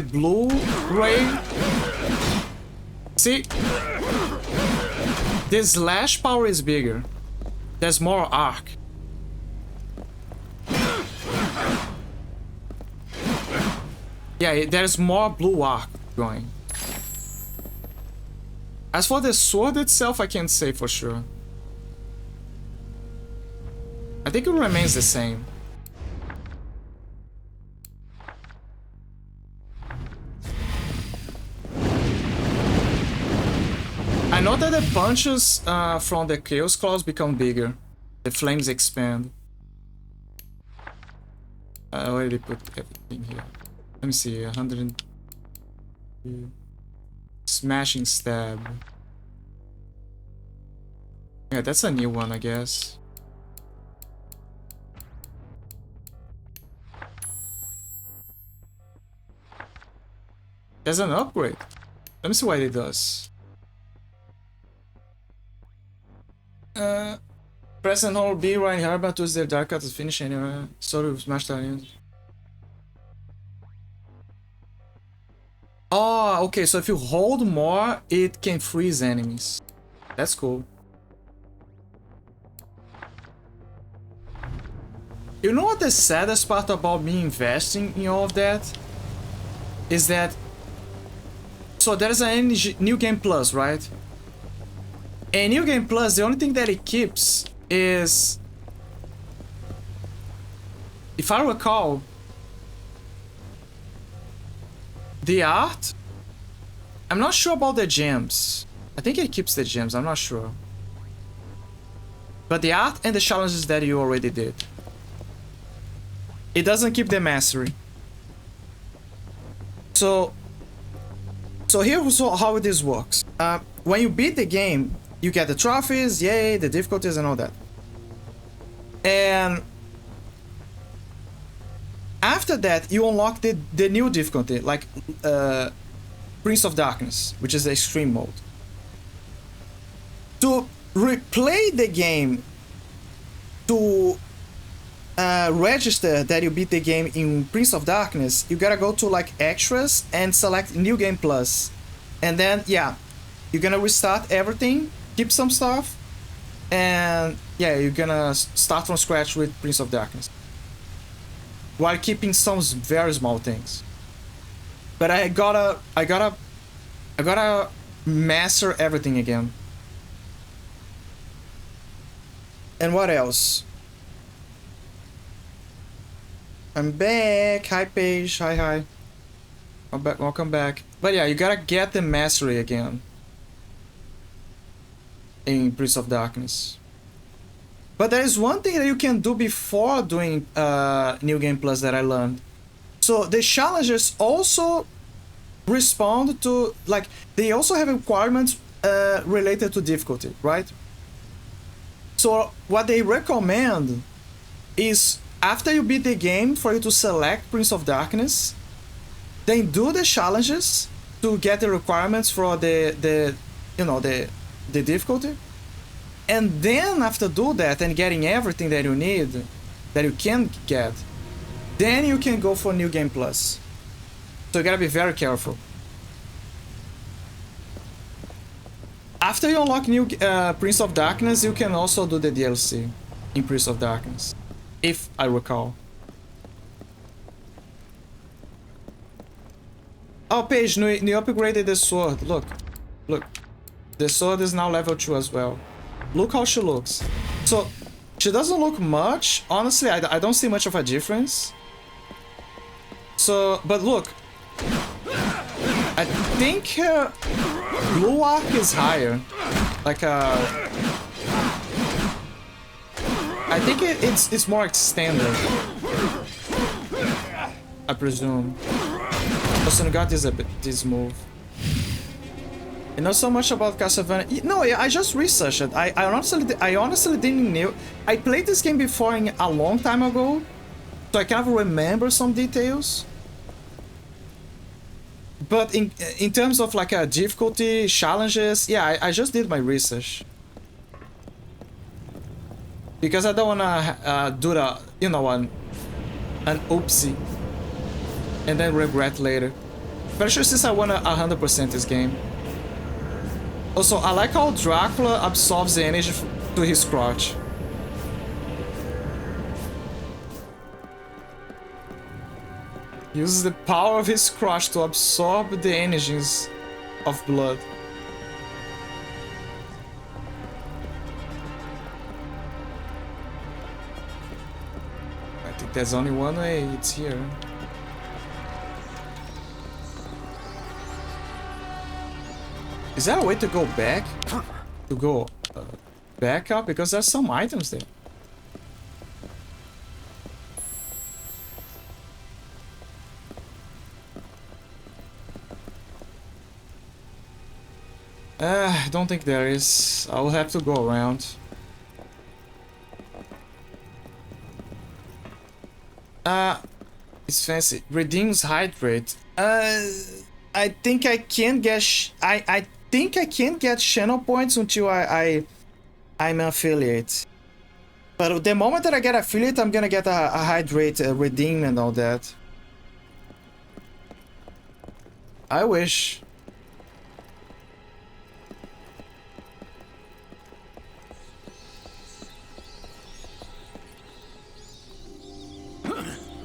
blue ray. See, the slash power is bigger. There's more arc. Yeah, there's more blue arc going. As for the sword itself, I can't say for sure. I think it remains the same. I know that the punches from the Chaos Claws become bigger. The flames expand. I already put everything here. Let me see, 100... Smashing Stab. Yeah, that's a new one, I guess. There's an upgrade. Let me see what it does. Press and hold B right here, but to the dark cut to finish anyway. Sort of smash that in. Oh, okay, so if you hold more, it can freeze enemies. That's cool. You know what the saddest part about me investing in all of that? Is that... So there's a New Game Plus, right? And New Game Plus, the only thing that it keeps is... If I recall... The art? I'm not sure about the gems. I think it keeps the gems, I'm not sure. But the art and the challenges that you already did. It doesn't keep the mastery. So here's how this works. When you beat the game, you get the trophies, yay, the difficulties and all that. And after that, you unlock the new difficulty, like Prince of Darkness, which is the extreme mode. To replay the game, to register that you beat the game in Prince of Darkness, you gotta go to like extras and select New Game Plus. And then, yeah, you're gonna restart everything, keep some stuff, and yeah, you're gonna start from scratch with Prince of Darkness. While keeping some very small things. But I gotta master everything again. And what else? I'm back. Hi Paige. Hi. Welcome back. But yeah, you gotta get the mastery again in Prince of Darkness. But there is one thing that you can do before doing New Game Plus that I learned. So the challenges also respond to, like, they also have requirements related to difficulty, right? So what they recommend is after you beat the game for you to select Prince of Darkness, then do the challenges to get the requirements for the difficulty, and then after do that and getting everything that you need, that you can get, then you can go for New Game Plus. So you gotta be very careful. After you unlock new Prince of Darkness, you can also do the DLC in Prince of Darkness, if I recall. Oh, Paige, you upgraded the sword. Look. The sword is now level 2 as well. Look how she looks. So, she doesn't look much. Honestly, I don't see much of a difference. So, but look. I think her blue arc is higher. Like, I think it's more extended. I presume. Also got this move. You know so much about Castlevania? No, I just researched it. I honestly didn't know. I played this game before a long time ago, so I kind of remember some details. But in terms of like a difficulty, challenges, yeah, I just did my research. Because I don't wanna do the, you know, an oopsie and then regret later. Especially since I wanna 100% this game. Also, I like how Dracula absorbs the energy to his crotch. Uses the power of his crotch to absorb the energies of blood. I think there's only one way, it's here. Is there a way to go back? To go back up? Because there's some items there. I don't think there is. I will have to go around. It's fancy. Redeems hydrate. I think I can't get. I think I can't get channel points until I'm an affiliate. But the moment that I get affiliate, I'm gonna get a hydrate, redeem, and all that. I wish.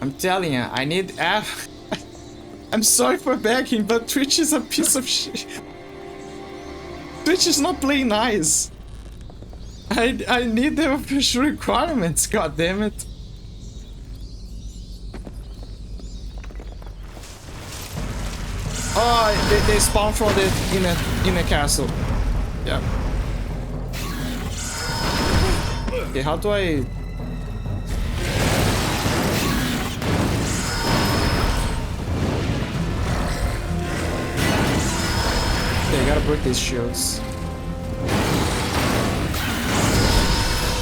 I'm telling you, I need I'm sorry for begging, but Twitch is a piece of shit. Twitch is not playing nice. I need the official requirements, god damn it. Oh, they spawn from the inner castle. Yeah. Okay, how do I... Okay, I gotta break these shields.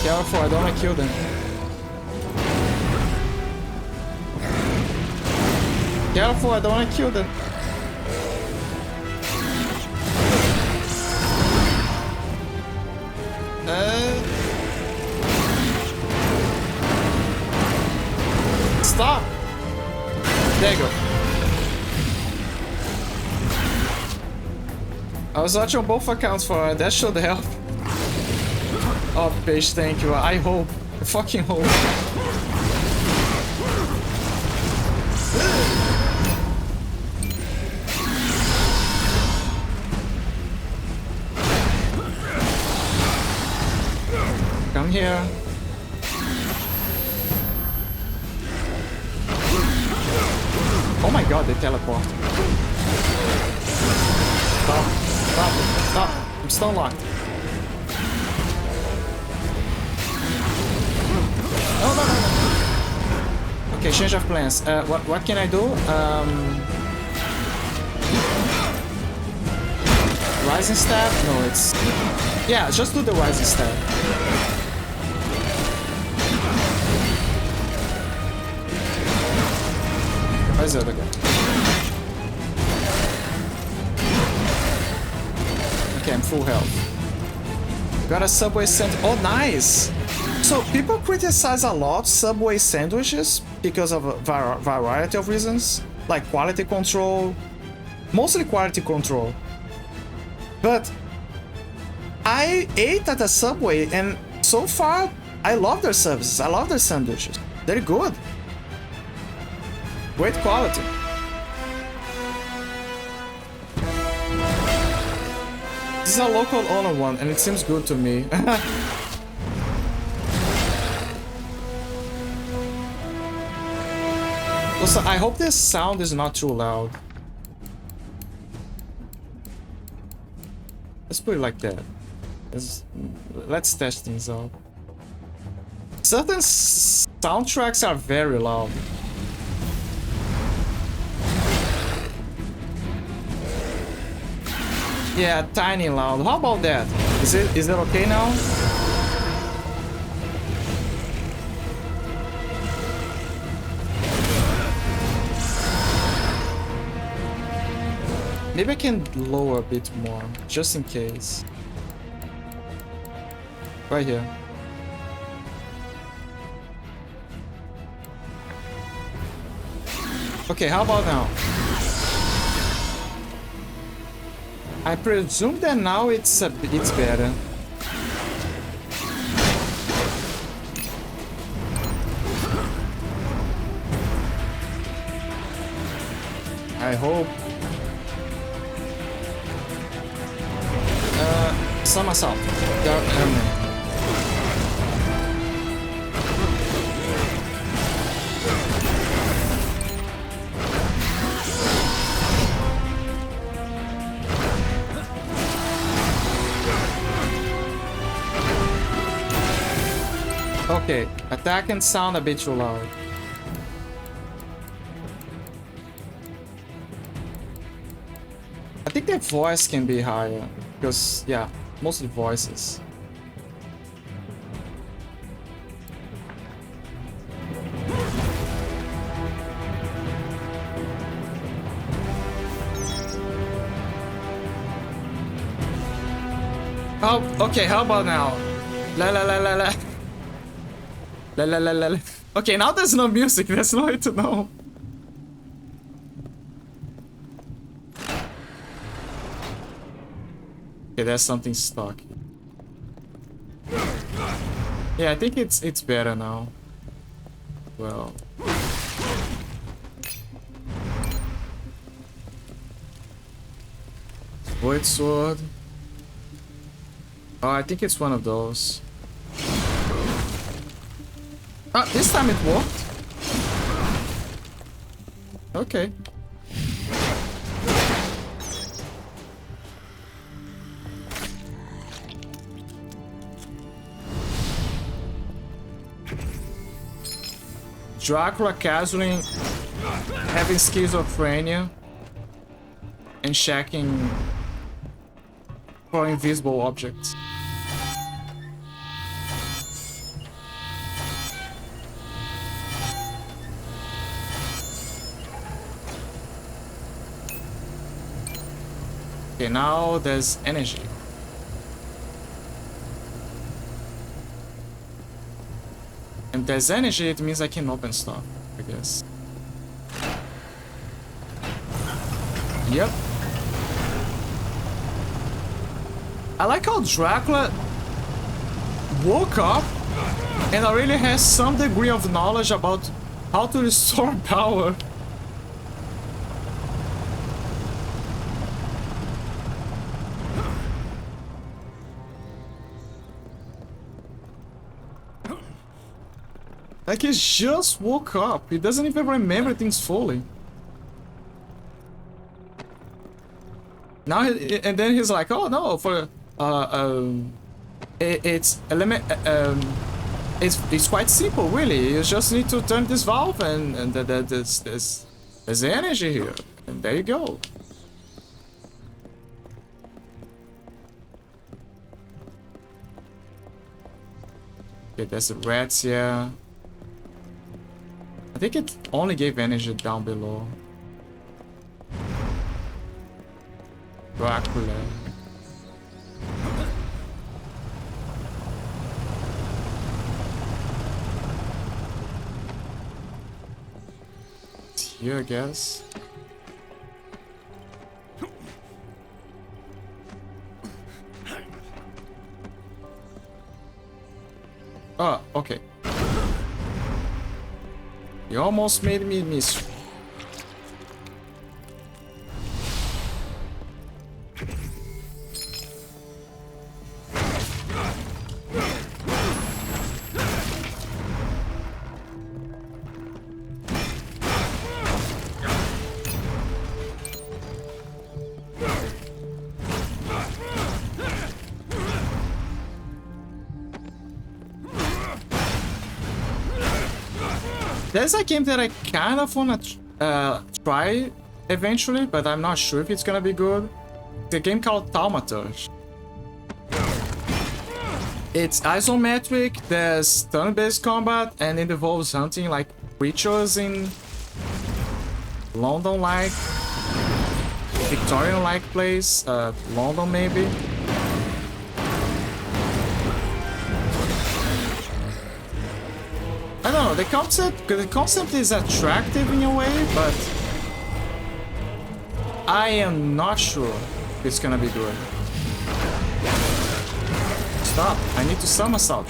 Careful, I don't wanna kill them. Careful, I don't wanna kill them. Stop! There you go. I was watching on both accounts for that should help. Oh, Paige, thank you. I hope. I fucking hope. Come here. Oh my god, they teleport. Stop. Stop. Stop. I'm still locked. No, no, no, no. Okay, change of plans. What can I do? Rising Staff? No, it's... Yeah, just do the Rising Staff. Where's the other guy? Okay, I'm full health. Got a Subway sandwich. Oh, nice! So, people criticize a lot Subway sandwiches because of a variety of reasons. Like quality control. Mostly quality control. But I ate at a Subway and so far, I love their services. I love their sandwiches. They're good. Great quality. This is a local owner one and it seems good to me. Also, I hope this sound is not too loud. Let's put it like that. Let's test things out. Certain soundtracks are very loud. Yeah, tiny loud. How about that? Is it okay now? Maybe I can lower a bit more, just in case. Right here. Okay, how about now? I presume that now it's better. I hope. Some assault. Okay, attack and sound a bit too loud. I think the voice can be higher, because, yeah, mostly voices. Oh, okay, how about now? La la la la la. La la la la la. Okay, now there's no music, there's no way to know. Okay, there's something stuck. Yeah, I think it's better now. Well. Void sword. Oh, I think it's one of those. Ah, this time it worked. Okay. Dracula casually having schizophrenia and checking for invisible objects. Okay, now there's energy. And there's energy, it means I can open stuff, I guess. Yep. I like how Dracula woke up and already has some degree of knowledge about how to restore power. Like he just woke up. He doesn't even remember things fully. Now, and then he's like, "Oh no, for it's quite simple, really. You just need to turn this valve, and there's energy here, and there you go." Okay, there's the rats here. I think it only gave energy down below. Dracula. here, I guess. Oh, okay. You almost made me miss. There's a game that I kind of wanna try eventually, but I'm not sure if it's gonna be good. It's a game called Thaumaturge. It's isometric, there's turn-based combat, and it involves hunting like creatures in London-like, Victorian-like place, London maybe. I don't know, the concept is attractive in a way, but I am not sure if it's gonna be good. Stop, I need to somersault.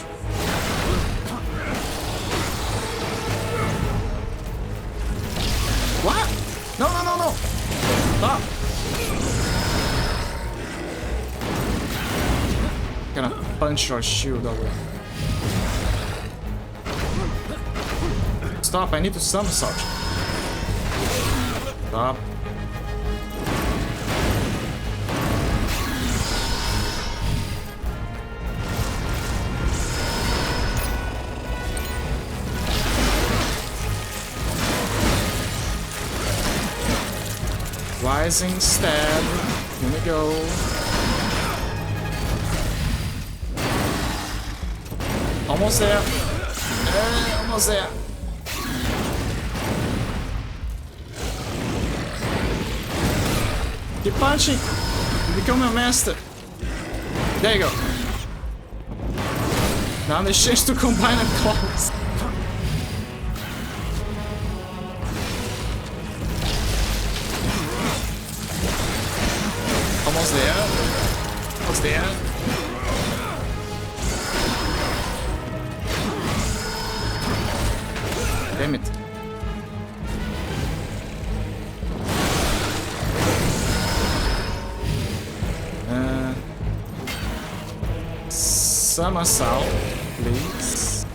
What? No, no, no, no! Stop! I'm gonna punch your shield away. Stop, I need to somersault. Stop. Rising stab. Here we go. Almost there. Almost there. Keep punching. You become a master. There you go. Now there's chance to combine and close. Almost there. Almost there. Damn it. Somersault, please.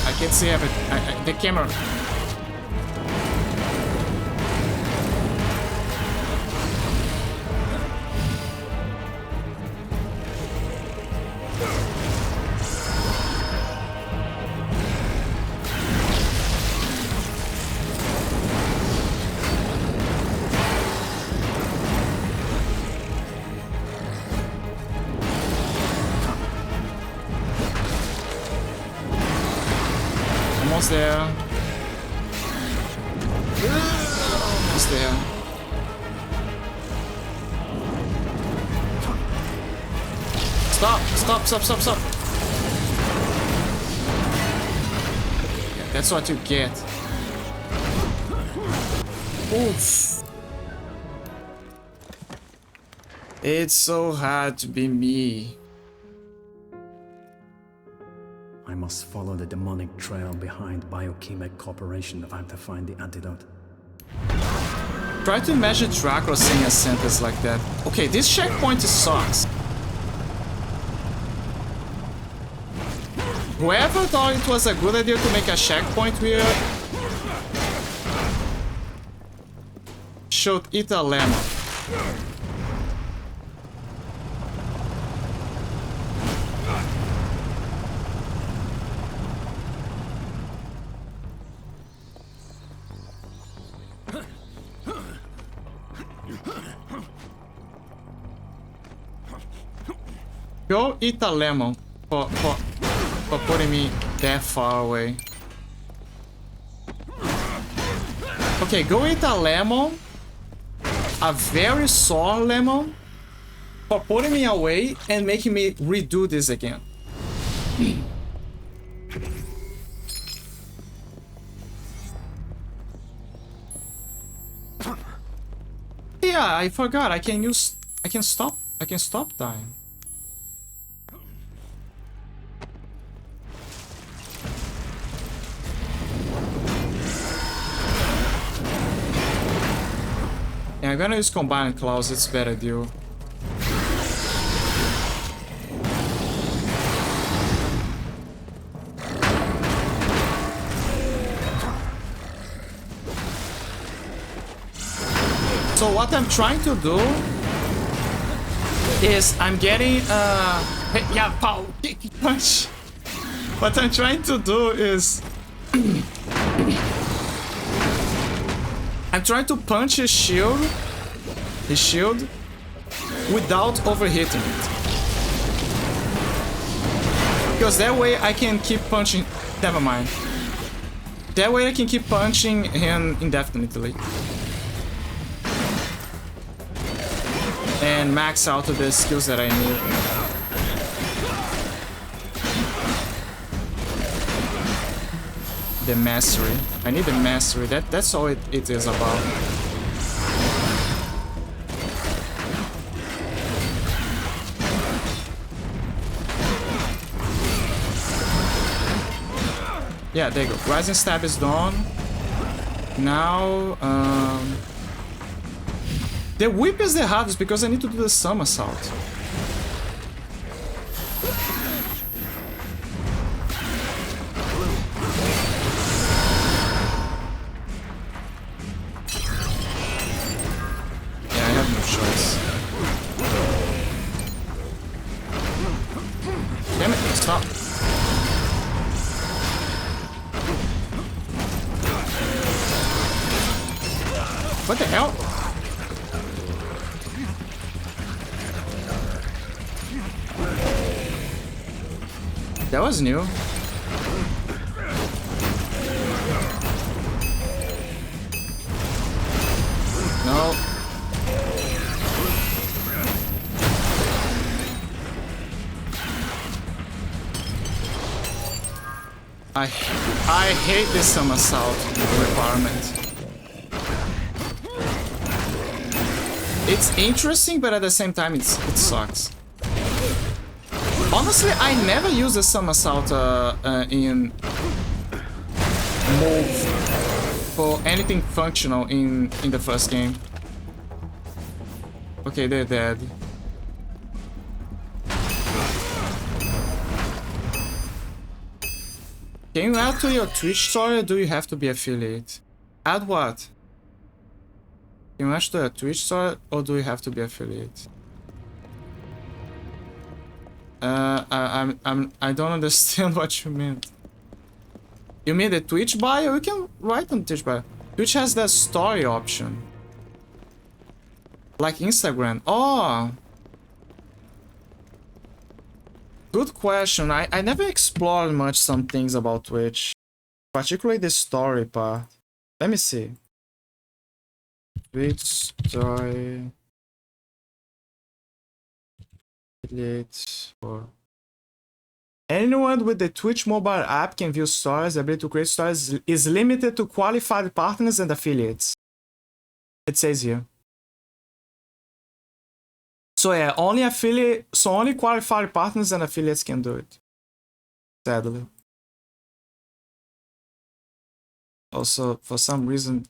I can't see it. The camera. Almost there. Almost there. Stop! Stop! Stop! Stop! Stop! Yeah, that's what you get. Oof. It's so hard to be me. I must follow the demonic trail behind Biochemic Corporation if I'm to find the antidote. Try to imagine Dracula saying a sentence like that. Okay, this checkpoint sucks. Whoever thought it was a good idea to make a checkpoint here should eat a lemon. Go eat a lemon for putting me that far away. Okay, go eat a lemon a very sore lemon for putting me away and making me redo this again. Yeah, I forgot. I can stop dying. Yeah, I'm gonna use Combined Claws, it's better deal. So what I'm trying to do is I'm getting yeah, pow, punch. What I'm trying to do is I'm trying to punch his shield without overhitting it. Because that way I can keep punching. Never mind. That way I can keep punching him indefinitely. And max out the skills that I need. The mastery. I need the mastery. That's all it is about. Yeah, there you go. Rising Stab is done. Now, the whip is the hardest because I need to do the somersault. Yeah, I have no choice. Damn it, stop. What the hell? That was new. No. I hate this somersault requirement. It's interesting, but at the same time it sucks. Honestly, I never use a somersault in move for anything functional in the first game. Okay, they're dead. Can you add to your Twitch story or do you have to be affiliate? Add what? Can you add to your Twitch story or do you have to be affiliate? I don't understand what you meant. You mean the Twitch bio? You can write on Twitch bio. Twitch has the story option. Like Instagram. Oh! Good question. I never explored much some things about Twitch. Particularly the story part. Let me see. Twitch story. For anyone with the Twitch mobile app can view stories. The ability to create stories is limited to qualified partners and affiliates. It says here. So yeah, only qualified partners and affiliates can do it. Sadly. Also, for some reason,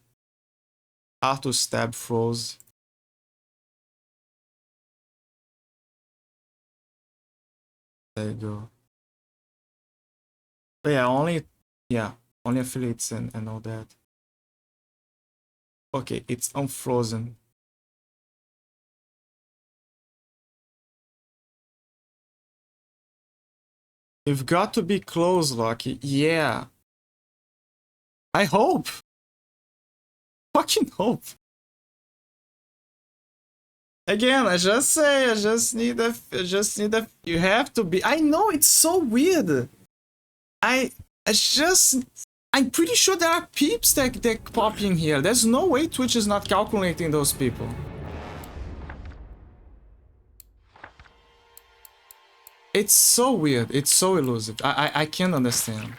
Arthur's stab froze. There you go. But yeah, only affiliates and all that. Okay, it's unfrozen. You've got to be close, Lucky. Yeah. I hope. Fucking hope. Again, I just need a, you have to be, I know it's so weird. I'm pretty sure there are peeps that popping here. There's no way Twitch is not calculating those people. It's so weird. It's so elusive. I can't understand.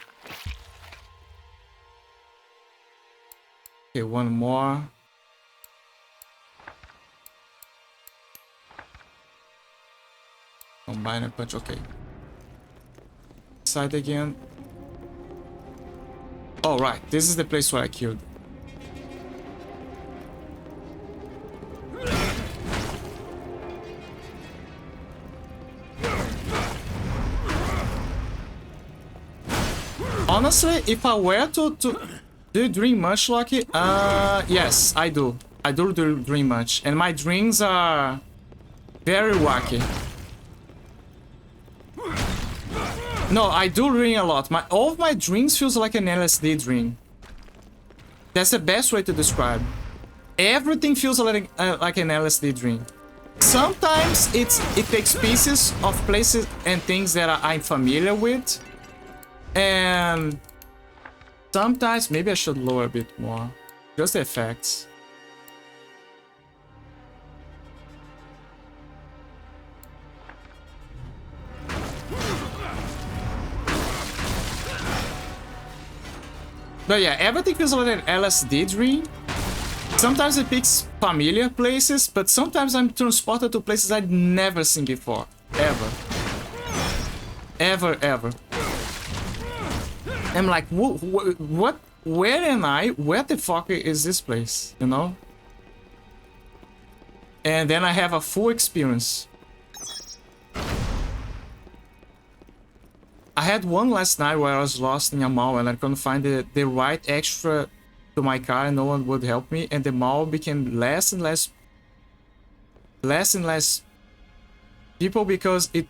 Okay, one more. Combine and punch. Okay. Side again. Oh, right. This is the place where I killed. Honestly, if I were to do you dream much, Lucky? Yes, I do. I do dream much. And my dreams are very wacky. No, I do dream a lot. All of my dreams feels like an LSD dream. That's the best way to describe. Everything feels like an LSD dream. Sometimes it takes pieces of places and things that I'm familiar with. And sometimes, maybe I should lower a bit more. Just the effects. But yeah, everything feels like an LSD dream. Sometimes it picks familiar places, but sometimes I'm transported to places I'd never seen before. Ever. Ever, ever. I'm like, what? Where am I? Where the fuck is this place? You know? And then I have a full experience. I had one last night where I was lost in a mall and I couldn't find the right extra to my car and no one would help me, and the mall became less and less people because it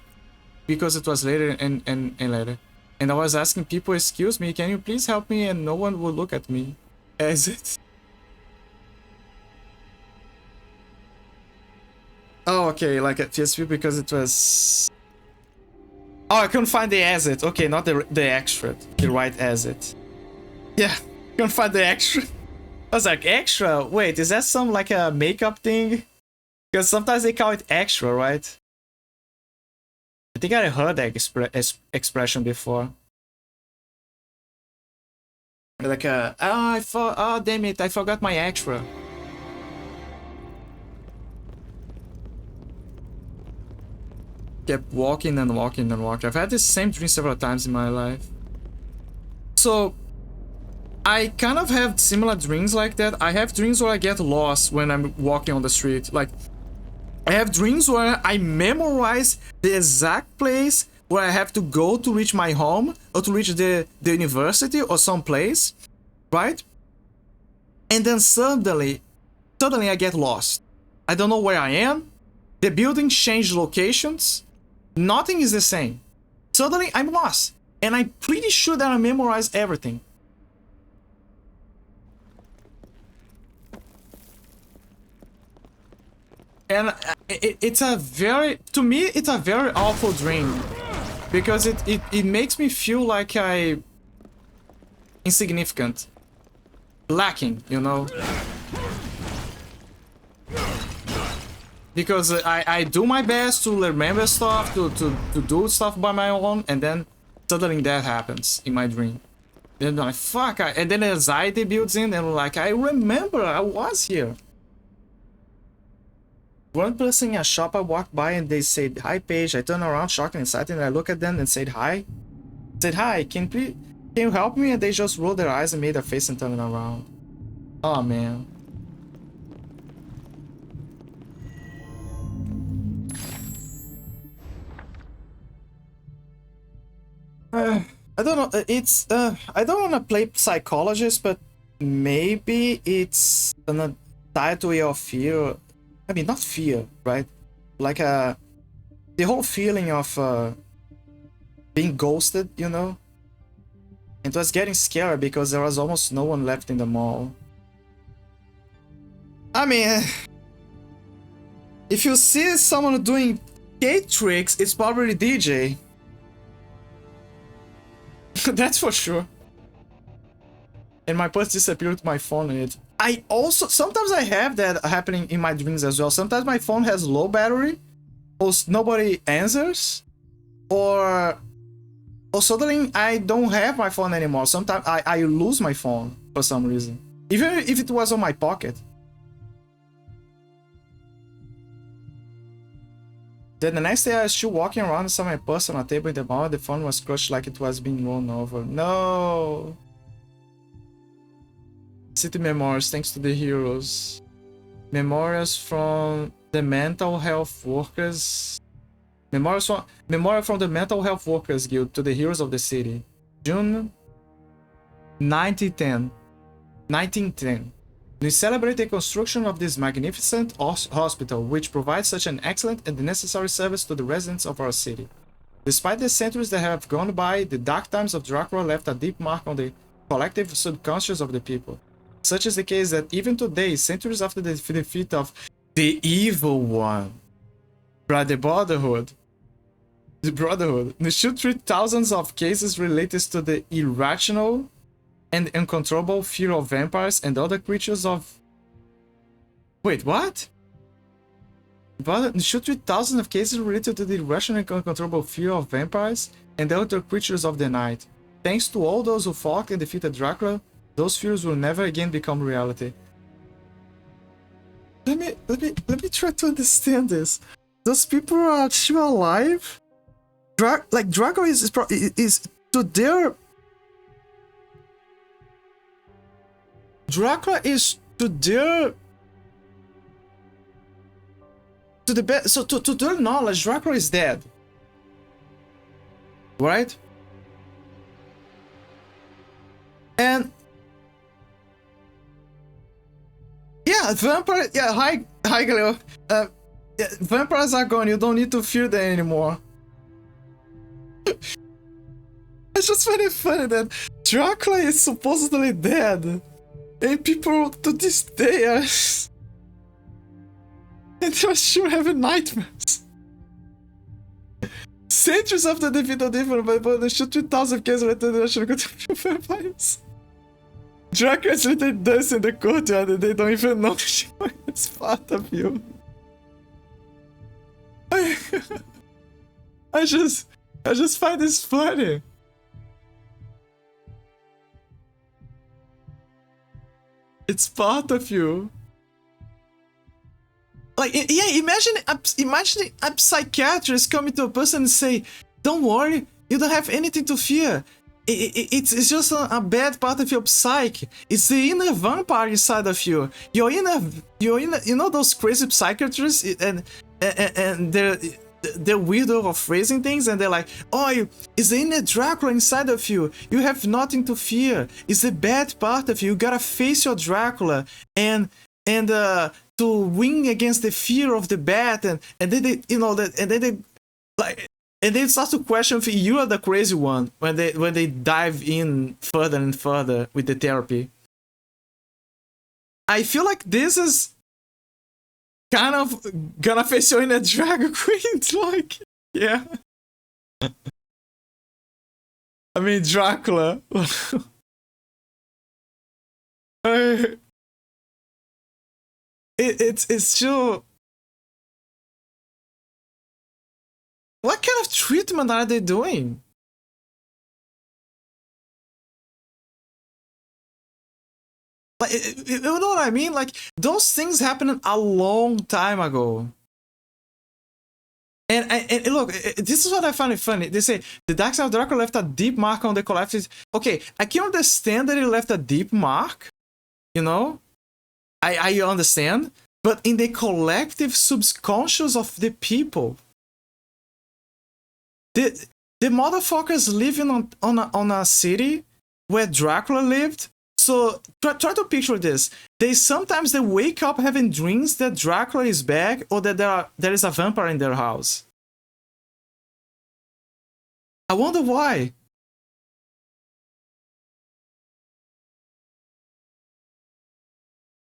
was later and later. And I was asking people, excuse me, can you please help me? And no one would look at me. As it. Oh, okay, like at PSP because it was... Oh, I couldn't find the exit. Okay, not the extra. The right exit. Yeah, couldn't find the extra. I was like, extra? Wait, is that some like a makeup thing? Because sometimes they call it extra, right? I think I heard that expression before. Like, oh damn it, I forgot my extra. Kept walking and walking and walking. I've had this same dream several times in my life. So, I kind of have similar dreams like that. I have dreams where I get lost when I'm walking on the street. Like, I have dreams where I memorize the exact place where I have to go to reach my home or to reach the university or some place, right? And then suddenly I get lost. I don't know where I am. The buildings change locations. Nothing is the same. Suddenly I'm lost. And I'm pretty sure that I memorized everything. And it's a very, to me, it's a very awful dream. Because it makes me feel like I'm insignificant. Lacking, you know? Because I do my best to remember stuff, to do stuff by my own, and then suddenly that happens in my dream. Then I'm like, fuck, and then anxiety builds in, and I'm like, I remember I was here. One person in a shop, I walked by and they said, hi Paige. I turned around, shocked and excited, and I looked at them and said hi. Said, hi, can you help me? And they just rolled their eyes and made a face and turned around. Oh man. I don't know, it's, I don't want to play psychologist, but maybe it's an tied to your fear. I mean, not fear, right? Like, the whole feeling of, being ghosted, you know? It was getting scary because there was almost no one left in the mall. I mean, if you see someone doing skate tricks, it's probably DJ. That's for sure. And my purse disappeared with my phone in it. I also, sometimes I have that happening in my dreams as well. Sometimes my phone has low battery, or nobody answers, or suddenly I don't have my phone anymore. Sometimes I lose my phone for some reason, even if it was on my pocket. Then the next day I was still walking around and saw my purse on a table in the mall. The phone was crushed like it was being rolled over. No! City memoirs, thanks to the heroes. Memorials from the mental health workers. Memorial from the Mental Health Workers Guild to the heroes of the city. June 1910. We celebrate the construction of this magnificent hospital, which provides such an excellent and necessary service to the residents of our city. Despite the centuries that have gone by, the dark times of Dracula left a deep mark on the collective subconscious of the people. Such is the case that even today, centuries after the defeat of the evil one, the Brotherhood, we should treat thousands of cases related to the irrational and uncontrollable fear of vampires and other creatures of... Wait, what? We should treat thousands of cases related to the irrational and uncontrollable fear of vampires and other creatures of the night. Thanks to all those who fought and defeated Dracula, those fears will never again become reality. Let me try to understand this. Those people are still alive? Dracula is to their... Dracula is to their... To the best... So to their knowledge, Dracula is dead. Right? And... Yeah, vampire... Yeah, hi Galileo. Yeah, vampires are gone, you don't need to fear them anymore. I just find it funny that Dracula is supposedly dead. And people to this day are... and they're still having nightmares. Centuries after the defeat of different but they shoot 3,000 cases later they should go to vampires. Dracula is literally dust in the courtyard and they don't even know it's part of you. I just find this funny. It's part of you. Like, yeah, imagine a psychiatrist coming to a person and say, "Don't worry, you don't have anything to fear. It's just a bad part of your psyche. It's the inner vampire inside of you. Your inner, you know those crazy psychiatrists and they're weirdo of phrasing things and they're like, oh, it's the inner Dracula inside of you. You have nothing to fear. It's the bad part of you. You gotta face your Dracula and to win against the fear of the bad and then they, you know, that and then they like and they start to question if you are the crazy one when they dive in further and further with the therapy. I feel like this is kind of gonna face you in a drag queen, like, yeah. I mean, Dracula. It's still... What kind of treatment are they doing? Like, you know what I mean? Like, those things happened a long time ago. And look, this is what I find it funny. They say, the Dark Side of Dracula left a deep mark on the collective... Okay, I can understand that it left a deep mark. You know? I understand. But in the collective subconscious of the people... The motherfuckers living on a city where Dracula lived. So try to picture this. Sometimes they wake up having dreams that Dracula is back or that there is a vampire in their house. I wonder why.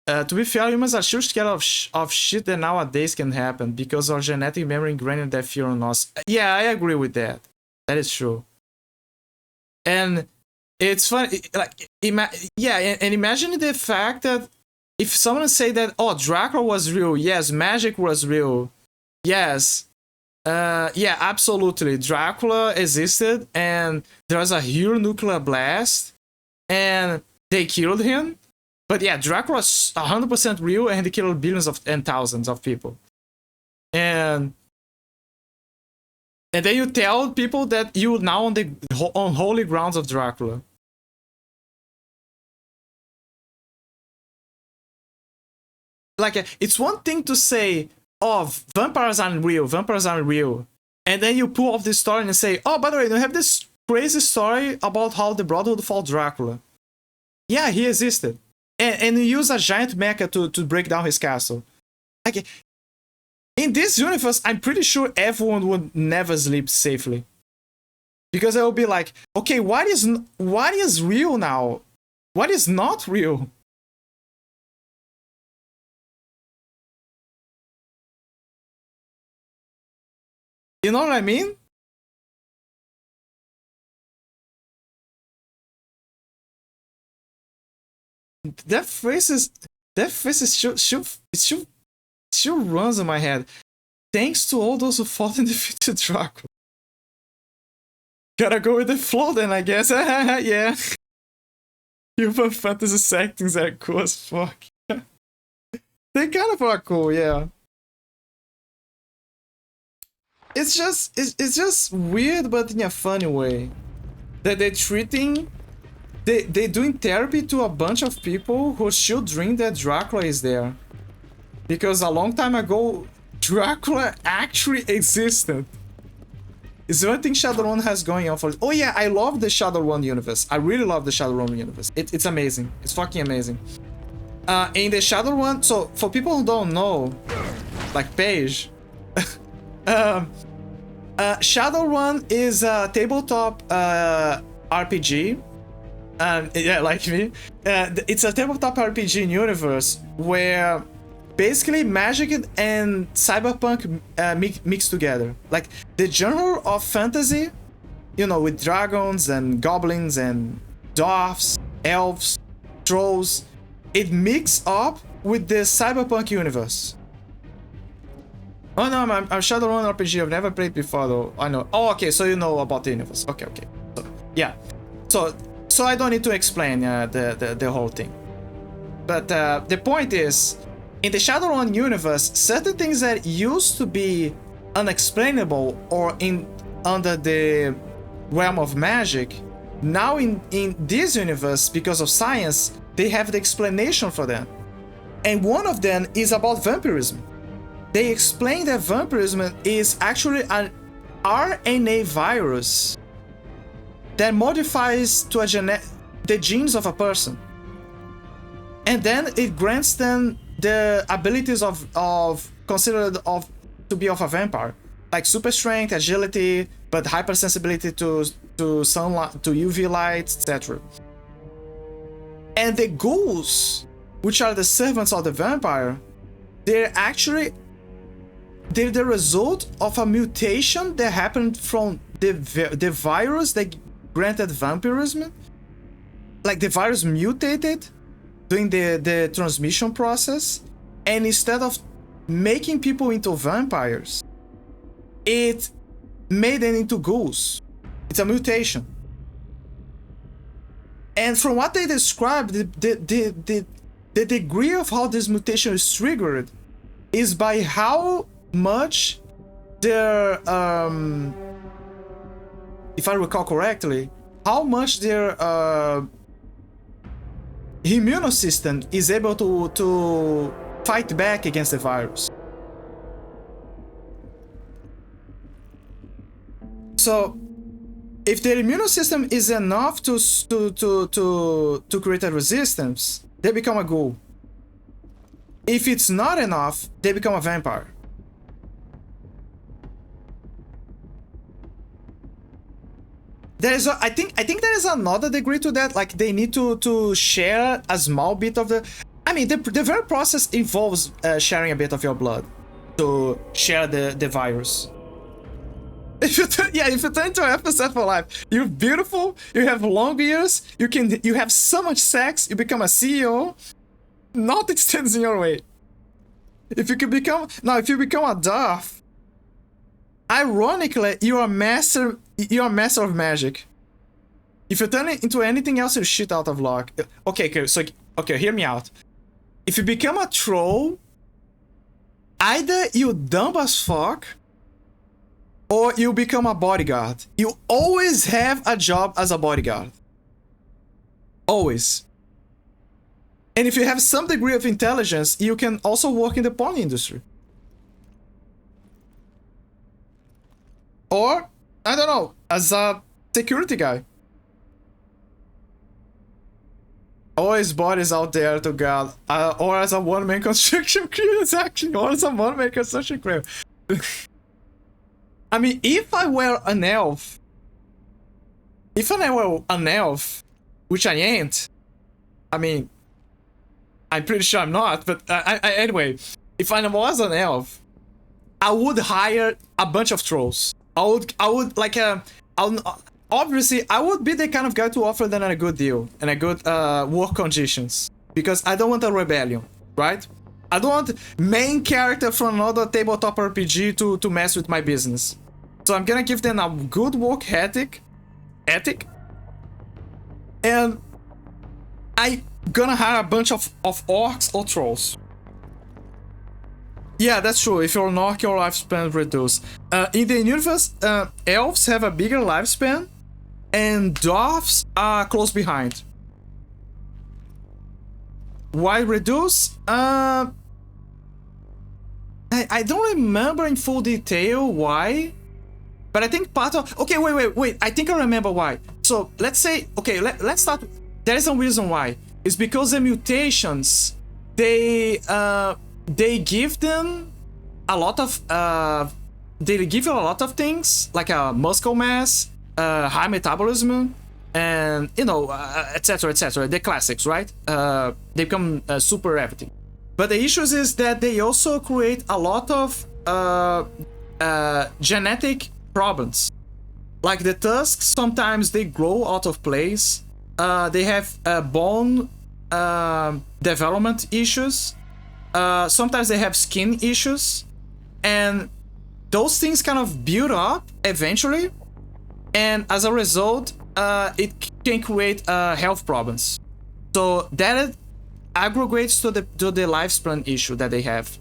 To be fair, humans are sure scared of shit that nowadays can happen because our genetic memory ingrained that fear on us. Yeah, I agree with that. That is true. And it's funny, like, and imagine the fact that if someone say that, oh, Dracula was real, yes, magic was real, yes, Yeah, absolutely. Dracula existed, and there was a huge nuclear blast, and they killed him. But yeah, Dracula's 100% real, and he killed billions and thousands of people. And then you tell people that you're now on the unholy grounds of Dracula. Like, it's one thing to say, oh, vampires aren't real, vampires aren't real. And then you pull off this story and say, oh, by the way, you have this crazy story about how the Brotherhood fought Dracula. Yeah, he existed. And you use a giant mecha to break down his castle. Like, in this universe, I'm pretty sure everyone would never sleep safely. Because they'll be like, okay, what is real now? What is not real? You know what I mean? That phrase still runs in my head. Thanks to all those who fought and defeated Dracula. Gotta go with the flow then, I guess. Yeah. Human fantasy settings are cool as fuck. They kind of are cool, yeah. It's just weird, but in a funny way. That they're doing therapy to a bunch of people who still dream that Dracula is there. Because a long time ago, Dracula actually existed. It's one thing Shadowrun has going on for it. Oh yeah, I love the Shadowrun universe. I really love the Shadowrun universe. It's amazing. It's fucking amazing. In the Shadowrun, so for people who don't know, like Paige, Shadowrun is a tabletop RPG. Yeah, like me. It's a tabletop RPG universe where basically magic and cyberpunk mix together. Like the genre of fantasy, you know, with dragons and goblins and dwarfs, elves, trolls, it mixes up with the cyberpunk universe. Oh no, I'm Shadowrun RPG. I've never played before though. I know. Oh, okay, so you know about the universe. Okay. So, yeah. So I don't need to explain the whole thing. But the point is, in the Shadowrun universe, certain things that used to be unexplainable or under the realm of magic, now in this universe, because of science, they have the explanation for them. And one of them is about vampirism. They explain that vampirism is actually an RNA virus that modifies to the genes of a person. And then it grants them the abilities considered to be of a vampire, like super strength, agility, but hypersensibility to sunlight, to UV light, etc. And the ghouls, which are the servants of the vampire, they're the result of a mutation that happened from the virus that granted vampirism. Like the virus mutated during the transmission process, and instead of making people into vampires, it made them into ghouls. It's a mutation. And from what they described, the degree of how this mutation is triggered is by how much their if I recall correctly, how much their immune system is able to fight back against the virus. So if their immune system is enough to create a resistance, they become a ghoul. If it's not enough, they become a vampire. I think there is another degree to that. Like they need to share a small bit of the. I mean, the very process involves sharing a bit of your blood to share the virus. If you turn into an FSF for life, you're beautiful. You have long ears. You have so much sex. You become a CEO. Nothing stands in your way. If you become a dwarf, ironically, you're a master of magic. If you turn it into anything else, you're shit out of luck. Okay, so hear me out. If you become a troll, either you dumb as fuck, or you become a bodyguard. You always have a job as a bodyguard. Always. And if you have some degree of intelligence, you can also work in the porn industry. Or, I don't know, as a security guy. Always bodies out there to God. Or as a one-man construction crew, exactly. Or as a one-man construction crew. I mean, if I were an elf, which I ain't, I mean, I'm pretty sure I'm not, but anyway, if I was an elf, I would hire a bunch of trolls. I would like, obviously, I would be the kind of guy to offer them a good deal and a good work conditions, because I don't want a rebellion, right? I don't want main character from another tabletop RPG to mess with my business. So I'm gonna give them a good work ethic, and I gonna hire a bunch of orcs or trolls. Yeah, that's true. If you're an orc, your lifespan reduced. In the universe, elves have a bigger lifespan, and dwarves are close behind. Why reduce? I don't remember in full detail why. But I think part of... Okay, wait. I think I remember why. So, let's say... Okay, let's start... There is a reason why. It's because the mutations, they give them a lot of... they give you a lot of things, like muscle mass, high metabolism, and, you know, etc, etc. The classics, right? They become super everything. But the issue is that they also create a lot of genetic problems. Like the tusks, sometimes they grow out of place. They have bone development issues. Sometimes they have skin issues. And those things kind of build up eventually. And as a result, it can create health problems. So that aggregates to the lifespan issue that they have.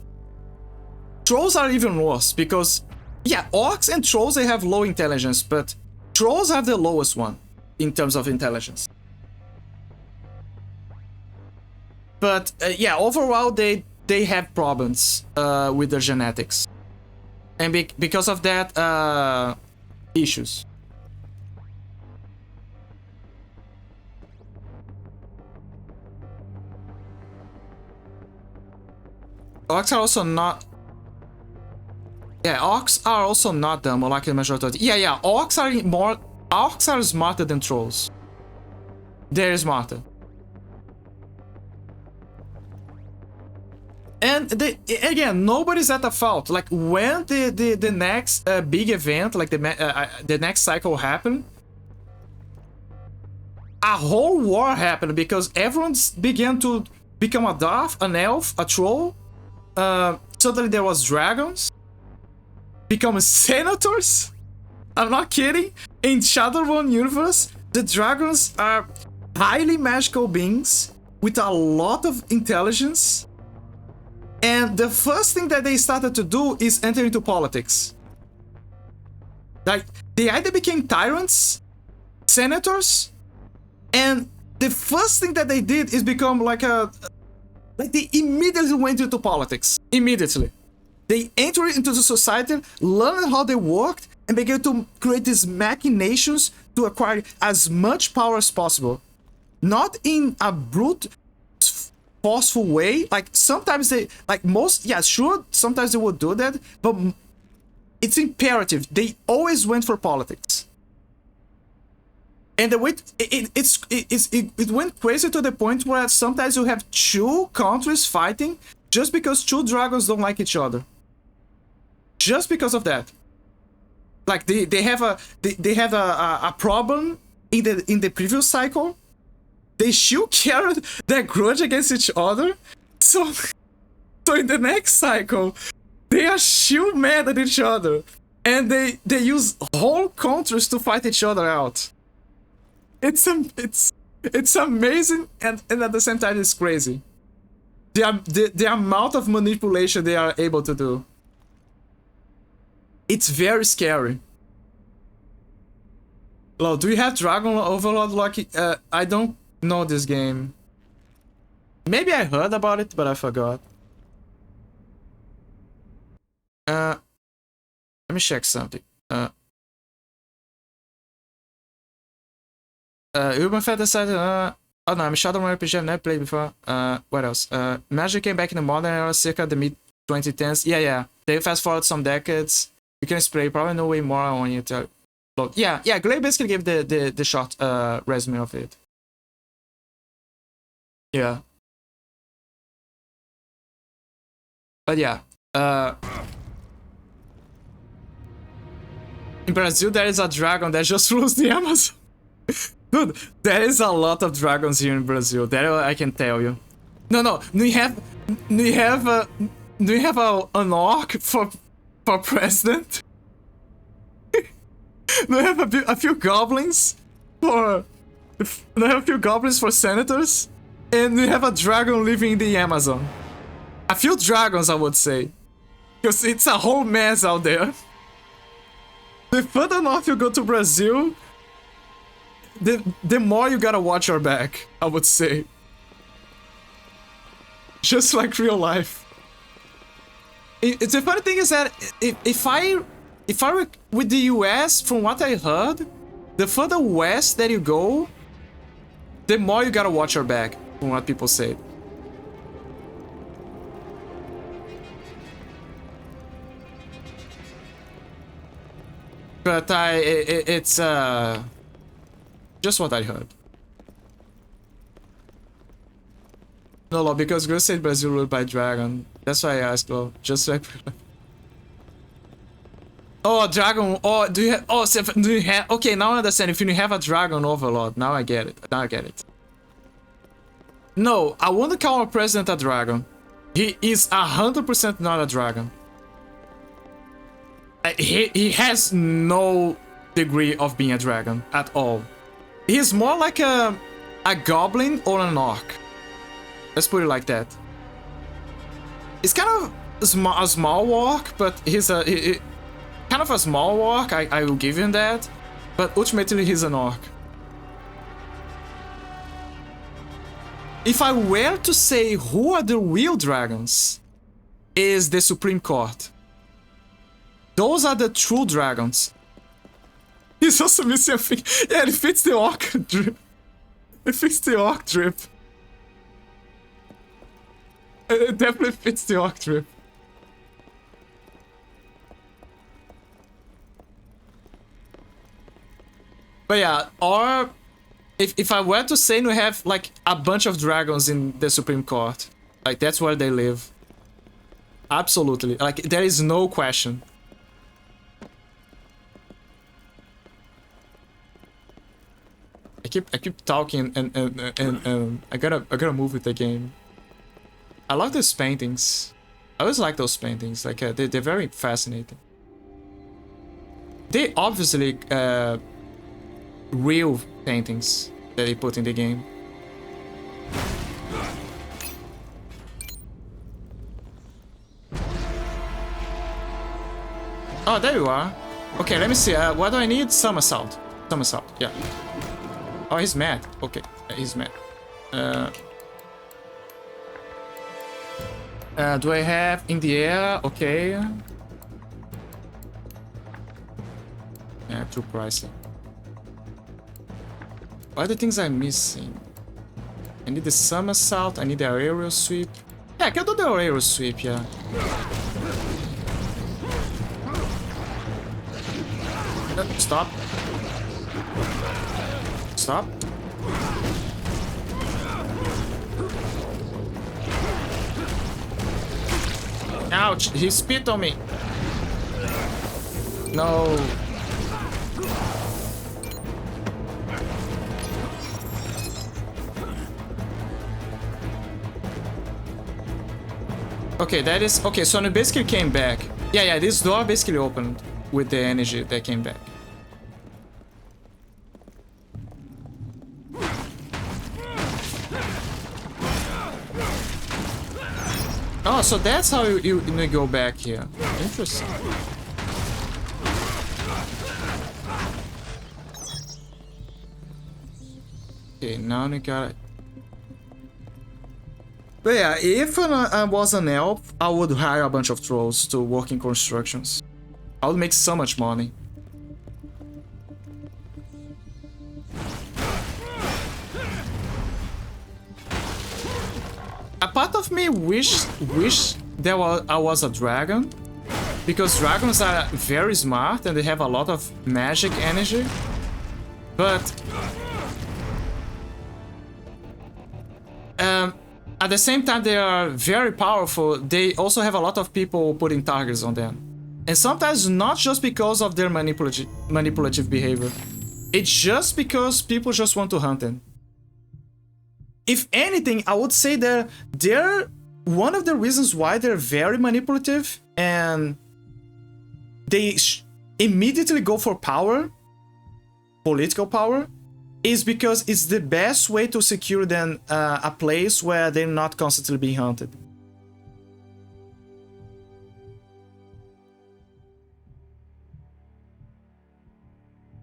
Trolls are even worse because, yeah, orcs and trolls, they have low intelligence, but trolls have the lowest one in terms of intelligence. But yeah, overall, they have problems with their genetics. And because of that, issues. Orcs are also not... Yeah, orcs are also not dumb, like the majority. Yeah, orcs are smarter than trolls. They're smarter. And again, nobody's at the fault. Like when the next big event, like the next cycle happened, a whole war happened because everyone began to become a dwarf, an elf, a troll. Suddenly there was dragons. Become senators? I'm not kidding. In Shadowrun universe, the dragons are highly magical beings with a lot of intelligence. And the first thing that they started to do is enter into politics. Like, they either became tyrants, senators, and the first thing that they did is become like they immediately went into politics. Immediately. They entered into the society, learned how they worked, and began to create these machinations to acquire as much power as possible. Not in a brute, forceful way. Like, sometimes they... Like, most... Yeah, sure, sometimes they would do that, but it's imperative. They always went for politics. And the way... It went crazy to the point where sometimes you have two countries fighting just because two dragons don't like each other. Just because of that. Like they have a problem in the previous cycle. They still carried their grudge against each other. So in the next cycle, they are still mad at each other. And they use whole countries to fight each other out. It's amazing and at the same time it's crazy. The amount of manipulation they are able to do. It's very scary. Lo, do you have Dragon Overlord, Lucky? I don't know this game. Maybe I heard about it, but I forgot. Let me check something. Urban Feather said, oh no, I'm Shadowrun RPG, I've never played before. What else? Magic came back in the modern era, circa the mid-2010s. Yeah. They fast forward some decades. You can spray, probably know way more on it. Yeah, Glay basically gave the short resume of it. Yeah. But yeah. In Brazil, there is a dragon that just rules the Amazon. Dude, there is a lot of dragons here in Brazil. That I can tell you. No. We have an orc for president. We have a few goblins for senators, and we have a dragon living in the Amazon. A few dragons, I would say, because it's a whole mess out there. The further north you go to Brazil, the more you gotta watch your back, I would say. Just like real life. The funny thing is that if I were with the US, from what I heard, the further west that you go, the more you gotta watch your back, from what people say. But it's just what I heard. No, because Grace said Brazil ruled by dragon. That's why I asked, well, just like. Oh, dragon. Oh, do you have? Oh, so do you have? Okay, now I understand. If you have a dragon overlord, now I get it. No, I wouldn't call our president a dragon. He is 100% not a dragon. He has no degree of being a dragon at all. He's more like a goblin or an orc. Let's put it like that. He's kind of a small orc, but he's kind of a small orc. I will give him that. But ultimately, he's an orc. If I were to say who are the real dragons, is the Supreme Court. Those are the true dragons. He's also missing a thing. Yeah, it fits the orc drip. It fits the orc drip. It definitely fits the orc drip. But yeah, or if I were to say we have like a bunch of dragons in the Supreme Court, like that's where they live. Absolutely, like there is no question. I keep talking and I gotta move with the game. I love those paintings. I always like those paintings. Like they're very fascinating. They obviously real paintings that they put in the game. Oh, there you are. Okay, let me see. What do I need? Somersault. Somersault. Yeah. Oh, he's mad. Okay, he's mad. Do I have in the air? Okay. Yeah, too pricey. What are the things I'm missing? I need the somersault. I need the aerial sweep. Yeah, I can do the aerial sweep. Yeah. Stop. Stop. Ouch! He spit on me. No. Okay, that is okay. So it basically came back. Yeah, this door basically opened. with the energy that came back. Oh, so that's how you go back here. Interesting. Okay, now we got it. But yeah, if I was an elf, I would hire a bunch of trolls to work in constructions. I would make so much money. A part of me wish I was a dragon, because dragons are very smart and they have a lot of magic energy, but at the same time they are very powerful. They also have a lot of people putting targets on them, and sometimes not just because of their manipulative behavior. It's just because people just want to hunt them. If anything, I would say that they're one of the reasons why they're very manipulative and they immediately go for power, political power, is because it's the best way to secure them a place where they're not constantly being hunted.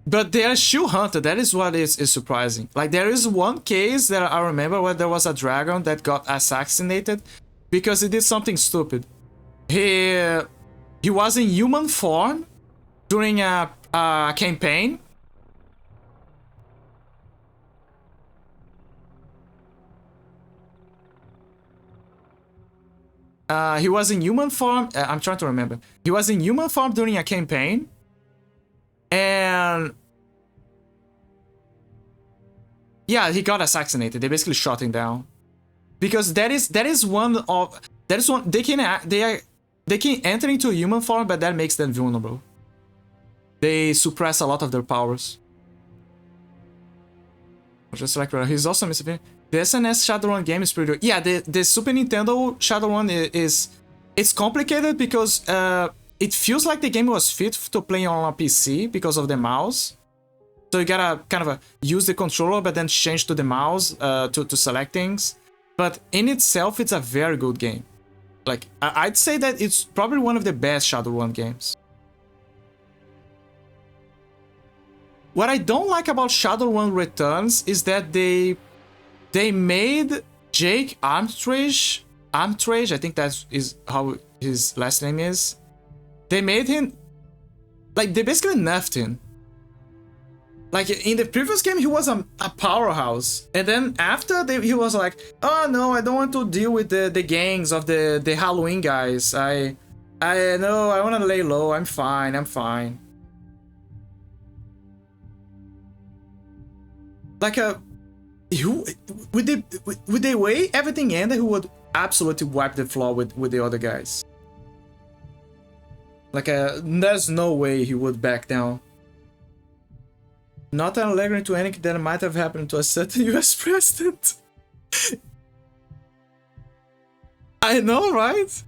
But they are still hunted. That is what is surprising. Like, there is one case that I remember where there was a dragon that got assassinated because he did something stupid. He was in human form during a campaign. He was in human form. I'm trying to remember. He was in human form during a campaign. And yeah, he got assassinated. They basically shot him down because that is one they can enter into human form, but that makes them vulnerable. They suppress a lot of their powers. Just like he's also missing. The SNS Shadowrun game is pretty good. Yeah, the Super Nintendo Shadowrun it's complicated because it feels like the game was fit to play on a PC because of the mouse. So you gotta kind of use the controller, but then change to the mouse to select things. But in itself, it's a very good game. Like, I'd say that it's probably one of the best Shadowrun games. What I don't like about Shadowrun Returns is that they made Jake Armstrage, I think that is how his last name is. They made him, like, they basically nerfed him. Like, in the previous game, he was a powerhouse. And then after, he was like, oh no, I don't want to deal with the gangs of the Halloween guys. I know, I want to lay low. I'm fine. Like, with the way everything ended, he would absolutely wipe the floor with the other guys. Like, there's no way he would back down. Not an allegory to anything that might have happened to a certain US president. I know, right?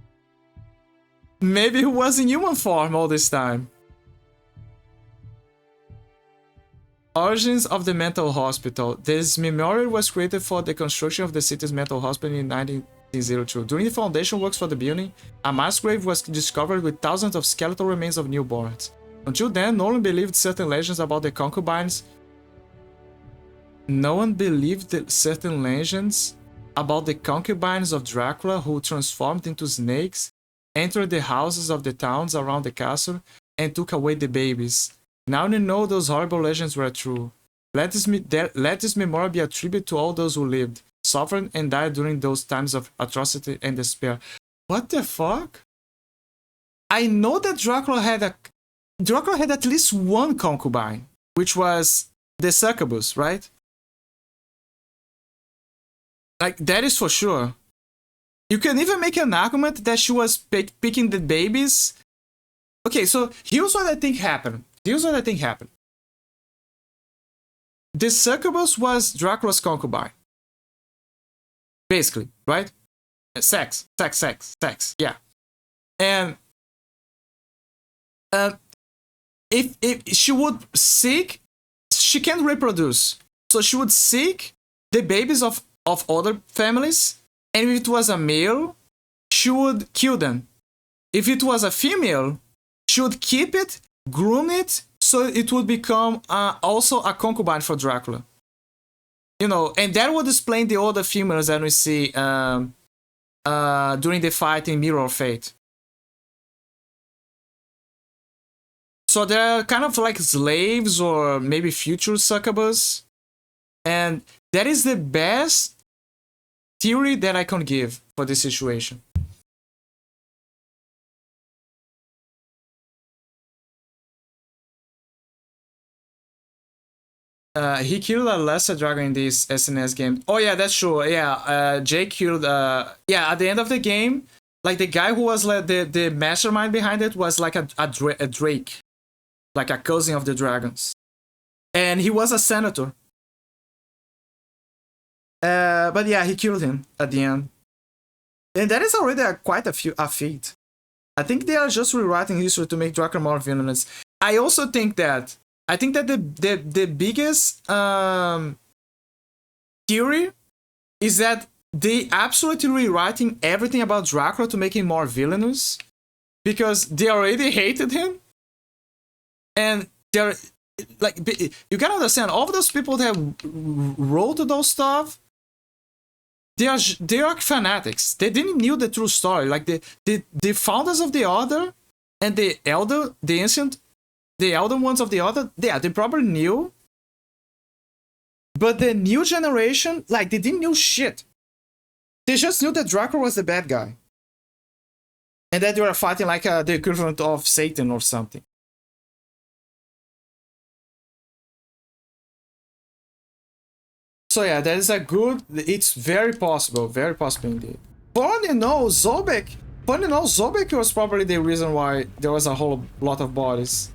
Maybe he was in human form all this time. Origins of the mental hospital. This memorial was created for the construction of the city's mental hospital in 1902. During the foundation works for the building, a mass grave was discovered with thousands of skeletal remains of newborns. Until then, no one believed certain legends about the concubines. No one believed certain legends about the concubines of Dracula who transformed into snakes, entered the houses of the towns around the castle, and took away the babies. Now you know those horrible legends were true. Let this memorial be a tribute to all those who lived, suffered, and died during those times of atrocity and despair. What the fuck? I know that Dracula had at least one concubine, which was the succubus, right? Like, that is for sure. You can even make an argument that she was picking the babies. Okay, so here's what I think happened. The succubus was Dracula's concubine. Basically, right? Sex, yeah. And if she would seek, she can't reproduce, so she would seek the babies of other families, and if it was a male, she would kill them. If it was a female, she would keep it, groom it, so it would become also a concubine for Dracula. You know, and that would explain the other females that we see during the fight in Mirror of Fate. So they're kind of like slaves or maybe future succubus. And that is the best theory that I can give for this situation. He killed a lesser dragon in this SNS game. Oh yeah, that's true. Yeah, Jake killed. Yeah, at the end of the game, like the guy who was like the mastermind behind it was like a drake, like a cousin of the dragons, and he was a senator. But yeah, he killed him at the end, and that is already quite a feat. I think they are just rewriting history to make Dracula more villainous. I also think that. I think that the biggest theory is that they absolutely rewriting everything about Dracula to make him more villainous, because they already hated him, and they're like, you gotta understand, all of those people that wrote those stuff, they are fanatics. They didn't know the true story. Like the founders of the Order and the elder ones of the Order, yeah, they probably knew. But the new generation, like, they didn't know shit. They just knew that Dracula was the bad guy. And that they were fighting like the equivalent of Satan or something. So yeah, that is a good, it's very possible indeed. Funny no, Zobek was probably the reason why there was a whole lot of bodies.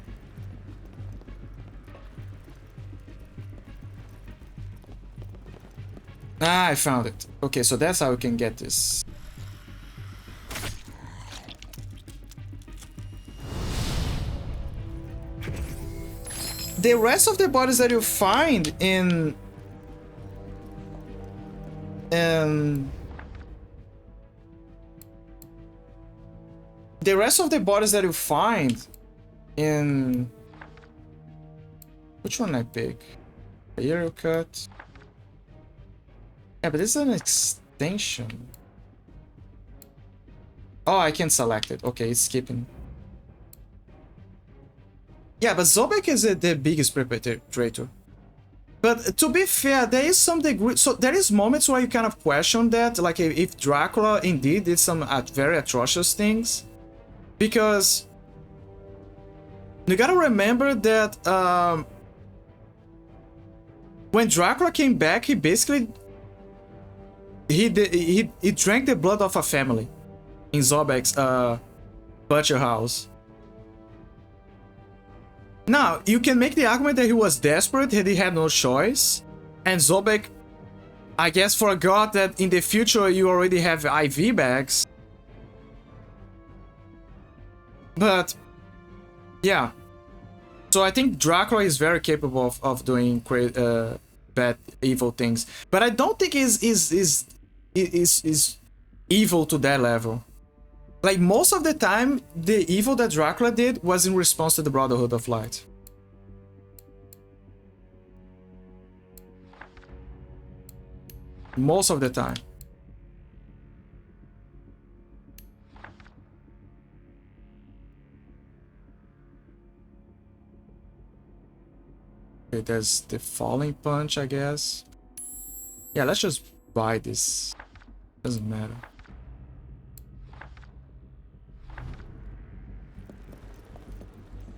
Ah, I found it. Okay, so that's how we can get this. The rest of the bodies that you find in the rest of the bodies that you find in, which one I pick? Aerial cut. Yeah, but this is an extension. Oh, I can select it. Okay, it's skipping. Yeah, but Zobek is the biggest perpetrator. But to be fair, there is some degree... So there is moments where you kind of question that, like if Dracula indeed did some very atrocious things. Because you gotta remember that when Dracula came back, he basically... He drank the blood of a family in Zobek's butcher house. Now, you can make the argument that he was desperate, that he had no choice, and Zobek, I guess, forgot that in the future you already have IV bags. But, yeah. So I think Dracula is very capable of doing bad, evil things. But I don't think is evil to that level. Like, most of the time, the evil that Dracula did was in response to the Brotherhood of Light. Most of the time. Okay, there's the Falling Punch, I guess. Yeah, let's just buy this. Doesn't matter.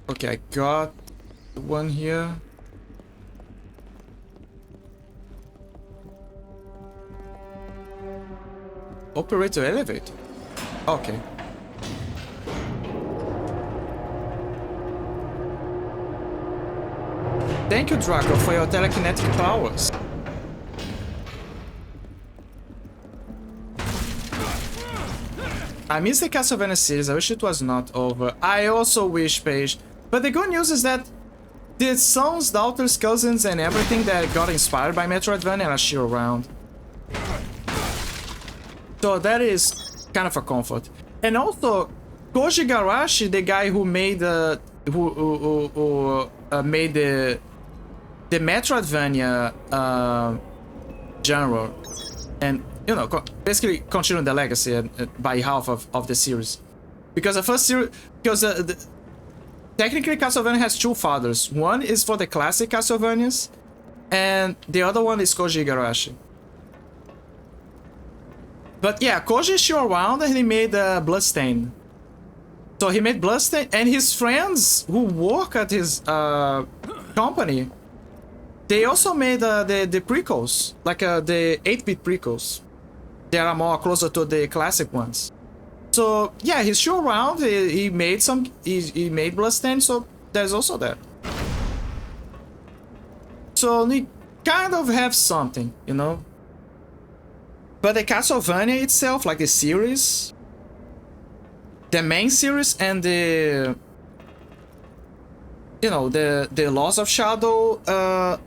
Okay, I got one here. Operator elevator. Okay. Thank you, Draco, for your telekinetic powers. I miss the Castlevania series. I wish it was not over. I also wish, Paige, But the good news is that the sons, daughters, cousins, and everything that got inspired by Metroidvania are still around. So that is kind of a comfort. And also, Koji Igarashi, the guy who made made the Metroidvania genre, and you know, basically continuing the legacy by half of the series, because the first series, because technically Castlevania has two fathers. One is for the classic Castlevanias, and the other one is Koji Igarashi. But yeah, Koji is still around, and he made Bloodstain. So he made Bloodstain, and his friends who work at his company, they also made the prequels, like the 8-bit prequels. They are more closer to the classic ones. So yeah, he's still around. He made some. He made Bloodstain, so there's also that. So we kind of have something, you know. But the Castlevania itself, like the series, the main series, and the, you know, the Lost of Shadow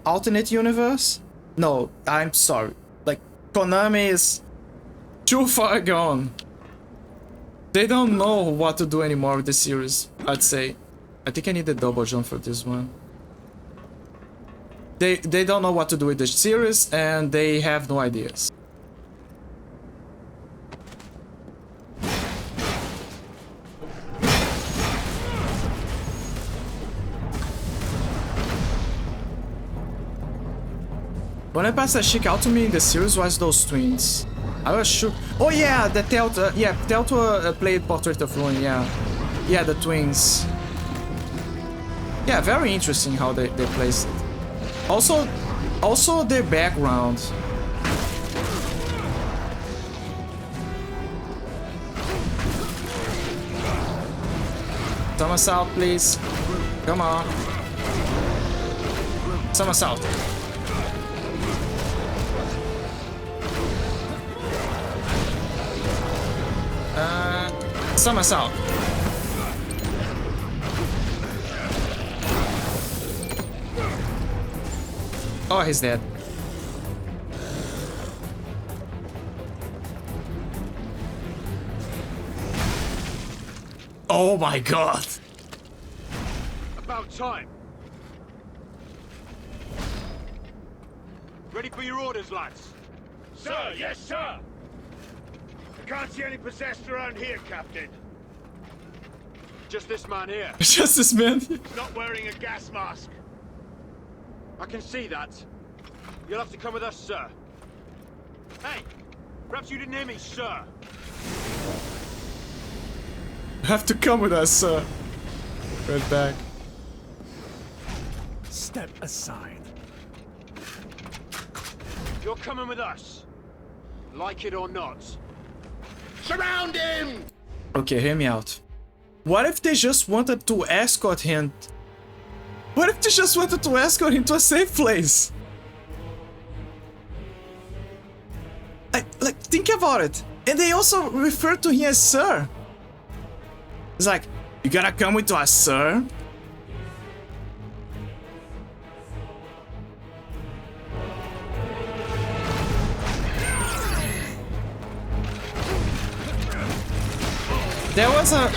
alternate universe. No, I'm sorry. Like, Konami is too far gone. They don't know what to do anymore with the series, I'd say. I think I need a double jump for this one. They don't know what to do with the series, and they have no ideas. One episode that stuck out to me in the series was those twins. I was shook. Oh yeah, the Telto played Portrait of Ruin, yeah. Yeah, the twins. Yeah, very interesting how they placed it. Also their background. Somersault, please. Come on. Somersault. Somersault. Oh, he's dead. Oh my god. About time. Ready for your orders, lads? Sir, yes, sir. I can't see any possessed around here, Captain. Just this man here. Just this man. He's not wearing a gas mask. I can see that. You'll have to come with us, sir. Hey, perhaps you didn't hear me, sir. Have to come with us, sir. Right back. Step aside. You're coming with us. Like it or not. Surround him! Okay, hear me out. What if they just wanted to escort him? What if they just wanted to escort him to a safe place? Like, think about it. And they also refer to him as sir. It's like, you gotta come with us, sir? There was a...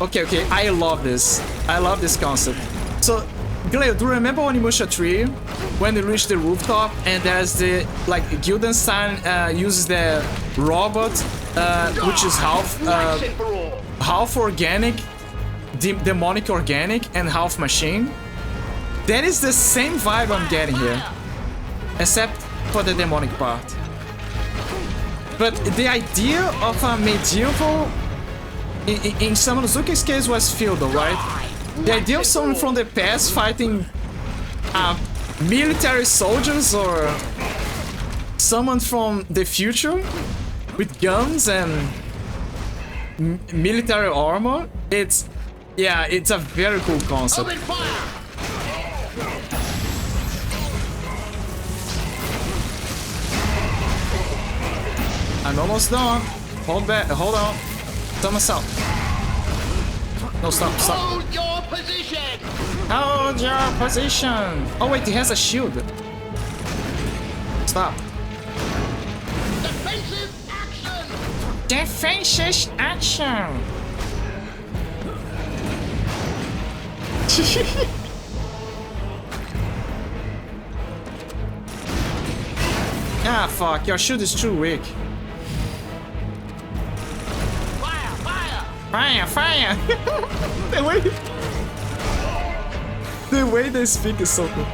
Okay, I love this. I love this concept. So, Gleo, do you remember on Onimusha 3? When they reach the rooftop and there's the... Like, Guildenstein uses the robot, which is half organic, demonic organic, and half machine? That is the same vibe I'm getting here. Except for the demonic part. But the idea of a medieval... In Samazuki's case was feudal, right? The idea of someone from the past fighting military soldiers or someone from the future with guns and military armor, it's a very cool concept. I'm almost done. Hold on. Somersault. No, stop. Hold your position! Hold your position! Oh wait, he has a shield. Stop. Defensive action! Defensive action! Ah, fuck, your shield is too weak. Fire! Fire! Fire! Fire! The way they speak is so cool.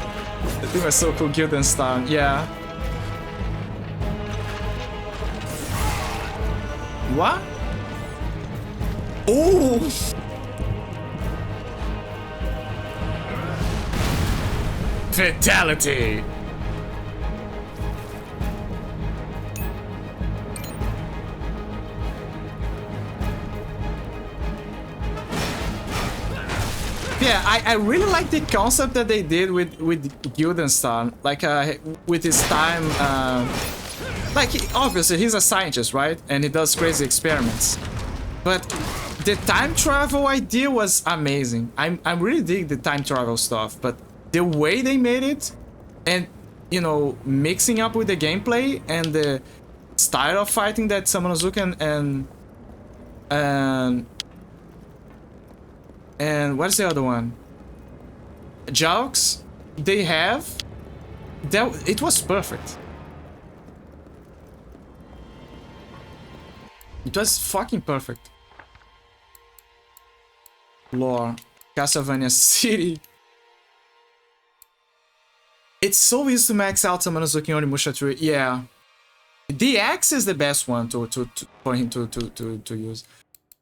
The thing was so cool, Guildenstern, yeah. What? Oh! Fatality! Yeah, I really like the concept that they did with Guildenstern, like with his time. Like obviously he's a scientist, right? And he does crazy experiments. But the time travel idea was amazing. I really dig the time travel stuff, but the way they made it, and you know, mixing up with the gameplay and the style of fighting that Samanosuke and what's the other one? Jaux, they have that. It was perfect. It was fucking perfect. Lore, Castlevania City. It's so easy to max out Samanosuke Onimusha tree. Yeah, the axe is the best one for him to use.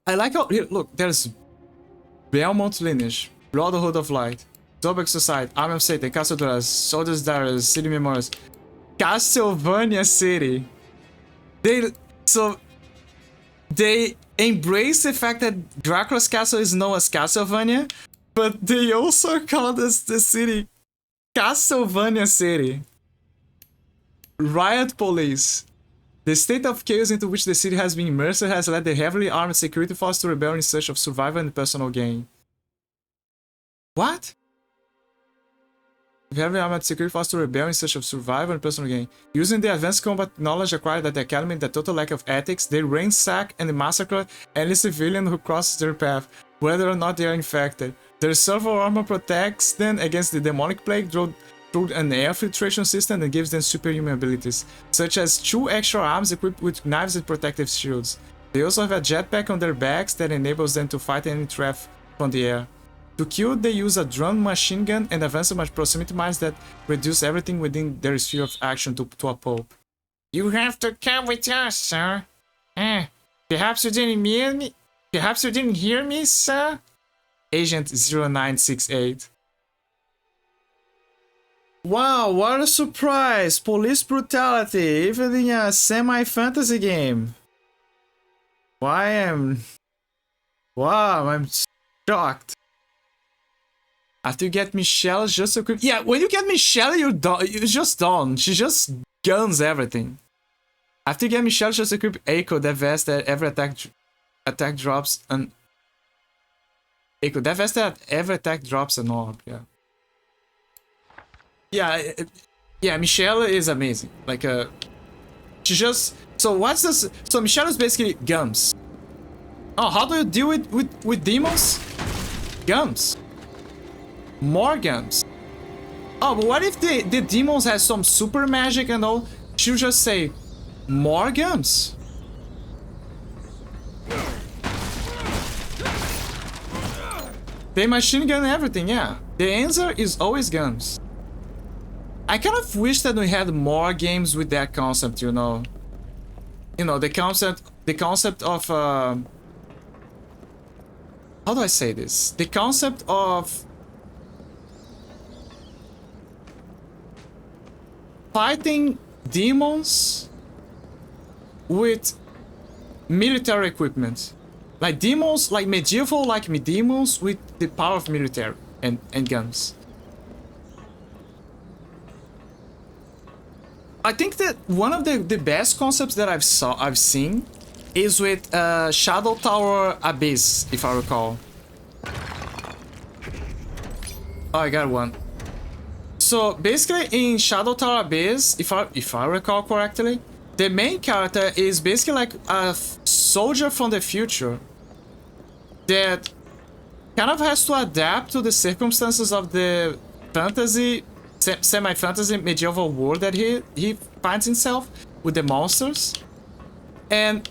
I like how look. There's Belmont Lineage, Brotherhood of Light, Zobek Society, Army of Satan, Castle Dwellers, Soldiers Diaries, City Memories, Castlevania City. They embrace the fact that Dracula's castle is known as Castlevania, but they also call this the city Castlevania City. Riot Police. The state of chaos into which the city has been immersed has led the heavily armed security force to rebel in search of survival and personal gain. What? The heavily armed security force to rebel in search of survival and personal gain. Using the advanced combat knowledge acquired at the academy and the total lack of ethics, they ransack and massacre any civilian who crosses their path, whether or not they are infected. Their serval armor protects them against the demonic plague through an air filtration system that gives them superhuman abilities, such as 2 extra arms equipped with knives and protective shields. They also have a jetpack on their backs that enables them to fight any threat from the air. To kill, they use a drone machine gun and advanced proximity mines that reduce everything within their sphere of action to a pulp. You have to come with us, sir. Perhaps you didn't hear me? Perhaps you didn't hear me, sir? Agent 0968. Wow, what a surprise! Police brutality, even in a semi-fantasy game. Wow, I'm shocked. After you get Michelle, just equipped. Yeah, when you get Michelle, you're just done. She just guns everything. After you get Michelle, just equip Echo, that vest that every attack drops an. Echo, that vest that every attack drops an orb. Yeah, Michelle is amazing. Like, she just. So what's this? So Michelle is basically gums. Oh, how do you deal with demons? Gums. More gums. Oh, but what if the demons have some super magic and all? She'll just say, more gums. They machine gun everything, yeah. The answer is always gums. I kind of wish that we had more games with that concept, you know. You know, the concept of how do I say this? The concept of fighting demons with military equipment. Like demons, like medieval, like demons with the power of military and guns. I think that one of the best concepts that I've seen is with Shadow Tower Abyss, if I recall. Oh, I got one. So basically in Shadow Tower Abyss, if I recall correctly, the main character is basically like a soldier from the future that kind of has to adapt to the circumstances of the fantasy, semi-fantasy medieval world that he finds himself with the monsters. And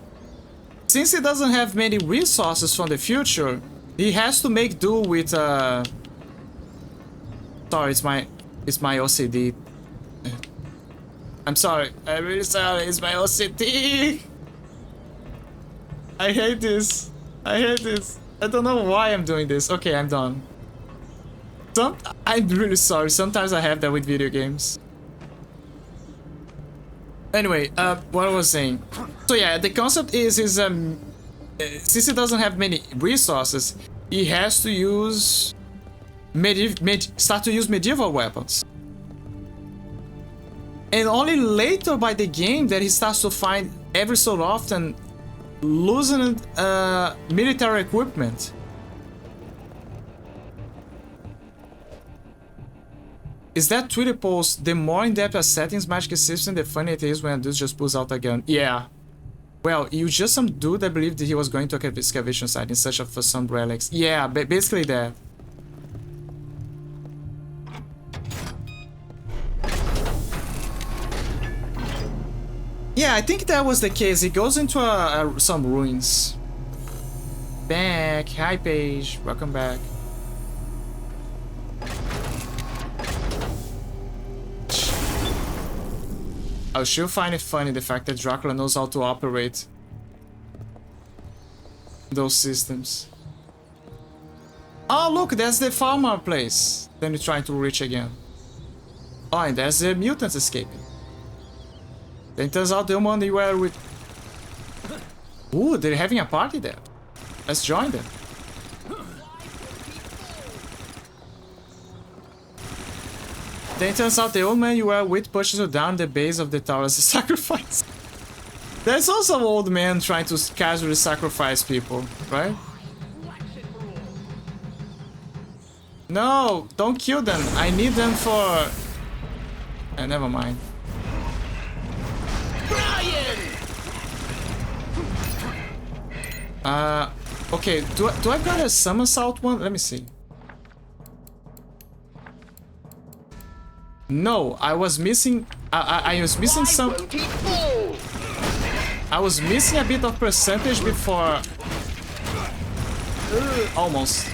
since he doesn't have many resources from the future, he has to make do with sorry, it's my OCD. I'm sorry. I'm really sorry. It's my OCD. I hate this. I hate this. I don't know why I'm doing this. Okay, I'm done. I'm really sorry. Sometimes I have that with video games. Anyway, what I was saying. So yeah, the concept is since he doesn't have many resources, he has to use start to use medieval weapons. And only later by the game that he starts to find every so often loosened military equipment. Is that Twitter post, the more in-depth a setting's magic system, the funnier it is when a dude just pulls out a gun? Yeah. Well, you just some dude that believed that he was going to an excavation site in search for some relics. Yeah, basically that. Yeah, I think that was the case. He goes into some ruins. Back. Hi, Paige. Welcome back. I still find it funny the fact that Dracula knows how to operate those systems. Oh, look, that's the farmer place. Then you're trying to reach again. Oh, and there's the mutants escaping. Then it turns out the one they were with... Ooh, they're having a party there. Let's join them. Then it turns out the old man you were with pushes you down the base of the tower as a sacrifice. There's also an old man trying to casually sacrifice people, right? No, don't kill them. I need them for... never mind. Okay, do I got a somersault one? Let me see. No, I was missing... I was missing some... I was missing a bit of percentage before... almost.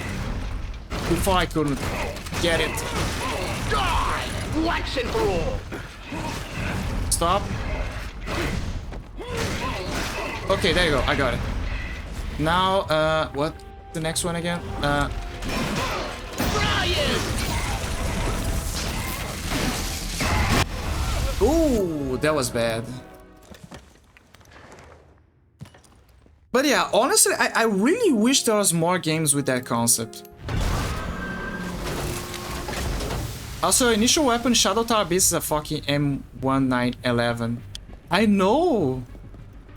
Before I couldn't get it. Stop. Okay, there you go. I got it. Now, what? The next one again? Ooh, that was bad. But yeah, honestly, I really wish there was more games with that concept. Also, initial weapon Shadow Tower Abyss is a fucking M1911. I know!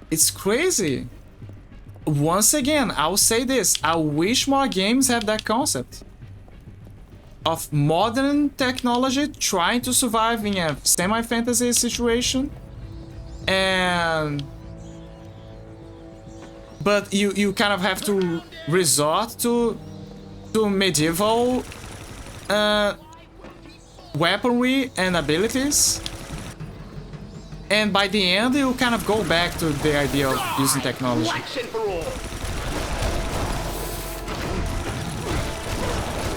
It's crazy. Once again, I'll say this. I wish more games have that concept. Of modern technology trying to survive in a semi-fantasy situation. But you kind of have to resort to medieval weaponry and abilities. And by the end, you kind of go back to the idea of using technology.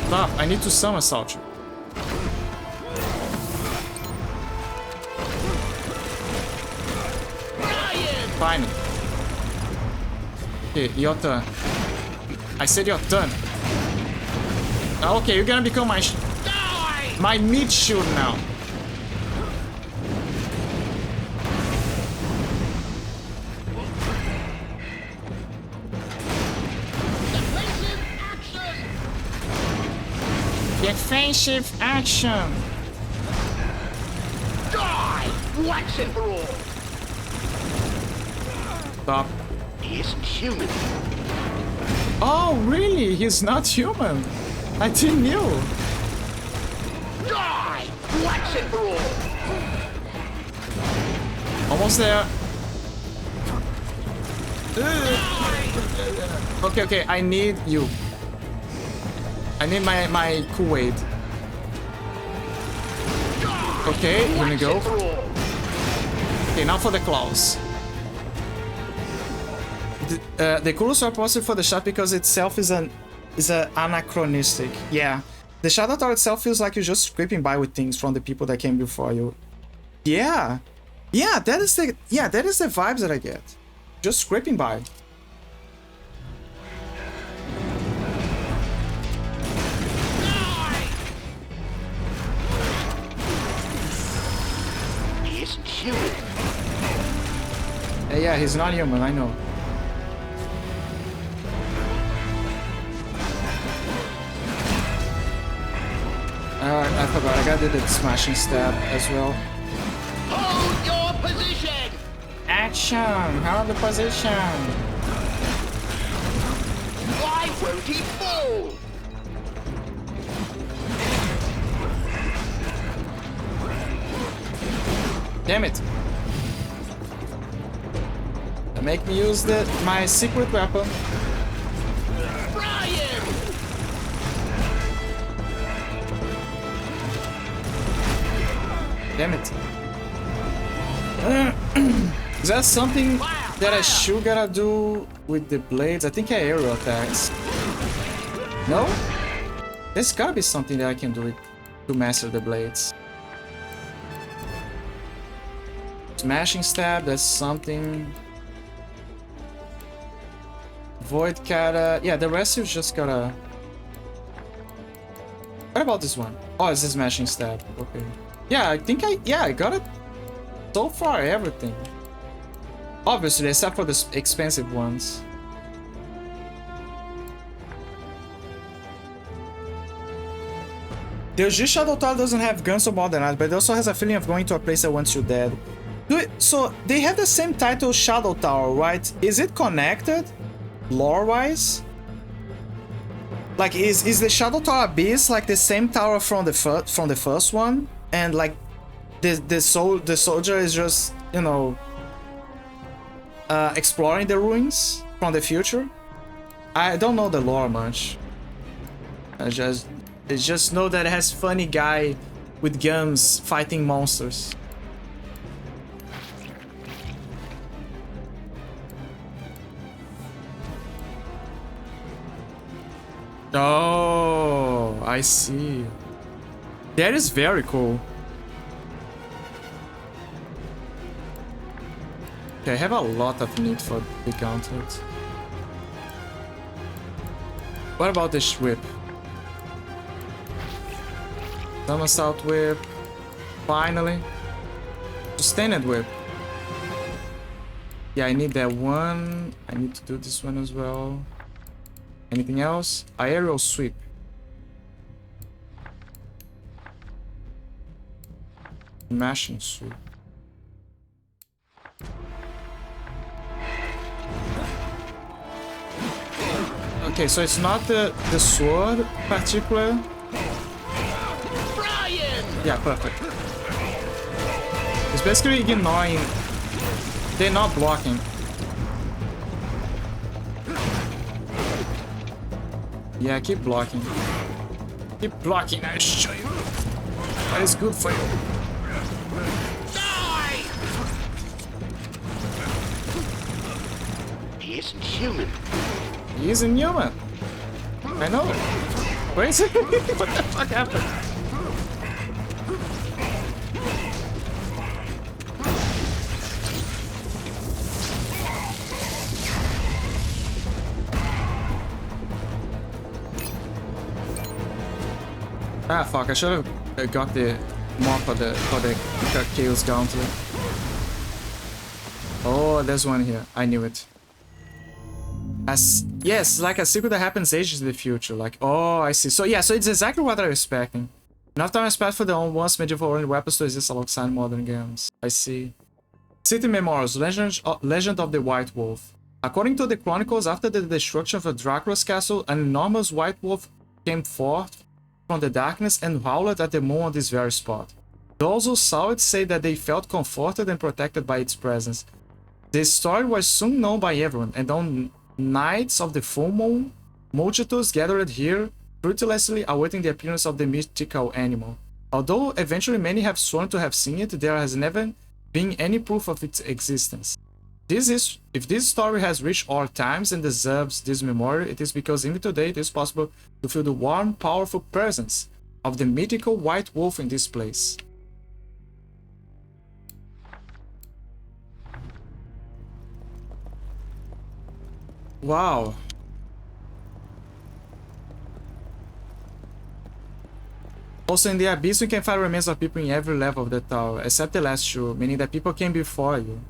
Stop, I need to somersault you. Fine. Okay, your turn. I said your turn. Okay, you're gonna become my meat shield now. Defensive action. Die! Wax it for all. Stop. He isn't human. Oh, really? He's not human. I didn't know. Almost there. Okay, I need you. I need my Kool-Aid. Okay, here we go. Okay, now for the claws. The claws are positive for the shot because itself is an anachronistic. Yeah, the Shadow Tower itself feels like you're just scraping by with things from the people that came before you. Yeah, that is the vibes that I get. Just scraping by. He isn't human. Yeah, he's not human, I know. I forgot, I gotta do the smashing stab as well. Hold your position! Action! Hold the position! Why won't he fall? Damn it! Make me use my secret weapon. Damn it. Is that something that I should gotta do with the blades? I think I aerial attacks. No? There's gotta be something that I can do to master the blades. Smashing stab, that's something. Void kata. Yeah, the rest you just gotta. What about this one? Oh, it's a smashing stab. Okay. Yeah, I think I got it. So far, everything. Obviously, except for the expensive ones. The OG Shadow Tower doesn't have guns or modernized, but it also has a feeling of going to a place that wants you dead. So they have the same title, Shadow Tower, right? Is it connected, lore-wise? Like, is the Shadow Tower Abyss like the same tower from the first one? And like the soldier is just, you know, exploring the ruins from the future. I don't know the lore much. I just know that it has funny guy with guns fighting monsters. Oh, I see. That is very cool. Okay, I have a lot of need for the gauntlet. What about this whip? Somersault whip. Finally. Sustained whip. Yeah, I need that one. I need to do this one as well. Anything else? Aerial sweep. Mashing sweep. Okay, so it's not the sword particular. Yeah, perfect. It's basically ignoring. They're not blocking. Yeah, keep blocking. Keep blocking, I show you. That is good for you. He isn't human. He isn't human. I know. Wait, what the fuck happened? Ah, fuck, I should have got the more for the Chaos Gauntlet. Oh, there's one here. I knew it. Yes, like a secret that happens ages in the future. Like, oh, I see. So yeah, so it's exactly what I'm expecting. Enough time has passed for the once medieval oriented weapons to exist alongside modern games. I see. City Memorials, Legend of the White Wolf. According to the chronicles, after the destruction of Dracula's castle, an enormous white wolf came forth from the darkness and howled at the moon on this very spot. Those who saw it say that they felt comforted and protected by its presence. The story was soon known by everyone, and on nights of the full moon, multitudes gathered here, fruitlessly awaiting the appearance of the mythical animal. Although eventually many have sworn to have seen it, there has never been any proof of its existence. If this story has reached our times and deserves this memorial, it is because even today it is possible to feel the warm, powerful presence of the mythical white wolf in this place. Wow. Also in the Abyss you can find remains of people in every level of the tower, except the last two, meaning that people came before you.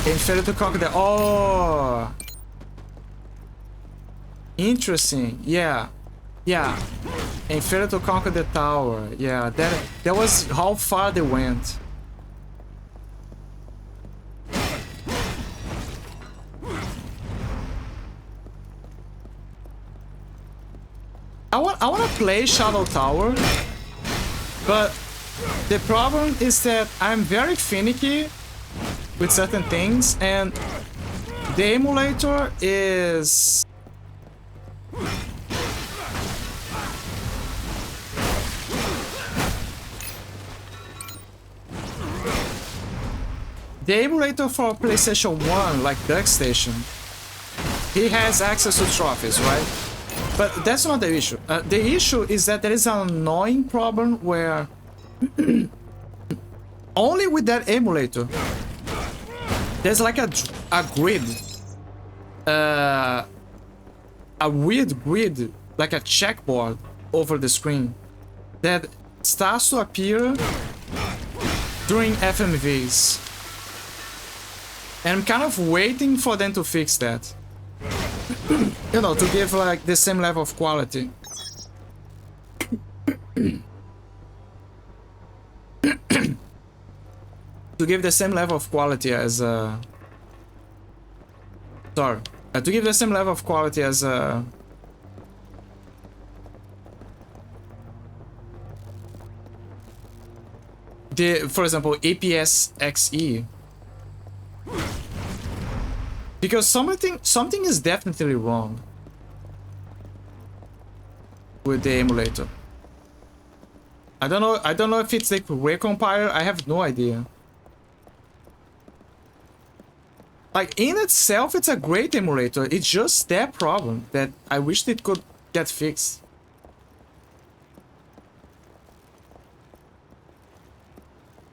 And failed to conquer the... Oh! Interesting, yeah. Yeah. And failed to conquer the tower. Yeah, that was how far they went. I want to play Shadow Tower, but the problem is that I'm very finicky with certain things, and the emulator is... The emulator for PlayStation 1, like DuckStation, he has access to trophies, right? But that's not the issue. The issue is that there is an annoying problem where only with that emulator there's like a grid, a weird grid, like a checkboard over the screen that starts to appear during FMVs. And I'm kind of waiting for them to fix that. You know, to give like the same level of quality. To give the same level of quality as sorry, to give the same level of quality as for example, APS-XE. Because something is definitely wrong with the emulator. I don't know if it's like recompiler. I have no idea. Like in itself, it's a great emulator. It's just that problem that I wish it could get fixed.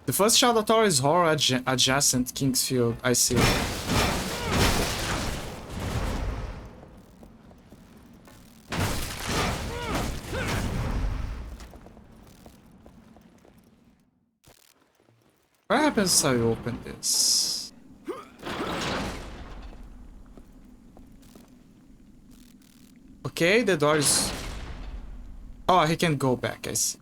The first Shadow Tower is horror adjacent Kingsfield. I see. What happens if I open this? Okay, the door is... Oh, he can go back, I see.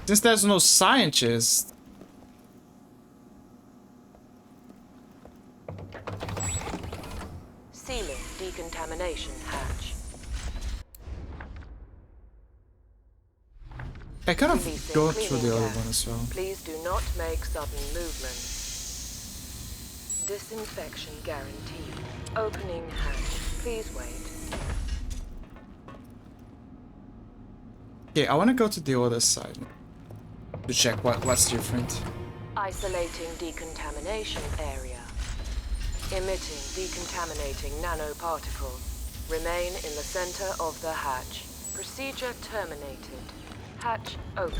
Since there's no scientist... Sealing decontamination hatch. I kind of go through the other one as well. Please do not make sudden movements. Disinfection guaranteed. Opening hatch. Please wait. Okay, I want to go to the other side to check what's different. Isolating decontamination area. Emitting decontaminating nanoparticles. Remain in the center of the hatch. Procedure terminated. Hatch open.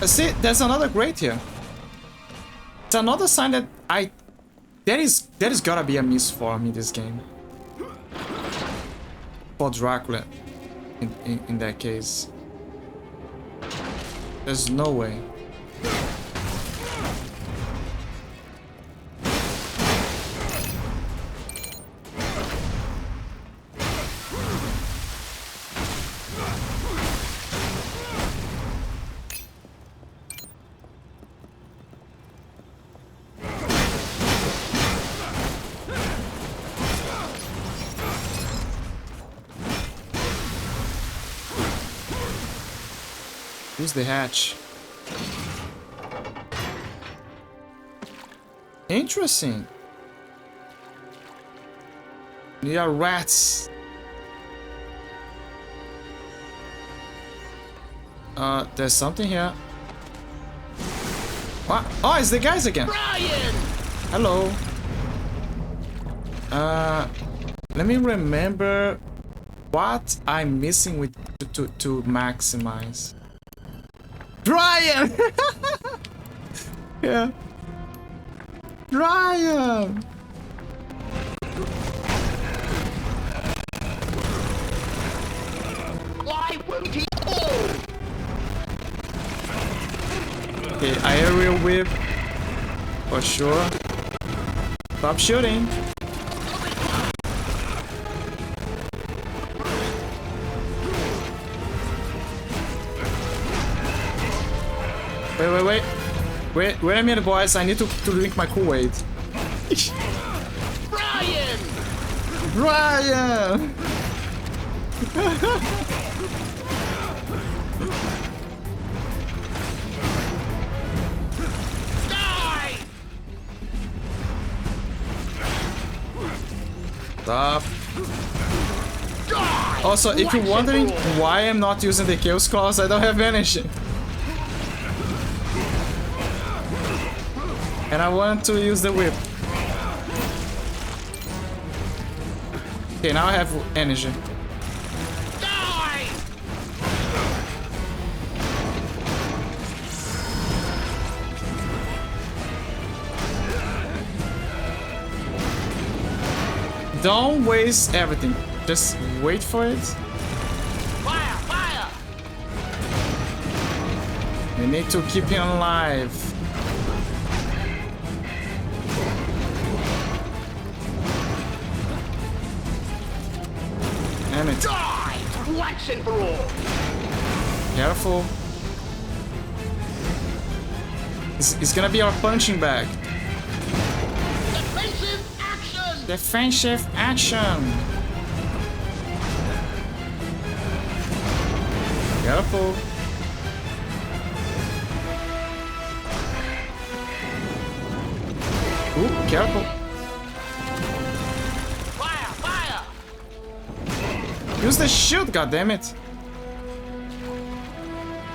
See, there's another grate here. It's another sign that there is gotta be a miss for me in this game. for Dracula in that case. There's no way. Use the hatch. Interesting. They are rats. There's something here. What? Oh, it's the guys again. Brian! Hello. Let me remember what I'm missing with to maximize. Brian! Yeah. Brian! Why won't he move? Okay, aerial whip. For sure. Stop shooting. Wait a minute, boys. I need to drink my Kool-Aid. Brian! Brian! Die! Stop. Also, if you're wondering why I'm not using the kill scores, I don't have energy. And I want to use the whip. Okay, now I have energy. Die! Don't waste everything. Just wait for it. Fire! Fire! You need to keep him alive. Damn it. Die! Once and for all! Careful. It's gonna be our punching bag. Defensive action! Defensive action. Careful. Ooh, careful. Fire! Fire! Use the shield, goddammit.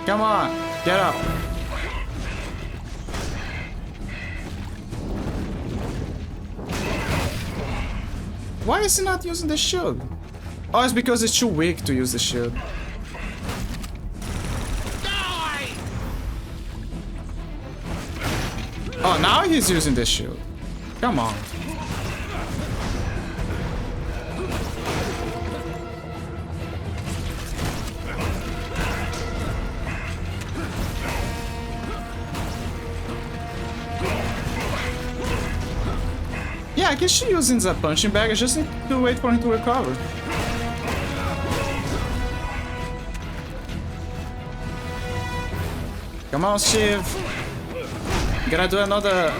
Come on, get up. Why is he not using the shield? Oh, it's because it's too weak to use the shield. Die! Oh, now he's using the shield. Come on. Yeah, I guess she using the punching bag. I just need to wait for him to recover. Come on, Shiv. Gotta do another.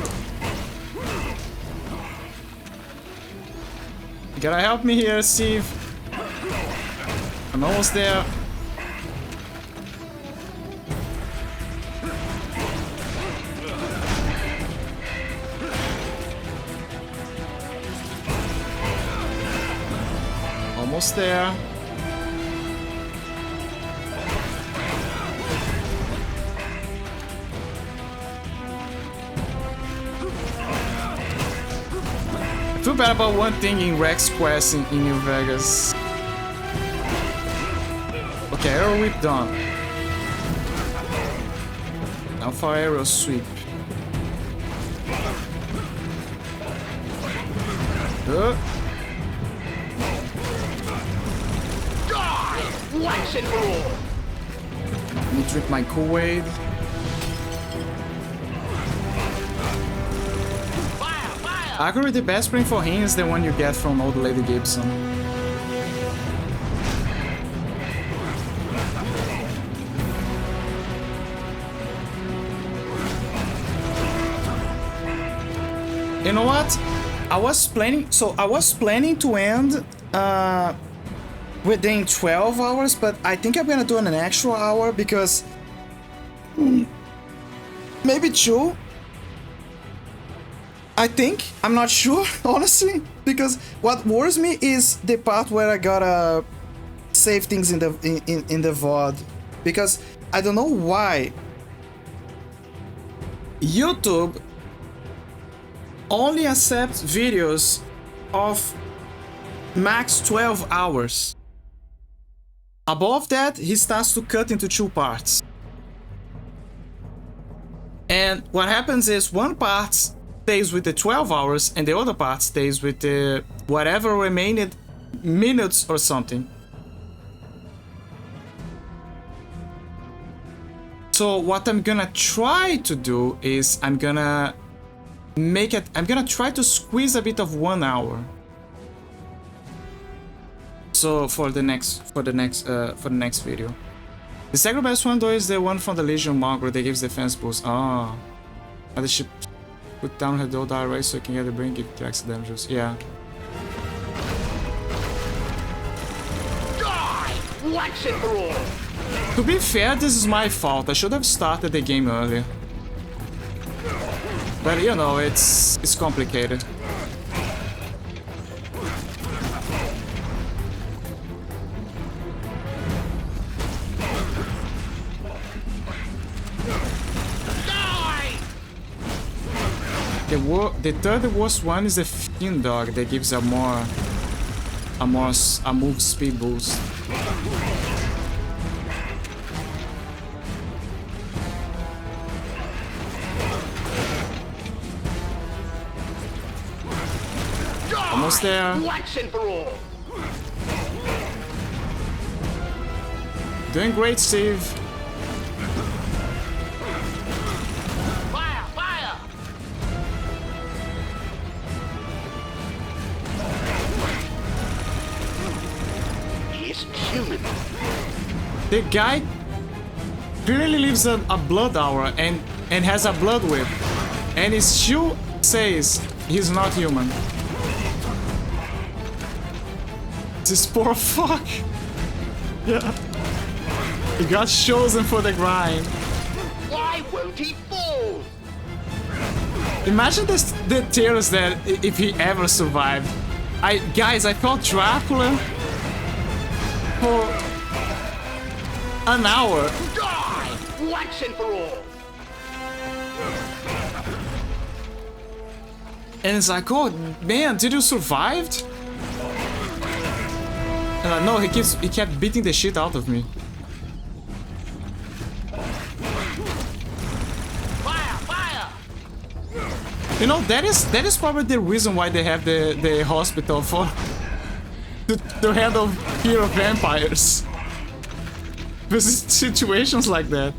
You gotta help me here, Steve. I'm almost there. Almost there. I feel bad about one thing in Rex Quest in New Vegas. Okay, arrow whip done. Now for arrow sweep. Let me drink my Kool-Aid. Actually, the best spring for him is the one you get from Old Lady Gibson. You know what? I was planning to end within 12 hours, but I think I'm gonna do an extra hour because maybe 2. I think, I'm not sure, honestly, because what worries me is the part where I gotta save things in the VOD, because I don't know why YouTube only accepts videos of max 12 hours. Above that, he starts to cut into 2 parts. And what happens is one part stays with the 12 hours and the other part stays with the whatever remaining minutes or something. So what I'm gonna try to do is I'm gonna try to squeeze a bit of 1 hour. So for the next video. The second best one though is the one from the Legion Mongrel that gives defense boost. Ah. The ship put down her dual die race so you can get the brain give tracks damages. Yeah. To be fair, this is my fault. I should have started the game earlier. But you know, it's complicated. The third worst one is the Fiend Dog that gives a move speed boost. Almost there. Doing great, Steve. The guy clearly lives a blood hour and has a blood whip, and his shoe says he's not human. This poor fuck. Yeah. He got chosen for the grind. Why won't he fall? Imagine the tears that if he ever survived. Guys, I fought Dracula for an hour. Die! Once and for all! And it's like, oh man, did you survive? And no, he kept beating the shit out of me. Fire! Fire! You know, that is probably the reason why they have the hospital for to handle fear of vampires. Because situations like that.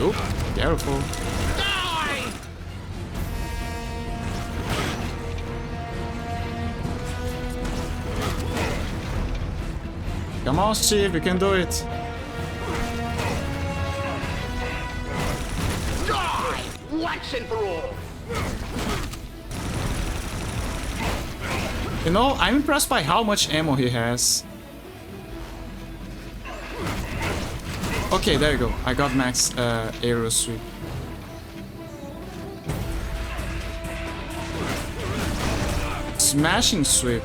Oop, careful. Come on, Steve, you can do it. Die! Once and for all! You know, I'm impressed by how much ammo he has. Okay, there you go. I got max aerial sweep. Smashing sweep.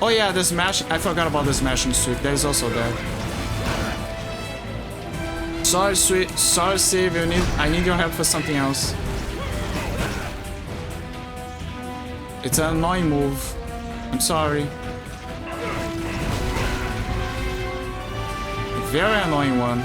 Oh yeah, the smash. I forgot about the smashing sweep. That is also there. Sorry, sorry, Steve. I need your help for something else. It's an annoying move. I'm sorry. A very annoying one.